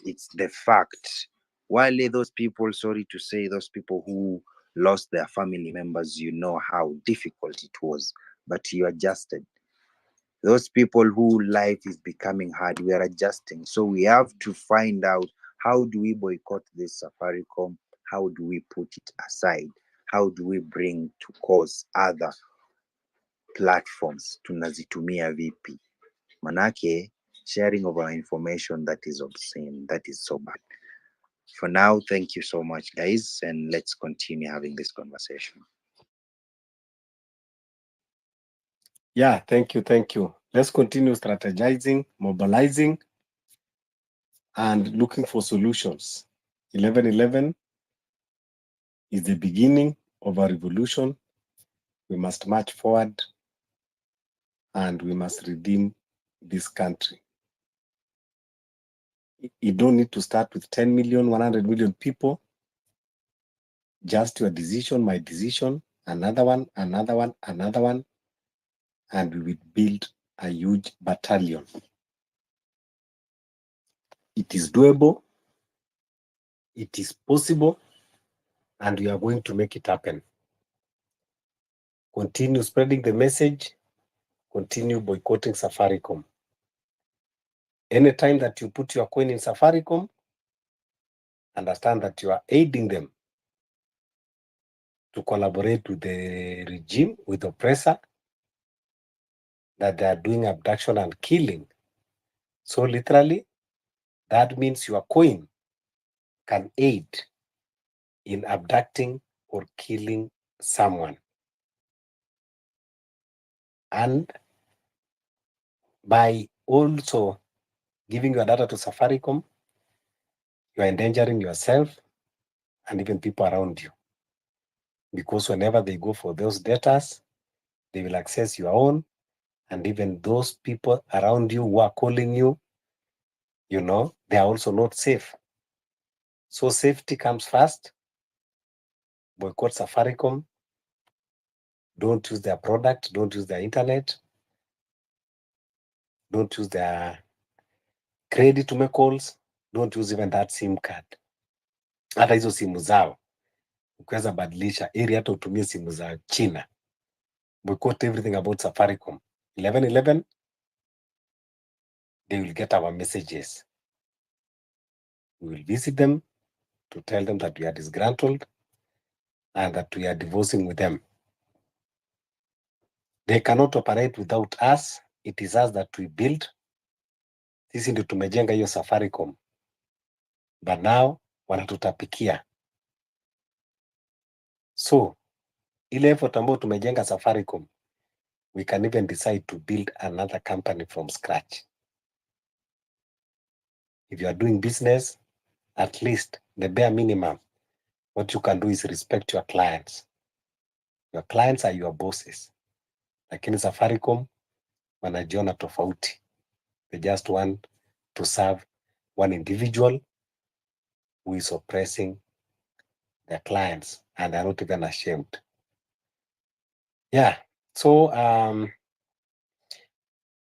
it's the fact. While those people, sorry to say, those people who lost their family members, you know how difficult it was, but you adjusted. Those people who life is becoming hard, we are adjusting. So we have to find out, how do we boycott this SAFARICOM? How do we put it aside? How do we bring to cause other platforms? Tunazitumia vipi? Manake sharing of our information, that is obscene, that is so bad. For now, thank you so much, guys, and let's continue having this conversation. Yeah, thank you. Let's continue strategizing, mobilizing, and looking for solutions. 11/11 is the beginning of a revolution. We must march forward and we must redeem this country. You don't need to start with 10 million, 100 million people. Just your decision, my decision, another one, another one, another one, and we will build a huge battalion. It is doable, it is possible, and we are going to make it happen. Continue spreading the message, continue boycotting Safaricom. Anytime that you put your coin in Safaricom, understand that you are aiding them to collaborate with the regime, with the oppressor, that they are doing abduction and killing. So literally, that means your coin can aid in abducting or killing someone. And by also giving your data to Safaricom, you are endangering yourself and even people around you. Because whenever they go for those data, they will access your own, and even those people around you who are calling you, you know, they are also not safe. So safety comes first. Boycott Safaricom. Don't use their product. Don't use their internet. Don't use their credit to make calls. Don't use even that SIM card. Hata hizo simu zao ukiweza badilisha ili hata utumie simu za China. Boycott everything about Safaricom. 11/11, they will get our messages. We will visit them to tell them that we are disgruntled and that we are divorcing with them. They cannot operate without us. It is us that we build. Sisi ndio tumejenga hiyo Safaricom. But now wanatutapikia. So ile effort ambayo tumejenga Safaricom, we can even decide to build another company from scratch. If you are doing business, at least the bare minimum, what you can do is respect your clients. Your clients are your bosses. Lakini Safaricom wanajiona tofauti. They just want to serve one individual who is oppressing their clients, and they're not even ashamed. Yeah, so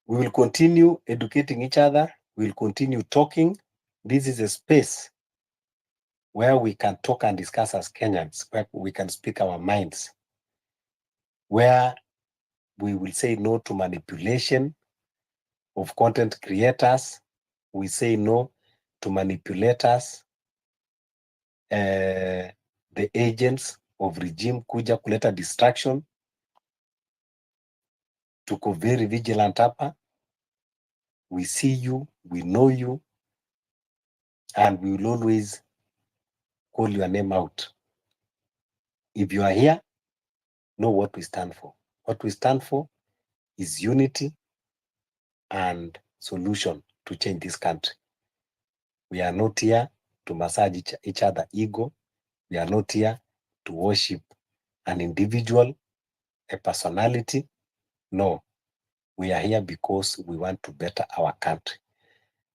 we will continue educating each other. We will continue talking. This is a space where we can talk and discuss as Kenyans, where we can speak our minds, where we will say no to manipulation of content creators. We say no to manipulators, the agents of regime kuja kuleta distraction. Tuko very vigilant hapa. We see you, we know you, and we will always call your name out. If you are here, know what we stand for. What we stand for is unity and solution to change this country. We are not here to massage each other ego. We are not here to worship an individual, a personality. No, we are here because we want to better our country.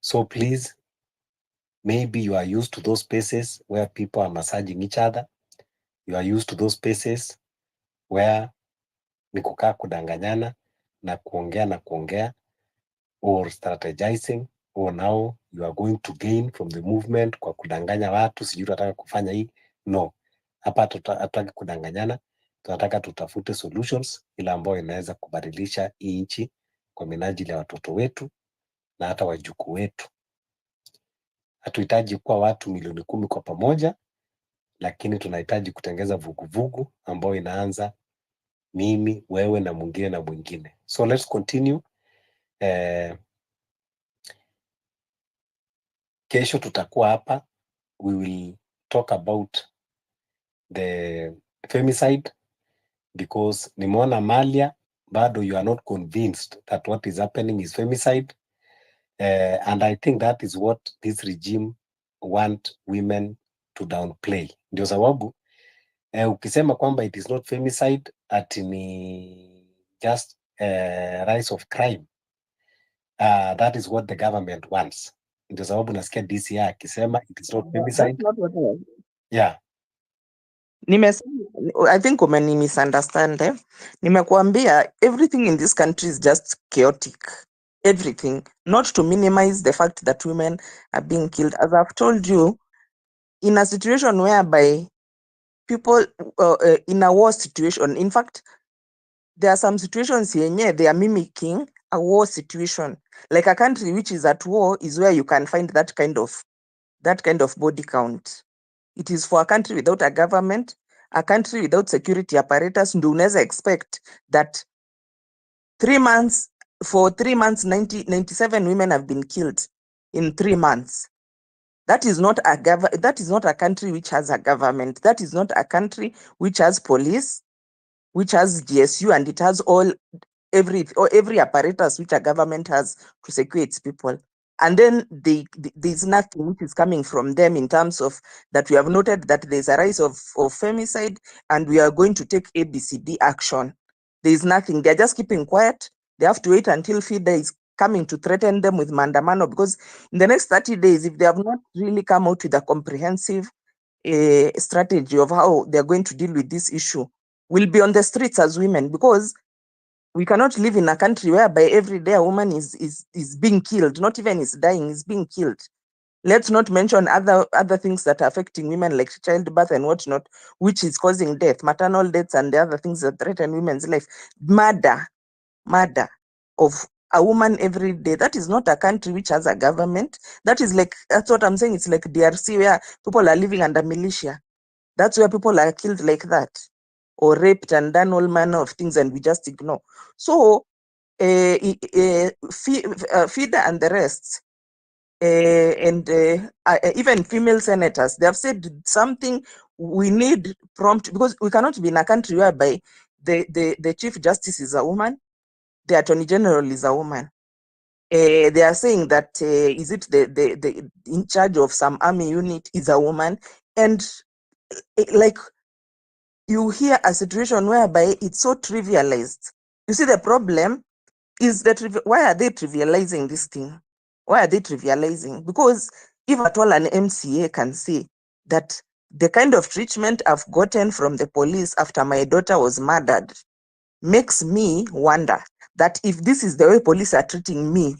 So please, maybe you are used to those spaces where people are massaging each other. You are used to those spaces where ni kukaa kudanganyana na kuongea or strategizing, or now you are going to gain from the movement kwa kudanganya watu, sijui tunataka kufanya hii. No, hapa hatutaki kudanganyana, tunataka tutafute solutions ile ambayo inaweza kubadilisha hii nchi kwa minajili ya watoto wetu na hata wajukuu wetu. Hatuhitaji kuwa watu milioni 10 kwa pamoja, lakini tunahitaji kutengeza vuguvugu ambayo inaanza mimi, wewe na mwingine na mwingine. So let's continue. Kesho tutakuwa hapa. We will talk about the femicide because nimeona Malia bado you are not convinced that what is happening is femicide. And I think that is what this regime want women to downplay. Ndio sababu ukisema kwamba it is not femicide, ati ni just rise of crime, that is what the government wants. Ndio sababu nasikia DCI akisema it is not That's femicide. not what I Yeah. I think umeni misunderstand. Nimekuambia everything in this country is just chaotic. Everything. Not to minimize the fact that women are being killed. As I've told you, in a situation whereby people in a war situation, in fact, there are some situations here, they are mimicking a war situation. Like a country which is at war is where you can find that kind of body count. It is for a country without a government, a country without security apparatus. Ndio unaweza expect that 3 months, for 3 months, 97 women have been killed in 3 months. That is not a country which has a government. That is not a country which has police, which has GSU, and it has every apparatus which a government has to secure its people. And then there's nothing which is coming from them in terms of that. We have noted that there's a rise of femicide, and we are going to take ABCD action. There is nothing. They're just keeping quiet. They have to wait until FIDA is coming to threaten them with mandamano, because in the next 30 days, if they have not really come out with a comprehensive strategy of how they're going to deal with this issue, we'll be on the streets as women, because we cannot live in a country whereby every day a woman is being killed, not even is dying, is being killed. Let's not mention other things that are affecting women, like childbirth and whatnot, which is causing death, maternal deaths, and the other things that threaten women's life. Murder of a woman every day. That is not a country which has a government. That's what I'm saying. It's like DRC, where people are living under militia. That's where people are killed like that, or raped and done all manner of things, and we just ignore. So FIDA and the rest, and even female senators, they have said something. We need prompt, because we cannot be in a country whereby the Chief Justice is a woman, the Attorney General is a woman. They are saying that is it the in charge of some army unit is a woman, and like you hear a situation whereby it's so trivialized. You see, the problem is that why are they trivializing this thing? Why are they trivializing? Because if at all an MCA can say that the kind of treatment I've gotten from the police after my daughter was murdered makes me wonder that if this is the way police are treating me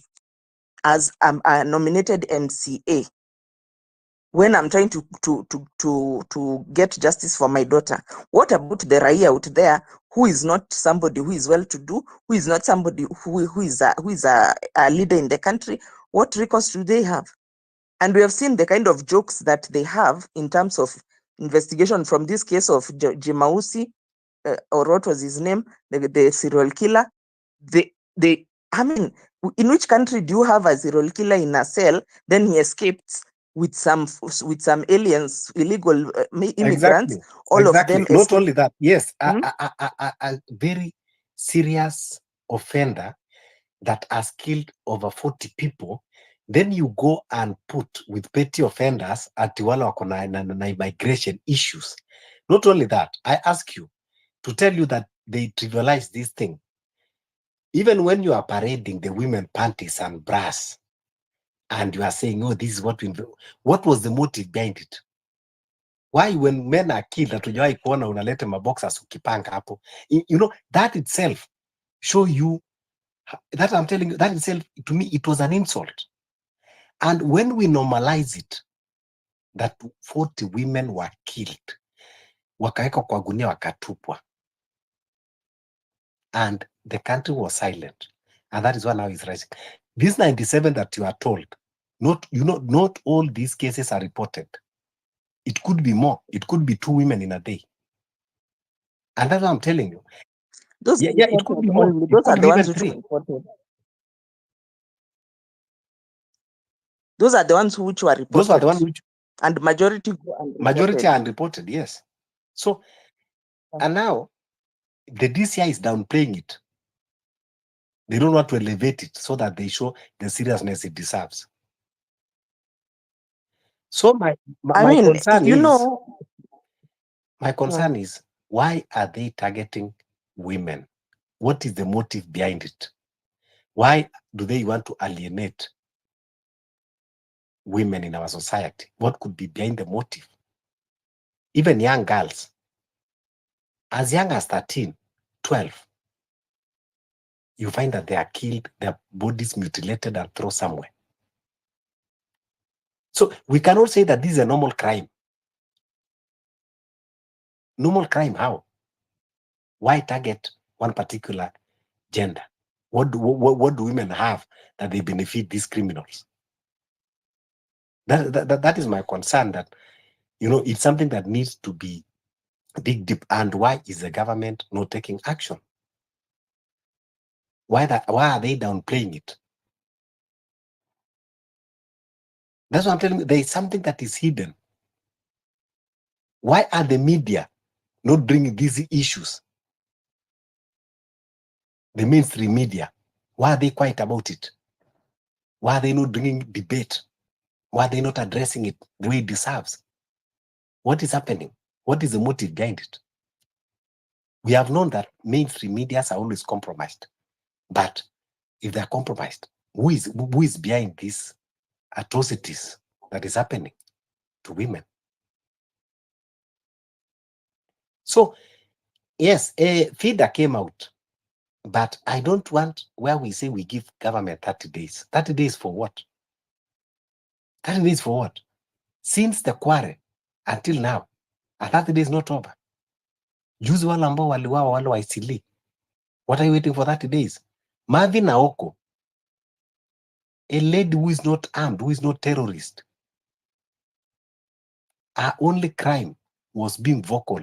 as a nominated MCA, when I'm trying to get justice for my daughter, what about the raia out there who is not somebody who is well-to-do, who is not somebody who is a leader in the country? What recourse do they have? And we have seen the kind of jokes that they have in terms of investigation from this case of Jimausi, or what was his name, the serial killer. I mean, in which country do you have a serial killer in a cell, then he escapes with some aliens, illegal immigrants, Exactly. all Exactly. of them Not escape. only that, yes, a very serious offender that has killed over 40 people, then you go and put with petty offenders ati wale wako na immigration issues. Not only that, I ask you to tell you that they trivialize this thing. Even when you are parading the women panties and bras, and you are saying, oh, this is what was the motive behind it? Why when men are killed, hatujawahi kuona unaleta maboxers ukipanga hapo? You know, that itself show you, that I'm telling you, that itself, to me, it was an insult. And when we normalize it, that 40 women were killed, wakawekwa kwa gunia wakatupwa, and the country was silent. And that is why now it's rising. This 97 that you are told, not all these cases are reported. It could be more. It could be 2 women in a day. And that's what I'm telling you. Those Yeah, it could be reported more. only. It Those could are be the even ones which 3. were reported. Those are the ones which were reported. Those are the ones which and majority go unreported. majority are unreported, yes. So, and now the DCI is downplaying it. They don't want to elevate it so that they show the seriousness it deserves. So my concern you is, know, my concern is, why are they targeting women? What is the motive behind it? Why do they want to alienate women in our society? What could be behind the motive? Even young girls, as young as 13, 12, you find that they are killed, their bodies mutilated and thrown somewhere. So we cannot say that this is a normal crime. Normal crime, how? Why target one particular gender? What do women have that they benefit these criminals? That is my concern, that, you know, it's something that needs to be dig deep. And why is the government not taking action? Why are they downplaying it? That's what I'm telling you. There is something that is hidden. Why are the media not bringing these issues? The mainstream media, why are they quiet about it? Why are they not bringing debate? Why are they not addressing it the way it deserves? What is happening? What is the motive behind it? We have known that mainstream medias are always compromised. But if they're compromised, who is behind these atrocities that is happening to women? So, yes, FIDA came out, but I don't want where we say we give government 30 days. 30 days for what? 30 days for what? Since the quarrel until now, a 30 days not over. Juzi wale ambao waliwawa wale wa Isili, what are you waiting for 30 days? Marvin Naoko, a lady who is not armed, who is not terrorist, her only crime was being vocal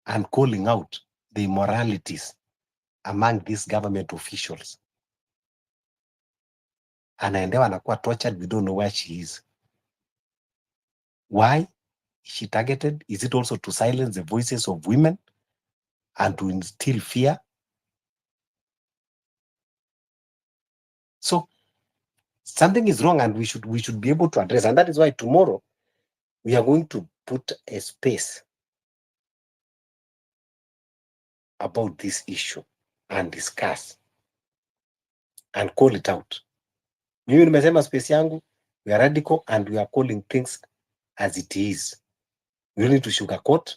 and calling out the immoralities among these government officials. Anaendewa anakuwa tortured, we don't know where she is. Why is she targeted? Is it also to silence the voices of women and to instill fear? So something is wrong, and we should be able to address. And that is why tomorrow we are going to put a space about this issue and discuss and call it out. Mimi nimesema space yangu, we are radical and we are calling things as it is. We don't need to sugarcoat.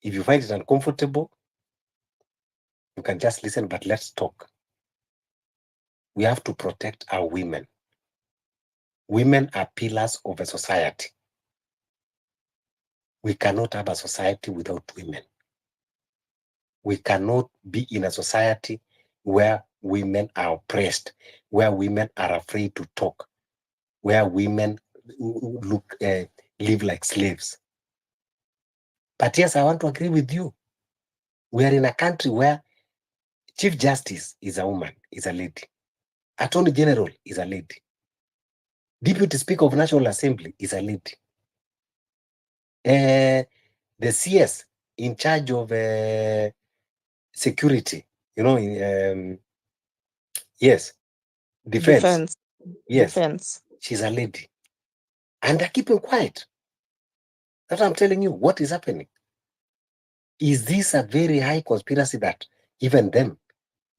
If you find it uncomfortable, you can just listen, but let's talk. We have to protect our women. Women are pillars of a society. We cannot have a society without women. We cannot be in a society where women are oppressed, where women are afraid to talk, where women live like slaves. But yes, I want to agree with you. We are in a country where Chief Justice is a woman, is a lady. Attorney General is a lady. Deputy Speaker of National Assembly is a lady. The CS in charge of security, you know, yes, defense. Yes, Defense. she's a lady. And they're keeping quiet. That's what I'm telling you. What is happening? Is this a very high conspiracy that even them,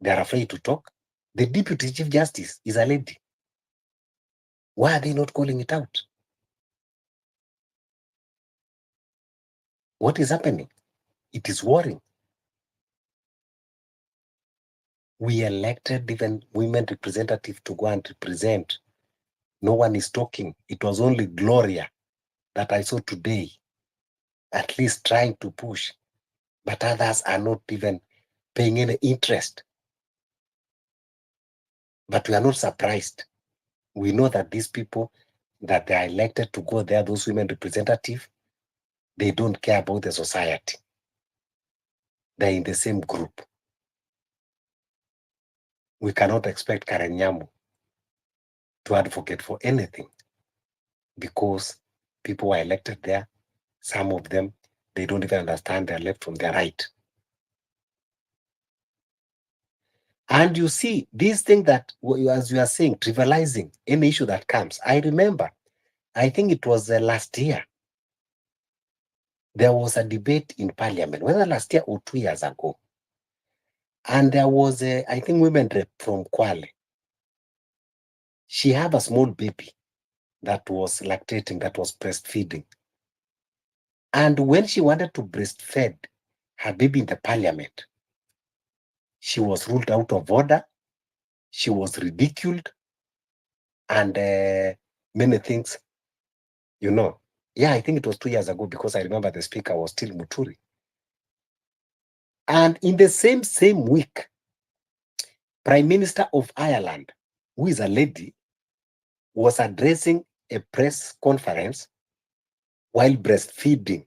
they're afraid to talk? The Deputy Chief Justice is a lady. Why are they not calling it out? What is happening? It is worrying. We elected even women representatives to go and represent. No one is talking. It was only Gloria that I saw today, at least trying to push. But others are not even paying any interest. But we are not surprised. We know that these people that they are elected to go there, those women representatives, they don't care about the society. They're in the same group. We cannot expect Karen Nyamu to advocate for anything because people were elected there. Some of them, they don't even understand their left from their right. And you see, this thing that, as you are saying, trivializing any issue that comes. I remember, I think it was last year, there was a debate in parliament, whether last year or 2 years ago. And there was, I think, women rep from Kwale. She had a small baby that was lactating, that was breastfeeding. And when she wanted to breastfeed her baby in the parliament, she was ruled out of order, she was ridiculed, and many things, you know. Yeah, I think it was 2 years ago because I remember the speaker was still Muturi. And in the same week, Prime Minister of Ireland, who is a lady, was addressing a press conference while breastfeeding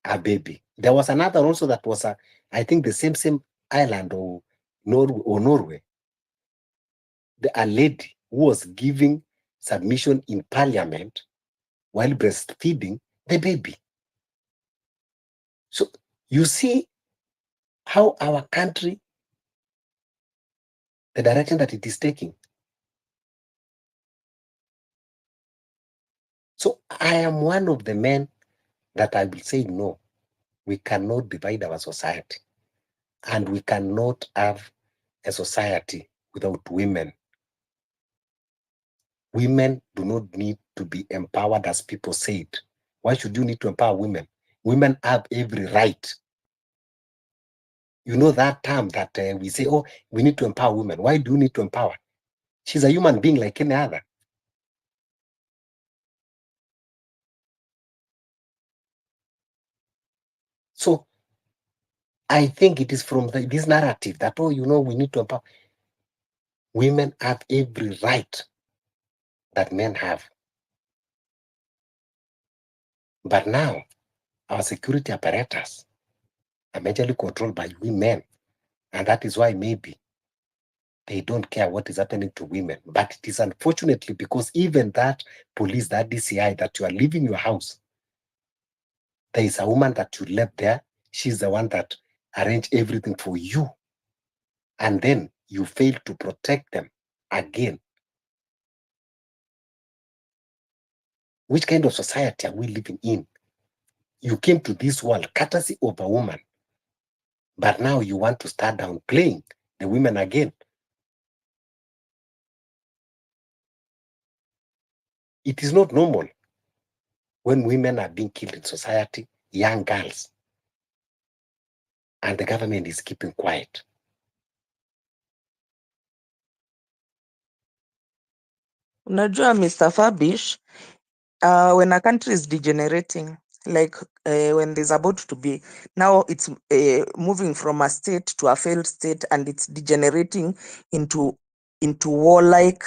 a baby. There was another also that was, I think, the same island or Norway. A lady who was giving submission in parliament while breastfeeding the baby. So you see how our country, the direction that it is taking. So I am one of the men that I will say, no, we cannot divide our society, and we cannot have a society without women. Women do not need to be empowered as people said. Why should you need to empower women? Women have every right. You know that term that we say, oh, we need to empower women. Why do you need to empower? She's a human being like any other. So I think it is from this narrative that, oh, you know, we need to empower. Women have every right that men have. But now, our security apparatus are majorly controlled by women. And that is why maybe they don't care what is happening to women. But it is unfortunately because even that police, that DCI, that you are leaving your house, there is a woman that you left there. She's the one that arranged everything for you. And then you fail to protect them again. Which kind of society are we living in? You came to this world courtesy of a woman, but now you want to start downplaying the women again. It is not normal when women are being killed in society, young girls, and the government is keeping quiet. Unajua Mr. Fabish, when a country is degenerating, like when there's about to be, now it's moving from a state to a failed state and it's degenerating into warlike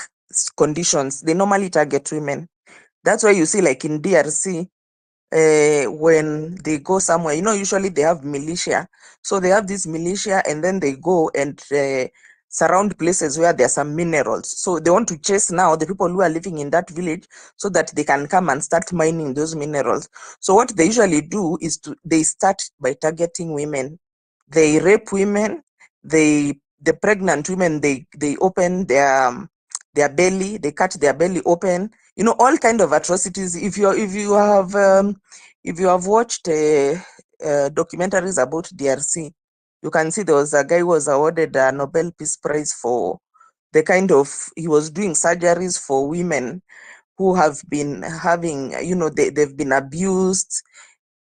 conditions, they normally target women. That's why you see like in DRC, when they go somewhere, you know, usually they have militia. So they have this militia and then they go and surround places where there are some minerals. So they want to chase now the people who are living in that village so that they can come and start mining those minerals. So what they usually do is they start by targeting women. They rape women, the pregnant women, they open their belly, they cut their belly open, you know, all kind of atrocities. If you have watched documentaries about DRC, you can see there was a guy who was awarded a Nobel Peace Prize for the kind of, he was doing surgeries for women who have been having, you know, they've been abused,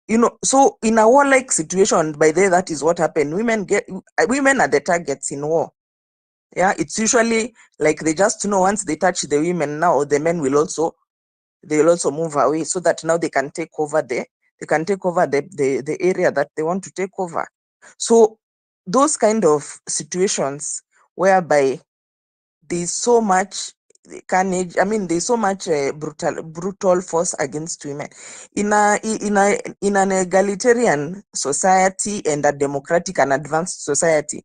you know. So in a warlike situation, by the way, that is what happened. Women are the targets in war. Yeah, it's usually like they just know once they touch the women, now the men will also move away so that now they can take over the area that they want to take over. So those kind of situations whereby there's so much carnage, I mean there's so much brutal force against women in an egalitarian society and a democratic and advanced society.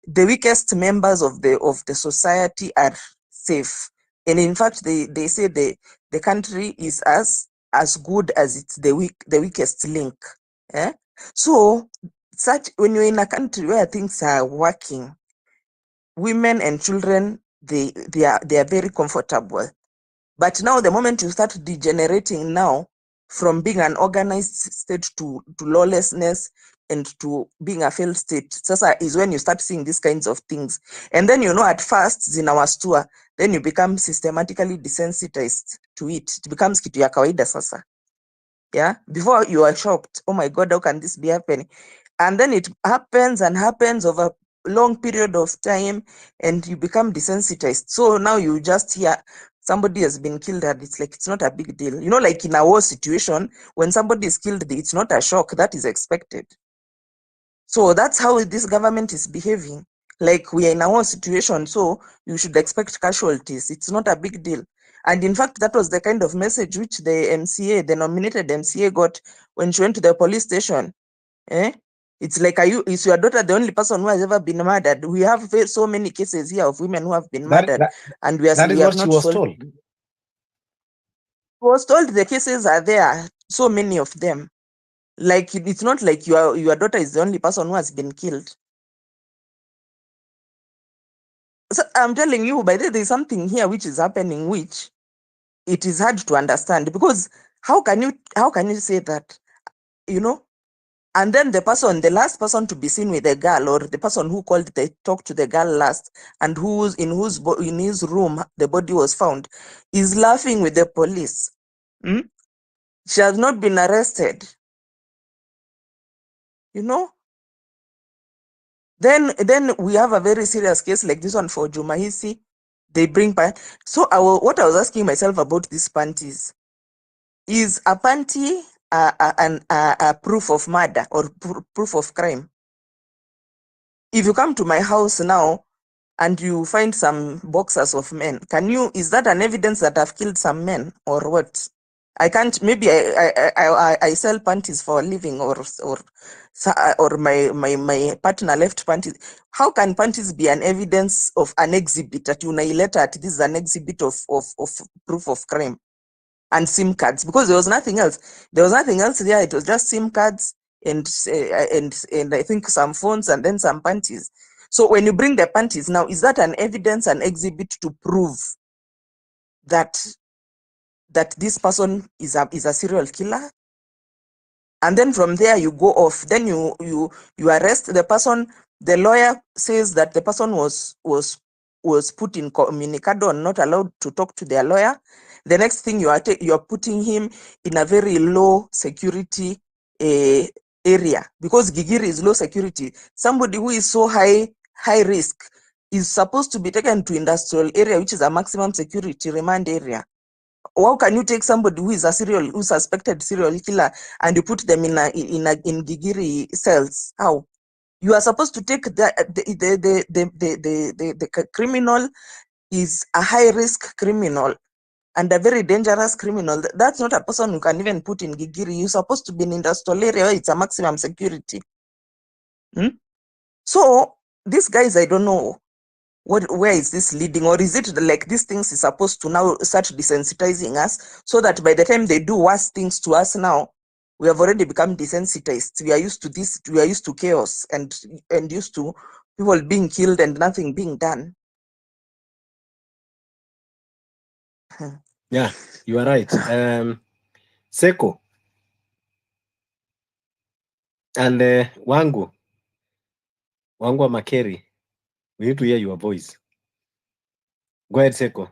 The weakest members of the society are safe, and in fact they say the country is as good as it's the weakest link. So when you're in a country where things are working, women and children, they are very comfortable. But now the moment you start degenerating now from being an organized state to lawlessness and to being a failed state, sasa is when you start seeing these kinds of things. And then, you know, at first zinawastua, then you become systematically desensitized to it. It becomes kitu ya kawaida sasa. Yeah, before you are shocked, oh my God, how can this be happening? And then it happens and happens over a long period of time, and you become desensitized. So now you just hear somebody has been killed, and it's like it's not a big deal. You know, like in a war situation, when somebody is killed, it's not a shock, that is expected. So that's how this government is behaving. Like we are in a war situation, so you should expect casualties. It's not a big deal. And in fact, that was the kind of message which the MCA, the nominated MCA, got when she went to the police station. It's like, is your daughter the only person who has ever been murdered? We have so many cases here of women who have been murdered, and we that is have what she not was solved. told. She was told the cases are there, so many of them. Like it's not like your daughter is the only person who has been killed. So I'm telling you, by the way, there's something here which is happening, which it is hard to understand, because how can you say that, you know? And then the last person to be seen with the girl, or the person who talked to the girl last, and in his room the body was found, is laughing with the police. She has not been arrested. You know? Then we have a very serious case like this one for Jumahisi. They bring so what I was asking myself about these panties, is a panty a proof of murder or proof of crime? If you come to my house now and you find some boxers of men, is that an evidence that I've killed some men or what? I can't, maybe I sell panties for a living, or my partner left panties. How can panties be an evidence of an exhibit that you later this is an exhibit of proof of crime? And SIM cards, because there was nothing else. There was nothing else there. It was just SIM cards and I think some phones and then some panties. So when you bring the panties now, is that an evidence, an exhibit to prove that this person is a serial killer? And then from there you go off. Then you arrest the person. The lawyer says that the person was put in communicado and not allowed to talk to their lawyer. The next thing you are putting him in a very low security area, because Gigiri is low security. Somebody who is so high risk is supposed to be taken to industrial area, which is a maximum security remand area. How can you take somebody who is who's suspected serial killer, and you put them in Gigiri cells? How? You are supposed to take the criminal is a high risk criminal and a very dangerous criminal. That's not a person you can even put in Gigiri. You're supposed to be in industrial area where it's a maximum security. So these guys, I don't know where is this leading, or is it like these things is supposed to now start desensitizing us, so that by the time they do worse things to us now, we have already become desensitized. We are used to this. We are used to chaos and used to people being killed and nothing being done. Yeah, you are right. Seko and Wangu Makeri, we need to hear your voice. Go ahead, Seko.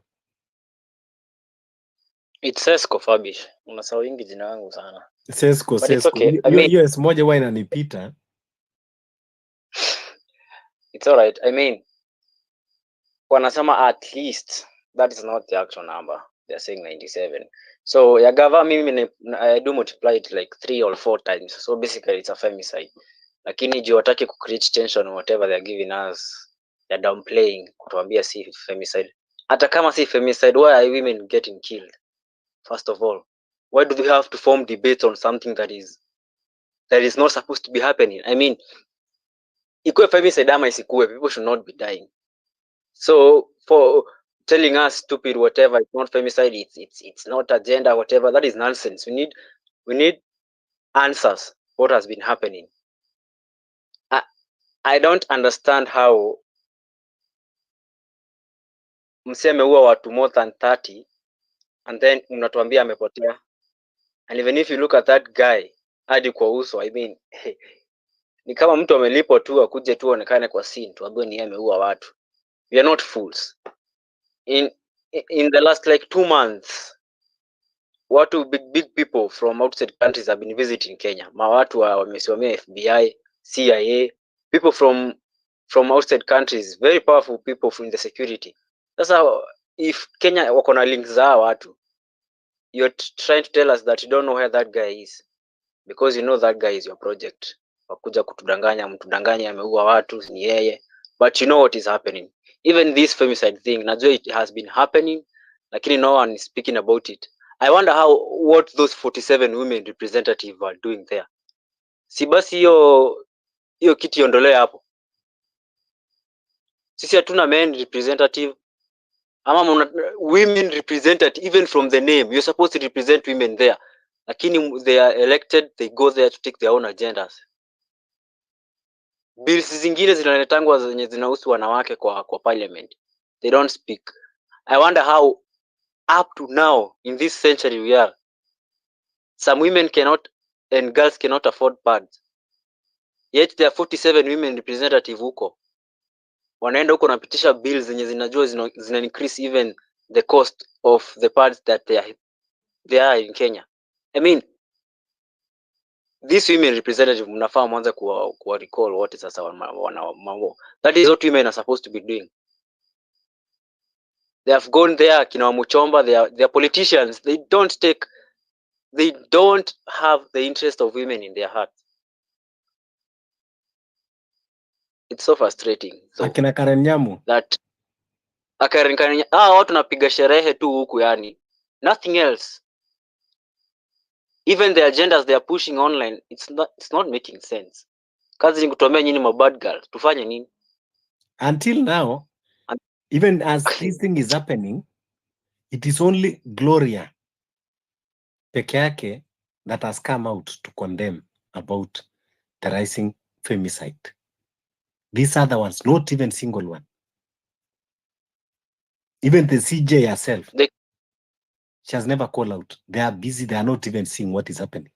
It's Sesko Fabish. Unasahau wingi jina yangu sana. Sesko. It's okay. I mean, hiyo S moja huwa inanipita. it's all right. I mean, wanasema at least that is not the actual number. They're saying 97. So Yagava, I do multiply it like 3 or 4 times. So basically it's a femicide. Lakini juu wataki ku create tension or whatever they're giving us, they're downplaying kutuambia si femicide. Hata kama si femicide, why are women getting killed? First of all, why do we have to form debate on something that is not supposed to be happening? I mean, ikuwe femicide ama isikuwe, people should not be dying. So for telling us stupid whatever, it's not femicide, it's not agenda, whatever, that is nonsense. We need answers. What has been happening? I don't understand how mseme ameua watu more than 30 and then unatuambia amepotea. And even if you look at that guy hadi kwa uso, I mean ni kama mtu amelipwa tu akuje tu onekane kwa scene tuambiwe ni yeye ameua watu. We are not fools. In the last like 2 months, watu big people from outside countries have been visiting Kenya. Watu wamesimamia FBI, CIA, people from outside countries, very powerful people from the security. Sasa if Kenya wako na links za watu, you're trying to tell us that you don't know where that guy is because you know that guy is your project. Wakuja kutudanganya, mtudanganya ameua watu ni yeye, but you know what is happening. Even this femicide thing, najua it has been happening, lakini no one is speaking about it. I wonder what those 47 women representative are doing there. Si basi hiyo kiti ondolewe hapo. Sisi hatuna men representative ama women representative. Even from the name you're supposed to represent women there, lakini they are elected, they go there to take their own agendas. Bills zingine zinaletangwa zenye zinahusu wanawake kwa parliament, they don't speak. I wonder how up to now in this century we are, some women cannot and girls cannot afford pads, yet there are 47 women representative huko wanaenda huko napitisha bills zenye zinajua zina increase even the cost of the pads that they are in Kenya. I mean, these women representative mnafaa mwanze kuwa recall wote sasa mambo. That is what women are supposed to be doing. They have gone there, kina Wamechoka, they are politicians. They don't have the interest of women in their heart. It's so frustrating. So akina Karen Nyamu that watu napiga sherehe tu huku, yani nothing else. Even the agendas they are pushing online, it's not making sense. Kazi ni kutuambia nyinyi ma bad girls, tufanye nini? Until now, even as this thing is happening, it is only Gloria peke yake that has come out to condemn about the rising femicide. These other ones, not even single one. Even the CJ herself, she has never called out. They are busy. They are not even seeing what is happening.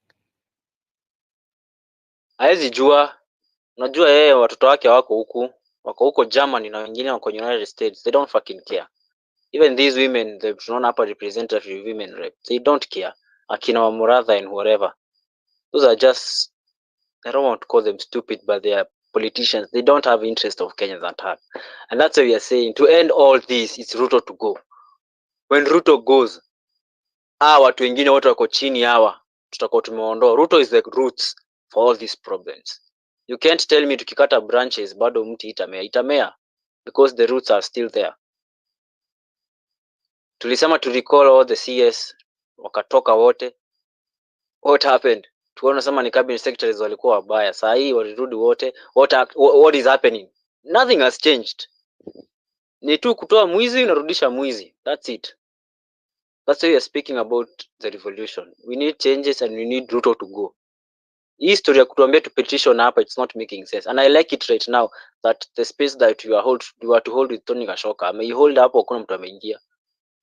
Haezi jua, unajua yeye watoto wake wako huko Germany na wengine wako United States. They don't fucking care. Even these women, the tunaona hapa representative women rep, they don't care. Akina Wamuratha and whatever. Those are just, I don't want to call them stupid, but they are politicians. They don't have interest of Kenyans at heart. And that's why we are saying to end all this, it's Ruto to go. When Ruto goes, watu wengine wote wako chini hawa tutakuwa tumeondoa. Ruto is the roots for all these problems. You can't tell me tukikata branches bado mti itamea because the roots are still there. Tulisema to recall all the CS wakatoka wote. What happened? Tuona sema ni cabinet secretaries walikuwa wabaya. Saa hii walirudi wote. What is happening? Nothing has changed. Ni tu kutoa mwizi unarudisha mwizi. That's it. That's why we are speaking about the revolution. We need changes and we need Ruto to go. Hii story ya kutuambia to petition hapa, it's not making sense. And I like it right now that the space that you are to hold with Tony Kashoka. Ameihold hapo, hakuna mtu ameingia.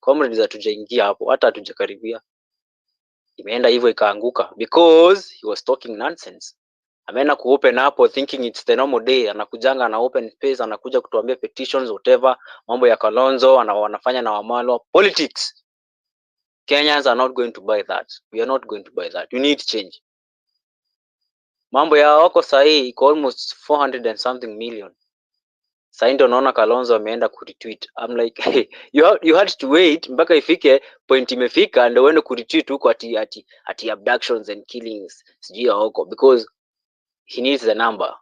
Comrades hatujaingia hapo, hata hatujakaribia. Imeenda hivyo ikaanguka because he was talking nonsense. Ameenda kuopen hapo thinking it's the normal day, anakujanga na open space, anakuja kutuambia petitions whatever, mambo ya Kalonzo wanafanya na Wamalwa politics. Kenyans are not going to buy that. We are not going to buy that. We need change. Mambo ya wako sahi iko almost 400 and something million. Sahi ndio naona Kalonzo ameenda kuretweet. I'm like, hey, you had to wait mpaka ifike point imefika ndio uende kuretweet huko ati abductions and killings sijui ya huko because he needs the number.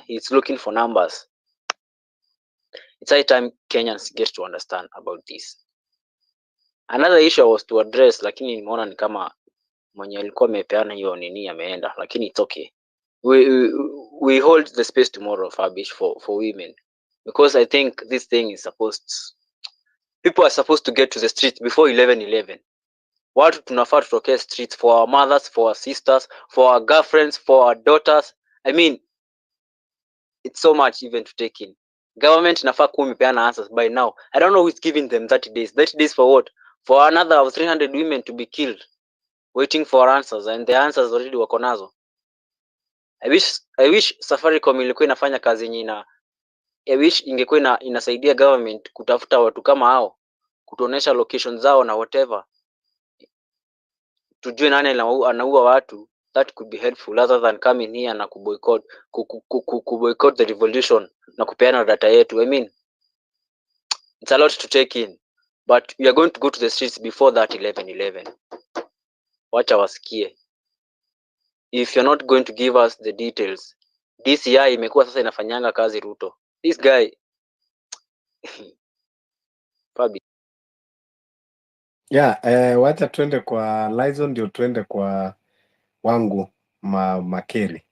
He's looking for numbers. It's high time Kenyans get to understand about this. Another issue was to address, lakini nimeona ni kama mwenye alikuwa amepeana hiyo nini ameenda, lakini it's okay. We hold the space tomorrow Fabish for women because I think this thing is people are supposed to get to the streets before 11:11. Watu tunafaa tutokee streets for our mothers, for our sisters, for our girlfriends, for our daughters. I mean, it's so much even to take in. Government inafaa kuwa imepeana answers by now. I don't know who is giving them 30 days. 30 days for what? For another of 300 women to be killed, waiting for answers, and the answers already wako nazo. I wish Safaricom ilikuwa inafanya kazi yenye I wish ingekuwa inasaidia government kutafuta watu kama hao, kutuonesha location zao na whatever, tujue nani anaua watu. That could be helpful rather than coming here na kuboycott the revolution na kupeana data yetu. I mean, it's a lot to take in, but we are going to go to the streets before that 11/11. Wacha wasikie. If you're not going to give us the details, DCI imekuwa sasa inafanyanga kazi Ruto. This guy Fabi. Yeah, wacha twende kwa Lyson ndio twende kwa wangu Makeri.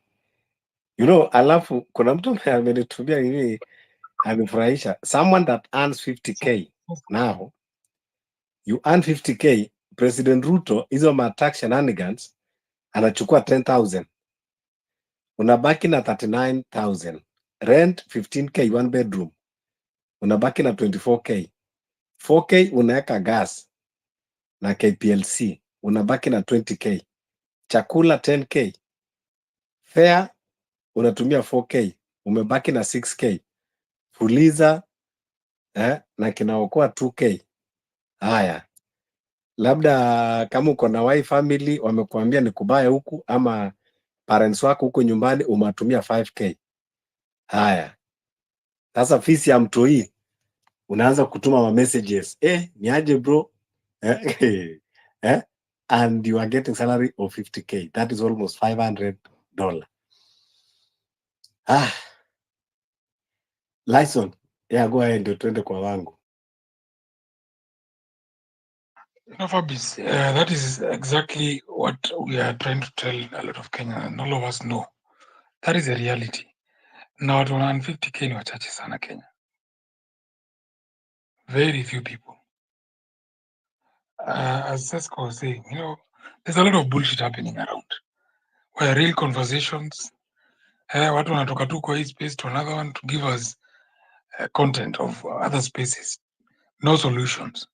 You know, alafu kuna mtu amenitumia hivi amefurahisha. Someone that earns 50k now, you earn 50k, President Ruto hizo tax shenanigans anachukua 10,000, unabaki na 39,000. Rent 15k one bedroom, unabaki na 24k. 4k unaweka gas na KPLC, unabaki na 20k. Chakula 10k. Fare unatumia 4k, umebaki na 6k. Fuliza na kinaokoa 2k. Haya, labda kama uko na wife family wamekuambia ni kubaya huku, ama parents wako huko nyumbani umatumia 5k. Haya, sasa fees ya mtoi unaanza kutuma ma messages, niaje bro, and you are getting salary of 50k. That is almost $500. Lyson, yeah, go ahead ndio twende kwa wangu. No, Fabis, that is exactly what we are trying to tell a lot of Kenyans, and all of us know. That is a reality. Na watu wana 50k ni wachache sana Kenya. Very few people. As Sesko was saying, you know, there's a lot of bullshit happening around. Where real conversations, watu wanatoka tu kwa hii space to another one to give us content of other spaces. No solutions.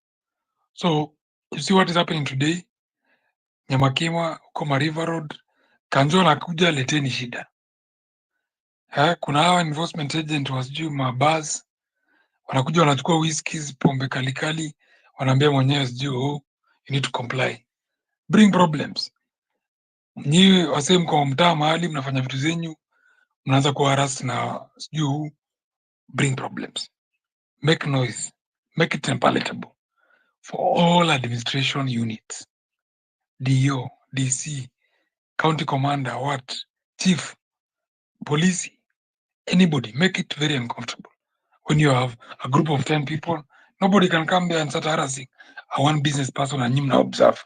So, you see what is happening today? Nyamakima, Koma River Road, Kanjo nakuja leteni shida. Kuna hawa enforcement agent wasijui mabaz, wanakuja wanachukua whiskies, pombe kalikali, wanaambia mwenyewe sijui you need to comply. Bring problems. Nyiwe wasee mko mtaa mahali mnafanya vitu zenyu, mnaanza kuwa harass na sijui bring problems. Make noise. Make it unpalatable for all administration units. DO, DC, county commander, chief, police, anybody. Make it very uncomfortable. When you have a group of 10 people, nobody can come there and start harassing a one business person and you observe.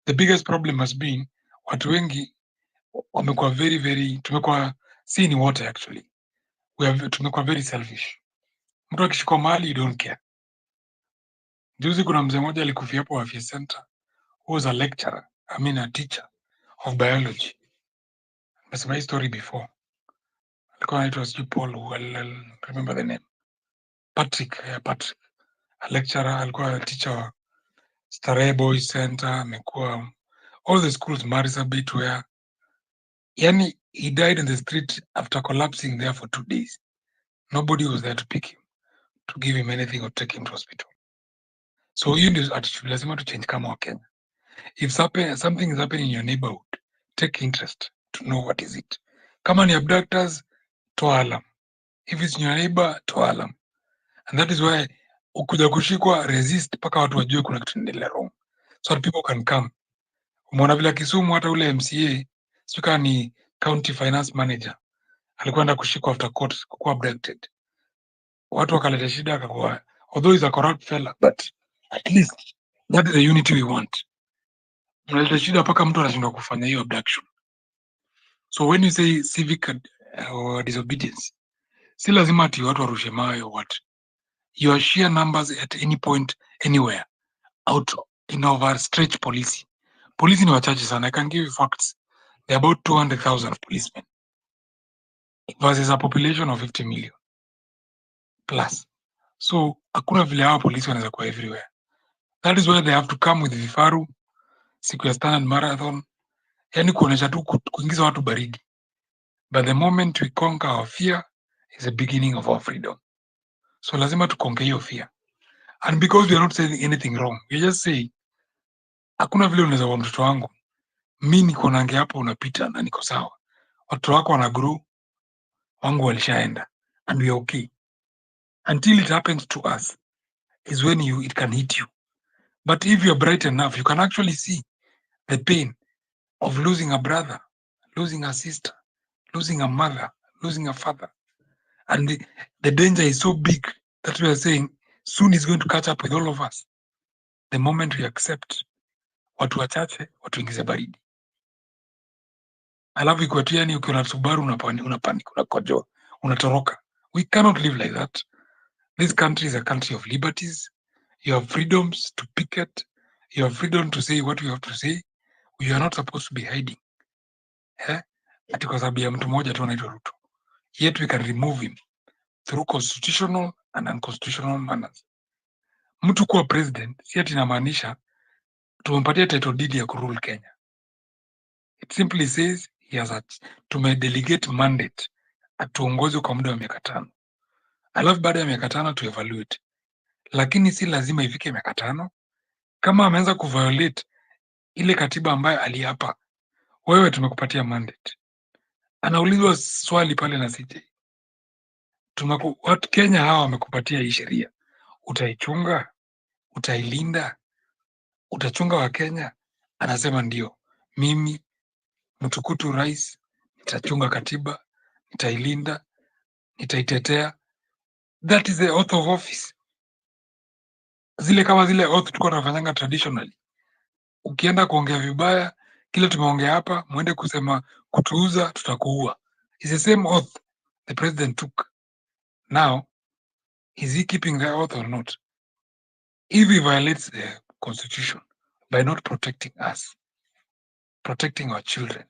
The biggest problem has been watu wengi wamekuwa tumekuwa si ni wote actually. Tumekuwa very selfish. Mtu akishikwa mahali you don't care. Juzi kuna mzee mmoja alikufia hapo afya center, who was a lecturer, a teacher of biology. Nimesema hii story before. Alikuwa anaitwa sijui Paul, I'll remember the name. Patrick, a lecturer, alikuwa a teacher wa Starehe Boys Center, amekuwa all the schools Marsabit where yani he died in the street after collapsing there for 2 days. Nobody was there to pick him, to give him anything or take him to hospital. So hiyo ndio attitude lazima to change kama Wakenya. If something is happening in your neighborhood, take interest to know what is it. Kama ni abductors, toa alarm. If it's your neighbor, toa alarm. And that is why ukuja kushikwa, resist mpaka watu wajue kuna kitu inaendelea wrong, so that people can come. Umeona vile Kisumu hata ule MCA sika ni county finance manager alikwenda kushikwa after court kuwa abducted. Watu wakaleta shida, akakuwa although he's a corrupt fella, but at least that is the unity we want. Mnaleta shida mpaka mtu anashindwa kufanya hiyo abduction. So when you say civic disobedience, si lazima ati watu warushe mawe or what. Your sheer numbers at any point anywhere out in overstretch police. Police ni wachache sana. I can give you facts. There are about 200,000 policemen versus a population of 50 million. plus. So hakuna vile hao polisi wanaweza kuwa everywhere. That is why they have to come with vifaru siku ya standard marathon, yani kuonesha tu kuingiza watu baridi. But the moment we conquer our fear is the beginning of our freedom. So lazima tu conquer your fear. And because we are not saying anything wrong, we just say hakuna vile unaweza wa mtoto wangu mimi niko nange hapo unapita na niko sawa. Watu wako wana grow, wangu walishaenda, and we are okay. Until it happens to us is when it can hit you. But if you're bright enough, you can actually see the pain of losing a brother, losing a sister, losing a mother, losing a father. And the danger is so big that we are saying soon is going to catch up with all of us. The moment we accept watu wachache, watu ingize baridi. Alafu ikuwa yani ukiona Subaru unapanic, unakojoa, unatoroka. We cannot live like that. This country is a country of liberties. You have freedoms to picket. You have freedom to say what you have to say. You are not supposed to be hiding. Ati kwa sababu ya mtu mmoja tu anaitwa Ruto. Yet we can remove him through constitutional and unconstitutional manners. Mtu kuwa president si ati inamaanisha tumempatia title deed ya kurule Kenya. It simply says he has tumedelegate mandate atuongoze kwa muda wa miaka 5. Alafu baada ya miaka 5 tu evaluate. Lakini si lazima ifike miaka 5. Kama ameanza kuviolate ile katiba ambayo aliapa, wewe tumekupatia mandate. Anaulizwa swali pale na CJ. Watu Kenya hawa wamekupatia hii sheria. Utaichunga? Utailinda? Utachunga wa Kenya? Anasema ndio. Mimi mtukutu rais nitachunga katiba, nitailinda, nitaitetea. That is the oath of office. Zile kama zile oath tulikuwa tunafanyanga traditionally. Ukienda kuongea vibaya, kile tumeongea hapa, muende kusema kutuuza, tutakuua. It's the same oath the president took. Now, is he keeping the oath or not? If he violates the constitution by not protecting us, protecting our children,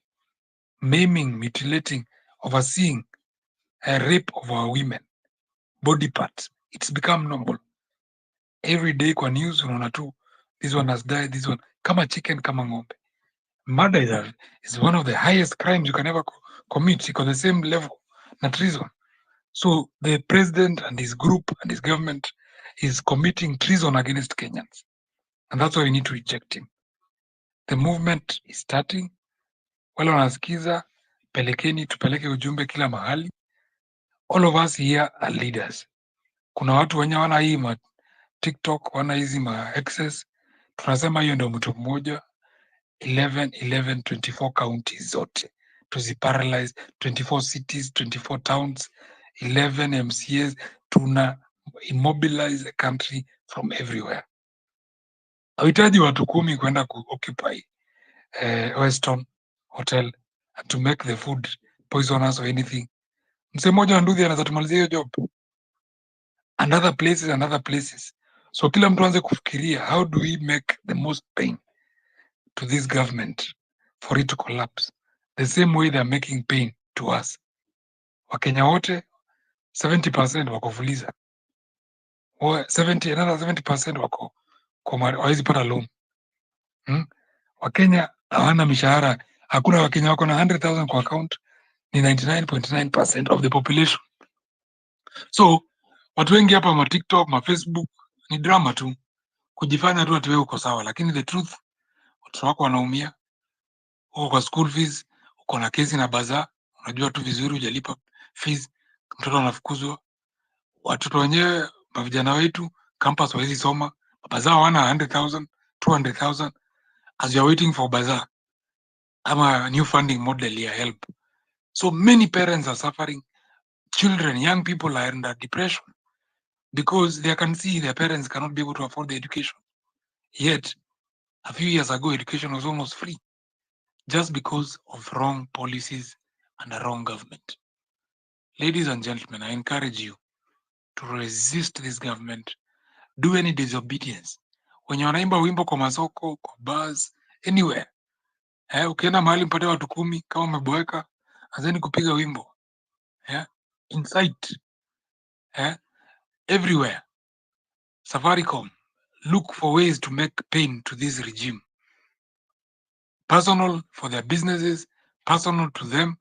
maiming, mutilating, overseeing a rape of our women, body parts, it's become normal. Every day kwa news unaona tu, this one has died, this one, kama chicken, kama ng'ombe. Murder is one of the highest crimes you can ever commit. It's on the same level, not treason. So the president and his group and his government is committing treason against Kenyans. And that's why we need to reject him. The movement is starting. Wale wanasikiza, pelekeni, tupeleke ujumbe kila mahali. All of us here are leaders. Kuna watu wenye wana hii ma TikTok, wana hizi ma access. Tunasema hiyo ndio mtu mmoja. 24 counties zote. Tuziparalyze 24 cities, 24 towns, 11 MCAs. Tuna immobilize the country from everywhere. Hawitaji watu 10 kwenda occupy Weston Hotel and to make the food poisonous or anything. Mse mmoja wa Nduthi anaweza tumalizia hiyo job. And other places. So kila mtu anze kufikiria, how do we make the most pain to this government for it to collapse? The same way they are making pain to us. Wakenya wote 70% wako Fuliza. Another 70% wako hawezi pata loan. Wakenya hawana mishahara. Hakuna Wakenya wako na 100,000 kwa account, ni 99.9% of the population. So watu wengi hapa ma TikTok, ma Facebook ni drama tu, kujifanya tu ati wewe uko sawa, lakini the truth watu wako wanaumia. Uko kwa school fees, uko na kesi na baza, unajua tu vizuri hujalipa fees, mtoto anafukuzwa. Watoto wenyewe, vijana wetu campus hawezi soma, baza hawana 100,000, 200,000 as you are waiting for baza ama new funding model ya help. So many parents are suffering. Children, young people are under depression because they can see their parents cannot be able to afford the education. Yet, a few years ago, education was almost free just because of wrong policies and a wrong government. Ladies and gentlemen, I encourage you to resist this government. Do any disobedience. When you're wanaimba wimbo kwa masoko, kwa bars, anywhere. Ukienda mahali mpate watu 10 kama umeboeka, anzeni kupiga wimbo. Incite. everywhere. Safaricom, look for ways to make pain to this regime. Personal for their businesses, personal to them.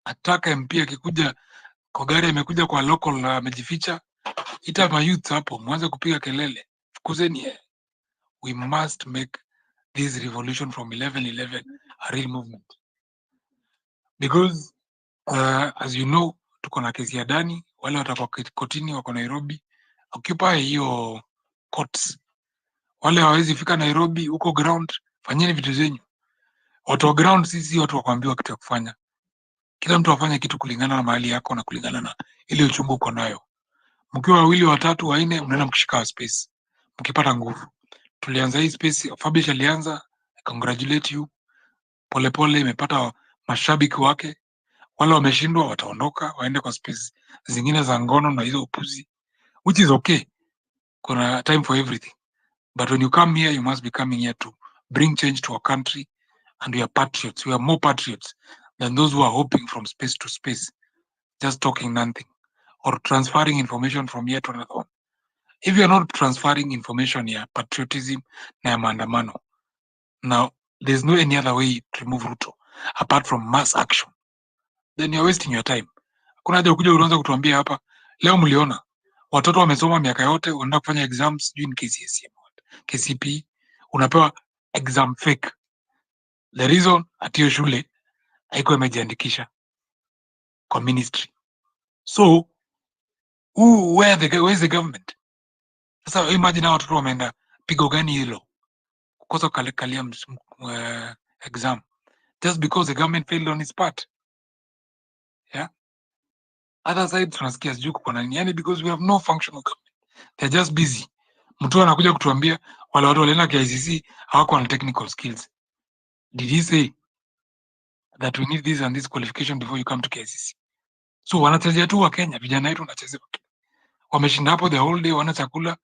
Ataka MP akikuja kwa gari amekuja kwa local na amejificha, ita mayouth hapo, mwanze kupiga kelele, fukuzeni yeye. We must make this revolution from 11/11 a real movement. Because as you know, tuko na kesi ya Dani, wale watakuwa kotini wako Nairobi, occupy hiyo courts. Wale hawawezi fika Nairobi, huko ground, fanyeni vitu zenyu. Watu wa ground sisi watu wa kuambiwa kitu ya kufanya. Kila mtu afanye kitu kulingana na mahali yako na kulingana na ile uchungu uko nayo. Mkiwa wawili, watatu, wanne, mnaenda mkishika space. Mkipata nguvu. Tulianza hii space, Fabish alianza, congratulate you. Polepole imepata mashabiki wake. Wale wameshindwa wataondoka, waende kwa space zingine za ngono na hizo upuzi. Which is okay. Kuna time for everything. But when you come here, you must be coming here to bring change to our country, and we are patriots. We are more patriots than those who are hopping from space to space, just talking nothing, or transferring information from here to another one. If you are not transferring information here, patriotism, na maandamano, now there's no any other way to remove Ruto apart from mass action. Then you're wasting your time. Kuna haja ukuja unaanza kutuambia hapa, leo mliona watoto wamesoma miaka yote, wanaenda kufanya exams sijui ni KCSE, KCP, unapewa exam fake. The reason ati hiyo shule haikuwa imejiandikisha kwa ministry. So where's the government? Sasa imagine hao watoto wameenda pigo gani hilo kukosa kalikalia exam just because the government failed on its part. Yeah, other side tunasikia sijui kuko nani, yani because we have no functional government. They're just busy. Mtu anakuja kutuambia wale watu walienda KICC hawako na technical skills. Did he say that we need this and this qualification before you come to KICC? So wanachezea tu wa Kenya, vijana wetu wanachezea. Wameshinda hapo the whole day, wana chakula.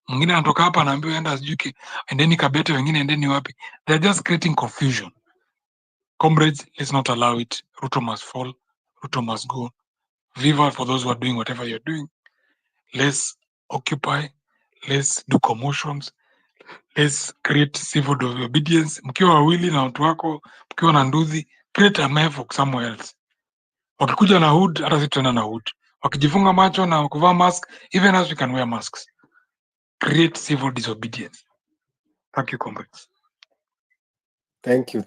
Mwingine anatoka hapa anaambiwa enda sijui endeni Kabete, wengine endeni wapi. They're just creating confusion. Comrades, let's not allow it. Ruto must fall. Ruto must go. Viva for those who are doing whatever you're doing. Let's occupy. Let's do commotions. Let's create civil disobedience. Mkiwa wawili na watu wako, mkiwa na nduthi, create a mevok somewhere else. Wakikuja na hood, hata sisi tuenda na hood. Wakijifunga macho na kuvaa mask, even as we can wear masks. Create civil disobedience. Thank you, comrades. Thank you.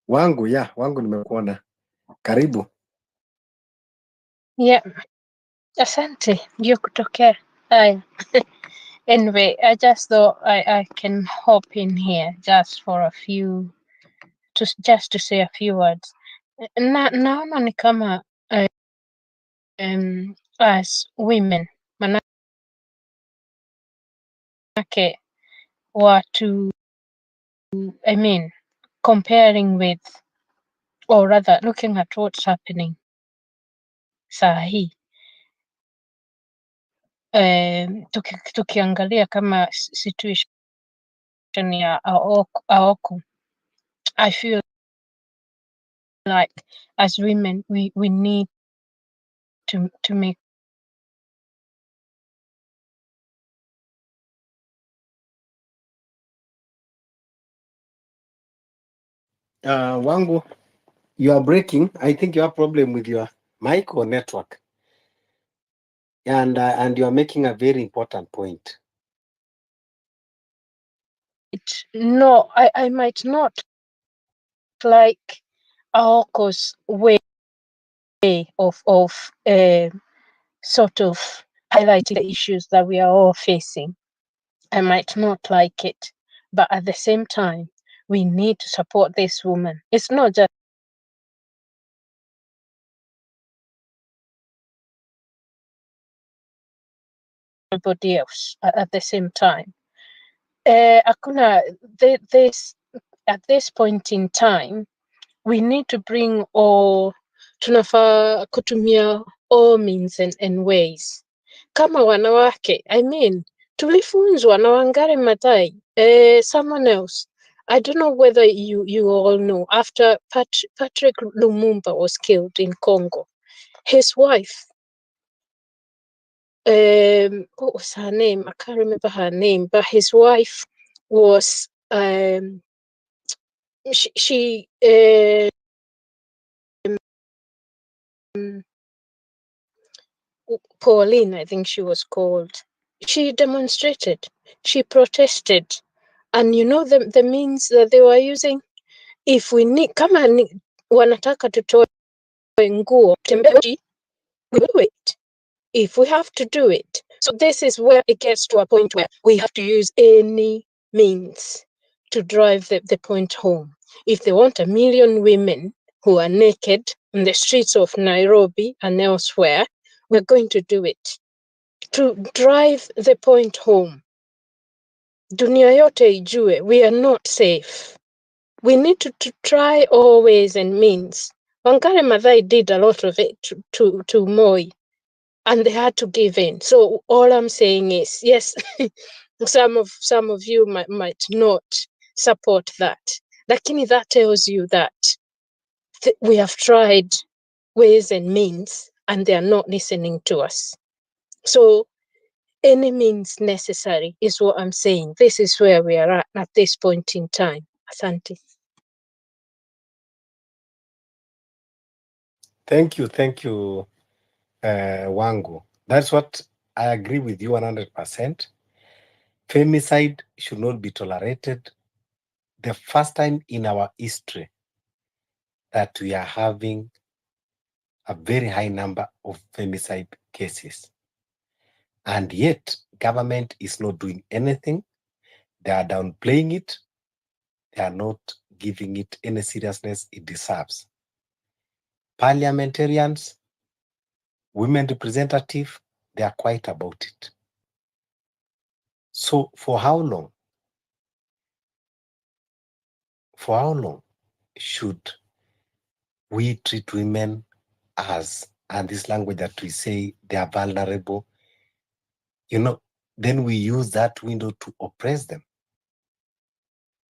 Wangu nimekuona. Karibu. Yeah, asante ndio kutokea. Anyway, I just thought I can hop in here just for a few, just to say a few words. Naona ni kama as women, manake watu, I mean, comparing with, or rather looking at what's happening saa hii, tukiangalia kama situation ya Aoko, I feel like as women we need to make Wangu, you are breaking. I think you have problem with your mic or network. And you are making a very important point. No, I might not like Aoko's way of sort of highlighting the issues that we are all facing. I might not like it, but at the same time, we need to support this woman. It's not just everybody else at the same time. At this point in time, we need to bring tunafaa kutumia all means and ways. Kama wanawake, I mean, tulifunzwa na Wangari Maathai, someone else. I don't know whether you all know, after Patrick Lumumba was killed in Congo, his wife what was her name? I can't remember her name, but his wife was she Pauline, I think she was called. She demonstrated, she protested, and you know the means that they were using. If we need, kama wanataka tutoe nguo tembea, we do it. If we have to do it. So this is where it gets to a point where we have to use any means to drive the point home. If they want 1 million women who are naked in the streets of Nairobi and elsewhere, we're going to do it. To drive the point home. Dunia yote ijue, we are not safe. We need to try all ways and means. Wangari Maathai did a lot of it to Moi, and they had to give in. So all I'm saying is, yes, some of you might not support that. Lakini that tells you that we have tried ways and means, and they are not listening to us. So any means necessary is what I'm saying. This is where we are at this point in time. Asante. Thank you, Wangu. That's what I agree with you 100%. Femicide should not be tolerated. The first time in our history that we are having a very high number of femicide cases. And yet, government is not doing anything. They are downplaying it. They are not giving it any seriousness it deserves. Parliamentarians, women representatives, they are quiet about it. So for how long? For how long should we treat women as, and this language that we say they are vulnerable, you know, then we use that window to oppress them,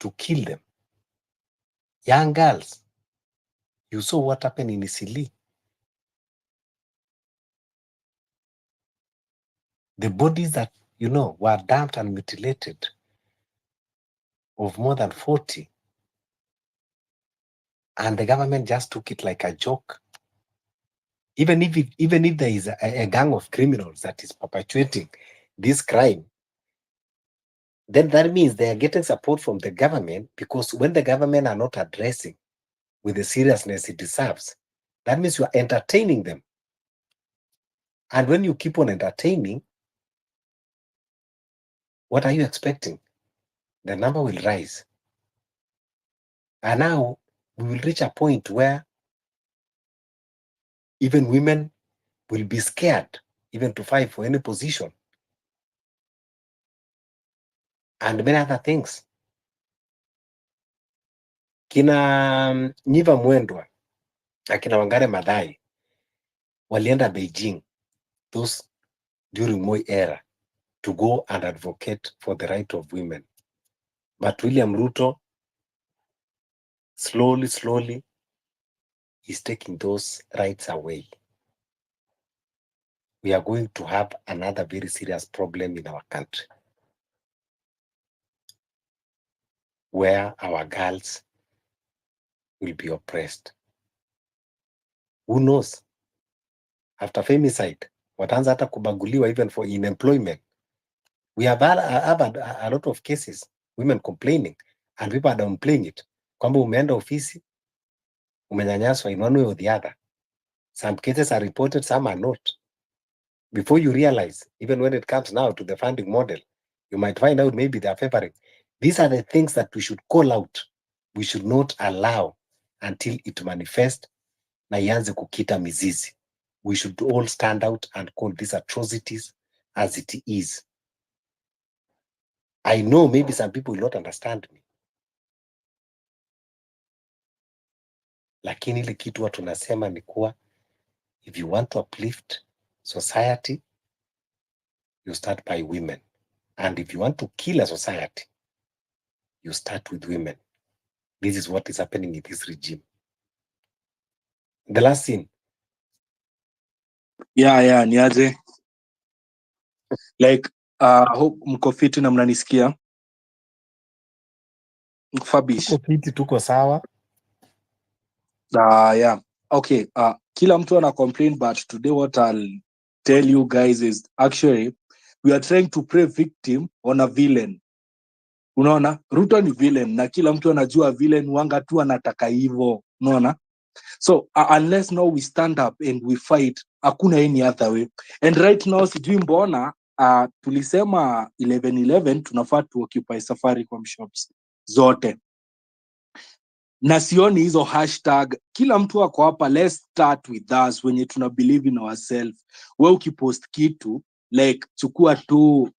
to kill them. Young girls, you saw what happened in Isili. The bodies that, you know, were dumped and mutilated of more than 40. And the government just took it like a joke. Even if there is a gang of criminals that is perpetuating this crime, then that means they are getting support from the government, because when the government are not addressing with the seriousness it deserves, that means you are entertaining them. And when you keep on entertaining, what are you expecting? The number will rise. And now we will reach a point where even women will be scared even to fight for any position. And many other things. Kina Nyiva Mwendwa, akina Wangari Maathai, walienda Beijing, those during Moi era, to go and advocate for the right of women. But William Ruto, slowly, is taking those rights away. We are going to have another very serious problem in our country, where our girls will be oppressed. Who knows? After femicide, wataanza hata kubaguliwa even for in employment. We have had a lot of cases, women complaining, and people are downplaying it. Kwamba umeenda ofisi, umenyanyaswa in one way or the other. Some cases are reported, some are not. Before you realize, even when it comes now to the funding model, you might find out maybe they are favoring. These are the things that we should call out. We should not allow until it manifests na ianze kukita mizizi. We should all stand out and call these atrocities as it is. I know maybe some people will not understand me, lakini ile kitu watu tunasema ni kuwa, if you want to uplift society, you start by women. And if you want to kill a society, you start with women. This is what is happening in this regime. The last scene. Yeah, niaje. Like hope mko fiti na mnanisikia. Fabish. Tuko fiti, tuko sawa. Yeah. Okay. Kila mtu ana complain, but today what I'll tell you guys is actually we are trying to play victim on a villain. Unaona, Ruto ni villain na kila mtu anajua villain wanga tu anataka hivyo. Unaona? So unless now we stand up and we fight, hakuna any other way. And right now sijui mbona tulisema 11/11 tunafaa tu occupy Safaricom shops zote. Na sioni hizo hashtag. Kila mtu ako hapa, let's start with us wenye tuna believe in ourselves. We ukipost kitu like chukua tu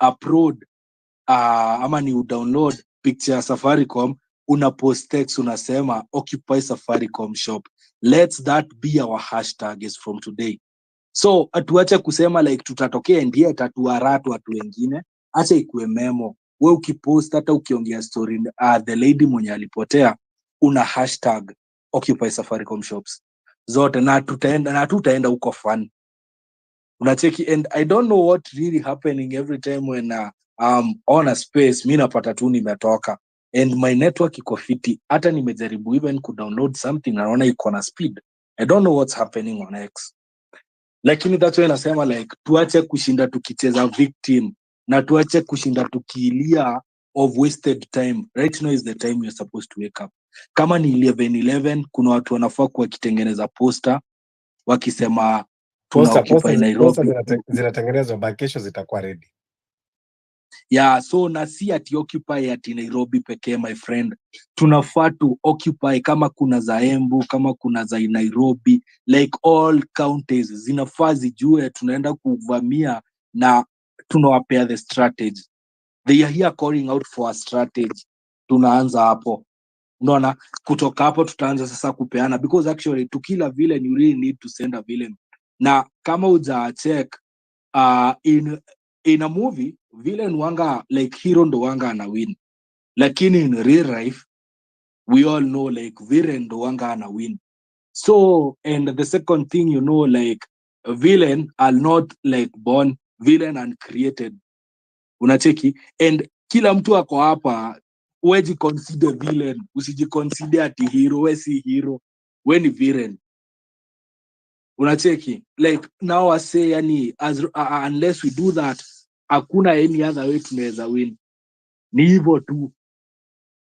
upload ama ni download picture ya Safaricom, una post text unasema occupy Safaricom shop. Let's that be our hashtag is from today. So atuache kusema like tutatokea ndiye tatuaratu watu wengine, acha ikuwe memo. We ukipost hata ukiongea story the lady mwenye alipotea, una hashtag occupy Safaricom shops zote, na tutaenda huko fun. Unacheki, and I don't know what really happening every time when on a space mi napata tu nimetoka and my network iko fiti, hata nimejaribu even kudownload something naona iko na speed. I don't know what's happening on X. Lakini that's why nasema like tuache kushinda tukicheza victim na tuache kushinda tukiilia of wasted time. Right now is the time you're supposed to wake up. Kama ni 11/11 kuna watu wanafaa kuwa wakitengeneza poster wakisema tuna occupy Nairobi. Zinatengenezwa by kesho zitakuwa ready. Yeah, so na si ati occupy ati Nairobi pekee my friend. Tunafaa tu occupy kama kuna za Embu, kama kuna za Nairobi, like all counties zinafaa zijue tunaenda kuvamia na tunawapea the strategy. They are here calling out for a strategy. Tunaanza hapo. Unaona, kutoka hapo tutaanza sasa kupeana, because actually tukila villain you really need to send a villain. Na kama uja check in a movie villain wanga like hero ndo wanga ana win, lakini in real life we all know like villain ndo wanga ana win. So and the second thing you know, like villain are not like born, villain and created. Unacheki, and kila mtu ako hapa, weji consider villain, usiji consider ati hero. We si hero, we ni villain. Unacheki, like now I say yani unless we do that hakuna any other way tunaweza win. Ni hivyo tu,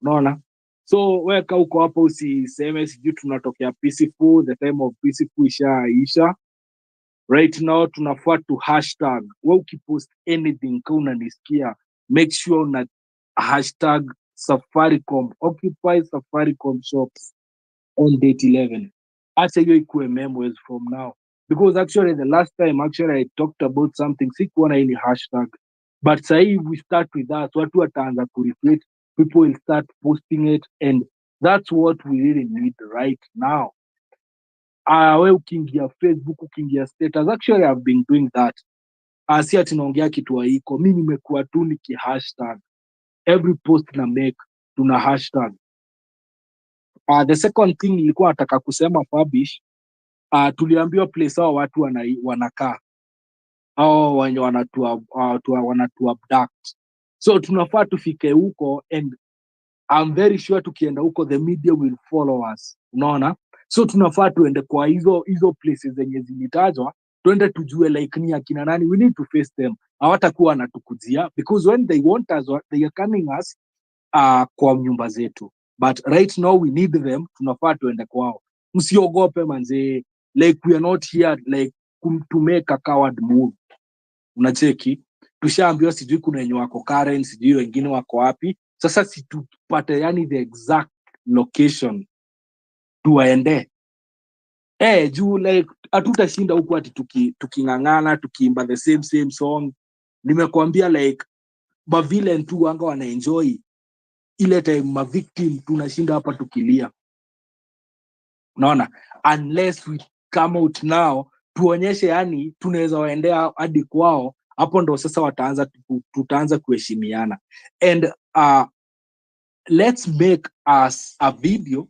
unaona. So weka uko hapo, usiseme sijui tunatokea peaceful, the time of peaceful ishaisha. Right now tunafaa tu hashtag. We ukipost anything kama unanisikia, make sure una hashtag Safaricom, occupy Safaricom shops on date 11. Acha hiyo ikuwe memories from now, because actually the last time actually I talked about something sikuona any hashtag, but sahi we start with that, watu wataanza kureflect, people will start posting it, and that's what we really need right now. We ukiingia Facebook, ukiingia status, actually I've been doing that. Si ati naongea kitu haiko, mi nimekuwa tu niki hashtag every post na make tuna hashtag. The second thing nilikuwa nataka kusema Fabish, tuliambiwa place hao watu wanakaa au wenye wanatu abduct, so tunafaa tufike huko, and I'm very sure tukienda huko the media will follow us, unaona. So tunafaa tuende kwa hizo places zenye zilitajwa, tuende tujue like ni akina nani. We need to face them. Hawatakuwa wanatukujia because when they want us they are coming us kwa nyumba zetu, but right now we need them. Tunafaa tuende kwao. Msiogope manze, like we are not here like to make a coward move. Unacheki, tushaambiwa sijui kuna wenye wako Karen, sijui wengine wako wapi. Sasa si tupate yani the exact location tuwaende. Juu like hatutashinda huku ati tuking'ang'ana tukiimba the same song. Nimekuambia like villain tu wanga wanaenjoy ile time victim tunashinda hapa tukilia, unaona. Unless we come out now tuonyeshe yani tunaweza waendea hadi kwao, hapo ndo sasa tutaanza kuheshimiana. And let's make us a video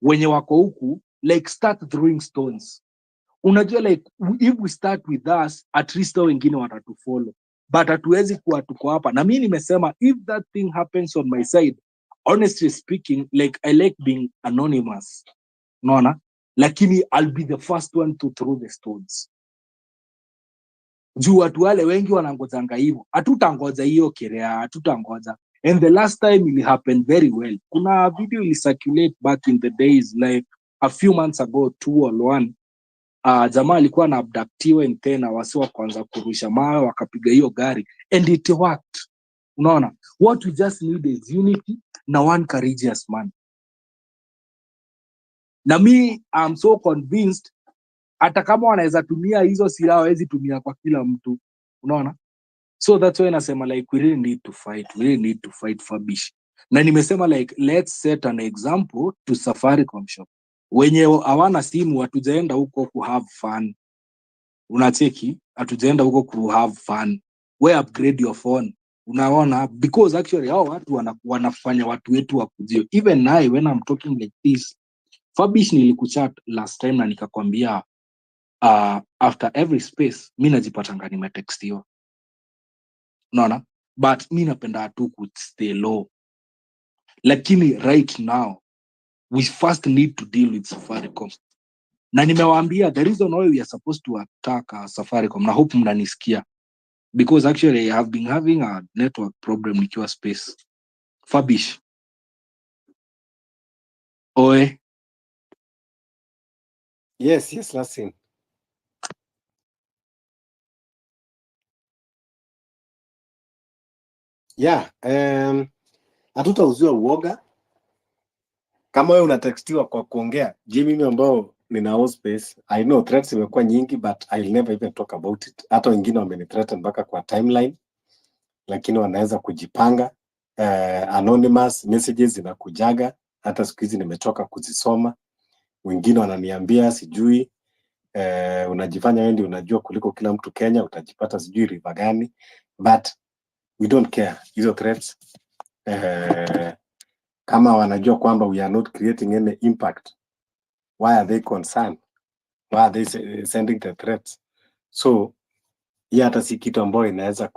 wenye wako huku like start throwing stones. unajua like if we start with us at least hao wengine watatufollow, but hatuwezi kuwa tuko hapa. Na mimi nimesema if that thing happens on my side, honestly speaking, like I like being anonymous, unaona, lakini I'll be the first one to throw the stones. Juu watu wale wengi wanangojanga hivyo, hatutangoja hiyo Kerea, hatutangoja. And the last time it happened very well. Kuna video ili circulate back in the days like a few months ago, 2 or 1. Jamaa alikuwa na abductiwa and tena wasi wa kwanza kurusha mawe wakapiga hiyo gari and it worked. Unaona, what we just need is unity na one courageous man. Na me I'm so convinced hata kama wanaweza tumia hizo silaha hawezi tumia kwa kila mtu, unaona. So that's why nasema like we really need to fight Fabish. Na nimesema like let's set an example to Safaricom shop. Wenye hawana simu hatujaenda huko ku have fun. Unacheki, hatujaenda huko ku have fun. We upgrade your phone. Unaona, because actually hao watu wanafanya watu wetu wakujio. Even I when I'm talking like this, Fabish nilikuchat last time na nikakwambia after every space mimi najipatanga nimetextiwa. Unaona, but mimi napenda tu ku stay low. Lakini right now we first need to deal with Safaricom. Na nimewaambia the reason why we are supposed to attack Safaricom, na hope mnanisikia, because actually I have been having a network problem nikiwa space. Fabish. Oe. Yes, listen. Yeah, hatutauziwa uoga. Kama wewe unatextiwa kwa kuongea, je, mimi ambao nina own space, I know threats imekuwa nyingi but I'll never even talk about it. Hata wengine wamenithreaten mpaka kwa timeline, lakini wanaweza kujipanga. Anonymous messages zinakujaga, hata siku hizi nimechoka kuzisoma. Wengine wananiambia sijui unajifanya wewe ndio unajua kuliko kila mtu Kenya, utajipata sijui river gani, but we don't care hizo threats. Kama wanajua kwamba we are not creating any impact, why are they concerned? Why are they sending the threats? So hii hata si kitu ambayo inaweza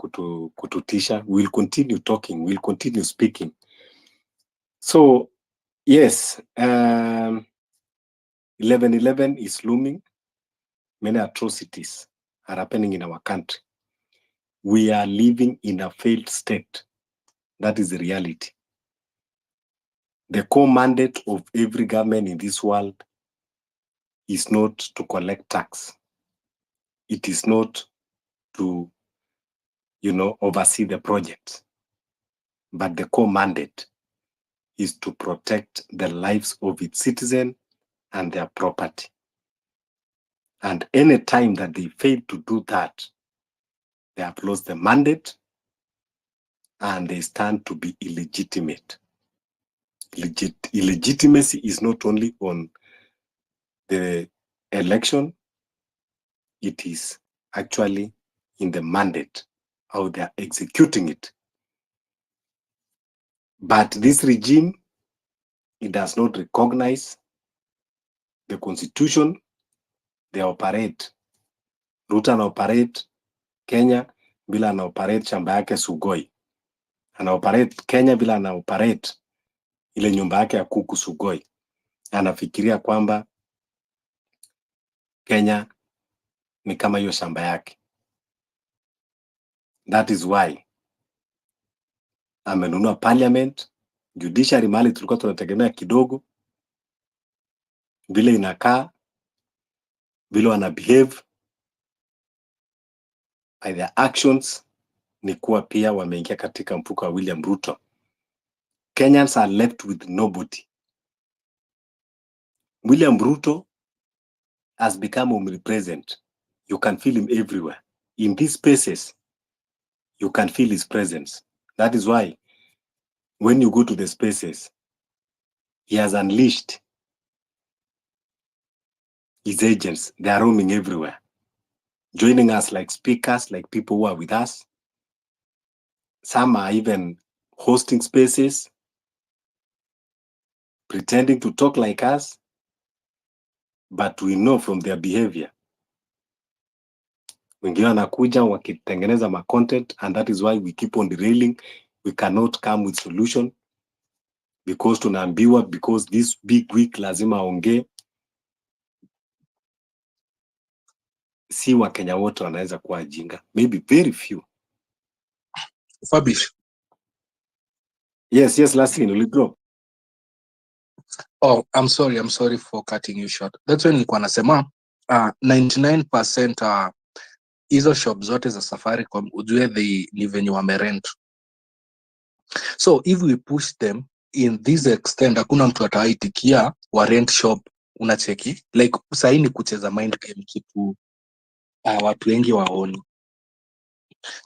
kututisha. We'll continue talking, we'll continue speaking. So yes, 11/11 is looming. Many atrocities are happening in our country. We are living in a failed state. That is the reality. The core mandate of every government in this world is not to collect tax. It is not to, oversee the project. But the core mandate is to protect the lives of its citizens and their property. And any time that they fail to do that, they have lost the mandate and they stand to be illegitimate. Illegitimacy is not only on the election, it is actually in the mandate, how they are executing it. But this regime, it does not recognize the constitution. They operate. Ruto anaoperate Kenya bila anaoperate shamba yake Sugoi. Anaoperate Kenya bila anaoperate ile nyumba yake ya kuku Sugoi. Anafikiria kwamba Kenya ni kama hiyo shamba yake. That is why amenunua parliament, judiciary mali tulikuwa tunategemea kidogo, vile inakaa, vile wana behave, by their actions, ni kuwa pia wameingia katika mfuko wa William Ruto. Kenyans are left with nobody. William Ruto has become omnipresent. You can feel him everywhere. In these spaces, you can feel his presence. That is why when you go to the spaces, he has unleashed his agents. They are roaming everywhere, joining us like speakers, like people who are with us. Some are even hosting spaces, pretending to talk like us, but we know from their behavior wengine wanakuja wakitengeneza ma content, and that is why we keep on derailing. We cannot come with solution because tunaambiwa because this big week lazima aongee. Si Wakenya wote wanaweza kuwa jinga, maybe very few. Fabish. Yes, lastly, will drop. Oh, I'm sorry for cutting you short. That's when nilikuwa nasema 99% hizo shop zote za Safaricom ujue ni venye wamerent. So if we push them in this extent, hakuna mtu ataitikia wa rent shop, unacheki like sahi ni kucheza mind game kitu watu wengi waoni.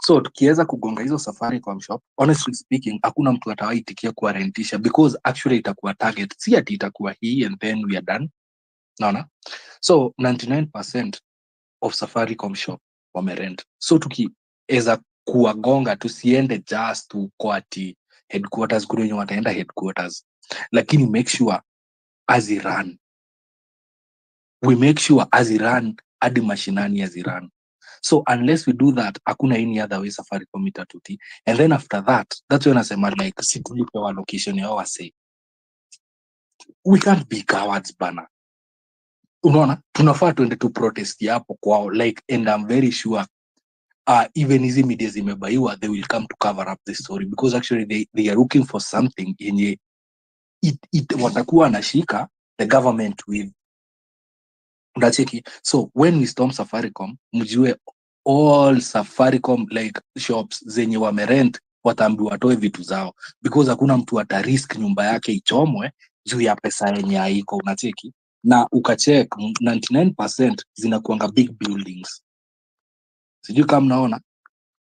So tukiweza kugonga hizo Safaricom shop, honestly speaking, hakuna mtu atawaitikia kuwarentisha because actually itakuwa target, si ati itakuwa hii and then we are done. Naona? So 99% of Safaricom shop wamerent. So tukiweza kuwagonga, tusiende just to kwa ati headquarters, kuna wenye wataenda headquarters, lakini make sure aziran. We make sure aziran hadi mashinani aziran. So unless we do that, hakuna any other way Safaricom itatuti. And then after that, that's when I say, like, si tulipewa location yao wase. We can't be cowards bana. Unaona, tunafaa tuende to protest hapo kwao, like, and I'm very sure even hizi media zimebaiwa, they will come to cover up the story because actually they are looking for something yenye watakuwa wanashika the government with. Unacheki? So when we storm Safaricom, mjue all Safaricom like shops zenye wamerent wataambiwa watoe vitu zao because hakuna mtu atarisk nyumba yake ichomwe juu ya pesa yenye haiko. Unacheki? Na ukacheck 99% zinakuanga big buildings. Sijui kama mnaona.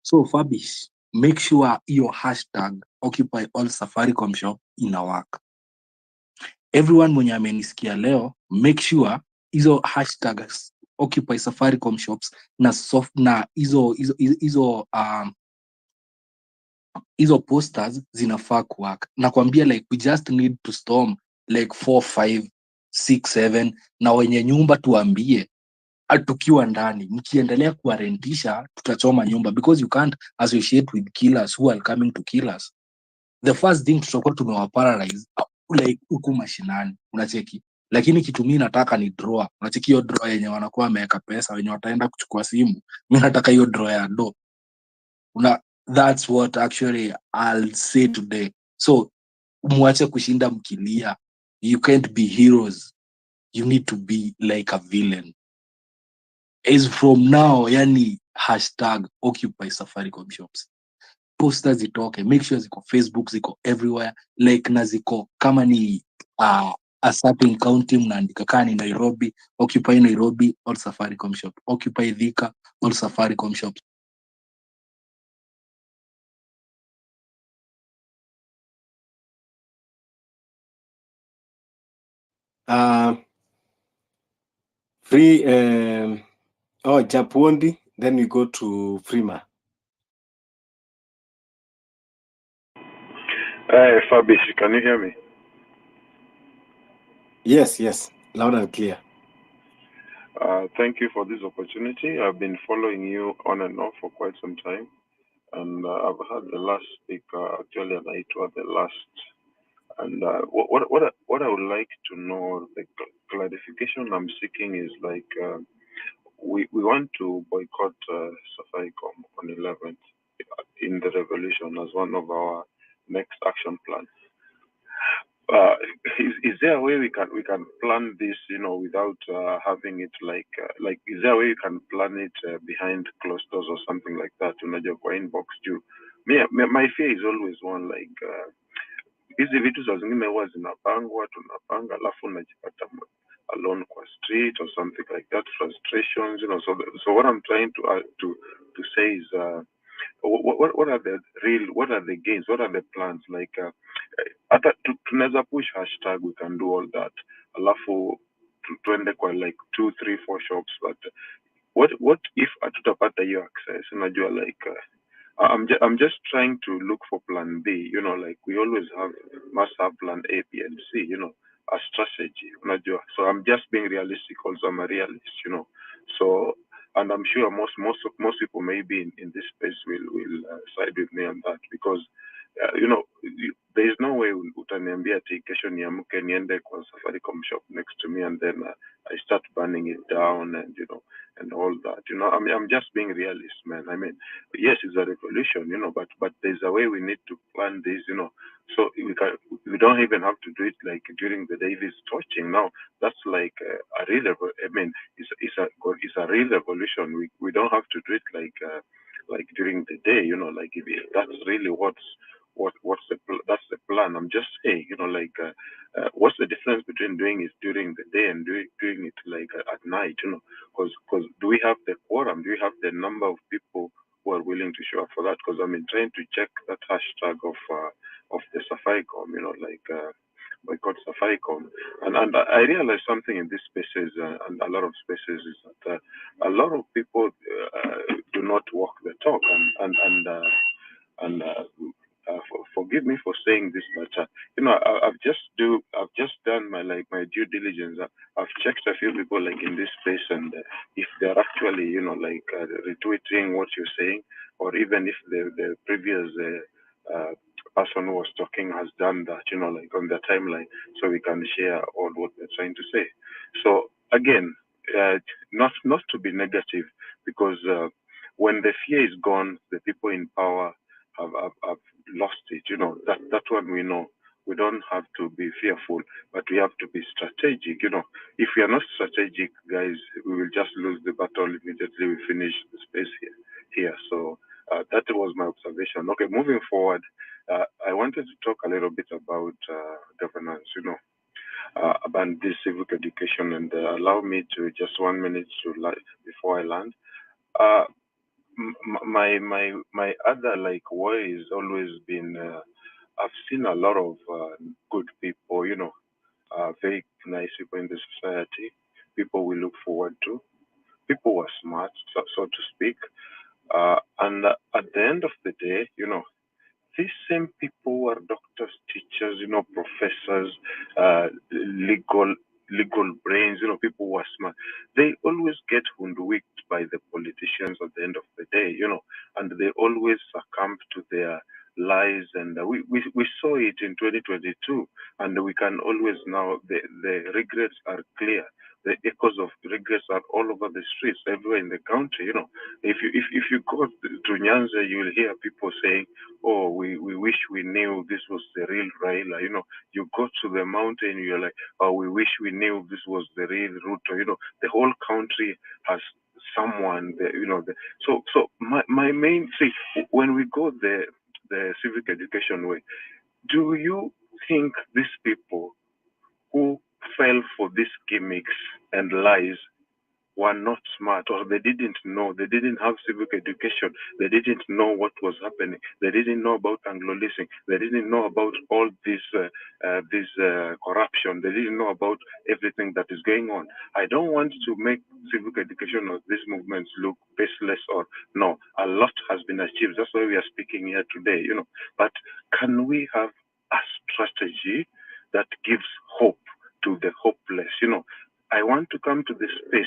So Fabish, make sure your hashtag occupy all Safaricom shop ina work. Everyone mwenye amenisikia leo, make sure hizo hashtags occupy Safaricom shops na hizo posters zinafaa kuwaka. Nakwambia like we just need to storm like 4, 5, 6, 7 na wenye nyumba tuambie tukiwa ndani, mkiendelea kuwarentisha tutachoma nyumba because you can't associate with killers who are coming to kill us. The first thing tutakuwa tumewaparalyze like huku mashinani, unacheki. Lakini kitu mimi nataka ni drawer. Unacheki hiyo drawer yenye wanakuwa wameweka pesa wenye wataenda kuchukua simu. Mimi nataka hiyo drawer ya do. That's what actually I'll say today. So muache kushinda mkilia. You can't be heroes. You need to be like a villain. As from now, yani hashtag occupy Safaricom shops. Posters zitoke, make sure ziko Facebook, ziko everywhere, like na ziko kama ni a certain county mnaandika kama ni Nairobi, occupy Nairobi all Safaricom shop, occupy Thika all Safaricom shops. Free Japuondi, then we go to Freema. Hey, Fabish, can you hear me? Yes, loud and clear. Thank you for this opportunity. I've been following you on and off for quite some time, and I've heard the last speaker actually, and I was the last. And what I would like to know, the clarification I'm seeking is like we want to boycott Safaricom on 11th in the revolution as one of our next action plans. Is there a way we can plan this, without having it like is there a way you can plan it behind closed doors or something like that? Unajua kwa inbox too. My fear is always one like hizi vitu za zingine huwa zinapangwa, tunapanga alafu unajipata alone kwa street or something like that, frustrations, so what I'm trying to say is what are the gains, what are the plans like hata tunaweza push hashtag, we can do all that, alafu tuende kwa like 2, 3, 4 shops, but what if hatutapata hiyo access? Unajua like I'm just trying to look for plan B, like we always must have plan A, B, and C, a strategy, unajua. So I'm just being realistic also, I'm a realist, so And I'm sure most people maybe in this space will side with me on that, because there is no way utaniambia ati kesho niamke niende kwa Safaricom shop next to me and then I start burning it down and and all that. I'm just being realist, man. I mean, yes, it's a revolution, but there's a way we need to plan this, so we don't even have to do it like during the day. This torching now, that's like a real I mean, it's a real revolution. We don't have to do it like during the day, like if that's really that's the plan. I'm just saying, what's the difference between doing it during the day and doing it like at night, because do we have the quorum? Do we have the number of people who are willing to show up for that? Because I mean, trying to check that hashtag of the Safaricom, boycott Safaricom, and I realized something in these spaces and a lot of spaces is that a lot of people do not walk the talk, and forgive me for saying this, but I've just done my due diligence. I've checked a few people like in this space, and if they're actually retweeting what you're saying, or even if the previous person who was talking has done that, like on the timeline, so we can share all what they're trying to say. So again, not to be negative, because when the fear is gone, the people in power have lost it. That one we know. We don't have to be fearful, but we have to be strategic. If we are not strategic, guys, we will just lose the battle immediately we finish the space here. So that was my observation. Okay, moving forward, I wanted to talk a little bit about governance. About this civic education, and allow me to just 1 minute before I land. My other worry has always been I've seen a lot of good people, very nice people in the society, people we look forward to, people who are smart, so to speak, and at the end of the day, these same people who are doctors, teachers, professors, legal brains, people who are smart, they always get hoodwinked by the politicians at the end of the day, and they always succumb to their lies. And we saw it in 2022, and we can always now, the regrets are clear. The echoes of regrets are all over the streets, everywhere in the country. If you go to Nyanza, you will hear people saying, "Oh, we wish we knew this was the real Raila." You go to the mountain, you're like, "Oh, we wish we knew this was the real Ruto." The whole country has someone. So my main thing, when we go the civic education way, do you think these people who fell for these gimmicks and lies were not smart, or they didn't know, they didn't have civic education, they didn't know what was happening, they didn't know about Anglo-leasing, they didn't know about all this corruption, they didn't know about everything that is going on? I don't want to make civic education or these movements look baseless, or no, a lot has been achieved. That's why we are speaking here today, but can we have a strategy that gives hope to the hopeless? I want to come to this space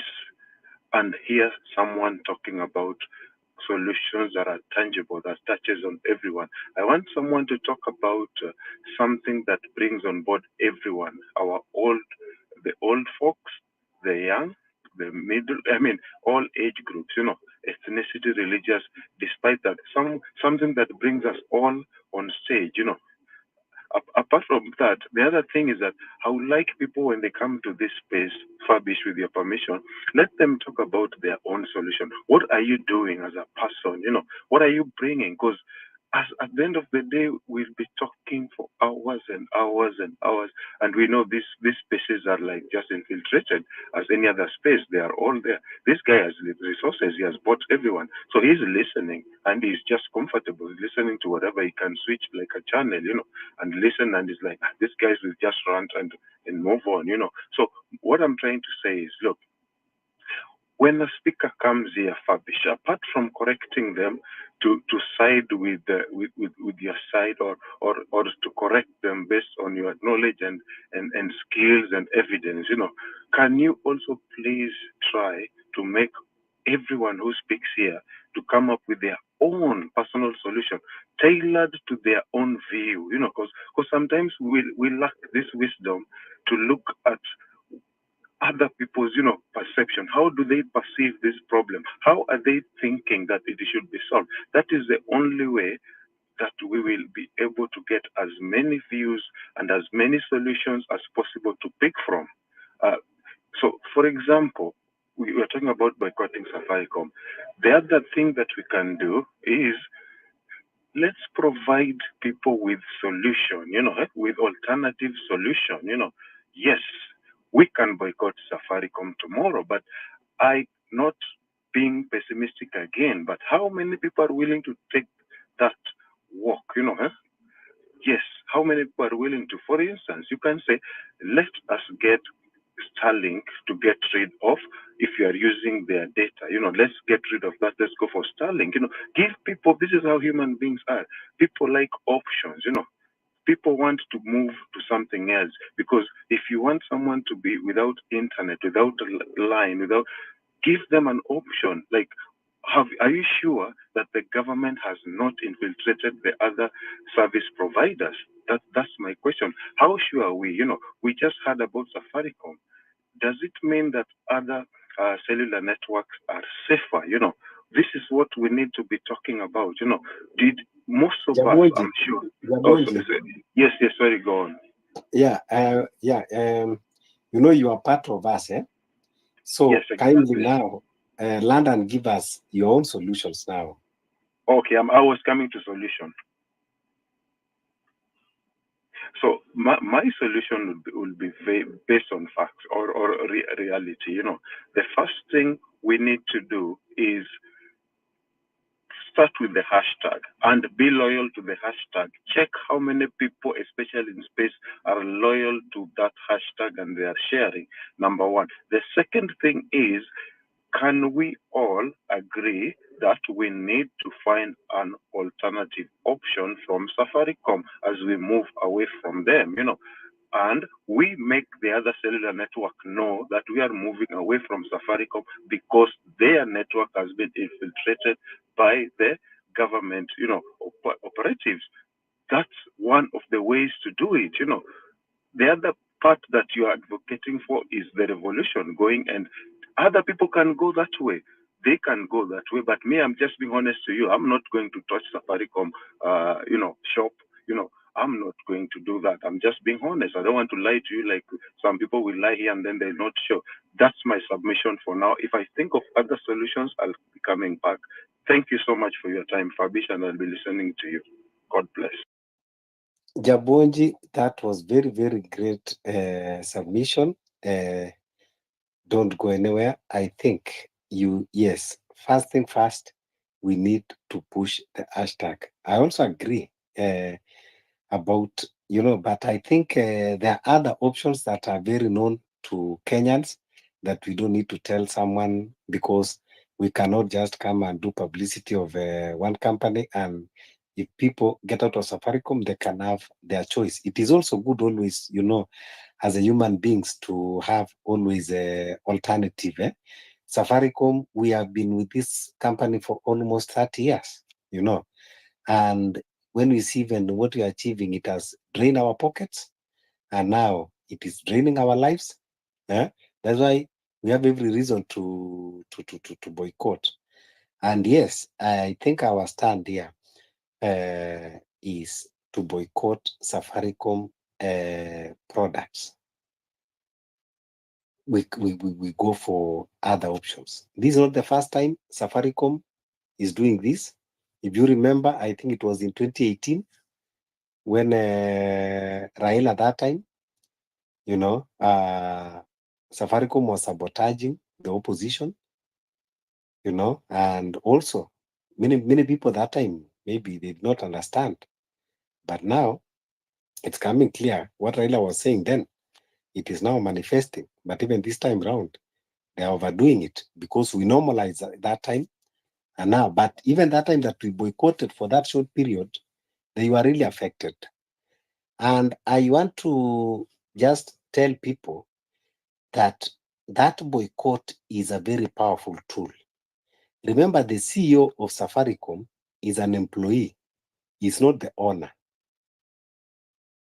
and hear someone talking about solutions that are tangible, that touches on everyone. I want someone to talk about something that brings on board everyone, the old folks, the young, the middle, all age groups, ethnicity, religious, despite that, something that brings us all on stage, Apart from that, the other thing is that I would like people, when they come to this space, Fabish, with your permission, let them talk about their own solution. What are you doing as a person? What are you bringing? Because at the end of the day, we'll be talking for hours and hours and hours, and we know these spaces are like just infiltrated as any other space. They are all there. This guy has resources. He has bought everyone, so he's listening, and he's just comfortable listening to whatever he can switch like a channel, and listen, and he's like, these guys will just rant and move on, So what I'm trying to say is, look, when a speaker comes here, Fabish, apart from correcting them to side with your side, or to correct them based on your knowledge and skills and evidence, can you also please try to make everyone who speaks here to come up with their own personal solution, tailored to their own view, because sometimes we lack this wisdom to look at other people's, perception. How do they perceive this problem? How are they thinking that it should be solved? That is the only way that we will be able to get as many views and as many solutions as possible to pick from. So, for example, we were talking about boycotting Safaricom. The other thing that we can do is let's provide people with solution, with alternative solution. Yes, we can boycott Safaricom tomorrow, but I not being pessimistic again, but how many people are willing to take that walk, Yes, how many people are willing to? For instance, you can say, let us get Starlink to get rid of if you are using their data. Let's get rid of that. Let's go for Starlink. Give people, this is how human beings are. People like options, People want to move to something else because if you want someone to be without internet, without a line, give them an option. Like, are you sure that the government has not infiltrated the other service providers? That's my question. How sure are we? We just heard about Safaricom. Does it mean that other cellular networks are safer? This is what we need to be talking about. Did most of us, Jaboji, I'm sure. Jaboji. Yes, sorry, go on. Yeah, you are part of us, eh? So Yes, kindly exactly. now, land and give us your own solutions now. Okay, I was coming to solution. So my solution would be based on facts or reality. The first thing we need to do is start with the hashtag and be loyal to the hashtag. Check how many people, especially in space, are loyal to that hashtag and they are sharing. Number one. The second thing is, can we all agree that we need to find an alternative option from Safaricom as we move away from them, and we make the other cellular network know that we are moving away from Safaricom because their network has been infiltrated by the government, operatives. That's one of the ways to do it, The other part that you are advocating for is the revolution going, and other people can go that way. They can go that way, but me, I'm just being honest to you. I'm not going to touch Safaricom, shop. I'm not going to do that. I'm just being honest. I don't want to lie to you like some people will lie here and then they're not sure. That's my submission for now. If I think of other solutions, I'll be coming back. Thank you so much for your time, Fabish, and I'll be listening to you. God bless. Jabonji, that was very, very great submission. Don't go anywhere. I think yes, first thing first, we need to push the hashtag. I also agree about, but I think there are other options that are very known to Kenyans that we don't need to tell someone because we cannot just come and do publicity of one company. And if people get out of Safaricom, they can have their choice. It is also good always, as a human beings to have always a alternative. Safaricom, we have been with this company for almost 30 years, and when we see even what we are achieving, it has drained our pockets, and now it is draining our lives. That's why we have every reason to boycott. And yes, I think our stand here is to boycott Safaricom products. We go for other options. This is not the first time Safaricom is doing this. If you remember, I think it was in 2018 when Raila at that time, Safaricom was sabotaging the opposition, and also many people that time maybe they did not understand, but now it's coming clear what Raila was saying then. It is now manifesting, but even this time round, they are overdoing it because we normalized that time, and now, but even that time that we boycotted for that short period, they were really affected. And I want to just tell people that boycott is a very powerful tool. Remember, the CEO of Safaricom is an employee. He's not the owner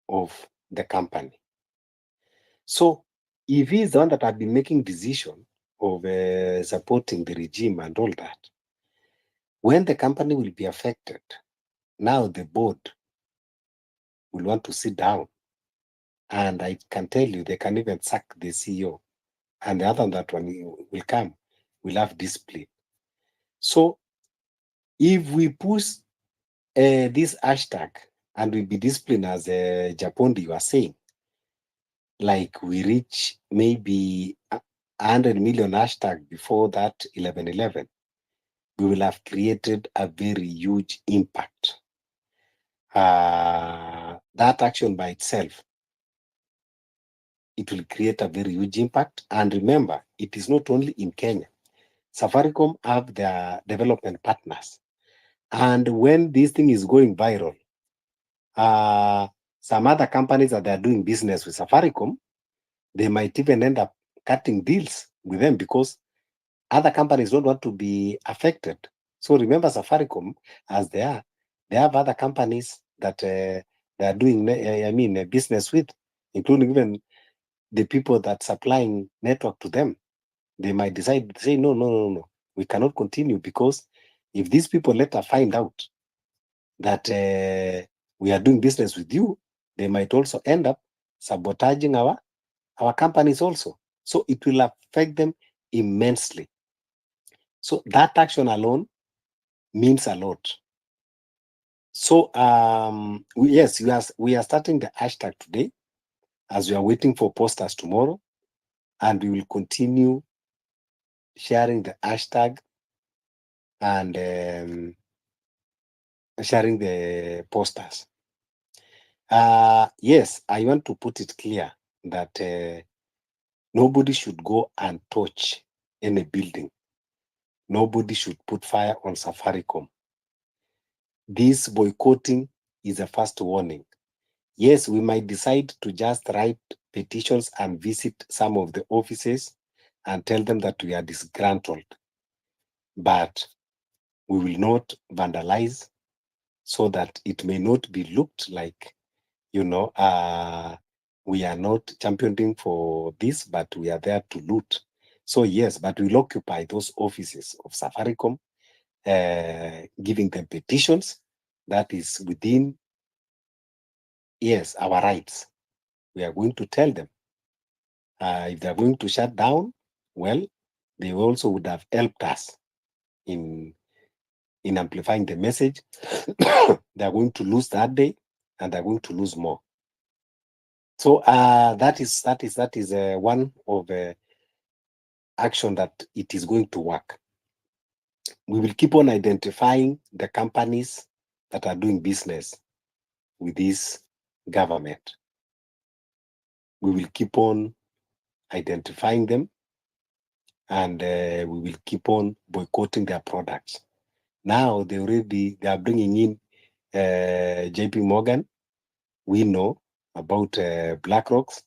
of the company. So if he's the one that had been making decision of supporting the regime and all that, when the company will be affected, now the board will want to sit down, and I can tell you they can even sack the CEO, and the other that one will come, will have discipline. So if we push this hashtag and we be disciplined, as Japondi you are saying, like we reach maybe 100 million hashtag before that 11/11, we will have created a very huge impact. That action by itself, it will create a very huge impact. And remember, it is not only in Kenya. Safaricom have their development partners. And when this thing is going viral, some other companies that are doing business with Safaricom, they might even end up cutting deals with them because other companies don't want to be affected. So remember, Safaricom, as they have other companies that they are doing, business with, including even the people that supplying network to them. They might decide to say, no, we cannot continue, because if these people later find out that we are doing business with you, they might also end up sabotaging our companies also. So it will affect them immensely. So that action alone means a lot. So yes, we are starting the hashtag today, as we are waiting for posters tomorrow, and we will continue sharing the hashtag and sharing the posters. Yes, I want to put it clear that nobody should go and touch any building. Nobody should put fire on Safaricom. This boycotting is a first warning. Yes, we might decide to just write petitions and visit some of the offices and tell them that we are disgruntled, but we will not vandalize, so that it may not be looked like, we are not championing for this, but we are there to loot. So yes, but we'll occupy those offices of Safaricom, giving them petitions. That is within, yes, our rights. We are going to tell them. If they're going to shut down, well, they also would have helped us in amplifying the message. They're going to lose that day, and they're going to lose more. So that is one of the action that it is going to work. We will keep on identifying the companies that are doing business with this government. We will keep on identifying them, and we will keep on boycotting their products. Now they are bringing in JP Morgan. We know about BlackRock's.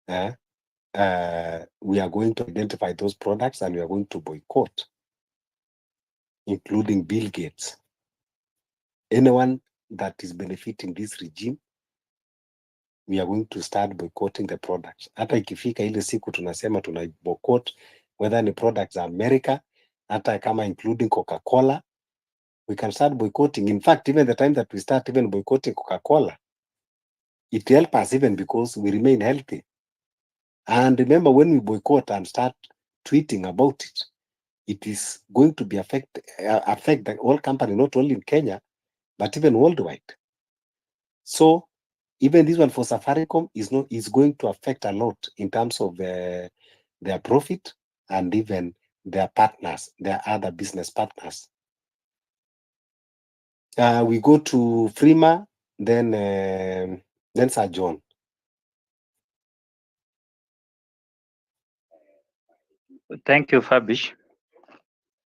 We are going to identify those products, and we are going to boycott, including Bill Gates. Anyone that is benefiting this regime, we are going to start boycotting the products. Hata ikifika ile siku tunasema tuna boycott whether ni products za America, hata kama including Coca-Cola, we can start boycotting. In fact, even the time that we start even boycotting Coca-Cola, it helps us even because we remain healthy. And remember, when we boycott and start tweeting about it, it is going to be affect the whole company, not only in Kenya, but even worldwide. So even this one for Safaricom is going to affect a lot in terms of their profit and even their partners, their other business partners. We go to Freema, then Sir John. Thank you, Fabish.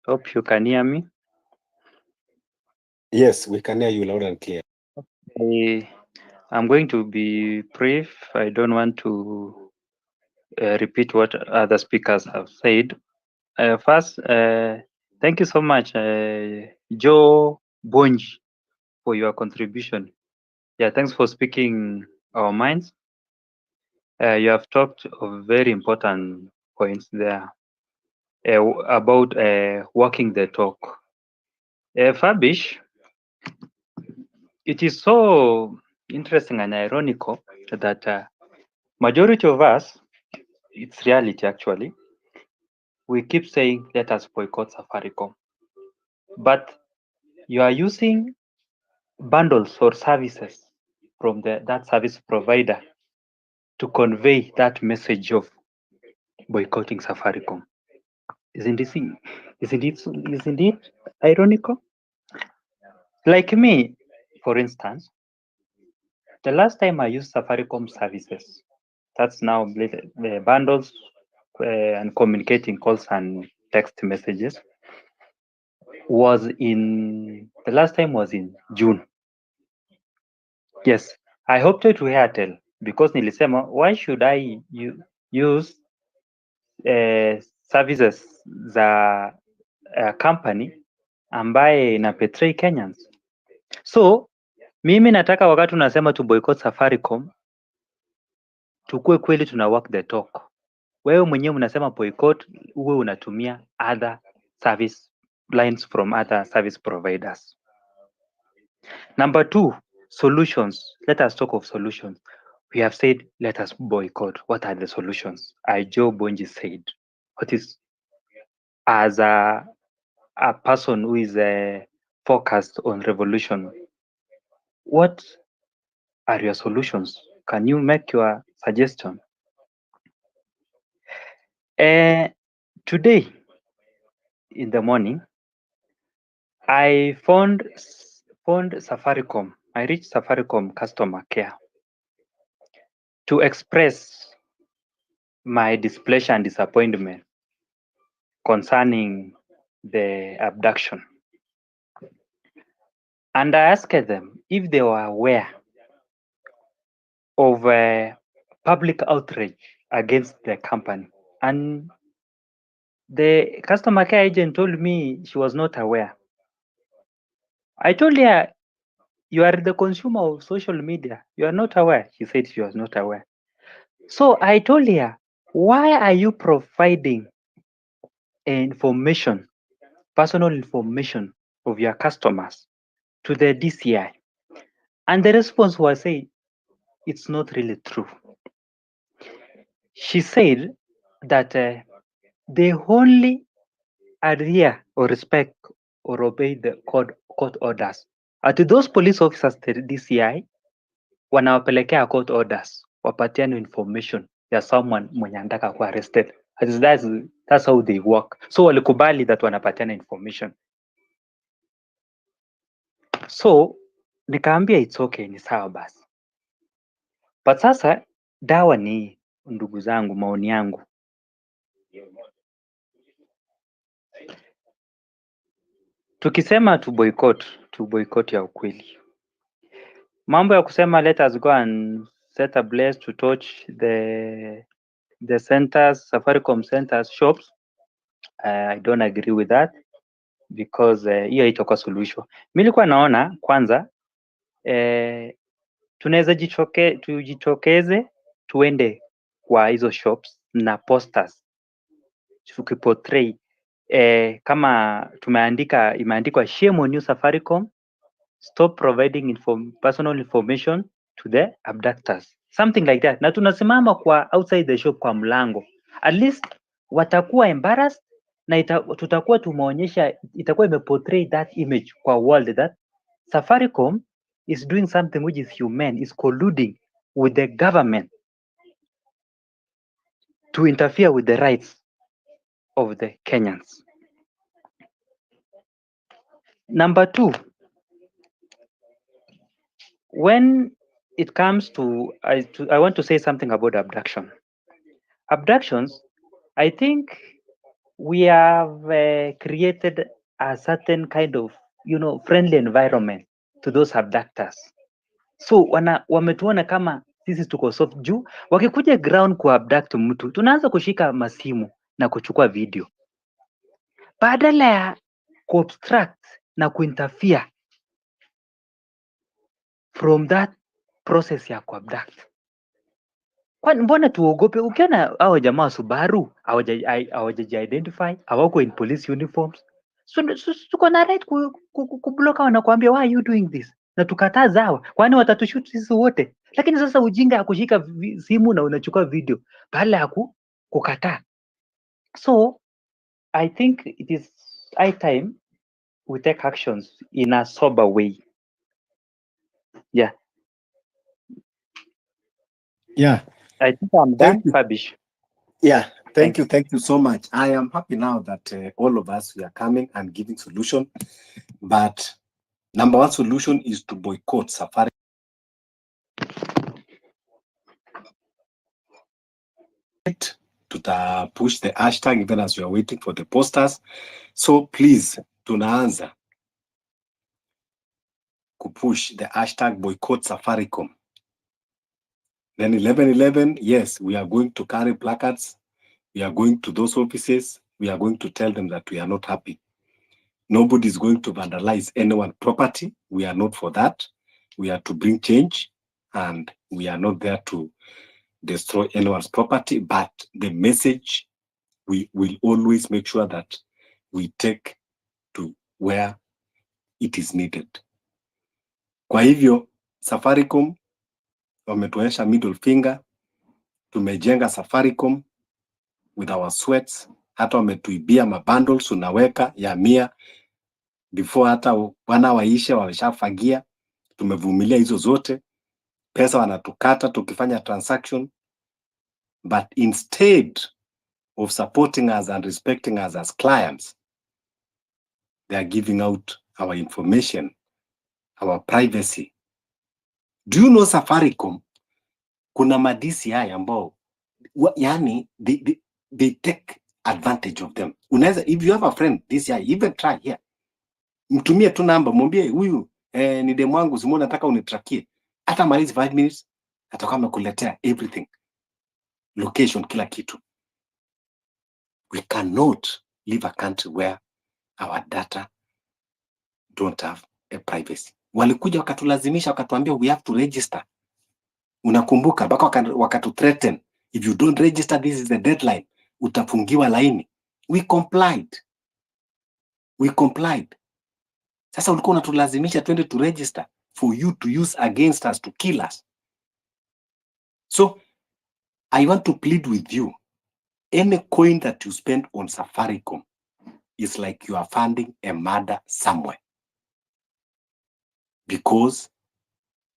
Hope you can hear me. Yes, we can hear you loud and clear. I'm going to be brief. I don't want to repeat what other speakers have said. First, Thank you so much, Joe Bonj, for your contribution. Yeah, thanks for speaking our minds. You have talked of very important points there about walking the talk. Fabish, it is so interesting and ironical that majority of us, it's reality actually, we keep saying let us boycott Safaricom, but you are using bundles or services from that service provider to convey that message of boycotting Safaricom. Isn't it ironical? Like me, for instance, the last time I used Safaricom services, that's now the bundles and communicating calls and text messages, the last time was in June. Yes, I opted to Airtel because nilisema, why should I use services za company ambaye ina betray Kenyans? So mimi nataka wakati unasema tu boycott Safaricom, tukue kweli tuna walk the talk. Wewe mwenyewe unasema boycott, uwe unatumia other service lines from other service providers. Number 2, solutions. Let us talk of solutions. We have said let us boycott. What are the solutions? Joe Bonji said, what is, as a person who is focused on revolution, what are your solutions? Can you make your suggestion? Today in the morning, I found Safaricom. I reached Safaricom customer care to express my displeasure and disappointment concerning the abduction. And I asked them if they were aware of public outrage against the company. And the customer care agent told me she was not aware. I told her, you are the consumer of social media. You are not aware. She said she was not aware. So I told her, why are you providing information, personal information of your customers to the DCI? And the response was, say, it's not really true. She said that they only adhere or respect or obey the court orders. Ati those police officers the DCI wanawapelekea court orders, wapatiane information ya someone mwenye anataka kuwa arrested. That's how they work. So walikubali that wanapatiana information. So nikaambia it's okay, ni sawa basi. But sasa dawa ni, ndugu zangu, maoni yangu, tukisema to boycott ya ukweli. Mambo ya kusema let us go and set a place to touch the centers, Safaricom centers, shops, I don't agree with that because hiyo itakuwa solution. Mimi nilikuwa naona kwanza tunaweza tujitokeze tuende kwa hizo shops na posters tukiportray kama imeandikwa shame on you Safaricom, stop providing personal information to the abductors, something like that. Na tunasimama kwa outside the shop kwa mlango, at least watakuwa embarrassed na tutakuwa tumeonyesha, itakuwa imeportray that image kwa world that Safaricom is doing something which is humane, is colluding with the government to interfere with the rights of the Kenyans. Number 2, when it comes to, I want to say something about abduction. Abductions, I think we have created a certain kind of, friendly environment to those abductors. So wametuona kama sisi tuko soft juu, wakikuja ground ku abduct mtu, tunaanza kushika masimu na kuchukua video. Badala ya kuobstruct na kuinterfere from that process ya kuabduct. Kwani mbona tuogope? Ukiona hao jamaa wa Subaru hawajaji-identify, hawako in police uniforms, so tuko na right kublock hao na kuambia why are you doing this, na tukataza hawa, kwani watatushoot sisi wote. Lakini sasa ujinga ya kushika simu na unachukua video badala ya kukataa. So I think it is high time we take actions in a sober way. Yeah. Yeah. I think I'm done, Fabish. Yeah, thank you so much. I am happy now that all of us, we are coming and giving solution. But number one solution is to boycott Safari. To push the hashtag even as we are waiting for the posters. So please, tunaanza push the hashtag boycott Safaricom. Then 11/11, yes, we are going to carry placards. We are going to those offices. We are going to tell them that we are not happy. Nobody is going to vandalize anyone's property. We are not for that. We are to bring change, and we are not there to destroy anyone's property. But the message, we will always make sure that we take to where it is needed. Kwa hivyo, Safaricom wametuonyesha middle finger. Tumejenga Safaricom with our sweats. Hata wametuibia mabundles unaweka ya 100 before hata wana waisha wameshafagia. Tumevumilia hizo zote, pesa wanatukata tukifanya transaction, but instead of supporting us and respecting us as clients, they are giving out our information, our privacy. Do you know Safaricom, kuna madisi haya ambao yani they take advantage of them. Unaweza, if you have a friend this year, even try here, mtumie tu namba, mwambie huyu ni demu wangu, simuona nataka unitrakie. Hata malizi 5 minutes atakuwa amekuletea everything, location, kila kitu. We cannot live a country where our data don't have a privacy. Walikuja wakatulazimisha, wakatuambia we have to register. Unakumbuka mpaka wakatu threaten, if you don't register, this is the deadline, utafungiwa laini. We complied. Sasa ulikuwa unatulazimisha twende to register for you to use against us, to kill us. So I want to plead with you, any coin that you spend on Safaricom is like you are funding a murder somewhere, because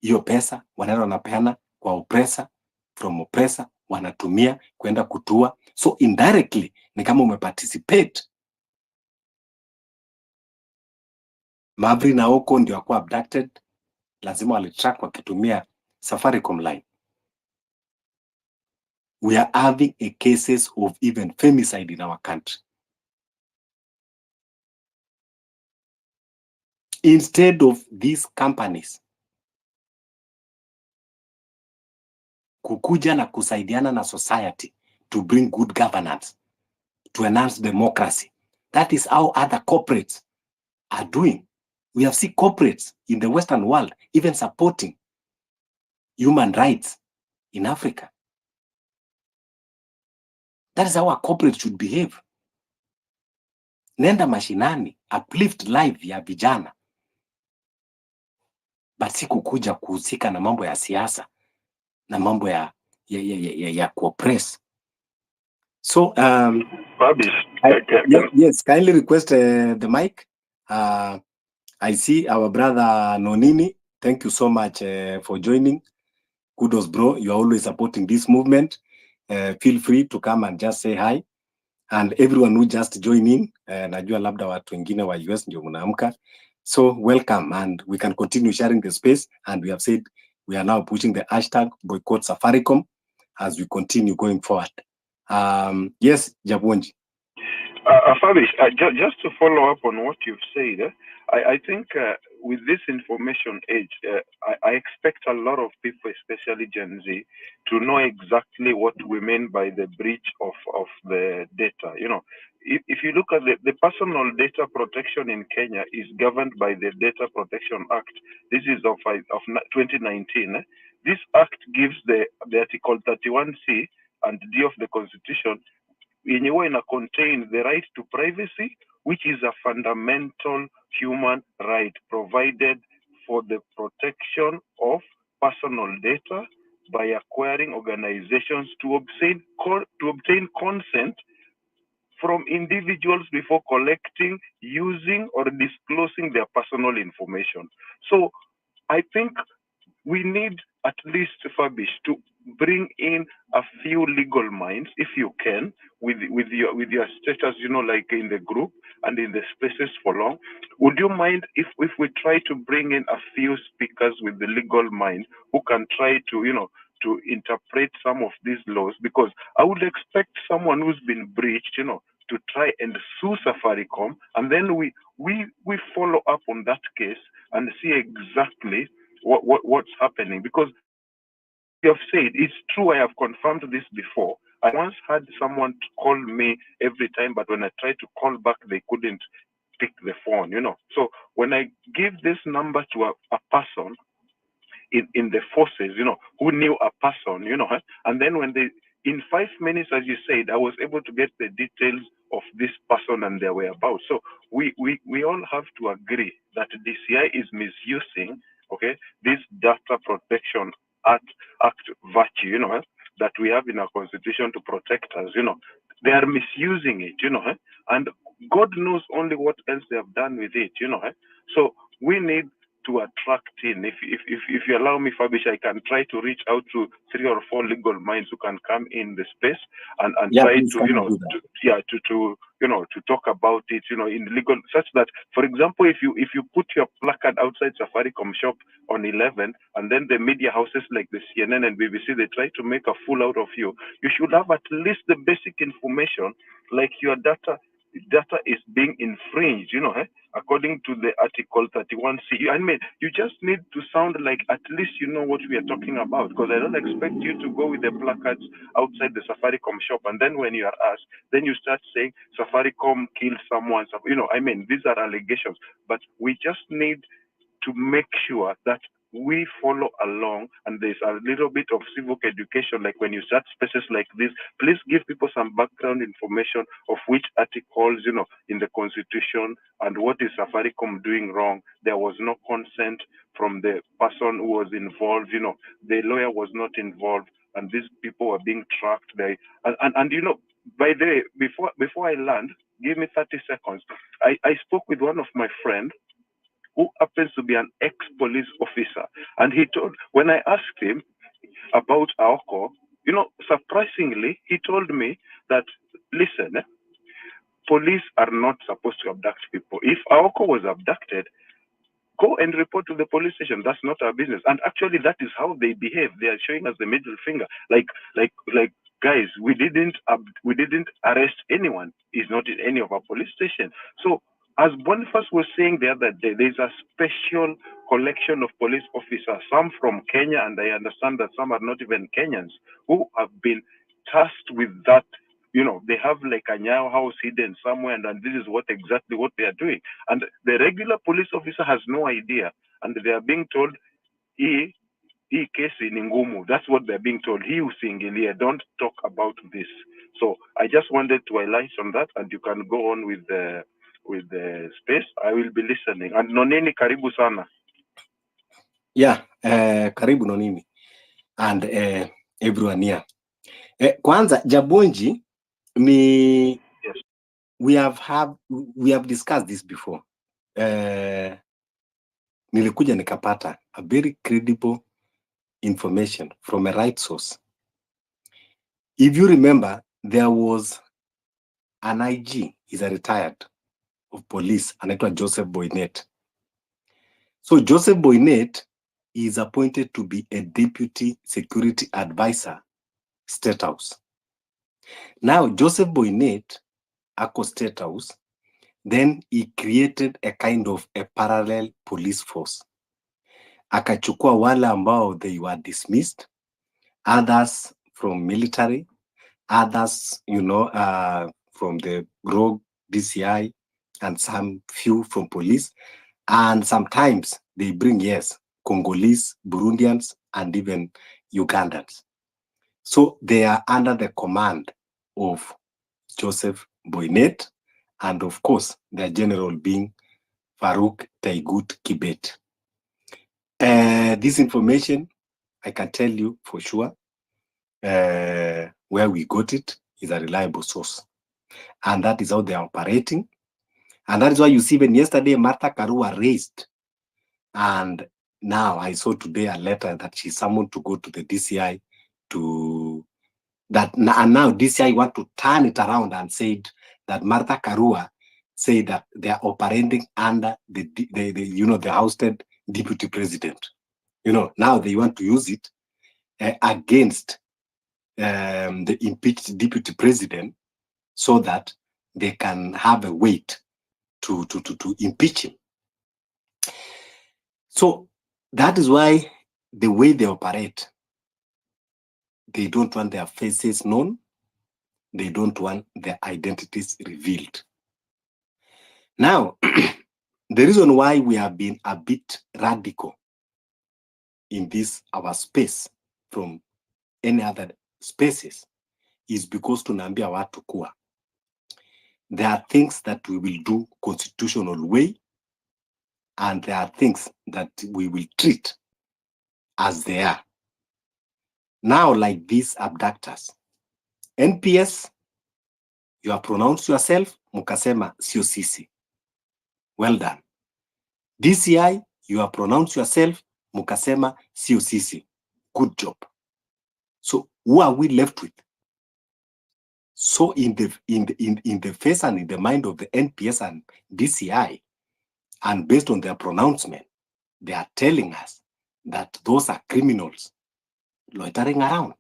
hiyo pesa wanaenda wanapeana kwa oppressor, from oppressor wanatumia kwenda kutua. So indirectly ni kama umeparticipate. Mavri na Oko ndio wako abducted, lazima walitrack wakitumia Safaricom line. We are having a cases of even femicide in our country. Instead of these companies kukuja na kusaidiana na society to bring good governance, to enhance democracy, that is how other corporates are doing. We have seen corporates in the Western world even supporting human rights in Africa. That is how a corporate should behave. Nenda mashinani, uplift life ya vijana, but si kukuja kuhusika na mambo ya siasa na mambo ya kuoppress. So yes, kindly request the mic. I see our brother Nonini. Thank you so much for joining. Kudos, bro. You are always supporting this movement. Feel free to come and just say hi. And everyone who just join in, najua labda watu wengine wa US ndio mnaamka. So welcome, and we can continue sharing the space. And we have said we are now pushing the hashtag boycott Safaricom as we continue going forward. Yes, Jabonji. Fabish, just to follow up on what you've said, I think with this information age, I expect a lot of people, especially Gen Z, to know exactly what we mean by the breach of the data. You know, if you look at the personal data protection in Kenya is governed by the Data Protection Act. This is of 2019. This act gives the Article 31C and D of the Constitution yenye huwa ina contain the right to privacy, which is a fundamental human right provided for the protection of personal data by acquiring organizations to obtain consent from individuals before collecting, using, or disclosing their personal information. So I think we need at least, Fabish, to bring in a few legal minds, if you can, with your status, you know, like in the group and in the spaces for long. Would you mind if we try to bring in a few speakers with the legal mind who can try to, you know, to interpret some of these laws? Because I would expect someone who's been breached, you know, to try and sue Safaricom, and then we follow up on that case and see exactly what's happening. Because you have said it's true, I have confirmed this before. I once had someone call me every time, but when I tried to call back, they couldn't pick the phone, you know. So when I give this number to a person in the forces, you know, who knew a person, you know, and then when they, in 5 minutes, as you said, I was able to get the details of this person and their whereabouts. So we all have to agree that DCI is misusing, okay, this Data Protection Act virtue, you know, that we have in our constitution to protect us, you know. They are misusing it, you know, and God knows only what else they have done with it, you know. So we need to attract in. If you allow me, Fabish, I can try to reach out to 3 or 4 legal minds who can come in the space and try to, you know, to talk about it, you know, in legal, such that, for example, if you put your placard outside Safaricom shop on 11, and then the media houses like the CNN and BBC, they try to make a fool out of you, you should have at least the basic information, like your data is being infringed, you know, according to the Article 31C. I mean, you just need to sound like at least you know what we are talking about, because I don't expect you to go with the placards outside the Safaricom shop, and then when you are asked, then you start saying Safaricom killed someone. You know, I mean, these are allegations, but we just need to make sure that we follow along, and there's a little bit of civic education. Like when you start spaces like this, please give people some background information of which articles, you know, in the Constitution, and what is Safaricom doing wrong. There was no consent from the person who was involved, you know, the lawyer was not involved, and these people were being tracked. And you know, by the way, before I land, give me 30 seconds. I spoke with one of my friends who happens to be an ex-police officer. And he told, when I asked him about AOCO, you know, surprisingly, he told me that, listen, police are not supposed to abduct people. If AOCO was abducted, go and report to the police station. That's not our business. And actually, that is how they behave. They are showing us the middle finger. Like, guys, we didn't arrest anyone. He's not in any of our police station. So, as Boniface was saying the other day, there's a special collection of police officers, some from Kenya, and I understand that some are not even Kenyans, who have been tasked with that. You know, they have like a Nyayo house hidden somewhere, and this is exactly what they are doing. And the regular police officer has no idea, and they are being told, hii kesi ni ngumu. That's what they're being told. Hii usiingilie, don't talk about this. So I just wanted to highlight on that, and you can go on with the space. I will be listening. And Nonini, karibu sana. Yeah, karibu Nonini and everyone here. Kwanza Jabonji, Yes. we have discussed this before. Nilikuja nikapata a very credible information from a right source. If you remember, there was an IG, he's a retired of police, anaitwa Joseph Boynet. So Joseph Boynet is appointed to be a deputy security advisor, State House. Now Joseph Boynet ako State House, Then he created a kind of a parallel police force. Akachukua wale ambao they were dismissed, others from military, others, from the rogue DCI, and some few from police. And sometimes they bring, yes, Congolese, Burundians, and even Ugandans. So they are under the command of Joseph Boynet, and of course, their general being Farouk Taigut Kibet. This information, I can tell you for sure, where we got it is a reliable source. And that is how they are operating. And that is why you see, even yesterday, Martha Karua raised, and now I saw today a letter that she summoned to go to the DCI to that, and now DCI want to turn it around and said that Martha Karua said that they are operating under the ousted deputy president. Now they want to use it against the impeached deputy president, so that they can have a weight to impeach him. So that is why the way they operate, they don't want their faces known. They don't want their identities revealed. Now, the reason why we have been a bit radical in this, our space, from any other spaces, is because tunaambia watu kuwa there are things that we will do constitutional way, and there are things that we will treat as they are. Now, like these abductors, NPS, you have pronounced yourself, mukasema sio sisi. Well done. DCI, you have pronounced yourself, mukasema sio sisi. Good job. So who are we left with? So in the face and in the mind of the NPS and DCI, and based on their pronouncement, they are telling us that those are criminals loitering around.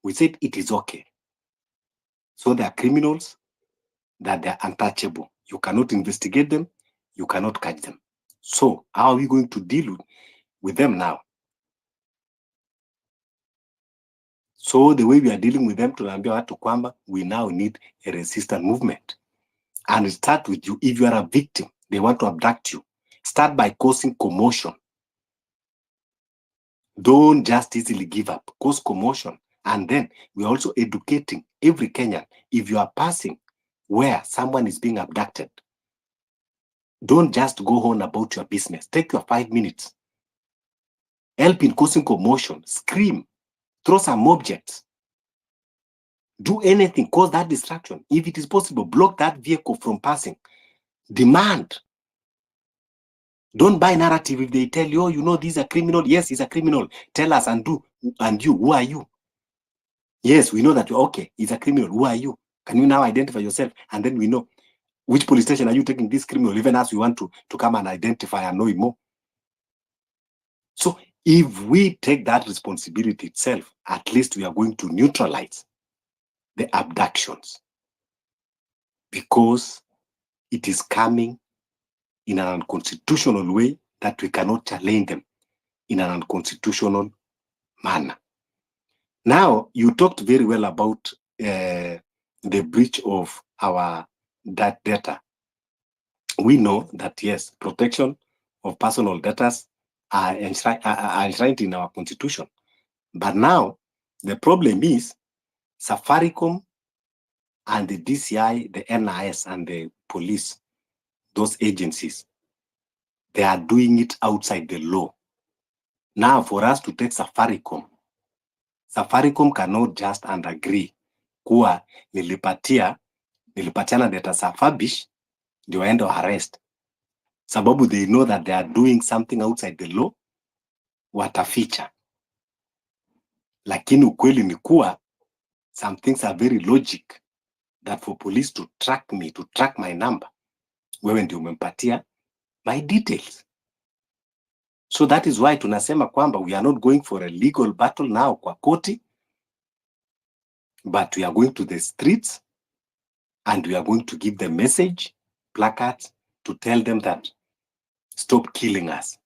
We said it is okay. So they are criminals, that they are untouchable. You cannot investigate them, you cannot catch them. So how are we going to deal with them now? So the way we are dealing with them, tunaambia watu kwamba we now need a resistance movement. And it starts with you. If you are a victim, they want to abduct you, start by causing commotion. Don't just easily give up, cause commotion. And then we're also educating every Kenyan. If you are passing where someone is being abducted, don't just go on about your business. Take your 5 minutes. Help in causing commotion. Scream. Throw some objects. Do anything. Cause that distraction. If it is possible, block that vehicle from passing. Demand. Don't buy narrative if they tell you, oh, this is a criminal. Yes, he's a criminal. Tell us and you, who are you? Yes, we know that you're okay. He's a criminal. Who are you? Can you now identify yourself? And then we know which police station are you taking this criminal, even as we want to come and identify and know him more. So if we take that responsibility itself, at least we are going to neutralize the abductions, because it is coming in an unconstitutional way that we cannot challenge them in an unconstitutional manner. Now, you talked very well about the breach of our data. We know that, yes, protection of personal data are enshrined in our constitution. But now, the problem is SAFARICOM and the DCI, the NIS, and the police, those agencies, they are doing it outside the law. Now, for us to take SAFARICOM cannot just and agree kuwa nilipatiana data za Fabish ndio waende arrest. Sababu they know that they are doing something outside the law, wataficha. Lakini ukweli ni kuwa some things are very logic, that for police to track me, to track my number, wewe ndio umempatia my details. So that is why tunasema kwamba we are not going for a legal battle now kwa koti, but we are going to the streets and we are going to give the message placards to tell them that stop killing us.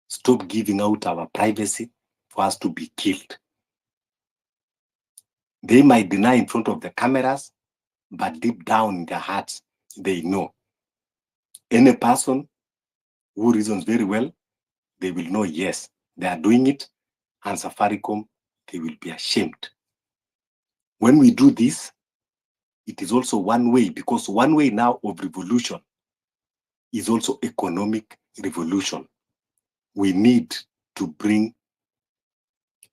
Stop giving out our privacy for us to be killed. They might deny in front of the cameras, but deep down in their hearts, they know. Any person who reasons very well, they will know, yes, they are doing it, and Safaricom, they will be ashamed. When we do this, it is also one way, because one way now of revolution is also economic revolution. We need to bring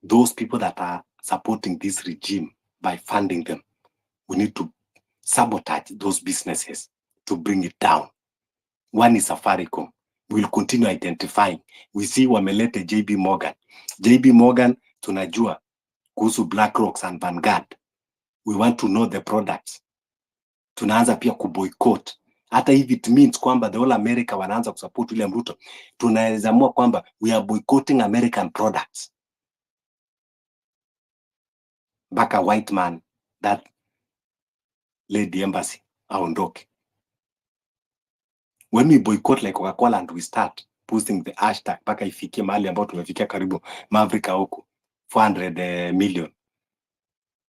those people that are supporting this regime by funding them. We need to sabotage those businesses to bring it down. One is Safaricom. We'll continue identifying. We see wamelete JB Morgan. JB Morgan, tunajua kuhusu BlackRock and Vanguard. We want to know the products. Tunaanza pia kuboycott. Hata if it means kwamba the whole America wanaanza kusupport William Ruto, tunaweza amua kwamba we are boycotting American products. Baka white man, that lady embassy, aondoke. When we boycott like Coca-Cola and we start posting the hashtag, baka ifikie mahali ambao tumefikia karibu Mavrika huko 400 million.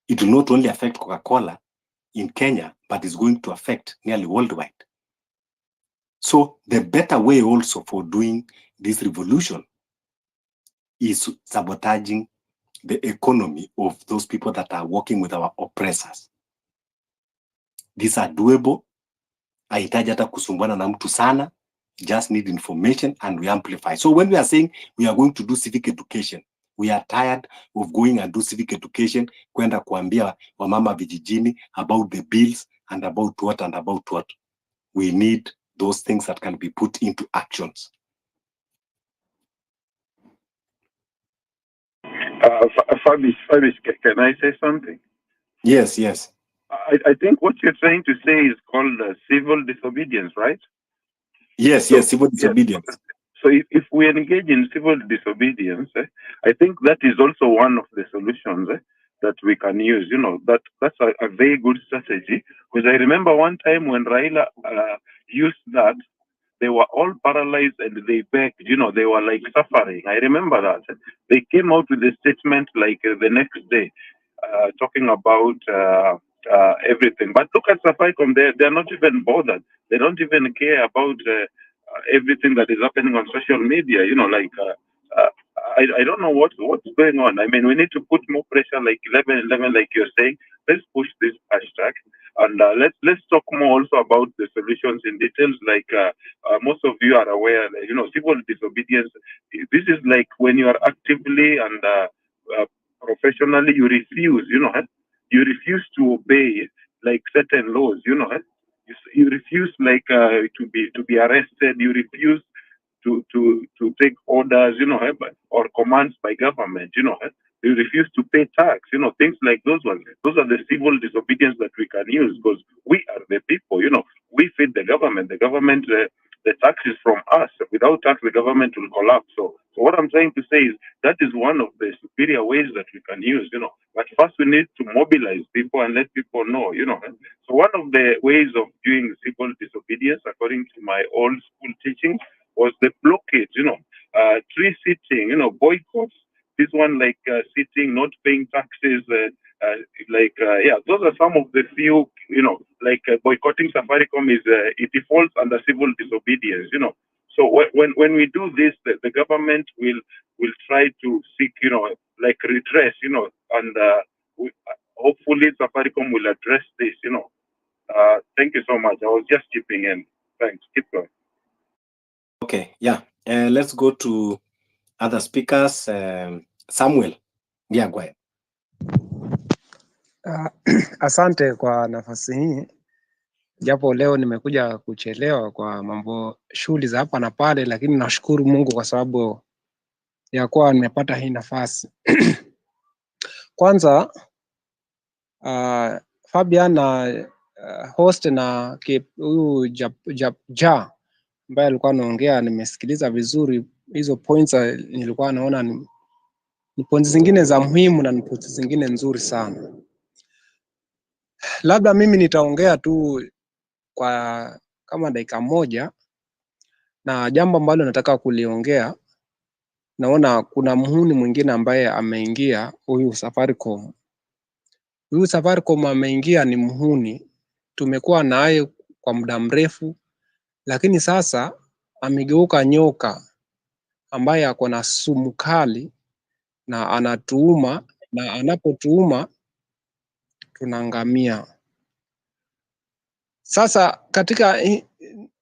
It will not only affect Coca-Cola in Kenya, but it's going to affect nearly worldwide. So the better way also for doing this revolution is sabotaging the economy of those people that are working with our oppressors. These are doable. Haitaji hata kusumbwana na mtu sana. Just need information and we amplify. So when we are saying we are going to do civic education, we are tired of going and do civic education, kwenda kuambia wamama vijijini about the bills and about what and about what. We need those things that can be put into actions. Fabrice, can I say something? Yes, yes. I think what you're trying to say is called civil disobedience, right? Yes, yes, civil disobedience. Yes. So if we engage in civil disobedience, I think that is also one of the solutions that we can use. You know, that's a very good strategy. Because I remember one time when Raila used that, they were all paralyzed and they begged, you know, they were like suffering. I remember that. They came out with a statement like the next day, talking about everything. But look at Safaricom, they're not even bothered. They don't even care about everything that is happening on social media. You know, like, I don't know what's going on. I mean, we need to put more pressure, like 11, like you're saying. Let's push this hashtag. And let's talk more also about the solutions in details. Like most of you are aware, you know, civil disobedience. This is like when you are actively and professionally, you refuse. You know, you refuse to obey like certain laws. You know, you refuse like to be arrested. You refuse to take orders. You know, or commands by government. You know. You refuse to pay tax, you know, things like those ones. Those are the civil disobedience that we can use because we are the people, you know, we feed the government. The government, the tax is from us. Without tax, the government will collapse. So what I'm trying to say is that is one of the superior ways that we can use, you know. But first we need to mobilize people and let people know, you know. So one of the ways of doing civil disobedience, according to my old school teaching, was the blockade, you know, tree sitting, you know, boycotts. This one like sitting, not paying taxes, yeah, those are some of the few, you know, like boycotting Safaricom is it defaults under civil disobedience, you know. So when we do this, the government will try to seek, you know, like redress, you know, and hopefully Safaricom will address this, you know. Thank you so much. I was just chipping in. Thanks. Keep going. Okay, yeah. Let's go to other speakers. Samuel, yeah, go ahead. Asante kwa nafasi hii, japo leo nimekuja kuchelewa kwa mambo shughuli za hapa na pale, lakini nashukuru Mungu kwa sababu ya kuwa nimepata hii nafasi. Kwanza Fabian na host na huyu ja ambaye alikuwa anaongea, nimesikiliza vizuri hizo points. Nilikuwa naona ni points zingine za muhimu na ni points zingine nzuri sana. Labda mimi nitaongea tu kwa kama dakika moja, na jambo ambalo nataka kuliongea, naona kuna mhuni mwingine ambaye ameingia, huyu Safaricom. Huyu Safaricom ameingia ni mhuni, tumekuwa naye kwa muda mrefu, lakini sasa amegeuka nyoka ambaye ako na sumu kali na anatuuma, na anapotuuma tunaangamia. Sasa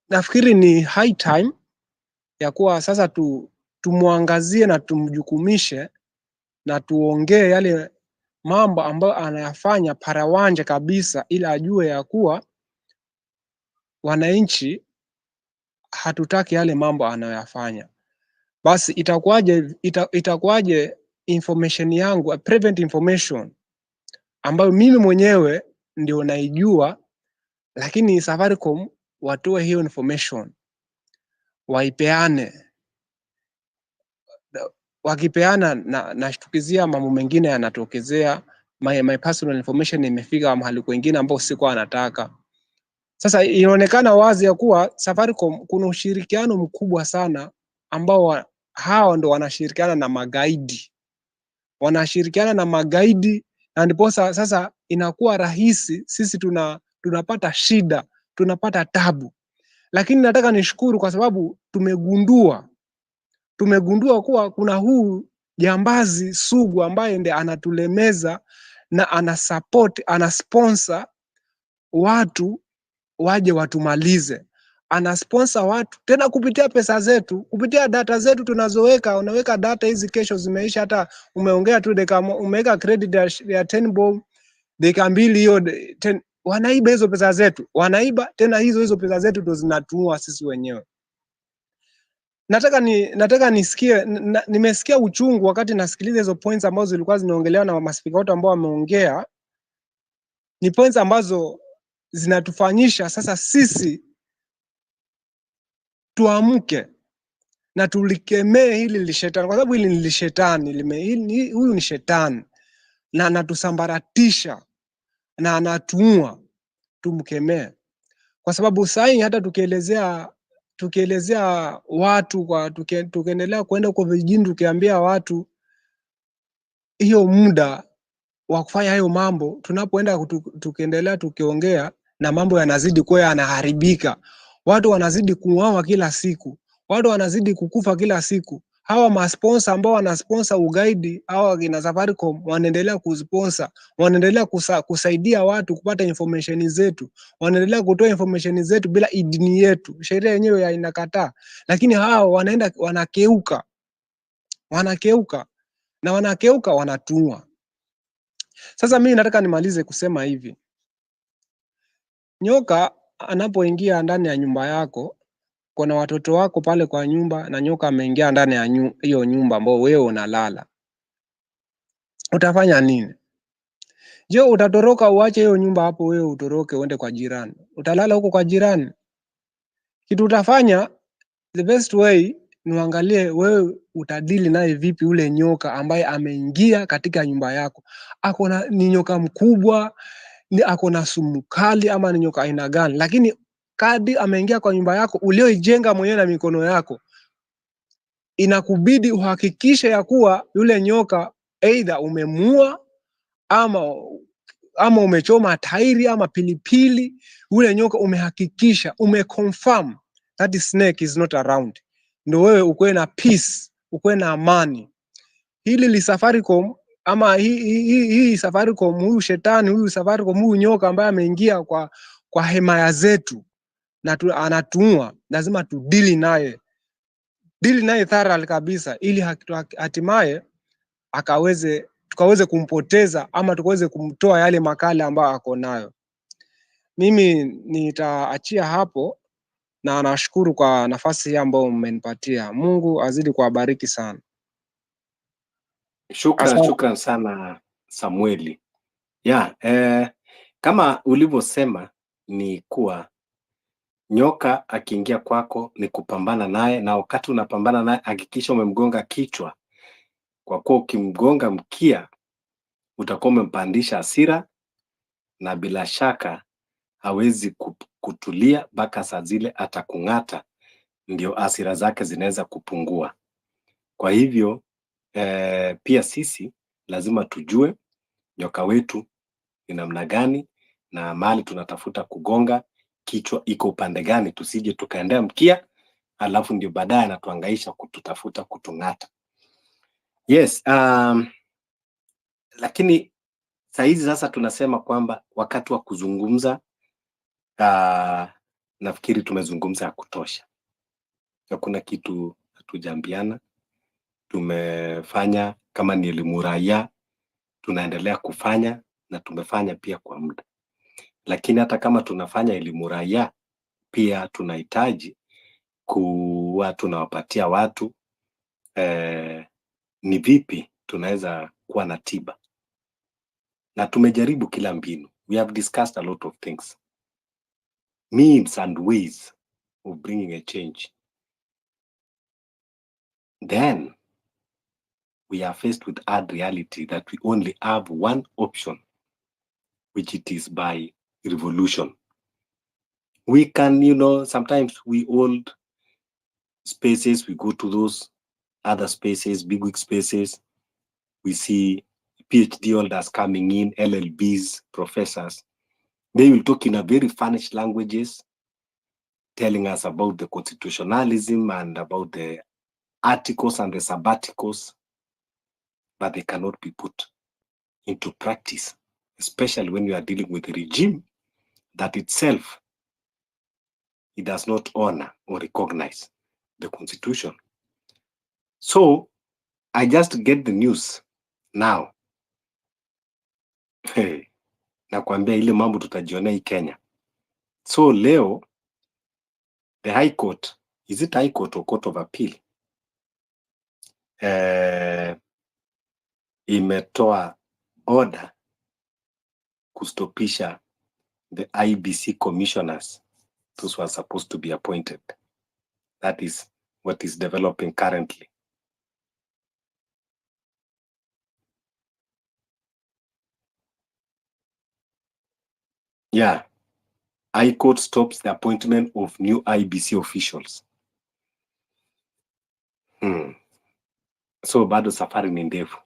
nafikiri ni high time ya kuwa sasa tumwangazie na tumjukumishe na tuongee yale mambo ambayo anayafanya parawanja kabisa, ili ajue ya kuwa wananchi hatutaki yale mambo anayoyafanya. Basi itakuwaje information yangu, prevent information ambayo mimi mwenyewe ndio naijua, lakini Safaricom watoe hiyo information, waipeane. Wakipeana nashtukizia mambo mengine yanatokezea, my personal information imefika mahali kwingine ambao sikuwa anataka. Sasa inaonekana wazi ya kuwa Safaricom kuna ushirikiano mkubwa sana ambao hao ndo wanashirikiana na magaidi. Wanashirikiana na magaidi, na ndipo sasa inakuwa rahisi sisi tunapata shida, tunapata tabu. Lakini nataka nishukuru kwa sababu tumegundua kuwa kuna huu jambazi sugu ambaye ndiye anatulemeza na anasponsor watu waje watumalize. Anasponsor watu tena kupitia pesa zetu, kupitia data zetu tunazoweka. Unaweka data hizi, kesho zimeisha, hata umeongea tu umeweka credit ya 10 bob, dakika 2 hiyo wanaiba hizo pesa zetu. Wanaiba tena hizo pesa zetu ndo zinatuua sisi wenyewe. Nataka nisikie, nimesikia uchungu wakati nasikiliza hizo points ambazo zilikuwa zinaongelewa na maspika wote ambao wameongea. Ni points ambazo zinatufanyisha sasa sisi tuamke na tulikemee hili lishetani, kwa sababu hili ni lishetani, huyu ni shetani na anatusambaratisha na anatuua. Tumkemee, kwa sababu sasa hata tukielezea watu, tukiendelea kwenda kwa vijijini tukiambia watu hiyo muda wa kufanya hayo mambo, tunapoenda tukiendelea tukiongea na mambo yanazidi kuwa yanaharibika. Watu wanazidi kuuawa kila siku, watu wanazidi kukufa kila siku. Hawa masponsor ambao wanasponsor ugaidi, hawa kina Safaricom wanaendelea kusponsor, wanaendelea kusaidia watu kupata information zetu, wanaendelea kutoa information zetu bila idhini yetu. Sheria yenyewe inakataa, lakini hao wanaenda wanakeuka na wanatuua. Sasa mimi nataka nimalize kusema hivi. Nyoka anapoingia ndani ya nyumba yako, kuna watoto wako pale kwa nyumba, na nyoka ameingia ndani ya hiyo nyumba ambao wewe unalala. Utafanya nini? Je, utatoroka uache hiyo nyumba hapo, wewe utoroke uende kwa jirani? Utalala huko kwa jirani? Kitu utafanya, the best way ni uangalie wewe utadili naye vipi ule nyoka ambaye ameingia katika nyumba yako. Ni nyoka mkubwa, ni akona sumu kali, ama ni nyoka aina gani? Lakini kadi ameingia kwa nyumba yako ulioijenga mwenyewe na mikono yako, inakubidi uhakikishe ya kuwa yule nyoka either umemua ama umechoma tairi ama pilipili. Ule nyoka umehakikisha, umeconfirm that snake is not around, ndio wewe ukuwe na peace, ukuwe na amani. Hili li Safaricom ama hii Safaricom, huyu shetani, huyu Safaricom, huyu nyoka ambaye ameingia kwa hemaya zetu na anatuua, lazima tudili naye thorough kabisa, ili hatimaye tukaweze kumpoteza ama tukaweze kumtoa yale makali ambayo ako nayo. Mimi nitaachia hapo na nashukuru kwa nafasi hii ambayo mmenipatia. Mungu azidi kuwabariki sana. Shukran sana Samueli. Kama ulivyosema ni kuwa nyoka akiingia kwako ni kupambana naye, na wakati unapambana naye hakikisha umemgonga kichwa, kwa kuwa ukimgonga mkia utakuwa umempandisha hasira, na bila shaka hawezi kutulia mpaka saa zile atakung'ata, ndio hasira zake zinaweza kupungua. Kwa hivyo pia sisi lazima tujue nyoka wetu ni namna gani na mahali tunatafuta kugonga kichwa iko upande gani, tusije tukaendea mkia alafu ndio baadaye anatuhangaisha kututafuta kutung'ata. Yes, lakini saa hizi sasa tunasema kwamba wakati wa kuzungumza, nafikiri tumezungumza ya kutosha. Hakuna kitu hatujambiana. Tumefanya kama ni elimu raia, tunaendelea kufanya na tumefanya pia kwa muda. Lakini hata kama tunafanya elimu raia, pia tunahitaji kuwa tunawapatia watu ni vipi tunaweza kuwa na tiba. Na tumejaribu kila mbinu. We have discussed a lot of things. Means and ways of bringing a change. Then we are faced with hard reality that we only have one option, which it is by revolution. We can, sometimes we hold spaces, we go to those other spaces, big spaces. We see PhD holders coming in, LLBs, professors. They will talk in a very furnished languages, telling us about the constitutionalism and about the articles and the sabbaticals, but they cannot be put into practice, especially when you are dealing with a regime that itself, it does not honor or recognize the constitution. So I just get the news now. Hey, nakwambia ile mambo tutajionea hii Kenya. So leo, the High Court, is it High Court or Court of Appeal? Imetoa order kustopisha the IBC commissioners, those who are supposed to be appointed. That is what is developing currently. Yeah, High Court stops the appointment of new IBC officials. So bado safari ni ndefu.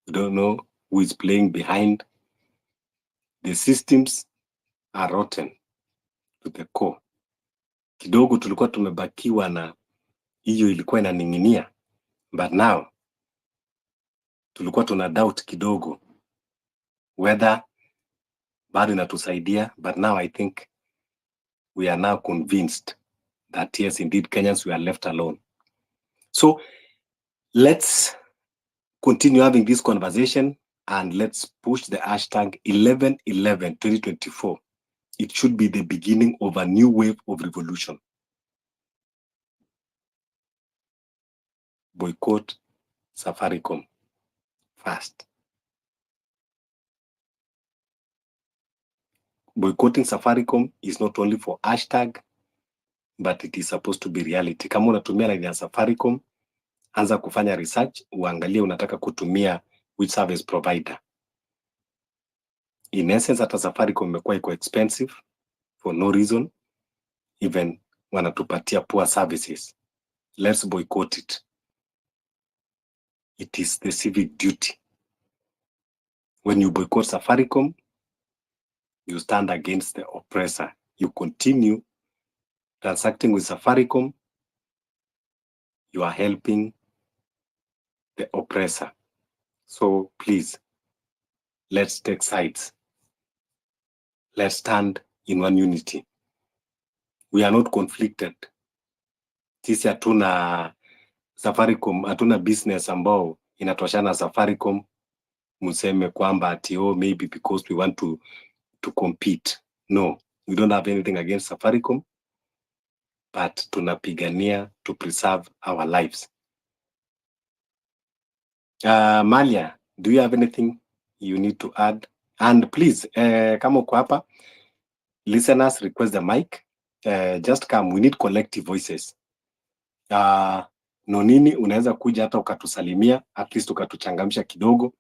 We don't know who is playing behind. The systems are rotten to the core. Kidogo tulikuwa tumebakiwa na hiyo ilikuwa inaning'inia, but now tulikuwa tuna doubt kidogo whether bado inatusaidia, but now I think we are now convinced that yes, indeed Kenyans, we are left alone. So let's continue having this conversation and let's push the hashtag 1111 2024. It should be the beginning of a new wave of revolution. Boycott Safaricom fast. Boycotting Safaricom is not only for hashtag, but it is supposed to be reality. Kama unatumia line ya Safaricom, anza kufanya research, uangalie unataka kutumia which service provider. In essence, hata Safaricom imekuwa iko expensive for no reason, even wanatupatia poor services. Let's boycott it. It is the civic duty. When you boycott Safaricom, you stand against the oppressor. You continue transacting with Safaricom, you are helping the oppressor. So please, let's take sides. Let's stand in one unity. We are not conflicted. Sisi hatuna Safaricom, hatuna business ambao inatoshana Safaricom, museme kwamba ati maybe because we want to compete. No, we don't have anything against Safaricom, but tunapigania to preserve our lives. Malia, do you have anything you need to add? And please, kama uko hapa, listeners request the mic. Just come, we need collective voices. Nonini, unaweza kuja hata ukatusalimia, at least ukatuchangamsha kidogo.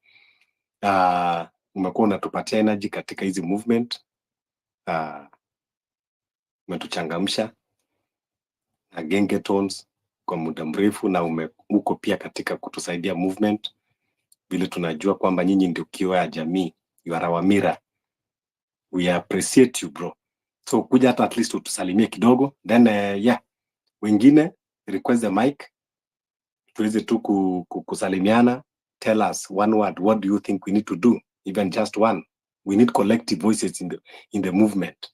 umekuwa unatupatia energy katika hizi movement. Umetuchangamsha na Gengetones kwa muda mrefu, na uko pia katika kutusaidia movement, vile tunajua kwamba nyinyi ndio kioo ya jamii, you are our mirror. We appreciate you bro. So kuja hata at least utusalimie kidogo, then wengine request the mic tuweze tu kusalimiana. Tell us one word, what do you think we need to do? Even just one. We need collective voices in the movement.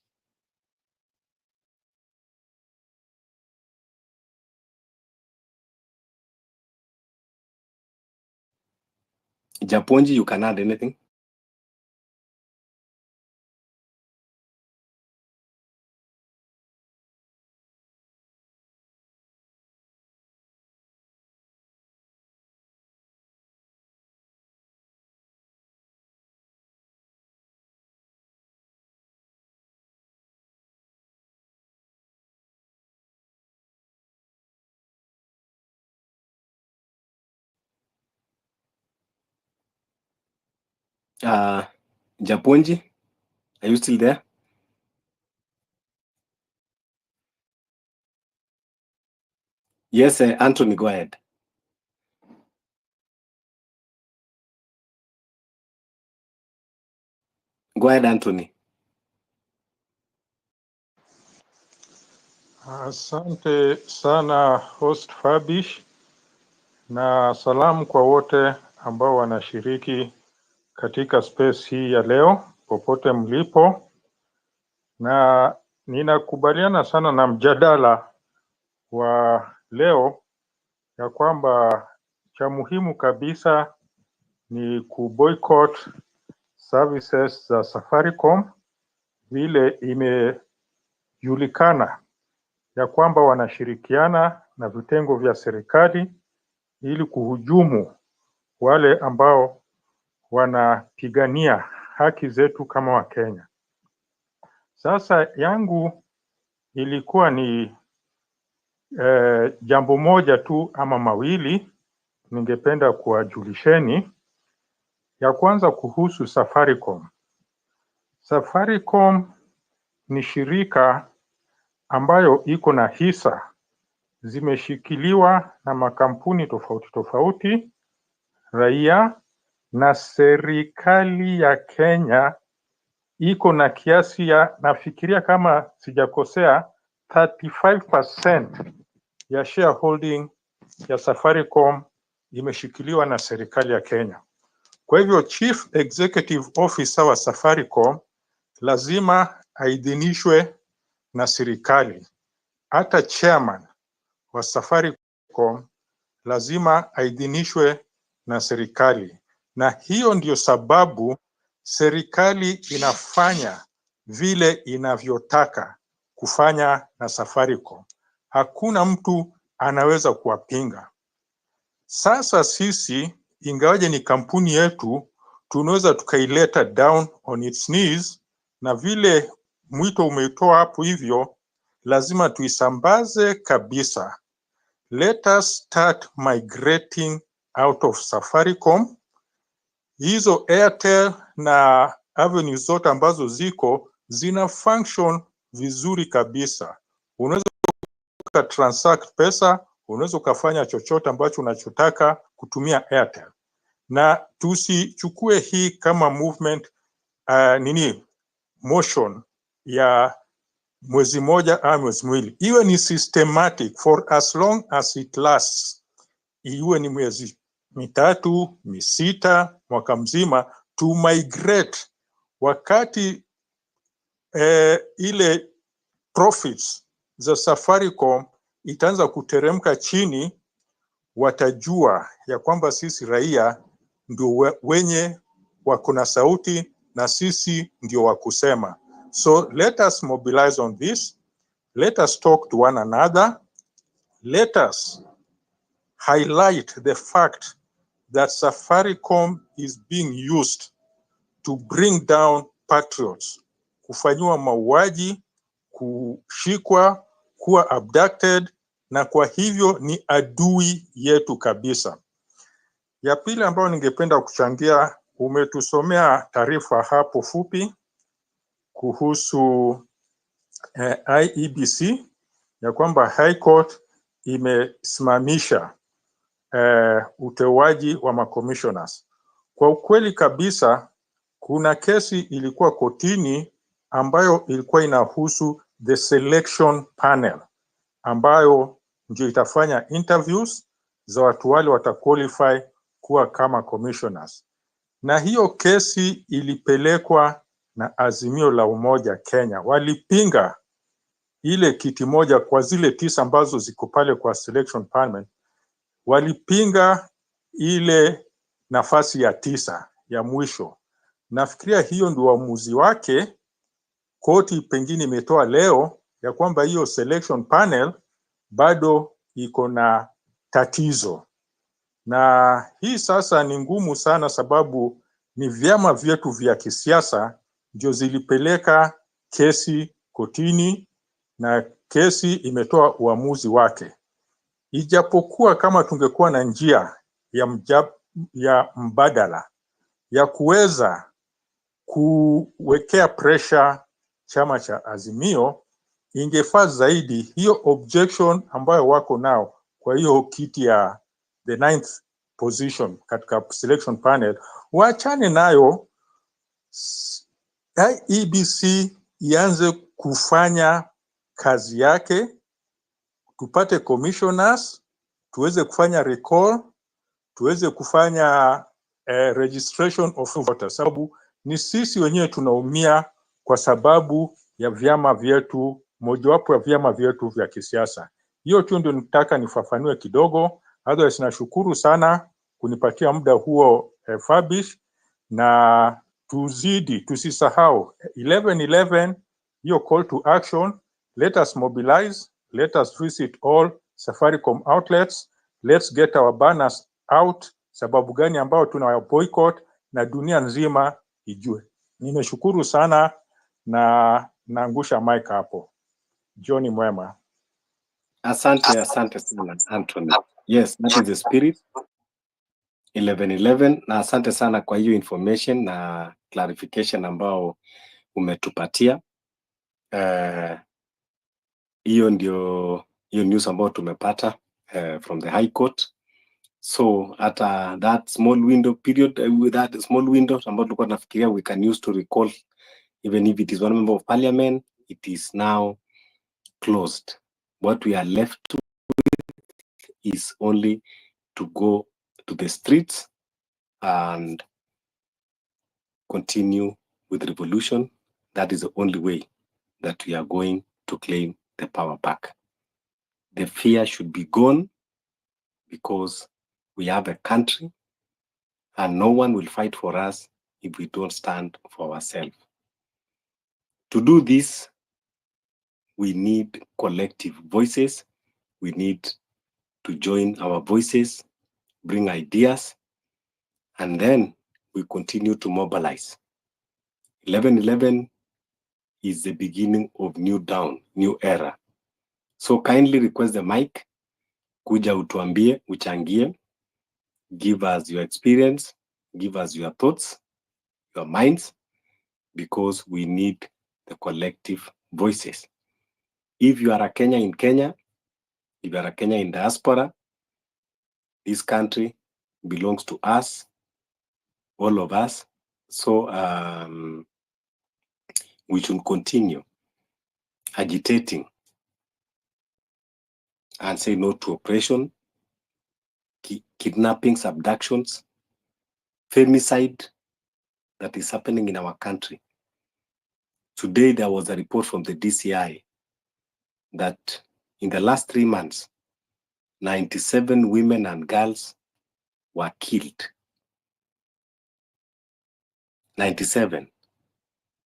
Japonji, you can add anything? Japonji, are you still there? Yes, Anthony, go ahead. Go ahead, Anthony. Asante sana host Fabish, na salamu kwa wote ambao wanashiriki katika space hii ya leo popote mlipo, na ninakubaliana sana na mjadala wa leo ya kwamba cha muhimu kabisa ni kuboycott services za Safaricom, vile imejulikana ya kwamba wanashirikiana na vitengo vya serikali ili kuhujumu wale ambao wanapigania haki zetu kama Wakenya. Sasa yangu ilikuwa ni jambo moja tu ama mawili ningependa kuwajulisheni. Ya kwanza kuhusu Safaricom. Safaricom ni shirika ambayo iko na hisa zimeshikiliwa na makampuni tofauti tofauti, raia, na serikali ya Kenya iko na kiasi ya, nafikiria kama sijakosea, 35% ya shareholding ya Safaricom imeshikiliwa na serikali ya Kenya. Kwa hivyo Chief Executive Officer wa Safaricom lazima aidhinishwe na serikali. Hata chairman wa Safaricom lazima aidhinishwe na serikali, na hiyo ndio sababu serikali inafanya vile inavyotaka kufanya na Safaricom. Hakuna mtu anaweza kuwapinga. Sasa sisi, ingawaje ni kampuni yetu, tunaweza tukaileta down on its knees, na vile mwito umeitoa hapo hivyo, lazima tuisambaze kabisa. Let us start migrating out of Safaricom. Hizo Airtel na Avenue zote ambazo zina function vizuri kabisa. Unaweza ukatransact pesa, unaweza ukafanya chochote ambacho unachotaka kutumia Airtel. Na tusichukue hii kama movement motion ya mwezi moja au mwezi miwili. Iwe ni systematic for as long as it lasts. Iwe ni mwezi mitatu, misita, mwaka mzima, to migrate. Wakati ile profits za Safaricom itaanza kuteremka chini, watajua ya kwamba sisi raia ndio wenye wako na sauti na sisi ndio wa kusema. So let us mobilize on this. Let us talk to one another. Let us highlight the fact that Safaricom is being used to bring down patriots, kufanyiwa mauaji, kushikwa, kuwa abducted, na kwa hivyo ni adui yetu kabisa. Ya pili ambayo ningependa kuchangia umetusomea taarifa hapo fupi kuhusu IEBC ya kwamba High Court imesimamisha uteuaji wa macommissioners. Kwa ukweli kabisa, kuna kesi ilikuwa kotini ambayo ilikuwa inahusu the selection panel ambayo ndio itafanya interviews za watu wale wataqualify kuwa kama commissioners. Na hiyo kesi ilipelekwa na Azimio la Umoja Kenya. Walipinga ile kiti moja kwa zile 9 ambazo ziko pale kwa selection panel. Walipinga ile nafasi ya 9 ya mwisho. Nafikiria hiyo ndio uamuzi wake. Koti pengine imetoa leo ya kwamba hiyo selection panel bado iko na tatizo. Na hii sasa ni ngumu sana, sababu ni vyama vyetu vya kisiasa ndio zilipeleka kesi kotini na kesi imetoa uamuzi wake. Ijapokuwa kama tungekuwa na njia ya mbadala ya kuweza kuwekea pressure chama cha Azimio, ingefaa zaidi hiyo objection ambayo wako nao kwa hiyo kiti ya the 9th position katika selection panel, waachane nayo. IEBC ianze kufanya kazi yake, tupate commissioners, tuweze kufanya recall, tuweze kufanya registration of voters, sababu ni sisi wenyewe tunaumia kwa sababu ya vyama vyetu, mojawapo ya vyama vyetu vya kisiasa. Hiyo tu ndio nitaka nifafanue kidogo. Otherwise nashukuru sana kunipatia muda huo Fabish, na tusisahau 11/11, hiyo call to action. Let us mobilize, let us visit all Safaricom outlets, let's get our banners out. Sababu gani ambao tuna boycott na dunia nzima ijue. Nimeshukuru sana na naangusha mic hapo. John mwema. Asante sana Anthony. Yes, that is the spirit. 11/11, na asante sana kwa hiyo information na clarification ambao umetupatia. Hiyo ndio hiyo news ambao tumepata from the High Court. So at that small window period, with that small window ambao tulikuwa tunafikiria we can use to recall, even if it is one member of parliament, it is now closed. What we are left with is only to go to the streets and continue with revolution. That is the only way that we are going to claim the power back. The fear should be gone, because we have a country and no one will fight for us if we don't stand for ourselves. To do this, we need collective voices. We need to join our voices, bring ideas, and then we continue to mobilize. 11/11 is the beginning of new dawn, new era. So kindly request the mic, kuja utuambie, uchangie, give us your experience, give us your thoughts, your minds, because we need the collective voices. If you are a Kenya in Kenya, if you are a Kenya in diaspora, this country belongs to us, all of us. So we should continue agitating and say no to oppression, kidnappings, abductions, femicide that is happening in our country. Today, there was a report from the DCI that in the last 3 months, 97 women and girls were killed. 97.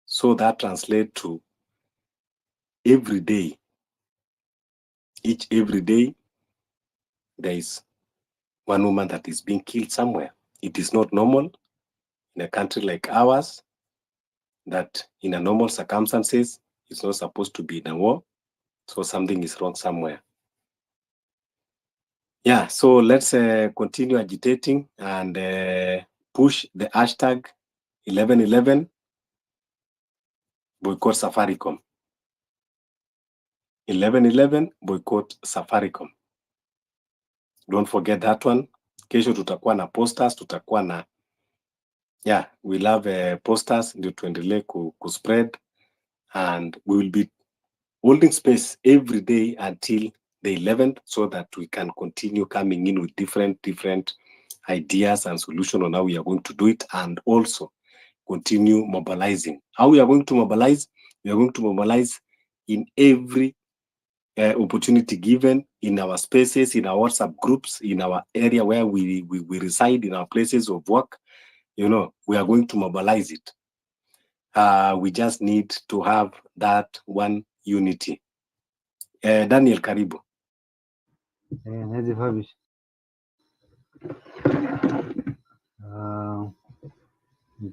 So that translates to every day, every day, there is one woman that is being killed somewhere. It is not normal in a country like ours, that in a normal circumstances, it's not supposed to be in a war. So something is wrong somewhere. Yeah, so let's continue agitating and push the hashtag 1111 boycott Safaricom. 1111 boycott Safaricom. Don't forget that one. Kesho tutakuwa na posters, tutakuwa na we'll have posters ndio tuendelee kuspread, and we will be holding space every day until the 11th so that we can continue coming in with different ideas and solution on how we are going to do it, and also continue mobilizing. How we are going to mobilize? We are going to mobilize in every opportunity given, in our spaces, in our WhatsApp groups, in our area where we reside, in our places of work. You know, we are going to mobilize it. We just need to have that one unity. Daniel, karibu. Nice Fabish.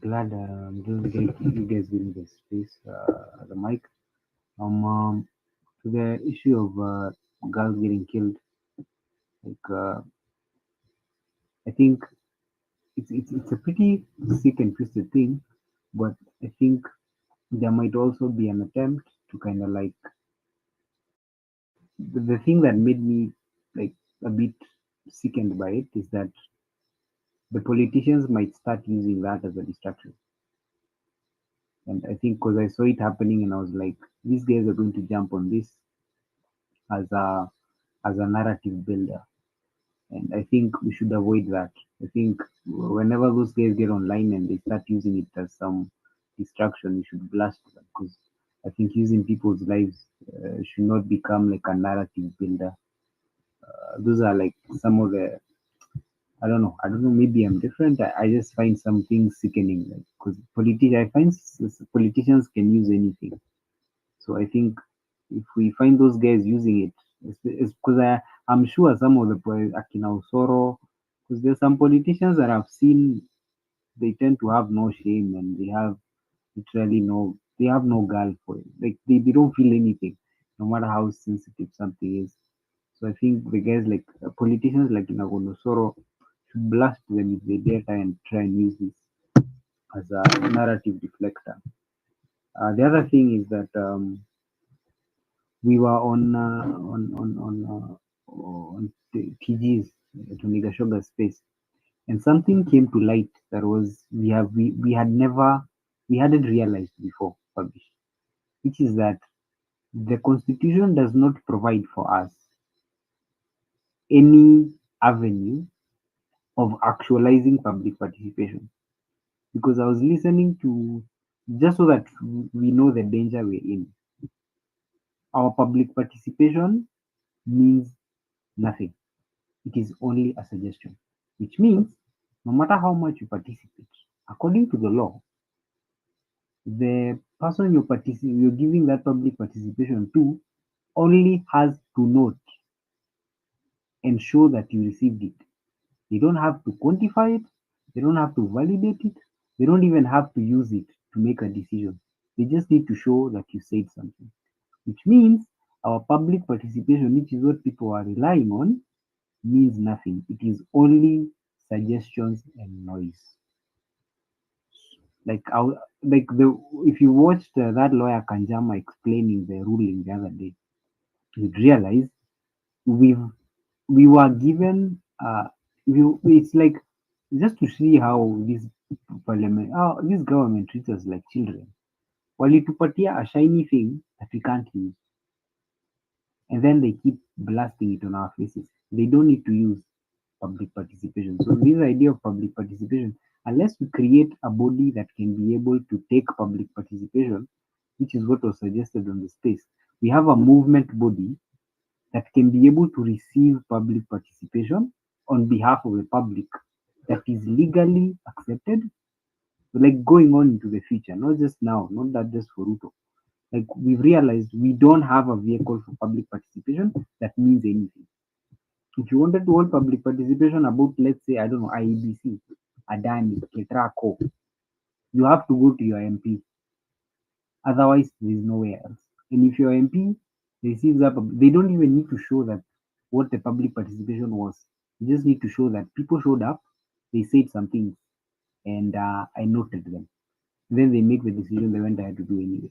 Glad you guys giving the space, the mic. To the issue of girls getting killed, like I think it's a pretty sick and twisted thing, but I think there might also be an attempt to kind of like the thing that made me like a bit sickened by it is that the politicians might start using that as a distraction. And I think because I saw it happening and I was like, these guys are going to jump on this as a narrative builder. And I think we should avoid that. I think whenever those guys get online and they start using it as some distraction, we should blast them, because I think using people's lives should not become like a narrative builder. Those are like some of the, I don't know, maybe I'm different. I just find some things sickening, like, because I find politicians can use anything. So I think if we find those guys using it, it's because I'm sure some of the Akina Osoro, because there's some politicians that I've seen, they tend to have no shame and they have literally they have no gall for it. Like they don't feel anything, no matter how sensitive something is. So I think the guys like politicians like Inagono Soro should blast them if they dare try and use this as a narrative deflector. The other thing is that we were on TG's Toniga Sugar space, and something came to light that was we hadn't realized before, published, which is that the Constitution does not provide for us any avenue of actualizing public participation. Because I was listening to, just so that we know the danger we're in, our public participation means nothing. It is only a suggestion, which means no matter how much you participate, according to the law, the person you're giving that public participation to only has to note and show that you received it. They don't have to quantify it, they don't have to validate it, they don't even have to use it to make a decision. They just need to show that you said something, which means our public participation, which is what people are relying on, means nothing. It is only suggestions and noise. Like if you watched that lawyer Kanjama explaining the ruling the other day, you'd realize we were given it's like just to see how this government treats us like children. Walitupatia a shiny thing that we can't use, and then they keep blasting it on our faces. They don't need to use public participation. So this idea of public participation, unless we create a body that can be able to take public participation, which is what was suggested on the space, we have a movement body that can be able to receive public participation on behalf of the public that is legally accepted, like going on into the future, not just now, not that just for Ruto. Like we've realized we don't have a vehicle for public participation that means anything. If you wanted to hold public participation about, let's say, I don't know, IEBC, Adani, Ketraco, you have to go to your MP. Otherwise, there's nowhere else. And if your MP receives that, they don't even need to show that what the public participation was. You just need to show that people showed up, they said something, and I noted them. Then they make the decision they went ahead to do anyway.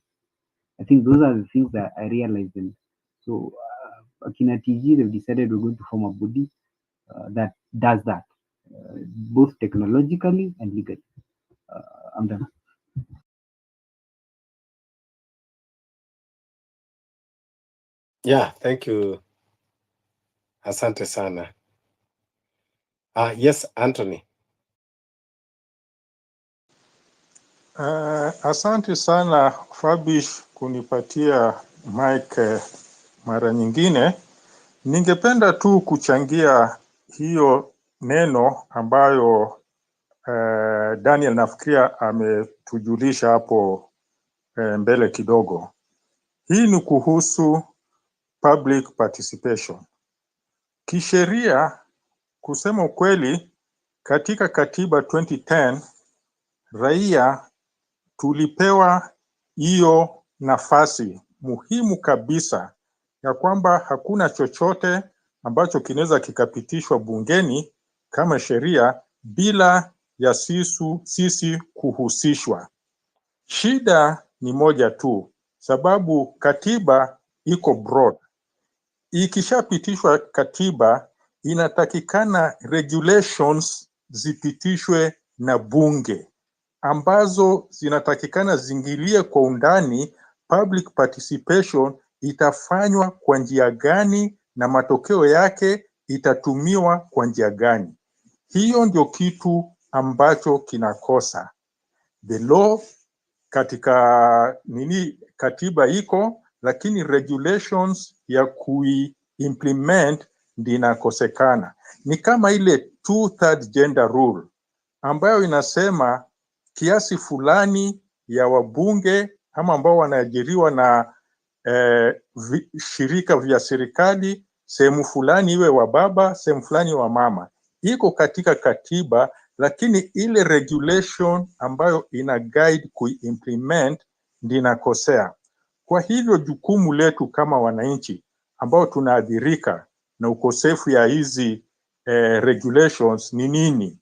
I think those are the things that I realized. And so, Akina TG, they've decided we're going to form a body that does that, both technologically and legally. I'm done. Yeah, thank you. Asante sana. Yes, Anthony. Asante sana Fabish kunipatia mic mara nyingine. Ningependa tu kuchangia hiyo neno ambayo Daniel nafikiria ametujulisha hapo mbele kidogo. Hii ni kuhusu public participation. Kisheria, kusema ukweli, katika katiba 2010 raia tulipewa hiyo nafasi muhimu kabisa ya kwamba hakuna chochote ambacho kinaweza kikapitishwa bungeni kama sheria bila ya sisi kuhusishwa. Shida ni moja tu, sababu katiba iko broad. Ikishapitishwa katiba, inatakikana regulations zipitishwe na bunge ambazo zinatakikana zingilie kwa undani public participation itafanywa kwa njia gani na matokeo yake itatumiwa kwa njia gani. Hiyo ndio kitu ambacho kinakosa. The law katika katiba iko, lakini regulations ya implement ndinakosekana. Ni kama ile 2/3 gender rule ambayo inasema kiasi fulani ya wabunge ama ambao wanaajiriwa na shirika vya serikali, sehemu fulani iwe wa baba, sehemu fulani wa mama. Iko katika katiba, lakini ile regulation ambayo ina guide kuimplement ndinakosea. Kwa hivyo jukumu letu kama wananchi ambao tunaadhirika na ukosefu ya hizi regulations ni nini?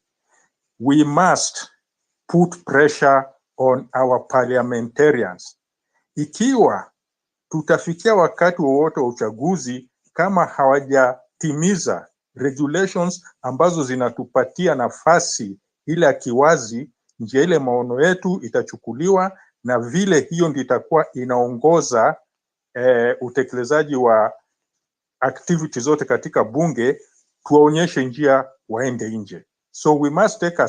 We must put pressure on our parliamentarians. Ikiwa tutafikia wakati wowote wa uchaguzi kama hawajatimiza regulations ambazo zinatupatia nafasi ile ya kiwazi, njia ile maono yetu itachukuliwa na vile hiyo ndio itakuwa inaongoza utekelezaji wa activities zote katika bunge, tuwaonyeshe njia waende nje. So we must take a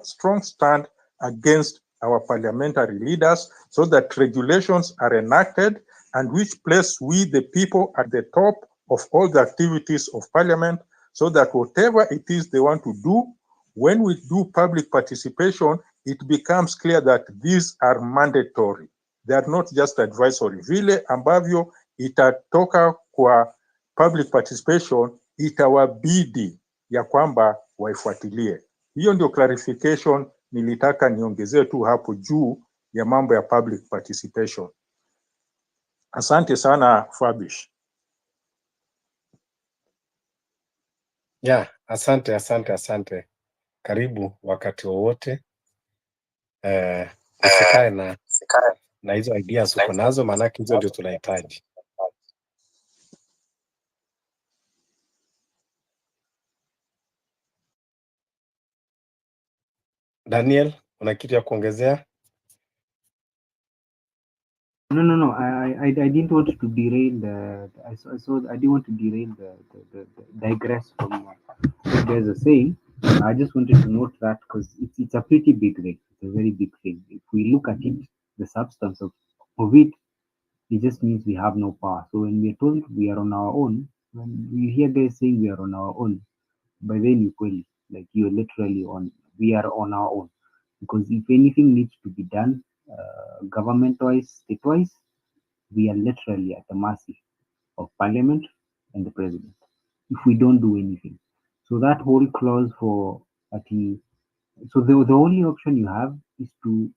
strong stand against our parliamentary leaders so that regulations are enacted and which place we the people at the top of all the activities of parliament so that whatever it is they want to do, when we do public participation, it becomes clear that these are mandatory. They are not just advisory. Vile ambavyo itatoka kwa public participation itawabidi ya kwamba waifuatilie. Hiyo ndio clarification nilitaka niongezee tu hapo juu ya mambo ya public participation. Asante sana Fabish. Yeah, asante. Karibu wakati wowote. Usikae na hizo ideas uko nazo, maanake hizo ndio tunahitaji. Daniel, una kitu ya kuongezea? No. I didn't want to derail I didn't want to derail the digress from what guys are saying. I just wanted to note that because it's a pretty big thing. It's a very big thing. If we look at it, the substance of it, it just means we have no power. So when we are told we are on our own, when we hear guys saying we are on our own, by then you call it like you're literally we are on our own. Because if anything needs to be done, government-wise, state-wise, we are literally at the mercy of Parliament and the President if we don't do anything. So that whole clause for so the only option you have is to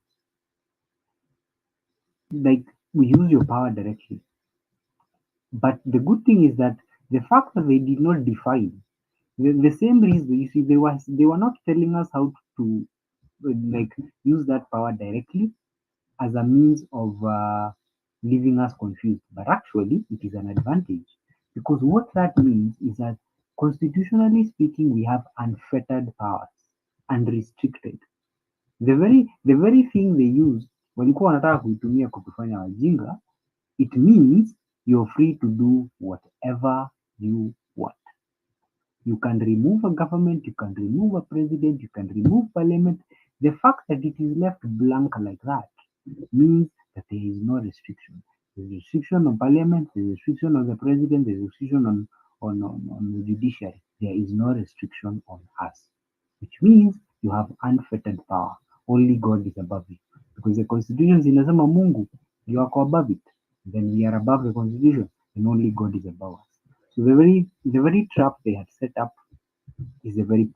use your power directly. But the good thing is that the fact that they did not define the same reason, you see, they were not telling us how to like use that power directly as a means of leaving us confused. But actually, it is an advantage because what that means is that constitutionally speaking, we have unfettered powers, unrestricted. The very thing they use walikuwa wanataka kuitumia kutufanya wajinga, it means you're free to do whatever you want. You can remove a government, you can remove a president, you can remove parliament. The fact that it is left blank like that means that there is no restriction. There's restriction on parliament, there's restriction on the president, there's restriction on the judiciary. There is no restriction on us, which means you have unfettered power. Only God is above you. Because the constitution inasema Mungu, you are above it. Then we are above the constitution, and only God is above us. So the very trap they had set up is the very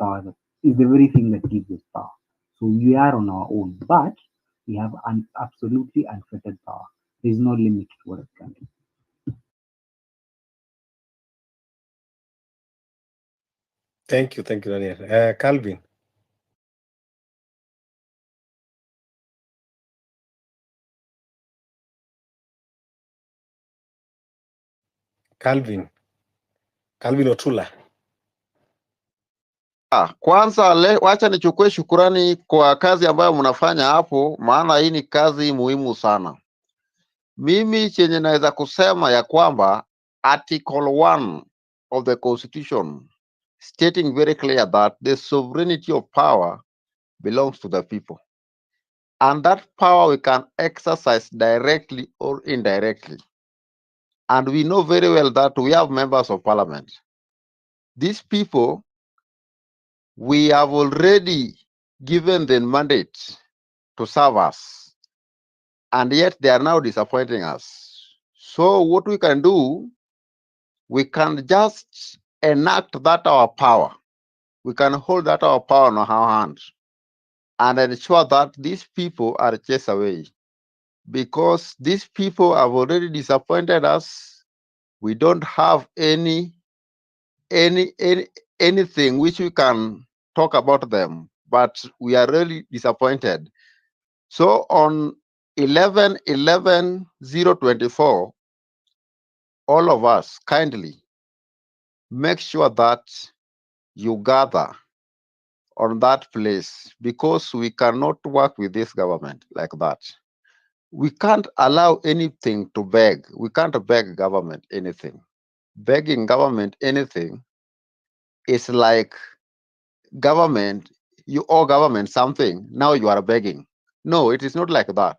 is the very thing that gives us power. So we are on our own, but we have an absolutely unfettered power. There is no limit to what it can do. Thank you, Daniel. Calvin. Calvin Otula. Kwanza wacha nichukue shukurani kwa kazi ambayo mnafanya hapo, maana hii ni kazi muhimu sana. Mimi chenye naweza kusema ya kwamba Article 1 of the Constitution stating very clear that the sovereignty of power belongs to the people. And that power we can exercise directly or indirectly. And we know very well that we have members of parliament. These people, we have already given them mandate to serve us, and yet they are now disappointing us. So what we can do, we can just enact that our power. We can hold that our power in our hands and ensure that these people are chased away. Because these people have already disappointed us. We don't have anything which we can talk about them, but we are really disappointed. So on 11/11/024, all of us kindly make sure that you gather on that place, because we cannot work with this government like that. We can't allow anything to beg. We can't beg government anything. Begging government anything is like government, you owe government something, now you are begging. No, it is not like that.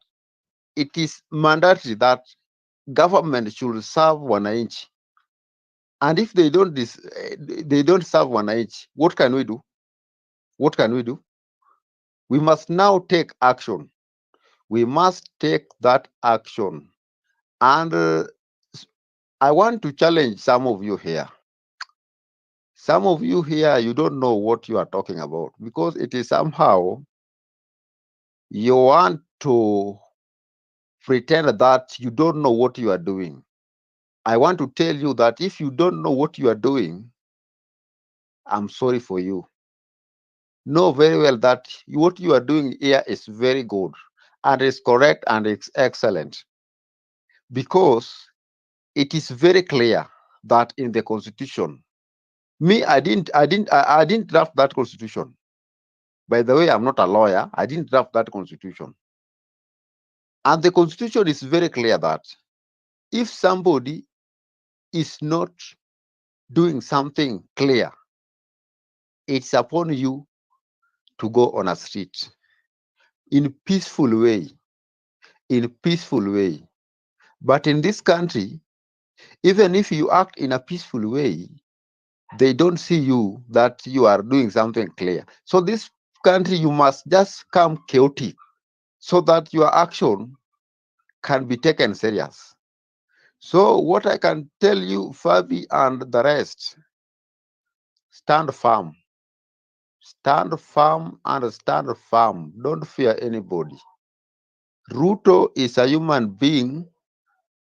It is mandatory that government should serve wananchi. And if they don't serve wananchi, what can we do? What can we do? We must now take action. We must take that action. And I want to challenge some of you here. Some of you here, you don't know what you are talking about, because it is somehow you want to pretend that you don't know what you are doing. I want to tell you that if you don't know what you are doing, I'm sorry for you. Know very well that what you are doing here is very good and is correct and it's excellent, because it is very clear that in the constitution, I didn't draft that constitution. By the way, I'm not a lawyer. I didn't draft that constitution. And the constitution is very clear that if somebody is not doing something clear, it's upon you to go on a street in peaceful way, But in this country, even if you act in a peaceful way, they don't see you that you are doing something clear. So this country, you must just come chaotic so that your action can be taken serious. So what I can tell you, Fabi and the rest, stand firm. Stand firm and stand firm. Don't fear anybody. Ruto is a human being.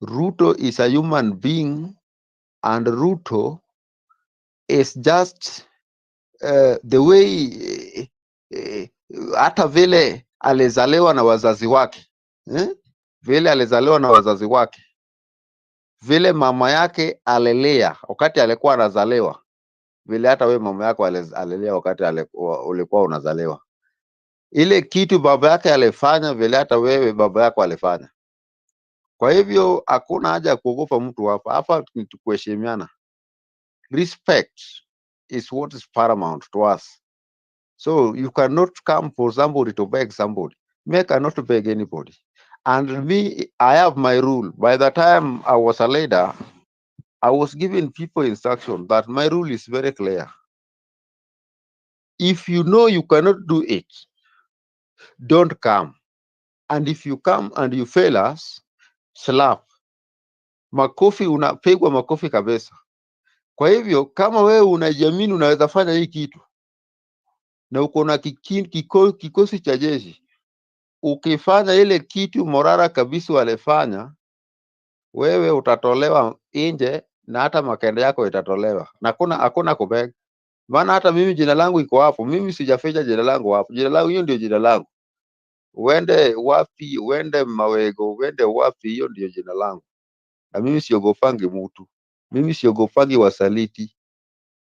Ruto is a human being, and Ruto is just the way hata vile alizaliwa na wazazi wake vile alizaliwa na wazazi wake, vile mama yake alilea wakati alikuwa anazaliwa, vile hata we mama yako alilea wakati ulikuwa unazaliwa. Ile kitu baba yake alifanya, vile hata wewe baba yako alifanya. Kwa hivyo hakuna haja ya kuogopa mtu hapa. Hapa ni kuheshimiana. Respect is what is paramount to us. So you cannot come for somebody to beg somebody. Me, I cannot beg anybody. And me, I have my rule. By the time I was a leader, I was giving people instruction that my rule is very clear. If you know you cannot do it, don't come. And if you come and you fail us, slap. Makofi, unapigwa makofi kabisa. Kwa hivyo kama wewe unajiamini unaweza fanya hii kitu na uko na kikosi cha jeshi, ukifanya ile kitu morara kabisa walifanya, wewe utatolewa nje na hata makende yako itatolewa. Na hakuna kubeg. Maana hata mimi jina langu iko hapo. Mimi sijaficha jina langu hapo. Jina langu hiyo ndio jina langu. Uende wapi, uende Mawego, uende wapi, hiyo ndio jina langu. Na mimi siogopangi mtu. Mimi siogopangi wasaliti.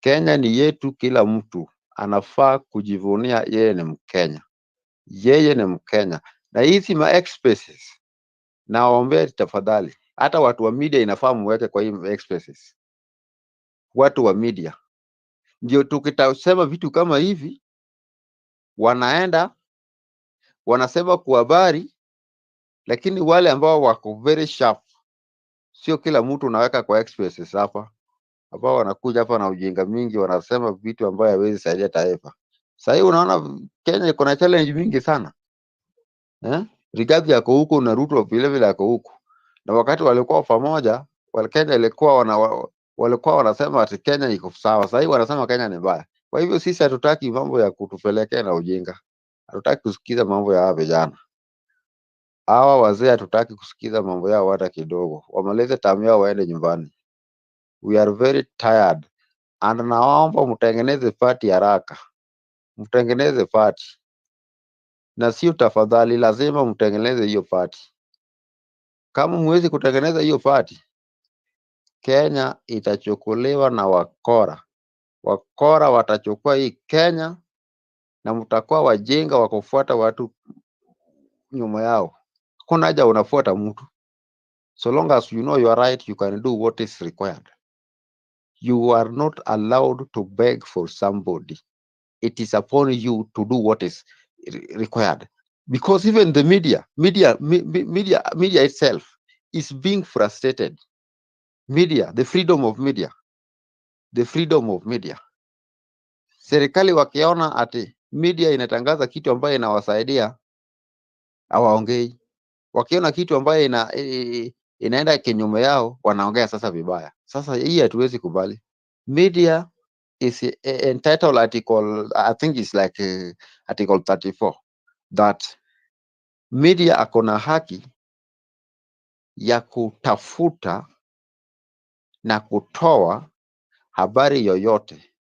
Kenya ni yetu, kila mtu anafaa kujivunia yeye ni Mkenya. Yeye ni Mkenya. Na hizi expresses naombe tafadhali, hata watu wa media inafaa muweke kwa hii expresses. Watu wa media ndio tukitasema vitu kama hivi, wanaenda wanasema kwa habari, lakini wale ambao wako very sharp, sio kila mtu unaweka kwa expresses hapa, ambao wanakuja hapa na ujinga mingi, wanasema vitu ambayo hawezi saidia taifa. Sasa unaona Kenya iko na challenge mingi sana. Rigathi yako huko na Ruto vile vile yako huko. Na wakati walikuwa pamoja, Kenya walikuwa wanasema ati Kenya iko sawa. Sasa wanasema Kenya ni mbaya. Kwa hivyo sisi hatutaki mambo ya kutupelekea na ujinga. Hatutaki kusikiza mambo ya hawa vijana. Hawa wazee hatutaki kusikiza mambo yao hata kidogo. Wamalize tamu yao waende nyumbani. We are very tired. And naomba mtengeneze party haraka. Mtengeneze party. Na sio tafadhali, lazima mtengeneze hiyo party. Kama mwezi kutengeneza hiyo party, Kenya itachukuliwa na wakora. Wakora watachukua hii Kenya na mtakuwa wajinga wa kufuata watu nyuma yao. Hakuna haja unafuata mtu. So long as you know you are right, you can do what is required. You are not allowed to beg for somebody. It is upon you to do what is required. Because even the media itself is being frustrated. Media, the freedom of media. The freedom of media. Serikali wakiona ati media inatangaza kitu ambayo inawasaidia, hawaongei. Wakiona kitu ambayo inaenda kinyume yao, wanaongea sasa vibaya. Sasa hii hatuwezi kubali. Media is entitled article, I think it's like article 34, that media akona haki ya kutafuta na kutoa habari yoyote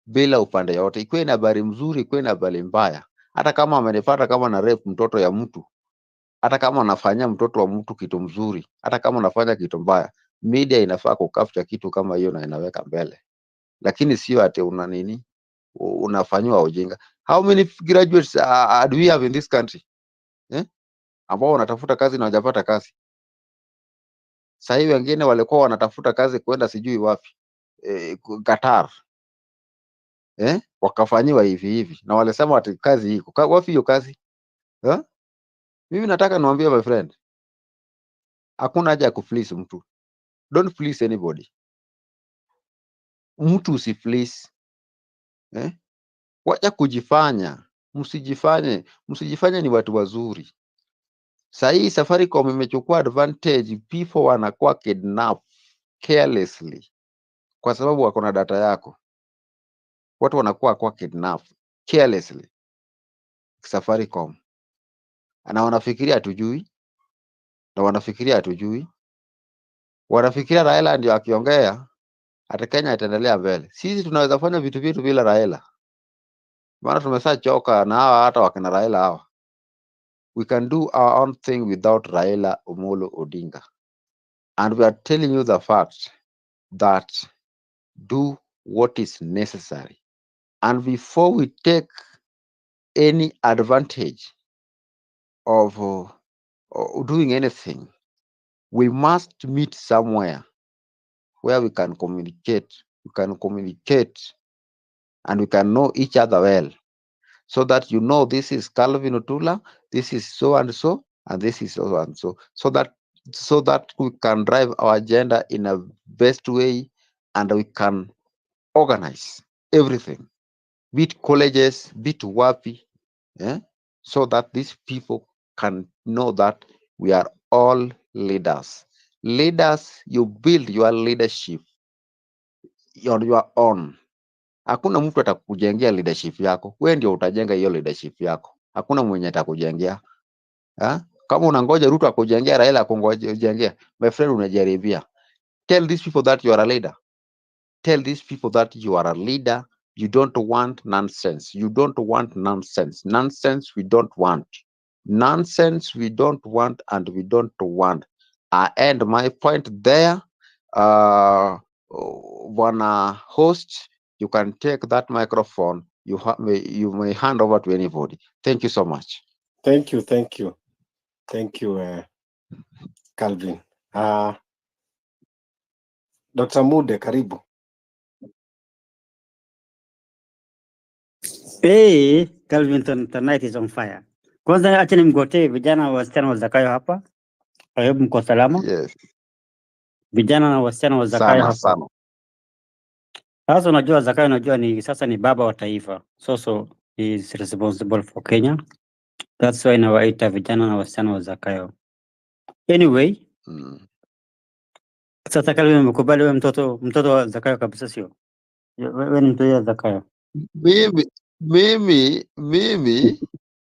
bila upande yote, ikuwe na habari mzuri, ikuwe na habari mbaya. Hata kama amenipata kama na rape mtoto ya mtu, hata kama anafanya mtoto wa mtu kitu mzuri, hata kama anafanya kitu mbaya, media inafaa kukafcha kitu kama hiyo na inaweka mbele. Lakini sio ati una nini, unafanywa ujinga. How many graduates do we have in this country? Ambao wanatafuta kazi na hawajapata kazi. Sasa hivi wengine walikuwa wanatafuta kazi kwenda sijui wapi, Qatar. Wakafanyiwa hivi na walisema ati kazi iko. Wapi hiyo kazi? Mimi nataka niwaambie my friend, hakuna haja ya kufleece mtu. Don't fleece anybody. Mtu usifleece. Wacha kujifanya. Msijifanye ni watu wazuri. Sasa hii Safaricom imechukua advantage, people wanakuwa kidnap carelessly kwa sababu wako na data yako. Watu wanakuwa kwa kidnap carelessly. Safaricom. Na wanafikiria hatujui. Wanafikiria Raila ndio akiongea hata Kenya itaendelea mbele. Sisi tunaweza fanya vitu vyetu bila Raila. Maana tumeshachoka na hawa hata wakina Raila hawa. We can do our own thing without Raila Omolo Odinga. And we are telling you the fact that do what is necessary. And before we take any advantage of doing anything, we must meet somewhere where we can communicate. We can communicate and we can know each other well, so that you know this is Calvin Otula, this is so and so, and this is so and so, so that we can drive our agenda in a best way, and we can organize everything, be it colleges, be it WAPI, so that these people can know that we are all leaders. Leaders, you build your leadership on your own. Hakuna mtu atakujengea leadership yako, wewe ndio utajenga hiyo leadership yako. Hakuna mwenye atakujengea. Kama unangoja Ruto akujengea, Raila akujengea, my friend, unajaribia. Tell these people that you are a leader. Tell these people that you are a leader. You don't want nonsense. You don't want nonsense. Nonsense we don't want. Nonsense we don't want, and we don't want. I end my point there. Wanna host, you can take that microphone. You may hand over to anybody. Thank you so much. Thank you, Calvin. Dr. Mude, karibu. Hey, Calvin, tonight is on fire. Kwanza acha nimgotee vijana wasichana wa Zakayo hapa. I hope mko salama. Yes. Vijana na wasichana wa Zakayo hapa. Sana. Sasa unajua Zakayo, unajua ni baba wa taifa. So he is responsible for Kenya. That's why nawaita vijana na wasichana wa Zakayo. Anyway, sasa Calvin, umekubali wewe mtoto wa Zakayo kabisa, sio? Wewe ni mtoto wa Zakayo. Mimi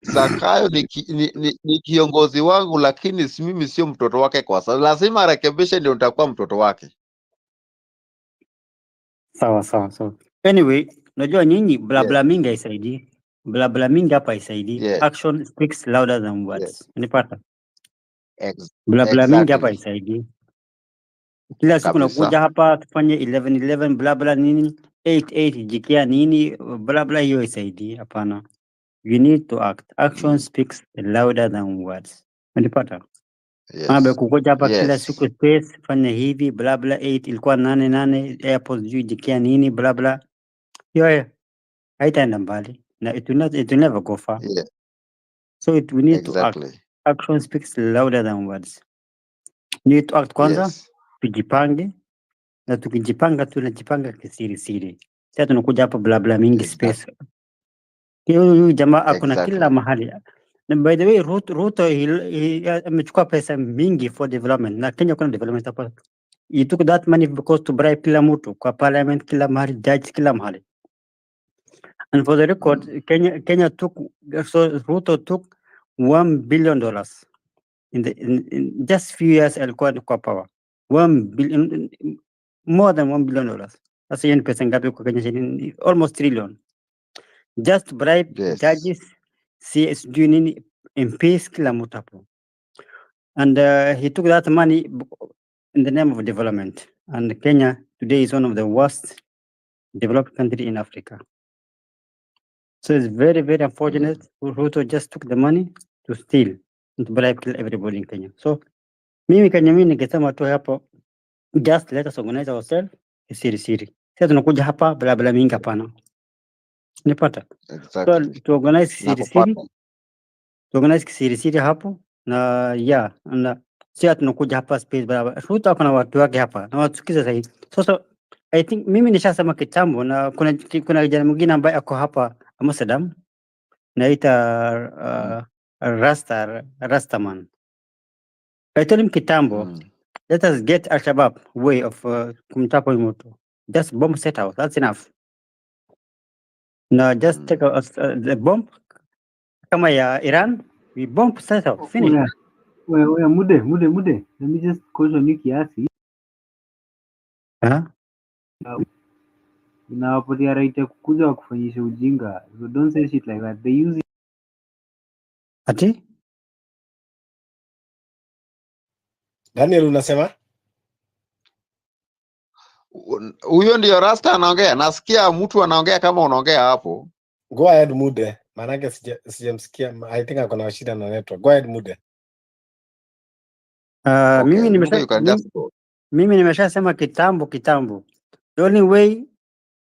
Zakayo ni kiongozi wangu, lakini mimi sio mtoto wake kwa sasa. Lazima arekebishe ndio nitakuwa mtoto wake. Sawa. Anyway, unajua nyinyi bla mingi haisaidii. Bla mingi hapa haisaidii. Yes. Action speaks louder than words. Yes. Unipata? Bla mingi hapa haisaidii. Kila siku nakuja hapa tufanye 11 bla nini, 8 jikia nini, bla hiyo haisaidii. Hapana. You need to act. Action speaks louder than words. Unipata? Yes. Kukuja hapa kila siku space fanya hivi bla 8 ilikuwa 8 airport juu jikia nini bla. Hiyo haitaenda mbali na it will never go far. Yeah. So we need to act. Action speaks louder than words. We need to act kwanza. Tujipange, na tukijipanga tunajipanga kisiri. Sasa tunakuja hapa bla mingi space. Huyu jamaa akona kila mahali. Na by the way, Ruto amechukua pesa mingi for development. Na Kenya kuna development hapa. He took that money because to bribe kila mtu kwa parliament, kila mahali, judge kila mahali. And for the record, Kenya took, so Ruto took $1 billion in just few years alikuwa kwa power. 1 billion, more than $1 billion. Sasa hiyo ni pesa ngapi kwa Kenya? Almost trillion. Just bribe judges, CSD nini, MPs kila mtu hapo. And he took that money in the name of development. And Kenya today is one of the worst developed country in Africa. So it's very, very unfortunate. Ruto just took the money to steal and to bribe everybody in Kenya. So mimi ningesema tu hapo, just let us organize ourselves siri. Sasa tunakuja hapa bla mingi hapana. Nipata? So to organize siri. To organize siri hapo na na sasa tunakuja hapa space bla. Ruto hapa na watu wake hapa na watukiza sahihi. So I think mimi nishasema kitambo, na kuna kijana mwingine ambaye ako hapa Amsterdam naita Rastaman. I told him kitambo, let us get Al-Shabaab way of kumtapa moto. Just bomb set out, that's enough. Now just take the bomb kama ya Iran, we bomb set out, finish. Mude. Let me just caution you kiasi. Inawapatia right ya kukuja wakufanyisha ujinga. So don't say shit like that. They use it. Ati? Daniel unasema? Huyo ndio Rasta anaongea. Nasikia mtu anaongea kama unaongea hapo. Go ahead Mude. Maanake sijamsikia. I think akona shida na network. Go ahead Mude. Okay, you can just go. Mimi nimeshasema kitambo. The only way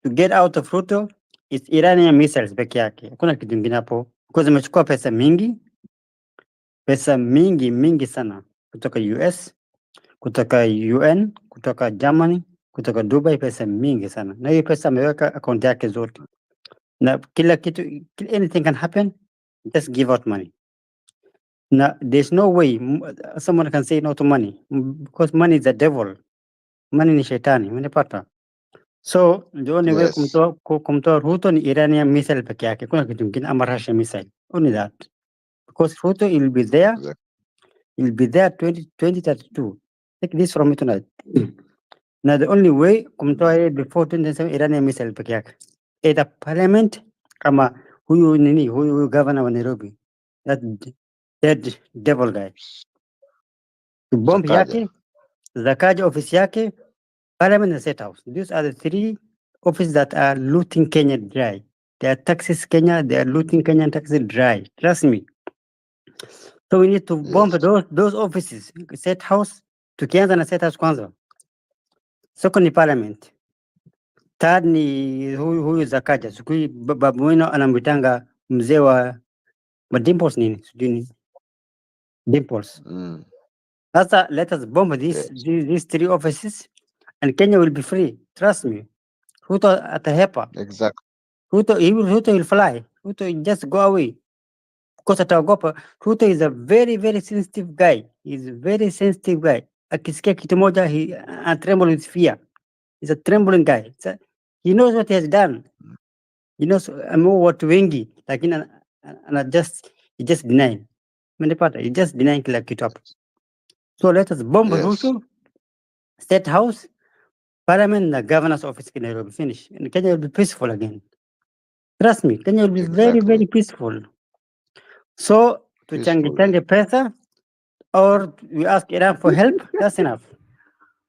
to get out of Ruto is Iranian missiles peke yake. Hakuna kitu kingine hapo. Because imechukua pesa mingi sana kutoka US, kutoka UN, kutoka Germany, kutoka Dubai, pesa mingi sana. Na hiyo pesa ameweka akaunti yake zote. Na kila kitu, anything can happen, just give out money. Now, there's no way someone can say no to money because money is the devil. Money ni shetani, unapata. So the only way kumtoa Ruto ni Iranian missile peke yake. Kuna kitu kingine ama Russian missile. Only that. Because Ruto will be there. Will be there 2032. Take this from me tonight. Now the only way kumtoa yeye before 2027 Iranian missile peke yake. Either parliament ama huyu governor wa Nairobi. That dead devil guy. Bomb yake, Zakaja office yake, parliament and state house. These are the three offices that are looting Kenya dry. They are taxes Kenya, they are looting Kenyan taxes dry. Trust me. So we need to bomb those offices. State house, tukianza na state house kwanza. Second ni parliament. Third ni huyu Zakaja. Siku babu wino anamwitanga mzee wa Dimples nini? Sijui Dimples. Sasa let us bomb these three offices and Kenya will be free. Trust me. Ruto atahepa. Exactly. Ruto will fly. Ruto will just go away. Because ataogopa. Ruto is a very, very sensitive guy. He's a very sensitive guy. Akisikia kitu moja, he tremble with fear. He's a trembling guy. He knows what he has done. He knows watu wengi. Lakini he just denying. Menipata, he just denying kila kitu hapo. So let us bomb Ruto, State House, Parliament, and the Governor's Office in Nairobi. Finish. And Kenya will be peaceful again. Trust me, Kenya will be very, very peaceful. So, tuchange pesa, or we ask Iran for help, that's enough.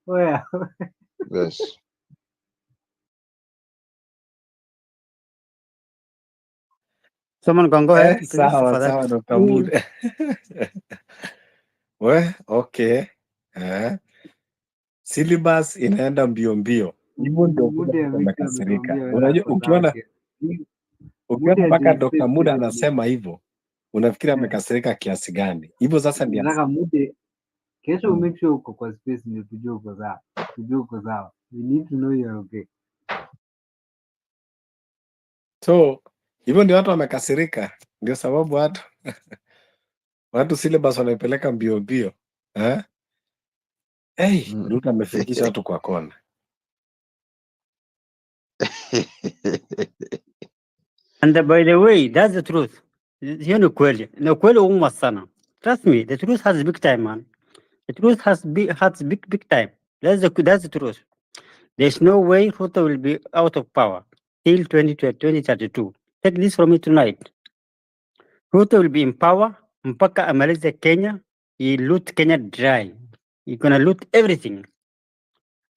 Oh, yeah. Yes. Someone can go ahead. Please, Sawa, for that. Dr. Mude. Okay. Syllabus inaenda mbio. Hivyo ndio umekasirika. Unajua ukiona mpaka Dr. Mude anasema hivyo, unafikiri amekasirika kiasi gani? Hivyo sasa ndio. Nataka Mude kesho make sure uko kwa space ndio tujue uko sawa. We need to know you're okay. So, hivyo ndio watu wamekasirika. Ndio sababu watu syllabus wanaipeleka mbio. Ruto amefikisha watu kwa kona. And by the way, that's the truth. Hiyo ni kweli. Ni kweli umma sana. Trust me, the truth has big time, man. The truth has big time. That's the truth. There's no way Ruto will be out of power till 2032. Take this from me tonight. Ruto will be in power mpaka amalize Kenya. He loot Kenya dry. He's gonna loot everything.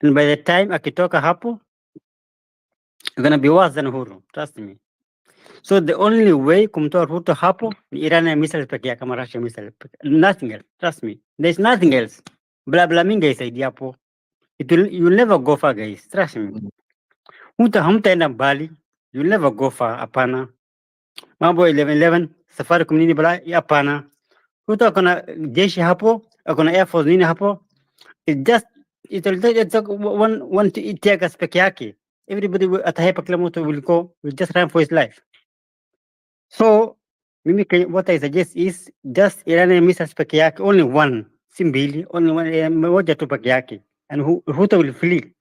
And by the time akitoka hapo, it's gonna be worse than Uhuru. Trust me. So the only way kumtoa Ruto hapo ni Iranian missiles peke yake kama Russian missiles. Nothing else. Trust me. There's nothing else. Bla mingi isaidi hapo. You'll never go far, guys. Trust me. Hamtaenda mbali. You'll never go far. Hapana. Mambo 11-11, SAFARICOM nini bala, hapana. Ruto akona jeshi hapo, akona Air Force nini hapo. It's one tiagas peke yake. Everybody atahepa, kila mtu will just run for his life. So, what I suggest is just Iranian missiles peke yake, only one, si mbili, only one, moja tu peke yake. And Ruto will flee.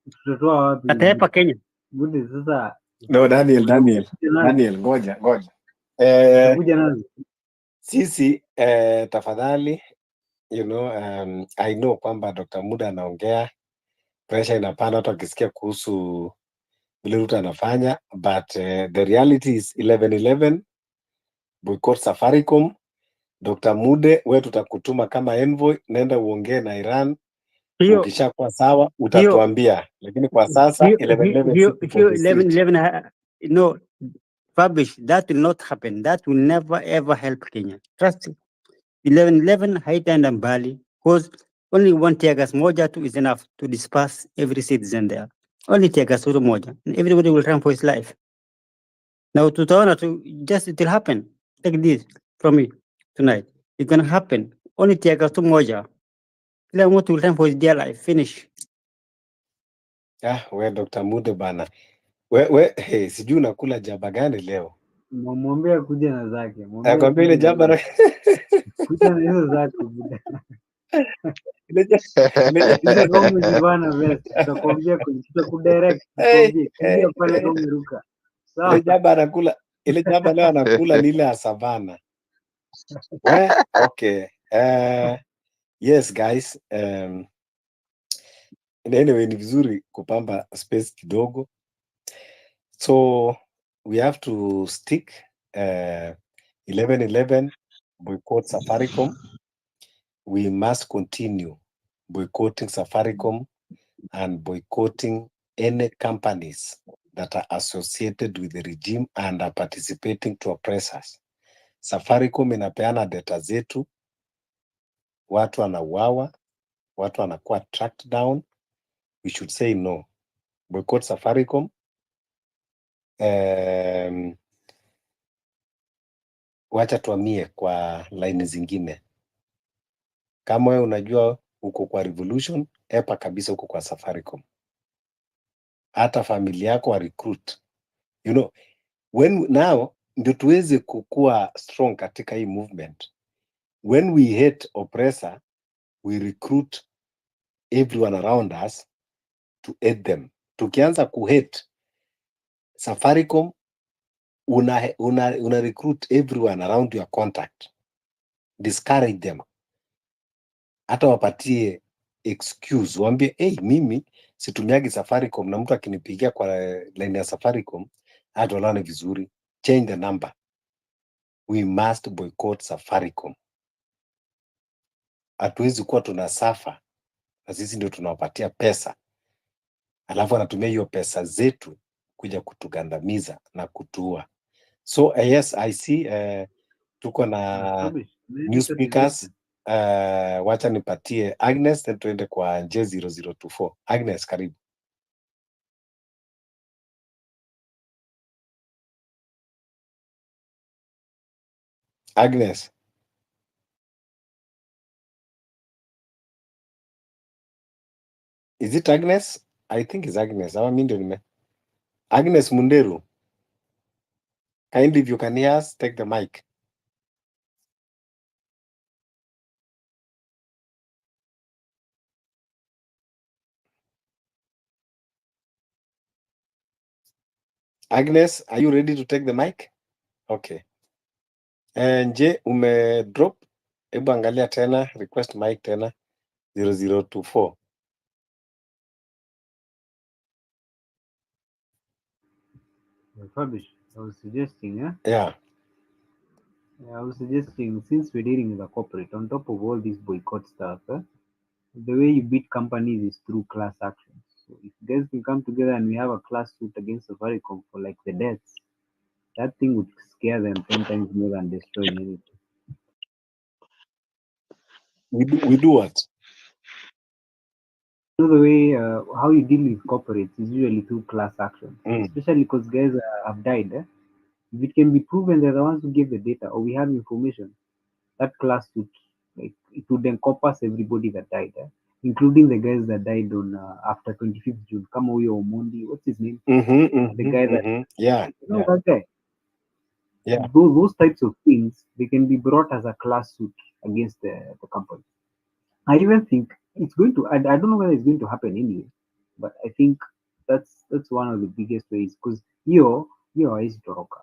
Atahepa Kenya. Mude sasa. No, Daniel, ngoja. Sisi tafadhali, I know kwamba Dr. Mude anaongea, pressure inapanda watu wakisikia kuhusu vile Ruto anafanya, but the reality is 11-11 boycott Safaricom. Dr. Mude, we tutakutuma kama envoy, nenda uongee na Iran. Hiyo Ukishakuwa sawa hiyo utatuambia, lakini kwa sasa hiyo 11-11 hiyo sisi hiyo for the street. 11 no Fabish, that will not happen. That will never ever help Kenya. Trust me. 11-11 haitaenda mbali because only one tear gas moja tu is enough to disperse every citizen there. Only tear gas moja. And everybody will run for his life. Now tutaona tu, just it will happen. Take this from me tonight. It's gonna happen. Only tear gas moja. Kila mtu will run for his dear life. Finish. We Dr. Mude bana. We hey, sijui unakula jaba gani leo? Mwambie kuja na zake. Mwambie Nakwambia ile kuja na jaba zake. Kuja na hizo zake buda. Kuja kama umejivaa na vest. Tutakwambia tutakudirect. Tukwambie kimbia pale kama umeruka. Sawa? ile jaba leo anakula ni ile ya savana. Okay. Yes guys, anyway ni vizuri kupamba space kidogo. So we have to stick 11-11 boycott Safaricom. We must continue boycotting Safaricom and boycotting any companies that are associated with the regime and are participating to oppress us. Safaricom inapeana data zetu, watu wanauawa, watu wanakuwa tracked down. We should say no. Boycott Safaricom. Wacha tuamie kwa line zingine. Kama wewe unajua uko kwa revolution, epa kabisa uko kwa Safaricom. Hata familia yako wa recruit. You know, when now ndio tuweze kukua strong katika hii movement. When we hate oppressor, we recruit everyone around us to aid them. Tukianza kuhate Safaricom, una recruit everyone around your contact. Discourage them. Hata wapatie excuse, waambie hey, mimi situmiagi Safaricom na mtu akinipigia kwa line ya Safaricom hata walaone vizuri. Change the number. We must boycott Safaricom. Hatuwezi kuwa tunasafa na sisi ndio tunawapatia pesa, alafu anatumia hiyo pesa zetu kuja kutugandamiza na kutuua. So yes, I see tuko na new speakers. Wacha nipatie Agnes then tuende kwa J0024. Agnes, karibu. Agnes. Is it Agnes? I think it's Agnes. Ama mimi ndio nime. Agnes Munderu. Kindly if you can hear us, take the mic. Agnes, are you ready to take the mic? Okay. Je, ume drop? Hebu angalia tena, request mic tena 0024. Fabish, I was suggesting, Yeah. I was suggesting, since we're dealing with a corporate, on top of all this boycott stuff, the way you beat companies is through class actions. So if guys can come together and we have a class suit against Safaricom for like the deaths, that thing would scare them 10 times more than destroying anything. We do what? So the way how you deal with corporates is usually through class actions, especially because guys have died. If it can be proven they're the ones who gave the data or we have information, that class would, like, it would encompass everybody that died, including the guys that died on after 25th June. Kama huyo Omondi, what's his name? The guy that yeah, you know, that guy. Yeah. Those types of things, they can be brought as a class suit against the company. I even think it's going to. I don't know whether it's going to happen anyway, but I think that's one of the biggest ways because you is Toroka.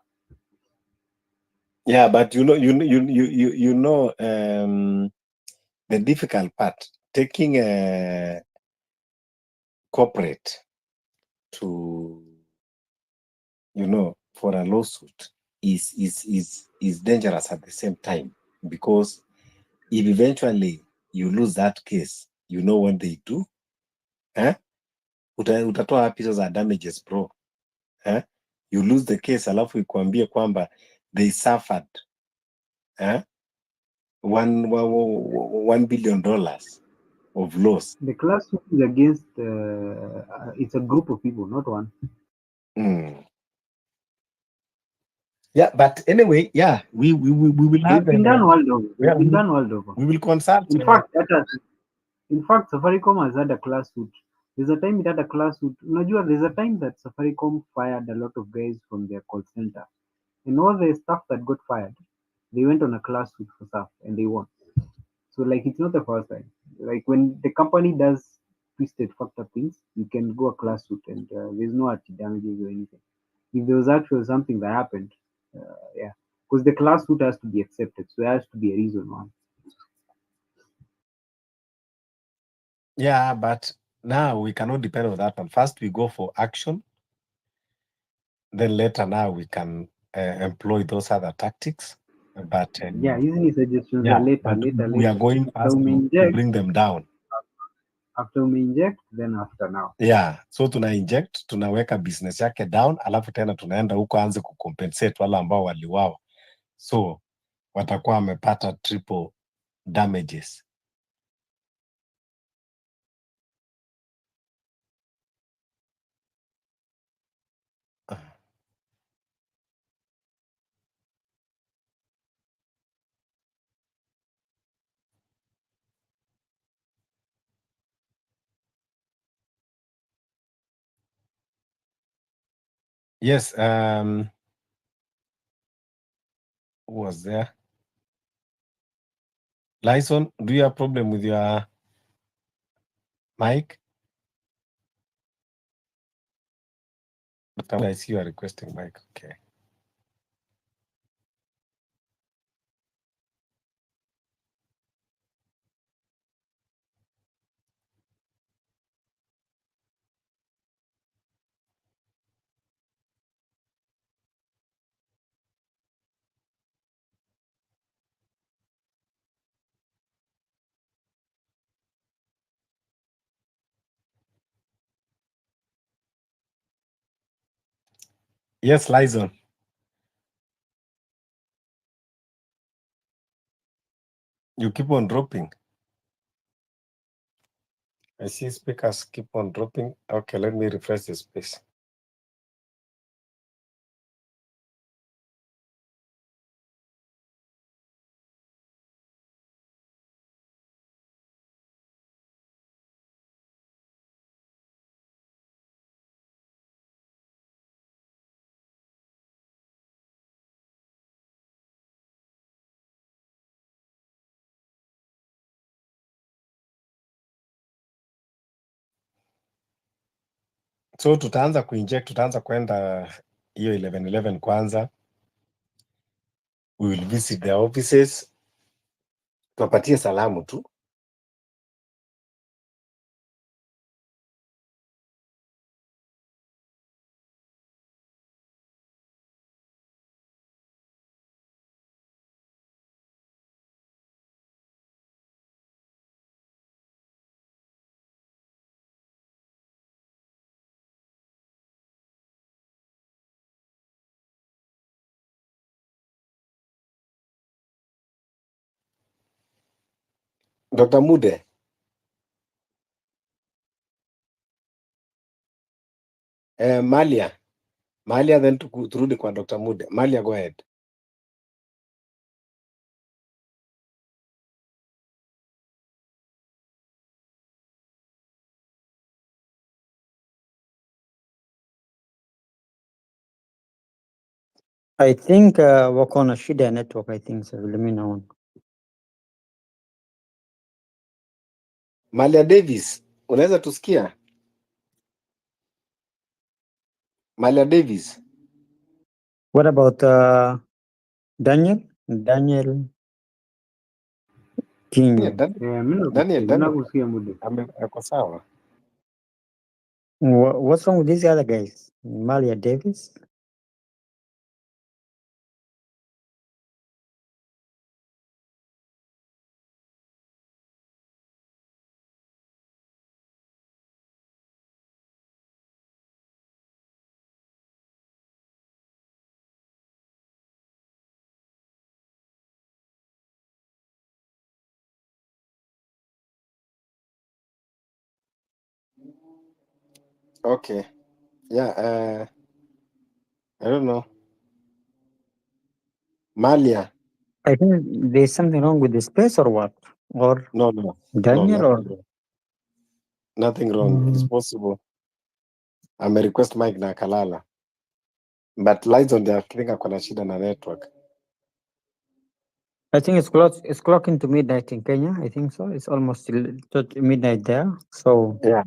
Yeah, but you know the difficult part, taking a corporate to you know, for a lawsuit is dangerous at the same time, because if eventually you lose that case, you know what they do, eh? Utatoa wapi hizo za damages bro, eh? You lose the case alafu ikuambie kwamba they suffered $1 billion of loss. The class is against, it's a group of people, not one. Yeah, but anyway, yeah, we will have It's been done world over. yeah, It's been done world over. we will consult. In fact, Safaricom has had a class suit. There's a time it had a class suit. Unajua, there's a time that Safaricom fired a lot of guys from their call center. And all the staff that got fired, they went on a class suit for staff and they won. So like, it's not the first time. Like when the company does twisted, fucked up things, you can go a class suit and there's no actual damages or anything. If there was actually something that happened, yeah, because the class suit has to be accepted, so there has to be a reason why. Yeah, but now we cannot depend on that one. First, we go for action. Then later, now we can employ those other tactics. But Yeah, using suggestions yeah, later, but we are going first to bring them down. After we inject, then after now. Yeah, so tuna inject, tunaweka business yake down, alafu tena tunaenda huko anze kucompensate wale ambao waliwawa, so watakuwa wamepata triple damages. Yes, who was there? Lyson, do you have a problem with your mic? I see you are requesting mic, okay. Yes, Lyson. You keep on dropping. I see speakers keep on dropping. Okay, let me refresh the space. So tutaanza kuinject, tutaanza kwenda hiyo 1111 kwanza. We will visit their offices. Tuwapatie salamu tu. Dr. Mude. Malia, then turudi kwa Dr. Mude. Malia, go ahead. I think wako na shida ya network, I think so, vile mimi naona. Malia Davis, unaweza tusikia? Malia Davis. What about Daniel? Daniel King. Ako sawa. What's wrong with these other guys? Malia Davis? Okay. Yeah, I don't know. Malia. I think there's something wrong with the space or what? Or No, Daniel or nothing wrong. Nothing wrong. It's possible. I'm a request Mike na kalala. But lights on there, I think akona shida na network. I think it's clocking to midnight in Kenya. I think so. It's almost midnight there. So yeah,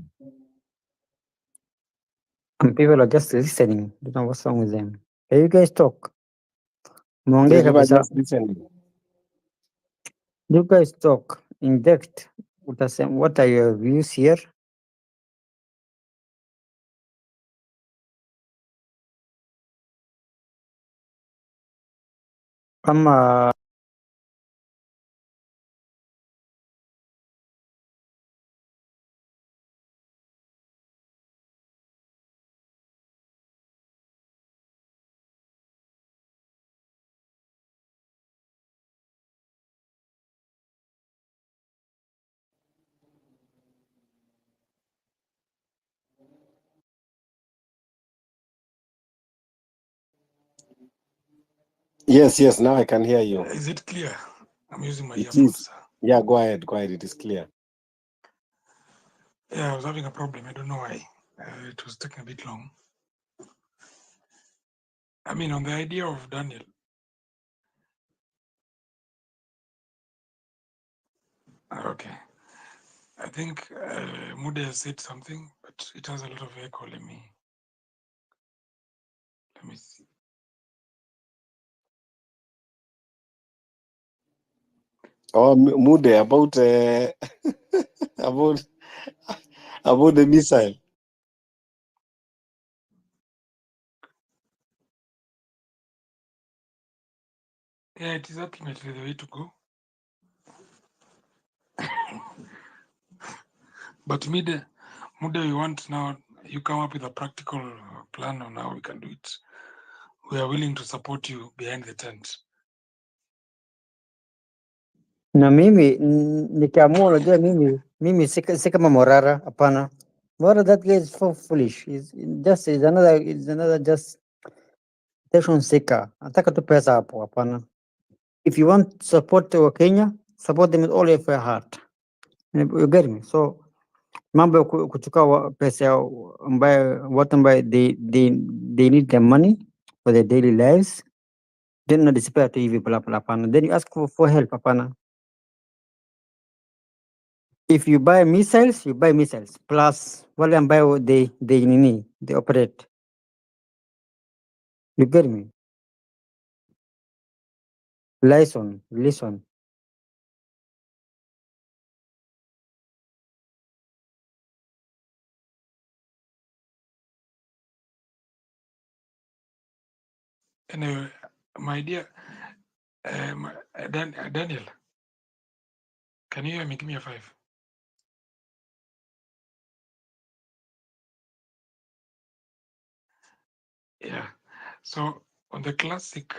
and people are just listening. Don't know what's wrong with them. Hey, you guys talk. Mwongee Yeah, people are kabisa. just listening. You guys talk. Inject. What are your views here? Yes, now I can hear you. Is it clear? I'm using my It earphones. is. Yeah, go ahead. It is clear. Yeah, I was having a problem. I don't know why. It was taking a bit long. I mean, on the idea of Daniel, okay. I think Mude has said something, but it has a lot of echo. Let me see. Oh, Mude, about about the missile. Yeah, it is ultimately the way to go. But Mude, we want now, you come up with a practical plan on how we can do it. We are willing to support you behind the tent. Na mimi nikiamua, unajua mimi si kama Morara, hapana. Morara, that guy is so foolish. Is another just attention seeker. Nataka tu pesa hapo, hapana. If you want support wa Kenya, support them with all of your heart. You get me? So mambo ya kuchukua pesa yao ambayo watu ambayo they need their money for their daily lives, then unadisipea tu hivi pala, hapana. Then you ask for help, hapana. If you buy missiles, plus wale ambayo they operate. You get me? Listen. Anyway, my dear Daniel, can you hear me? Give me a 5. Yeah. So on the classic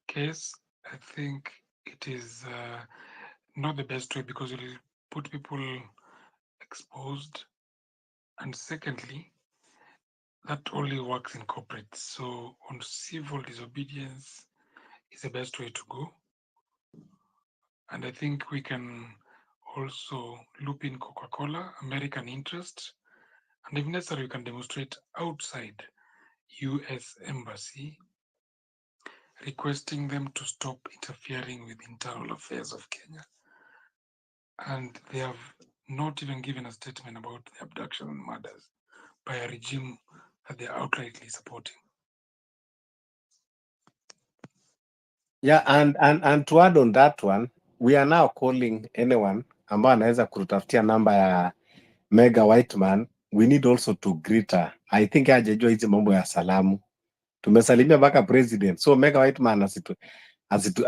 case, I think it is not the best way because it will put people exposed. And secondly, that only works in corporate. So on civil disobedience is the best way to go. And I think we can also loop in Coca-Cola, American interest, and if necessary, we can demonstrate outside US Embassy, requesting them to stop interfering with internal affairs of Kenya. And they have not even given a statement about the abduction and murders by a regime that they are outrightly supporting. Yeah, and to add on that one, we are now calling anyone ambao anaweza kututafutia namba ya Mega Whiteman. We need also to greet her. I think hajajua hizi mambo ya salamu. Tumesalimia mpaka president. So Mega Whiteman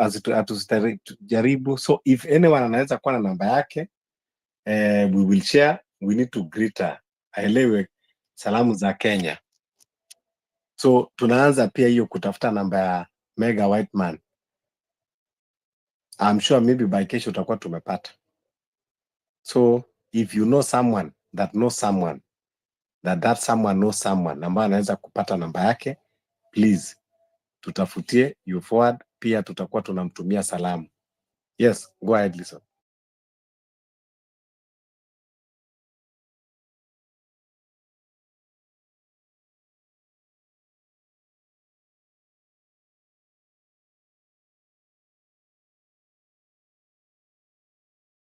asitujaribu. So if anyone anaweza kuwa na namba yake, we will share. We need to greet her. Aelewe salamu za Kenya. So tunaanza pia hiyo kutafuta namba ya Mega Whiteman. I'm sure maybe by kesho utakuwa tumepata. So if you know someone that knows someone, that someone knows someone ambaye anaweza kupata namba yake, please tutafutie, you forward, pia tutakuwa tunamtumia salamu. Yes, go ahead, Lisa.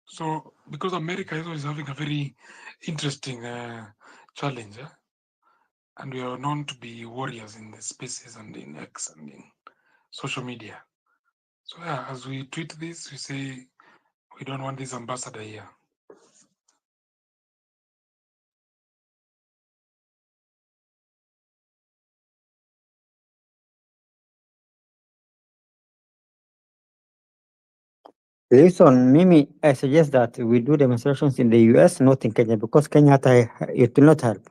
So, because America is always having a very interesting challenge, and we are known to be warriors in the spaces and in X and in social media. So, yeah, as we tweet this, we say we don't want this ambassador here. Listen, Mimi, I suggest that we do demonstrations in the US, not in Kenya, because Kenya, it will not help.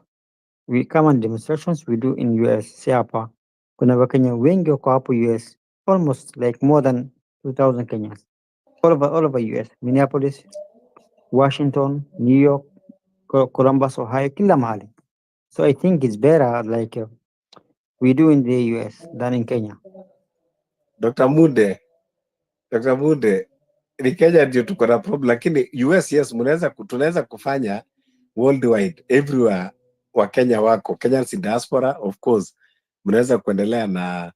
We come on demonstrations we do in US. Si hapa kuna Wakenya wengi wako hapo US, almost like more than 2,000 Kenyans all over US, Minneapolis, Washington, New York, Columbus, Ohio, kila mahali. So I think it's better like we do in the US than in Kenya. Dr. Mude, ni Kenya ndio tuko na problem, lakini US yes, tunaweza kufanya worldwide, everywhere wa Kenya wako, Kenyans in diaspora, of course, mnaweza kuendelea na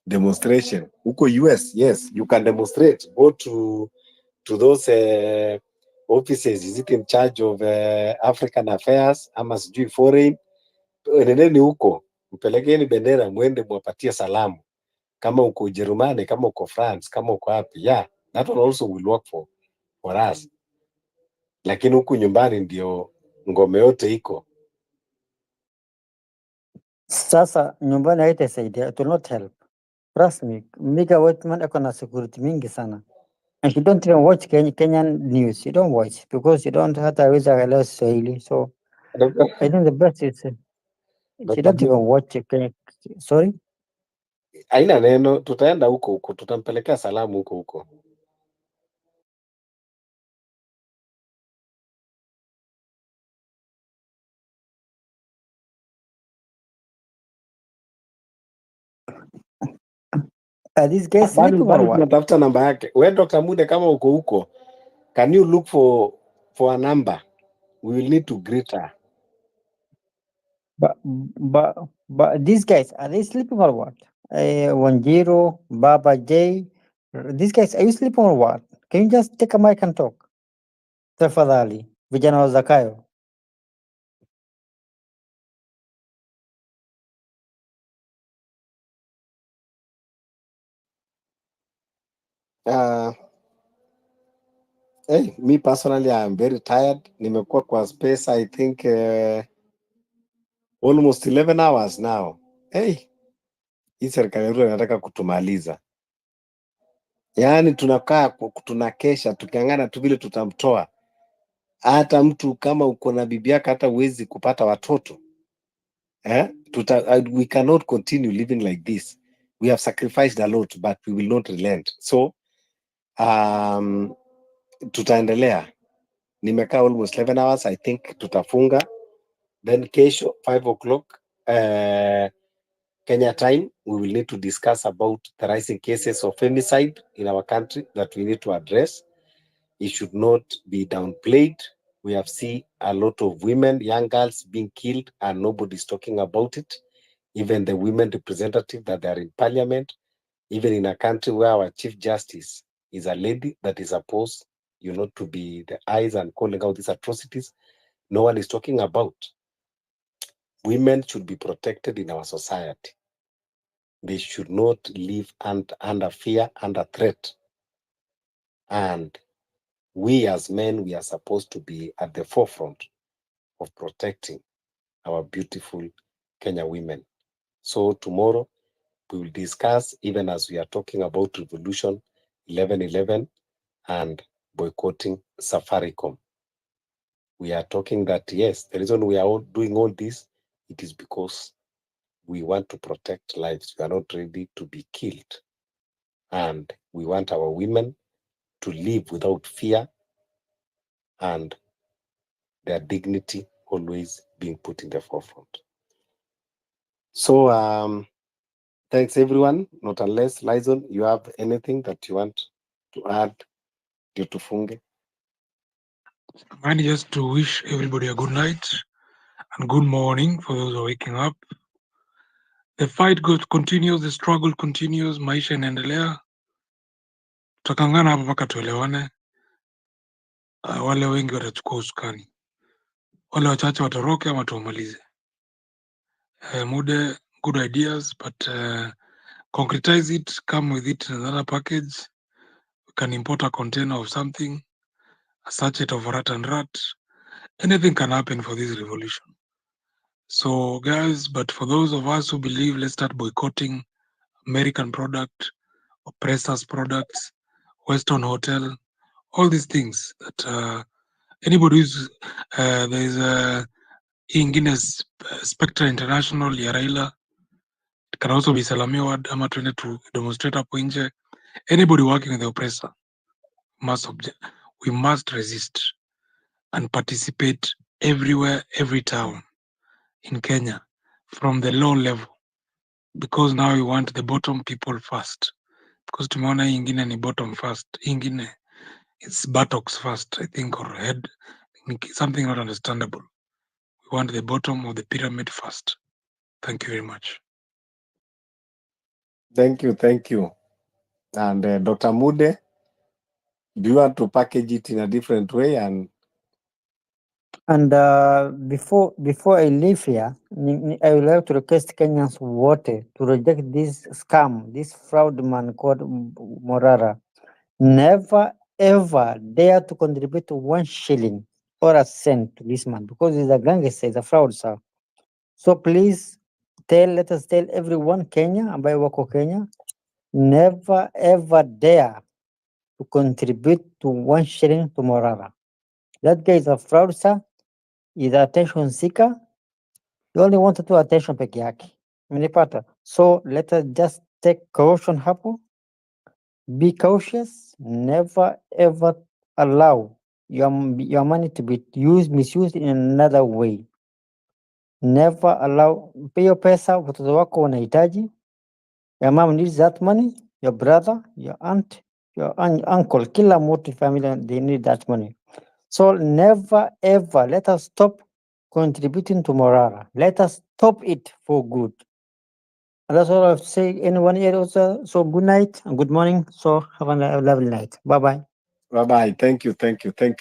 demonstration. Huko US, yes, you can demonstrate, go to those offices, is it in charge of African affairs, ama sijui foreign, nendeni huko, mpelekeni bendera, mwende mwapatie salamu. Kama uko Ujerumani, kama uko France, kama uko wapi, yeah, that one also will work for us. Lakini huku nyumbani ndio ngome yote iko. Sasa nyumbani haitasaidia, it will not help. Trust me, Mika Whitman ako na security mingi sana. And you don't even watch Kenyan news. You don't watch because you don't hata weza kuelewa Swahili. So I think the best is you don't even watch Kenya. Sorry? Haina neno, tutaenda huko, tutampelekea salamu huko. These guys sleeping or what? Tunatafuta namba yake. Wewe Dr. Mude, kama uko huko, can you look for a number? We will need to greet her. But these guys, are they sleeping or what? Wanjiro, Baba J, these guys, are you sleeping or what? Can you just take a mic and talk? Tafadhali, vijana wa Zakayo. Me personally, I am very tired. Nimekuwa kwa space, I think almost 11 hours now. Hii serikali yetu inataka kutumaliza. Yaani tunakaa tunakesha tuking'ang'ana tu vile tutamtoa. Hata mtu kama uko na bibi yake hata uwezi kupata watoto. We cannot continue living like this. We have sacrificed a lot, but we will not relent. So tutaendelea. Nimekaa almost 11 hours. I think tutafunga. Then kesho 5 o'clock Kenya time, we will need to discuss about the rising cases of femicide in our country that we need to address. It should not be downplayed. We have seen a lot of women, young girls being killed and nobody's talking about it. Even the women representative that they are in parliament, even in a country where our chief justice is a lady that is supposed, to be the eyes and calling out these atrocities, no one is talking about. Women should be protected in our society. They should not live under fear, under threat. And we as men, we are supposed to be at the forefront of protecting our beautiful Kenya women. So tomorrow we will discuss, even as we are talking about Revolution 1111 and boycotting Safaricom. We are talking that, yes, the reason we are all doing all this, it is because we want to protect lives. We are not ready to be killed. And we want our women to live without fear and their dignity always being put in the forefront. So thanks everyone, not unless Liza, you have anything that you want to add to tufunge. Mine just to wish everybody a good night and good morning for those who are waking up. The fight continues, the struggle continues, maisha inaendelea. Tutakangana hapa mpaka tuelewane. Wale wengi watachukua usukani, wale wachache watoroke ama tuwamalize. Mude, good ideas, but concretize it, come with it in another package. We can import a container of something, a sachet of rat and rat. Anything can happen for this revolution. So guys, but for those of us who believe, let's start boycotting American product, oppressors products, Western hotel, all these things that anybody who's there's a ingine Spectre International ya Raila, it can also be Salamia Ward ama tuende to demonstrate hapo nje. Anybody working with the oppressor we must resist and participate everywhere, every town in Kenya from the low level, because now we want the bottom people first, because tumeona hii ingine ni bottom first, hii ingine it's buttocks first, I think, or head, something not understandable. We want the bottom of the pyramid first. Thank you very much. Thank you. And Dr. Mude, do you want to package it in a different way? And before I leave here, I would like to request Kenyans wote to reject this scam, this fraud man called Morara. Never ever dare to contribute 1 shilling or a cent to this man, because he's a gangster, he's a fraud, sir. So please let us tell everyone Kenya, ambaye wako Kenya, never ever dare to contribute to 1 shilling to Morara. That guy is a fraud, sir. He's an attention seeker. He only wanted to attention peke yake. Umenipata? So let us just take caution hapo. Be cautious. Never ever allow your money to be misused in another way. Never allow. Pay your pesa, watoto wako wanahitaji. Your mom needs that money. Your brother, your aunt, your uncle, kila mtu family, they need that money. So never ever let us stop contributing to Morara. Let us stop it for good. And that's all I have to say. Anyone else? So good night and good morning. So have a lovely night. Bye-bye. Bye-bye. Thank you,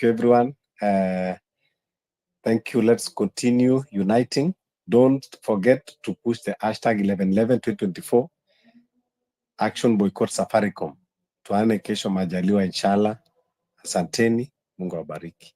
everyone. Thank you. Let's continue uniting. Don't forget to push the hashtag 1111 2024 action boycott Safaricom. Tuane kesho majaliwa inshallah. Asanteni. Mungu awabariki.